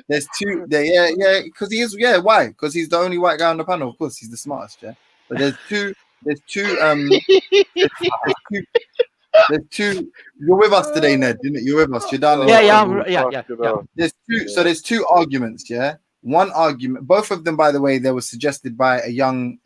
there's two. Yeah, because he is. Yeah, why? Because he's the only white guy on the panel. Of course, he's the smartest. Yeah. But there's two. There's two. You're with us today, Ned. You're with us. You're down. Yeah. There's two. So there's two arguments. Yeah. One argument. Both of them, by the way, they were suggested by a young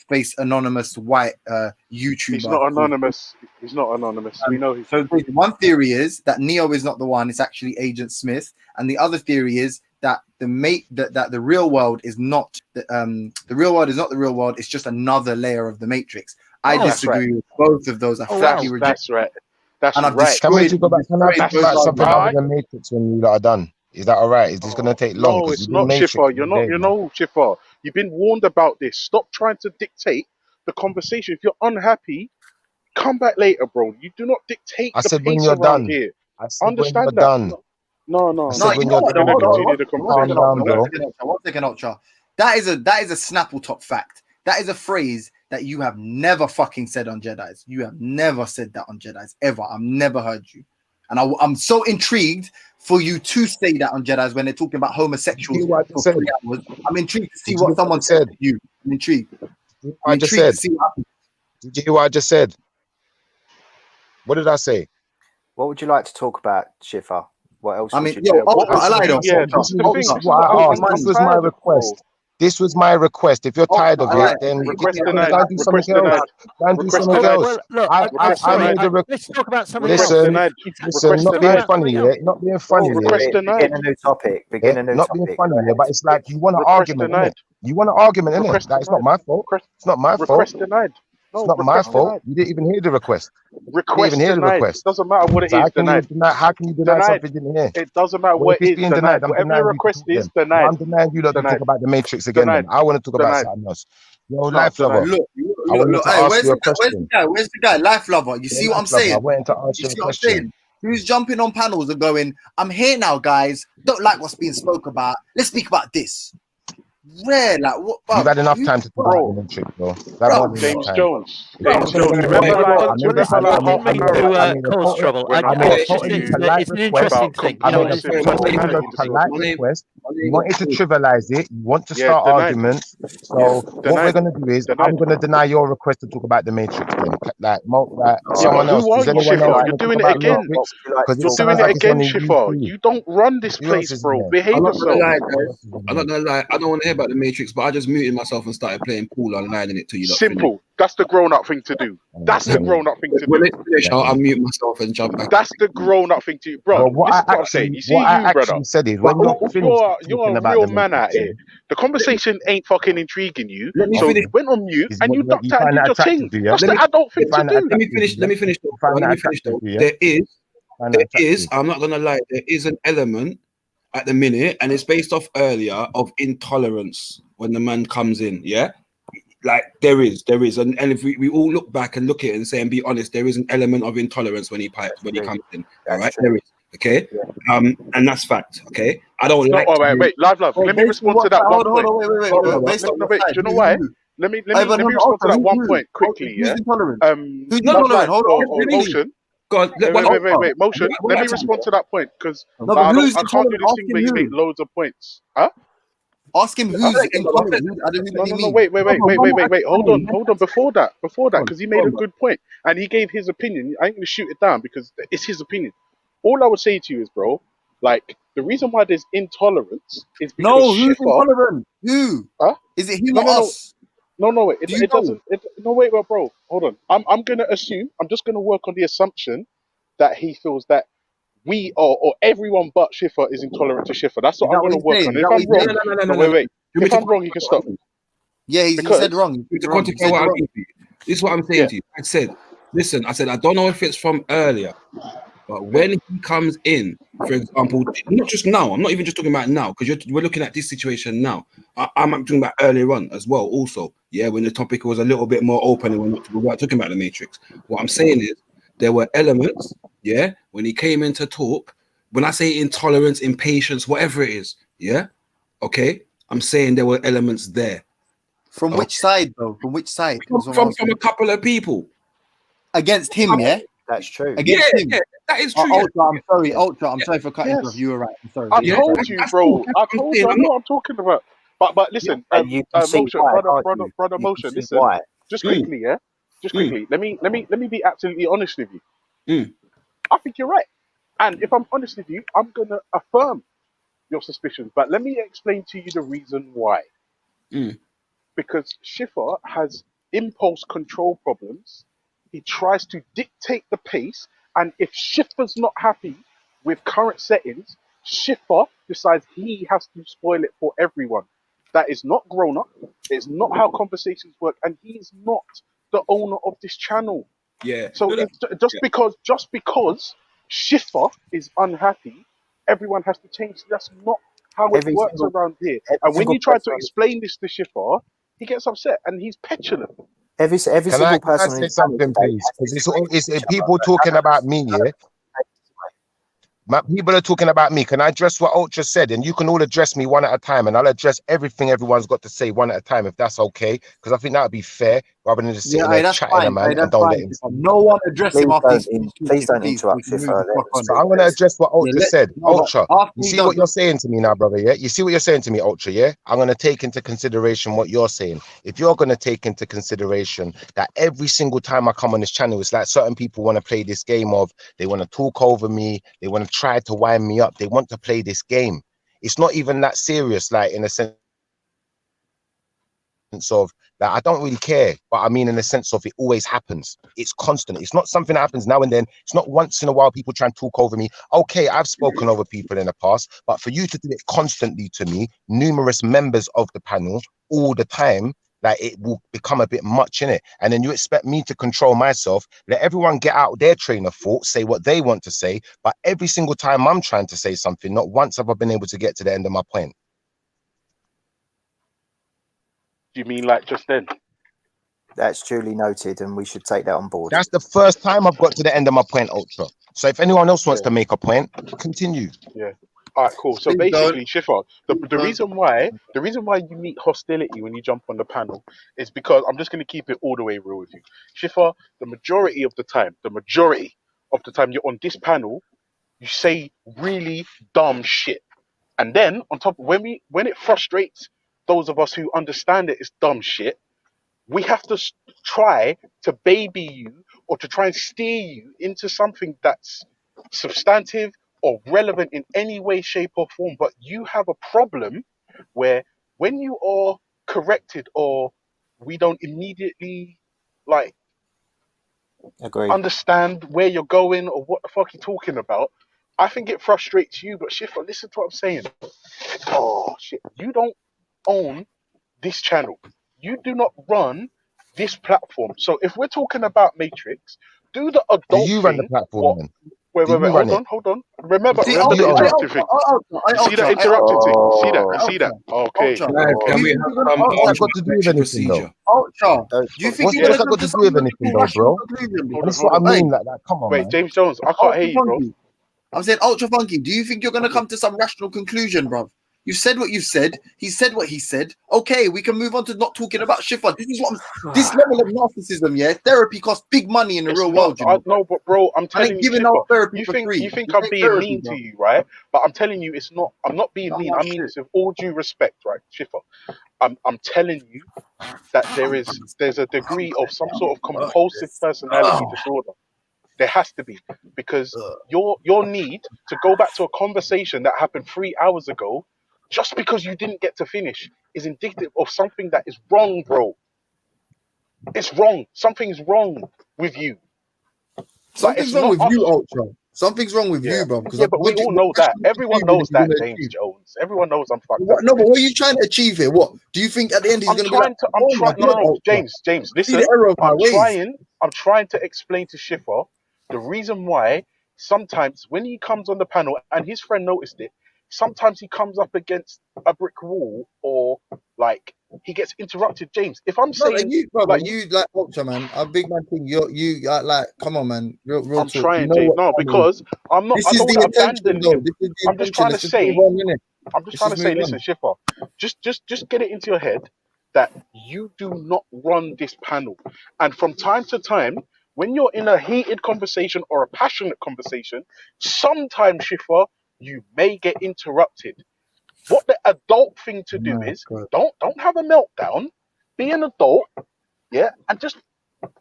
face anonymous white YouTuber. He's not anonymous. He's not anonymous. We know he's. So one theory is that Neo is not the one. It's actually Agent Smith, and the other theory is that the real world is not the real world is not the real world. It's just another layer of the Matrix. I disagree with both of those. I flatly reject. That's right. That's and I've right. Can we go back? Can I talk about something right. about the Matrix when you lot are done? Is that all right? Is this going to take long? No, it's not, Schiffer. You're not. You know, Schiffer. You've been warned about this. Stop trying to dictate the conversation. If you're unhappy, come back later, bro. You do not dictate I the said when pace you're around done. here. I said Understand when that? you're done. No. I said when you're done. One second, Ultra. That is a Snapple top fact. That is a phrase that you have never fucking said on Jedi's. You have never said that on Jedi's ever. I've never heard you. And I'm so intrigued for you to say that on Jedi's when they're talking about homosexuals for 3 hours. I'm intrigued to see what someone said to you. I'm intrigued. I just said. Did you hear what I just said? What did I say? What would you like to talk about, Schiffer? What else? I mean, this was my request. This was my request. If you're tired of it, then request do something else. Let's talk about something Listen, not being funny yet. Not being funny yet. Begin a new topic. Not being funny yet, but it's like you want an argument, innit? You want an argument, innit? That it's not my fault. It's not my fault. Request denied. It's not my fault. You didn't even hear the request. Request you didn't even hear the denied. request. Doesn't matter what it So is. Denied. how can you deny something you didn't hear? It doesn't matter Well, what if it's it is. being Denied. denied, I'm Whatever denying your you request to talk is, then. denied. I'm denying you lot to talk about the Matrix again. Denied. Then I want to talk about Denied. something else. Yo, life lover. Look, I wanted to ask you a where's question. the guy? Life lover. You see what I'm saying? I wanted to ask you You a see what I'm saying? question. Who's jumping on panels and going, I'm here now, guys. Don't like what's being spoke about. Let's speak about this. Where? Like, what? You've had enough time to talk about the Matrix, bro. James Jones. James Jones. Remember, It's an interesting thing. I made a polite request. You wanted to trivialize it. You want to start arguments. So what we're going to do is I'm going to deny your request to talk about the Matrix. Then, someone else. Who are Does you, anyone Schiffer? else You're doing it again. You're doing it again, Schiffer. You don't run this place, bro. Behave yourself. I'm not gonna lie. I don't want to hear about the Matrix, but I just muted myself and started playing pool online and it till you. Simple. That's the grown-up thing to do. That's the grown-up thing to do. When it's finished, I'll mute myself and jump back. That's the grown-up thing to do, bro. Well, what this is I what I'm saying. You see, what I you, brother. actually said is when You're a real man out here. The conversation ain't fucking intriguing you. So you went on mute and you ducked out and did your thing. That's the adult thing to do. Let me finish. Let me finish. There is. I'm not gonna lie. There is an element at the minute, and it's based off earlier of intolerance when the man comes in. Yeah, like there is, and if we all look back and look at it and say and be honest, there is an element of intolerance when he comes in. All right, there is. Okay, and that's fact. Okay, I don't like. Oh wait, live. Let me respond to that one point. Wait. Do you know why? Let me respond to that one point quickly. Yeah. Who's intolerant? Hold on. Motion. God, wait. Motion. Let me respond to that point because I can't do this thing where you make loads of points. Huh? Ask him who's intolerant. No. Wait. Hold on. Before that, because he made a good point and he gave his opinion. I ain't gonna shoot it down because it's his opinion. All I would say to you is, bro, like the reason why there's intolerance is because who's intolerant? Who? Huh? Is it him or us? No. It doesn't. No, wait, bro. Hold on. I'm gonna assume. I'm just gonna work on the assumption that he feels that we or everyone but Schiffer is intolerant to Schiffer. That's what I'm gonna work on. If I'm wrong, no, wait. If I'm wrong, you can stop me. Yeah, he said wrong. This is what I'm saying to you. I said, listen. I said I don't know if it's from earlier, But when he comes in, for example, not just now, I'm not even just talking about now, because we're looking at this situation now. I'm talking about earlier on as well, also. Yeah, when the topic was a little bit more open and we weren't talking about the Matrix. What I'm saying is there were elements, yeah, when he came in to talk, when I say intolerance, impatience, whatever it is, yeah, okay, I'm saying there were elements there. From which side, though? From which side? From a couple of people. Against him, yeah? That's true. Against him. Yeah, that is true. Ultra, I'm sorry, Ultra. I'm sorry for cutting you off. You were right. I'm sorry. I told you, bro. I told you. I know what I'm talking about. But listen, Motion, brother Motion, listen. Just quickly, yeah. Just quickly. Let me be absolutely honest with you. I think you're right. And if I'm honest with you, I'm gonna affirm your suspicions. But let me explain to you the reason why. Because Schiffer has impulse control problems. He tries to dictate the pace, and if Schiffer's not happy with current settings, Schiffer decides he has to spoil it for everyone. That is not grown up. It's not how conversations work, and he's not the owner of this channel. Yeah. So just because Schiffer is unhappy, everyone has to change. That's not how it works around here. And when you try to explain this to Schiffer, he gets upset and he's petulant. Every single person. Can I say something, please? Because it's people talking about me, yeah? People are talking about me. Can I address what Ultra said? And you can all address me one at a time, and I'll address everything everyone's got to say one at a time, if that's okay. Because I think that would be fair, rather than just sitting there chatting a man and don't let him. No one address him after. Please don't interrupt. So I'm going to address what Ultra said. Ultra, you see what you're saying to me now, brother, yeah? You see what you're saying to me, Ultra, yeah? I'm going to take into consideration what you're saying. If you're going to take into consideration that every single time I come on this channel, it's like certain people want to play this game of, they want to talk over me, they want to try to wind me up, they want to play this game. It's not even that serious, like in a sense of that I don't really care, but I mean in the sense of it always happens. It's constant. It's not something that happens now and then. It's not once in a while people try and talk over me. Okay, I've spoken over people in the past, but for you to do it constantly to me, numerous members of the panel all the time, like it will become a bit much in it. And then you expect me to control myself, let everyone get out their train of thought, say what they want to say, but every single time I'm trying to say something, not once have I been able to get to the end of my point. Do you mean like just then? That's duly noted, and we should take that on board. That's the first time I've got to the end of my point, Ultra. So if anyone else wants to make a point, continue. Yeah. All right, cool. So basically, Schiffer, the reason why you meet hostility when you jump on the panel is because I'm just going to keep it all the way real with you. Schiffer, the majority of the time you're on this panel, you say really dumb shit, and then on top, when it frustrates those of us who understand it is dumb shit, we have to try to baby you or to try and steer you into something that's substantive or relevant in any way, shape, or form. But you have a problem where when you are corrected or we don't immediately understand where you're going or what the fuck you're talking about, I think it frustrates you. But Schiffer, listen to what I'm saying. Oh shit, you don't own this channel. You do not run this platform. So if we're talking about Matrix, do the adult you run the platform then? Wait, hold on. Remember the interactive thing. You see that interactive thing? You see that? Okay. Can we have what's got to do with anything, though? Do you think what's that got to do with anything, though, bro? That's what I mean. Like that. Come on, wait, man. James Jones, I can't hear you, bro. I'm saying Ultra Funky. Do you think you're gonna come to some rational conclusion, bro? You said what you said. He said what he said. Okay, we can move on to not talking about Schiffer. This is what this level of narcissism, yeah. Therapy costs big money in the real world. You know? No, but bro, I'm telling you, giving out therapy for free. You think I'm being mean to you, right? But I'm telling you, it's not. I'm not being mean. I mean this with all due respect, right, Schiffer. I'm telling you that there's a degree of some sort of compulsive personality disorder. There has to be, because your need to go back to a conversation that happened 3 hours ago, just because you didn't get to finish, is indicative of something that is wrong, bro. It's wrong. Something's wrong with you. Something's wrong with you, Ultra. Something's wrong with you, bro. Yeah, but we all know that. Everyone knows that, James Jones. Everyone knows I'm fucked up. No, but what are you trying to achieve here? What do you think at the end he's going to be like? No, James, listen. I'm trying to explain to Schiffer the reason why sometimes when he comes on the panel, and his friend noticed it, sometimes he comes up against a brick wall, or like he gets interrupted. James, if I'm No, saying you, brother, like you like Ultra, man. A big man thing. You like, come on, man. Real I'm talk. You trying, know James. what No, I mean? because I'm not. This I is don't the want to intention, abandon though. him. This is the I'm just intention. trying to Let's just move say. on, innit? I'm just Let's trying to just say. move Listen, on. Schiffer, just get it into your head that you do not run this panel, and from time to time, when you're in a heated conversation or a passionate conversation, sometimes, Schiffer, you may get interrupted. What the adult thing to do My is God. don't have a meltdown. Be an adult, yeah, and just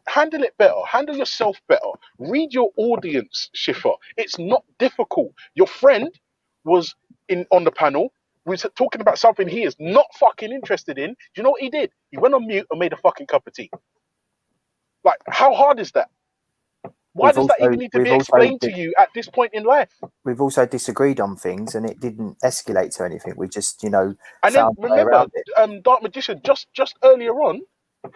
handle it better. Handle yourself better. Read your audience, Schiffer. It's not difficult. Your friend was in on the panel. We was talking about something he is not fucking interested in. Do you know what he did? He went on mute and made a fucking cup of tea. Like, how hard is that? Why does that even need to be explained to you at this point in life? We've also disagreed on things, and it didn't escalate to anything. We just, And then found a way remember, around it. Dark Magician just earlier on,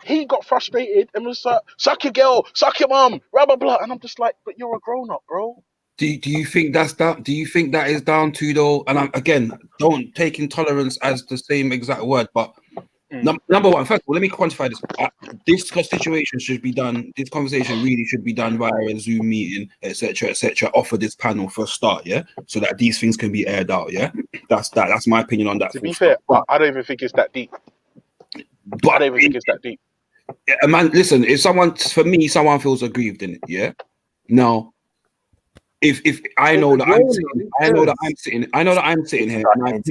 he got frustrated and was like, "Suck your girl, suck your mum, blah blah blah," and I'm just like, "But you're a grown up, bro." Do you think that's down? Do you think that is down to though? And again, don't take intolerance as the same exact word, but number one, first of all, let me quantify this. This situation should be done. This conversation really should be done via a Zoom meeting, etc., off of this panel for a start, yeah, so that these things can be aired out, yeah. That's my opinion on that. To be fair, I don't even think it's that deep. But I don't even think it's that deep. Yeah, man, listen. If someone feels aggrieved in it, yeah. Now, if I know that I'm sitting here, and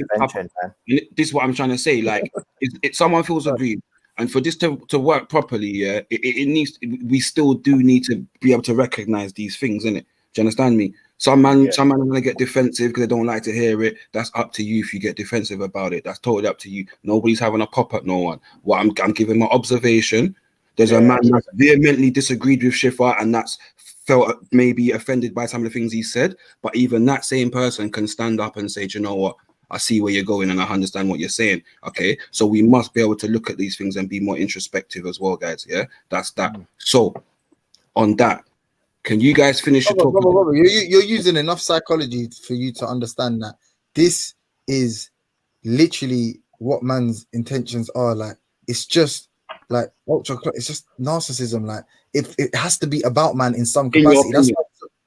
this is what I'm trying to say. Like, if someone feels aggrieved, and for this to work properly, yeah, it needs. We still do need to be able to recognize these things, innit? Do you understand me? Some man are gonna get defensive because they don't like to hear it. That's up to you if you get defensive about it. That's totally up to you. Nobody's having a pop at no one. What I'm giving my observation. There's a man that vehemently disagreed with Schiffer, and that's felt maybe offended by some of the things he said. But even that same person can stand up and say, "Do you know what? I see where you're going, and I understand what you're saying." Okay, so we must be able to look at these things and be more introspective as well, guys. Yeah, that's that. So, on that, can you guys finish your talk? Brother, you're using enough psychology for you to understand that this is literally what man's intentions are. Like, it's just like ultra. It's just narcissism. Like, if it has to be about man in some capacity.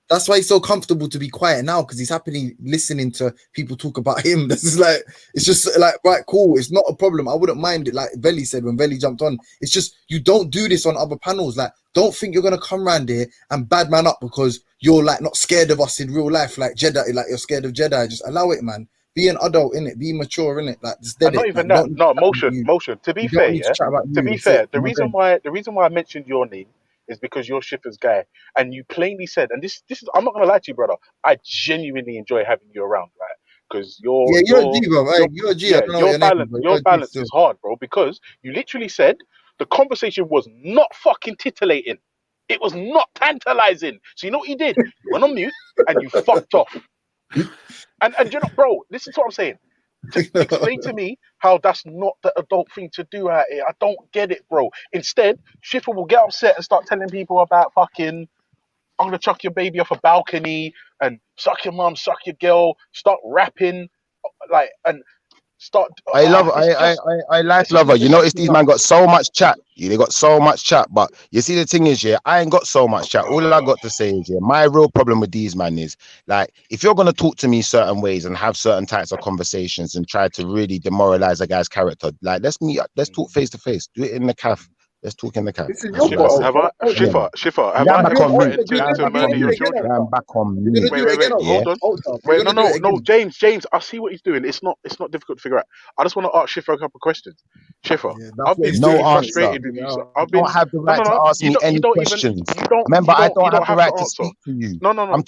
That's why he's so comfortable to be quiet now, because he's happily listening to people talk about him. This is like, it's just like, right, cool. It's not a problem. I wouldn't mind it. Like Veli said when Veli jumped on, it's just, you don't do this on other panels. Like, don't think you're going to come around here and bad man up because you're like not scared of us in real life. Like Jedi, like you're scared of Jedi. Just allow it, man. Be an adult in it. Be mature in it. Like, just dead And not it. even Like, that. No, motion. To be fair, yeah. To be fair, the reason why I mentioned your name is because you're Schiffer's guy, and you plainly said, and this is, I'm not gonna lie to you, brother. I genuinely enjoy having you around, right? Because you're a G, bro. You're a G. Yeah, your balance is hard, bro. Because you literally said the conversation was not fucking titillating. It was not tantalizing. So you know what you did? You went on mute and you fucked off. And you know, bro, listen to what I'm saying. Explain to me how that's not the adult thing to do out here. I don't get it, bro. Instead, Schiffer will get upset and start telling people about fucking, I'm gonna chuck your baby off a balcony and suck your mum, suck your girl, start rapping, like, and start. I like lover. You notice these man got so much chat. Yeah, they got so much chat, but you see the thing is, yeah, I ain't got so much chat. All I got to say is, yeah, my real problem with these man is, like, if you're gonna talk to me certain ways and have certain types of conversations and try to really demoralize a guy's character, like, let's talk face to face. Do it in the cafe. Let's talk in the cafe. Schiffer, have I ever threatened to murder your children? I'm back on me. Wait, hold on. Wait, no, James, I see what he's doing. It's not difficult to figure out. I just want to ask Schiffer a couple of questions. Schiffer, I've been frustrated with you. You don't have the right to ask me any questions. Remember, I don't have the right to speak to you. No. I'm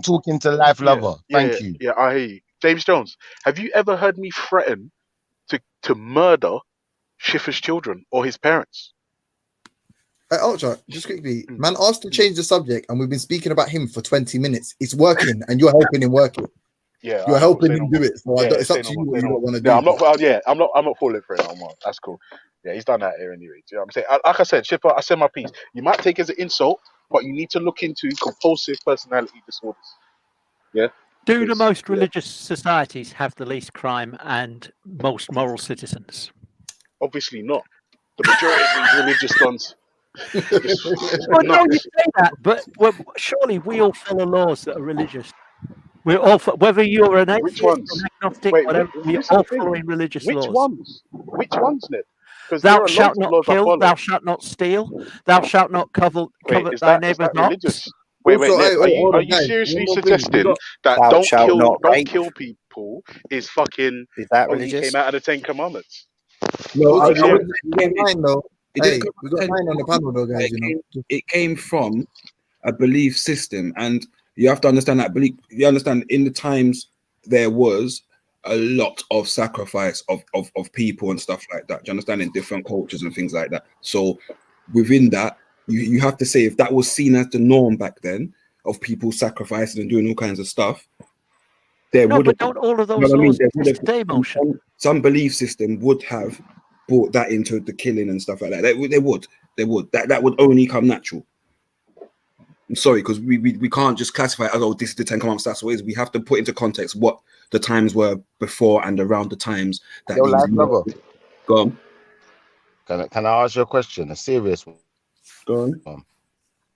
talking to Life Lover. Thank you. Yeah, I hear you. James Jones, have you ever heard me threaten to murder Schiffer's children or his parents? Ultra, just quickly, man asked to change the subject, and we've been speaking about him for 20 minutes. It's working, and you're helping him work it. Yeah, you're helping him do it. So it's up to you what you don't want to do. I'm not falling for it no more. That's cool. Yeah, he's done that here anyway. Do you know what I'm saying? Like I said, Schiffer, I said my piece. You might take it as an insult, but you need to look into compulsive personality disorders. Yeah. Do the most religious societies have the least crime and most moral citizens? Obviously not. The majority of these religious ones. Well, no, you say that, but surely we all follow laws that are religious. We're all, whether you're an atheist, an agnostic, whatever, we're all following religious laws. Which ones, Ned? Thou shalt not kill, thou shalt not steal, thou shalt not covet thy neighbour's ox. Wait, Ned, are you seriously suggesting that don't kill people is fucking only came out of the 10 Commandments? No, we got mine though. Hey, we got mine on the panel though, guys. It came from a belief system, and you have to understand that belief. You understand in the times there was a lot of sacrifice of people and stuff like that. Do you understand, in different cultures and things like that? So within that, you have to say if that was seen as the norm back then of people sacrificing and doing all kinds of stuff, there would have. Don't all of those laws exist today, Motion? Some belief system would have brought that into the killing and stuff like that. They would. That would only come natural. I'm sorry, because we can't just classify it as, oh, this is the 10 Commandments, that's what it is. We have to put into context what the times were before and around the times that. Yo, life lover. Go on. Can I ask you a question? A serious one. Go on.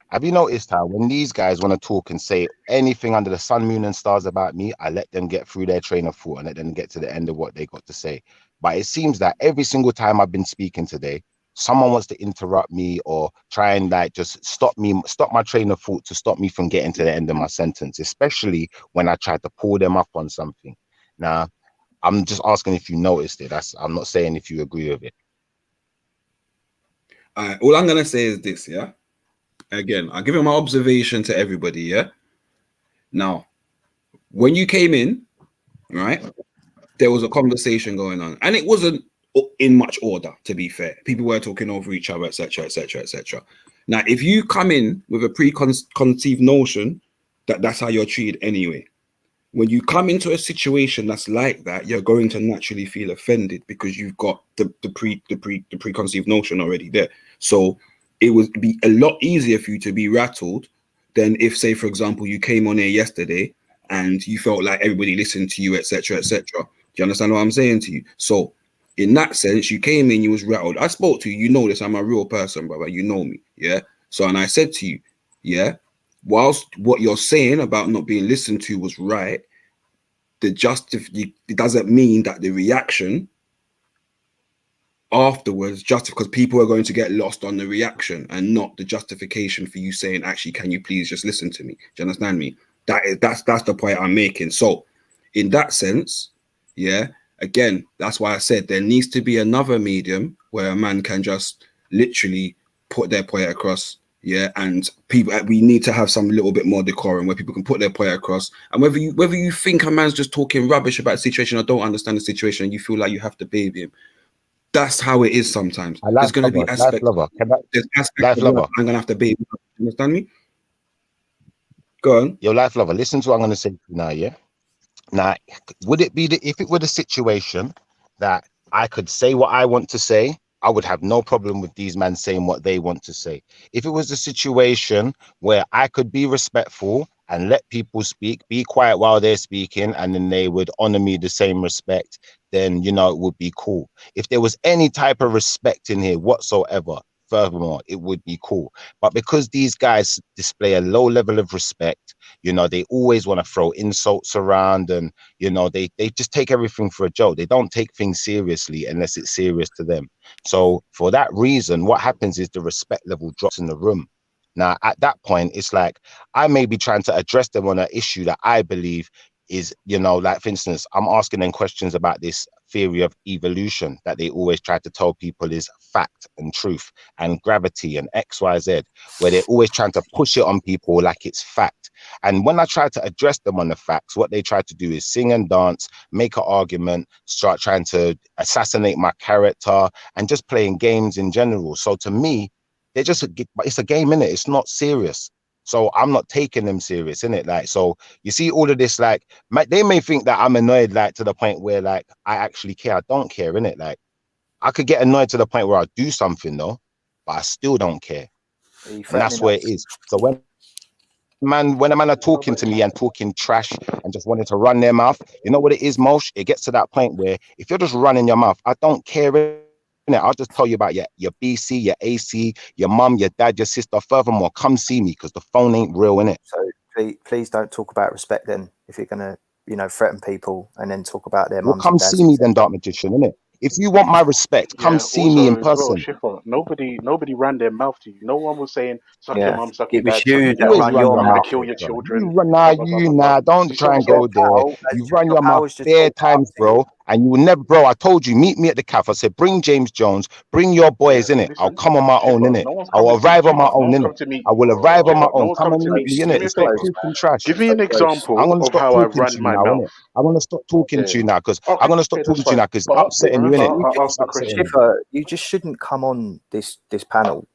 Have you noticed how when these guys want to talk and say anything under the sun, moon, and stars about me, I let them get through their train of thought and let them get to the end of what they got to say? But it seems that every single time I've been speaking today, someone wants to interrupt me or try and like just stop my train of thought to stop me from getting to the end of my sentence, especially when I try to pull them up on something. Now, I'm just asking if you noticed it. I'm not saying if you agree with it. All I'm gonna say is this, yeah. Again, I'll give you my observation to everybody, yeah. Now, when you came in, right, there was a conversation going on, and it wasn't in much order, to be fair. People were talking over each other, etc., etc., etc. Now, if you come in with a preconceived notion that that's how you're treated anyway, when you come into a situation that's like that, you're going to naturally feel offended because you've got the preconceived notion already there. So it would be a lot easier for you to be rattled than if, say, for example, you came on here yesterday and you felt like everybody listened to you, etc., etc. Do you understand what I'm saying to you? So in that sense, you came in, you was rattled. I spoke to you, you know this, I'm a real person, brother, you know me, yeah? So, and I said to you, yeah, whilst what you're saying about not being listened to was right, it doesn't mean that the reaction afterwards, just because people are going to get lost on the reaction and not the justification for you saying, actually, can you please just listen to me? Do you understand me? That's the point I'm making. So in that sense, yeah, again, that's why I said there needs to be another medium where a man can just literally put their point across, yeah, and we need to have some little bit more decorum where people can put their point across. And whether you think a man's just talking rubbish about a situation or don't understand the situation and you feel like you have to baby him, that's how it is sometimes. There's going to be aspects. There's aspects of I'm going to have to baby. You understand me? Go on. Yo, life lover, listen to what I'm going to say now, yeah? Now, would it be if it were the situation that I could say what I want to say, I would have no problem with these men saying what they want to say. If it was a situation where I could be respectful and let people speak, be quiet while they're speaking, and then they would honor me the same respect, then, you know, it would be cool. If there was any type of respect in here whatsoever, furthermore, it would be cool. But because these guys display a low level of respect, you know, they always want to throw insults around, and, you know, they just take everything for a joke. They don't take things seriously unless it's serious to them. So for that reason, what happens is the respect level drops in the room. Now, at that point, it's like I may be trying to address them on an issue that I believe is, you know, like, for instance, I'm asking them questions about this theory of evolution that they always try to tell people is fact and truth, and gravity and XYZ, where they're always trying to push it on people like it's fact. And when I try to address them on the facts, what they try to do is sing and dance, make an argument, start trying to assassinate my character, and just playing games in general. So to me, it's a game, innit? It's not serious. So I'm not taking them serious, innit? Like, so you see all of this, like, they may think that I'm annoyed, like, to the point where, like, I actually care. I don't care, innit? Like, I could get annoyed to the point where I do something, though, but I still don't care. And that's where it is. So when a man are talking to me and talking trash and just wanting to run their mouth, you know what it is, Mosh? It gets to that point where if you're just running your mouth, I don't care. I'll just tell you about your BC, your AC, your mum, your dad, your sister. Furthermore, come see me because the phone ain't real, innit? So please don't talk about respect then. If you're gonna, threaten people and then talk about their Well, mums come and dads. see me then, Dark Magician, innit? If you want my respect, come see me in Also, as well, person. Schiffer, nobody ran their mouth to you. No one was saying, suck your Yeah, mum, suck your it was dad, suck you your that dad. Always run run your your I'm going mouth. to kill your You children. run don't try and Your go there. pal, You run your your pal mouth was just bare talking times, bro. And you will never, bro. I told you, meet me at the cafe. I said, bring James Jones, bring your boys in it. I'll Listen, come on my own, Schiffer, innit? no one's I'll coming to arrive on my Schiffer, no own, one's innit? come to me. I will arrive on my Schiffer, no own. one's Come coming and to meet me. me, Do me innit? a Stop favor. talking trash. Give me an example I'm gonna of stop how I talking to ran you my now, mouth. innit? I'm gonna stop talking to you now because I'm gonna stop talking to you now because it's upsetting you, innit? I'll ask It's the upsetting question. you. Schiffer, you just shouldn't come on this panel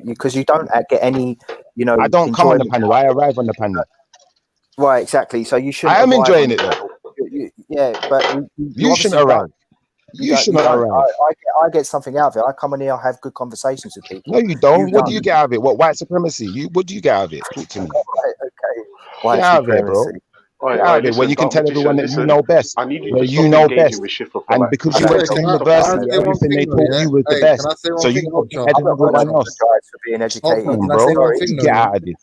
because you don't get any, I don't come on the enjoyment. panel. I arrive on the panel. Right, exactly. So you shouldn't. I am arrive enjoying on it though. Yeah, but you You obviously shouldn't arrive. You You shouldn't don't. arrive. I get something out of it. I come in here, I have good conversations with people. No, you don't. What do don't. you get out of it? What, white supremacy? What do you get out of it? Talk to me. Right, okay. White Get out of here, bro. supremacy. Get out of it. When you can tell everyone that you know best. I need you Where to you stop know engaging best. with Schiffer for And like. because I you don't went to think- university, I everything they taught you was the Hey, best. can I say one So thing, you got Ultra? better than I'm not everyone else. apologise for being educated. Ultra, can I Bro, say one what thing you though? get Yeah? out of this?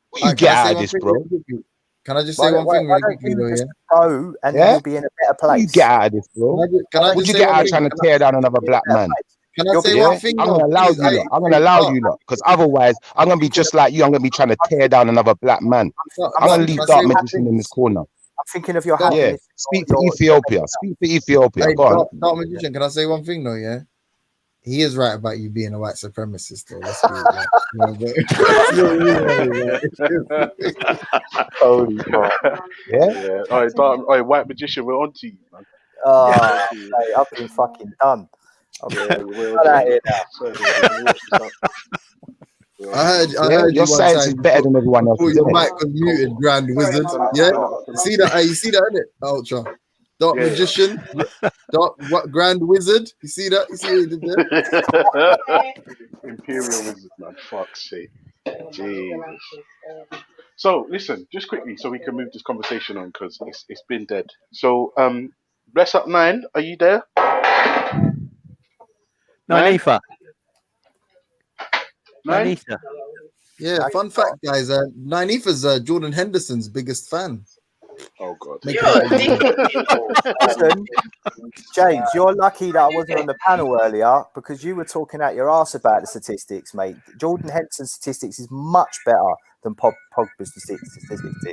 What you Can get I say out of one this, thing bro? really quickly? Can I just say one Why thing really don't quickly you though? just Yeah. go and then Yeah? you'll be in a better What you place? get out of this, bro? Can I What just you say get one out of thing? trying to tear down another black man? Can I You're say being- one Yeah? thing? I'm though, gonna allow please? you lot. I'm gonna allow you lot. Because otherwise, I'm gonna be just like you. I'm gonna be trying to tear down another black man. I'm gonna leave Dark Magician in this corner. I'm thinking of your Stop. Yeah. happiness. Speak for Ethiopia. Speak for Ethiopia. Hey, Go on. Dark Magician, can I say one thing though? Yeah. He is right about you being a white supremacist, though. Let's be like, Holy fuck. Yeah. All right, White Magician, we're on to you, man. Oh, mate, I've been fucking done. I've been done out here now. I heard Your you one science is time. better than everyone Before else's, your isn't it? mic was muted, Grand Wizard. Yeah, you see that? You see that, innit? Ultra. Dark Magician. What Grand Wizard? You see that? You see what he did there? Imperial Wizard, man. Fuck's sake. Jesus. So listen, just quickly, so we can move this conversation on because it's been dead. So Bless Up 9, are you there? Ninefa. Nine? Ninefa. Yeah, fun fact, guys. Ninefa's Jordan Henderson's biggest fan. Oh God. Listen, James, you're lucky that I wasn't on the panel earlier because you were talking out your ass about the statistics, mate. Jordan Henderson's statistics is much better than Pogba's statistics.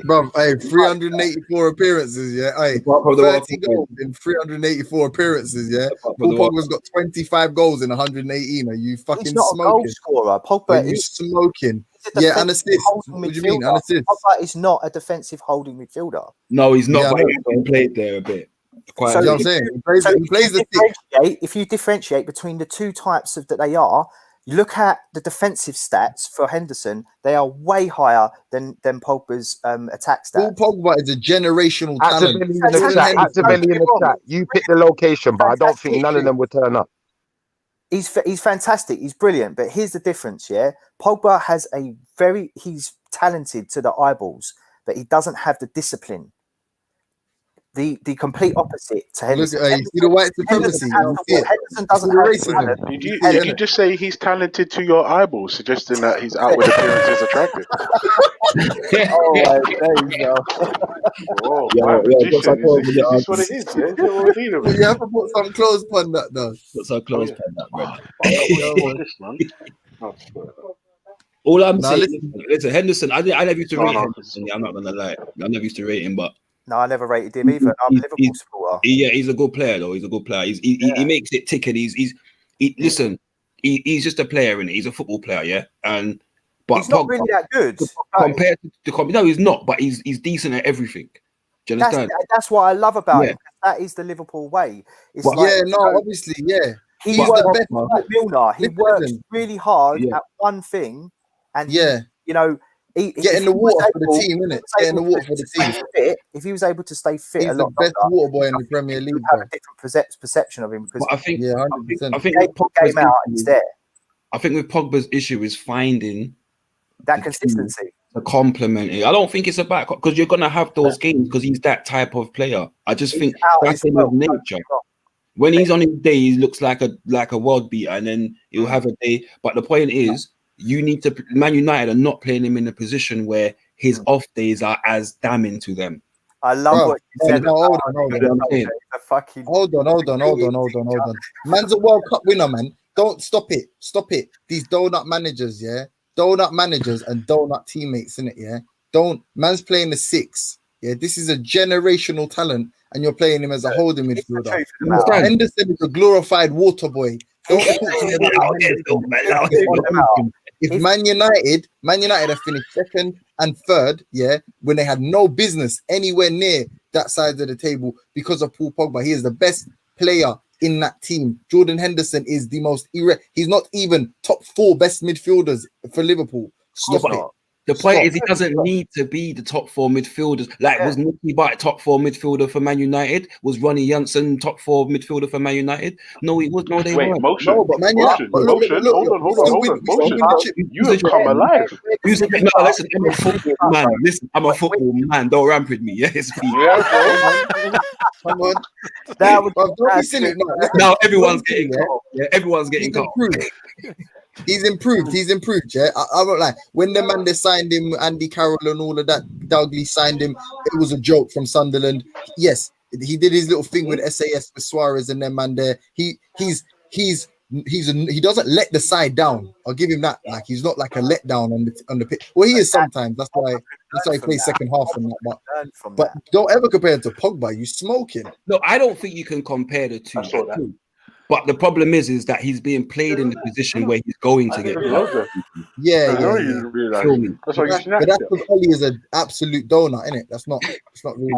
Bro, hey, 384 appearances, yeah. Hey, 30 goals in 384 appearances, yeah. Paul Pogba's got 25 goals in 118. Are you fucking He's not smoking? a goal scorer. Pogba Are you is smoking? Yeah, and assists. What do you mean? And assists? Pogba is not a defensive holding midfielder. No, he's not. Yeah, But he played there a bit. Quite So you know what I'm saying? He plays the if you differentiate between the two types of that they are, you look at the defensive stats for Henderson, they are way higher than Pogba's attack stats. Paul Pogba is a generational talent. Actively in the chat. You pick the location, but I don't think none of them would turn up. He's fantastic. He's brilliant. But here's the difference, yeah? Pogba has he's talented to the eyeballs, but he doesn't have the discipline. The complete opposite to Henderson. Look, you see the white supremacy. Henderson doesn't have the talent. Did you just say he's talented to your eyeballs, suggesting that his outward appearance is attractive? Oh, there you go. Oh, Yeah, White yeah, Magician, that's is this what it is? Yeah, is that what we're dealing with? You have to put some clothes on that, though. Put some clothes on that, bro. All I'm Nah, saying, listen, Henderson. I never used to rate Henderson. Yeah, I'm not gonna lie. I never used to rate him, but No, I never rated him either. I'm a Liverpool supporter. yeah, he's a good player though. He's a good player. He makes it tick, and listen. He's just a player, and he's a football player, yeah. But he's not really that good compared to no, he's not. But he's decent at everything. Do you understand? That's what I love about him. That is the Liverpool way. It's obviously, yeah. He He's works the best. like Milner. He works really hard at one thing, and you know, get in the water for the team, innit? Get in the water for the team. If he was able to stay fit He's a lot the best longer, water boy in the Premier League. you have a different perception of him because I think, yeah, 100%. I think game out, he's there. I think with Pogba's issue is finding that consistency. To complement it. I don't think it's about because you're gonna have those games because he's that type of player. I just think that's in his nature. When he's on his day, he looks like a world beater, and then he'll have a day. But the point is, you need to. Man United are not playing him in a position where his off days are as damning to them. I love what you said. Hold on. Man's a World Cup winner, man. Don't stop it. These donut managers, yeah. Donut managers and donut teammates, in it, yeah. Man's playing the 6. Yeah, this is a generational talent, and you're playing him as a holding midfielder. Henderson is a glorified water boy. Don't talk to me about Henderson. If Man United have finished 2nd and 3rd, yeah, when they had no business anywhere near that side of the table because of Paul Pogba, he is the best player in that team. Jordan Henderson is the most he's not even top 4 best midfielders for Liverpool. Stop it. The point is, he doesn't need to be the top 4 midfielders. Like, was Nicky Butt top 4 midfielder for Man United? Was Ronnie Janssen top 4 midfielder for Man United? No, he was. No, they weren't. Motion. No, but Man United. Hold on. Motion. You have come alive. Listen, I'm a football man. Listen, I'm a football man. Don't ramp with me. Yes, please. Come on. Don't be silly. Now everyone's getting caught. Yeah, everyone's getting caught. He's improved, yeah. I won't lie. When the man they signed him, Andy Carroll and all of that, Dalglish signed him, it was a joke from Sunderland. Yes, he did his little thing with SAS with Suarez and them man there. He doesn't let the side down. I'll give him that. Like, he's not like a letdown on the pitch. Well, he is sometimes. That's why he plays second half and that. But don't ever compare him to Pogba. You smoking. No, I don't think you can compare the two. But the problem is that he's being played in the position where he's going to get. Yeah. But that's because Oli is an absolute donut, isn't it? That's not really.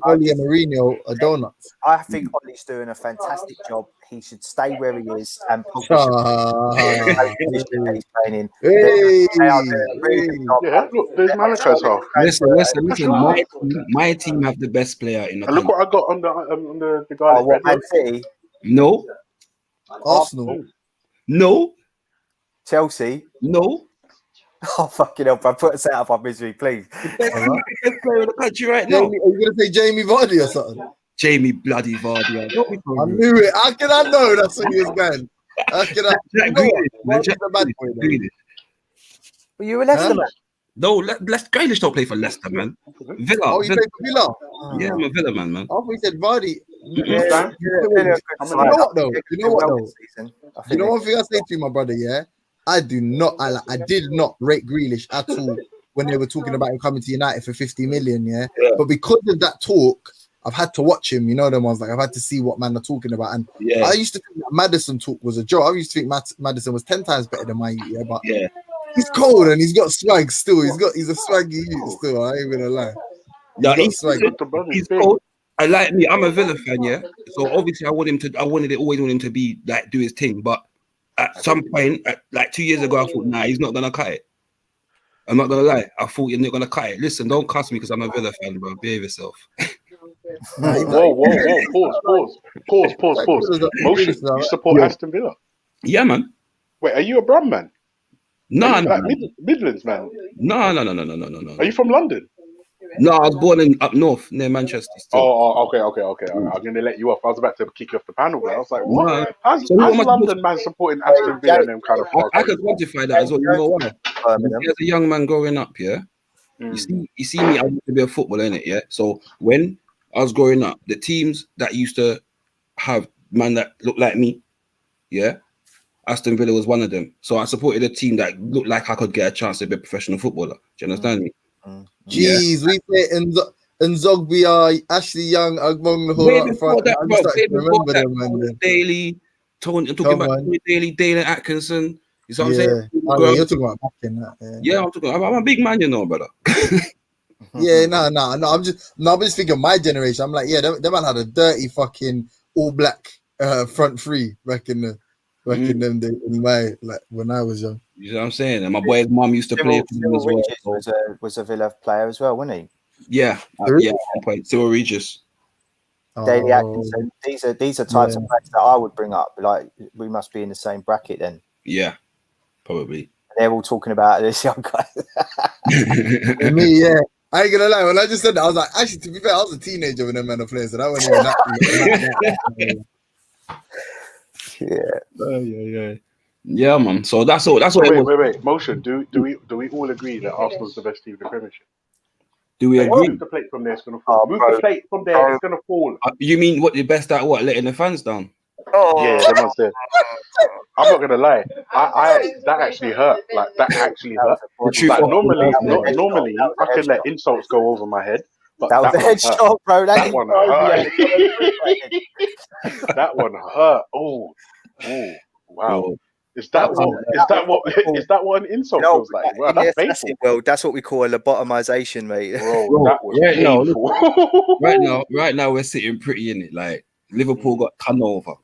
Oli and Mourinho are donuts. I think Oli's doing a fantastic job. He should stay where he is and he's playing in. Look, there's Malachi's half. Listen. My team have the best player in the country. Look what I got on the guy. Man City. No. Arsenal. No. Chelsea. No. Oh, fucking hell, bro. Put us out of our misery, please. Best player in the country right now. Are you going to say Jamie Vardy or something? Jamie bloody Vardy. I knew it. How can I know that's what he was going? How can I? Were you a Leicester man? No, Grealish don't play for Leicester, man. Villa. Oh, you play for Villa? Yeah, I'm a Villa man. I thought you said Vardy. You know what though? You know one thing I say to you, my brother, yeah? I did not rate Grealish at all when they were talking about him coming to United for 50 million, yeah? But because of that talk, I've had to watch him, you know them ones, like I've had to see what man are talking about. And I used to think that Maddison talk was a joke. I used to think Maddison was 10 times better than my but he's cold and he's got swag still. He's a swaggy youth still, I ain't gonna lie. He's cold. I like me. I'm a Villa fan, yeah. So obviously, I always want him to be like do his thing. But at some point, like 2 years ago, I thought, nah, he's not gonna cut it. I'm not gonna lie. I thought you're not gonna cut it. Listen, don't cuss me because I'm a Villa fan, bro. Behave yourself. Whoa. Pause. Motion. You support Aston Villa? Yeah, man. Wait, are you a Brum man? No. Midlands man. No. Are you from London? No, I was born up north near Manchester. Still. Okay. I'm gonna let you off. I was about to kick you off the panel, but I was like, what? How's London man supporting Aston Villa and them kind of I could quantify that as well. You know why? As a young man growing up, yeah. You see me, I used to be a footballer, innit, yeah. So when I was growing up, the teams that used to have man that looked like me, yeah, Aston Villa was one of them. So I supported a team that looked like I could get a chance to be a professional footballer. Do you understand me? Jeez, we say Nzogbia, Ashley Young, Agbong Lahore up front. I'm starting to remember them, man. Daly, Tony, I'm talking about Tony Daly, Dalen Atkinson. You see what I'm saying? You're talking about back in that. Yeah, I'm a big man, you know, brother. No. I'm just thinking of my generation. I'm like, them man had a dirty fucking all black front three back in them days, when I was young. You know what I'm saying? And my boy's mom used to play for him as well. Was a Villa player as well, wasn't he? Yeah, at one point. Cyril Regis. Daly Atkinson. These are types of players that I would bring up. Like, we must be in the same bracket then. Yeah, probably. they're all talking about this young guy. Me, yeah. I ain't gonna lie. When I just said that, I was like, actually, to be fair, I was a teenager when them men are playing, so that wasn't even that. Yeah, man. So that's all. That's what. Wait. Motion. Do we all agree that Arsenal's the best team in the Premiership? Do we agree? Move the plate from there. It's gonna fall. Move the plate from there. It's gonna fall. You mean what? The best at what? Letting the fans down? Yeah, them ones there. I'm not gonna lie. I that actually hurt. Like that actually hurt. Like, normally I could let insults go over my head. But that was a headshot, bro. That one hurt. That one hurt. Oh, wow. Is that what an insult feels like? Well, that's painful. Well, that's what we call a lobotomization, mate. Bro, that was painful. Right now we're sitting pretty in it. Like Liverpool got ton over.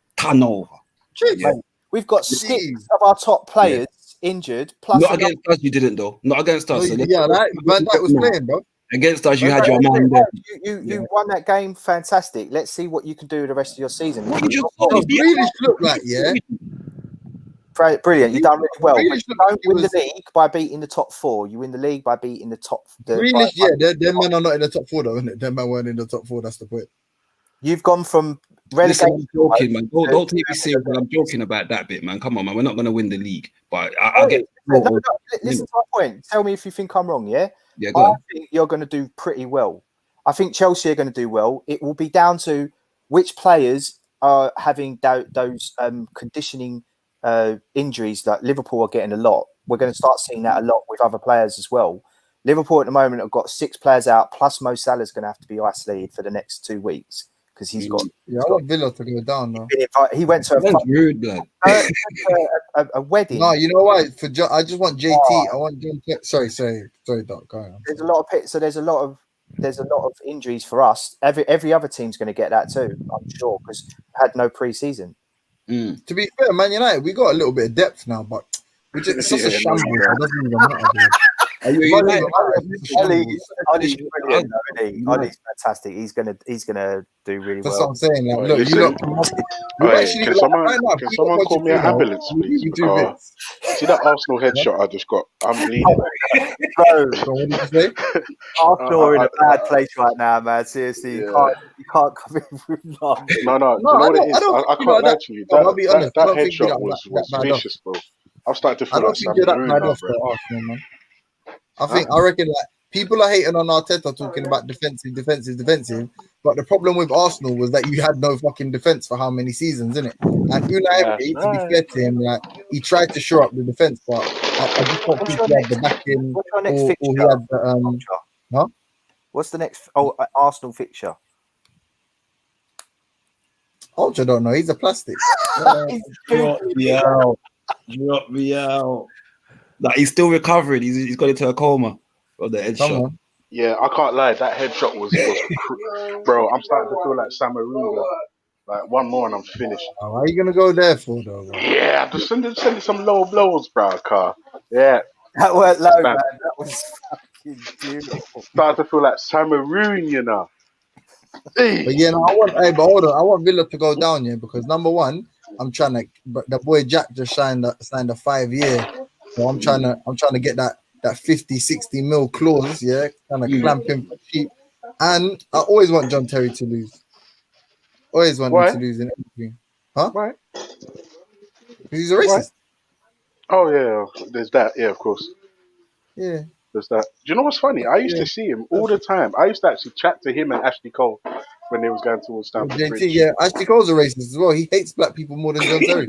Yeah. We've got 6 of our top players injured. Plus not against us, you didn't though. Not against us. So yeah, Van Dijk was playing, bro. Against us, you had your man there. You won that game, fantastic. Let's see what you can do the rest of your season. Grealish looked like, brilliant. You've done really well. But you don't win the league by beating the top 4. You win the league by beating the top. Grealish, them men are not in the top 4 though, isn't it? Them men weren't in the top 4. That's the point. You've gone from relegation. I'm joking, man. Don't take me serious when I'm joking about that bit, man. Come on, man. We're not going to win the league, but I get. Listen to my point. Tell me if you think I'm wrong. Yeah. Yeah. Go on. I think you're going to do pretty well. I think Chelsea are going to do well. It will be down to which players are having those conditioning injuries. Like Liverpool are getting a lot. We're going to start seeing that a lot with other players as well. Liverpool at the moment have got 6 players out, plus Mo Salah's going to have to be isolated for the next 2 weeks. Because he's got. Yeah, I want Villa to go down though. He went to a wedding. No, you know why? I just want JT. I want John. Sorry, Doc. Go on. There's a lot of pits, so there's a lot of injuries for us. Every other team's going to get that too, I'm sure, because had no pre-season. To be fair, Man United, we got a little bit of depth now, but we just it's such a shambles. It doesn't even matter. Ollie's brilliant, Ollie's fantastic. He's gonna do really well. That's what I'm saying. Like, look, can someone call me an ambulance, please? See that Arsenal headshot I just got? I'm bleeding. Bro, what did you say? Arsenal are in a bad place right now, man. Seriously, you can't come in with love. No. Do you know what it is? I can't lie to you. That headshot was vicious, bro. I'm starting to feel like Sam Rooney, man. I reckon like people are hating on Arteta talking about defensive, but the problem with Arsenal was that you had no fucking defense for how many seasons, innit? And Unai Emery, to be fair to him, like he tried to shore up the defense, but I just don't think he had the backing. What's your next fixture? He had the, What's the next Arsenal fixture? Ultra don't know. He's a plastic. Drop me out. Like he's still recovering. He's got into a coma of the headshot. Yeah, I can't lie. That headshot was bro. I'm starting to feel like Sam Rooney. Like one more and I'm finished. Why are you gonna go there for though? Bro? Yeah, just send some low blows, bro. Car. Yeah, that weren't low, man. That was fucking beautiful. Starting to feel like Sam Rooney, you know. But yeah, no, hold on. I want Villa to go down, yeah, because number one, I'm trying to. But the boy Jack just signed a 5-year. So I'm trying to get that 50-60 mil clause, yeah, kind of clamp him for cheap. And I always want John Terry to lose. Always want him to lose in everything. Huh? Right. He's a racist. Oh yeah, there's that. Yeah, of course. Yeah. There's that. Do you know what's funny? I used to see him all the time. I used to actually chat to him and Ashley Cole when they was going towards Stamford Bridge. Yeah, Ashley Cole's a racist as well. He hates black people more than John Terry.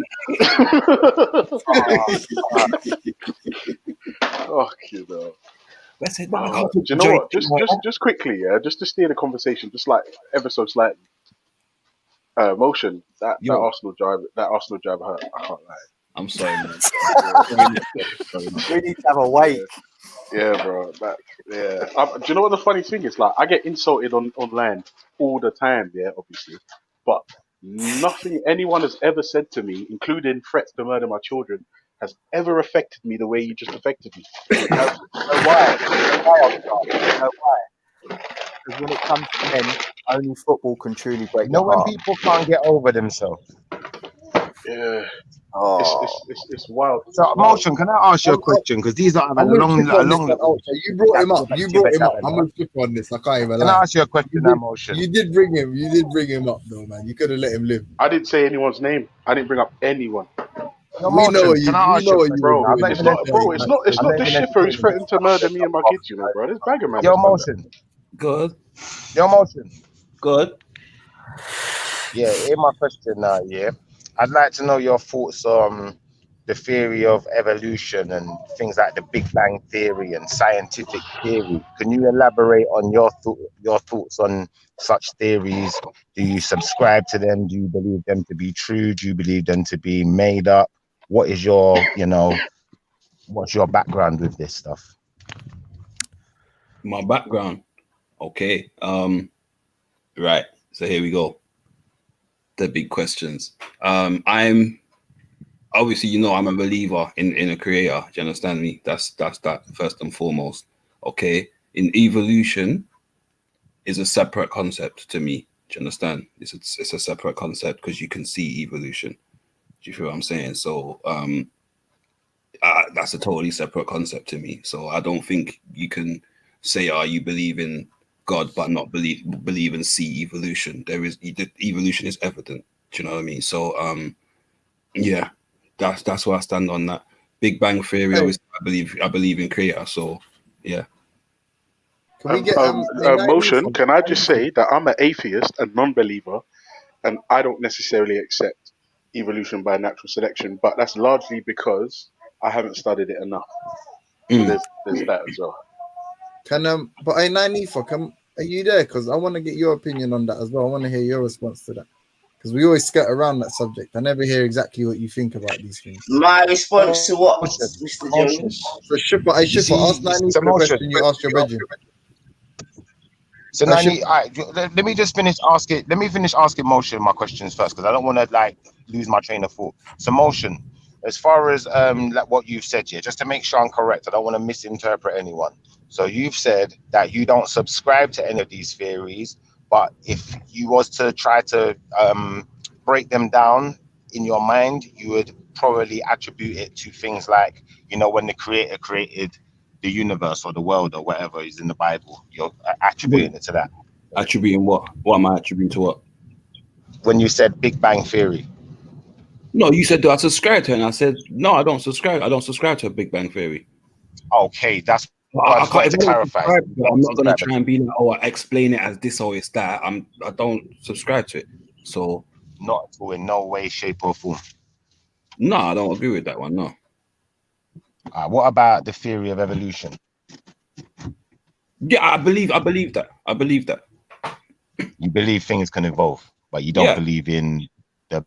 Oh, you know. Do you know what? Just quickly, yeah, just to steer the conversation, just like ever so slightly. Motion that Arsenal driver hurt. I can't lie. I'm sorry, man. We need to have a wake. Yeah, bro. Do you know what the funny thing is? Like, I get insulted online all the time. Yeah, obviously, but nothing anyone has ever said to me, including threats to murder my children, has ever affected me the way you just affected me. Why? Because when it comes to men, only football can truly break. When people can't get over themselves. Yeah. Oh. It's wild. So, Motion, can I ask you a question? Because these are I'm a with long Chipper on this little. one, Ultra. You brought him up. You brought him up. I'm with Chipper on this. I can't even Can lie. I ask you a question, now, Motion? You did bring him. You did bring him up, though, man. You could have let him live. I didn't say anyone's name. I didn't bring up anyone. No, We know Motion, you. can I We ask know you a what question? you Bro, were doing. it's not, bro. It's not the shiffer who's threatened to murder me and my kids. You know, bro. This bagger man. Yo, Motion. Good. Yo, Motion. Good. Yeah, here's my question now, yeah. I'd like to know your thoughts on the theory of evolution and things like the Big Bang Theory and scientific theory. Can you elaborate on your thoughts on such theories? Do you subscribe to them? Do you believe them to be true? Do you believe them to be made up? What is your, what's your background with this stuff? My background. Okay. Right. So here we go. The big questions. I'm obviously, I'm a believer in a creator. Do you understand me? That's that first and foremost. Okay. In evolution is a separate concept to me. Do you understand? It's a separate concept because you can see evolution. Do you feel what I'm saying? So that's a totally separate concept to me. So I don't think you can say, you believe in God but not believe and see evolution. Evolution is evident. Do you know what I mean? So yeah, that's where I stand on that. Big Bang Theory, obviously, I believe in creator. So yeah. Can we get Motion? Can I just say that I'm an atheist and non-believer, and I don't necessarily accept evolution by natural selection, but that's largely because I haven't studied it enough. There's that as well. But Nanifa, are you there? Because I want to get your opinion on that as well. I want to hear your response to that. Because we always skirt around that subject. I never hear exactly what you think about these things. My response to what, Mr. Jones? So Shipper, ask Nanifa the question you asked your bedroom. So Nani, let me just finish asking. Let me finish asking Motion my questions first, because I don't want to lose my train of thought. So Motion, as far as what you've said here, just to make sure I'm correct, I don't want to misinterpret anyone. So you've said that you don't subscribe to any of these theories, but if you was to try to break them down in your mind, you would probably attribute it to things like, when the creator created the universe or the world or whatever is in the Bible. You're attributing it to that. Attributing what? What am I attributing to what? When you said Big Bang Theory. No, you said, do I subscribe to it? And I said, no, I don't subscribe. I don't subscribe to a Big Bang Theory. Okay, that's I can't to clarify. I'm not going to try and be like, I explain it as this or it's that. I don't subscribe to it. So not at all, in no way, shape, or form. No, I don't agree with that one. No. What about the theory of evolution? Yeah, I believe that. I believe that. You believe things can evolve, but you don't believe in the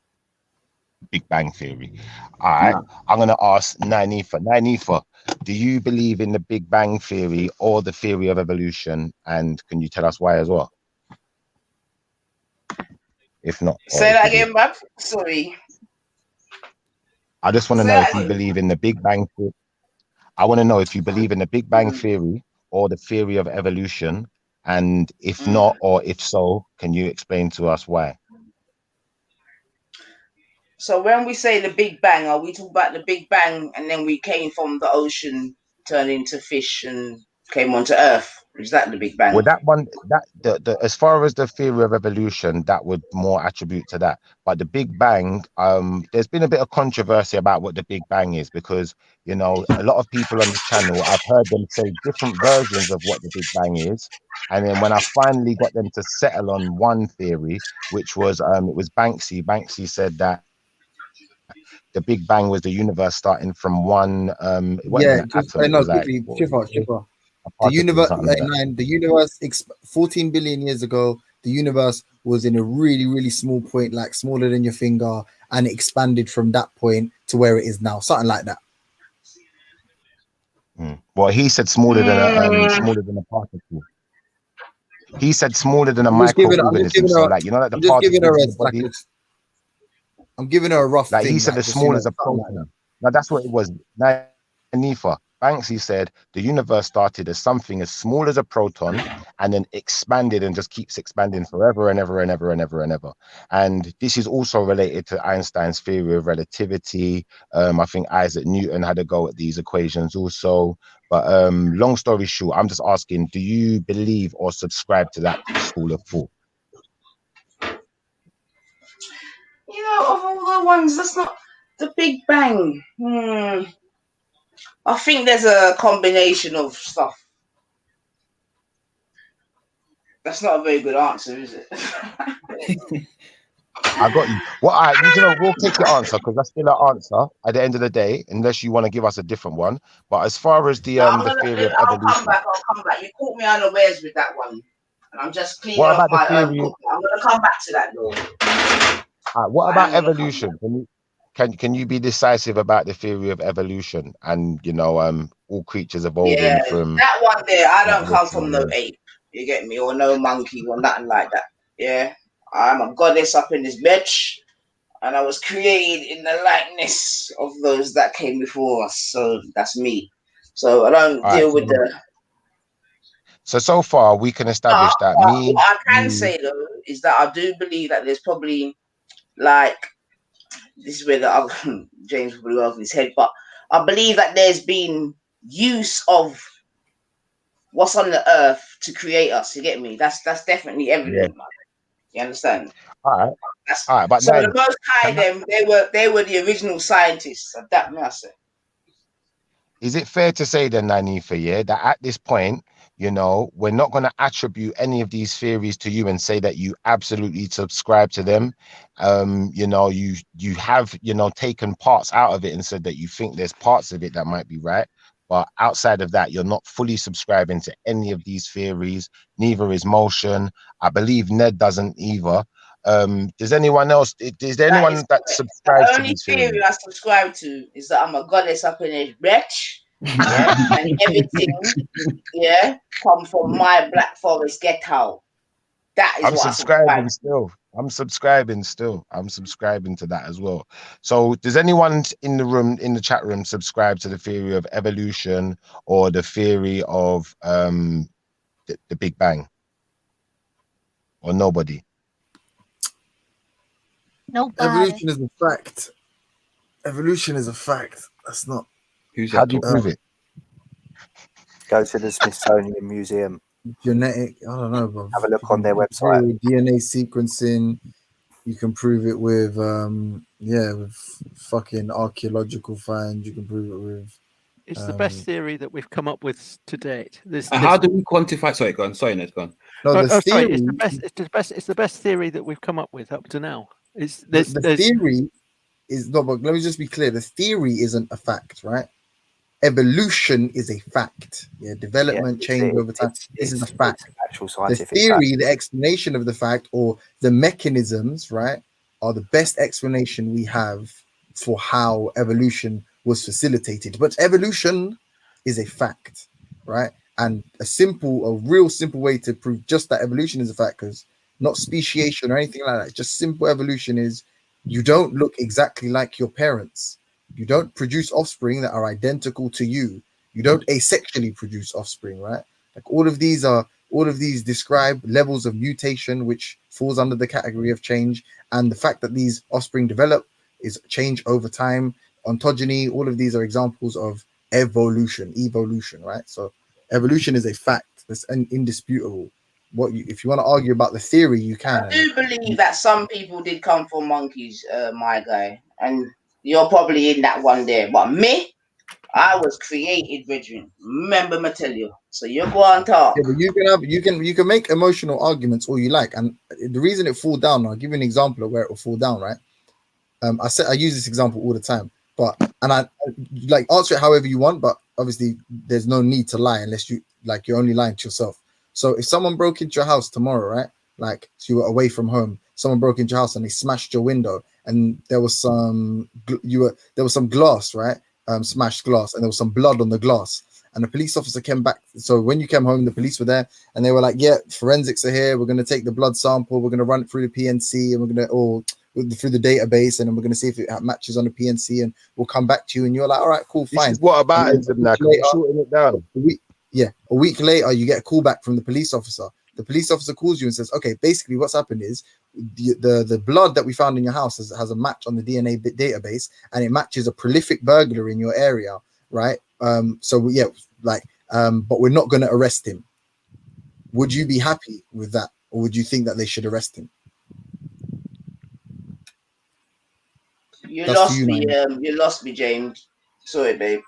Big Bang Theory. All right. I'm going to ask Nanifa. Nanifa, do you believe in the Big Bang Theory or the theory of evolution? And can you tell us why as well? If not, say that again, Bob. Sorry. I just want to know if you believe in the Big Bang Theory. I want to know if you believe in the Big Bang Theory or the theory of evolution. And if not, or if so, can you explain to us why? So when we say the Big Bang, are we talking about the Big Bang and then we came from the ocean, turned into fish and came onto Earth? Is that the Big Bang? Well, that one, as far as the theory of evolution, that would more attribute to that. But the Big Bang, there's been a bit of controversy about what the Big Bang is, because a lot of people on the channel, I've heard them say different versions of what the Big Bang is, and then when I finally got them to settle on one theory, which was it was Banksy. Banksy said that the Big Bang was the universe starting from one. The universe, 14 billion years ago, the universe was in a really, really small point, like smaller than your finger, and it expanded from that point to where it is now, something like that. Well, he said smaller than a particle. He said smaller than a microorganism. So, like, like the particles. I'm giving her a rough. Like he said, as small as a proton. Now that's what it was. Nanifa, Banksy said the universe started as something as small as a proton and then expanded and just keeps expanding forever and ever and ever and ever and ever. And this is also related to Einstein's theory of relativity. I think Isaac Newton had a go at these equations also. But long story short, I'm just asking, do you believe or subscribe to that school of thought? You know, of all the ones, that's not the Big Bang. I think there's a combination of stuff. That's not a very good answer, is it? I got you. Well, you know, we'll take your answer because that's still an answer at the end of the day, unless you want to give us a different one. But as far as the theory of evolution, I'll come back. You caught me unawares with that one, and I'm just cleaning what off about the my theory? I'm gonna come back to that though. What about evolution? Can you be decisive about the theory of evolution and, you know, all creatures evolving from that one there? I don't come from no ape. You get me? Or no monkey or nothing like that. Yeah, I'm a goddess up in this bitch, and I was created in the likeness of those that came before us. So that's me. So I don't deal with the. So far we can establish that me. What I can say though is that I do believe that there's probably like. This is where James will be off his head, but I believe that there's been use of what's on the earth to create us. You get me? That's definitely evident, man. You understand? All right. But so then, the Most High, they were the original scientists. That may I say. Is it fair to say then, Nanifa, yeah, that at this point, you know, we're not going to attribute any of these theories to you and say that you absolutely subscribe to them? You know, you have, you know, taken parts out of it and said that you think there's parts of it that might be right. But outside of that, you're not fully subscribing to any of these theories. Neither is Motion. I believe Ned doesn't either. Does anyone else? Is there anyone that subscribes to these theories? The only theory I subscribe to is that I'm a goddess up in this bitch. Yeah, and everything, come from my Black Forest ghetto. That is I'm what subscribing still. I'm subscribing to that as well. So does anyone in the chat room subscribe to the theory of evolution or the theory of the Big Bang? Or nobody? Nobody. Evolution is a fact. Evolution is a fact. That's not. How do you prove it? Go to the Smithsonian Museum. Genetic. I don't know, bro. Have a look on their website. DNA sequencing. You can prove it with with fucking archaeological finds. You can prove it with. It's the best theory that we've come up with to date. How do we quantify? Sorry, go on. Sorry, Ned, go on. No, sorry, it's the best theory that we've come up with up to now. The theory is no, but let me just be clear. The theory isn't a fact, right? Evolution is a fact. Yeah, development, change over time. This is a fact. Actual The scientific theory, fact. the explanation of the fact, or the mechanisms, right, are the best explanation we have for how evolution was facilitated. But evolution is a fact, right? And a real simple way to prove just that evolution is a fact, because not speciation or anything like that. Just simple evolution is you don't look exactly like your parents. You don't produce offspring that are identical to you. You don't asexually produce offspring, right? Like all of these describe levels of mutation, which falls under the category of change. And the fact that these offspring develop is change over time, ontogeny. All of these are examples of evolution, right? So evolution is a fact that's indisputable. If you want to argue about the theory, you can. I do believe that some people did come from monkeys, my guy, and you're probably in that one there. But me, I was created, brethren. Remember me tell you. So you go on talk. Yeah, but you can make emotional arguments all you like, and the reason it fall down, I'll give you an example of where it will fall down, right? I use this example all the time, and I like answer it however you want, but obviously there's no need to lie unless you're only lying to yourself. So if someone broke into your house tomorrow, right? Like, so you were away from home, someone broke into your house and they smashed your window, and there was some glass, right? Smashed glass, and there was some blood on the glass. And the police officer came back. So when you came home, the police were there, and they were like, "Yeah, forensics are here. We're going to take the blood sample. We're going to run it through the PNC, and we're through the database, and then we're going to see if it matches on the PNC, and we'll come back to you. And you're like, all right, cool, fine. What about it? Shorten it down. A week later, you get a call back from the police officer. The police officer calls you and says, okay, basically what's happened is the blood that we found in your house has a match on the DNA database, and it matches a prolific burglar in your area, right? But we're not going to arrest him. Would you be happy with that? Or would you think that they should arrest him? You lost me, James. Sorry, babe.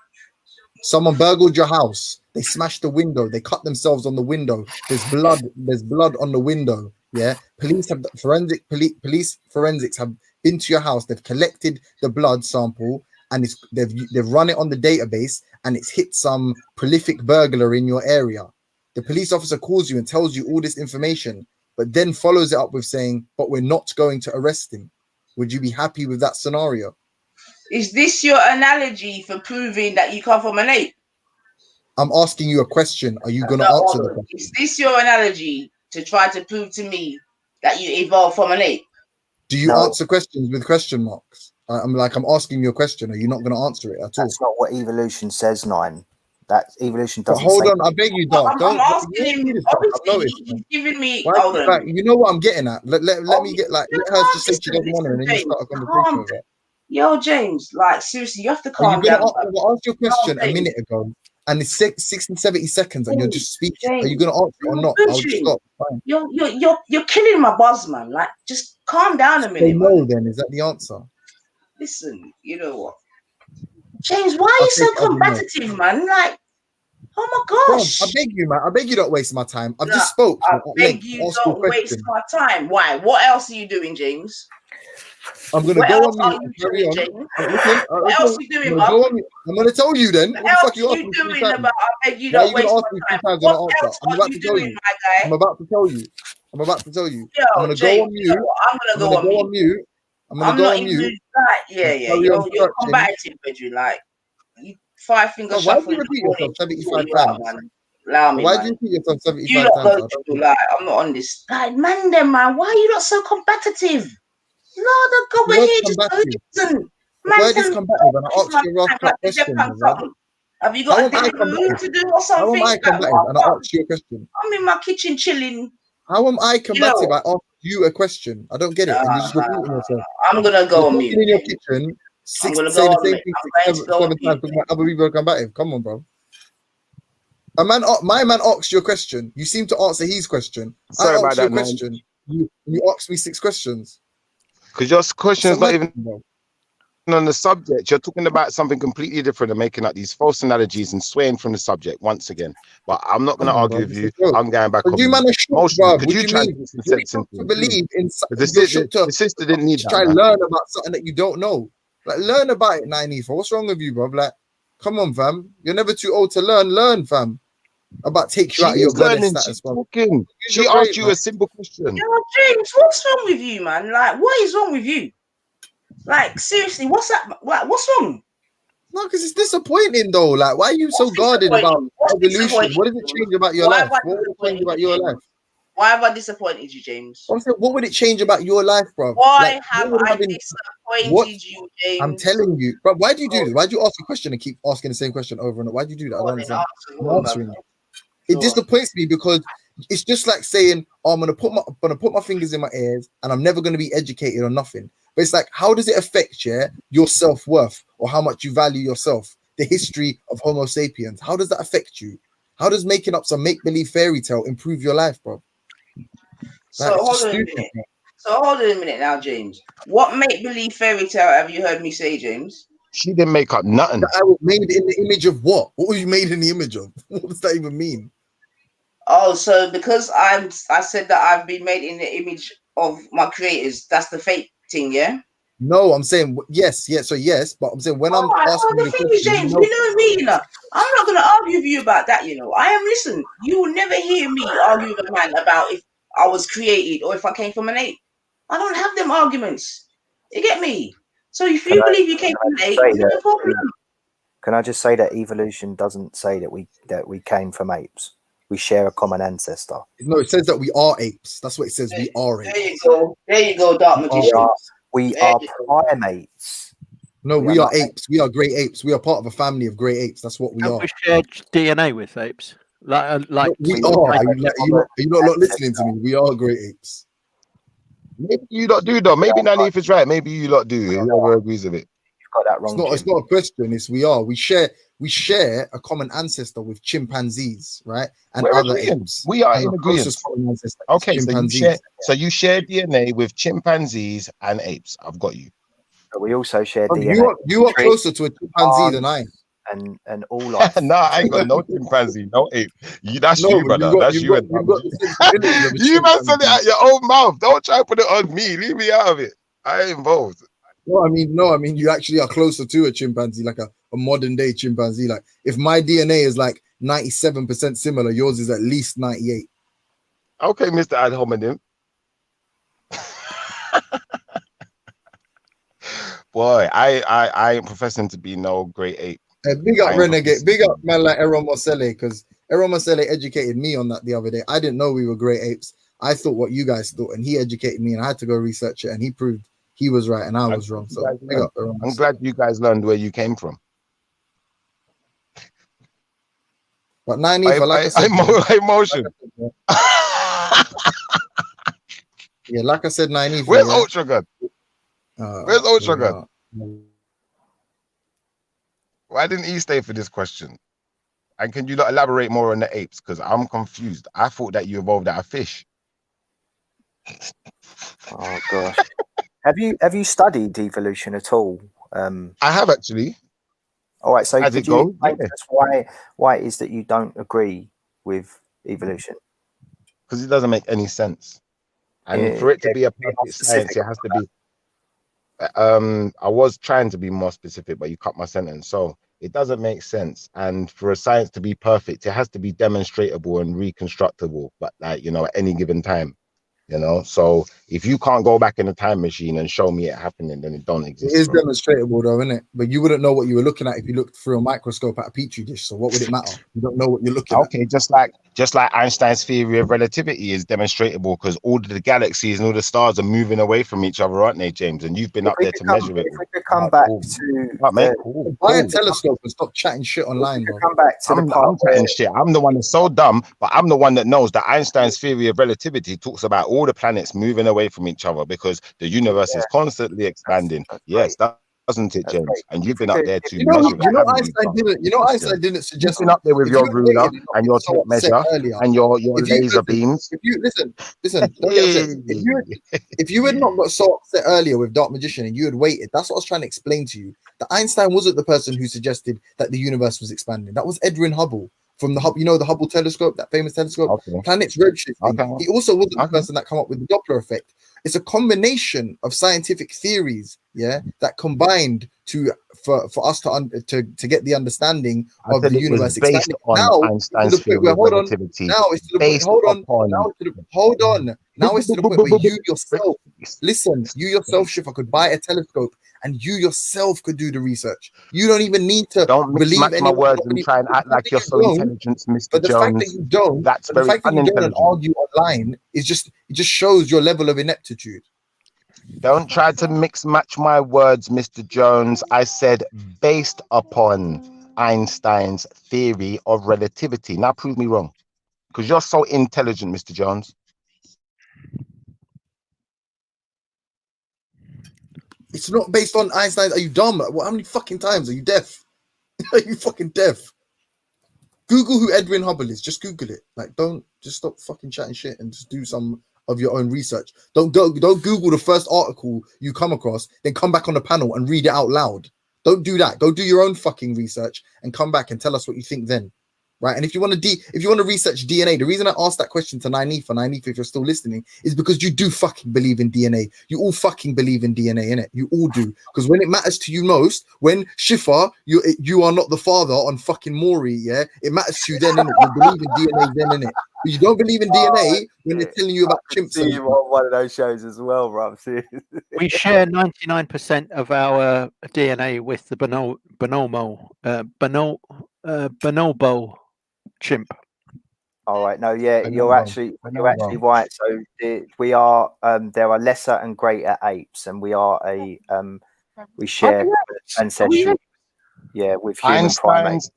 Someone burgled your house. They smashed the window. They cut themselves on the window. There's blood on the window. Yeah. Police forensics have been to your house. They've collected the blood sample, and they've run it on the database, and it's hit some prolific burglar in your area. The police officer calls you and tells you all this information, but then follows it up with saying, but we're not going to arrest him. Would you be happy with that scenario? Is this your analogy for proving that you come from an ape? I'm asking you a question. Are you going to answer the question? Is this your analogy to try to prove to me that you evolved from an ape? Do you answer questions with question marks? I'm asking you a question. Are you not going to answer it at all? That's not what evolution says, Nine. That evolution doesn't. Hold on, I beg you, Doc. I'm asking him. Obviously, he's giving me. You know what I'm getting at. Let me get let her just say she doesn't want it, and then you start a conversation with her. Yo, James, seriously, you have to calm down. I asked your question a minute ago, and it's 60, 70 seconds, and you're just speaking. Are you going to answer it or not? I'll just stop. Fine. You're killing my buzz, man. Just calm down a minute. No, then is that the answer? Listen, you know what, James? Why are you so combative, man? Oh my gosh! Bro, I beg you, man. I beg you, don't waste my time. I've just spoke. I beg you, don't waste my time. Why? What else are you doing, James? I'm gonna go on mute. What else are you doing, I'm gonna tell you then. What else are you doing about? I beg you, don't waste my time. What else are you doing, my guy? I'm about to tell you. I'm Yo, gonna James, go on mute. I'm gonna go on mute. I'm gonna go on mute. You're combative, Pedro. You 5 finger why shuffle. do you repeat yourself 75 times? Allow me. Why do you repeat yourself 75 you times? I'm not on this. Man, why are you not so combative? Lord of God, we're here just to listen. Word is combative, and I asked you a question. Have you got a different mood to do or something? How am I combative? And I asked you a question. I'm in my kitchen chilling. How am I combative? I asked you a question. I don't get it. And you're just repeating yourself. I'm gonna go on mute. In your kitchen, say the same thing 7 times. Other people are combative. Come on, bro. My man asked you a question. You seem to answer his question. Sorry I asked about you a that, question. You asked me 6 questions. Because your question is not even on the subject. You're talking about something completely different and making up these false analogies and swaying from the subject once again. But I'm not going to argue with you. I'm going back on you. Man, could you try to believe in the sister didn't need that. Try to learn about something that you don't know. Learn about it, 94. What's wrong with you, bro? Come on, fam. You're never too old to learn. Learn, fam. About take you out of your goddess status, bro. She asked you a simple question. Yo, James, what's wrong with you, man? What is wrong with you? Seriously, what's that? What's wrong? No, because it's disappointing, though. Why are you so guarded about evolution? What does it change about your life? What would it change about your life? Why have I disappointed you, James? What would it change about your life, bro? Why have I disappointed you, James? I'm telling you, bro. Why do you do this? Why do you ask a question and keep asking the same question over and over? Why do you do that? I don't understand. I'm answering it. It disappoints me because it's just like saying, "Oh, I'm gonna put my fingers in my ears, and I'm never gonna be educated or nothing." But it's like, how does it affect your self-worth or how much you value yourself? The history of Homo sapiens. How does that affect you? How does making up some make-believe fairy tale improve your life, bro? So hold on a minute now, James. What make-believe fairy tale have you heard me say, James? She didn't make up nothing. I was made in the image of what? What were you made in the image of? What does that even mean? Oh, so because I said that I've been made in the image of my creators, that's the fake thing, yeah? No, I'm saying yes, so yes, but I'm saying when I'm asking the thing is, James, you know me, I'm not gonna argue with you about that, listen, you will never hear me argue with a man about if I was created or if I came from an ape. I don't have them arguments. You get me? So if you believe you came from an ape, no problem. Can I just say that evolution doesn't say that we came from apes? We share a common ancestor. No, it says that we are apes. That's what it says. We are apes. There you go, Dark Magician. We are primates. No, we are apes. We are great apes. We are part of a family of great apes. That's what we Don't are. we share DNA with apes? Like We are. Are you not listening to me? We are great apes. Maybe you lot do though. Maybe Nanif is right. Maybe you lot do. Whoever agrees with it. You've got that wrong. It's not a question. It's we are. We share a common ancestor with chimpanzees, right? And We're other agreeing. apes. We are And in our agreement. closest common ancestor is Okay, chimpanzees. so you share DNA with chimpanzees and apes. I've got you. But we also share Oh, DNA. you are closer to a chimpanzee than I am. And all life. No, I ain't got no chimpanzee, no ape. That's No, you, but brother. That's you. you've got the sensibility of a You man said it chimpanzee. out your own mouth. Don't try to put it on me. Leave me out of it. I ain't involved. No, I mean, you actually are closer to a chimpanzee, like a modern day chimpanzee. Like, if my DNA is like 97% similar, yours is at least 98. Okay, Mr. Ad hominem. Boy, I ain't professing to be no great ape. Big I up ain't Renegade, big up man like Aaron Mosele, because Aaron Mosele educated me on that the other day. I didn't know we were great apes. I thought what you guys thought, and he educated me, and I had to go research it, and he proved he was right and I was wrong. So big up Aaron I'm Mosele. glad you guys learned where you came from. But Nynaeve, like I said, emotion. Yeah, like I said, Nynaeve. Where's Ultra Gun? Where's Ultra Gun? Why didn't he stay for this question? And can you not elaborate more on the apes? Because I'm confused. I thought that you evolved out of fish. Oh gosh. Have you studied evolution at all? I have actually. All right, so As could it you goes, explain yeah. to us why it is that you don't agree with evolution? Because it doesn't make any sense. And for it to be a perfect science, it has to be. I was trying to be more specific, but you cut my sentence. So it doesn't make sense. And for a science to be perfect, it has to be demonstratable and reconstructable, but like, you know, at any given time. You know, so if you can't go back in a time machine and show me it happening, then it don't exist. It is bro. demonstratable though, isn't it? But you wouldn't know what you were looking at if you looked through a microscope at a petri dish. So what would it matter? You don't know what you're looking at. Okay, just like Einstein's theory of relativity is demonstratable because all of the galaxies and all the stars are moving away from each other, aren't they, James? And you've been up there to measure it. If we could come back to buy a telescope and stop chatting shit online, bro. Come back to I'm chatting shit. I'm the one that's so dumb, but I'm the one that knows that Einstein's theory of relativity talks about all the planets moving away from each other because the universe is constantly expanding. Yes, doesn't it, James? And you've been up there to measure it. Einstein didn't suggest. You've been up there with if your you ruler waited and your tape measure and your if you- laser beams. If you listen, don't get upset. If you had not got so upset earlier with Dark Magician and you had waited, that's what I was trying to explain to you. That Einstein wasn't the person who suggested that the universe was expanding. That was Edwin Hubble from the the Hubble telescope, that famous telescope, planets redshifting. He also wasn't the person that came up with the Doppler effect. It's a combination of scientific theories, that combined for us to get the understanding of the universe based expanding. on Now, Einstein's theory of relativity. Now it's to the based point. upon Now it's to the point where you yourself, listen, you yourself, Shifa, could buy a telescope and you yourself could do the research. You don't even need to believe match my anyone. words and try and act like you're so intelligent, Mr. But the fact that Jones. you don't, That's but the very fact that you don't and unintelligent. argue online is just shows your level of ineptitude. Don't try to mix match my words, Mr. Jones. I said based upon Einstein's theory of relativity. Now prove me wrong. Because you're so intelligent, Mr. Jones. It's not based on Einstein. Are you dumb? What, how many fucking times are you deaf? Are you fucking deaf? Google who Edwin Hubble is. Just Google it. Like, don't just stop fucking chatting shit and just do some of your own research. Don't Google the first article you come across, then come back on the panel and read it out loud. Don't do that. Go do your own fucking research and come back and tell us what you think then. Right? And if you want to research DNA, the reason I asked that question to Nynaeve, if you're still listening, is because you do fucking believe in DNA. You all fucking believe in DNA, innit? You all do. Because when it matters to you most, when Shifa, you are not the father on fucking Maury, yeah? It matters to you then, innit? You believe in DNA then, innit? But you don't believe in DNA when they're telling you about chimps. See you on one of those shows as well, bro. We share 99% of our DNA with the bonobo chimp. All right. No, yeah, you're Bonobo. actually Bonobo. right. So we are there are lesser and greater apes, and we are we share ancestry, yeah, with human primates.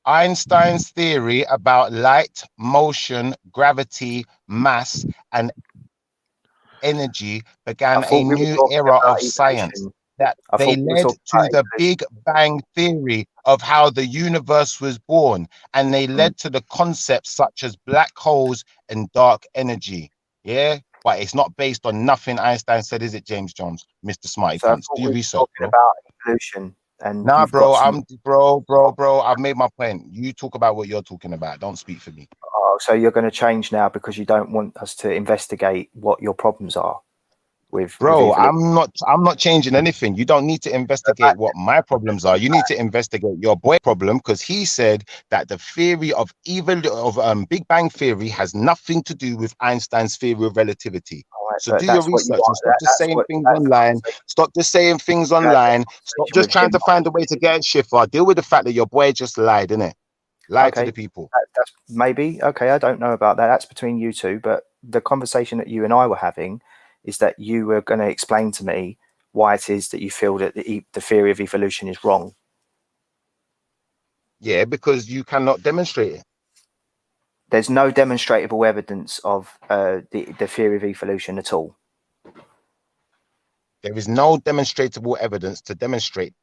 Einstein's theory about light, motion, gravity, mass, and energy began a new era of science that they led to the Big Bang theory of how the universe was born, and they led to the concepts such as black holes and dark energy. Yeah, but it's not based on nothing Einstein said, is it, James Jones, Mr. Smarty So I Pants? thought Do we your were research, talking bro. about evolution, and Nah, you've bro, got some. bro. I've made my point. You talk about what you're talking about. Don't speak for me. Oh, so you're going to change now because you don't want us to investigate what your problems are with. Bro, with I'm not changing anything. You don't need to investigate what my problems are. You need to investigate your boy problem, because he said that the theory of Big Bang theory has nothing to do with Einstein's theory of relativity. So do your research and stop just saying things online. Stop just saying things online. Stop just trying to find a way to get Schiffer. Deal with the fact that your boy just lied, innit? Lied to the people. That's maybe okay. I don't know about that. That's between you two. But the conversation that you and I were having is that you were going to explain to me why it is that you feel that the theory of evolution is wrong. Yeah, because you cannot demonstrate it. There's no demonstrable evidence of the theory of evolution at all. There is no demonstrable evidence to demonstrate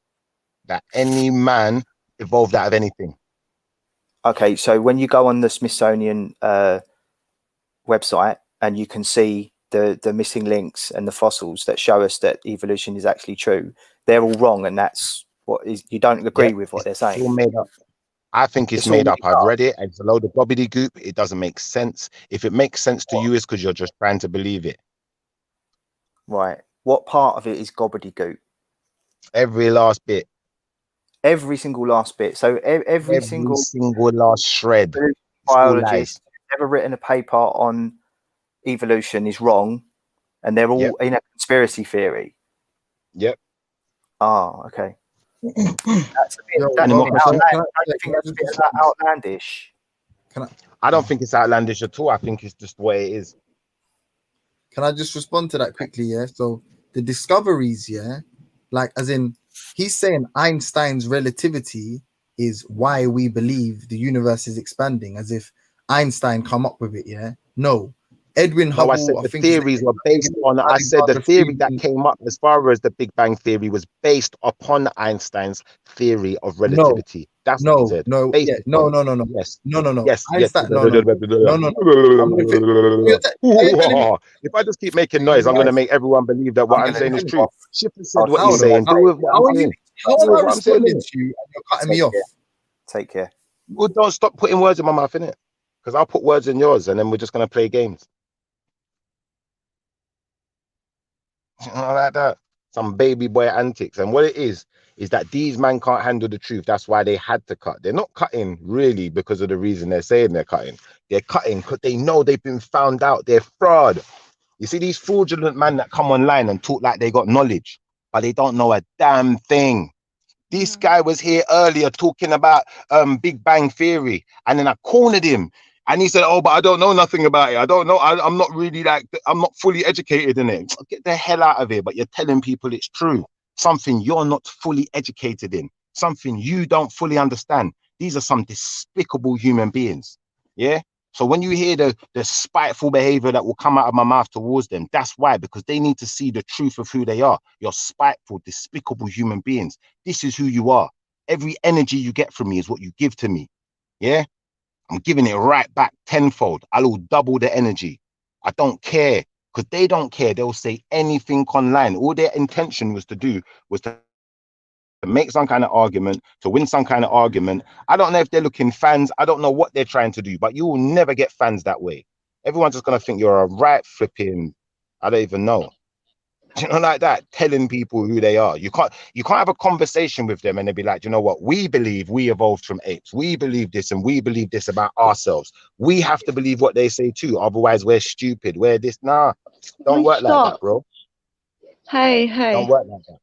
that any man evolved out of anything. Okay, so when you go on the Smithsonian website and you can see the missing links and the fossils that show us that evolution is actually true, they're all wrong, and that's what is. You don't agree with what they're saying. It's all made up. I think it's made up. I've read it. It's a load of gobbledygook. It doesn't make sense. If it makes sense to you, it's because you're just trying to believe it. Right. What part of it is gobbledygook? Every last bit. Every single last bit. So every single last shred. Biologist ever written a paper on evolution is wrong, and they're all in a conspiracy theory. Yep. Oh, okay. That's a bit, outlandish. I don't think it's outlandish at all. I think it's just the way it is. Can I just respond to that quickly? Yeah. So the discoveries, like as in he's saying Einstein's relativity is why we believe the universe is expanding, as if Einstein come up with it. Yeah. No. Edwin Hubble. I said the theories were based on. I said the theory that came up as far as the Big Bang theory was based upon Einstein's theory of relativity. That's what he said. No. Yes. No. Yes. Einstein, no. If I just keep making noise, I'm going to make everyone believe that what I'm saying is true. Schiffer said what he's saying. Do with what I'm saying. How am I responding to you and you're cutting me off? Take care. Well, don't stop putting words in my mouth, innit? Because I'll put words in yours, and then we're just going to play games. Like that, some baby boy antics. And what it is that these men can't handle the truth. That's why they had to cut. They're not cutting really because of the reason they're saying they're cutting. They're cutting because they know they've been found out. They're fraud. You see these fraudulent men that come online and talk like they got knowledge, but they don't know a damn thing. This guy was here earlier talking about Big Bang theory, and then I cornered him. And he said, oh, but I don't know nothing about it. I don't know. I'm not really I'm not fully educated in it. Get the hell out of here. But you're telling people it's true. Something you're not fully educated in. Something you don't fully understand. These are some despicable human beings. Yeah. So when you hear the spiteful behavior that will come out of my mouth towards them, that's why, because they need to see the truth of who they are. You're spiteful, despicable human beings. This is who you are. Every energy you get from me is what you give to me. Yeah. I'm giving it right back tenfold. I'll double the energy. I don't care, because they don't care. They'll say anything online. All their intention was to make some kind of argument, to win some kind of argument. I don't know if they're looking fans. I don't know what they're trying to do, but you will never get fans that way. Everyone's just going to think you're a right flipping, I don't even know. You know, like that, telling people who they are. You can't have a conversation with them and they'll be like, you know what, we believe we evolved from apes. We believe this and we believe this about ourselves. We have to believe what they say too. Otherwise, we're stupid. We're this. Nah, don't work like that, bro. Hey. Don't work like that.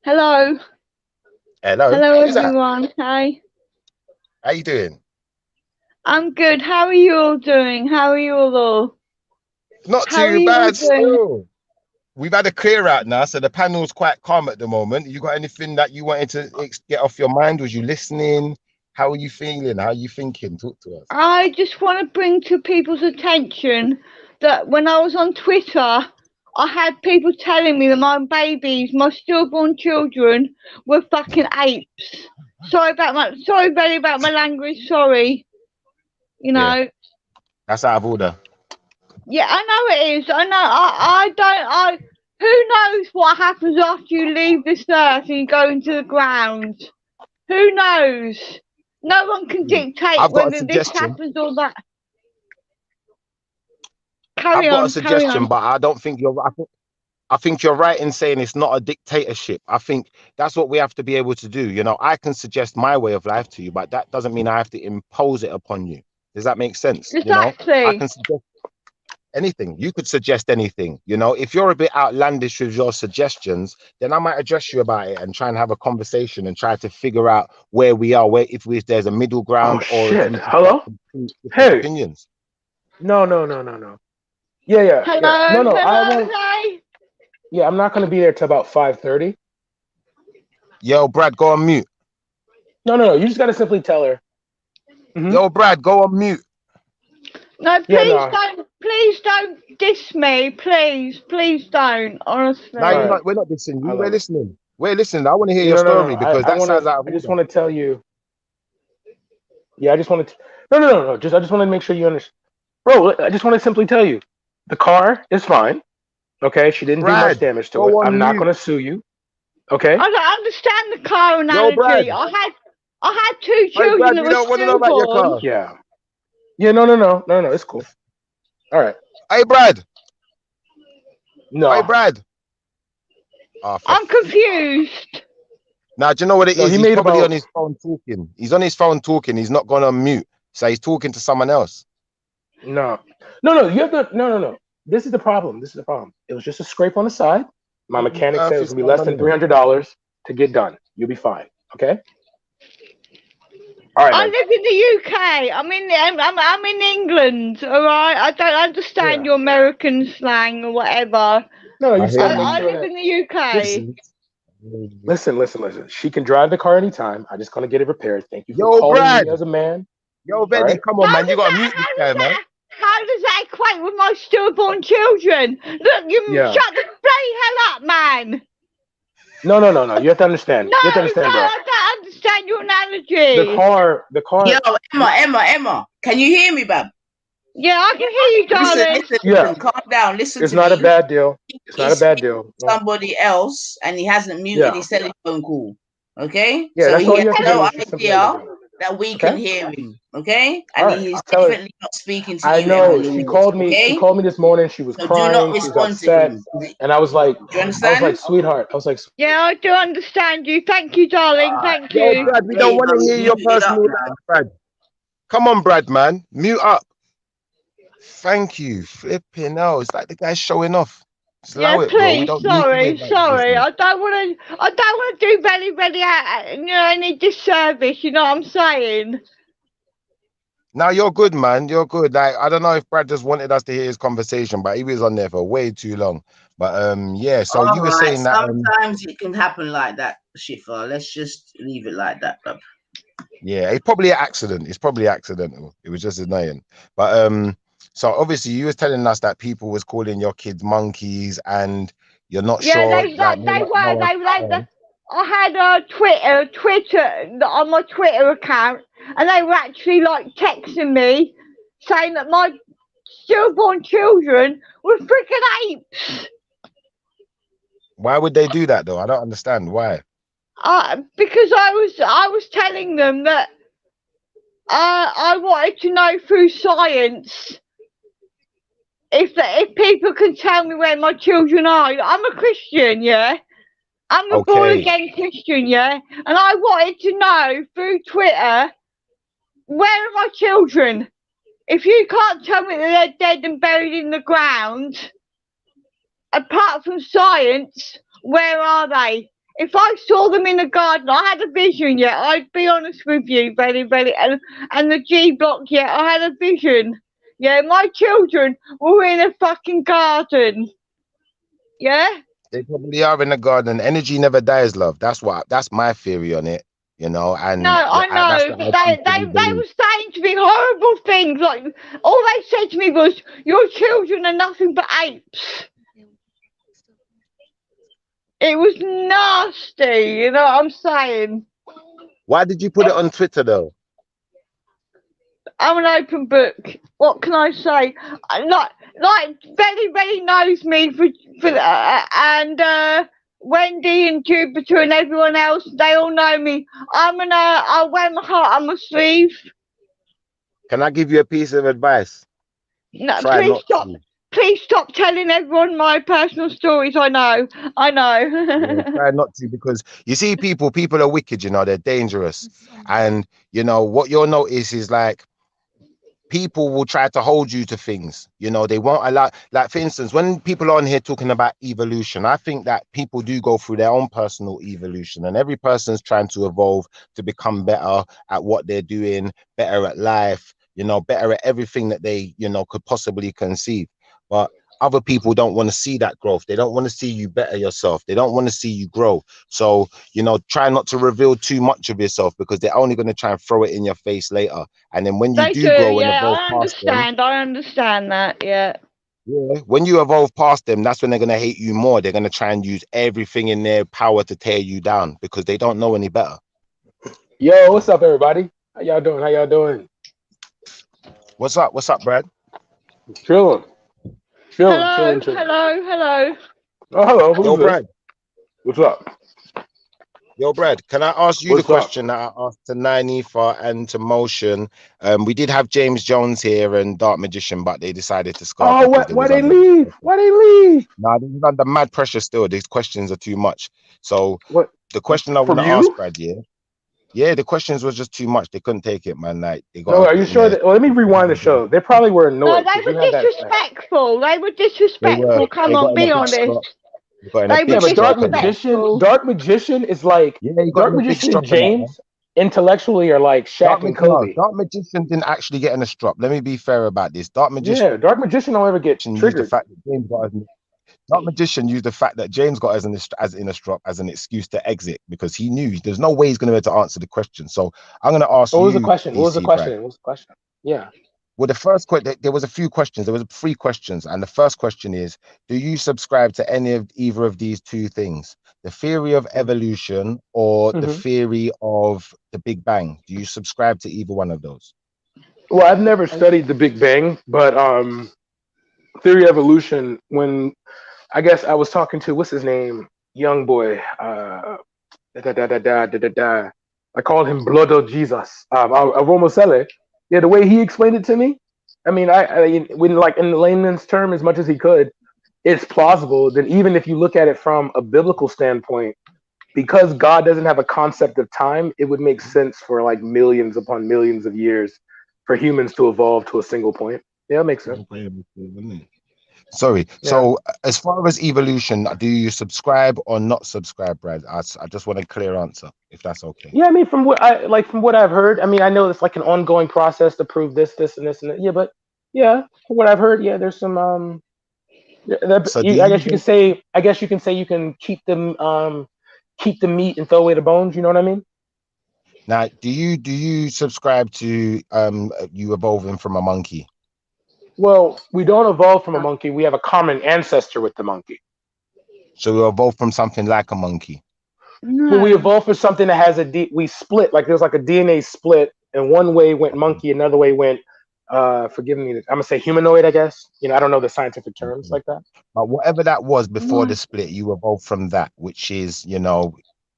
Hello. Hello. Hello, Who's that? everyone. Hi. How you doing? I'm good. How are you all doing? How are you all? Not How are too you all bad doing? still. We've had a clear out now, so the panel's quite calm at the moment. You got anything that you wanted to get off your mind? Was you listening? How are you feeling? How are you thinking? Talk to us. I just want to bring to people's attention that when I was on Twitter, I had people telling me that my babies, my stillborn children, were fucking apes. Sorry very about my language. Sorry. You know. Yeah. That's out of order. Yeah, I know it is. I know. Who knows what happens after you leave this earth and you go into the ground? Who knows? No one can dictate I've got a whether this suggestion. happens or that. I've got a suggestion, but I don't think you're. I think you're right in saying it's not a dictatorship. I think that's what we have to be able to do. You know, I can suggest my way of life to you, but that doesn't mean I have to impose it upon you. Does that make sense? Exactly. You know, I can suggest anything. You could suggest anything. You know, if you're a bit outlandish with your suggestions, then I might address you about it and try and have a conversation and try to figure out where we are, if there's a middle ground or shit. Hello? Hey. opinions. No. Yeah. Hello. No, I won't. Hello. Yeah, I'm not gonna be there till about 5:30. Yo, Brad, go on mute. No. You just gotta simply tell her. Yo, Brad, go on mute. No, please don't diss me. Please don't. Honestly. No, we're not dissing you. We're listening. We're listening. I want to hear your story because that sounds out of I just want to tell you. Yeah, I just want to. No. I just want to make sure you understand, bro. I just want to simply tell you, the car is fine. Okay, she didn't do much damage to it. I'm not going to sue you. Okay. I don't understand the car analogy. Brad. I had two children Brad, that we don't were want to know about your car. Yeah. No. It's cool. All right. Hey, Brad. No. Hey, Brad. Oh, I'm confused. Now, do you know what it is? He He's probably on his phone talking. He's on his phone talking. He's not gone on mute. So he's talking to someone else. No. You have to. No. This is the problem. It was just a scrape on the side. My mechanic said it was gonna be less than $300 to get done. You'll be fine. Okay. All right. I live in the UK. I'm in England. All right. I don't understand your American slang or whatever. No, you I live in the UK. Listen. She can drive the car anytime. I'm just gonna get it repaired. Thank you for Yo, calling Brad. me as a man. Yo, Benny, come on, man. You got to mute this guy, man. How does that equate with my stillborn children? Look, you shut the bloody hell up, man. No. You have to understand. No, you have to understand, bro. I don't understand your analogy. The car. Yo, Emma, can you hear me, Bab? Yeah, I can hear you, darling. Listen, calm down. Listen it's to me. not a bad deal. It's not a bad deal. Somebody else, and he hasn't muted his telephone call. Okay? Yeah, so that's all he you has have to no do. idea that we can hear him. Okay? And he's definitely not speaking to you. I know. Emma She called me. okay? She called me this morning. She was So crying. do not She was respond upset. to him. And I was like, Do you understand? I was like, sweetheart. I was like, yeah, I do understand you. Thank you, darling. Thank you. Yo, Brad, we don't want to hear your personal life, Brad. Come on, Brad, man. Mute up. Thank you. Flipping hell. It's like the guy's showing off. Slow it, bro. We Please, don't need to sorry. make that I don't want to do very any disservice. You know what I'm saying? No, you're good, man. You're good. Like, I don't know if Brad just wanted us to hear his conversation, but he was on there for way too long. But yeah, so you were saying that sometimes it can happen like that, Shifa. Let's just leave it like that, bro. Yeah, it's probably an accident. It's probably accidental. It was just annoying. But so obviously you was telling us that people was calling your kids monkeys, and you're not sure. They were. I had a Twitter on my Twitter account, and they were actually like texting me saying that my stillborn children were freaking apes. Why would they do that though? I don't understand why. Because I was telling them that I wanted to know through science if people can tell me where my children are. I'm a Christian, yeah. I'm a born again Christian, yeah, and I wanted to know through Twitter, where are my children? If you can't tell me that they're dead and buried in the ground, apart from science, where are they? if I saw them in the garden, I had a vision. Yeah, I'd be honest with you, very, very, and the G block. Yeah, I had a vision. Yeah, my children were in a fucking garden. Yeah. They probably are in the garden. Energy never dies, love. That's my theory on it. You know, and no, I know, but they were saying to me horrible things. Like all they said to me was, "Your children are nothing but apes." It was nasty, you know what I'm saying? Why did you put it on Twitter though? I'm an open book. What can I say? Like Betty knows me for and Wendy and Jupiter and everyone else. They all know me. I wear my heart on my sleeve. Can I give you a piece of advice? No, please stop. Please stop telling everyone my personal stories. I know. Yeah, try not to, because you see, people are wicked. You know, they're dangerous, and you know what you'll notice is like, people will try to hold you to things. You know, they won't allow, like for instance, when people are on here talking about evolution, I think that people do go through their own personal evolution, and every person's trying to evolve to become better at what they're doing, better at life, you know, better at everything that they, you know, could possibly conceive. But other people don't want to see that growth. They don't want to see you better yourself. They don't want to see you grow. So, you know, try not to reveal too much of yourself, because they're only going to try and throw it in your face later. And then when you do grow and evolve past them, I understand that, yeah. Yeah, when you evolve past them, that's when they're going to hate you more. They're going to try and use everything in their power to tear you down, because they don't know any better. Yo, what's up, everybody? How y'all doing? What's up, Brad? Chilling. Hello. Oh, hello. Who's Yo, this? Brad. What's up? Yo, Brad, can I ask you the question that I asked to Ninefa and to Motion? We did have James Jones here and Dark Magician, but they decided to scarf. Oh, why they leave? Why they leave? Nah, they're under mad pressure still. These questions are too much. So what? The question I want to ask Brad, yeah, the questions was just too much. They couldn't take it, man. Like, they got. No, are you sure? Well, let me rewind the show. They probably were annoyed. No, they were disrespectful. Come on, be honest. But Dark Magician is like, Dark Magician and James intellectually are like Shaq and Kobe. Dark Magician didn't actually get in a strop. Let me be fair about this. Dark Magician don't ever get triggered. The fact that James got Dark Magician used the fact that James got as in a strop as an excuse to exit, because he knew there's no way he's going to be able to answer the question. So I'm going to ask you. What was the question? Yeah. Well, the first question, there was a few questions. There was 3 questions, and the first question is: do you subscribe to either of these 2 things, the theory of evolution or the theory of the Big Bang? Do you subscribe to either one of those? Well, I've never studied the Big Bang, but theory of evolution. When I guess I was talking to what's his name, young boy. I called him Blood of Jesus. Romosele. Yeah, the way he explained it to me, I mean, I when like in layman's term as much as he could, it's plausible. Then even if you look at it from a biblical standpoint, because God doesn't have a concept of time, it would make sense for like millions upon millions of years for humans to evolve to a single point. Yeah, it makes sense. Sorry. Yeah. So as far as evolution, do you subscribe or not subscribe, Brad? I just want a clear answer, if that's okay. Yeah, I mean, from what I've heard, I mean, I know it's like an ongoing process to prove this, and this, and that. Yeah, but yeah, from what I've heard, yeah, there's some I guess you can say you can keep the meat and throw away the bones. You know what I mean? Now, do you subscribe to you evolving from a monkey? Well, we don't evolve from a monkey. We have a common ancestor with the monkey. So we evolve from something like a monkey. Well, we evolved from something that has we split, like there's like a DNA split, and one way went monkey, another way went forgive me, I'm gonna say humanoid, I guess. You know, I don't know the scientific terms like that. But whatever that was before the split, you evolved from that, which is, you know,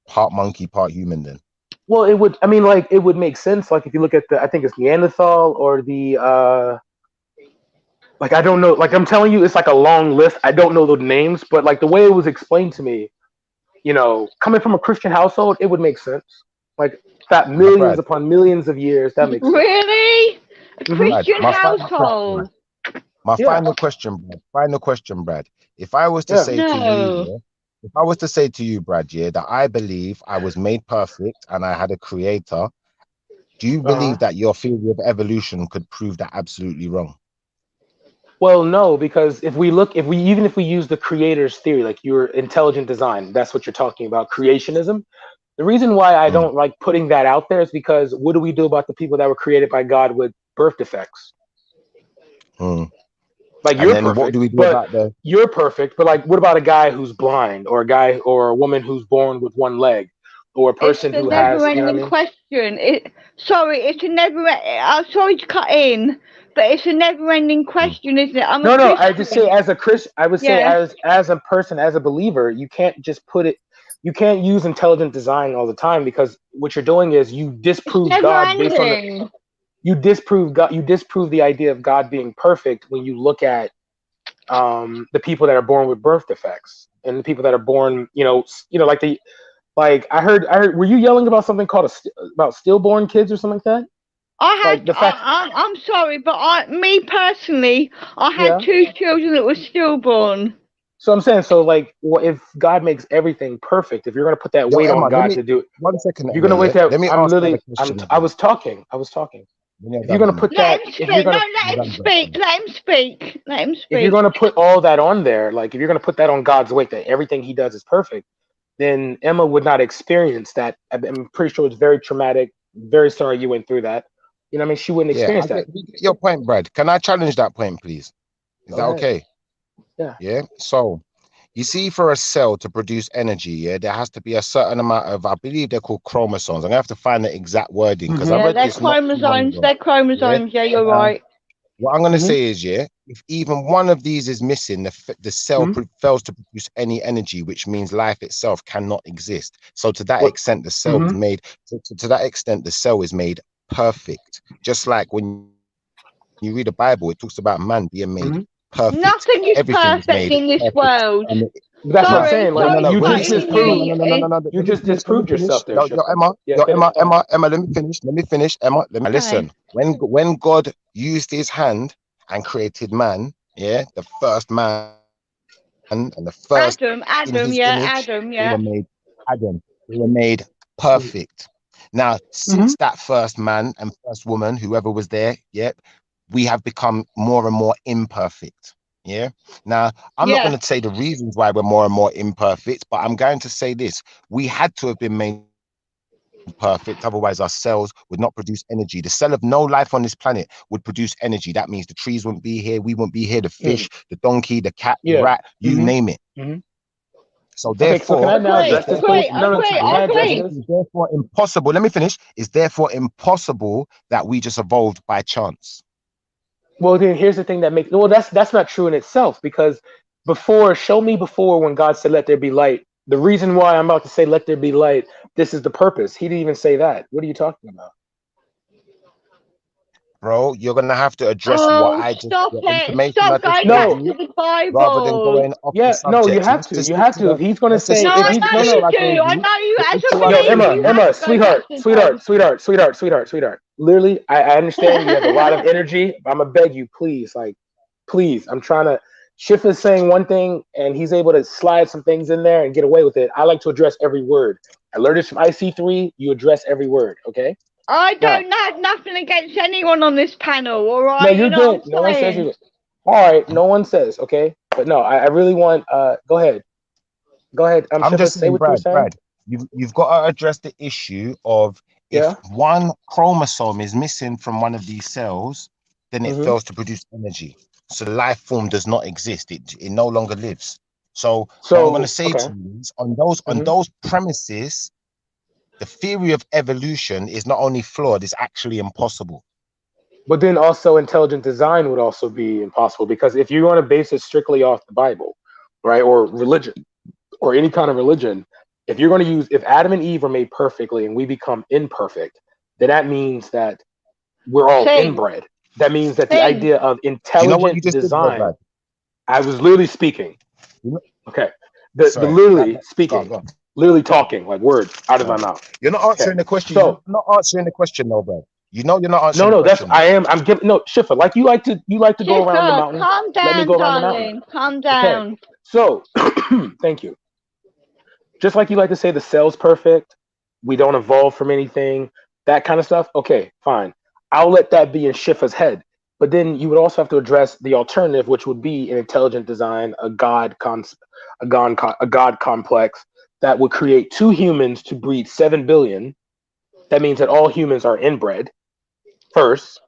part monkey, part human then. Well, it would make sense. Like if you look at I think it's Neanderthal or the like, I don't know, like I'm telling you, it's like a long list. I don't know the names, but like the way it was explained to me, you know, coming from a Christian household, it would make sense. Like that millions upon millions of years, that makes sense. Really? A Christian household? My final question, Brad. If I was to say to you, if I was to say to you, Brad, yeah, that I believe I was made perfect and I had a creator, do you believe that your theory of evolution could prove that absolutely wrong? Well, no, because if we use the creator's theory, like your intelligent design, that's what you're talking about, creationism. The reason why I don't like putting that out there is because what do we do about the people that were created by God with birth defects? Like, you're perfect, what do we do but about the... you're perfect, but like, what about a guy who's blind, or a guy or a woman who's born with one leg, or a person who has, you know what I mean? Question. It's a never. I'm sorry to cut in, but it's a never-ending question, isn't it? No, I just say as a Christian, I would say as a person, as a believer, you can't just put it. You can't use intelligent design all the time, because what you're doing is you disprove God based on you disprove God. You disprove the idea of God being perfect when you look at the people that are born with birth defects and the people that are born, like I heard. Were you yelling about something called about stillborn kids or something like that? I'm sorry, but me personally, I had 2 children that were stillborn. So I'm saying, like, if God makes everything perfect, if you're going to put that weight on God to do it, 1 second. You're going to wait that. Let me I'm ask literally. question. I was talking. If you're going to put that, Let him speak. If you're going to put all that on there, like if you're going to put that on God's weight, that everything He does is perfect, then Emma would not experience that. I'm pretty sure it's very traumatic. Very sorry you went through that. You know what I mean? She wouldn't experience that. Your point, Brad. Can I challenge that point, please? Is that okay? Yeah. Yeah. So, you see, for a cell to produce energy, there has to be a certain amount of, I believe they're called chromosomes. I'm gonna have to find the exact wording because I read this. They're chromosomes. Yeah, you're right. What I'm gonna say is, if even one of these is missing, the cell fails to produce any energy, which means life itself cannot exist. So to that extent, the cell is made. To that extent, the cell is made perfect. Just like when you read the Bible, it talks about man being made perfect. Nothing is perfect in this world. That's what I'm saying. Like, you just disproved yourself there. Emma, let me finish. Emma, listen. When God used His hand and created man, the first man and the first Adam, they were made perfect. Now, since that first man and first woman, whoever was there, we have become more and more imperfect. Yeah. Now, I'm not going to say the reasons why we're more and more imperfect, but I'm going to say this. We had to have been made perfect. Otherwise, our cells would not produce energy. The cell of no life on this planet would produce energy. That means the trees wouldn't be here. We wouldn't be here. The fish, the donkey, the cat, the rat, you name it. So therefore, therefore impossible. Let me finish. It's therefore impossible that we just evolved by chance. Well, then here's the thing that makes that's not true in itself, because show me before when God said let there be light. The reason why I'm about to say let there be light, this is the purpose. He didn't even say that. What are you talking about? Bro, you're gonna have to address what I just stop going back to the Bible. Rather than going off the subject. No, you have to. You have to. If he's gonna say, I know you. Emma, sweetheart. Literally, I understand you have a lot of energy. I'm gonna beg you, please. I'm trying to. Schiff is saying one thing, and he's able to slide some things in there and get away with it. I like to address every word. I learned this from IC3. You address every word, okay? I don't have nothing against anyone on this panel, all right? No, you're good. No one says you. All right, no one says, okay? But no, I really want. Go ahead. I'm just saying, Brad. You've got to address the issue of if one chromosome is missing from one of these cells, then it fails to produce energy. So the life form does not exist. It no longer lives. So what I'm going to say to you is on those premises, the theory of evolution is not only flawed, it's actually impossible. But then also intelligent design would also be impossible, because if you want to base it strictly off the Bible, right, or religion, or any kind of religion, if you're going to use, if Adam and Eve are made perfectly and we become imperfect, then that means that we're all inbred. That means that the idea of intelligent design, I was literally speaking. Okay. Literally speaking. Go on. Literally talking like words out of my mouth. You're not answering the question. You're not answering the question, though, bro. You know you're not answering the question. I'm giving Schiffer, like you like to go around the mountain. Calm down, darling. Calm down. Okay. So thank you. just like you like to say the cell's perfect, we don't evolve from anything, that kind of stuff. Okay, fine. I'll let that be in Shifa's head. But then you would also have to address the alternative, which would be an intelligent design, a god complex that would create 2 humans to breed 7 billion. That means that all humans are inbred. First,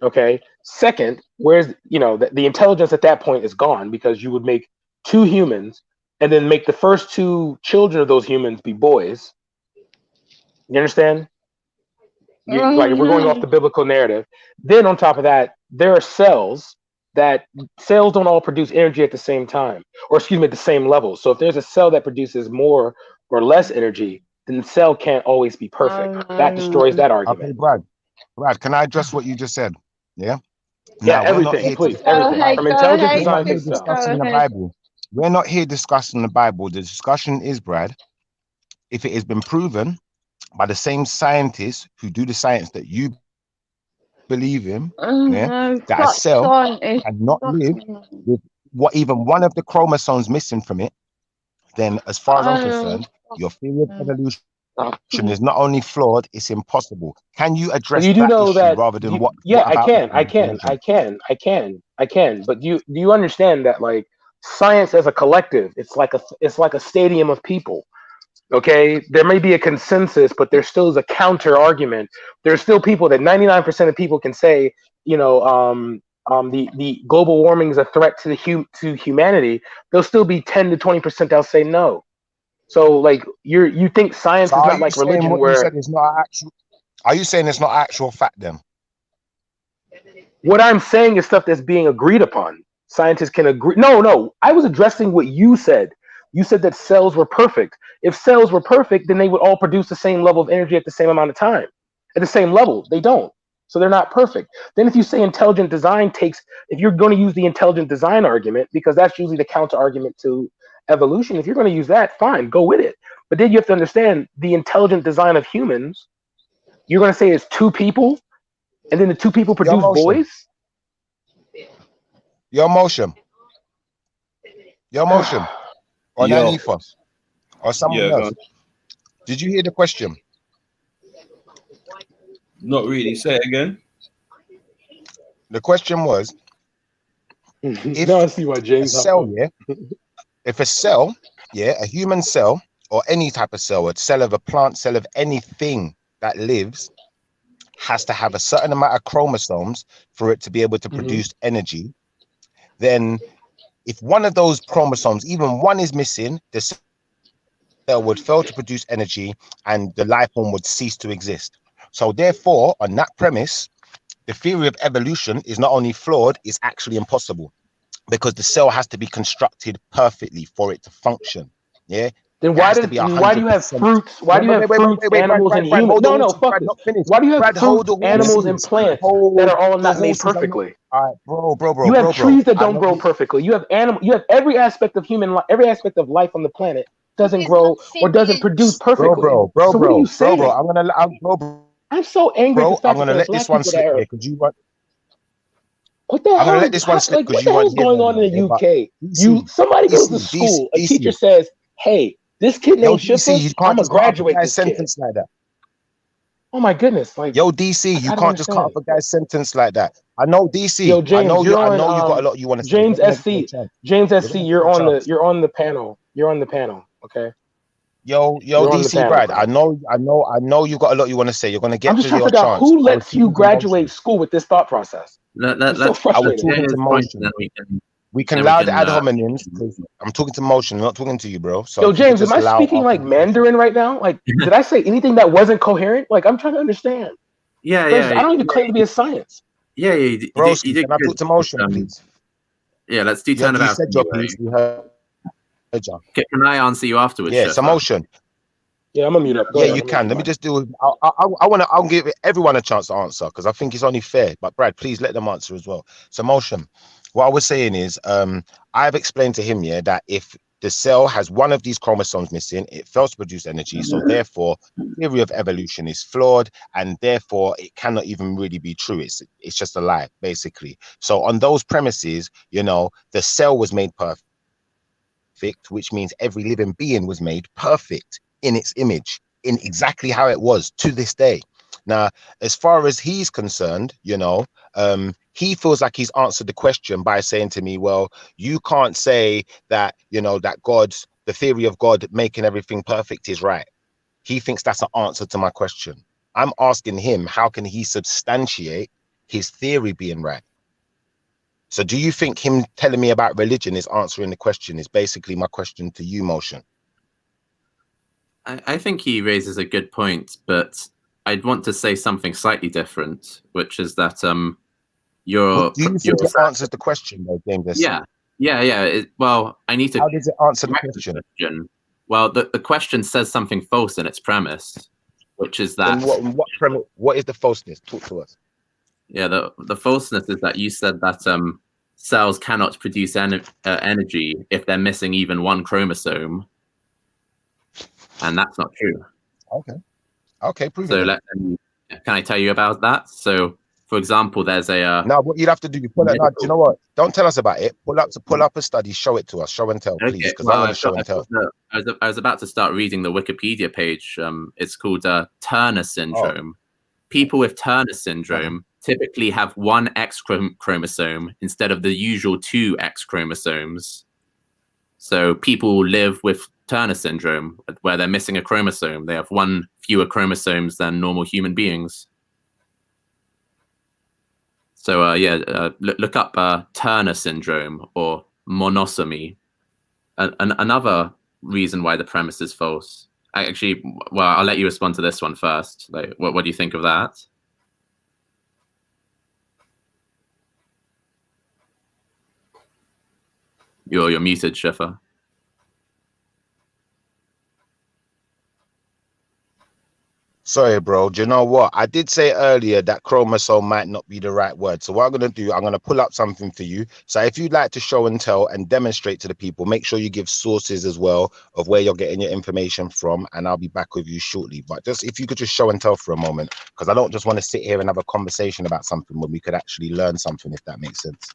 okay. Second, where's the intelligence at that point is gone, because you would make 2 humans and then make the first 2 children of those humans be boys. You understand? Like if we're going off the biblical narrative, then on top of that, there are cells don't all produce energy at the same time, or excuse me, at the same level. So if there's a cell that produces more or less energy, then the cell can't always be perfect. That destroys that argument. Okay, Brad, can I address what you just said? Yeah. Yeah, Now, everything, please, everything. From intelligent design to cell. Discussing the Bible. We're not here discussing the Bible. The discussion is, Brad, if it has been proven by the same scientists who do the science that you believe in, that a cell cannot live with what even one of the chromosomes missing from it, then as far as I'm concerned, your theory of evolution is not only flawed, it's impossible. Can you address you do that know issue that rather than what? Yeah, what I about can. But do you understand that, like, science as a collective, it's like a stadium of people. Okay, there may be a consensus, but there still is a counter argument. There's still people that 99% of people can say, the global warming is a threat to humanity. There'll still be 10 to 20% that'll say no. So, like, you think science is not like religion, what where you said is not actual. Are you saying it's not actual fact then? what I'm saying is stuff that's being agreed upon. Scientists can agree. No, I was addressing what you said. You said that cells were perfect. If cells were perfect, then they would all produce the same level of energy at the same amount of time, at the same level. They don't. So they're not perfect. Then if you say intelligent design if you're going to use the intelligent design argument, because that's usually the counter argument to evolution, if you're going to use that, fine, go with it. But then you have to understand the intelligent design of humans. You're going to say it's 2 people, and then the 2 people produce boys? Your motion. Or Nanifos. Or someone else. Did you hear the question? Not really. Say it again. The question was, if now I see why James if a cell, a human cell, or any type of cell, a cell of a plant, cell of anything that lives, has to have a certain amount of chromosomes for it to be able to produce energy, then if one of those chromosomes, even one, is missing, the cell would fail to produce energy and the life form would cease to exist. So therefore, on that premise, the theory of evolution is not only flawed, it's actually impossible, because the cell has to be constructed perfectly for it to function. Yeah. Then why do you have fruits? Why do you have fruits, animals, and humans? No, fuck this. Why do you have fruits, animals, and plants that are all not made perfectly? All right, bro. You have trees that don't grow perfectly. You have You have every aspect of human life, every aspect of life on the planet doesn't grow or doesn't produce perfectly. Bro. So what are you saying? I'm so angry. I'm gonna let this one slip here because you want. What the hell? I'm gonna let this one slip because you want. What the hell's going on in the UK? Somebody goes to school. A teacher says, "Hey, this kid named Shifa, I'm gonna graduate this sentence kid." like that. Oh my goodness! Like, yo, DC, you can't just cut off a guy's sentence like that. I know DC. Yo, James, I know you on, got a lot you want to say. James SC, you're on the panel. You're on the panel. Okay. Yo, DC, Brad. I know you got a lot you want to say. You're gonna get I'm just to trying your to figure out chance. who lets you graduate school with this thought process. I was talking to motion. We can loud ad hominems. I'm talking to motion, I'm not talking to you, bro. So yo, James, am I speaking like Mandarin right now? Like, did I say anything that wasn't coherent? Like, I'm trying to understand. Yeah. I don't even claim to be a science. Yeah, you did. Bro, You did can I talk to motion, please? Yeah, let's do turnabout. You said your piece. We heard you. Can I answer you afterwards? Yeah, it's a motion. Yeah, I'm gonna mute up. You can. Let me just do. I'll give everyone a chance to answer because I think it's only fair. But Brad, please let them answer as well. So motion. What I was saying is, I've explained to him that if the cell has one of these chromosomes missing, it fails to produce energy. So therefore, the theory of evolution is flawed, and therefore it cannot even really be true. It's just a lie, basically. So on those premises, the cell was made perfect. perfect, which means every living being was made perfect in its image, in exactly how it was to this day. Now, as far as he's concerned, he feels like he's answered the question by saying to me, well, you can't say that, that God's, the theory of God making everything perfect is right. He thinks that's an answer to my question. I'm asking him, how can he substantiate his theory being right? So do you think him telling me about religion is answering the question? Is basically my question to you, Motion. I think he raises a good point, but I'd want to say something slightly different, which is that do you think it answers the question, though, James? Yeah. Well, I need to. How does it answer the question? Well, the question says something false in its premise, which is that. What is the falseness? Talk to us. Yeah, the falseness is that you said that cells cannot produce energy if they're missing even one chromosome, and that's not true. Okay, prove it. Can I tell you about that? So, for example, there's a. Now, what you'd have to do, you know what? Don't tell us about it. Pull up a study, show it to us, show and tell, please, because I want to show and tell. I was about to start reading the Wikipedia page. It's called Turner syndrome. People with Turner syndrome typically have one X chromosome instead of the usual 2 X chromosomes. So people live with Turner syndrome, where they're missing a chromosome. They have one fewer chromosomes than normal human beings. So look up Turner syndrome or monosomy. Another reason why the premise is false. I'll let you respond to this one first. Like, what do you think of that? You're muted, Schiffer. Sorry, bro. Do you know what? I did say earlier that chromosome might not be the right word. So what I'm going to do, I'm going to pull up something for you. So if you'd like to show and tell and demonstrate to the people, make sure you give sources as well of where you're getting your information from. And I'll be back with you shortly. But just if you could just show and tell for a moment, because I don't just want to sit here and have a conversation about something when we could actually learn something, if that makes sense.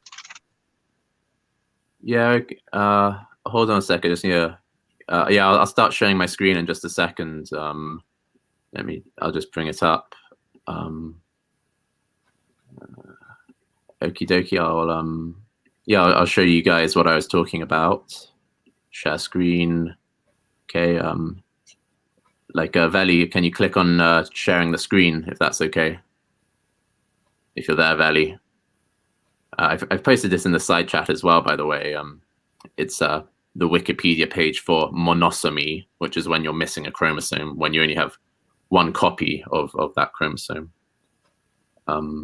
Yeah. Hold on a second. Just I'll start sharing my screen in just a second. I'll just bring it up. Okie dokie. I'll show you guys what I was talking about. Share screen. Okay. Veli, can you click on sharing the screen if that's okay? If you're there, Veli. I've posted this in the side chat as well, by the way. It's the Wikipedia page for monosomy, which is when you're missing a chromosome, when you only have one copy of that chromosome. But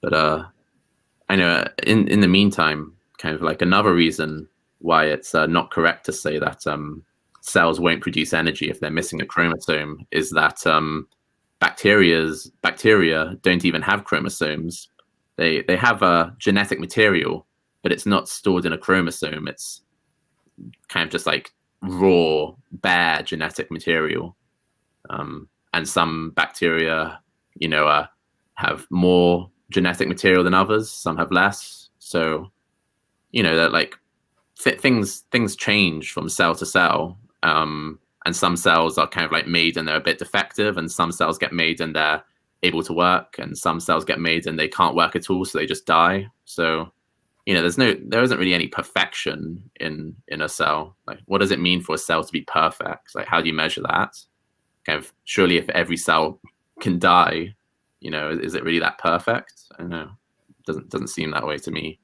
I know in the meantime, kind of like another reason why it's not correct to say that cells won't produce energy if they're missing a chromosome is that bacteria don't even have chromosomes. They have genetic material, but it's not stored in a chromosome. It's kind of just like raw, bare genetic material. And some bacteria, have more genetic material than others. Some have less. So, that like things change from cell to cell. And some cells are kind of like made and they're a bit defective, and some cells get made and they're able to work, and some cells get made and they can't work at all, so they just die. So, there isn't really any perfection in a cell. Like, what does it mean for a cell to be perfect? Like, how do you measure that? Kind of, surely if every cell can die, is it really that perfect? I don't know. Doesn't seem that way to me.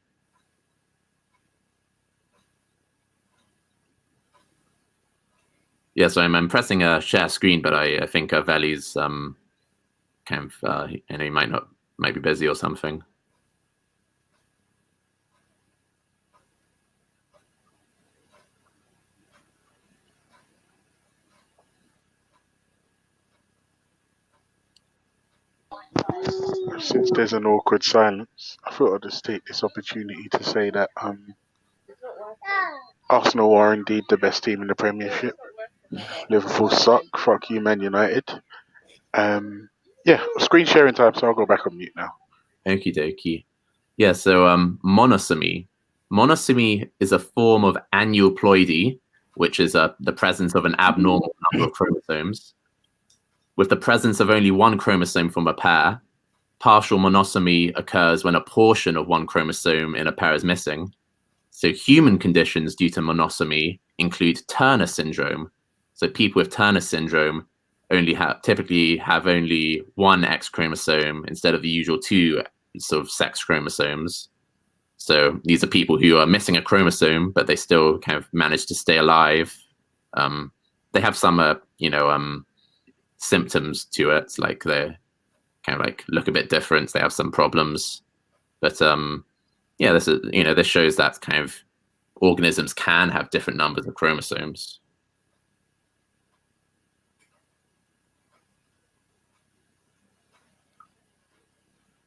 Yeah, so I'm pressing a share screen, but I think Veli's kind of he might be busy or something. Since there's an awkward silence, I thought I'd just take this opportunity to say that Arsenal are indeed the best team in the Premiership. Liverpool suck. Fuck you, Man United. Screen sharing time, so I'll go back on mute now. Okie dokie. Yeah, so monosomy monosomy is a form of aneuploidy, which is the presence of an abnormal number of chromosomes. With the presence of only one chromosome from a pair, partial monosomy occurs when a portion of one chromosome in a pair is missing. So human conditions due to monosomy include Turner syndrome. So people with Turner syndrome typically have only one X chromosome instead of the usual two sort of sex chromosomes. So these are people who are missing a chromosome, but they still kind of manage to stay alive. They have some, symptoms to it, like they kind of like look a bit different. They have some problems, but this is, this shows that kind of organisms can have different numbers of chromosomes.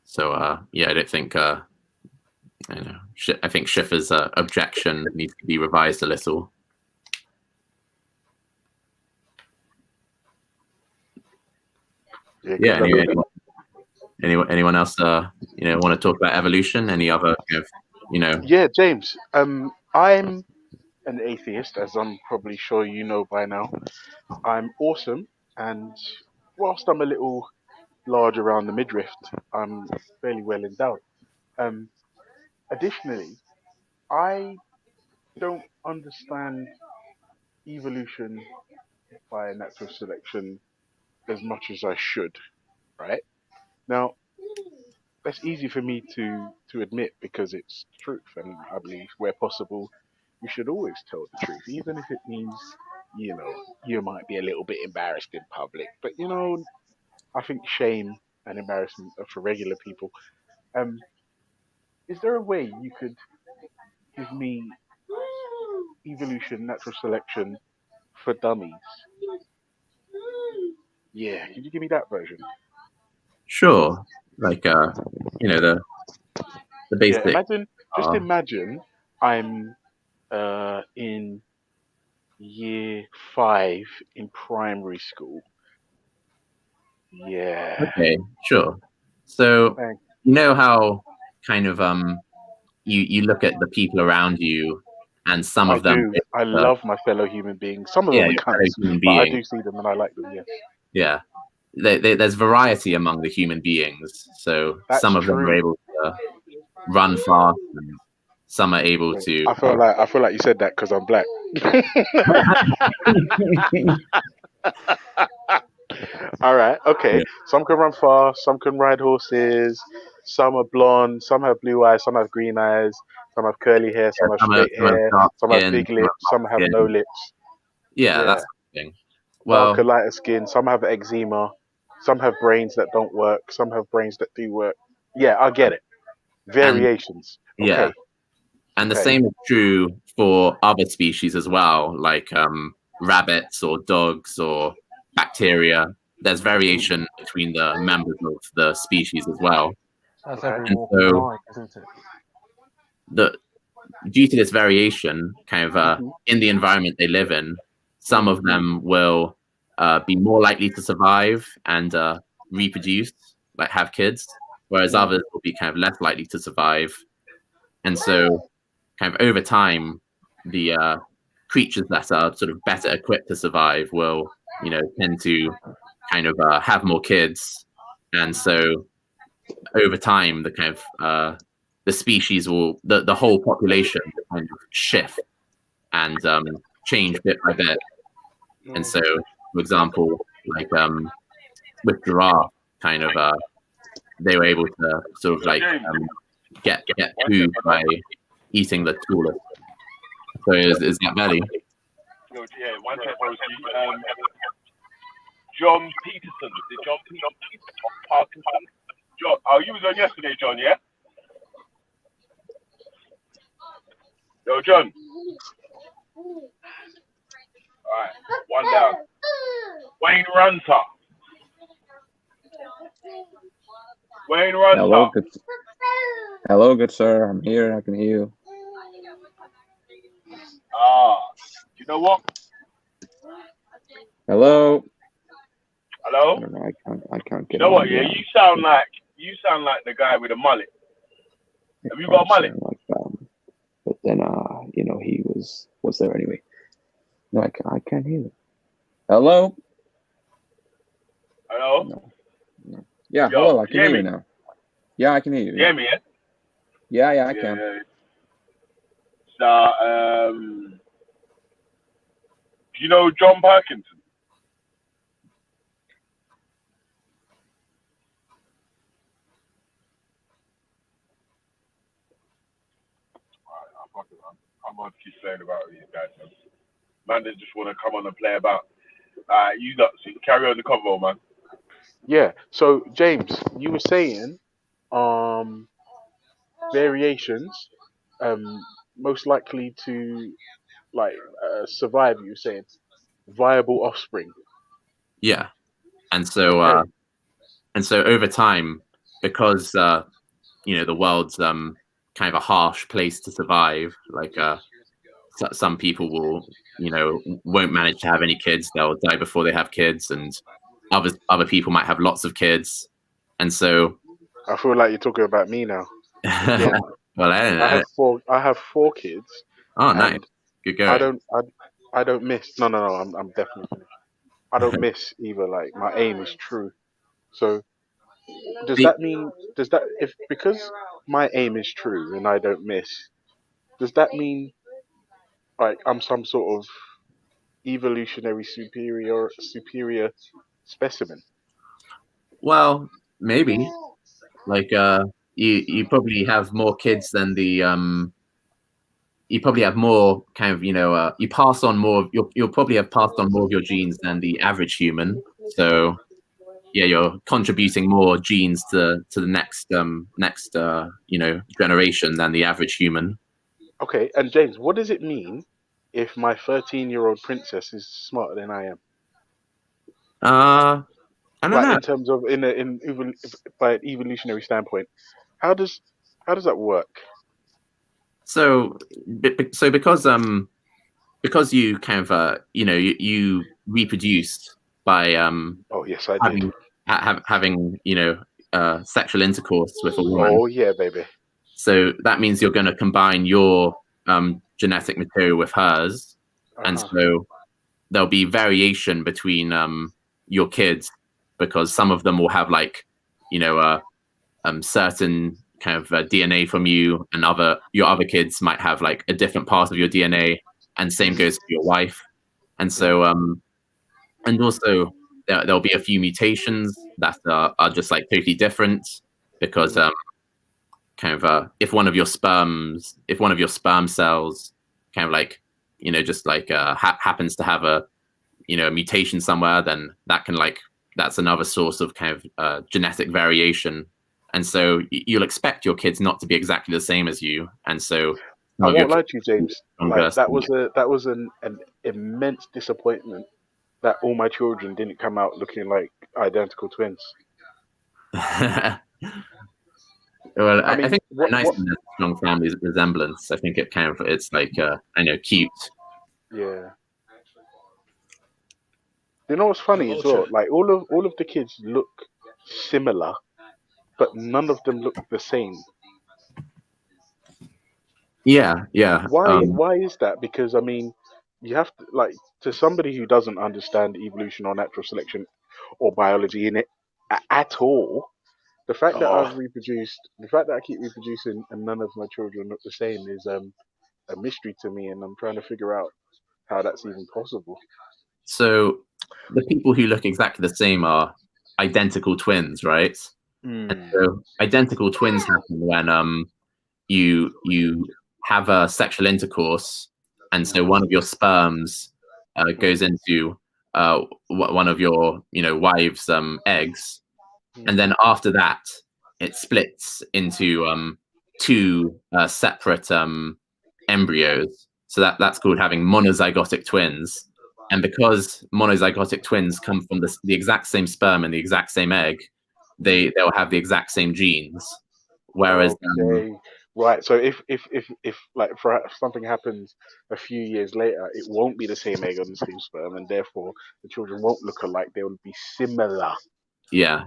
So I don't think I think Schiffer's objection needs to be revised a little. Yeah. Anyone else? Want to talk about evolution? Any other? Yeah, James. I'm an atheist, as I'm probably sure you know by now. I'm awesome, and whilst I'm a little large around the midriff, I'm fairly well endowed. Additionally, I don't understand evolution by natural selection as much as I should, right? Now, that's easy for me to admit because it's truth, and I believe where possible, you should always tell the truth, even if it means, you might be a little bit embarrassed in public. But, I think shame and embarrassment are for regular people. Is there a way you could give me evolution, natural selection for dummies? Yeah, could you give me that version? Sure. Like the basic. Yeah, imagine I'm in year 5 in primary school. Yeah. Okay, sure. So how kind of you look at the people around you, and some of them. I love my fellow human beings. Some of them are cunts, but I do see them and I like them. Yes. Yeah. There's variety among the human beings. So some of them are able to run fast, and some are able to. I feel like you said that because I'm black. All right, okay. Yeah. Some can run fast, some can ride horses, some are blonde, some have blue eyes, some have green eyes, some have curly hair, some have straight hair, some have big lips, some have no lips. Yeah, that's the thing. Well, lighter skin, some have eczema, some have brains that don't work, some have brains that do work. Yeah, I get it. Variations. And, okay. Yeah. And the same is true for other species as well, like rabbits or dogs or bacteria. There's variation between the members of the species as well. That's every walk of life, isn't it? Due to this variation, kind of in the environment they live in, some of them will be more likely to survive and reproduce, like have kids, whereas others will be kind of less likely to survive. And so, kind of over time, the creatures that are sort of better equipped to survive will, tend to kind of have more kids. And so, over time, the kind of the species will, the whole population will kind of shift and change bit by bit. And so, for example, like with giraffe, kind of they were able to sort of like get food by eating the tallest. So is that Belly? Yeah, one second, John Peterson. Is it John Parkinson? John, you was on yesterday, John, yeah? Yo, John. Alright, one down. Wayne Runter. Wayne Runter. Hello, good sir. I'm here. I can hear you. You know what? Hello. Hello. I can't get. You know what? Yeah, you sound like the guy with a mullet. Have you got a mullet? But then, you know, he was there anyway. No, I can't hear it. Hello? Hello? No. Yeah, Yo, hello, I can can you hear hear you me? now. Yeah, I can hear you. You hear me, yeah? Yeah, I Yeah, can. yeah. So, do you know John Parkinson? I'm going to keep saying about these guys. Man, they just want to come on and play about. You got carry on the convo, man. Yeah. So James, you were saying variations most likely to like survive. You were saying viable offspring. Yeah, and so Okay. over time, because you know, the world's kind of a harsh place to survive. Like some people will, you know, won't manage to have any kids. They'll die before they have kids, and other people might have lots of kids, and so. I feel like you're talking about me now. Again, Well, I don't know. I have four kids. Oh, nice. And Good going. I don't miss. No. I'm definitely finished. I don't miss either. Like my aim is true. So does that mean if because my aim is true and I don't miss, does that mean like I'm some sort of evolutionary superior specimen? Well, maybe. Like you probably have more kids than the you probably have more kind of, you know, you pass on more. You'll probably have passed on more of your genes than the average human. So yeah, you're contributing more genes to the next you know, generation than the average human. Okay, and James, what does it mean if my 13-year-old princess is smarter than I am? I don't know. In terms of by an evolutionary standpoint, how does that work? So because you kind of you know, you reproduced by oh yes, I having did. Having, you know, sexual intercourse with a woman. Oh yeah, baby. So that means you're going to combine your genetic material with hers, and so there'll be variation between your kids, because some of them will have, like, you know, certain kind of DNA from you, and your other kids might have like a different part of your DNA, and same goes for your wife. And so and also there'll be a few mutations that are just like totally different, because kind of if one of your sperm cells kind of like, you know, just like happens to have a, you know, a mutation somewhere, then that's another source of kind of genetic variation. And so you'll expect your kids not to be exactly the same as you, and so I won't lie to you, James. Like, that was an immense disappointment that all my children didn't come out looking like identical twins. Well, I think it's nice when there's strong family resemblance. I think it's like I know, cute. Yeah. You know what's funny as well? Like all of the kids look similar, but none of them look the same. Yeah. Why is that? Because I mean, you have to, like, to somebody who doesn't understand evolution or natural selection or biology in it at all, the fact that I keep reproducing and none of my children look the same is a mystery to me, and I'm trying to figure out how that's even possible. So the people who look exactly the same are identical twins, right? And so identical twins happen when you have a sexual intercourse, and so one of your sperms goes into one of your, you know, wife's eggs, and then after that it splits into two separate embryos. So that's called having monozygotic twins. And because monozygotic twins come from the exact same sperm and the exact same egg, they'll have the exact same genes. Whereas right, so if like for something happens a few years later, it won't be the same egg on the same sperm, and therefore the children won't look alike. They will be similar. Yeah.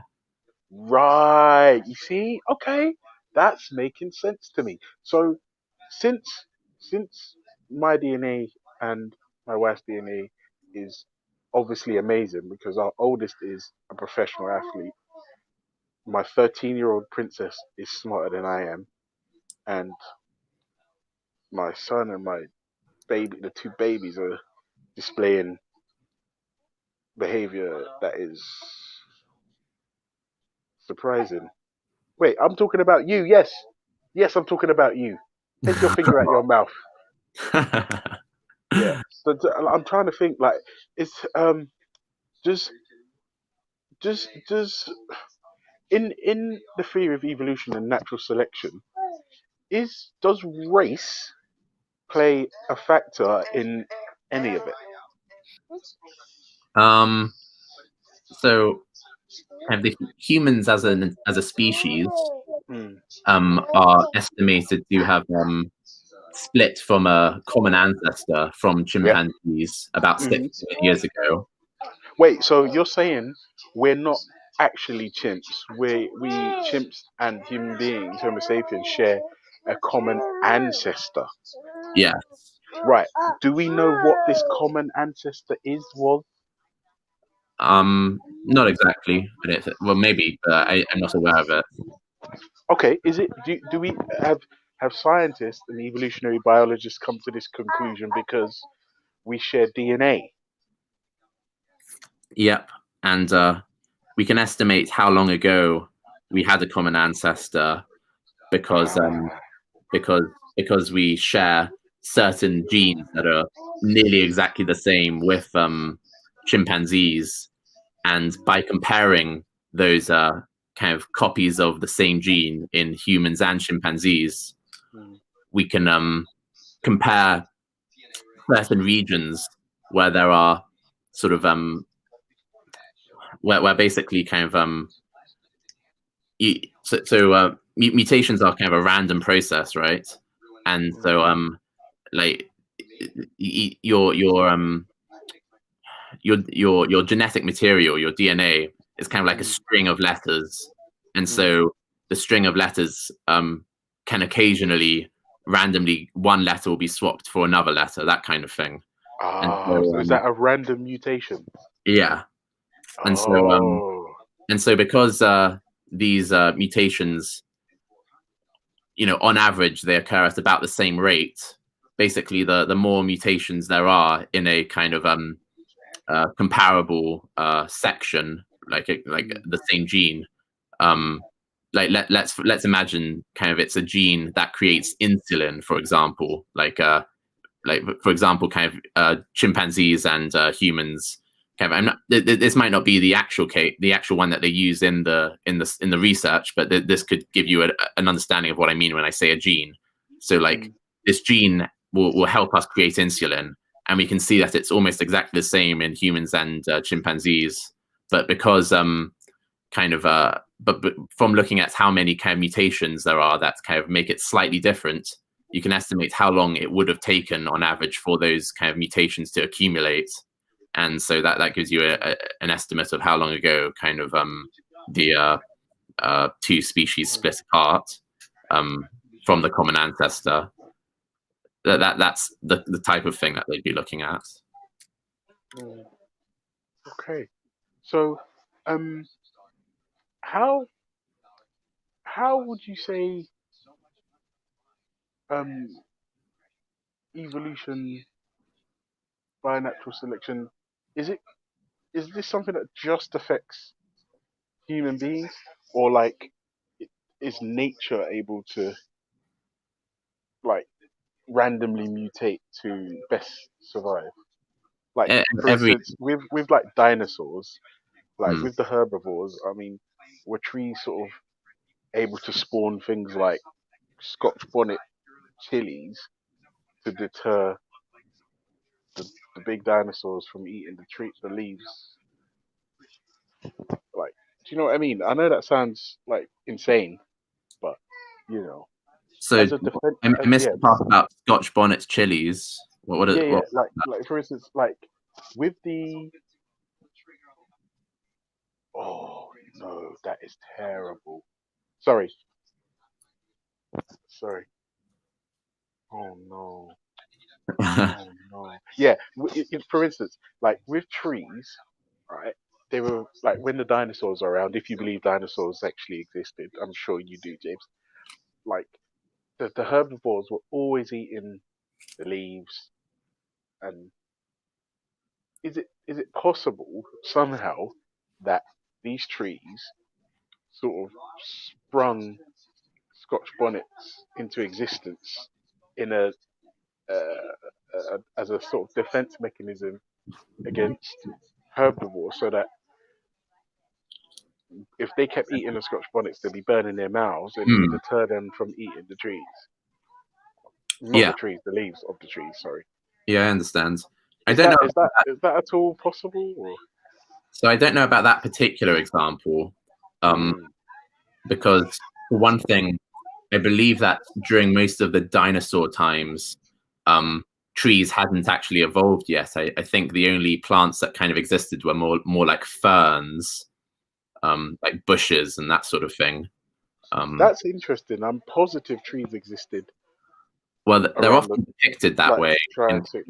Right. You see? Okay, that's making sense to me. So since since my DNA and my wife's DNA is obviously amazing because our oldest is a professional athlete. My 13-year-old princess is smarter than I am, and my son and my baby, the two babies, are displaying behavior that is surprising. Wait, I'm talking about you. Yes, yes, I'm talking about you. Take your finger out your mouth. Yeah. So I'm trying to think. Like, it's just in the theory of evolution and natural selection, does race play a factor in any of it? So kind of the humans as a species Hmm. are estimated to have split from a common ancestor from chimpanzees about 6 million years ago. Wait, so you're saying we're not actually chimps? We chimps and human beings, Homo sapiens, share a common ancestor. Yeah. Right. Do we know what this common ancestor was? Not exactly, but well, maybe, but I'm not aware of it. Okay. Is it? Do we have scientists and evolutionary biologists come to this conclusion because we share DNA? Yep, and we can estimate how long ago we had a common ancestor because we share certain genes that are nearly exactly the same with chimpanzees, and by comparing those kind of copies of the same gene in humans and chimpanzees, we can compare certain regions where there are sort of where basically kind of mutations are kind of a random process, right? And so like your genetic material, your DNA, is kind of like a string of letters, and so the string of letters can occasionally randomly one letter will be swapped for another letter, that kind of thing. So is that a random mutation? Yeah. And so because these mutations, on average they occur at about the same rate. Basically, the more mutations there are in a kind of comparable section, like the same gene, let's imagine kind of it's a gene that creates insulin, for example, for example, kind of chimpanzees and humans. Kind of, this might not be the actual one that they use in the research, but this could give you an understanding of what I mean when I say a gene. So, like, this gene will help us create insulin, and we can see that it's almost exactly the same in humans and chimpanzees. But because but from looking at how many kind of mutations there are that kind of make it slightly different, you can estimate how long it would have taken on average for those kind of mutations to accumulate. And so that gives you an estimate of how long ago kind of the two species split apart from the common ancestor. That's the type of thing that they'd be looking at. Okay. So how would you say evolution by natural selection, is this something that just affects human beings, or like is nature able to like randomly mutate to best survive? Like for instance, with like dinosaurs, like with the herbivores, I mean, were trees sort of able to spawn things like Scotch bonnet chilies to deter the big dinosaurs from eating the leaves? Like, do you know what I mean? I know that sounds like insane, but So I missed the part about Scotch bonnets chilies. What like for instance, like with the oh no, that is terrible. Sorry. Oh no. Oh no. Yeah. For instance, like with trees, right? They were like when the dinosaurs are around. If you believe dinosaurs actually existed, I'm sure you do, James. Like the herbivores were always eating the leaves, and is it possible somehow that these trees sort of sprung Scotch bonnets into existence in as a sort of defense mechanism against herbivores, so that if they kept eating the Scotch bonnets, they'd be burning their mouths, and it would deter them from eating the trees. Not Yeah. the trees, the leaves of the trees. Sorry. Yeah, I understand. I Is don't that know. is that at all possible? Or? So I don't know about that particular example, because for one thing, I believe that during most of the dinosaur times, trees hadn't actually evolved yet. I think the only plants that kind of existed were more like ferns, like bushes and that sort of thing. That's interesting. I'm positive trees existed. Well, they're around often depicted that like way. Triassic.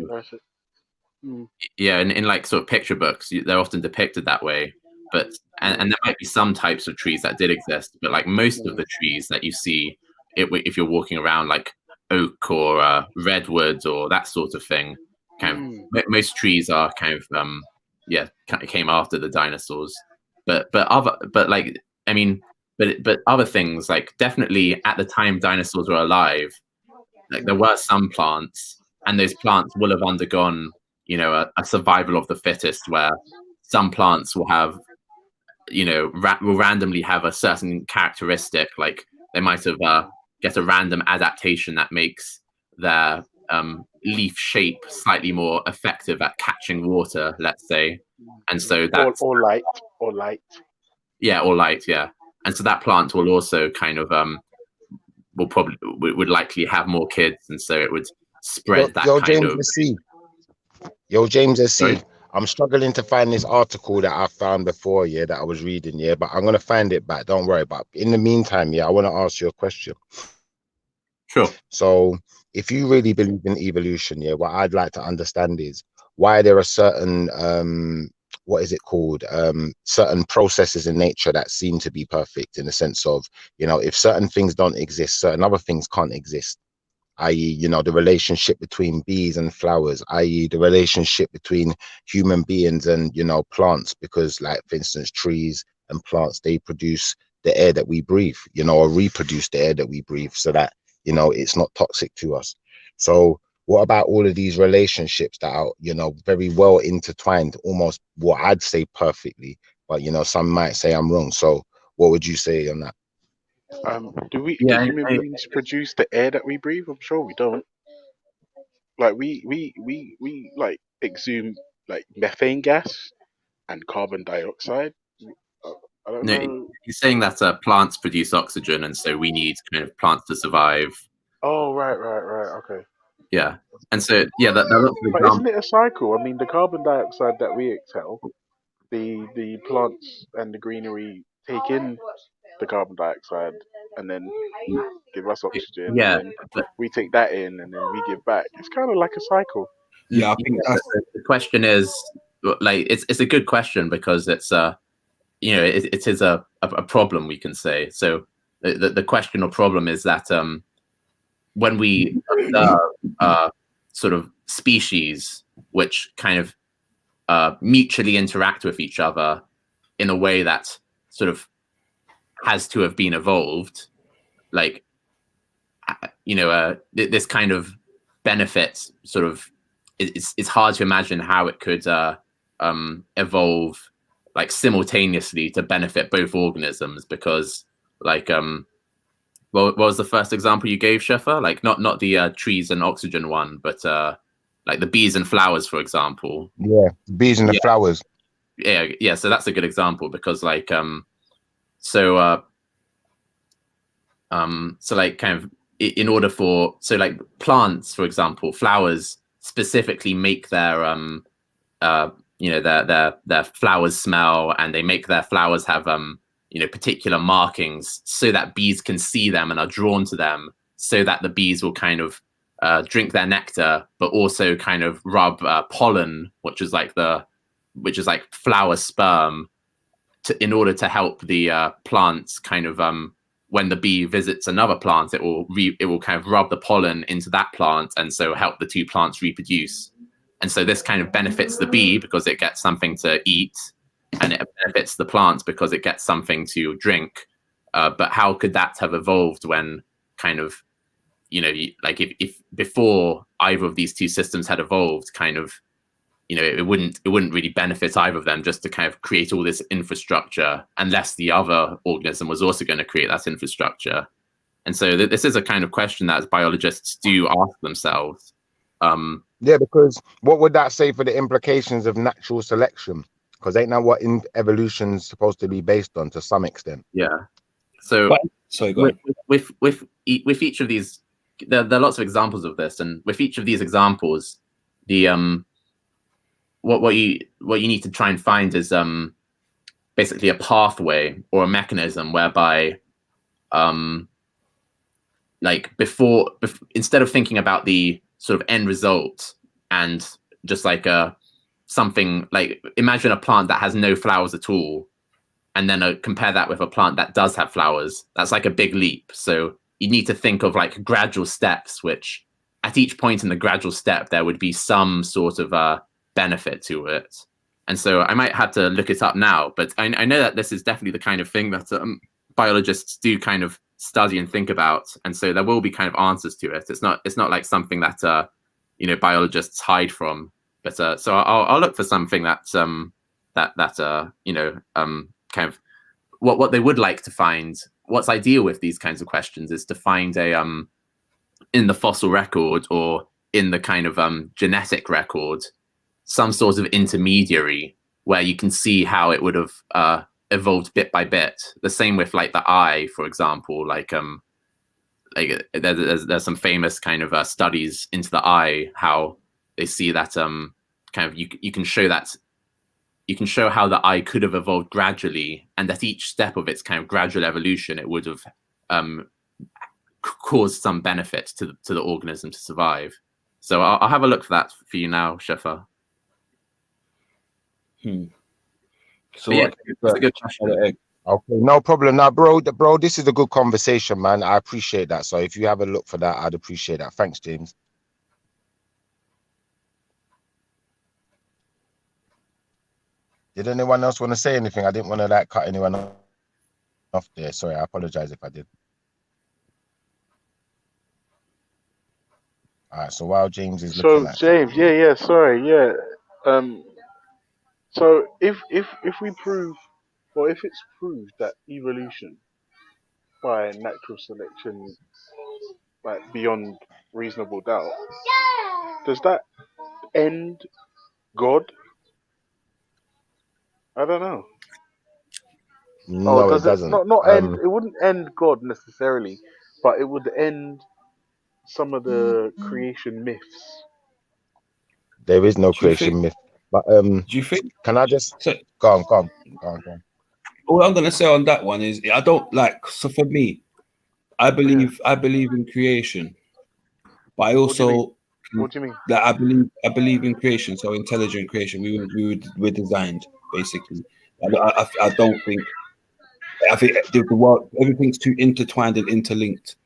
Yeah, in like sort of picture books, they're often depicted that way. But and there might be some types of trees that did exist, but like most of the trees that you see, if you're walking around, like oak or redwood or that sort of thing, kind of most trees are kind of kind of came after the dinosaurs. But other things, like definitely at the time dinosaurs were alive, like there were some plants, and those plants will have undergone, a survival of the fittest, where some plants will have, will randomly have a certain characteristic, like they might have get a random adaptation that makes their leaf shape slightly more effective at catching water, let's say, and so that's or light. Yeah, or light, yeah. And so that plant will also kind of would likely have more kids, and so it would spread that kind James of. SC. James SC. Sorry? I'm struggling to find this article that I found before, that I was reading, but I'm gonna find it back. Don't worry. But in the meantime, I want to ask you a question. Sure. So, if you really believe in evolution, what I'd like to understand is why there are certain certain processes in nature that seem to be perfect, in the sense of, if certain things don't exist, certain other things can't exist. I.e., the relationship between bees and flowers, i.e., the relationship between human beings and, plants, because, like, for instance, trees and plants, they produce the air that we breathe, or reproduce the air that we breathe, so that, it's not toxic to us. So what about all of these relationships that are, very well intertwined, almost what I'd say perfectly, but, some might say I'm wrong. So what would you say on that? Do human beings produce the air that we breathe? I'm sure we don't. Like we like exhume like methane gas and carbon dioxide. I don't know. He's saying that plants produce oxygen, and so we need kind of plants to survive. Oh, right. Okay. Yeah, and so that But isn't it a cycle? I mean, the carbon dioxide that we exhale, the plants and the greenery take in the carbon dioxide and then give us oxygen. Yeah, and then we take that in and then we give back. It's kind of like a cycle. Yeah, I think the question is, like, it's a good question, because it's it is a problem, we can say. So the question or problem is that when we observe sort of species which kind of mutually interact with each other in a way that sort of has to have been evolved, like, this kind of benefit sort of, it's hard to imagine how it could evolve like simultaneously to benefit both organisms, because like what was the first example you gave, Sheffer? Like not the trees and oxygen one, but like the bees and flowers, for example. Yeah, bees and the flowers. Yeah, so that's a good example, because like so like kind of in order for, so like plants, for example, flowers specifically make their their flowers smell, and they make their flowers have particular markings so that bees can see them and are drawn to them, so that the bees will kind of drink their nectar, but also kind of rub pollen, which is like flower sperm, in order to help the plants kind of when the bee visits another plant, it will kind of rub the pollen into that plant, and so help the two plants reproduce. And so this kind of benefits the bee because it gets something to eat, and it benefits the plant because it gets something to drink. But how could that have evolved when kind of, like if before either of these two systems had evolved, kind of, it wouldn't really benefit either of them just to kind of create all this infrastructure, unless the other organism was also going to create that infrastructure. And so this is a kind of question that biologists do ask themselves. Yeah, because what would that say for the implications of natural selection? Because ain't that what evolution's supposed to be based on to some extent? Yeah. So with each of these, there are lots of examples of this, and with each of these examples, the what you need to try and find is basically a pathway or a mechanism whereby like before instead of thinking about the sort of end result and just like something like, imagine a plant that has no flowers at all, and then compare that with a plant that does have flowers. That's like a big leap. So you need to think of like gradual steps, which at each point in the gradual step, there would be some sort of benefit to it. And so I might have to look it up now, but I know that this is definitely the kind of thing that biologists do kind of study and think about. And so there will be kind of answers to it. It's not like something that, biologists hide from. But so I'll look for something that kind of what they would like to find. What's ideal with these kinds of questions is to find in the fossil record or in the kind of genetic record, some sort of intermediary where you can see how it would have evolved bit by bit. The same with like the eye, for example. Like there's some famous kind of studies into the eye, how they see that kind of you can show that. You can show how the eye could have evolved gradually, and at each step of its kind of gradual evolution, it would have caused some benefit to the organism to survive. So I'll have a look for that for you now, Shefa. So yeah, it's a good question. Okay, no problem. Now, bro, this is a good conversation, man. I appreciate that. So if you have a look for that, I'd appreciate that. Thanks, James. Did anyone else want to say anything? I didn't want to like cut anyone off there. Sorry, I apologize if I did. All right. So while James is looking at James, sorry. So if we prove, or if it's proved that evolution by natural selection, like beyond reasonable doubt, does that end God? I don't know. No, it doesn't. Not end. It wouldn't end God necessarily, but it would end some of the creation myths. There is no creation myth. But do you think? Can I just go on? All I'm gonna say on that one is I don't like. So for me, I believe in creation, but I also what do you mean? That I believe in creation. So intelligent creation. We're designed basically. I don't think. I think the world, everything's too intertwined and interlinked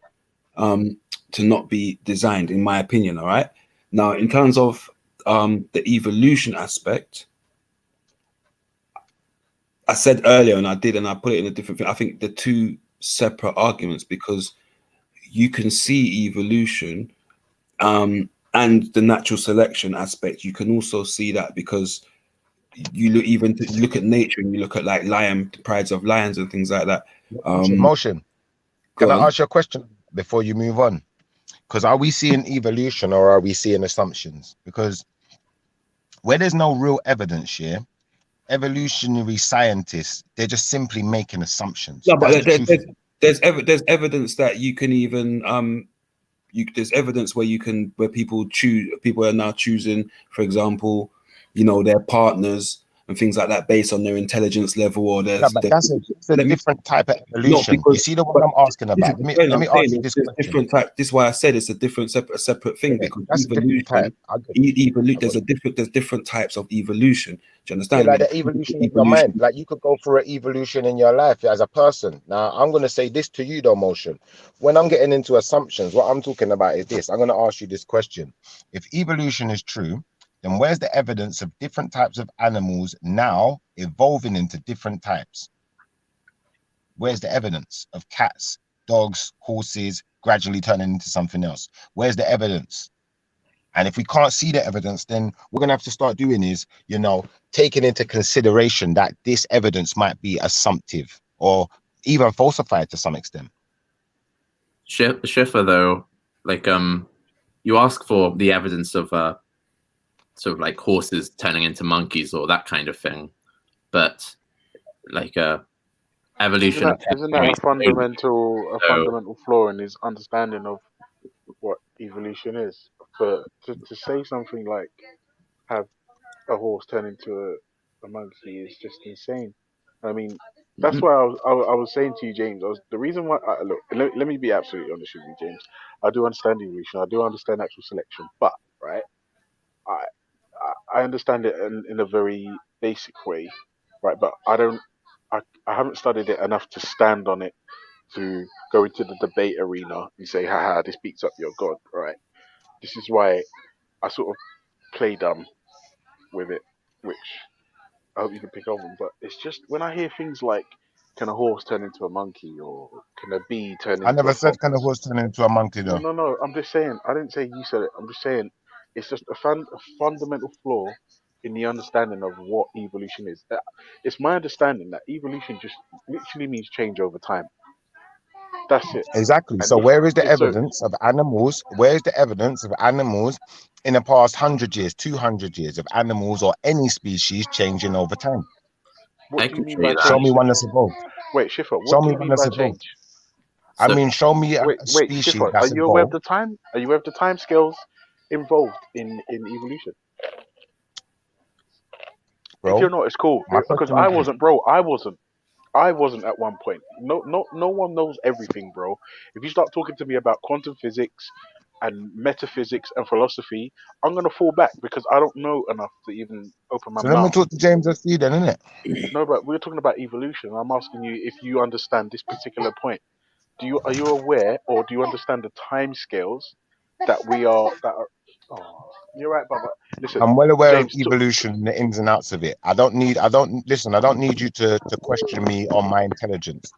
to not be designed, in my opinion. All right. Now, in terms of the evolution aspect, I said earlier, and I put it in a different thing. I think they're two separate arguments, because you can see evolution and the natural selection aspect. You can also see that because you look at nature and you look at like prides of lions and things like that. Motion. Can I ask you a question before you move on? Because are we seeing evolution or are we seeing assumptions? Because where there's no real evidence here, evolutionary scientists, they're just simply making assumptions. No, but there's evidence that you can even there's evidence where people are now choosing, for example, their partners and things like that based on their intelligence level or their. No, but that's a different type of evolution. You see the one I'm asking about? Let me ask you this question. Different type. This is why I said it's a different separate thing, because that's evolution. There's different types of evolution. Do you understand? Yeah, like the evolution of your mind. Like you could go through an evolution in your life as a person. Now, I'm going to say this to you, though, Motion. When I'm getting into assumptions, what I'm talking about is this. I'm going to ask you this question. If evolution is true, then where's the evidence of different types of animals now evolving into different types? Where's the evidence of cats, dogs, horses gradually turning into something else? Where's the evidence? And if we can't see the evidence, then we're going to have to start doing is, you know, taking into consideration that this evidence might be assumptive or even falsified to some extent. Schiffer, though, like, you ask for the evidence of sort of like horses turning into monkeys or that kind of thing, but like evolution. Isn't that a fundamental flaw in his understanding of what evolution is? To say something like have a horse turn into a monkey is just insane. I mean, that's why I was saying to you, James. The reason why look, let me be absolutely honest with you, James. I do understand evolution. I do understand natural selection, but right, I understand it in a very basic way, right? But I haven't studied it enough to stand on it to go into the debate arena and say, haha, this beats up your God, right? This is why I sort of play dumb with it, which I hope you can pick up on. But it's just when I hear things like, can a horse turn into a monkey, or can a bee turn into I never a said fox? can a horse turn into a monkey, though. No, I'm just saying, I didn't say you said it. I'm just saying it's just a fundamental flaw in the understanding of what evolution is. It's my understanding that evolution just literally means change over time. That's it. Exactly. So where is the evidence of animals? Where is the evidence of animals in the past 100 years, 200 years of animals or any species changing over time? What do you mean by Show me one that's evolved. Wait, Schiffer, what Show do me you one mean that's by evolved. change? I mean, show me a Wait, species Schiffer, that's are you aware of evolved. the time? Are you aware of the time scales involved in evolution? Bro, if you're not, it's cool. my Because question I is- wasn't, bro. I wasn't at one point. No one knows everything, bro. If you start talking to me about quantum physics and metaphysics and philosophy, I'm gonna fall back because I don't know enough to even open my So let me mouth. talk to James SC then, innit? No, but we're talking about evolution. I'm asking you if you understand this particular point. Are you aware or do you understand the time scales that are? Oh, you're right, Baba. Listen, I'm well aware James, of evolution and the ins and outs of it. I don't need you to question me on my intelligence.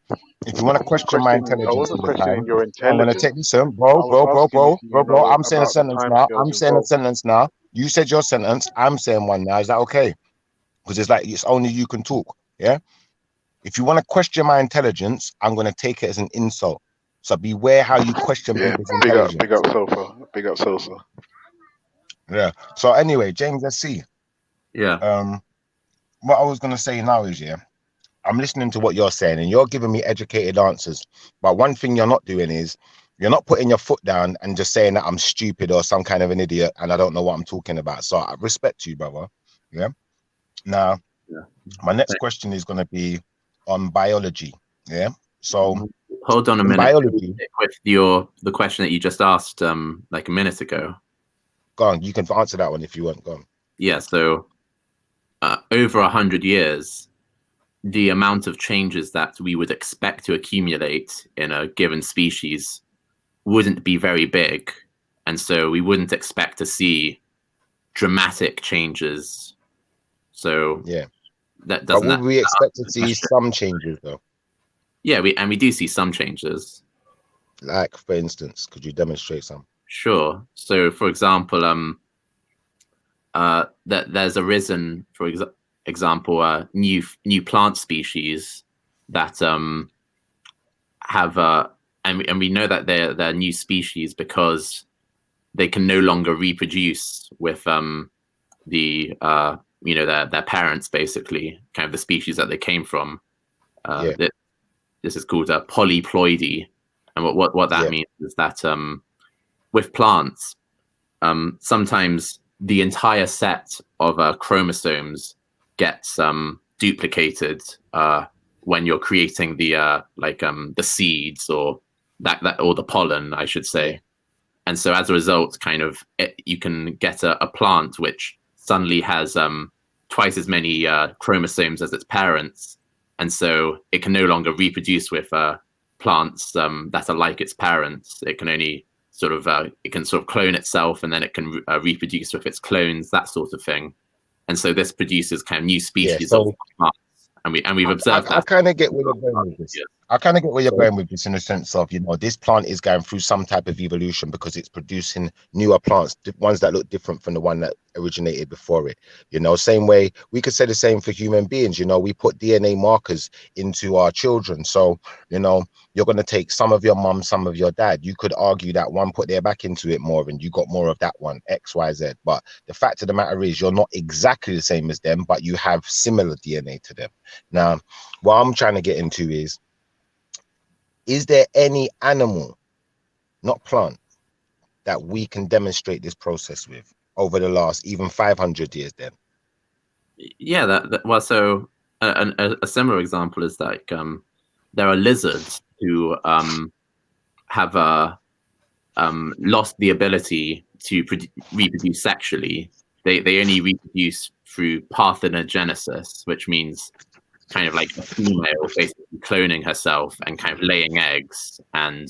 If you want to question my I intelligence wasn't all the questioning time, your I'm gonna intelligence. take listen, I bro. was asking if you know I'm saying a about the sentence now. timescales I'm saying a involved. sentence now. You said your sentence. I'm saying one now. Is that okay? Because it's like it's only you can talk. Yeah. If you want to question my intelligence, I'm gonna take it as an insult. So beware how you question people's intelligence. Big up Sosa. Yeah. So anyway, James, let's see. Yeah. What I was gonna say now is, yeah, I'm listening to what you're saying, and you're giving me educated answers. But one thing you're not doing is you're not putting your foot down and just saying that I'm stupid or some kind of an idiot and I don't know what I'm talking about. So I respect you, brother. Yeah. Now, my next question is gonna be on biology. Yeah. So hold on a in minute. biology, With the question that you just asked like a minute ago. Go on, you can answer that one if you want. Go on. Yeah, so over 100 years, the amount of changes that we would expect to accumulate in a given species wouldn't be very big. And so we wouldn't expect to see dramatic changes. So yeah, that but doesn't. would we expect to see some changes though? Yeah, we do see some changes. Like, for instance, could you demonstrate some? Sure. So, for example, that there's arisen, for example, new plant species that have and we know that they're new species because they can no longer reproduce with their parents, basically, kind of the species that they came from. This is called polyploidy, and what that means is that with plants, sometimes the entire set of chromosomes gets duplicated when you're creating the the seeds or that or the pollen, I should say. And so as a result, you can get a plant which suddenly has twice as many chromosomes as its parents, and so it can no longer reproduce with plants that are like its parents. It can only it can clone itself, and then it can reproduce with its clones, that sort of thing. And so this produces kind of new species of plants, and we've observed that. I kind of get where you're going with this. I kind of get where you're going with this in the sense of, this plant is going through some type of evolution because it's producing newer plants, ones that look different from the one that originated before it. Same way we could say the same for human beings. We put DNA markers into our children. So, you're going to take some of your mum, some of your dad. You could argue that one put their back into it more and you got more of that one, X, Y, Z. But the fact of the matter is you're not exactly the same as them, but you have similar DNA to them. Now, what I'm trying to get into is there any animal, not plant, that we can demonstrate this process with over the last even 500 years then? Yeah, so a similar example is that there are lizards who have lost the ability to reproduce sexually. They only reproduce through parthenogenesis, which means kind of like a female basically cloning herself and kind of laying eggs, and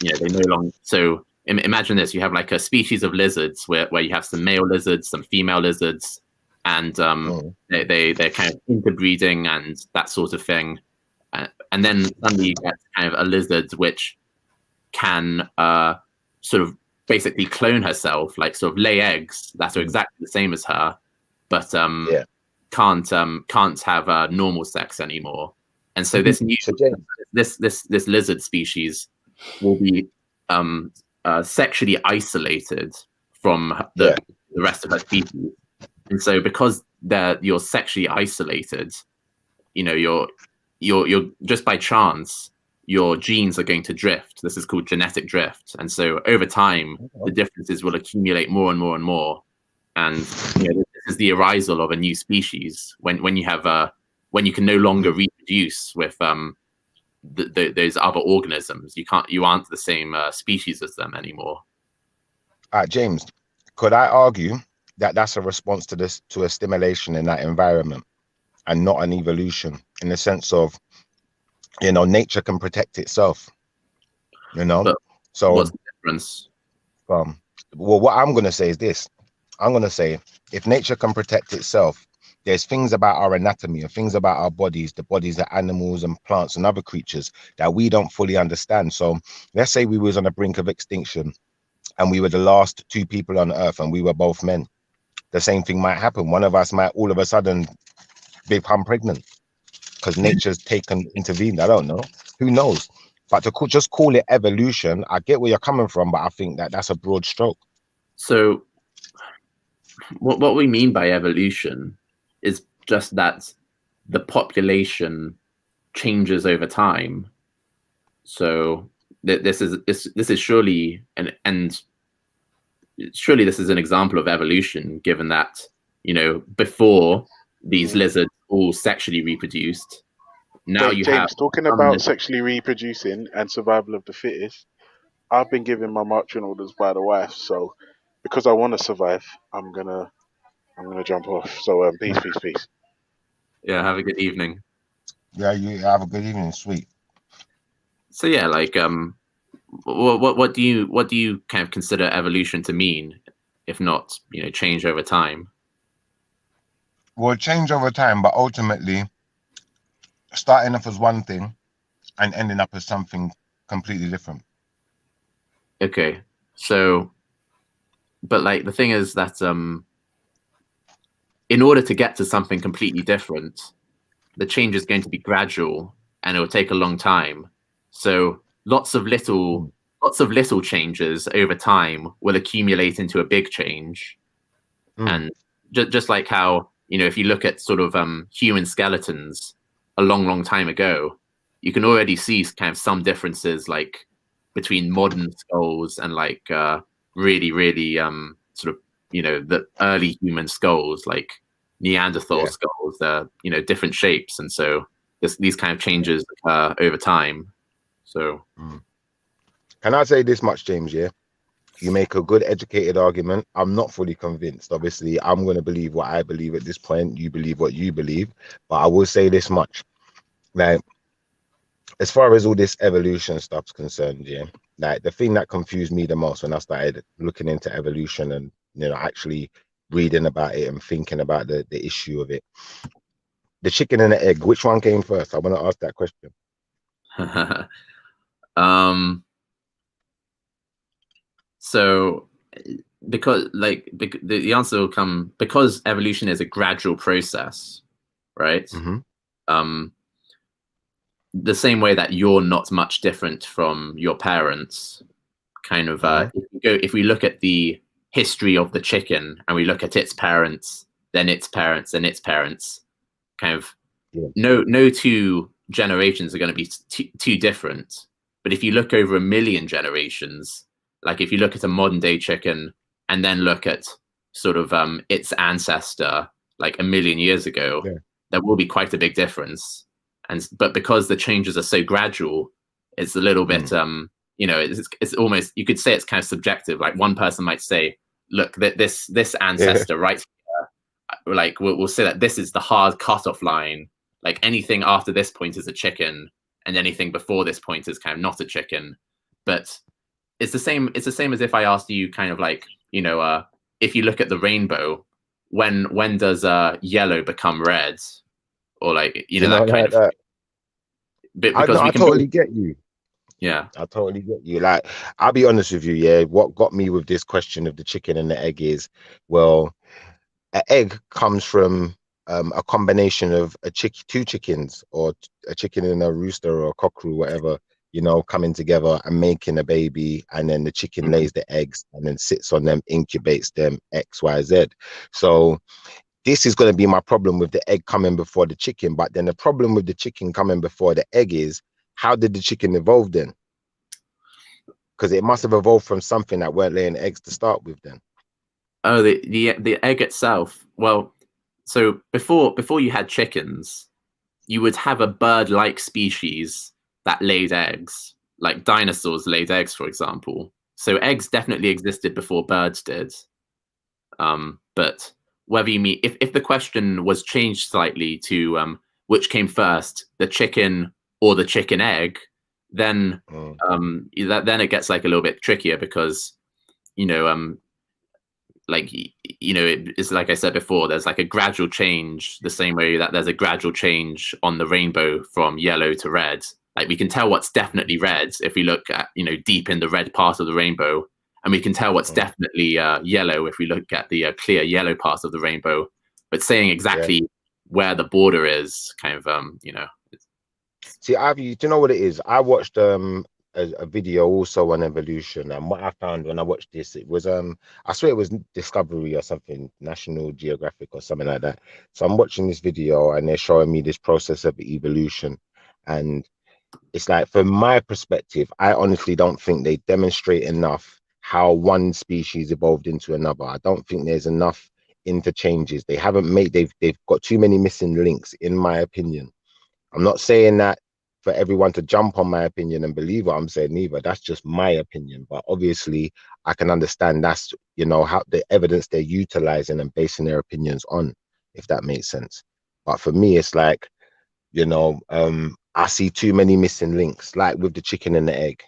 they no longer. So imagine this: you have like a species of lizards where you have some male lizards, some female lizards, and they're kind of interbreeding and that sort of thing. And then suddenly you get kind of a lizard which can basically clone herself, like lay eggs that are exactly the same as her, but can't have normal sex anymore. And so this new this lizard species will be sexually isolated from the rest of her species. And so because you're sexually isolated, you're just by chance your genes are going to drift. This is called genetic drift. And so over time, the differences will accumulate more and more and more. And this is the arisal of a new species when you have when you can no longer reproduce with those other organisms. You aren't the same species as them anymore. James, could I argue that that's a response to a stimulation in that environment and not an evolution, in the sense of, nature can protect itself, But so what's the difference? Well, what I'm going to say is this. I'm going to say, if nature can protect itself, there's things about our anatomy and things about our bodies, the bodies of animals and plants and other creatures that we don't fully understand. So let's say we was on the brink of extinction and we were the last two people on earth and we were both men. The same thing might happen. One of us might all of a sudden become pregnant because nature's intervened. I don't know. Who knows? But to just call it evolution, I get where you're coming from, but I think that's a broad stroke. So what we mean by evolution is just that the population changes over time. So this is surely surely this is an example of evolution, given that before these lizards all sexually reproduced. Now James, talking about sexually reproducing and survival of the fittest, I've been given my marching orders by the wife, so because I want to survive, I'm gonna jump off. So peace. Yeah, have a good evening. Yeah, you have a good evening, sweet. So yeah, like what do you kind of consider evolution to mean, if not change over time? Well, change over time, but ultimately starting off as one thing and ending up as something completely different. Okay, so but like the thing is that in order to get to something completely different, the change is going to be gradual and it will take a long time. So lots of little changes over time will accumulate into a big change. And just like how if you look at sort of human skeletons a long time ago, you can already see kind of some differences like between modern skulls and like really sort of the early human skulls. Like Neanderthal skulls. They're, you know, different shapes, and so these kind of changes over time. So, can I say this much, James? Yeah, you make a good, educated argument. I'm not fully convinced. Obviously, I'm going to believe what I believe at this point. You believe what you believe, but I will say this much: like, as far as all this evolution stuff's concerned, yeah, like the thing that confused me the most when I started looking into evolution and, you know, actually reading about it and thinking about the issue of it, the chicken and the egg, which one came first? I want to ask that question. So because like the answer will come because evolution is a gradual process, right? The same way that you're not much different from your parents, kind of if we look at the history of the chicken and we look at its parents, then its parents and its parents, kind of no two generations are going to be too different. But if you look over 1 million generations, like if you look at a modern day chicken and then look at sort of its ancestor like 1 million years ago, there will be quite a big difference. But because the changes are so gradual, it's a little bit you know, it's almost, you could say it's kind of subjective. Like one person might say, look, this ancestor right here, like we'll say that this is the hard cutoff line. Like anything after this point is a chicken, and anything before this point is kind of not a chicken. But it's the same as if I asked you kind of like, you know, if you look at the rainbow, when does yellow become red? Or like, you know, that kind of that. Because I totally get you. Yeah, I totally get you. Like, I'll be honest with you, yeah, what got me with this question of the chicken and the egg is, an egg comes from a combination of two chickens, or a chicken and a rooster or a cockerel, whatever, you know, coming together and making a baby, and then the chicken lays the eggs and then sits on them, incubates them, XYZ. So this is going to be my problem with the egg coming before the chicken. But then the problem with the chicken coming before the egg is, how did the chicken evolve then? Because it must have evolved from something that weren't laying eggs to start with then. Oh, the egg itself. Well, so before you had chickens, you would have a bird-like species that laid eggs, like dinosaurs laid eggs, for example. So eggs definitely existed before birds did. But whether you mean, if the question was changed slightly to which came first, the chicken or the chicken egg, then then it gets like a little bit trickier, because, you know, like, you know, it's like I said before, there's like a gradual change, the same way that there's a gradual change on the rainbow from yellow to red. Like we can tell what's definitely red if we look at, you know, deep in the red part of the rainbow, and we can tell what's definitely yellow if we look at the clear yellow part of the rainbow. But saying exactly where the border is, kind of, you know. See, do you know what it is? I watched a video also on evolution, and what I found when I watched this, it was I swear it was Discovery or something, National Geographic or something like that. So I'm watching this video and they're showing me this process of evolution, and it's like, from my perspective, I honestly don't think they demonstrate enough how one species evolved into another. I don't think there's enough interchanges. They haven't made, they've got too many missing links, in my opinion. I'm not saying that for everyone to jump on my opinion and believe what I'm saying either. That's just my opinion. But obviously I can understand that's, you know, how the evidence they're utilizing and basing their opinions on, if that makes sense. But for me, it's like, you know, I see too many missing links, like with the chicken and the egg.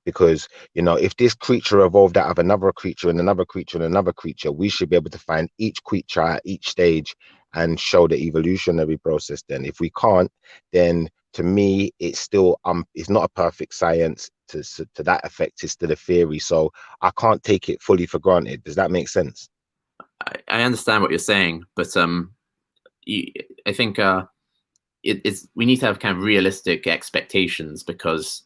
Because, you know, if this creature evolved out of another creature and another creature and another creature, we should be able to find each creature at each stage and show the evolutionary process. Then if we can't, then to me, it's still it's not a perfect science. To that effect, it's still a theory. So I can't take it fully for granted. Does that make sense? I understand what you're saying, but I think we need to have kind of realistic expectations, because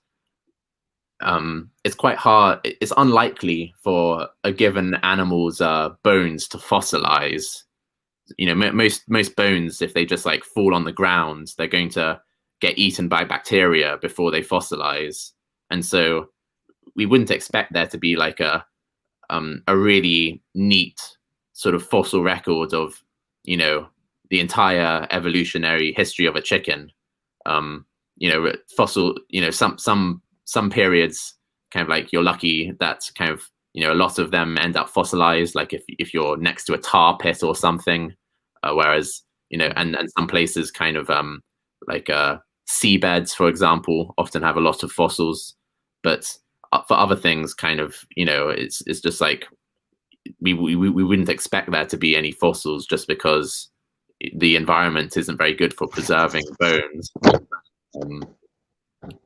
it's quite hard. It's unlikely for a given animal's bones to fossilize. You know, most bones, if they just like fall on the ground, they're going to get eaten by bacteria before they fossilize. And so we wouldn't expect there to be like a really neat sort of fossil record of you know, the entire evolutionary history of a chicken. You know, fossil, you know, some periods kind of like you're lucky that kind of, you know, a lot of them end up fossilized, like if you're next to a tar pit or something, whereas, you know, and some places kind of like seabeds, for example, often have a lot of fossils, but for other things, kind of, you know, it's just like we wouldn't expect there to be any fossils just because the environment isn't very good for preserving bones.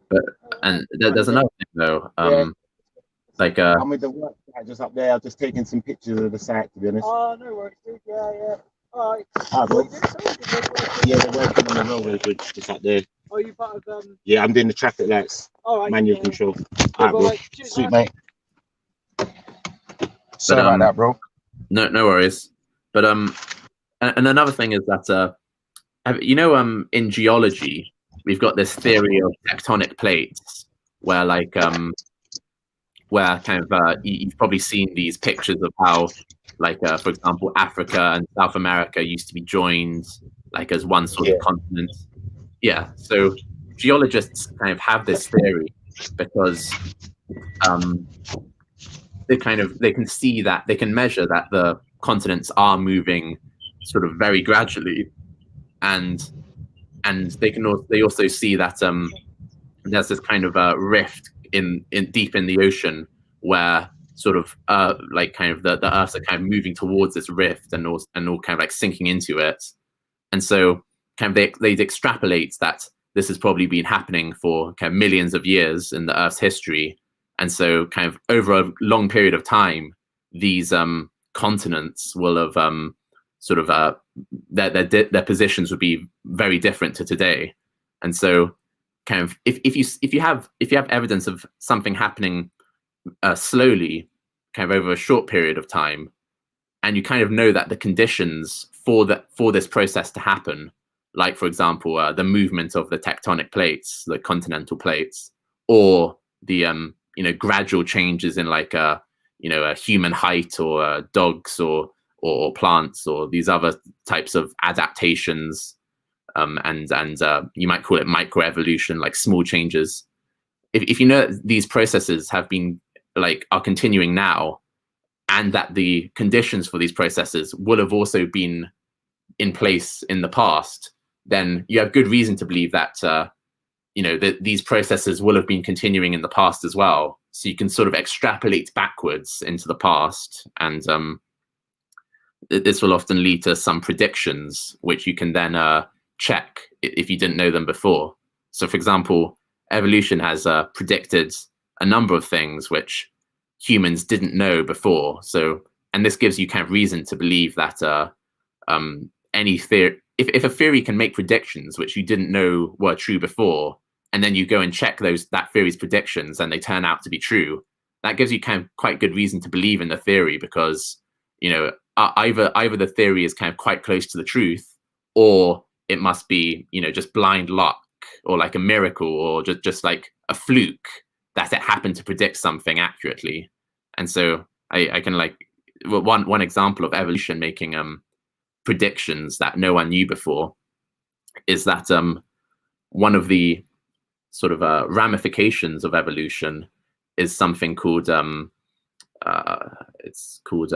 But there's another thing though. Like I'm with the work site just up there. I'm just taking some pictures of the site, to be honest. Oh, no worries, dude. Yeah. All right. Yeah, they're working on the railway bridge just up there. Oh, you part of Yeah, I'm doing the traffic lights. All right. Manual control. All right, bro. Right. Cheers, Sweet, man. mate. Sorry about that, bro. No worries. But and another thing is that you know, in geology, we've got this theory of tectonic plates, where like where kind of you've probably seen these pictures of how, like for example, Africa and South America used to be joined like as one sort of continent. Yeah. So geologists kind of have this theory because they can see that, they can measure that the continents are moving sort of very gradually, and they also see that there's this kind of a rift in deep in the ocean where sort of like kind of the Earth's are kind of moving towards this rift and all kind of like sinking into it, and so kind of they extrapolate that this has probably been happening for kind of millions of years in the Earth's history, and so kind of over a long period of time, these continents will have sort of their positions would be very different to today, and so kind of if you have evidence of something happening slowly, kind of over a short period of time, and you kind of know that the conditions for this process to happen, like for example the movement of the tectonic plates, the continental plates, or the you know, gradual changes in like a human height or dogs or plants or these other types of adaptations, and you might call it microevolution, like small changes. If you know that these processes have been are continuing now, and that the conditions for these processes will have also been in place in the past, then you have good reason to believe that you know, that these processes will have been continuing in the past as well. So you can sort of extrapolate backwards into the past, and this will often lead to some predictions which you can then check if you didn't know them before. So for example, evolution has predicted a number of things which humans didn't know before. So, and this gives you kind of reason to believe that any theory, if a theory can make predictions which you didn't know were true before, and then you go and check that theory's predictions and they turn out to be true, that gives you kind of quite good reason to believe in the theory, because, you know, either the theory is kind of quite close to the truth, or it must be, you know, just blind luck or like a miracle, or just like a fluke that it happened to predict something accurately. And so I can like one example of evolution making predictions that no one knew before is that one of the sort of ramifications of evolution is something called it's called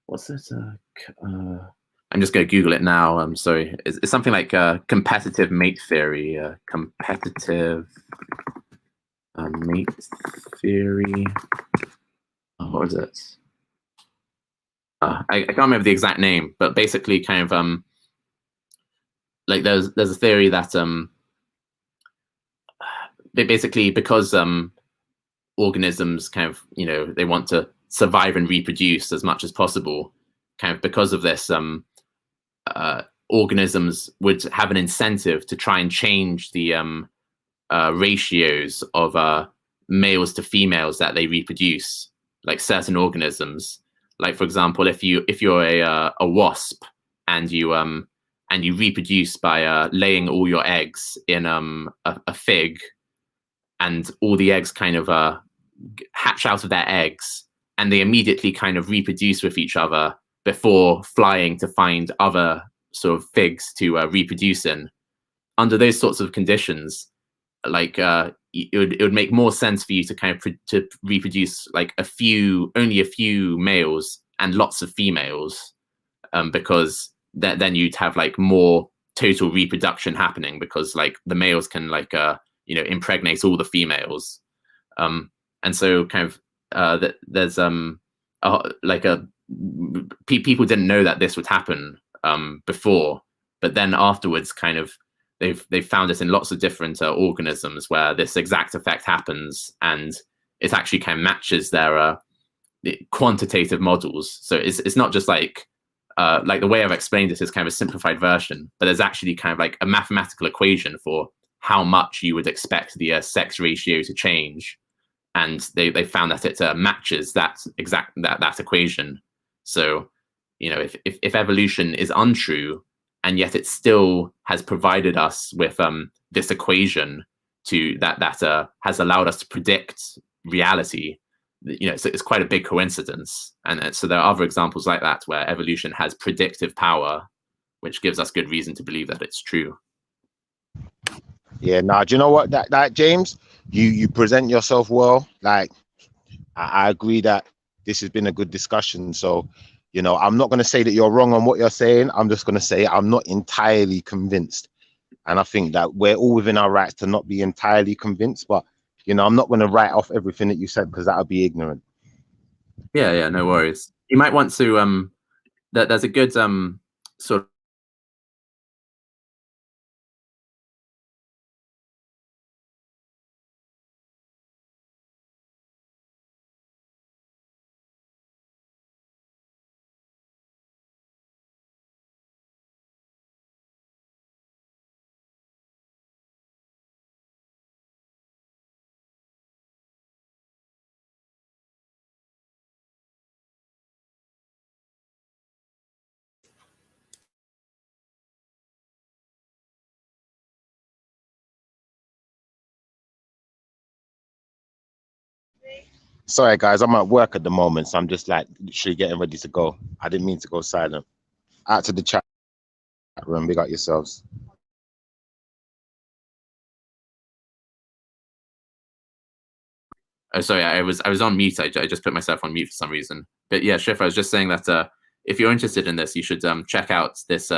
what's it? I'm just going to Google it now. I'm sorry. It's something like competitive mate theory. Competitive mate theory. Oh, what is it? I can't remember the exact name, but basically, kind of like there's a theory that basically because organisms kind of, you know, they want to survive and reproduce as much as possible, kind of because of this, organisms would have an incentive to try and change the ratios of males to females that they reproduce, like certain organisms. Like for example, if you're a wasp and you reproduce by laying all your eggs in a fig, and all the eggs kind of hatch out of their eggs, and they immediately kind of reproduce with each other before flying to find other sort of figs to reproduce in. Under those sorts of conditions, like it would make more sense for you to kind of to reproduce like only a few males and lots of females, because then you'd have like more total reproduction happening, because like the males can like impregnate all the females, and so kind of there's people didn't know that this would happen before, but then afterwards kind of they've found it in lots of different organisms where this exact effect happens, and it actually kind of matches their quantitative models. So it's not just like the way I've explained it is kind of a simplified version, but there's actually kind of like a mathematical equation for how much you would expect the sex ratio to change, and they found that it matches that equation. So if evolution is untrue, and yet it still has provided us with this equation that has allowed us to predict reality, so it's quite a big coincidence. And so there are other examples like that where evolution has predictive power, which gives us good reason to believe that it's true. Yeah, nah, do you know what, that James, you present yourself well. Like, I agree that this has been a good discussion. So, I'm not going to say that you're wrong on what you're saying. I'm just going to say I'm not entirely convinced. And I think that we're all within our rights to not be entirely convinced. But, I'm not going to write off everything that you said, because that would be ignorant. Yeah, no worries. You might want to, there's a good sort of Sorry, guys, I'm at work at the moment, so I'm just like literally getting ready to go. I didn't mean to go silent. Out to the chat room, big up yourselves. Oh, sorry, I was on mute. I just put myself on mute for some reason. But yeah, Shiff, I was just saying that if you're interested in this, you should check out this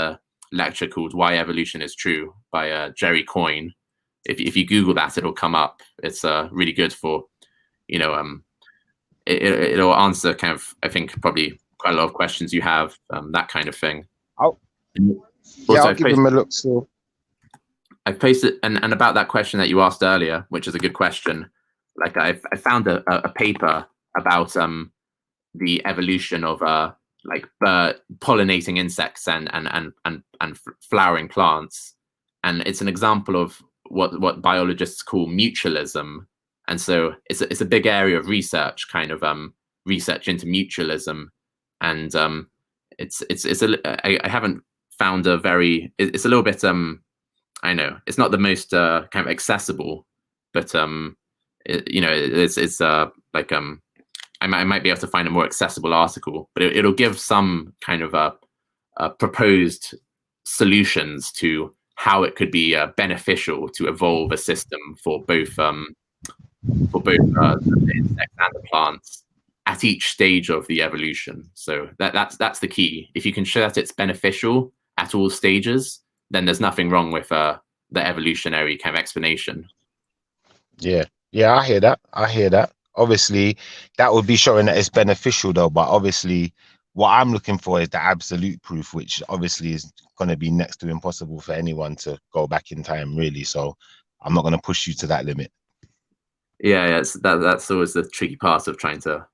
lecture called "Why Evolution Is True" by Jerry Coyne. If you Google that, it'll come up. It's really good for, it'll answer kind of, I think, probably quite a lot of questions you have, that kind of thing. I'll give him a look. So I've posted, and about that question that you asked earlier, which is a good question. Like I found a paper about the evolution of like pollinating insects and flowering plants, and it's an example of what biologists call mutualism. And so it's a big area of research, kind of research into mutualism, and I haven't found a very, it's a little bit I know it's not the most kind of accessible, but it's like I might be able to find a more accessible article, but it'll give some kind of proposed solutions to how it could be beneficial to evolve a system for both the insects and the plants at each stage of the evolution. So that's the key. If you can show that it's beneficial at all stages, then there's nothing wrong with the evolutionary kind of explanation. Yeah, I hear that. Obviously, that would be showing that it's beneficial, though. But obviously, what I'm looking for is the absolute proof, which obviously is going to be next to impossible for anyone to go back in time, really. So I'm not going to push you to that limit. Yeah, that's always the tricky part of trying to,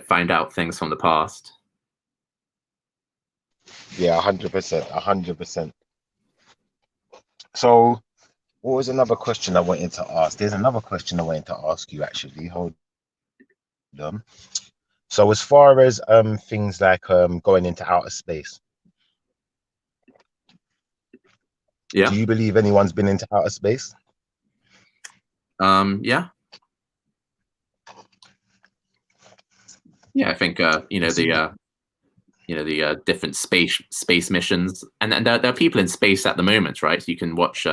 find out things from the past. Yeah, 100%. So, what was another question I wanted to ask? There's another question I wanted to ask you, actually. Hold on. So, as far as things like going into outer space, yeah, do you believe anyone's been into outer space? Yeah, I think the different space missions, and there are people in space at the moment, right? So you can watch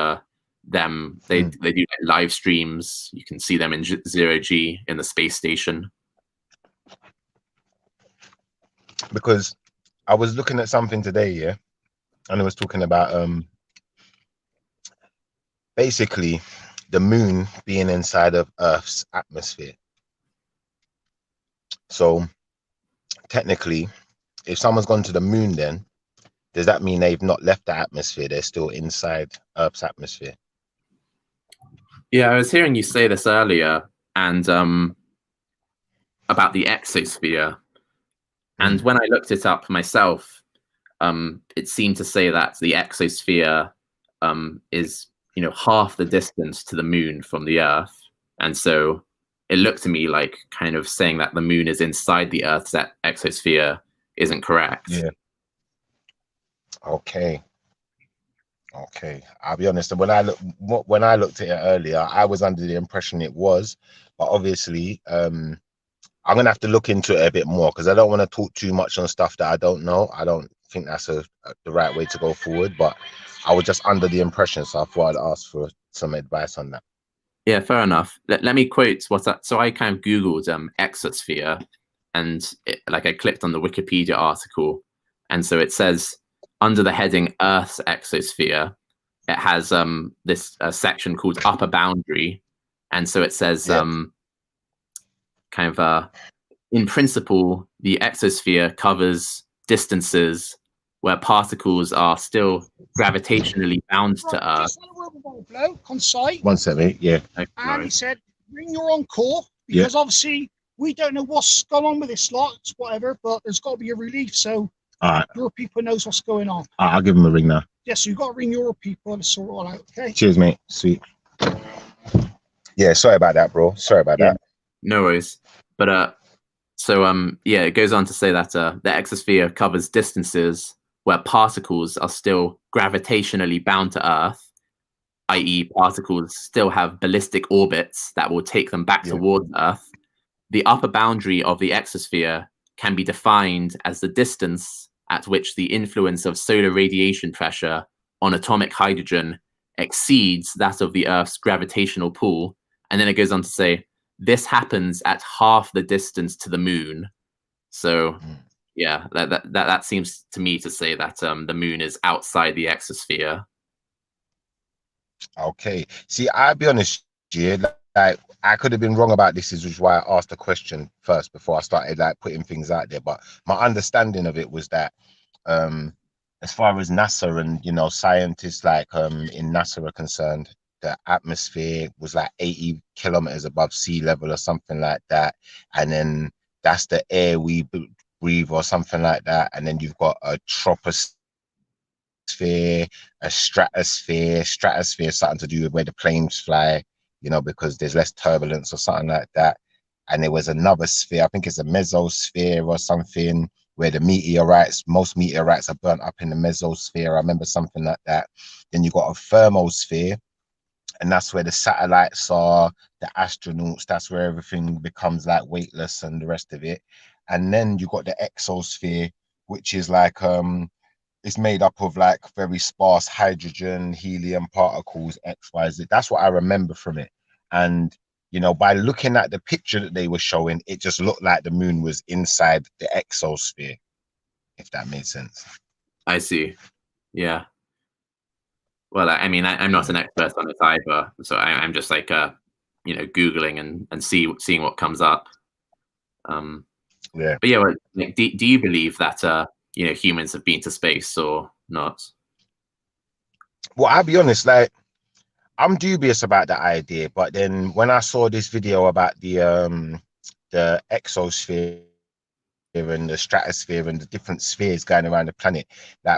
them. They do like live streams. You can see them in zero G in the space station. Because I was looking at something today, yeah, and it was talking about basically the moon being inside of Earth's atmosphere. So technically, if someone's gone to the moon, then does that mean they've not left the atmosphere? They're still inside Earth's atmosphere. Yeah, I was hearing you say this earlier, and about the exosphere. And when I looked it up myself, it seemed to say that the exosphere is, half the distance to the moon from the Earth. And so it looked to me like kind of saying that the moon is inside the Earth's exosphere isn't correct. Yeah. Okay. I'll be honest. When I looked at it earlier, I was under the impression it was, but obviously, I'm gonna have to look into it a bit more because I don't want to talk too much on stuff that I don't know. I don't think that's the right way to go forward. But I was just under the impression, so I thought I'd ask for some advice on that. Yeah, fair enough. Let me quote so I kind of Googled exosphere, and I clicked on the Wikipedia article, and so it says under the heading Earth's exosphere, it has this section called upper boundary, and so it says in principle, the exosphere covers distances where particles are still gravitationally bound to Earth. On site. 1 second, yeah. And he said, bring your own core, because obviously we don't know what's going on with this lot, it's whatever, but there's got to be a relief, so your people knows what's going on. I'll give him a ring now. Yes, you've got to ring your people and sort it all out, okay? Cheers, mate. Sweet. Yeah, sorry about that, bro. Sorry about that. No worries. But it goes on to say that the exosphere covers distances where particles are still gravitationally bound to Earth, i.e. particles still have ballistic orbits that will take them back towards Earth. The upper boundary of the exosphere can be defined as the distance at which the influence of solar radiation pressure on atomic hydrogen exceeds that of the Earth's gravitational pull. And then it goes on to say, this happens at half the distance to the moon. So that seems to me to say that the moon is outside the exosphere. Okay. See, I'll be honest, like I could have been wrong about this, which is why I asked the question first before I started putting things out there. But my understanding of it was that as far as NASA and scientists in NASA are concerned, the atmosphere was 80 kilometers above sea level or something like that, and then that's the air we breathe or something like that, and then you've got a troposphere, a stratosphere. Stratosphere is something to do with where the planes fly, because there's less turbulence or something like that. And there was another sphere, I think it's a mesosphere or something, where the most meteorites are burnt up in the mesosphere. I remember something like that. Then you got a thermosphere, and that's where the satellites are, the astronauts, that's where everything becomes weightless and the rest of it. And then you got the exosphere, which is it's made up of very sparse hydrogen, helium particles, X, Y, Z. That's what I remember from it. And, by looking at the picture that they were showing, it just looked like the moon was inside the exosphere, if that made sense. I see. Yeah. Well, I mean, I'm not an expert on it either, so I'm just Googling and seeing what comes up. Yeah. But yeah, do you believe that humans have been to space or not? Well, I'll be honest, I'm dubious about that idea, but then when I saw this video about the exosphere and the stratosphere and the different spheres going around the planet,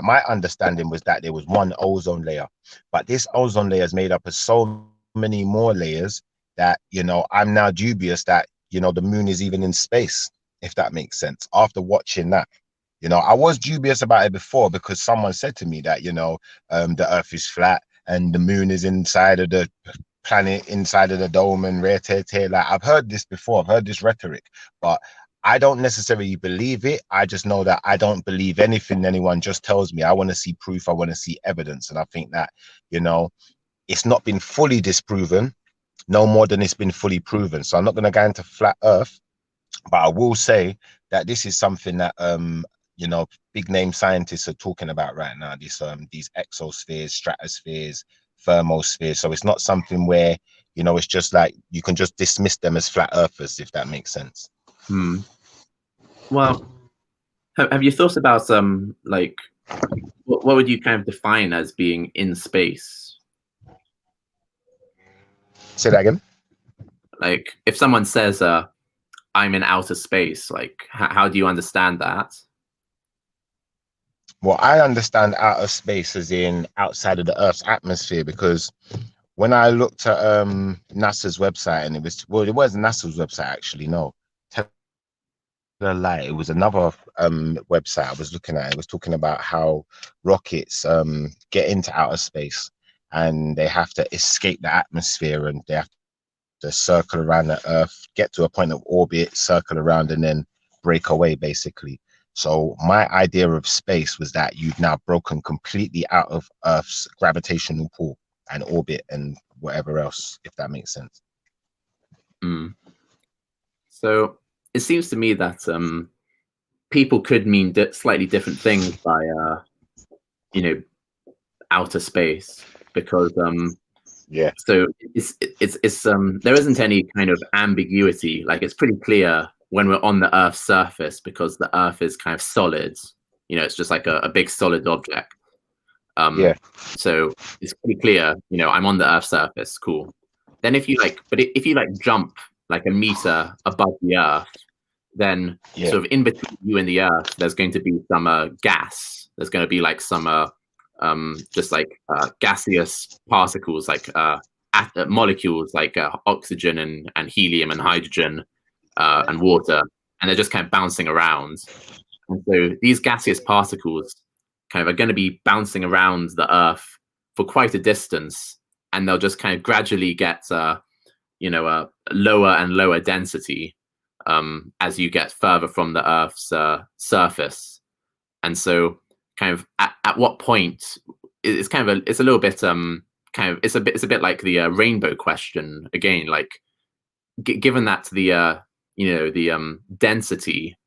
my understanding was that there was one ozone layer, but this ozone layer is made up of so many more layers that I'm now dubious that the moon is even in space, if that makes sense. After watching that, I was dubious about it before because someone said to me that the Earth is flat and the moon is inside of the planet, inside of the dome, and I've heard this before. I've heard this rhetoric, but I don't necessarily believe it. I just know that I don't believe anything anyone just tells me. I want to see proof. I want to see evidence. And I think that, you know, it's not been fully disproven, no more than it's been fully proven. So I'm not going to go into flat earth, but I will say that this is something that, you know, big name scientists are talking about right now, these exospheres, stratospheres, thermospheres. So it's not something where, you know, it's just like, you can just dismiss them as flat earthers, if that makes sense. Well, have you thought about like what would you kind of define as being in space? Say that again. Like, if someone says, "I'm in outer space," like, how do you understand that? Well, I understand outer space as in outside of the Earth's atmosphere, because when I looked at NASA's website, and it was NASA's website actually, no. It was another website I was looking at. It was talking about how rockets get into outer space and they have to escape the atmosphere, and they have to circle around the Earth, get to a point of orbit, circle around, and then break away, basically. So my idea of space was that you've now broken completely out of Earth's gravitational pull and orbit and whatever else, if that makes sense. So it seems to me that people could mean slightly different things by you know, outer space, because yeah. So it's there isn't any kind of ambiguity. Like, it's pretty clear when we're on the Earth's surface, because the Earth is kind of solid. You know, it's just like a big solid object. Yeah. So it's pretty clear. You know, I'm on the Earth's surface. Cool. Then if you jump like a meter above the Earth, then sort of in between you and the Earth, there's going to be some gas. There's going to be like some just like gaseous particles, like molecules, like oxygen and helium and hydrogen and water, and they're just kind of bouncing around. And so these gaseous particles kind of are going to be bouncing around the Earth for quite a distance, and they'll just kind of gradually get you know, a lower and lower density as you get further from the Earth's surface. And so kind of at what point, it's kind of it's a little bit it's a bit like the rainbow question again. Like, given that the you know, the density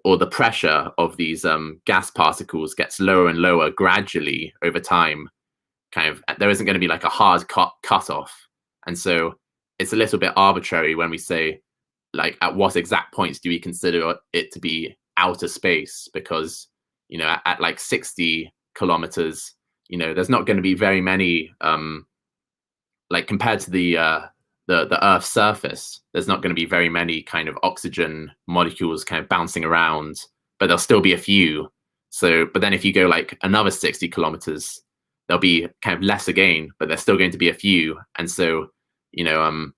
or the pressure of these gas particles gets lower and lower gradually over time, kind of there isn't going to be like a hard cut off. And so it's a little bit arbitrary when we say, like, at what exact points do we consider it to be outer space? Because, you know, at like 60 kilometers, you know, there's not going to be very many, like, compared to the Earth's surface, there's not going to be very many kind of oxygen molecules kind of bouncing around, but there'll still be a few. So, but then if you go like another 60 kilometers, there'll be kind of less again, but there's still going to be a few. And so, you know,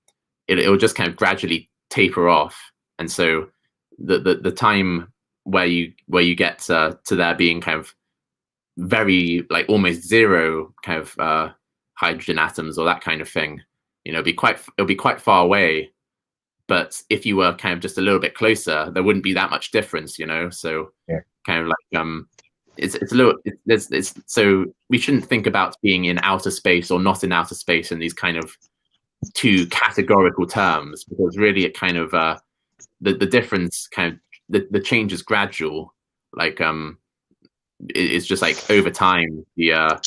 it'll just kind of gradually taper off. And so the time where you get to there being kind of very, like, almost zero kind of hydrogen atoms or that kind of thing, you know, it'll be quite far away. But if you were kind of just a little bit closer, there wouldn't be that much difference, you know. So kind of like it's a little it's so we shouldn't think about being in outer space or not in outer space in these kind of two categorical terms, because really it kind of the difference kind of the change is gradual. Like it's just like over time the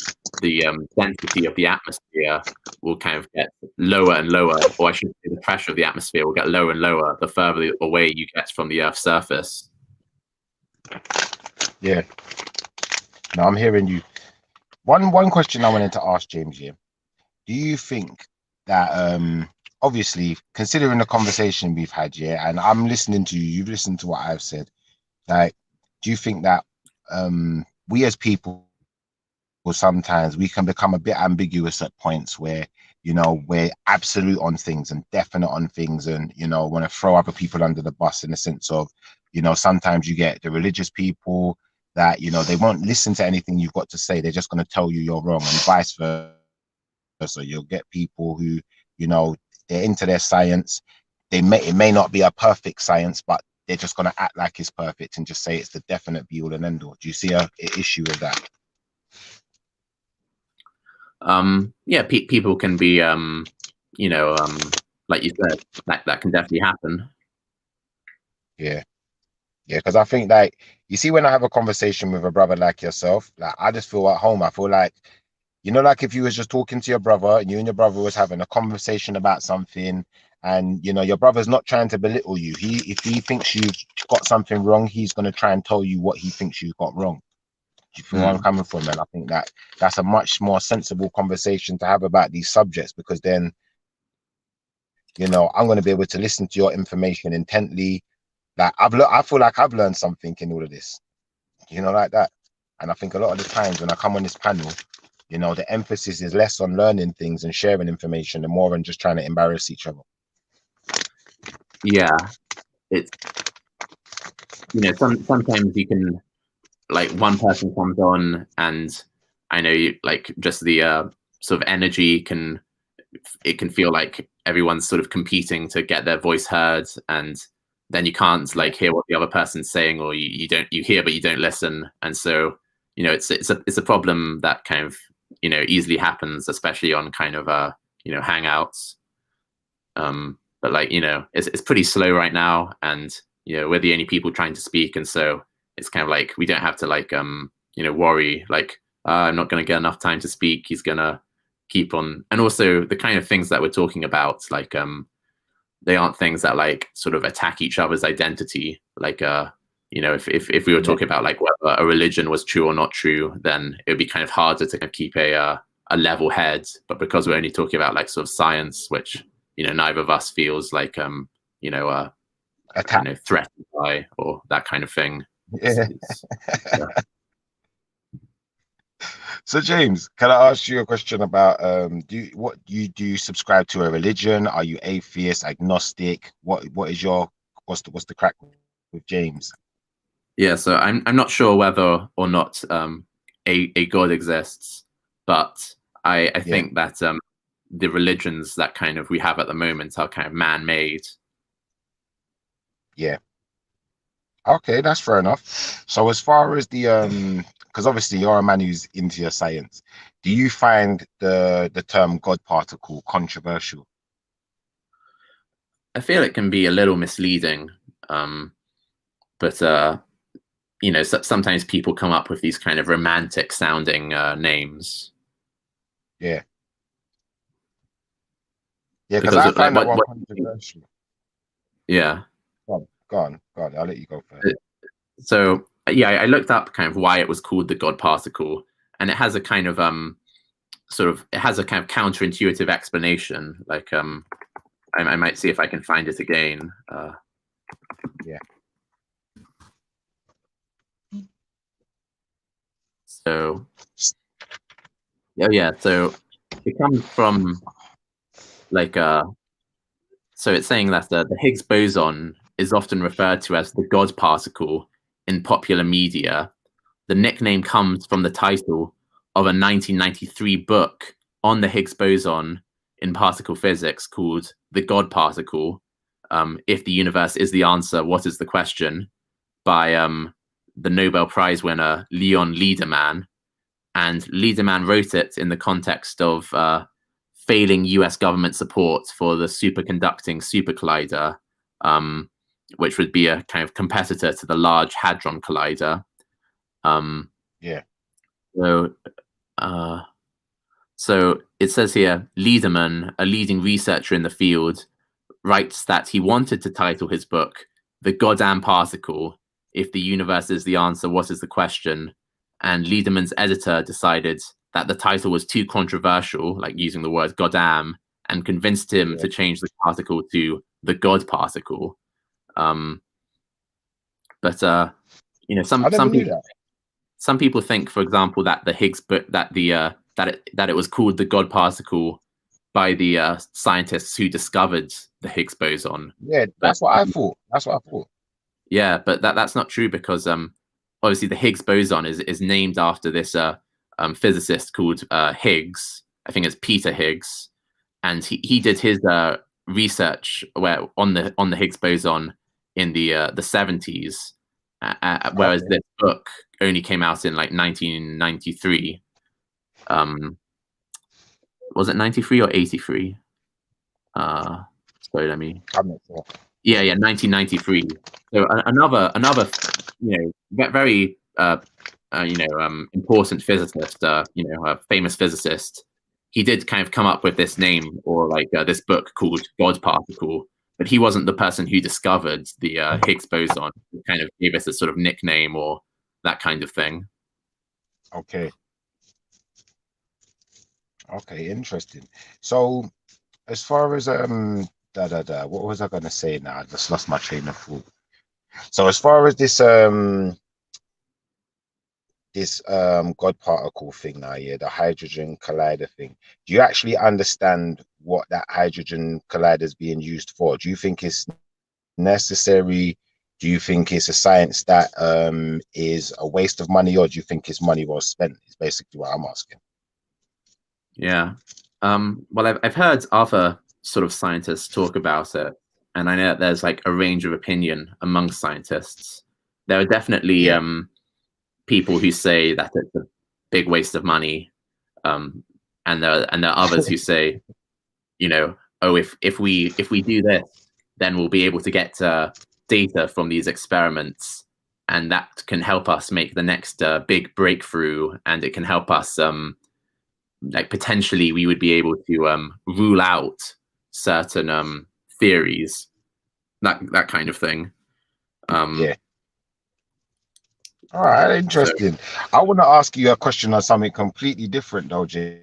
density of the atmosphere will kind of get lower and lower, or I should say the pressure of the atmosphere will get lower and lower the further away you get from the Earth's surface. Yeah. No, I'm hearing you. One question I wanted to ask James here. Do you think that obviously, considering the conversation we've had, and I'm listening to you, you've listened to what I've said, like, do you think that we as people, sometimes we can become a bit ambiguous at points where, you know, we're absolute on things and definite on things, and, you know, want to throw other people under the bus, in the sense of, you know, sometimes you get the religious people that, you know, they won't listen to anything you've got to say, they're just going to tell you you're wrong, and vice versa. So you'll get people who, you know, they're into their science, it may not be a perfect science, but they're just going to act like it's perfect and just say it's the definite be all and end all? Do you see a issue with that? Yeah, people can be, you know, like you said, that can definitely happen. Yeah. Yeah, because I think, like, you see, when I have a conversation with a brother like yourself, like, I just feel at home. I feel like, you know, like if you was just talking to your brother and you and your brother was having a conversation about something, and, you know, your brother's not trying to belittle you. If he thinks you've got something wrong, he's going to try and tell you what he thinks you've got wrong. Do you feel where I'm coming from? And I think that that's a much more sensible conversation to have about these subjects, because then, you know, I'm going to be able to listen to your information intently. Like, I feel like I've learned something in all of this, you know, like that. And I think a lot of the times when I come on this panel, you know, the emphasis is less on learning things and sharing information and more on just trying to embarrass each other. Yeah, it's, you know, sometimes you can, like, one person comes on and I know you, like, just the sort of energy can feel like everyone's sort of competing to get their voice heard, and then you can't, like, hear what the other person's saying, or you hear but you don't listen. And so, you know, it's a problem that kind of, you know, easily happens, especially on kind of you know, Hangouts. But, like, you know, it's pretty slow right now, and, you know, we're the only people trying to speak, and so it's kind of like we don't have to, like, you know, worry, like, I'm not going to get enough time to speak, he's gonna keep on. And also the kind of things that we're talking about, like, they aren't things that, like, sort of attack each other's identity. Like, you know, if we were talking about, like, whether a religion was true or not true, then it would be kind of harder to kind of keep a level head. But because we're only talking about, like, sort of science, which, you know, neither of us feels like, you know, kind of threatened by, or that kind of thing. Yeah. So James, can I ask you a question about do you subscribe to a religion? Are you atheist, agnostic? What's the crack with James? Yeah, so I'm not sure whether or not a God exists, but I think that the religions that kind of we have at the moment are kind of man-made. Yeah. Okay, that's fair enough. So as far as the because obviously you're a man who's into your science, do you find the term God particle controversial? I feel it can be a little misleading, but you know, sometimes people come up with these kind of romantic sounding names. Yeah. Yeah, because I find that one controversial. Yeah. Go on. I'll let you go first. So yeah, I looked up kind of why it was called the God particle, and it has a kind of it has a kind of counterintuitive explanation. Like I might see if I can find it again. Yeah. So yeah, so it comes from, like, so it's saying that the Higgs boson is often referred to as the God particle in popular media. The nickname comes from the title of a 1993 book on the Higgs boson in particle physics called The God Particle. If the universe is the answer, what is the question? By the Nobel Prize winner Leon Lederman. And Lederman wrote it in the context of failing US government support for the superconducting supercollider, which would be a kind of competitor to the Large Hadron Collider. Yeah. So it says here, Lederman, a leading researcher in the field, writes that he wanted to title his book The Goddamn Particle. If the universe is the answer, what is the question? And Lederman's editor decided that the title was too controversial, like using the word goddamn, and convinced him to change the particle to the God particle. But you know, some people think, for example, that the Higgs that it was called the God particle by the scientists who discovered the Higgs boson. Yeah, that's what I thought. Yeah, but that's not true, because obviously the Higgs boson is named after this physicist called Higgs. I think it's Peter Higgs, and he did his research where on the Higgs boson in the 70s, whereas this book only came out in like 1993. Was it 93 or 83? Sorry, let me. I'm not sure. Yeah, 1993. So another, very important physicist, a famous physicist. He did kind of come up with this name, or like this book called God Particle, but he wasn't the person who discovered the Higgs boson. He kind of gave us a sort of nickname or that kind of thing. Okay, interesting. So as far as what was I gonna say now? I just lost my train of thought. So as far as this God particle thing now, the hydrogen collider thing, do you actually understand what that hydrogen collider is being used for? Do you think it's necessary? Do you think it's a science that is a waste of money, or do you think it's money well spent? Is basically what I'm asking. Yeah. Well, I've heard other sort of scientists talk about it, and I know that there's like a range of opinion among scientists. There are definitely people who say that it's a big waste of money, and there are others who say, if we do this, then we'll be able to get data from these experiments, and that can help us make the next big breakthrough, and it can help us like potentially we would be able to rule out certain theories, that kind of thing. Yeah. All right, interesting. So, I want to ask you a question on something completely different, though, James.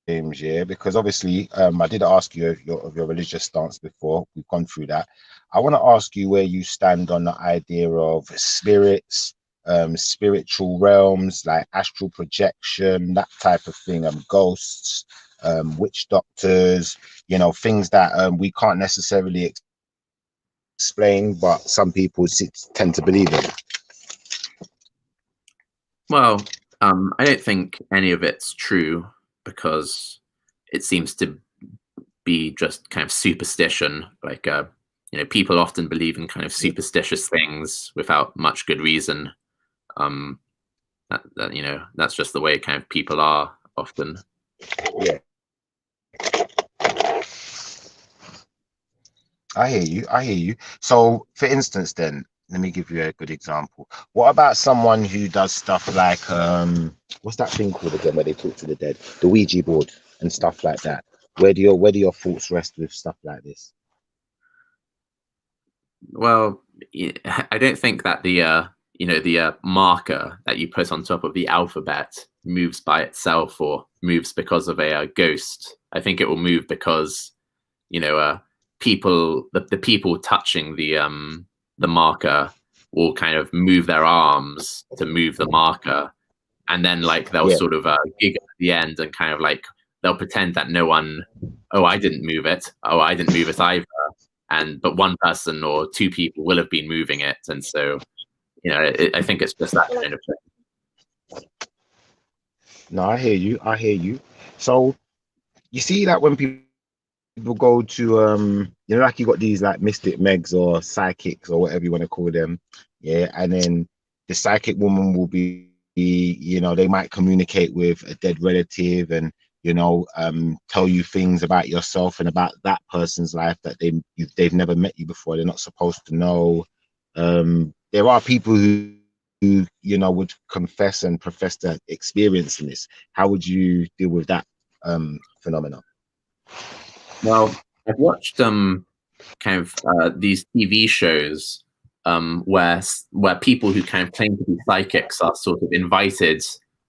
Yeah, because obviously, I did ask you of your religious stance before. We've gone through that. I want to ask you where you stand on the idea of spirits, spiritual realms, like astral projection, that type of thing, ghosts, witch doctors, things that we can't necessarily explain, but some people tend to believe in. Well, I don't think any of it's true, because it seems to be just kind of superstition. Like, people often believe in kind of superstitious things without much good reason. That's just the way kind of people are often. Yeah. I hear you. So, for instance, then, let me give you a good example. What about someone who does stuff like, what's that thing called again, where they talk to the dead? The Ouija board and stuff like that. Where do your thoughts rest with stuff like this? Well, I don't think that the marker that you put on top of the alphabet moves by itself or moves because of a ghost. I think it will move because, the people touching the marker will kind of move their arms to move the marker, and then like they'll sort of giggle at the end and kind of like they'll pretend that no one, I didn't move it, I didn't move it either, but one person or two people will have been moving it, and so I think it's just that kind of thing. No, I hear you. So you see that when people go to like you got these like mystic megs or psychics or whatever you want to call them, and then the psychic woman will be, they might communicate with a dead relative and tell you things about yourself and about that person's life that they've never met you before. They're not supposed to know. There are people who would confess and profess to experience this. How would you deal with that phenomenon? Well, I've watched kind of these TV shows where people who kind of claim to be psychics are sort of invited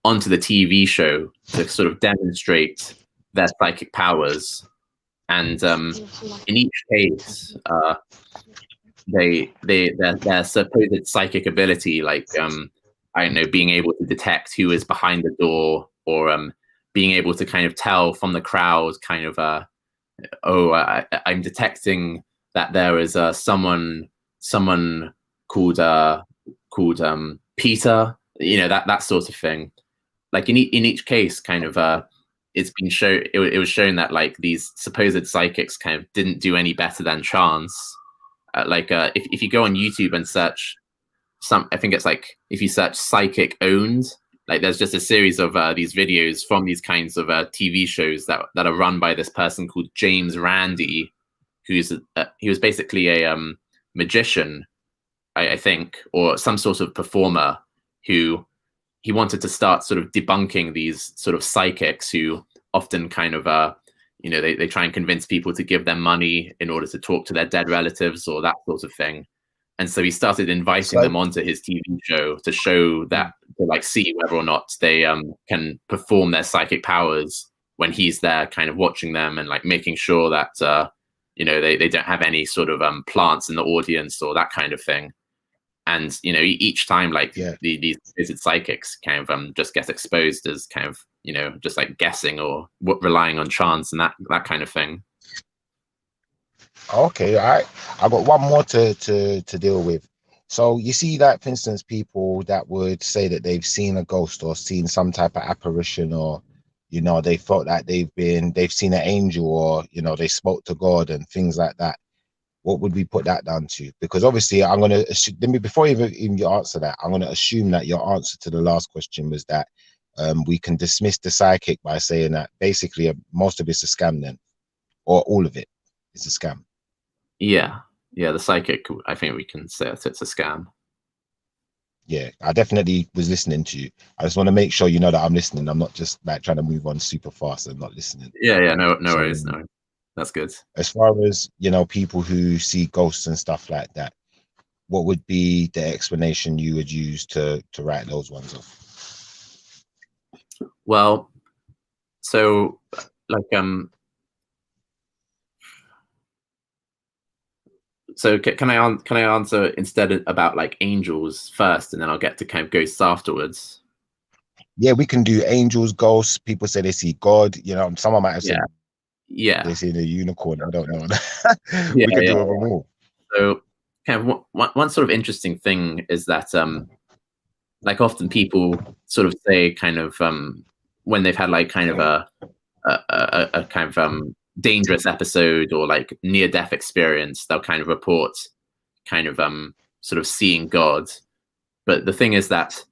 onto the TV show to sort of demonstrate their psychic powers, and in each case, their supposed psychic ability, like I don't know, being able to detect who is behind the door, or being able to kind of tell from the crowd, kind of I'm detecting that there is someone called Peter, that sort of thing. Like in each case, kind of it's been shown. It was shown that like these supposed psychics kind of didn't do any better than chance, if you go on YouTube and search I think it's like if you search psychic owned, like there's just a series of these videos from these kinds of TV shows that are run by this person called James Randi, he was basically a magician, I think, or some sort of performer who he wanted to start sort of debunking these sort of psychics who often kind of they try and convince people to give them money in order to talk to their dead relatives or that sort of thing. And so he started inviting them onto his TV show to show that, to like see whether or not they can perform their psychic powers when he's there kind of watching them and like making sure that, they don't have any sort of plants in the audience or that kind of thing. And, each time like these psychics kind of just get exposed as kind of, just like guessing or relying on chance and that kind of thing. Okay, all right. I got one more to deal with. So you see that, for instance, people that would say that they've seen a ghost or seen some type of apparition, or they felt that they've seen an angel, or they spoke to God and things like that. What would we put that down to? Because obviously, I'm gonna assume, before even you answer that, I'm gonna assume that your answer to the last question was that we can dismiss the psychic by saying that basically most of it's a scam, then, or all of it is a scam. Yeah, the psychic, I think we can say that it's a scam. Yeah, I definitely was listening to you. I just want to make sure that I'm listening. I'm not just like trying to move on super fast and not listening. Yeah, no worries, no. That's good. As far as, people who see ghosts and stuff like that, what would be the explanation you would use to write those ones off? Well, so like so can I answer instead about like angels first, and then I'll get to kind of ghosts afterwards? Yeah, we can do angels, ghosts. People say they see God. Someone might have said they see the unicorn. I don't know. We can do them all. So kind of one sort of interesting thing is that like often people sort of say kind of when they've had like kind of a kind of dangerous episode or like near-death experience, they'll kind of report kind of sort of seeing God. But the thing is that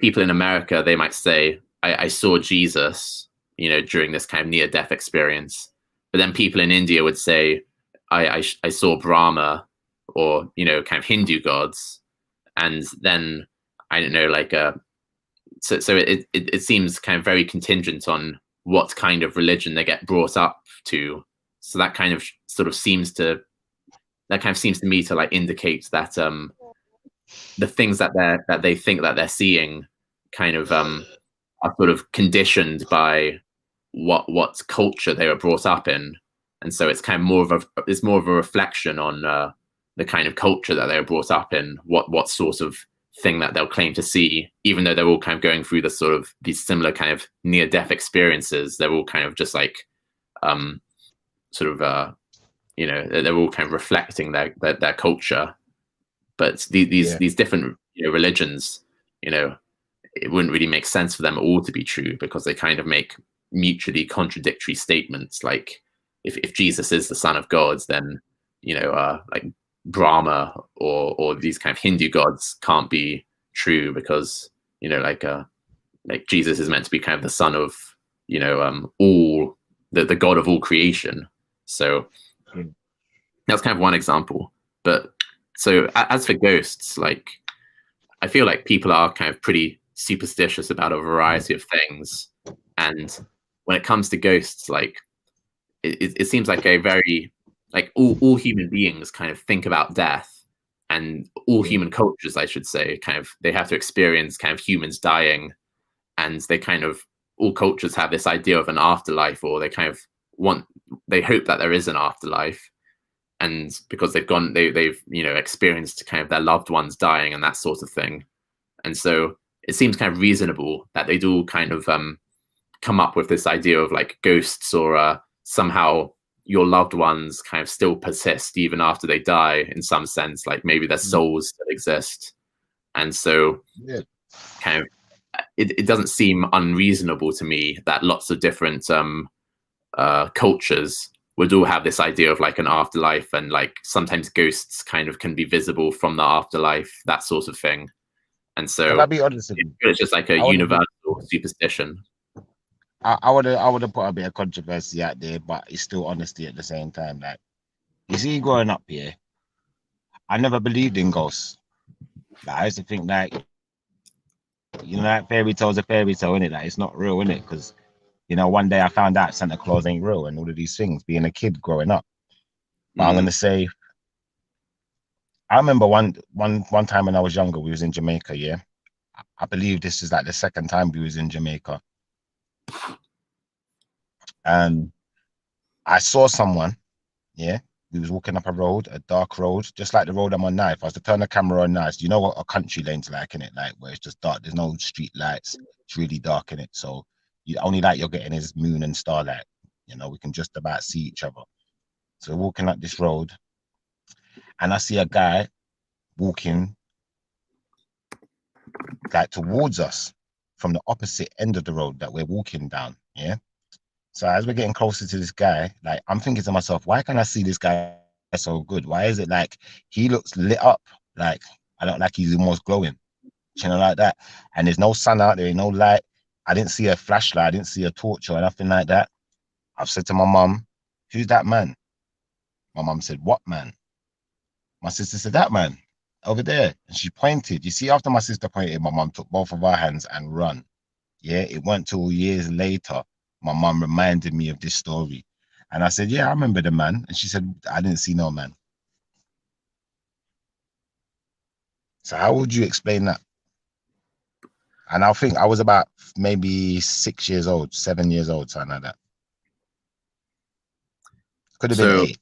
people in America, they might say I saw Jesus during this kind of near-death experience, but then people in India would say I saw Brahma or kind of Hindu gods. And then I don't know, like so it seems kind of very contingent on what kind of religion they get brought up to. So that kind of seems to me to like indicate that the things that they think that they're seeing kind of are sort of conditioned by what culture they were brought up in. And so it's kind of more of a reflection on the kind of culture that they were brought up in, what sort of thing that they'll claim to see, even though they're all kind of going through the sort of these similar kind of near-death experiences. They're all kind of just like they're all kind of reflecting their culture. But these different religions, it wouldn't really make sense for them all to be true, because they kind of make mutually contradictory statements. Like if Jesus is the son of God, then like Brahma or these kind of Hindu gods can't be true, because like Jesus is meant to be kind of the son of all the God of all creation. So that's kind of one example. But so as for ghosts, like I feel like people are kind of pretty superstitious about a variety of things, and when it comes to ghosts, like it seems like a very like all human beings kind of think about death, and all human cultures, I should say, kind of they have to experience kind of humans dying, and they kind of all cultures have this idea of an afterlife, or they hope that there is an afterlife, and because they've experienced kind of their loved ones dying and that sort of thing. And so it seems kind of reasonable that they'd all kind of come up with this idea of like ghosts, or somehow your loved ones kind of still persist even after they die in some sense, like maybe their souls still exist. And so kind of it doesn't seem unreasonable to me that lots of different cultures would all have this idea of like an afterlife, and like sometimes ghosts kind of can be visible from the afterlife, that sort of thing. And so Can I be honest with you? it's just like a universal superstition. I would have put a bit of controversy out there, but it's still honesty at the same time. Like, you see, growing up here, I never believed in ghosts. Like, I used to think like, you know, like fairy tale's a fairy tale, innit? Like, it's not real, innit? Because, you know, one day I found out Santa Claus ain't real and all of these things, being a kid growing up. But I'm gonna say, I remember one time when I was younger, we was in Jamaica, yeah. I believe this is like the second time we was in Jamaica. And I saw someone, yeah, we was walking up a road, a dark road, just like the road I'm on now. If I was to turn the camera on now, you know what a country lane's like, innit? Like, where it's just dark, there's no street lights, it's really dark in it. So the only light you're getting is moon and starlight. You know, we can just about see each other. So we're walking up this road, and I see a guy walking like towards us from the opposite end of the road that we're walking down, yeah? So as we're getting closer to this guy, like, I'm thinking to myself, why can I see this guy so good? Why is it like he looks lit up? Like, I don't like he's almost glowing, you know, like that. And there's no sun out there, ain't no light. I didn't see a flashlight, I didn't see a torch or nothing like that. I've said to my mum, who's that man? My mum said, what man? My sister said, that man over there. And she pointed. You see, after my sister pointed, my mum took both of our hands and run. Yeah, it weren't till years later my mum reminded me of this story. And I said, yeah, I remember the man. And she said, I didn't see no man. So how would you explain that? And I think I was about maybe 6 years old, 7 years old, something like that. Could have been 8.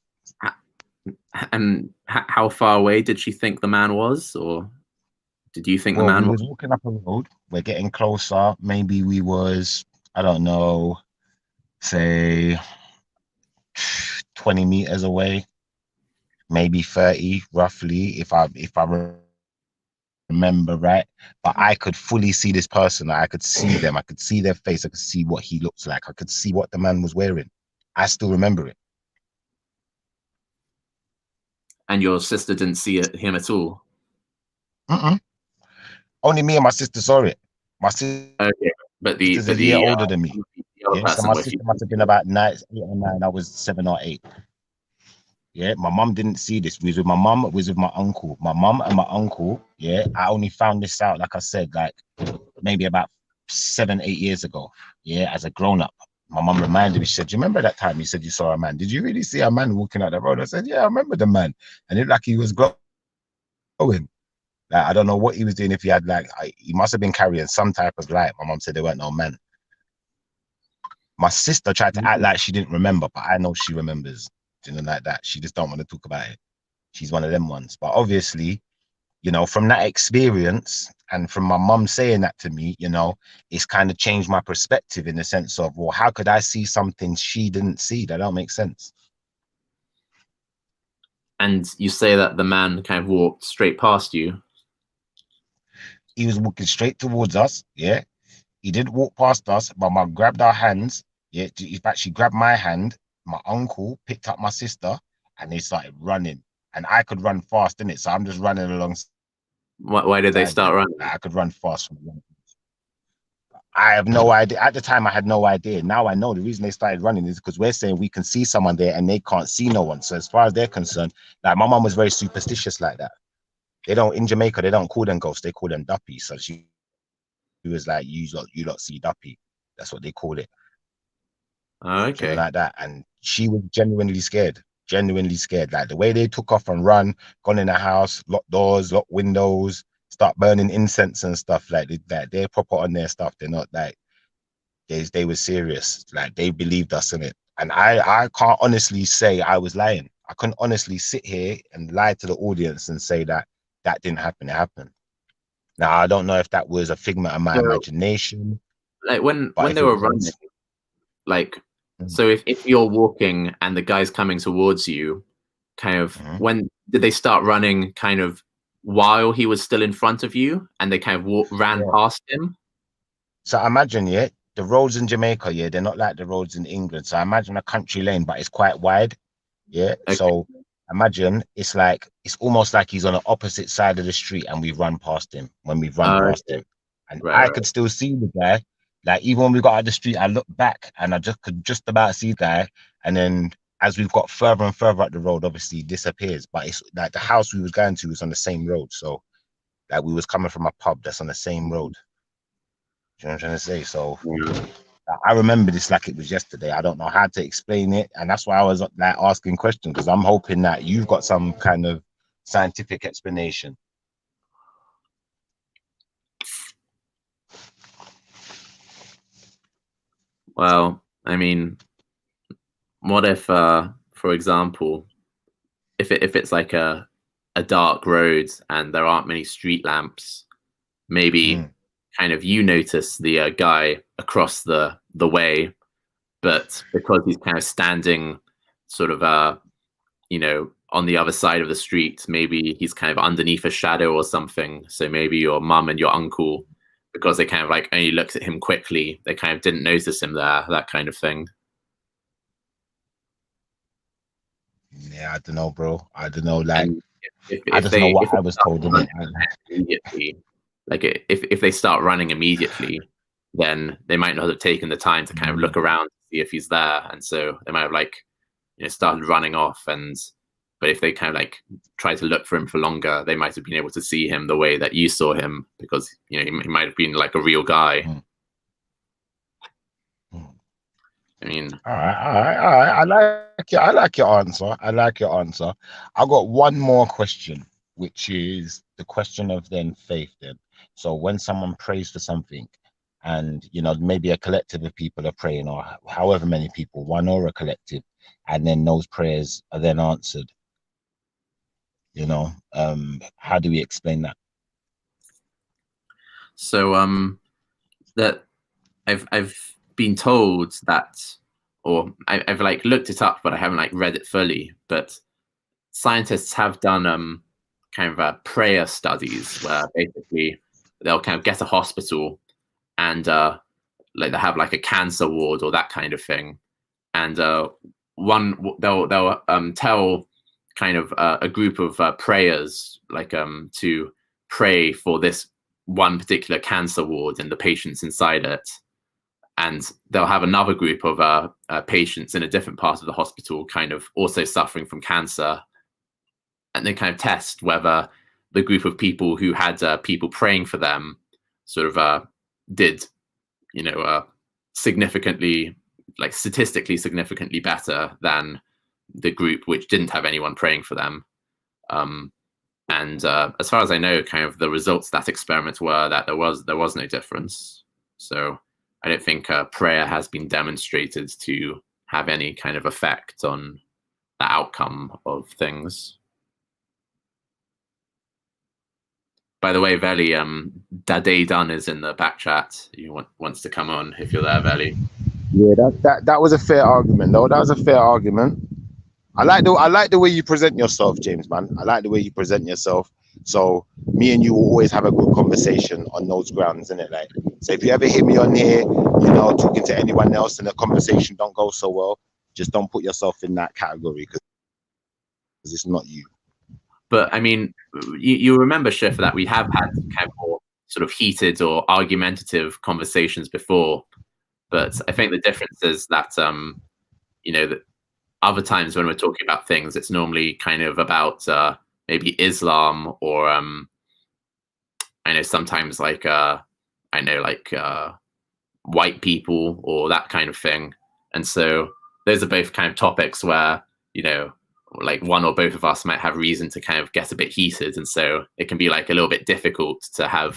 And how far away did she think the man was? Or did you think the man was? Walking up a road, we're getting closer. Maybe we was, I don't know, say 20 meters away, maybe 30 roughly, if I remember right. But I could fully see this person. I could see them. I could see their face. I could see what he looks like. I could see what the man was wearing. I still remember it. And your sister didn't see him at all? Only me and my sister saw it. My sister, okay, but the a year older than me. Yeah, so my sister must have been about 8 or 9. I was 7 or 8. Yeah, my mum didn't see this. We was with my mum, we was with my uncle. My mum and my uncle, yeah, I only found this out, like I said, like maybe about 7, 8 years ago. Yeah, as a grown-up. My mum reminded me, she said, do you remember that time you said you saw a man? Did you really see a man walking out the road? I said, yeah, I remember the man. And it like he was glowing. Like, I don't know what he was doing, if he had like, he must have been carrying some type of light. My mum said there weren't no men. My sister tried to act like she didn't remember, but I know she remembers. You know, like that. She just don't want to talk about it. She's one of them ones. But obviously, you know, from that experience and from my mum saying that to me, you know, it's kind of changed my perspective in the sense of, well, how could I see something she didn't see? That don't make sense. And you say that the man kind of walked straight past you? He was walking straight towards us, yeah. He didn't walk past us, but Mum grabbed our hands. Yeah, in fact, she grabbed my hand. My uncle picked up my sister and they started running. And I could run fast, innit? So I'm just running along. Why did they start running? I could run fast. I have no idea. At the time, I had no idea. Now I know the reason they started running is because we're saying we can see someone there and they can't see no one. So as far as they're concerned, like my mum was very superstitious like that. They don't, in Jamaica, they don't call them ghosts, they call them duppies. So she was like, you lot see duppy. That's what they call it. Okay. Something like that. And she was genuinely scared. Like the way they took off and run, gone in the house, locked doors, locked windows, start burning incense and stuff like that. They're proper on their stuff. They're not like, they were serious. Like they believed us in it. And I can't honestly say I was lying. I couldn't honestly sit here and lie to the audience and say that that didn't happen. It happened. Now, I don't know if that was a figment of my imagination. Like when they were running, like, so if you're walking and the guy's coming towards you, kind of, when did they start running kind of while he was still in front of you and they kind of ran past him? So imagine, yeah, the roads in Jamaica, yeah, they're not like the roads in England. So I imagine a country lane, but it's quite wide. Yeah. Okay. So imagine it's almost like he's on the opposite side of the street and we run past him when we run past him. And I could still see the guy. Like even when we got out of the street, I looked back and I could just about see the guy. And then as we've got further and further up the road, obviously he disappears. But it's like the house we was going to was on the same road. So like we was coming from a pub that's on the same road. Do you know what I'm trying to say? So I remember this like it was yesterday. I don't know how to explain it. And that's why I was like asking questions, because I'm hoping that you've got some kind of scientific explanation. Well, I mean, what if, for example, if it's like a dark road and there aren't many street lamps, maybe kind of you notice the guy across the way, but because he's kind of standing sort of, you know, on the other side of the street, maybe he's kind of underneath a shadow or something. So maybe your mum and your uncle, because they kind of like only looked at him quickly, they kind of didn't notice him there, that kind of thing. Yeah, I don't know, bro. I don't know. Like, I just know what I was told. Immediately, like if they start running immediately, then they might not have taken the time to kind of look around to see if he's there, and so they might have like, you know, started running off. But if they kind of like try to look for him for longer, they might have been able to see him the way that you saw him, because you know he might have been like a real guy. I mean, all right. I like your answer. I got one more question, which is the question of then faith. Then, so when someone prays for something, and you know maybe a collective of people are praying, or however many people, one or a collective, and then those prayers are then answered. You know, how do we explain that? So that I've been told that, or I've like looked it up, but I haven't like read it fully. But scientists have done kind of prayer studies where basically they'll kind of get a hospital and like they have like a cancer ward or that kind of thing, and they'll tell kind of a group of prayers like to pray for this one particular cancer ward and the patients inside it, and they'll have another group of patients in a different part of the hospital kind of also suffering from cancer, and they kind of test whether the group of people who had people praying for them sort of did, you know, significantly, like statistically significantly better than the group which didn't have anyone praying for them. And as far as I know, kind of the results of that experiment were that there was no difference. So I don't think prayer has been demonstrated to have any kind of effect on the outcome of things. By the way, Veli, Dade Dunn is in the back chat. He wants to come on if you're there, Veli. Yeah, that was a fair argument, though. That was a fair argument. I like the way you present yourself, James, man. I like the way you present yourself. So me and you will always have a good conversation on those grounds, innit? Like, so if you ever hear me on here, you know, talking to anyone else and the conversation don't go so well, just don't put yourself in that category, because it's not you. But I mean, you remember, Schiffer, that we have had kind of more sort of heated or argumentative conversations before. But I think the difference is that, you know, that other times when we're talking about things, it's normally kind of about maybe Islam, or I know sometimes like white people or that kind of thing. And so those are both kind of topics where, you know, like one or both of us might have reason to kind of get a bit heated, and so it can be like a little bit difficult to have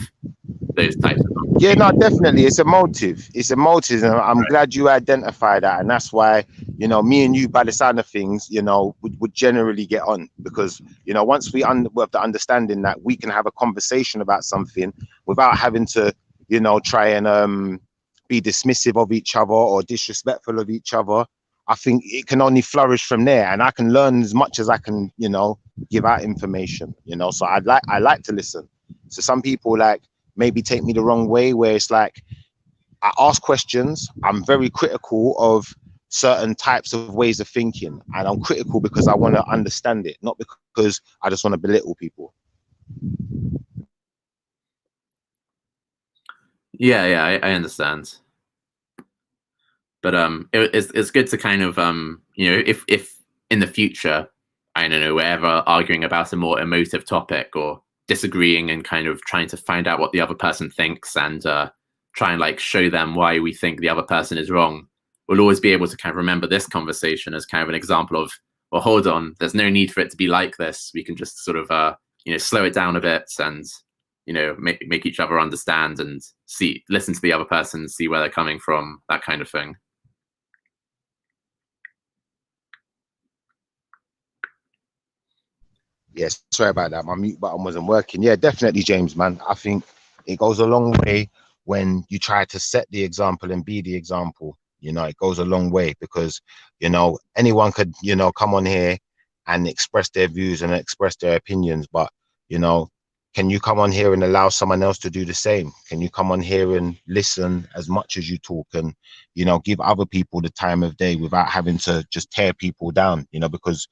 those types of conversations. Yeah, no, definitely, it's a motive, and I'm glad you identified that, and that's why, you know, me and you, by the sound of things, you know, would generally get on, because, you know, once we have the understanding that we can have a conversation about something without having to, you know, try and be dismissive of each other or disrespectful of each other, I think it can only flourish from there, and I can learn as much as I can, you know, give out information, you know. So I like to listen. So some people like maybe take me the wrong way, where it's like I ask questions. I'm very critical of certain types of ways of thinking, and I'm critical because I want to understand it, not because I just want to belittle people. Yeah, I understand. But it's good to kind of if in the future, I don't know, we're ever arguing about a more emotive topic or disagreeing and kind of trying to find out what the other person thinks and try and like show them why we think the other person is wrong, we'll always be able to kind of remember this conversation as kind of an example of, well, hold on, there's no need for it to be like this. We can just sort of slow it down a bit and make each other understand and listen to the other person, see where they're coming from, that kind of thing. Yes, sorry about that. My mute button wasn't working. Yeah, definitely, James, man. I think it goes a long way when you try to set the example and be the example. It goes a long way because, anyone could, come on here and express their views and express their opinions. But, can you come on here and allow someone else to do the same? Can you come on here and listen as much as you talk and, give other people the time of day without having to just tear people down, because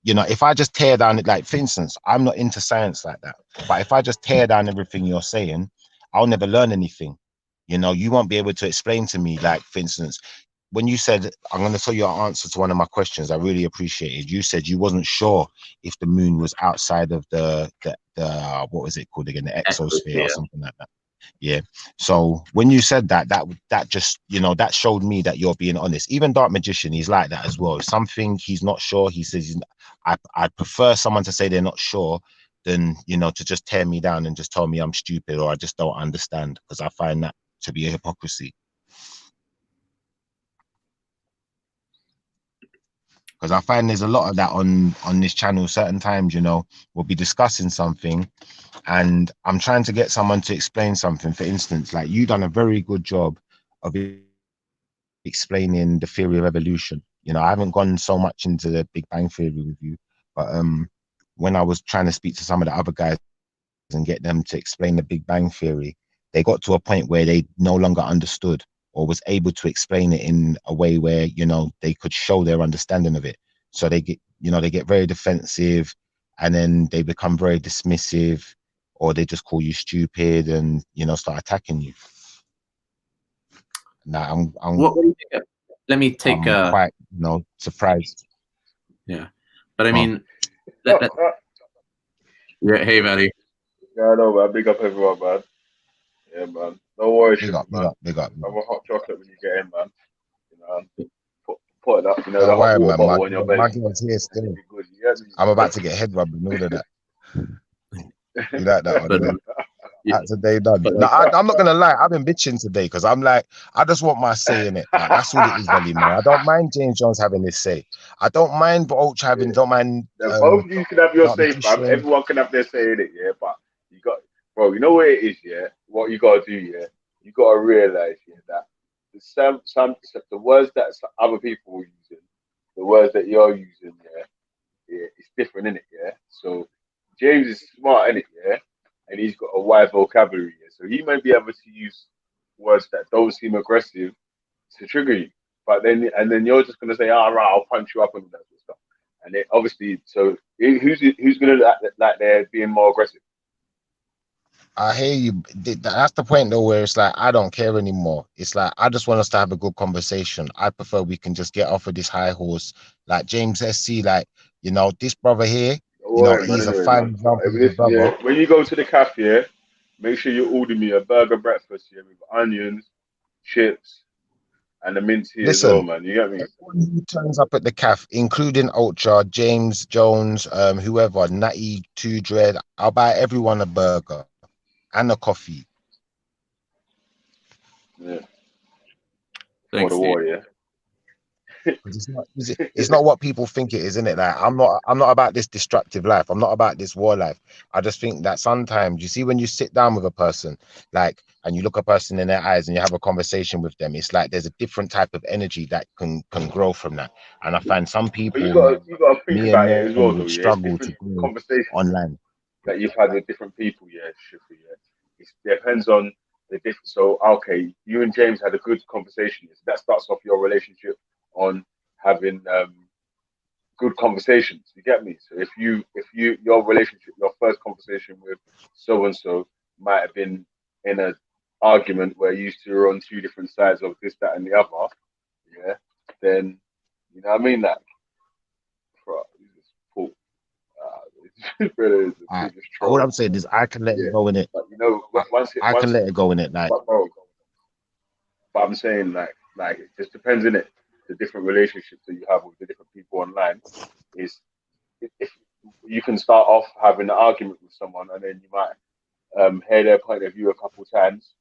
if I just tear down it, like, for instance, I'm not into science like that, but if I just tear down everything you're saying, I'll never learn anything. You won't be able to explain to me, like, for instance, when you said, I'm going to tell you an answer to one of my questions, I really appreciated. You said you wasn't sure if the moon was outside of the what was it called again? The exosphere or something like that. Yeah. So when you said that just, that showed me that you're being honest. Even Dark Magician, he's like that as well. If something he's not sure, he says, I'd prefer someone to say they're not sure than, to just tear me down and just tell me I'm stupid or I just don't understand, because I find that to be a hypocrisy. Because I find there's a lot of that on this channel. Certain times, we'll be discussing something and I'm trying to get someone to explain something. For instance, like, you done a very good job of explaining the theory of evolution. I haven't gone so much into the Big Bang Theory with you, but when I was trying to speak to some of the other guys and get them to explain the Big Bang Theory, they got to a point where they no longer understood or was able to explain it in a way where, they could show their understanding of it. So they get very defensive, and then they become very dismissive, or they just call you stupid and, start attacking you. Now let me take I'm quite, surprised. Yeah. But I mean, yeah, hey, buddy. Yeah, I know, man. Big up everyone, man. Yeah, man. No worries. Big up. Have a hot chocolate when you get in, man. Put it up, the Don't hot worry, water man. bottle on your My bed. girl's here still. Be good, you get me? I'm about to get head rubbed and all of that. You like that one? But, That's today done. No, I'm not gonna lie. I've been bitching today because I'm like, I just want my say in it. Like, that's all it is, really, man. I don't mind James Jones having his say. I don't mind Ultra having. Don't mind. Both of you can have your say, fam. Magician. Everyone can have their say in it, yeah. But you got, bro. You know what it is, yeah. What you gotta do, yeah. You gotta realize, yeah, that the words that other people are using, the words that you're using, yeah, it's different, innit, yeah. So James is smart, innit, yeah. And he's got a wide vocabulary, so he may be able to use words that don't seem aggressive to trigger you. But then you're just gonna say, "All right, I'll punch you up," and that sort of stuff. And it obviously, so who's gonna like they're being more aggressive? I hear you. That's the point though, where it's like, I don't care anymore. It's like, I just want us to have a good conversation. I prefer we can just get off of this high horse. Like James SC, like, this brother here. He's a fine example of a brother. Yeah, when you go to the cafe, make sure you order me a burger breakfast here with onions, chips, and the mince here as well, man. You get me? Everyone who turns up at the cafe, including Ultra, James Jones, whoever, Natty, 2 Dread, I'll buy everyone a burger and a coffee. Yeah. Thanks, For the war, yeah. It's not what people think it is, isn't it? Like, I'm not about this destructive life. I'm not about this war life. I just think that sometimes, you see, when you sit down with a person, like, and you look a person in their eyes and you have a conversation with them, it's like there's a different type of energy that can grow from that. And I find some people, you got to think about it as well, though. Struggle to grow conversation online that you've had with different people. Yeah, Shifu, yeah. It depends on the different. So okay, you and James had a good conversation. So that starts off your relationship on having good conversations. You get me? So if your relationship, your first conversation with so and so might have been in an argument where you two are on two different sides of this, that, and the other, yeah, then you know what I mean. Like, all I'm saying is I can let it go in it. But you know, I can let it go in it. Like, but I'm saying like it just depends in it. The different relationships that you have with the different people online is if you can start off having an argument with someone and then you might hear their point of view a couple times.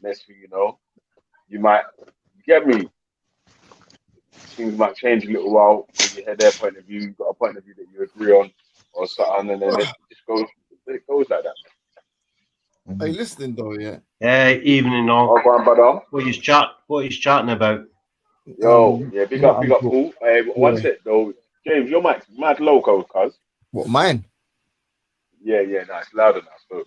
Next thing you know, you get me. Things might change a little while when you hear their point of view. You've got a point of view that you agree on or something, and then it goes like that. Are you listening though? Yeah. Evening all. Oh, go on, brother. What he's chatting about? Yo, yeah, big up, Paul. One sec though, James, your mic's mad local, cuz. What, mine? Yeah, no, it's louder now. So.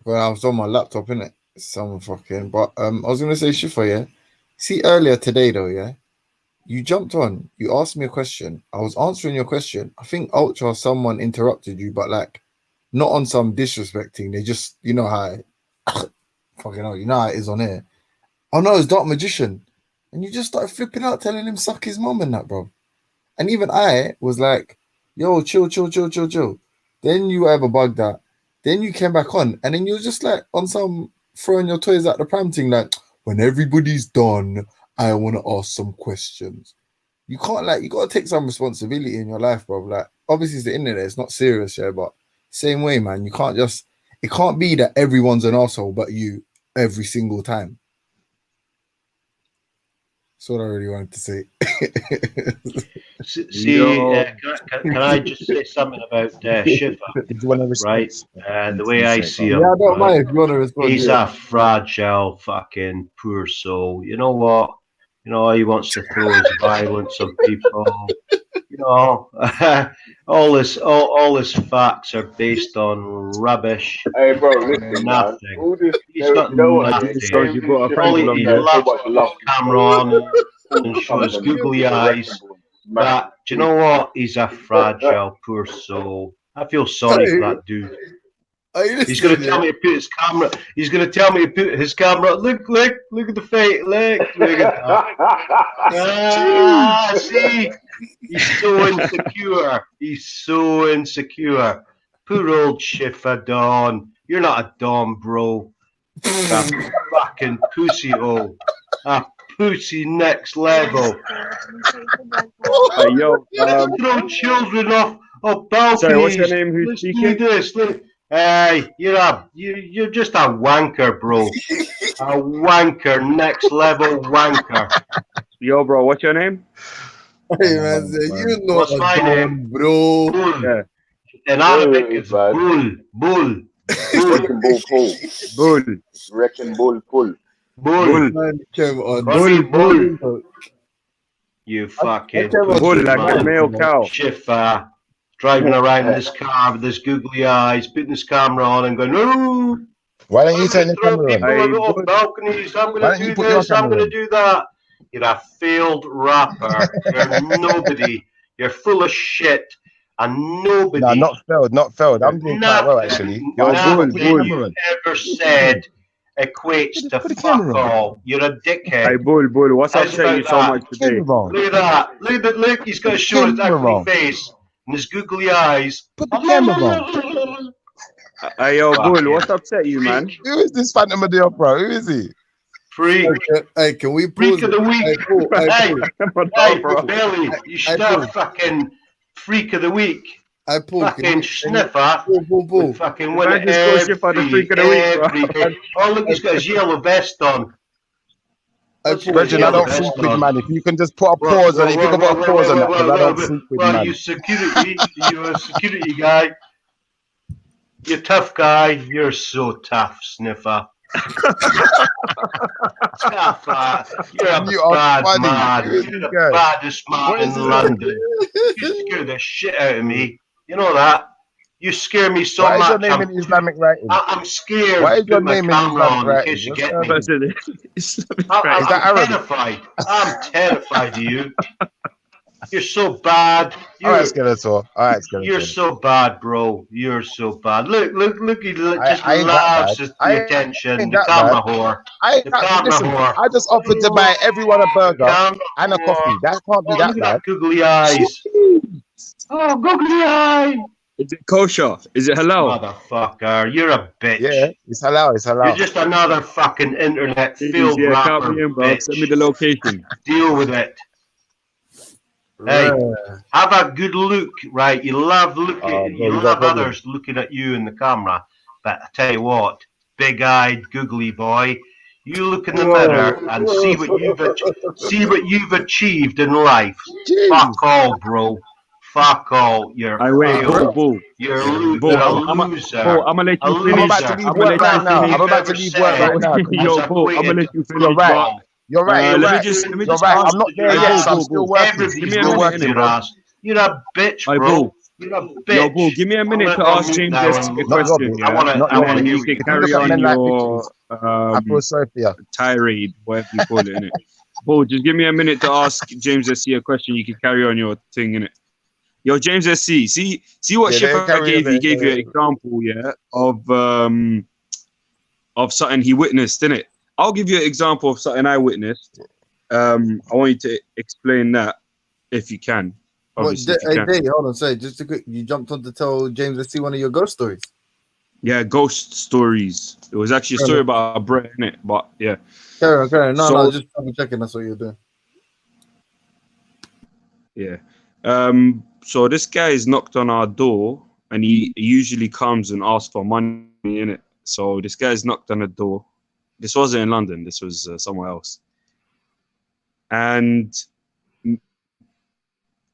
Well, I was on my laptop, innit? Some fucking. But I was gonna say, Shifa, yeah. See earlier today though, yeah. You jumped on. You asked me a question. I was answering your question. I think Ultra, someone interrupted you, but like, not on some disrespecting. They just, you know how, fucking hell, you know how it is on here. Oh no, it's Dark Magician. And you just started flipping out, telling him suck his mum and that, bro. And even I was like, yo, chill. Then you ever bugged that. Then you came back on. And then you were just like on some throwing your toys at the pram thing, like, when everybody's done, I want to ask some questions. You can't, like, you got to take some responsibility in your life, bro. Like, obviously it's the internet. It's not serious, yeah, but same way, man. You can't just, it can't be that everyone's an asshole but you every single time. That's what I really wanted to say. Can I just say something about Shifa? Right? The way I see him, yeah, I don't mind if you want to respond. He's a fragile, fucking poor soul. You know what? You know, he wants to throw his violence on people. You know, all his facts are based on rubbish. Hey, bro, listen, nothing. He's got nothing. All he loves to put his camera on and show his googly eyes. But do you know what? He's a fragile, poor soul. I feel sorry for that dude. He's going to tell me to put his camera. He's going to tell me to put his camera. Look at the face. Look at that. See, he's so insecure. He's so insecure. Poor old Shifa Don. You're not a Dom, bro. A fucking pussy hole. A pussy next level. Throw children off balconies. Sorry, what's your name? Who's speaking? This. Look. You're just a wanker, bro. A wanker, next level wanker. Yo, bro, what's your name? Hey, man, you know what's my name, bro? Bull. Yeah. In Arabic, it's bull. Wrecking bull pull. Bull. Wrecking bull pull. Bull. Bull. You fucking bull like a male cow. Shifa. Driving around in this car with his googly eyes, putting his camera on and going, no. Why don't you turn the camera on? Off balconies. I'm going to do this. I'm going to do that. You're a failed rapper. You're nobody. You're full of shit. And nobody. No, not failed. I'm doing quite well, actually. Nothing you ever said equates to fuck all. You're a dickhead. Hey, Bull, what's upsetting you so much today? Look at that. Look, he's got to show his ugly face. And his googly eyes. Put the camera on. Hey, yo, Bull, what's upset you, man? Who is this Phantom of the Opera? Who is he? Freak. Hey, can we Freak of the week. Hey, Billy, you should have fucking freak of the week. Fucking sniffer. Fucking win it every. Oh, look, he's got his yellow vest on. Virgin, I don't freak with man. If you can just put a pause on it, if you can put a pause on that, because I don't freak with man. Well, you're a security guy. You're a tough guy. You're so tough, sniffer. You're a bad man. You're the baddest man in London. You scare the shit out of me. You know that. You scare me so Why is your much. name in Islamic writing? I'm scared. Why is your Put my name in camera Islamic on in writing? case you What's get going me. on? Is I'm that Arabic? terrified. I'm terrified of you. You're so bad. All right, Skeletor. All right, Skeletor. You're so bad, bro. You're so bad. Look. He just I ain't that loves bad. the attention. Ain't The that camera bad. whore. I ain't The that, camera listen, whore. I just offered to buy everyone a burger Camera and a coffee. whore. That can't be Oh, that look at bad. that googly eyes. Oh, googly eye. Is it kosher? Is it halal? Motherfucker, you're a bitch. Yeah, it's halal. It's halal. You're just another fucking internet Please, field yeah, rapper, count me in, bro. bitch. Send me the location. Deal with it. Hey, have a good look, right? You love looking. bro, You you got a love problem. others looking at you in the camera. But I tell you what, big-eyed, googly boy, you look in the mirror and see what you've achieved in life. Jeez. Fuck all, bro. Fuck all. You're I wait, failed. You're You're a loser. I'm gonna let you finish. I'm about to leave work right now. I'm about to leave work right now. Yo, Bo, I'm gonna let you finish. You're right. You're right. You're let right. me just You're right. ask. I'm not there yet, so I'm still working. Still working, bro. You're a bitch, bro. You're a bitch. Yo, Bo, give me a minute to ask James this question, yeah? And then you can carry on your I feel sorry for you. tirade, whatever you call it, innit? Bo, just give me a minute to ask James SC a question. You can carry on your thing, innit? Yo, James SC, see what Shipper gave you? He gave you an example, yeah, of something he witnessed, innit? I'll give you an example of something I witnessed. I want you to explain that if you can. Obviously, Hey, hold on, sorry, just a quick. You jumped on to tell James to see one of your ghost stories. Yeah, ghost stories. It was actually a story about a bread, innit? But yeah. Carry on. No, So- just double checking. That's what you're doing. Yeah. So this guy is knocked on our door, and he usually comes and asks for money in it. So this guy's knocked on the door. This wasn't in London. This was somewhere else. And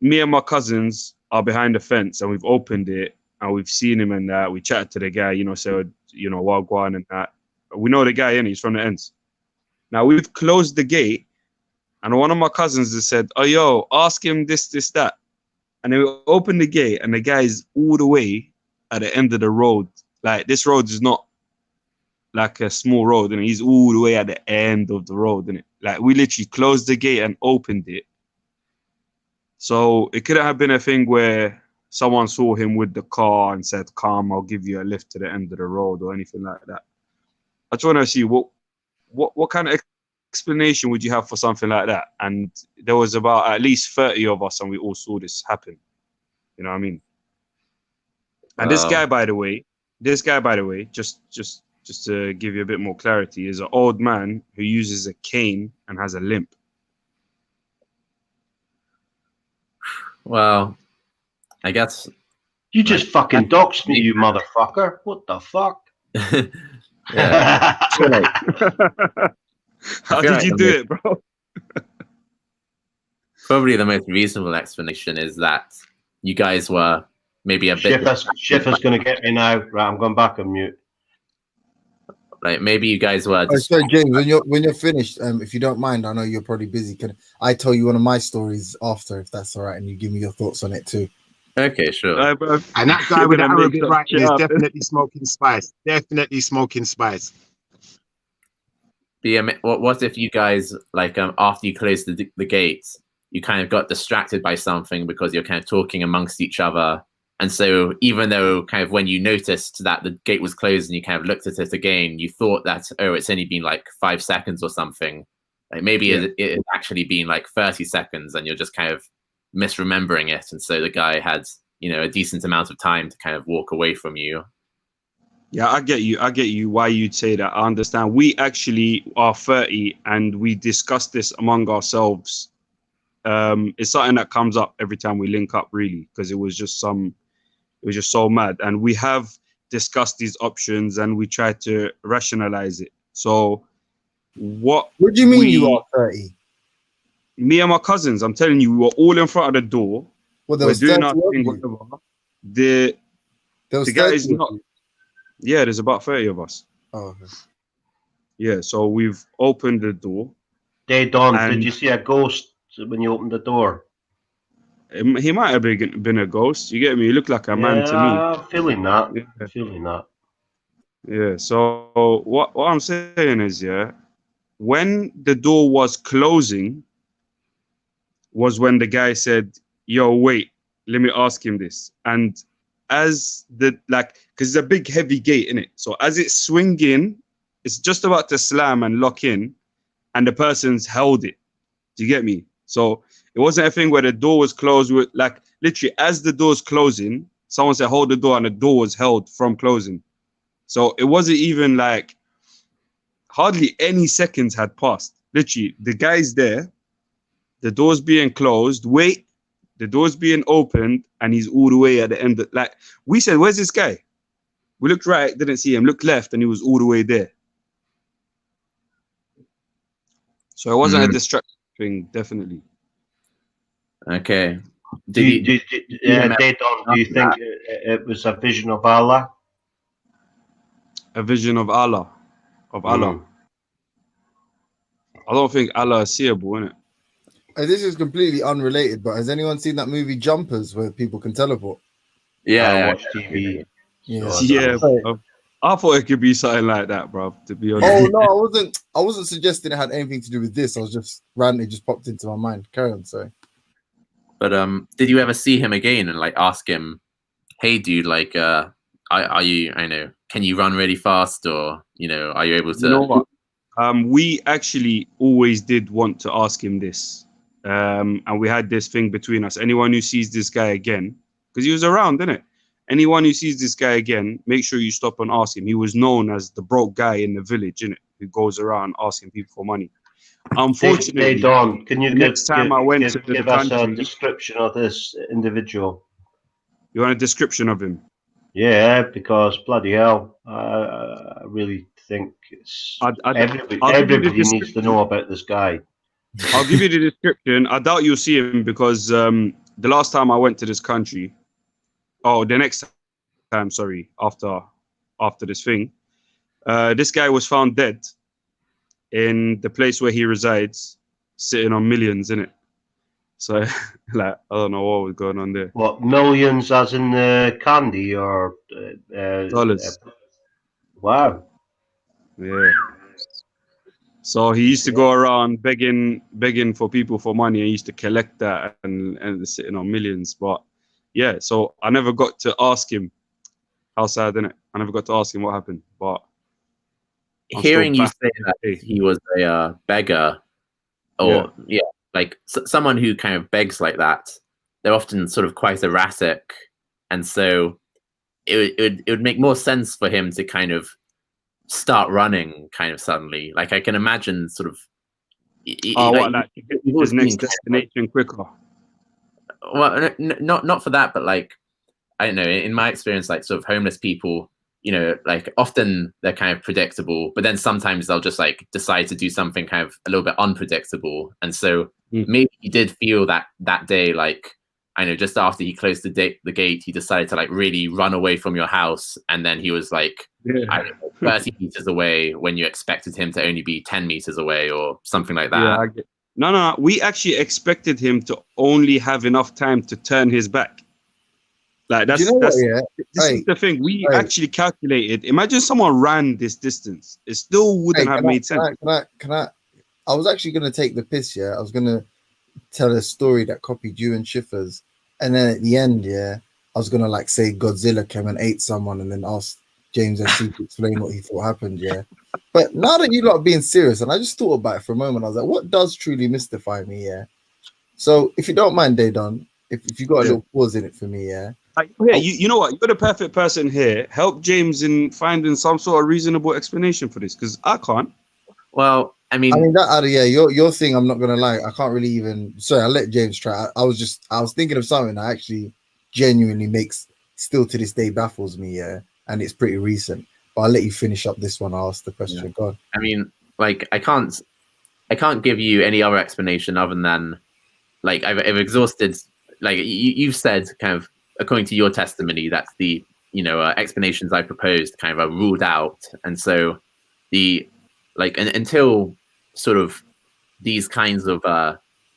me and my cousins are behind the fence, and we've opened it, and we've seen him and that. We chatted to the guy, said, Wagwan and that. We know the guy, and he's from the ends. Now we've closed the gate, and one of my cousins has said, "Oh, yo, ask him this, that." And then we opened the gate, and the guy is all the way at the end of the road. Like, this road is not like a small road, and he's all the way at the end of the road, innit? Like, we literally closed the gate and opened it. So it couldn't have been a thing where someone saw him with the car and said, "Come, I'll give you a lift to the end of the road," or anything like that. I just want to see what kind of explanation would you have for something like that? And there was about at least 30 of us, and we all saw this happen. You know what I mean? And this guy, by the way, just to give you a bit more clarity, is an old man who uses a cane and has a limp. Well, I guess you just fucking doxed me, you motherfucker. What the fuck? How did you do it, bro? Probably the most reasonable explanation is that you guys were maybe a bit. Schiffer's going to get me now. Right, I'm going back on mute. Like, maybe you guys were. So James, when you're finished, if you don't mind, I know you're probably busy. Can I tell you one of my stories after, if that's all right, and you give me your thoughts on it too? Okay, sure. And that guy with the Arabic writing is definitely smoking spice. Definitely smoking spice. What if you guys, like, after you closed the gates, you kind of got distracted by something because you're kind of talking amongst each other, and so even though kind of when you noticed that the gate was closed and you kind of looked at it again, you thought that, oh, it's only been like 5 seconds or something. Like, maybe it's actually been like 30 seconds, and you're just kind of misremembering it, and so the guy had a decent amount of time to kind of walk away from you. Yeah, I get you why you'd say that. I understand. We actually are 30, and we discuss this among ourselves. It's something that comes up every time we link up, really, because it was just so mad, and we have discussed these options, and we try to rationalize it. So what do you mean you are 30? Me and my cousins, I'm telling you, we were all in front of the door. Well, there was doing 30 our thing, whatever. The guy is not. Yeah, there's about 30 of us. Oh, okay. Yeah, so we've opened the door. Did you see a ghost when you opened the door? He might have been a ghost. You get me? He looked like a man to me. I'm feeling that. Yeah. I'm feeling that. Yeah. So what I'm saying is, yeah, when the door was closing, was when the guy said, "Yo, wait, let me ask him this." And as because it's a big heavy gate in it, so as it's swinging, it's just about to slam and lock in, and the person's held it. Do you get me? So it wasn't a thing where the door was closed with literally as the door's closing, someone said hold the door and the door was held from closing. So it wasn't even like hardly any seconds had passed. Literally, the guy's there, the door's being closed, wait, the door's being opened, and he's all the way at the end. We said, where's this guy? We looked right, didn't see him, looked left, and he was all the way there. So it wasn't a distraction thing, definitely. Okay. Do you think it was a vision of Allah? A vision of Allah. I don't think Allah is seeable, innit? This is completely unrelated, but has anyone seen that movie Jumpers where people can teleport? Yeah, I watch TV. Yeah, bro. I thought it could be something like that, bro. To be honest. Oh no, I wasn't suggesting it had anything to do with this. I was just randomly just popped into my mind. Carry on, sorry. But did you ever see him again and ask him, "Hey, dude, are you? Can you run really fast, or are you able to?" You know what? We actually always did want to ask him this, and we had this thing between us. Anyone who sees this guy again, because he was around, didn't it? Anyone who sees this guy again, make sure you stop and ask him. He was known as the broke guy in the village, innit? Who goes around asking people for money. Unfortunately, hey Don, can you give us a description of this individual? You want a description of him? Yeah, because bloody hell, I really think everybody needs to know about this guy. I'll give you the description. I doubt you'll see him because the last time I went to this country, the next time, sorry, after this thing, this guy was found dead in the place where he resides, sitting on millions, innit? So, I don't know what was going on there. What, millions as in candy or dollars? Wow. Yeah. So he used to go around begging for people for money. He used to collect that and sitting on millions. But yeah, so I never got to ask him. How sad, innit? I never got to ask him what happened. But hearing you say that he was a beggar, or someone who kind of begs like that, they're often sort of quite erratic, and so it would make more sense for him to kind of start running kind of suddenly. I can imagine sort of. His next destination quicker. Well, not for that, but I don't know. In my experience, sort of homeless people, often they're kind of predictable, but then sometimes they'll just decide to do something kind of a little bit unpredictable. And so maybe he did feel that day, I know, just after he closed the gate, he decided to really run away from your house. And then he was I don't know, 30 meters away when you expected him to only be 10 meters away or something like that. Yeah, No. We actually expected him to only have enough time to turn his back. This is the thing. We actually calculated. Imagine someone ran this distance. It still wouldn't have made sense. Can I? I was actually going to take the piss. Yeah, I was going to tell a story that copied you and Schiffer's, and then at the end, I was going to say Godzilla came and ate someone, and then asked James FC to explain what he thought happened. Yeah, but now that you lot are being serious, and I just thought about it for a moment, I was like, what does truly mystify me? Yeah. So if you don't mind, Daydon, if you got a little pause in it for me, you know what? You're the perfect person here. Help James in finding some sort of reasonable explanation for this, because I can't. Well, I mean that your thing. I'm not gonna lie. I can't really even. Sorry, I'll let James try. I was thinking of something that actually genuinely still to this day baffles me. Yeah, and it's pretty recent. But I'll let you finish up this one. I'll ask the question. Yeah. Go on. I mean, I can't give you any other explanation other than I've exhausted. You've said kind of, according to your testimony, that's the explanations I proposed kind of are ruled out, and so until sort of these kinds of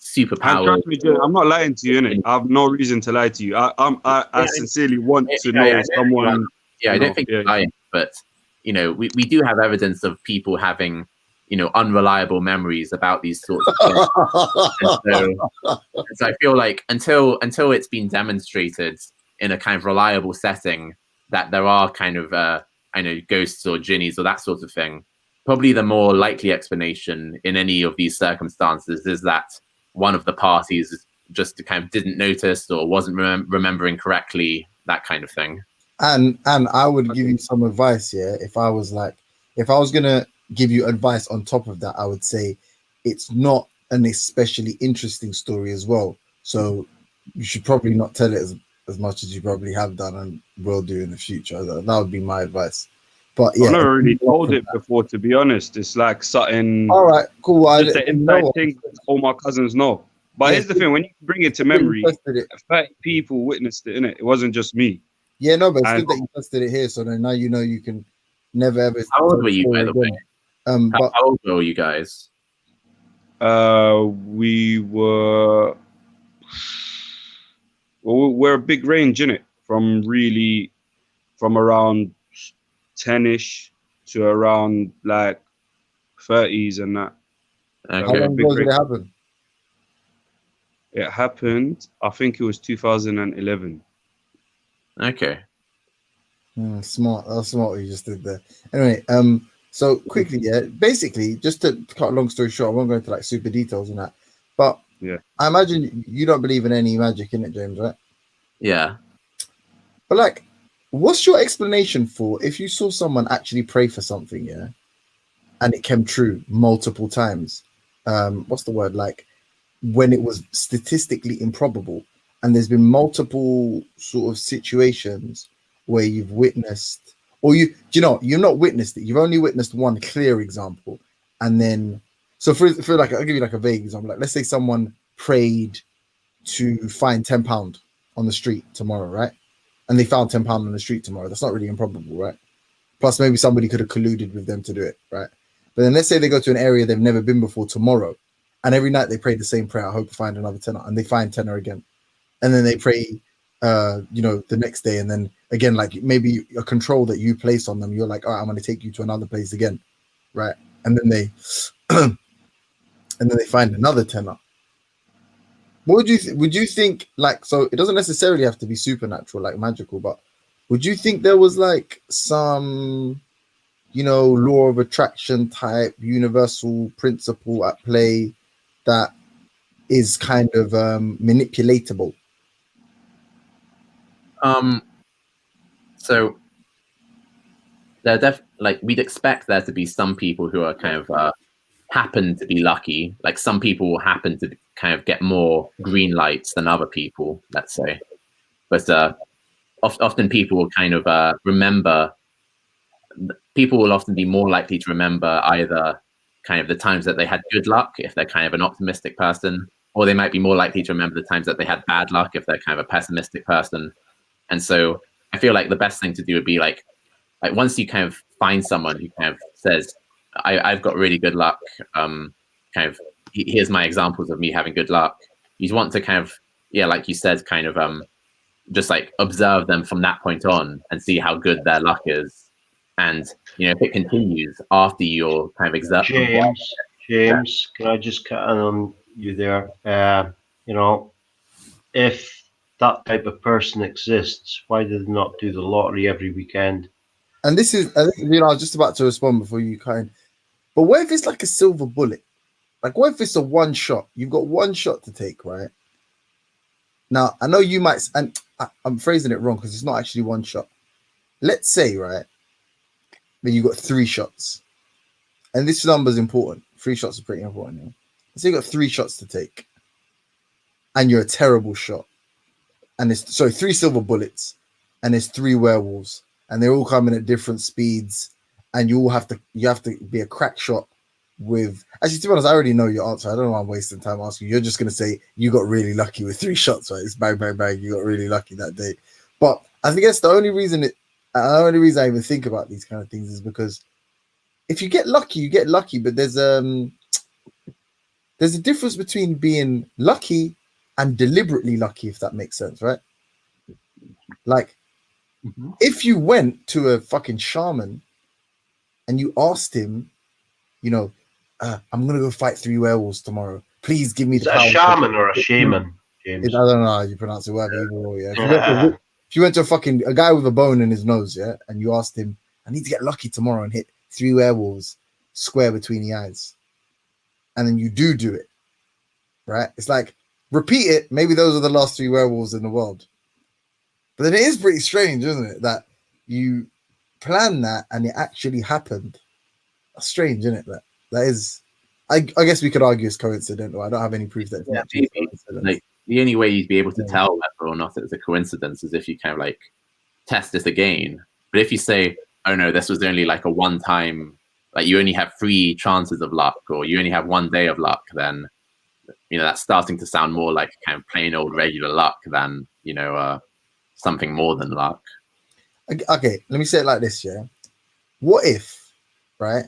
superpowers. Trust me, Jay, I'm not lying to you, innit? I have no reason to lie to you. I sincerely want to know someone. I don't think you're lying, but we do have evidence of people having unreliable memories about these sorts of things. so I feel like until it's been demonstrated in a kind of reliable setting that there are kind of ghosts or jinnies or that sort of thing, probably the more likely explanation in any of these circumstances is that one of the parties just kind of didn't notice or wasn't remembering correctly, that kind of thing. And I would give you some advice, yeah. If I was gonna give you advice on top of that, I would say it's not an especially interesting story as well. So you should probably not tell it as much as you probably have done and will do in the future. That would be my advice. But yeah, I've never really told it before, to be honest. It's like something. All right, cool. Just the inside thing all my cousins know. But here's the thing: when you bring it to memory, 30 people witnessed it, innit? It wasn't just me. Yeah, no, but it's good that you tested it here, so then now you can never ever. How old were you, by the way? How old were you guys? We were. Well, we're a big range, innit? From around 10-ish to around like 30s and that. Okay. How long ago did it happen? It happened, I think it was 2011. Okay. Smart. That's smart what you just did there. Anyway, so quickly, yeah, basically, just to cut a long story short, I won't go into like super details and that, but yeah, I imagine you don't believe in any magic in it, James, right? Yeah. But like, what's your explanation for if you saw someone actually pray for something, yeah, and it came true multiple times? What's the word? Like, when it was statistically improbable, and there's been multiple sort of situations where you've witnessed, or you've not witnessed it. You've only witnessed one clear example, and then so for like, I'll give you like a vague example. Like, let's say someone prayed to find £10 on the street tomorrow, right? And they found £10 on the street tomorrow. That's not really improbable, right? Plus, maybe somebody could have colluded with them to do it, right? But then let's say they go to an area they've never been before tomorrow, and every night they pray the same prayer. I hope to find another tenner, and they find tenner again, and then they pray, the next day, and then again, like maybe a control that you place on them. You're like, all right, I'm going to take you to another place again, right? And then they, and then they find another tenner. What would you think? Like, so it doesn't necessarily have to be supernatural, like magical, but would you think there was like some, law of attraction type universal principle at play that is kind of manipulatable? So we'd expect there to be some people who are kind of happen to be lucky. Like, some people will happen to kind of get more green lights than other people, let's say. But often people will kind of remember. People will often be more likely to remember either kind of the times that they had good luck if they're kind of an optimistic person, or they might be more likely to remember the times that they had bad luck if they're kind of a pessimistic person. And so I feel like the best thing to do would be like once you kind of find someone who kind of says, I've got really good luck, kind of here's my examples of me having good luck. You want to kind of, like you said, kind of just like observe them from that point on and see how good their luck is. And if it continues after your kind of exert. James, can I just cut in on you there? If that type of person exists, why do they not do the lottery every weekend? And this is, I was just about to respond before you kind. But what if it's like a silver bullet? Like, what if it's a one shot? You've got one shot to take, right? Now, I know you might, and I'm phrasing it wrong because it's not actually one shot. Let's say, right, that you got 3 shots. And this number is important. 3 shots are pretty important. Yeah? So you got 3 shots to take. And you're a terrible shot. And it's 3 silver bullets. And there's 3 werewolves. And they're all coming at different speeds. And you have to be a crack shot with. Actually, to be honest, I already know your answer. I don't know why I'm wasting time asking you. You're just gonna say you got really lucky with 3 shots, right? It's bang, bang, bang. You got really lucky that day. But I think that's the only reason I even think about these kind of things is because if you get lucky, you get lucky. But there's there's a difference between being lucky and deliberately lucky, if that makes sense, right? Like, if you went to a fucking shaman and you asked him, you know, I'm gonna go fight 3 werewolves tomorrow. Please give me the power. Is that a shaman or a shaman? James? I don't know how you pronounce it. Whatever. Yeah. If you went to a guy with a bone in his nose, yeah, and you asked him, I need to get lucky tomorrow and hit 3 werewolves square between the eyes, and then you do it, right? It's like, repeat it. Maybe those are the last 3 werewolves in the world. But then it is pretty strange, isn't it, that you plan that and it actually happened? That's strange, isn't it? That is, I guess we could argue it's coincidental. I don't have any proof that it's like, the only way you'd be able to tell whether or not it's a coincidence is if you kind of like test it again. But if you say, oh no, this was only like a one-time, like you only have 3 chances of luck, or you only have 1 day of luck, then, you know, that's starting to sound more like kind of plain old regular luck than, you know, something more than luck. Okay, let me say it like this, yeah. What if, right,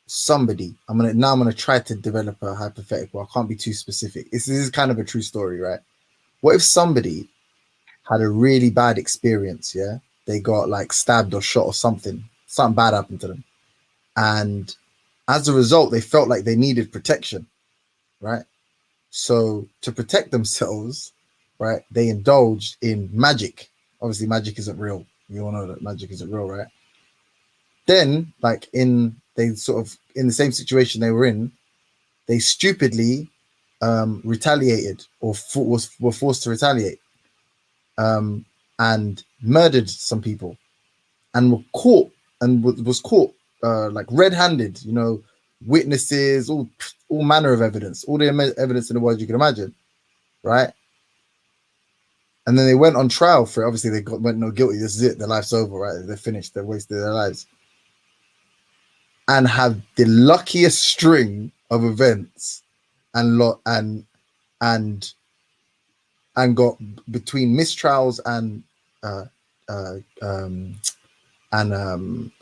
somebody, I'm gonna try to develop a hypothetical. I can't be too specific. This is kind of a true story, right? What if somebody had a really bad experience, yeah? They got like stabbed or shot or something bad happened to them, and as a result they felt like they needed protection, right? So to protect themselves, right, they indulged in magic. Obviously magic isn't real. You all know that magic isn't real, right? Then, like, they sort of in the same situation they were in, they stupidly retaliated or were forced to retaliate, and murdered some people, and were caught and was caught like red-handed. You know, witnesses, all manner of evidence, all the evidence in the world you can imagine, right? And then they went on trial for it. Obviously, they went no guilty. This is it. Their life's over, right? They're finished. They wasted their lives. And have the luckiest string of events, and got between mistrials and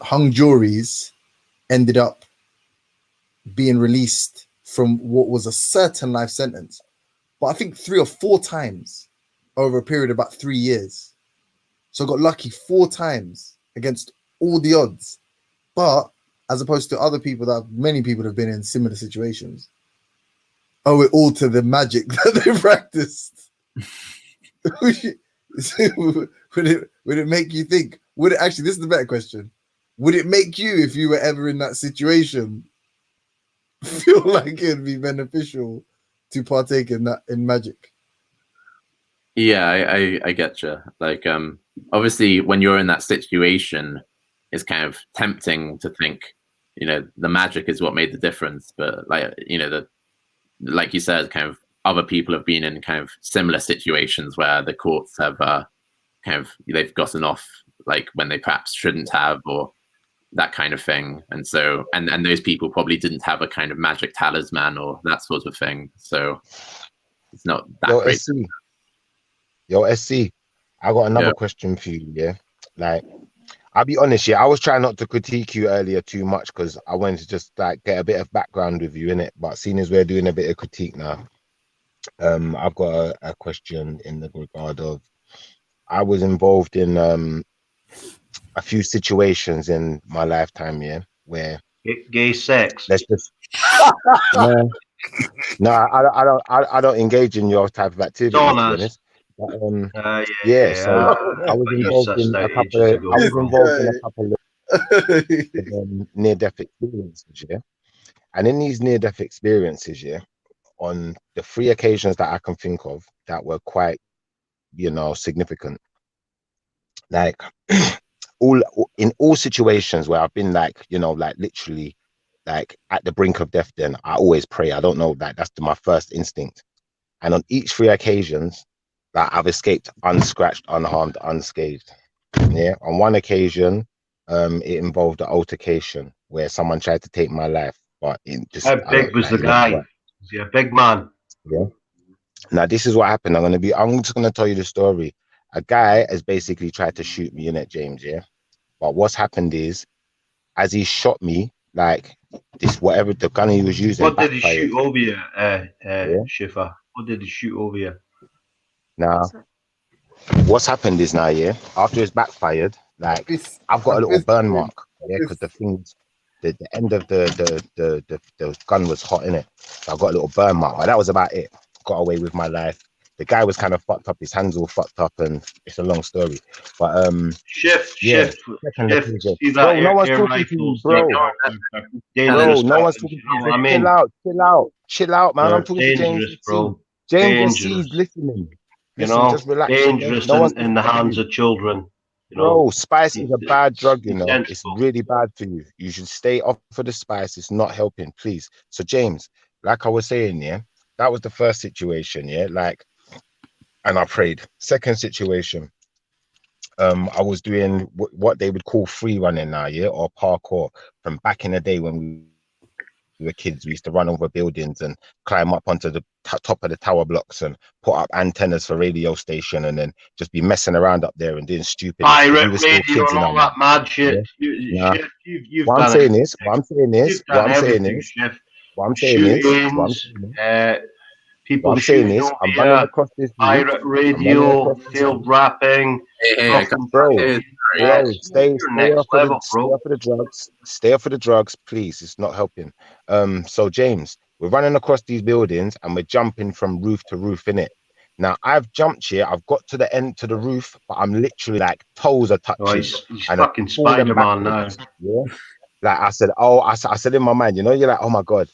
hung juries, ended up being released from what was a certain life sentence. But I think 3 or 4 times over a period of about 3 years. So got lucky 4 times against all the odds. But as opposed to other people many people have been in similar situations, owe it all to the magic that they practiced. Would it make you think? Would it actually? This is the better question. Would it make you, if you were ever in that situation, feel like it'd be beneficial to partake in magic? Yeah, I get you. Like, obviously, when you're in that situation, it's kind of tempting to think, you know, the magic is what made the difference. But like, you know, like you said, kind of other people have been in kind of similar situations where the courts have they've gotten off like when they perhaps shouldn't have, or that kind of thing. And so, and those people probably didn't have a kind of magic talisman or that sort of thing. So it's not that great. SC, I got another question for you. Yeah, like, I'll be honest, yeah, I was trying not to critique you earlier too much because I wanted to just like get a bit of background with you in it. But seeing as we're doing a bit of critique now, I've got a question in the regard of, I was involved in a few situations in my lifetime, yeah, where gay sex. Let's just no, I don't engage in your type of activity. To be honest. But, so I was involved in a couple of near-death experiences, yeah. And in these near-death experiences, yeah, on the 3 occasions that I can think of that were quite, you know, significant, like in all situations where I've been like, you know, like literally like at the brink of death, then I always pray. I don't know, like that's my first instinct. And on each 3 occasions, that I've escaped unscratched, unharmed, unscathed. Yeah. On one occasion, it involved an altercation where someone tried to take my life, but it just. How big was the guy? Was he a big man? Yeah. Now this is what happened. I'm just gonna tell you the story. A guy has basically tried to shoot me in it, James. Yeah. But what's happened is, as he shot me, like this, whatever the gun he was using. What did he backfired. shoot over you, Schiffer? What did he shoot over you? Now, what's happened is now, yeah, after it's backfired, like I've got a little burn mark, yeah, because the things, the end of the gun was hot in it. So I got a little burn mark, but that was about it. Got away with my life. The guy was kind of fucked up. His hands all fucked up, and it's a long story. But shift. Bro, no one's talking to you, bro. Bro, no one's talking to you. Chill out, man. I'm talking to James, bro. James is listening. Listen, just relax. Dangerous in the hands of children. Bro, spice is a bad drug, you know. It's really bad for you. You should stay off of the spice. It's not helping, please. So, James, like I was saying, yeah, that was the first situation, yeah, like, and I prayed. Second situation, I was doing what they would call free running now, yeah, or parkour from back in the day when we were kids. We used to run over buildings and climb up onto the top of the tower blocks and put up antennas for radio station and then just be messing around up there and doing stupid. Pirate radio and all that mad shit. What I'm saying is, I'm running across this pirate radio, field rapping, bro. Stay off of the drugs. Stay off of the drugs, please. It's not helping. So James, we're running across these buildings and we're jumping from roof to roof, innit? Now I've jumped here. I've got to the end to the roof, but I'm literally like toes are touching. Oh, he's fucking Spider-Man now. Yeah. Like I said in my mind, you know, you're like, oh my god.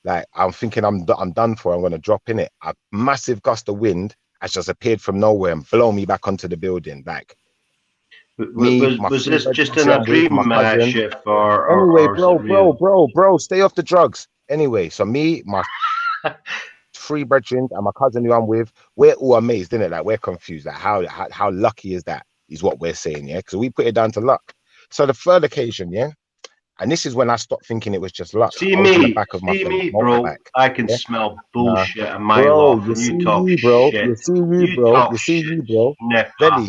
Like I'm thinking I'm done for. I'm gonna drop in it. A massive gust of wind has just appeared from nowhere and blown me back onto the building. Like, was this just in a dream, Shift, or anyway, bro, stay off the drugs. Anyway, so me, my three brethren, and my cousin who I'm with, we're all amazed, innit? Like we're confused. Like how lucky is that? Is what we're saying, yeah? Because we put it down to luck. So the third occasion, yeah. And this is when I stopped thinking it was just luck. See me, bro. I can smell bullshit a mile off. You talk shit. You see you, bro.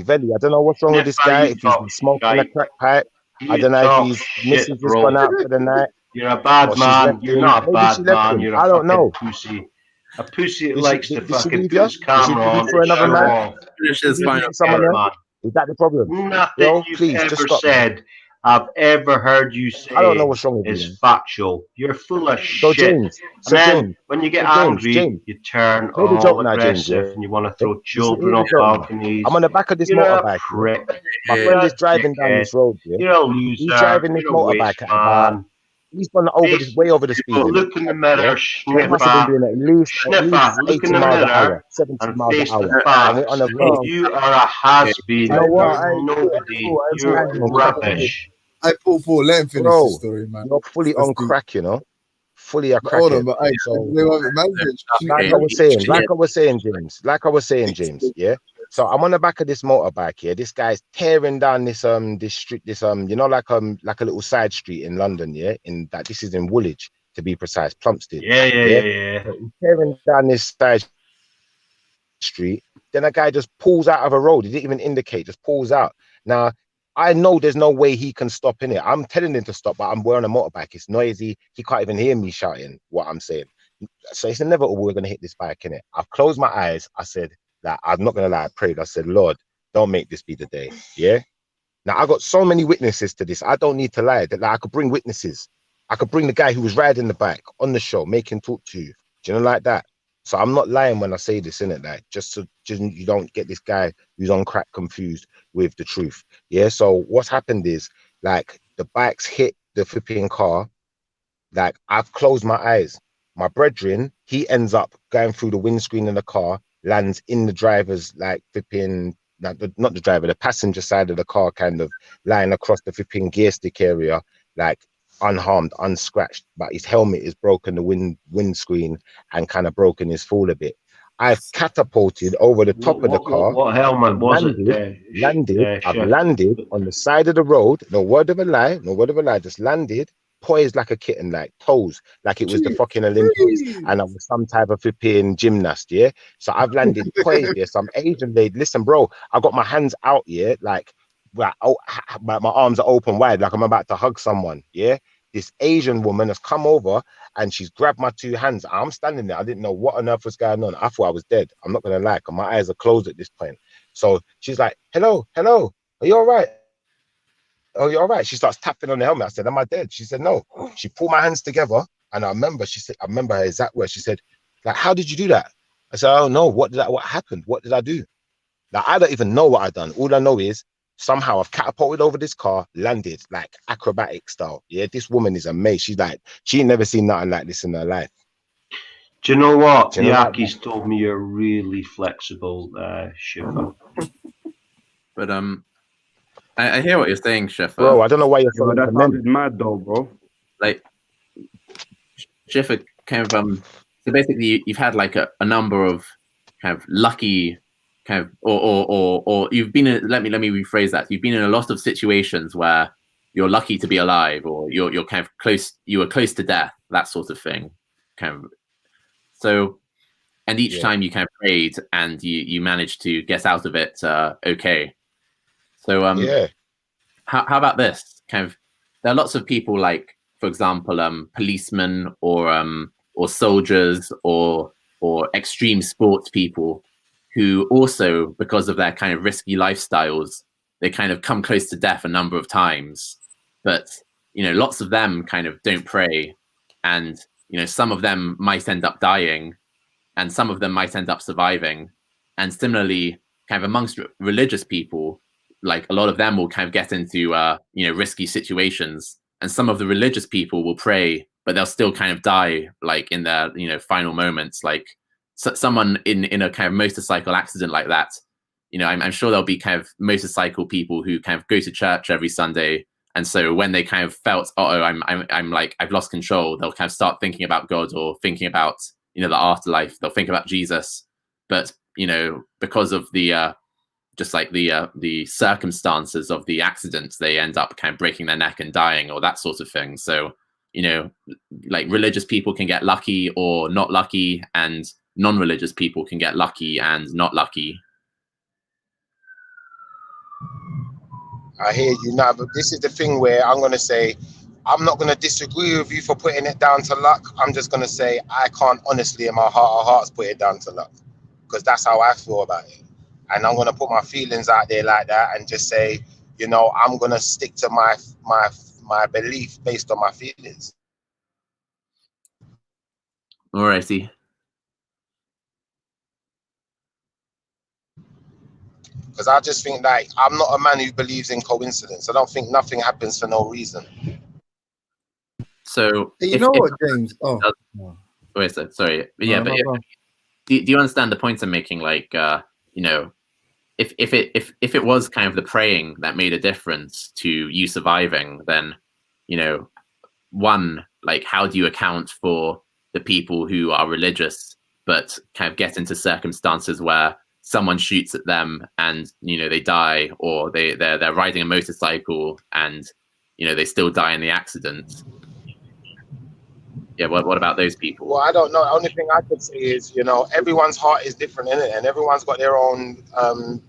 Veli, I don't know what's wrong with this guy. If he's been smoking a crack pipe, I don't know if he's missus has gone out for the night. You're a bad man. You're not a bad man. You're a fucking pussy. A pussy that likes to fucking put his camera on for another man. Is that the problem? Nothing you've ever said I've ever heard you say I don't know what's wrong with is factual. You're full of shit. James, when you get angry, you turn all aggressive and you want to throw children off balconies. I'm on the back of this motorbike. My friend is driving down this road. You're a loser. He's driving this motorbike, man. He's gone way over the speed. Look in the mirror, Sniffer. Look in the mirror 70 miles an hour. You are a has-been. Nobody. You're rubbish. I pull for let him finish the story, man. You're fully on crack, you know. Fully a crack. Hold on, but like I was saying, James. Yeah. So I'm on the back of this motorbike here. This guy's tearing down this street, you know, like a little side street in London, yeah. This is in Woolwich, to be precise, Plumstead. Yeah. He's tearing down this side street. Then a guy just pulls out of a road. He didn't even indicate, just pulls out. Now I know there's no way he can stop in it. I'm telling him to stop, but I'm wearing a motorbike. It's noisy. He can't even hear me shouting what I'm saying. So it's inevitable we're gonna hit this bike in it. I've closed my eyes. I said. Like, I'm not gonna lie, I prayed. I said, Lord, don't make this be the day. Yeah. Now I got so many witnesses to this. I don't need to lie. That I could bring witnesses. I could bring the guy who was riding the bike on the show, make him talk to you. Do you know like that? So I'm not lying when I say this, innit? Like just you don't get this guy who's on crack confused with the truth. Yeah. So what's happened is like the bikes hit the flipping car. Like I've closed my eyes. My brethren, he ends up going through the windscreen in the car. Lands in the driver's like flipping, not the driver, the passenger side of the car, kind of lying across the flipping gear stick area, like unharmed, unscratched, but his helmet is broken, the windscreen, and kind of broken his fall a bit. I've catapulted over the top of the car. What helmet was it? I've landed on the side of the road. No word of a lie, just landed. Poised like a kitten, like toes, like it was the fucking Olympics, and I was some type of flipping gymnast, yeah. So I've landed poised, yeah. Some Asian lady, listen, bro, I got my hands out, yeah, like my arms are open wide, like I'm about to hug someone, yeah. this Asian woman has come over and she's grabbed my two hands. I'm standing there. I didn't know what on earth was going on. I thought I was dead. I'm not going to lie, because my eyes are closed at this point. So she's like, hello, hello, are you all right? Oh, you're all right. She starts tapping on the helmet. I said, am I dead? She said, no. She pulled my hands together. And I remember, she said, I remember her exact words. She said, like, how did you do that? I said, oh no, what happened? What did I do? Like, I don't even know what I done. All I know is somehow I've catapulted over this car, landed like acrobatic style. Yeah, this woman is amazing. She's like, she ain't never seen nothing like this in her life. Do you know what? The Aki's told me you're really flexible, Schiffer. But I hear what you're saying, Schiffer. Bro, I don't know why you're so that sounded mad though, bro. Like, Schiffer kind of so basically you've had like a number of kind of lucky kind of or you've been in, let me rephrase that. You've been in a lot of situations where you're lucky to be alive, or you're kind of close, you were close to death, that sort of thing. Kind of. So, and each time you kind of prayed and you managed to get out of it okay. So how about this? Kind of, there are lots of people, like, for example, policemen or soldiers or extreme sports people who also, because of their kind of risky lifestyles, they kind of come close to death a number of times. But, you know, lots of them kind of don't pray, and, you know, some of them might end up dying and some of them might end up surviving. And similarly, kind of amongst religious people, like, a lot of them will kind of get into, you know, risky situations, and some of the religious people will pray, but they'll still kind of die, like, in their, you know, final moments. Like, someone in a kind of motorcycle accident like that, you know, I'm sure there'll be kind of motorcycle people who kind of go to church every Sunday, and so when they kind of felt, I'm like, I've lost control, they'll kind of start thinking about God, or thinking about, you know, the afterlife. They'll think about Jesus, but, you know, because of the just like the circumstances of the accident, they end up kind of breaking their neck and dying, or that sort of thing. So, you know, like, religious people can get lucky or not lucky, and non-religious people can get lucky and not lucky. I hear you now, but this is the thing where I'm going to say, I'm not going to disagree with you for putting it down to luck. I'm just going to say, I can't honestly in my heart of hearts put it down to luck, because that's how I feel about it. And I'm going to put my feelings out there like that and just say, you know, I'm going to stick to my belief based on my feelings. Alrighty. Because I just think, like, I'm not a man who believes in coincidence. I don't think nothing happens for no reason. So you know what, James? Oh, wait, sorry. Yeah, but do you understand the point I'm making? Like, you know, if it was kind of the praying that made a difference to you surviving, then, you know, one, like, how do you account for the people who are religious but kind of get into circumstances where someone shoots at them and, you know, they die, or they're riding a motorcycle and, you know, they still die in the accident? Yeah, what about those people? Well, I don't know. The only thing I could say is, you know, everyone's heart is different, innit? And everyone's got their own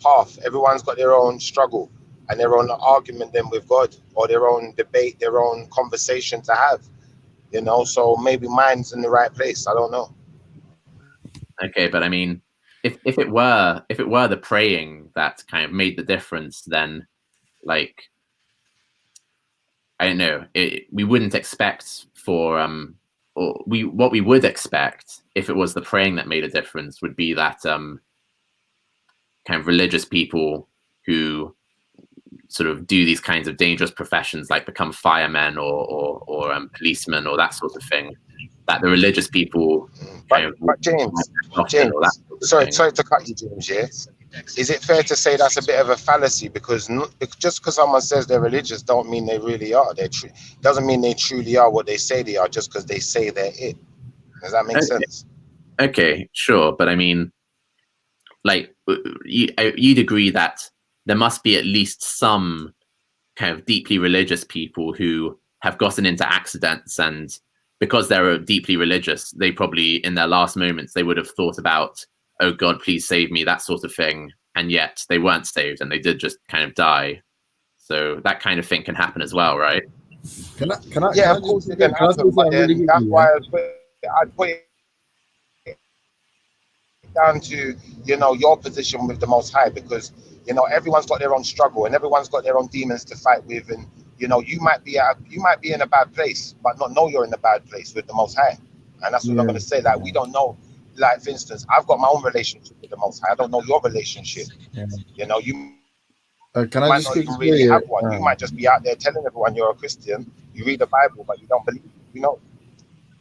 path. Everyone's got their own struggle and their own argument then with God, or their own debate, their own conversation to have, you know? So maybe mine's in the right place. I don't know. Okay, but I mean, if it were the praying that kind of made the difference, then, like, I don't know, we wouldn't expect for what we would expect if it was the praying that made a difference would be that kind of religious people who sort of do these kinds of dangerous professions, like become firemen or policemen or that sort of thing, that the religious people but James, sorry to cut you, James, yeah? Is it fair to say that's a bit of a fallacy? Because just because someone says they're religious don't mean they really are. Doesn't mean they truly are what they say they are just because they say they're it. Does that make sense? Okay, sure. But I mean, like, you'd agree that there must be at least some kind of deeply religious people who have gotten into accidents, and because they're deeply religious, they probably, in their last moments, they would have thought about, oh God, please save me, that sort of thing. And yet they weren't saved and they did just kind of die. So that kind of thing can happen as well, right? Yeah, of course you can have them, but then that's why I'd put it down to, you know, your position with the Most High, because, you know, everyone's got their own struggle and everyone's got their own demons to fight with, and you know, you might be in a bad place, but not know you're in a bad place with the Most High, and that's what I'm going to say. Like, we don't know. Like, for instance, I've got my own relationship with the Most High. I don't know your relationship. You know, you can I might just not even quickly really say have one. You might just be out there telling everyone you're a Christian. You read the Bible, but you don't believe. You know.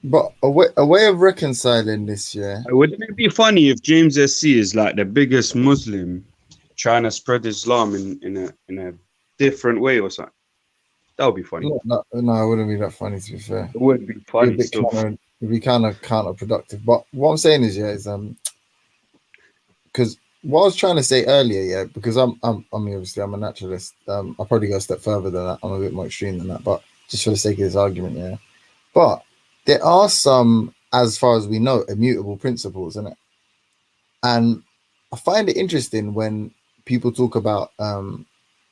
But a way of reconciling this, yeah. Wouldn't it be funny if James SC is like the biggest Muslim trying to spread Islam in a different way or something? That would be funny. No, it wouldn't be that funny, to be fair. It would be funny. It'd be kind of counterproductive. But what I'm saying is, because what I was trying to say earlier, because I'm obviously I'm a naturalist. I'll probably go a step further than that. I'm a bit more extreme than that, but just for the sake of this argument, But there are some, as far as we know, immutable principles, isn't it? And I find it interesting when people talk about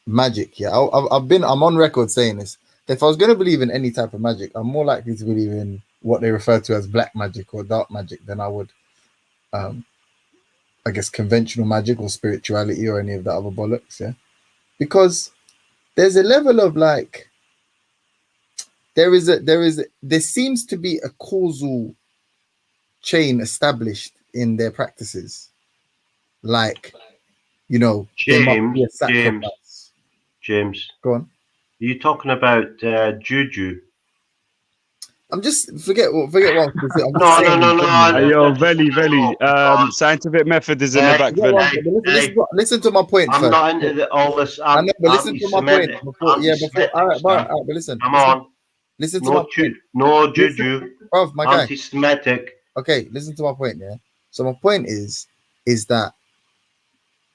magic. I'm on record saying this. That if I was going to believe in any type of magic, I'm more likely to believe in what they refer to as black magic or dark magic than I would, I guess, conventional magic or spirituality or any of that other bollocks. Yeah, because there's a level of like. There seems to be a causal chain established in their practices. Like, you know, James. Go on. Are you talking about juju? I'm just forget what. No. Yo, Veli. Scientific method is in the back. Listen to my point. I'm not into all this. I know, but listen to my point. But listen. Come on. Listen to my point. No juju. Bruv, my guy. Anti-Semitic. Okay, listen to my point. Yeah. So my point is that.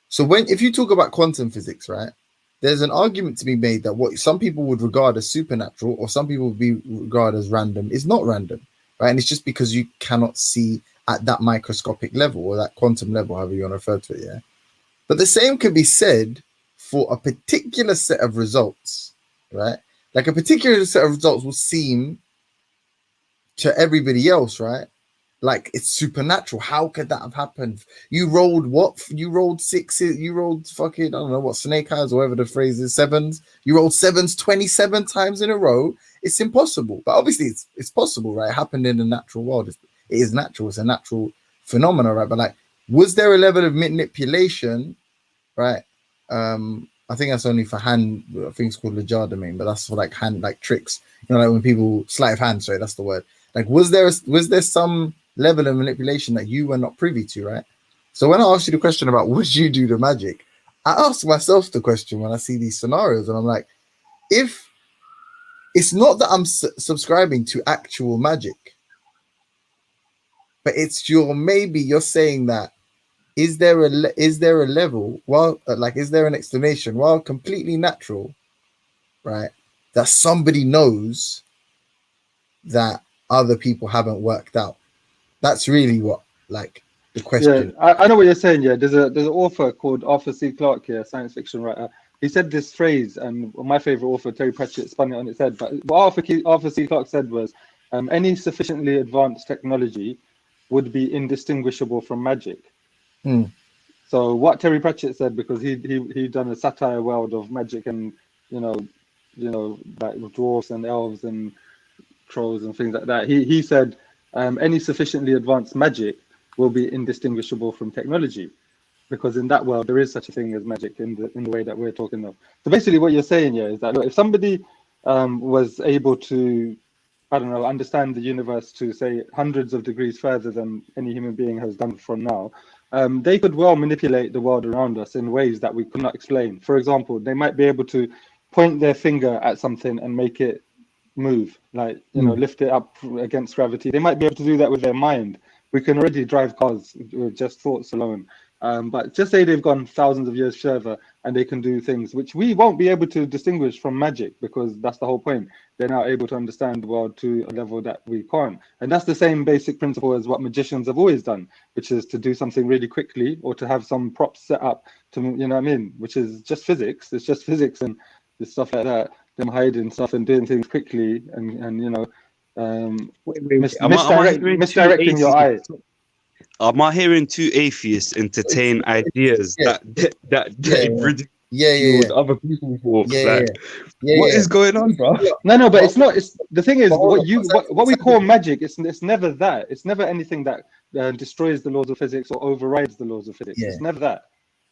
So if you talk about quantum physics, right? There's an argument to be made that what some people would regard as supernatural or some people would regard as random is not random, right? And it's just because you cannot see at that microscopic level or that quantum level, however you want to refer to it, yeah? But the same could be said for a particular set of results, right? Like a particular set of results will seem to everybody else, right? Like it's supernatural. How could that have happened? You rolled what? You rolled sixes. You rolled fucking, I don't know what, snake eyes or whatever the phrase is, sevens. You rolled sevens 27 times in a row. It's impossible. But obviously it's possible, right? It happened in the natural world. It is natural. It's a natural phenomenon, right? But like, was there a level of manipulation, right? I think that's only for hand. I think it's called legerdemain, but that's for like hand, like tricks. You know, like when people sleight of hand. Sorry, that's the word. Like, was there some level of manipulation that you were not privy to, right? So when I asked you the question about would you do the magic, I ask myself the question when I see these scenarios, and I'm like, if it's not that I'm subscribing to actual magic, but it's maybe you're saying that is there a level, well, like, is there an explanation, while completely natural, right, that somebody knows that other people haven't worked out? That's really what, like, the question. Yeah, I know what you're saying. Yeah, there's an author called Arthur C. Clarke here, science fiction writer. He said this phrase, and my favorite author, Terry Pratchett, spun it on its head. But what Arthur C. Clarke said was, any sufficiently advanced technology would be indistinguishable from magic. So what Terry Pratchett said, because he done a satire world of magic and you know like dwarfs and elves and trolls and things like that. He said any sufficiently advanced magic will be indistinguishable from technology, because in that world there is such a thing as magic in the way that we're talking of. So basically, what you're saying here is that, look, if somebody was able to, I don't know, understand the universe to say hundreds of degrees further than any human being has done from now, they could well manipulate the world around us in ways that we could not explain. For example, they might be able to point their finger at something and make it move, like, lift it up against gravity. They might be able to do that with their mind. We can already drive cars with just thoughts alone. But just say they've gone thousands of years further and they can do things which we won't be able to distinguish from magic, because that's the whole point. They're now able to understand the world to a level that we can't. And that's the same basic principle as what magicians have always done, which is to do something really quickly or to have some props set up to, which is just physics. It's just physics and stuff like that. them hiding stuff and doing things quickly and you know, misdirecting your eyes. Am I hearing two atheists entertain ideas that other people for? What is going on, bro? No, but it's not. It's the thing is what we call magic. It's never that. It's never anything that destroys the laws of physics or overrides the laws of physics. It's never that.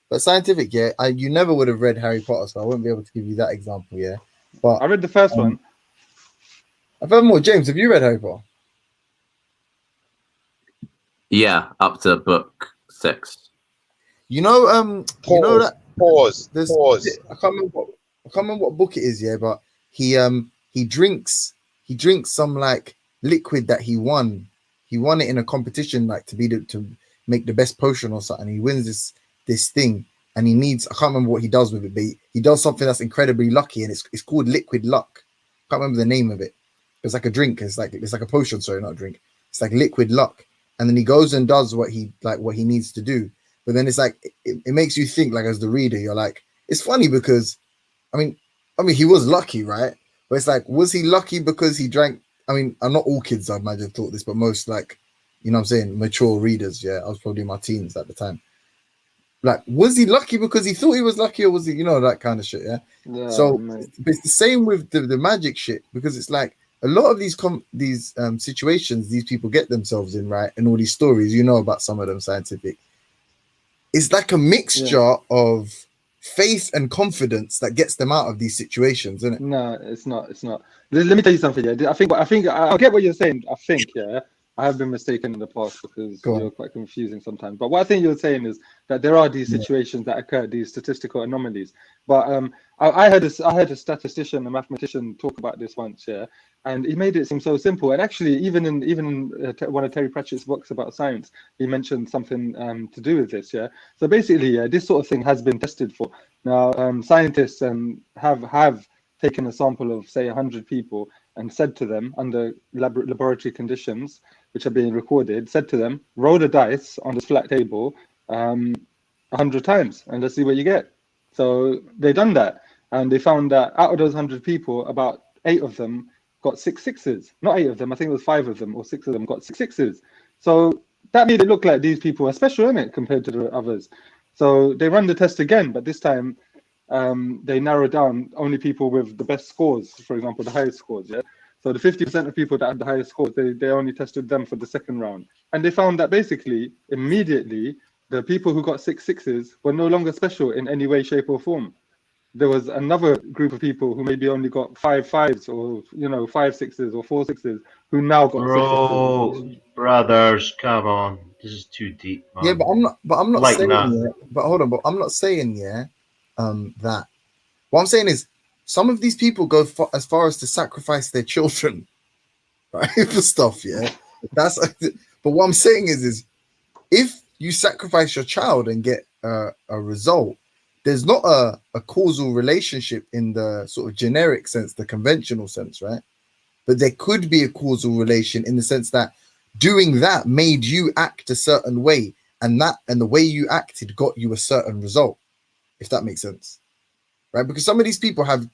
But scientific, you never would have read Harry Potter, so I won't be able to give you that example. But I read the first one. I've heard more. James, have you read Harry Potter? Yeah, up to book 6. You know, you know that pause. I can't remember what book it is, but he drinks some like liquid that he won. He won it in a competition, like to make the best potion or something. He wins this thing, and he needs, I can't remember what he does with it, but he does something that's incredibly lucky, and it's called liquid luck. I can't remember the name of it. It's like a drink. It's like a potion. Sorry, not a drink. It's like liquid luck. And then he goes and does what he needs to do. But then it's like it makes you think, like, as the reader, you're like, it's funny because I mean he was lucky, right? But it's like, was he lucky because he drank? I mean, not all kids I imagine thought this, but most, like, you know what I'm saying, mature readers. I was probably in my teens at the time. Like, was he lucky because he thought he was lucky, or was he, you know, that kind of shit? So it's the same with the magic shit, because it's like a lot of these situations these people get themselves in, right? And all these stories, you know about some of them, scientific. It's like a mixture of faith and confidence that gets them out of these situations, isn't it? No, it's not. Let me tell you something. I think I get what you're saying. I think I have been mistaken in the past because you're quite confusing sometimes. But what I think you're saying is that there are these situations that occur, these statistical anomalies. But I heard a statistician, a mathematician, talk about this once, and he made it seem so simple. And actually, even in one of Terry Pratchett's books about science, he mentioned something to do with this. So basically, this sort of thing has been tested for. Now, scientists have taken a sample of, say, 100 people and said to them, under laboratory conditions, which are being recorded, said to them, roll the dice on this flat table 100 times and let's see what you get. So they done that, and they found that out of those 100 people, about 8 of them got 6 sixes. Not 8 of them, I think it was 5 of them or 6 of them got 6 sixes. So that made it look like these people are special, innit, compared to the others. So they run the test again, but this time they narrow down only people with the best scores, for example, the highest scores. So the 50% of people that had the highest scores, they only tested them for the second round. And they found that basically, immediately, the people who got 6 sixes were no longer special in any way, shape, or form. There was another group of people who maybe only got 5 fives, or 5 sixes or 4 sixes, who now got 6 sixes. Brothers, come on, this is too deep, man. Yeah, but I'm not like saying that. But hold on, but I'm not saying that. What I'm saying is, some of these people go as far as to sacrifice their children, right, for stuff. But what I'm saying is if you sacrifice your child and get a result, there's not a causal relationship in the sort of generic sense, the conventional sense, right? But there could be a causal relation in the sense that doing that made you act a certain way, and the way you acted got you a certain result, if that makes sense, right? Because some of these people have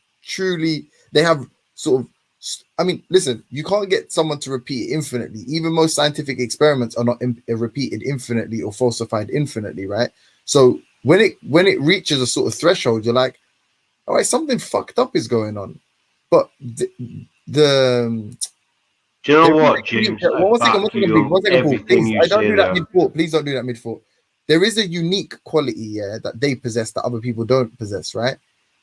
I mean, listen, you can't get someone to repeat it infinitely. Even most scientific experiments are not repeated infinitely or falsified infinitely, right? So when it reaches a sort of threshold, you're like, all right, something fucked up is going on. But do you know what, James? One second, please. I don't do that mid-thought. Please don't do that mid-thought. There is a unique quality, that they possess that other people don't possess, right?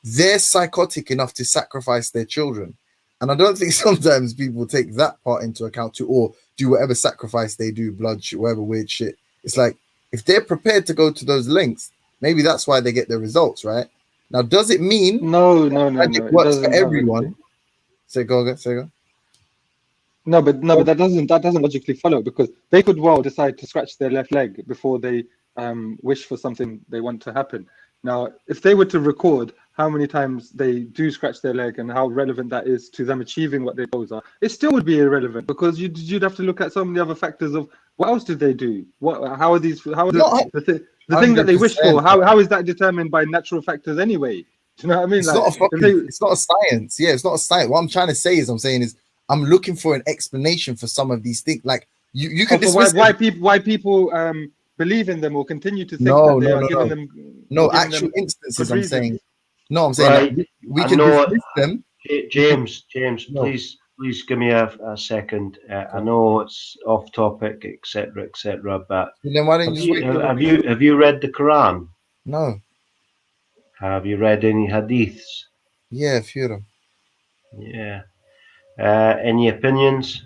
They're psychotic enough to sacrifice their children. And I don't think sometimes people take that part into account too, or do whatever sacrifice they do, blood, whatever weird shit. It's like, if they're prepared to go to those lengths, maybe that's why they get the results, right? Now, does it mean magic works for everyone? Say go. No, but that doesn't logically follow, because they could well decide to scratch their left leg before they wish for something they want to happen. Now, if they were to record how many times they do scratch their leg and how relevant that is to them achieving what their goals are, it still would be irrelevant, because you'd have to look at so many other factors of what else did they do? How are the thing that they wish for? How is that determined by natural factors anyway? you know what I mean? It's Like, not a fucking, it's not a science. Yeah, it's not a science. What I'm trying to say is, I'm looking for an explanation for some of these things. Like you can dismiss why people believe in them or continue to think no, that they no, are no, giving no. them No, giving actual them instances. good I'm reasons. saying. No, I'm saying Right. like, we I can know dismiss them. James, No. please give me a second. I know it's off topic, etc., but Then why don't you just wait have you read the Quran? No. Have you read any hadiths? Yeah, a few of them. Yeah. Any opinions?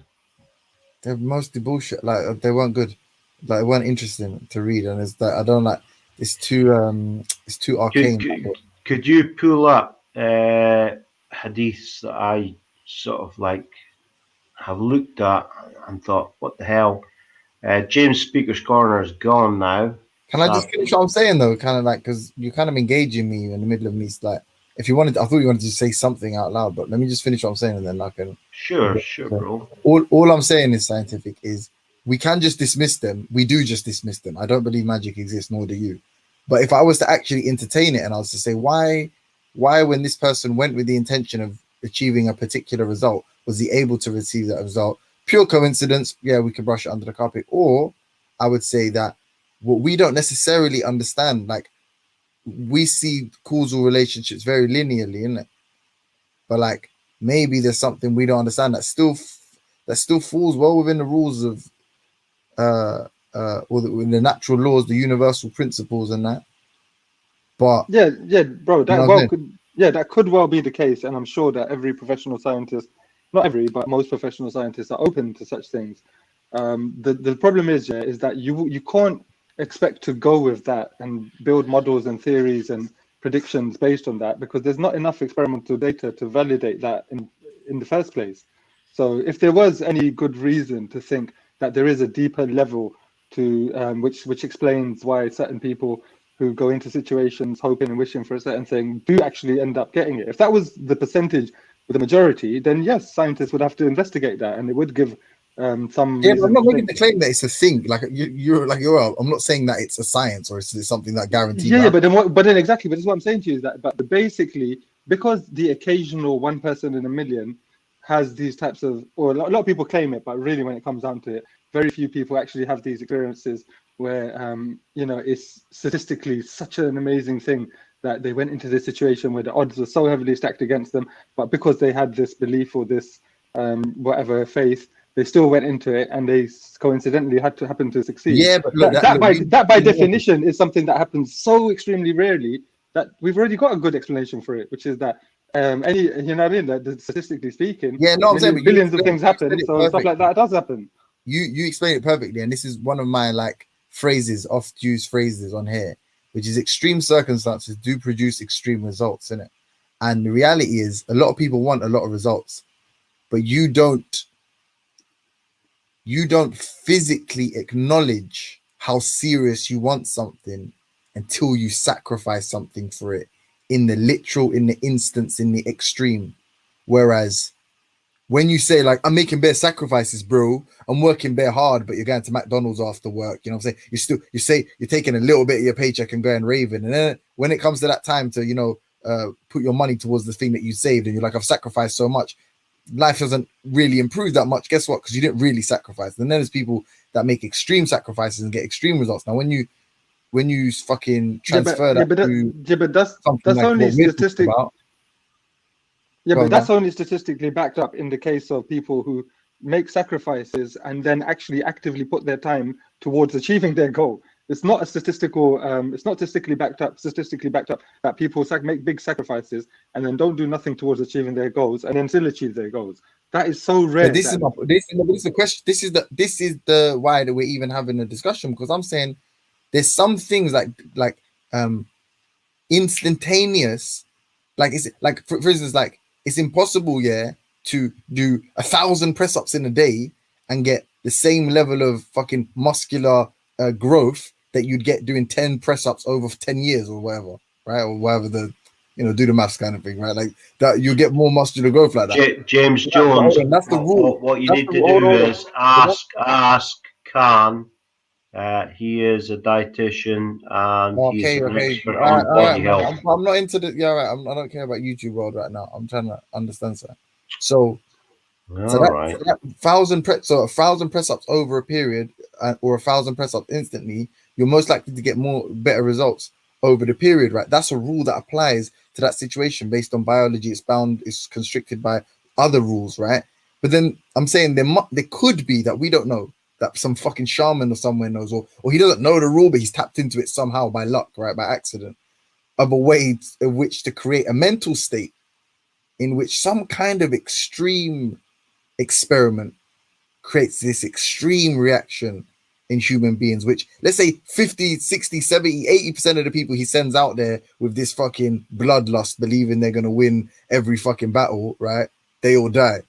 They're mostly bullshit. Like they weren't good. Like they weren't interesting to read, and it's that I don't like. It's too arcane. Could you pull up hadiths that I sort of like have looked at and thought, what the hell? James Speaker's Corner is gone now. Can I just finish what I'm saying though? Kind of like, because you're kind of engaging me in the middle of me. Like, if you wanted, I thought you wanted to say something out loud, but let me just finish what I'm saying, and then I can. Sure, bro. All I'm saying is scientific is we can just dismiss them. We do just dismiss them. I don't believe magic exists, nor do you. But if I was to actually entertain it and I was to say why when this person went with the intention of achieving a particular result, was he able to receive that result? Pure coincidence? Yeah, we could brush it under the carpet. Or I would say that what we don't necessarily understand, like we see causal relationships very linearly, isn't it? But like maybe there's something we don't understand that still falls well within the rules of or the natural laws, the universal principles, and that. But yeah, bro, that could well be the case, and I'm sure that every professional scientist, not every, but most professional scientists are open to such things. The problem is that you can't expect to go with that and build models and theories and predictions based on that, because there's not enough experimental data to validate that in the first place. So if there was any good reason to think that there is a deeper level to which explains why certain people who go into situations hoping and wishing for a certain thing do actually end up getting it, if that was the percentage with the majority, then yes, scientists would have to investigate that, and it would give some. Yeah, but I'm not making the claim that it's a thing. Like I'm not saying that it's a science or it's something that guarantees. Yeah, but then exactly. But this is what I'm saying to you is that, but basically, because the occasional 1 person in a million has these types of, or a lot of people claim it, but really when it comes down to it, very few people actually have these experiences where it's statistically such an amazing thing that they went into this situation where the odds were so heavily stacked against them, but because they had this belief or this whatever faith, they still went into it, and they coincidentally happen to succeed. Yeah, but that by definition is something that happens so extremely rarely that we've already got a good explanation for it, which is that that statistically speaking, I'm saying billions of things happen, so stuff like that does happen. You explain it perfectly, and this is one of my oft used phrases on here, which is extreme circumstances do produce extreme results, innit? And the reality is a lot of people want a lot of results, but you don't physically acknowledge how serious you want something until you sacrifice something for it, in the literal, in the instance, in the extreme. Whereas when you say like, I'm making bare sacrifices, bro, I'm working bare hard, but you're going to McDonald's after work, you know what I'm saying? You say you're taking a little bit of your paycheck and going raving, and then when it comes to that time to put your money towards the thing that you saved, and you're like, I've sacrificed so much, life doesn't really improve that much. Guess what? Because you didn't really sacrifice. And then there's people that make extreme sacrifices and get extreme results. Now when you fucking transfer but that's only statistic. Yeah, but that's only statistically backed up in the case of people who make sacrifices and then actually actively put their time towards achieving their goal. It's not a statistical. It's not statistically backed up that people make big sacrifices and then don't do nothing towards achieving their goals and then still achieve their goals. That is so rare. This is the question. This is the why that we're even having a discussion, because I'm saying there's some things like instantaneous, like it's like for instance, like it's impossible, to do 1,000 press-ups in a day and get the same level of fucking muscular growth that you'd get doing 10 press-ups over 10 years or whatever, right? Or whatever do the maths kind of thing, right? Like that, you get more muscular growth like that. James Jones, that's the rule. What you need to do is ask Khan He is a dietitian and he's Okay, an okay. expert on body health. I'm not into the. Yeah, right. I don't care about YouTube world right now. I'm trying to understand that. So that 1,000 press, so 1,000 press ups over a period, or 1,000 press ups instantly, you're most likely to get better results over the period, right? That's a rule that applies to that situation based on biology. It's constricted by other rules, right? But then I'm saying there could be that we don't know, that some fucking shaman or somewhere knows, or he doesn't know the rule, but he's tapped into it somehow by luck, right? By accident, of a way in which to create a mental state in which some kind of extreme experiment creates this extreme reaction in human beings, which, let's say 50, 60, 70, 80% of the people he sends out there with this fucking bloodlust, believing they're going to win every fucking battle, right? They all die.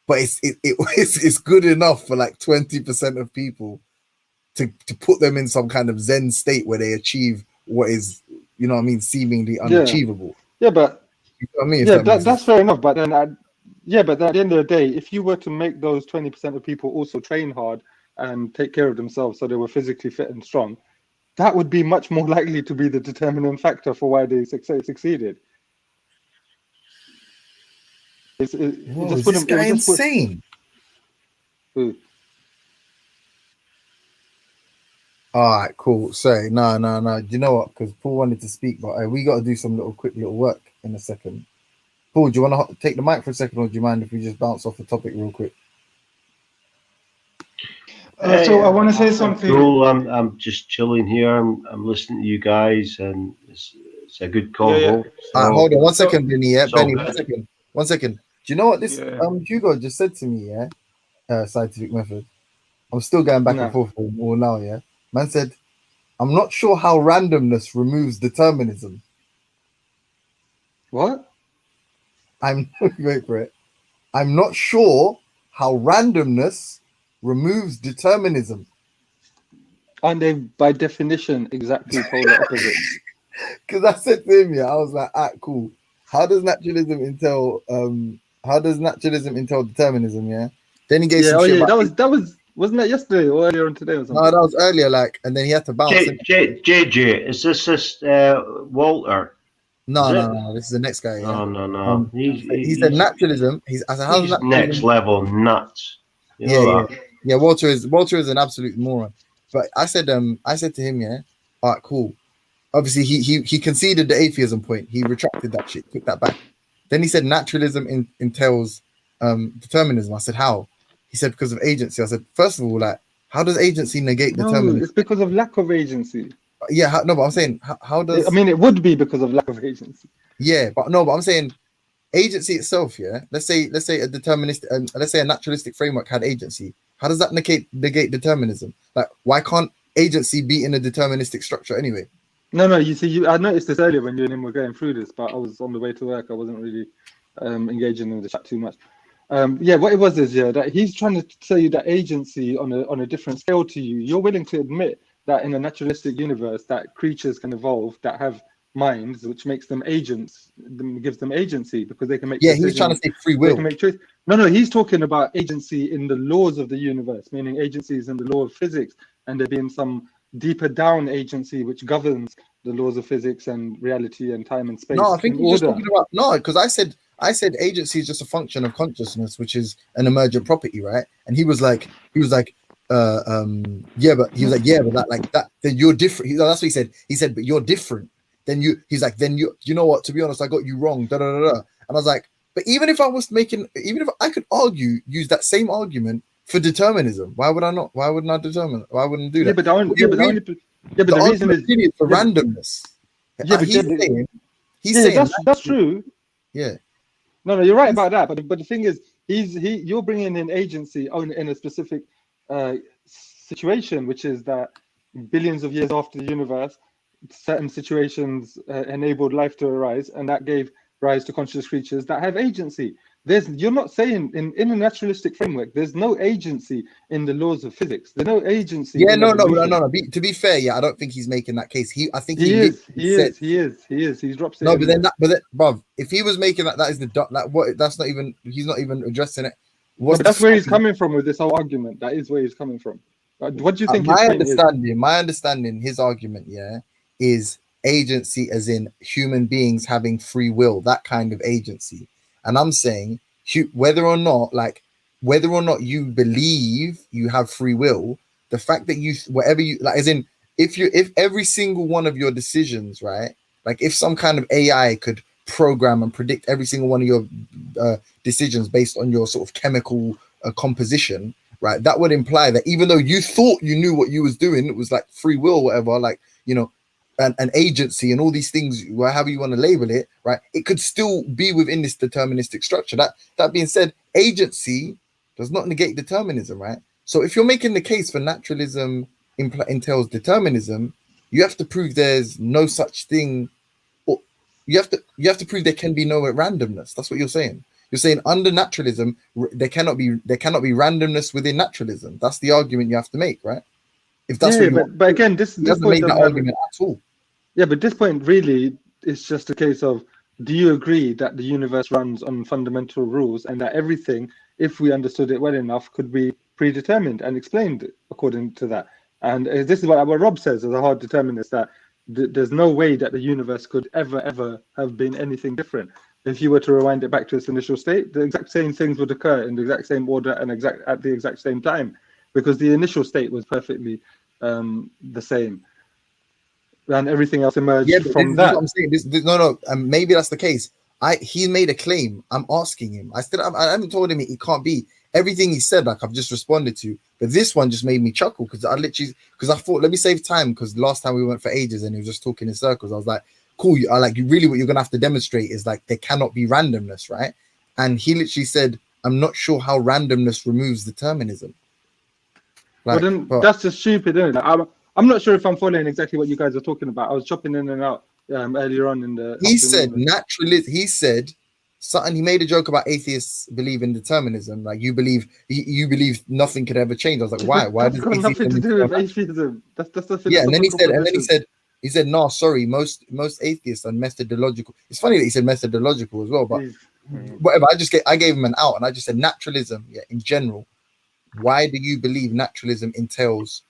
But it's good enough for like 20% of people to put them in some kind of Zen state where they achieve what is, you know what I mean, seemingly unachievable. Yeah, but you know what I mean? That's fair enough. But then, but at the end of the day, if you were to make those 20% of people also train hard and take care of themselves so they were physically fit and strong, that would be much more likely to be the determining factor for why they succeeded. Is this guy insane? All right, cool. Sorry, no. Do you know what? Because Paul wanted to speak, but we got to do some quick little work in a second. Paul, do you want to take the mic for a second, or do you mind if we just bounce off the topic real quick? So I want to say something. Cool. I'm just chilling here. I'm listening to you guys, and it's a good convo. So, hold on 1 second, Benny. Yeah, Benny. 1 second. 1 second. Do you know what this Hugo just said to me? Yeah, scientific method. I'm still going back and forth with him all now. Yeah, man said, I'm not sure how randomness removes determinism. What? Wait for it. I'm not sure how randomness removes determinism. Aren't they by definition exactly polar opposites? Because I said to him, I was like, cool. How does naturalism entail determinism? Yeah. Then he gave some shit. That was wasn't that yesterday or earlier on today or something? No, that was earlier. And then he had to bounce. JJ, is this Walter? No. This is the next guy. Yeah? No. He said naturalism. He's next level nuts. Yeah. Walter is an absolute moron. But I said to him, all right, cool. Obviously, he conceded the atheism point. He retracted that shit, took that back. Then he said naturalism entails determinism. I said, how? He said because of agency. I said, first of all, how does agency negate determinism? It's because of lack of agency. Yeah, but I'm saying, how does... I mean, it would be because of lack of agency. Yeah, but I'm saying agency itself, let's say a deterministic, let's say a naturalistic framework had agency. How does that negate determinism? Why can't agency be in a deterministic structure anyway? No, you see, I noticed this earlier when you and him were going through this, but I was on the way to work. I wasn't really engaging in the chat too much. What it was is that he's trying to tell you that agency on a different scale to you. You're willing to admit that in a naturalistic universe that creatures can evolve that have minds, which makes them agents, gives them agency because they can make decisions. He's trying to say free will. They can make choice. No, he's talking about agency in the laws of the universe, meaning agencies in the law of physics, and there being some deeper down agency which governs the laws of physics and reality and time and space. No, I think he's just talking about because I said agency is just a function of consciousness, which is an emergent property, right? And he was like, but then you're different. That's what he said. He said, but you're different. You know what? To be honest, I got you wrong. And I was like, but even if I could use that same argument for determinism, why would I not? Why wouldn't I determine? Why wouldn't I do that? The reason is for randomness. He's saying that's true. Yeah. No, you're right about that. But the thing is, you're bringing in agency in a specific situation, which is that billions of years after the universe, certain situations enabled life to arise, and that gave rise to conscious creatures that have agency. You're not saying in a naturalistic framework, there's no agency in the laws of physics. There's no agency. Yeah, no. To be fair, to be fair, he's making that case. He is. He's dropped it. No, but then, bruv, if he was making that is that's not even. He's not even addressing it. That's where he's coming from with this whole argument. That is where he's coming from. What do you think? My understanding, his argument, yeah, is agency as in human beings having free will, that kind of agency. And I'm saying whether or not you believe you have free will, the fact that you whatever you like, as in if every single one of your decisions, right, like if some kind of AI could program and predict every single one of your decisions based on your sort of chemical composition, right, that would imply that even though you thought you knew what you was doing, it was like free will or whatever, like, you know, an agency and all these things, however you want to label it, right, it could still be within this deterministic structure. That being said, agency does not negate determinism, right? So if you're making the case for naturalism entails determinism, you have to prove there's no such thing, or you have to prove there can be no randomness. That's what you're saying. You're saying under naturalism there cannot be randomness within naturalism. That's the argument you have to make, right? If that's but again, this doesn't make that argument at all. Yeah, but this point really is just a case of, do you agree that the universe runs on fundamental rules and that everything, if we understood it well enough, could be predetermined and explained according to that? And this is what Rob says as a hard determinist, that there's no way that the universe could ever have been anything different. If you were to rewind it back to its initial state, the exact same things would occur in the exact same order and at the exact same time, because the initial state was perfectly the same. And everything else emerged from that. I'm saying no. Maybe that's the case. He made a claim. I'm asking him. I haven't told him it can't be. Everything he said, like, I've just responded to. But this one just made me chuckle because I thought, let me save time, because last time we went for ages and he was just talking in circles. I was like, cool. Really what you're gonna have to demonstrate is like there cannot be randomness, right? And he literally said, I'm not sure how randomness removes determinism. Like, well, then that's just stupid, isn't it? I'm not sure if I'm following exactly what you guys are talking about. I was chopping in and out earlier on in the. He said naturalism. He said something. He made a joke about atheists believe in determinism. Like you believe nothing could ever change. I was like, why? Why does got nothing to do with atheism? That's the yeah. And then he said, no, sorry. Most atheists are methodological. It's funny that he said methodological as well, but whatever. I gave him an out, and I just said naturalism. Yeah, in general. Why do you believe naturalism entails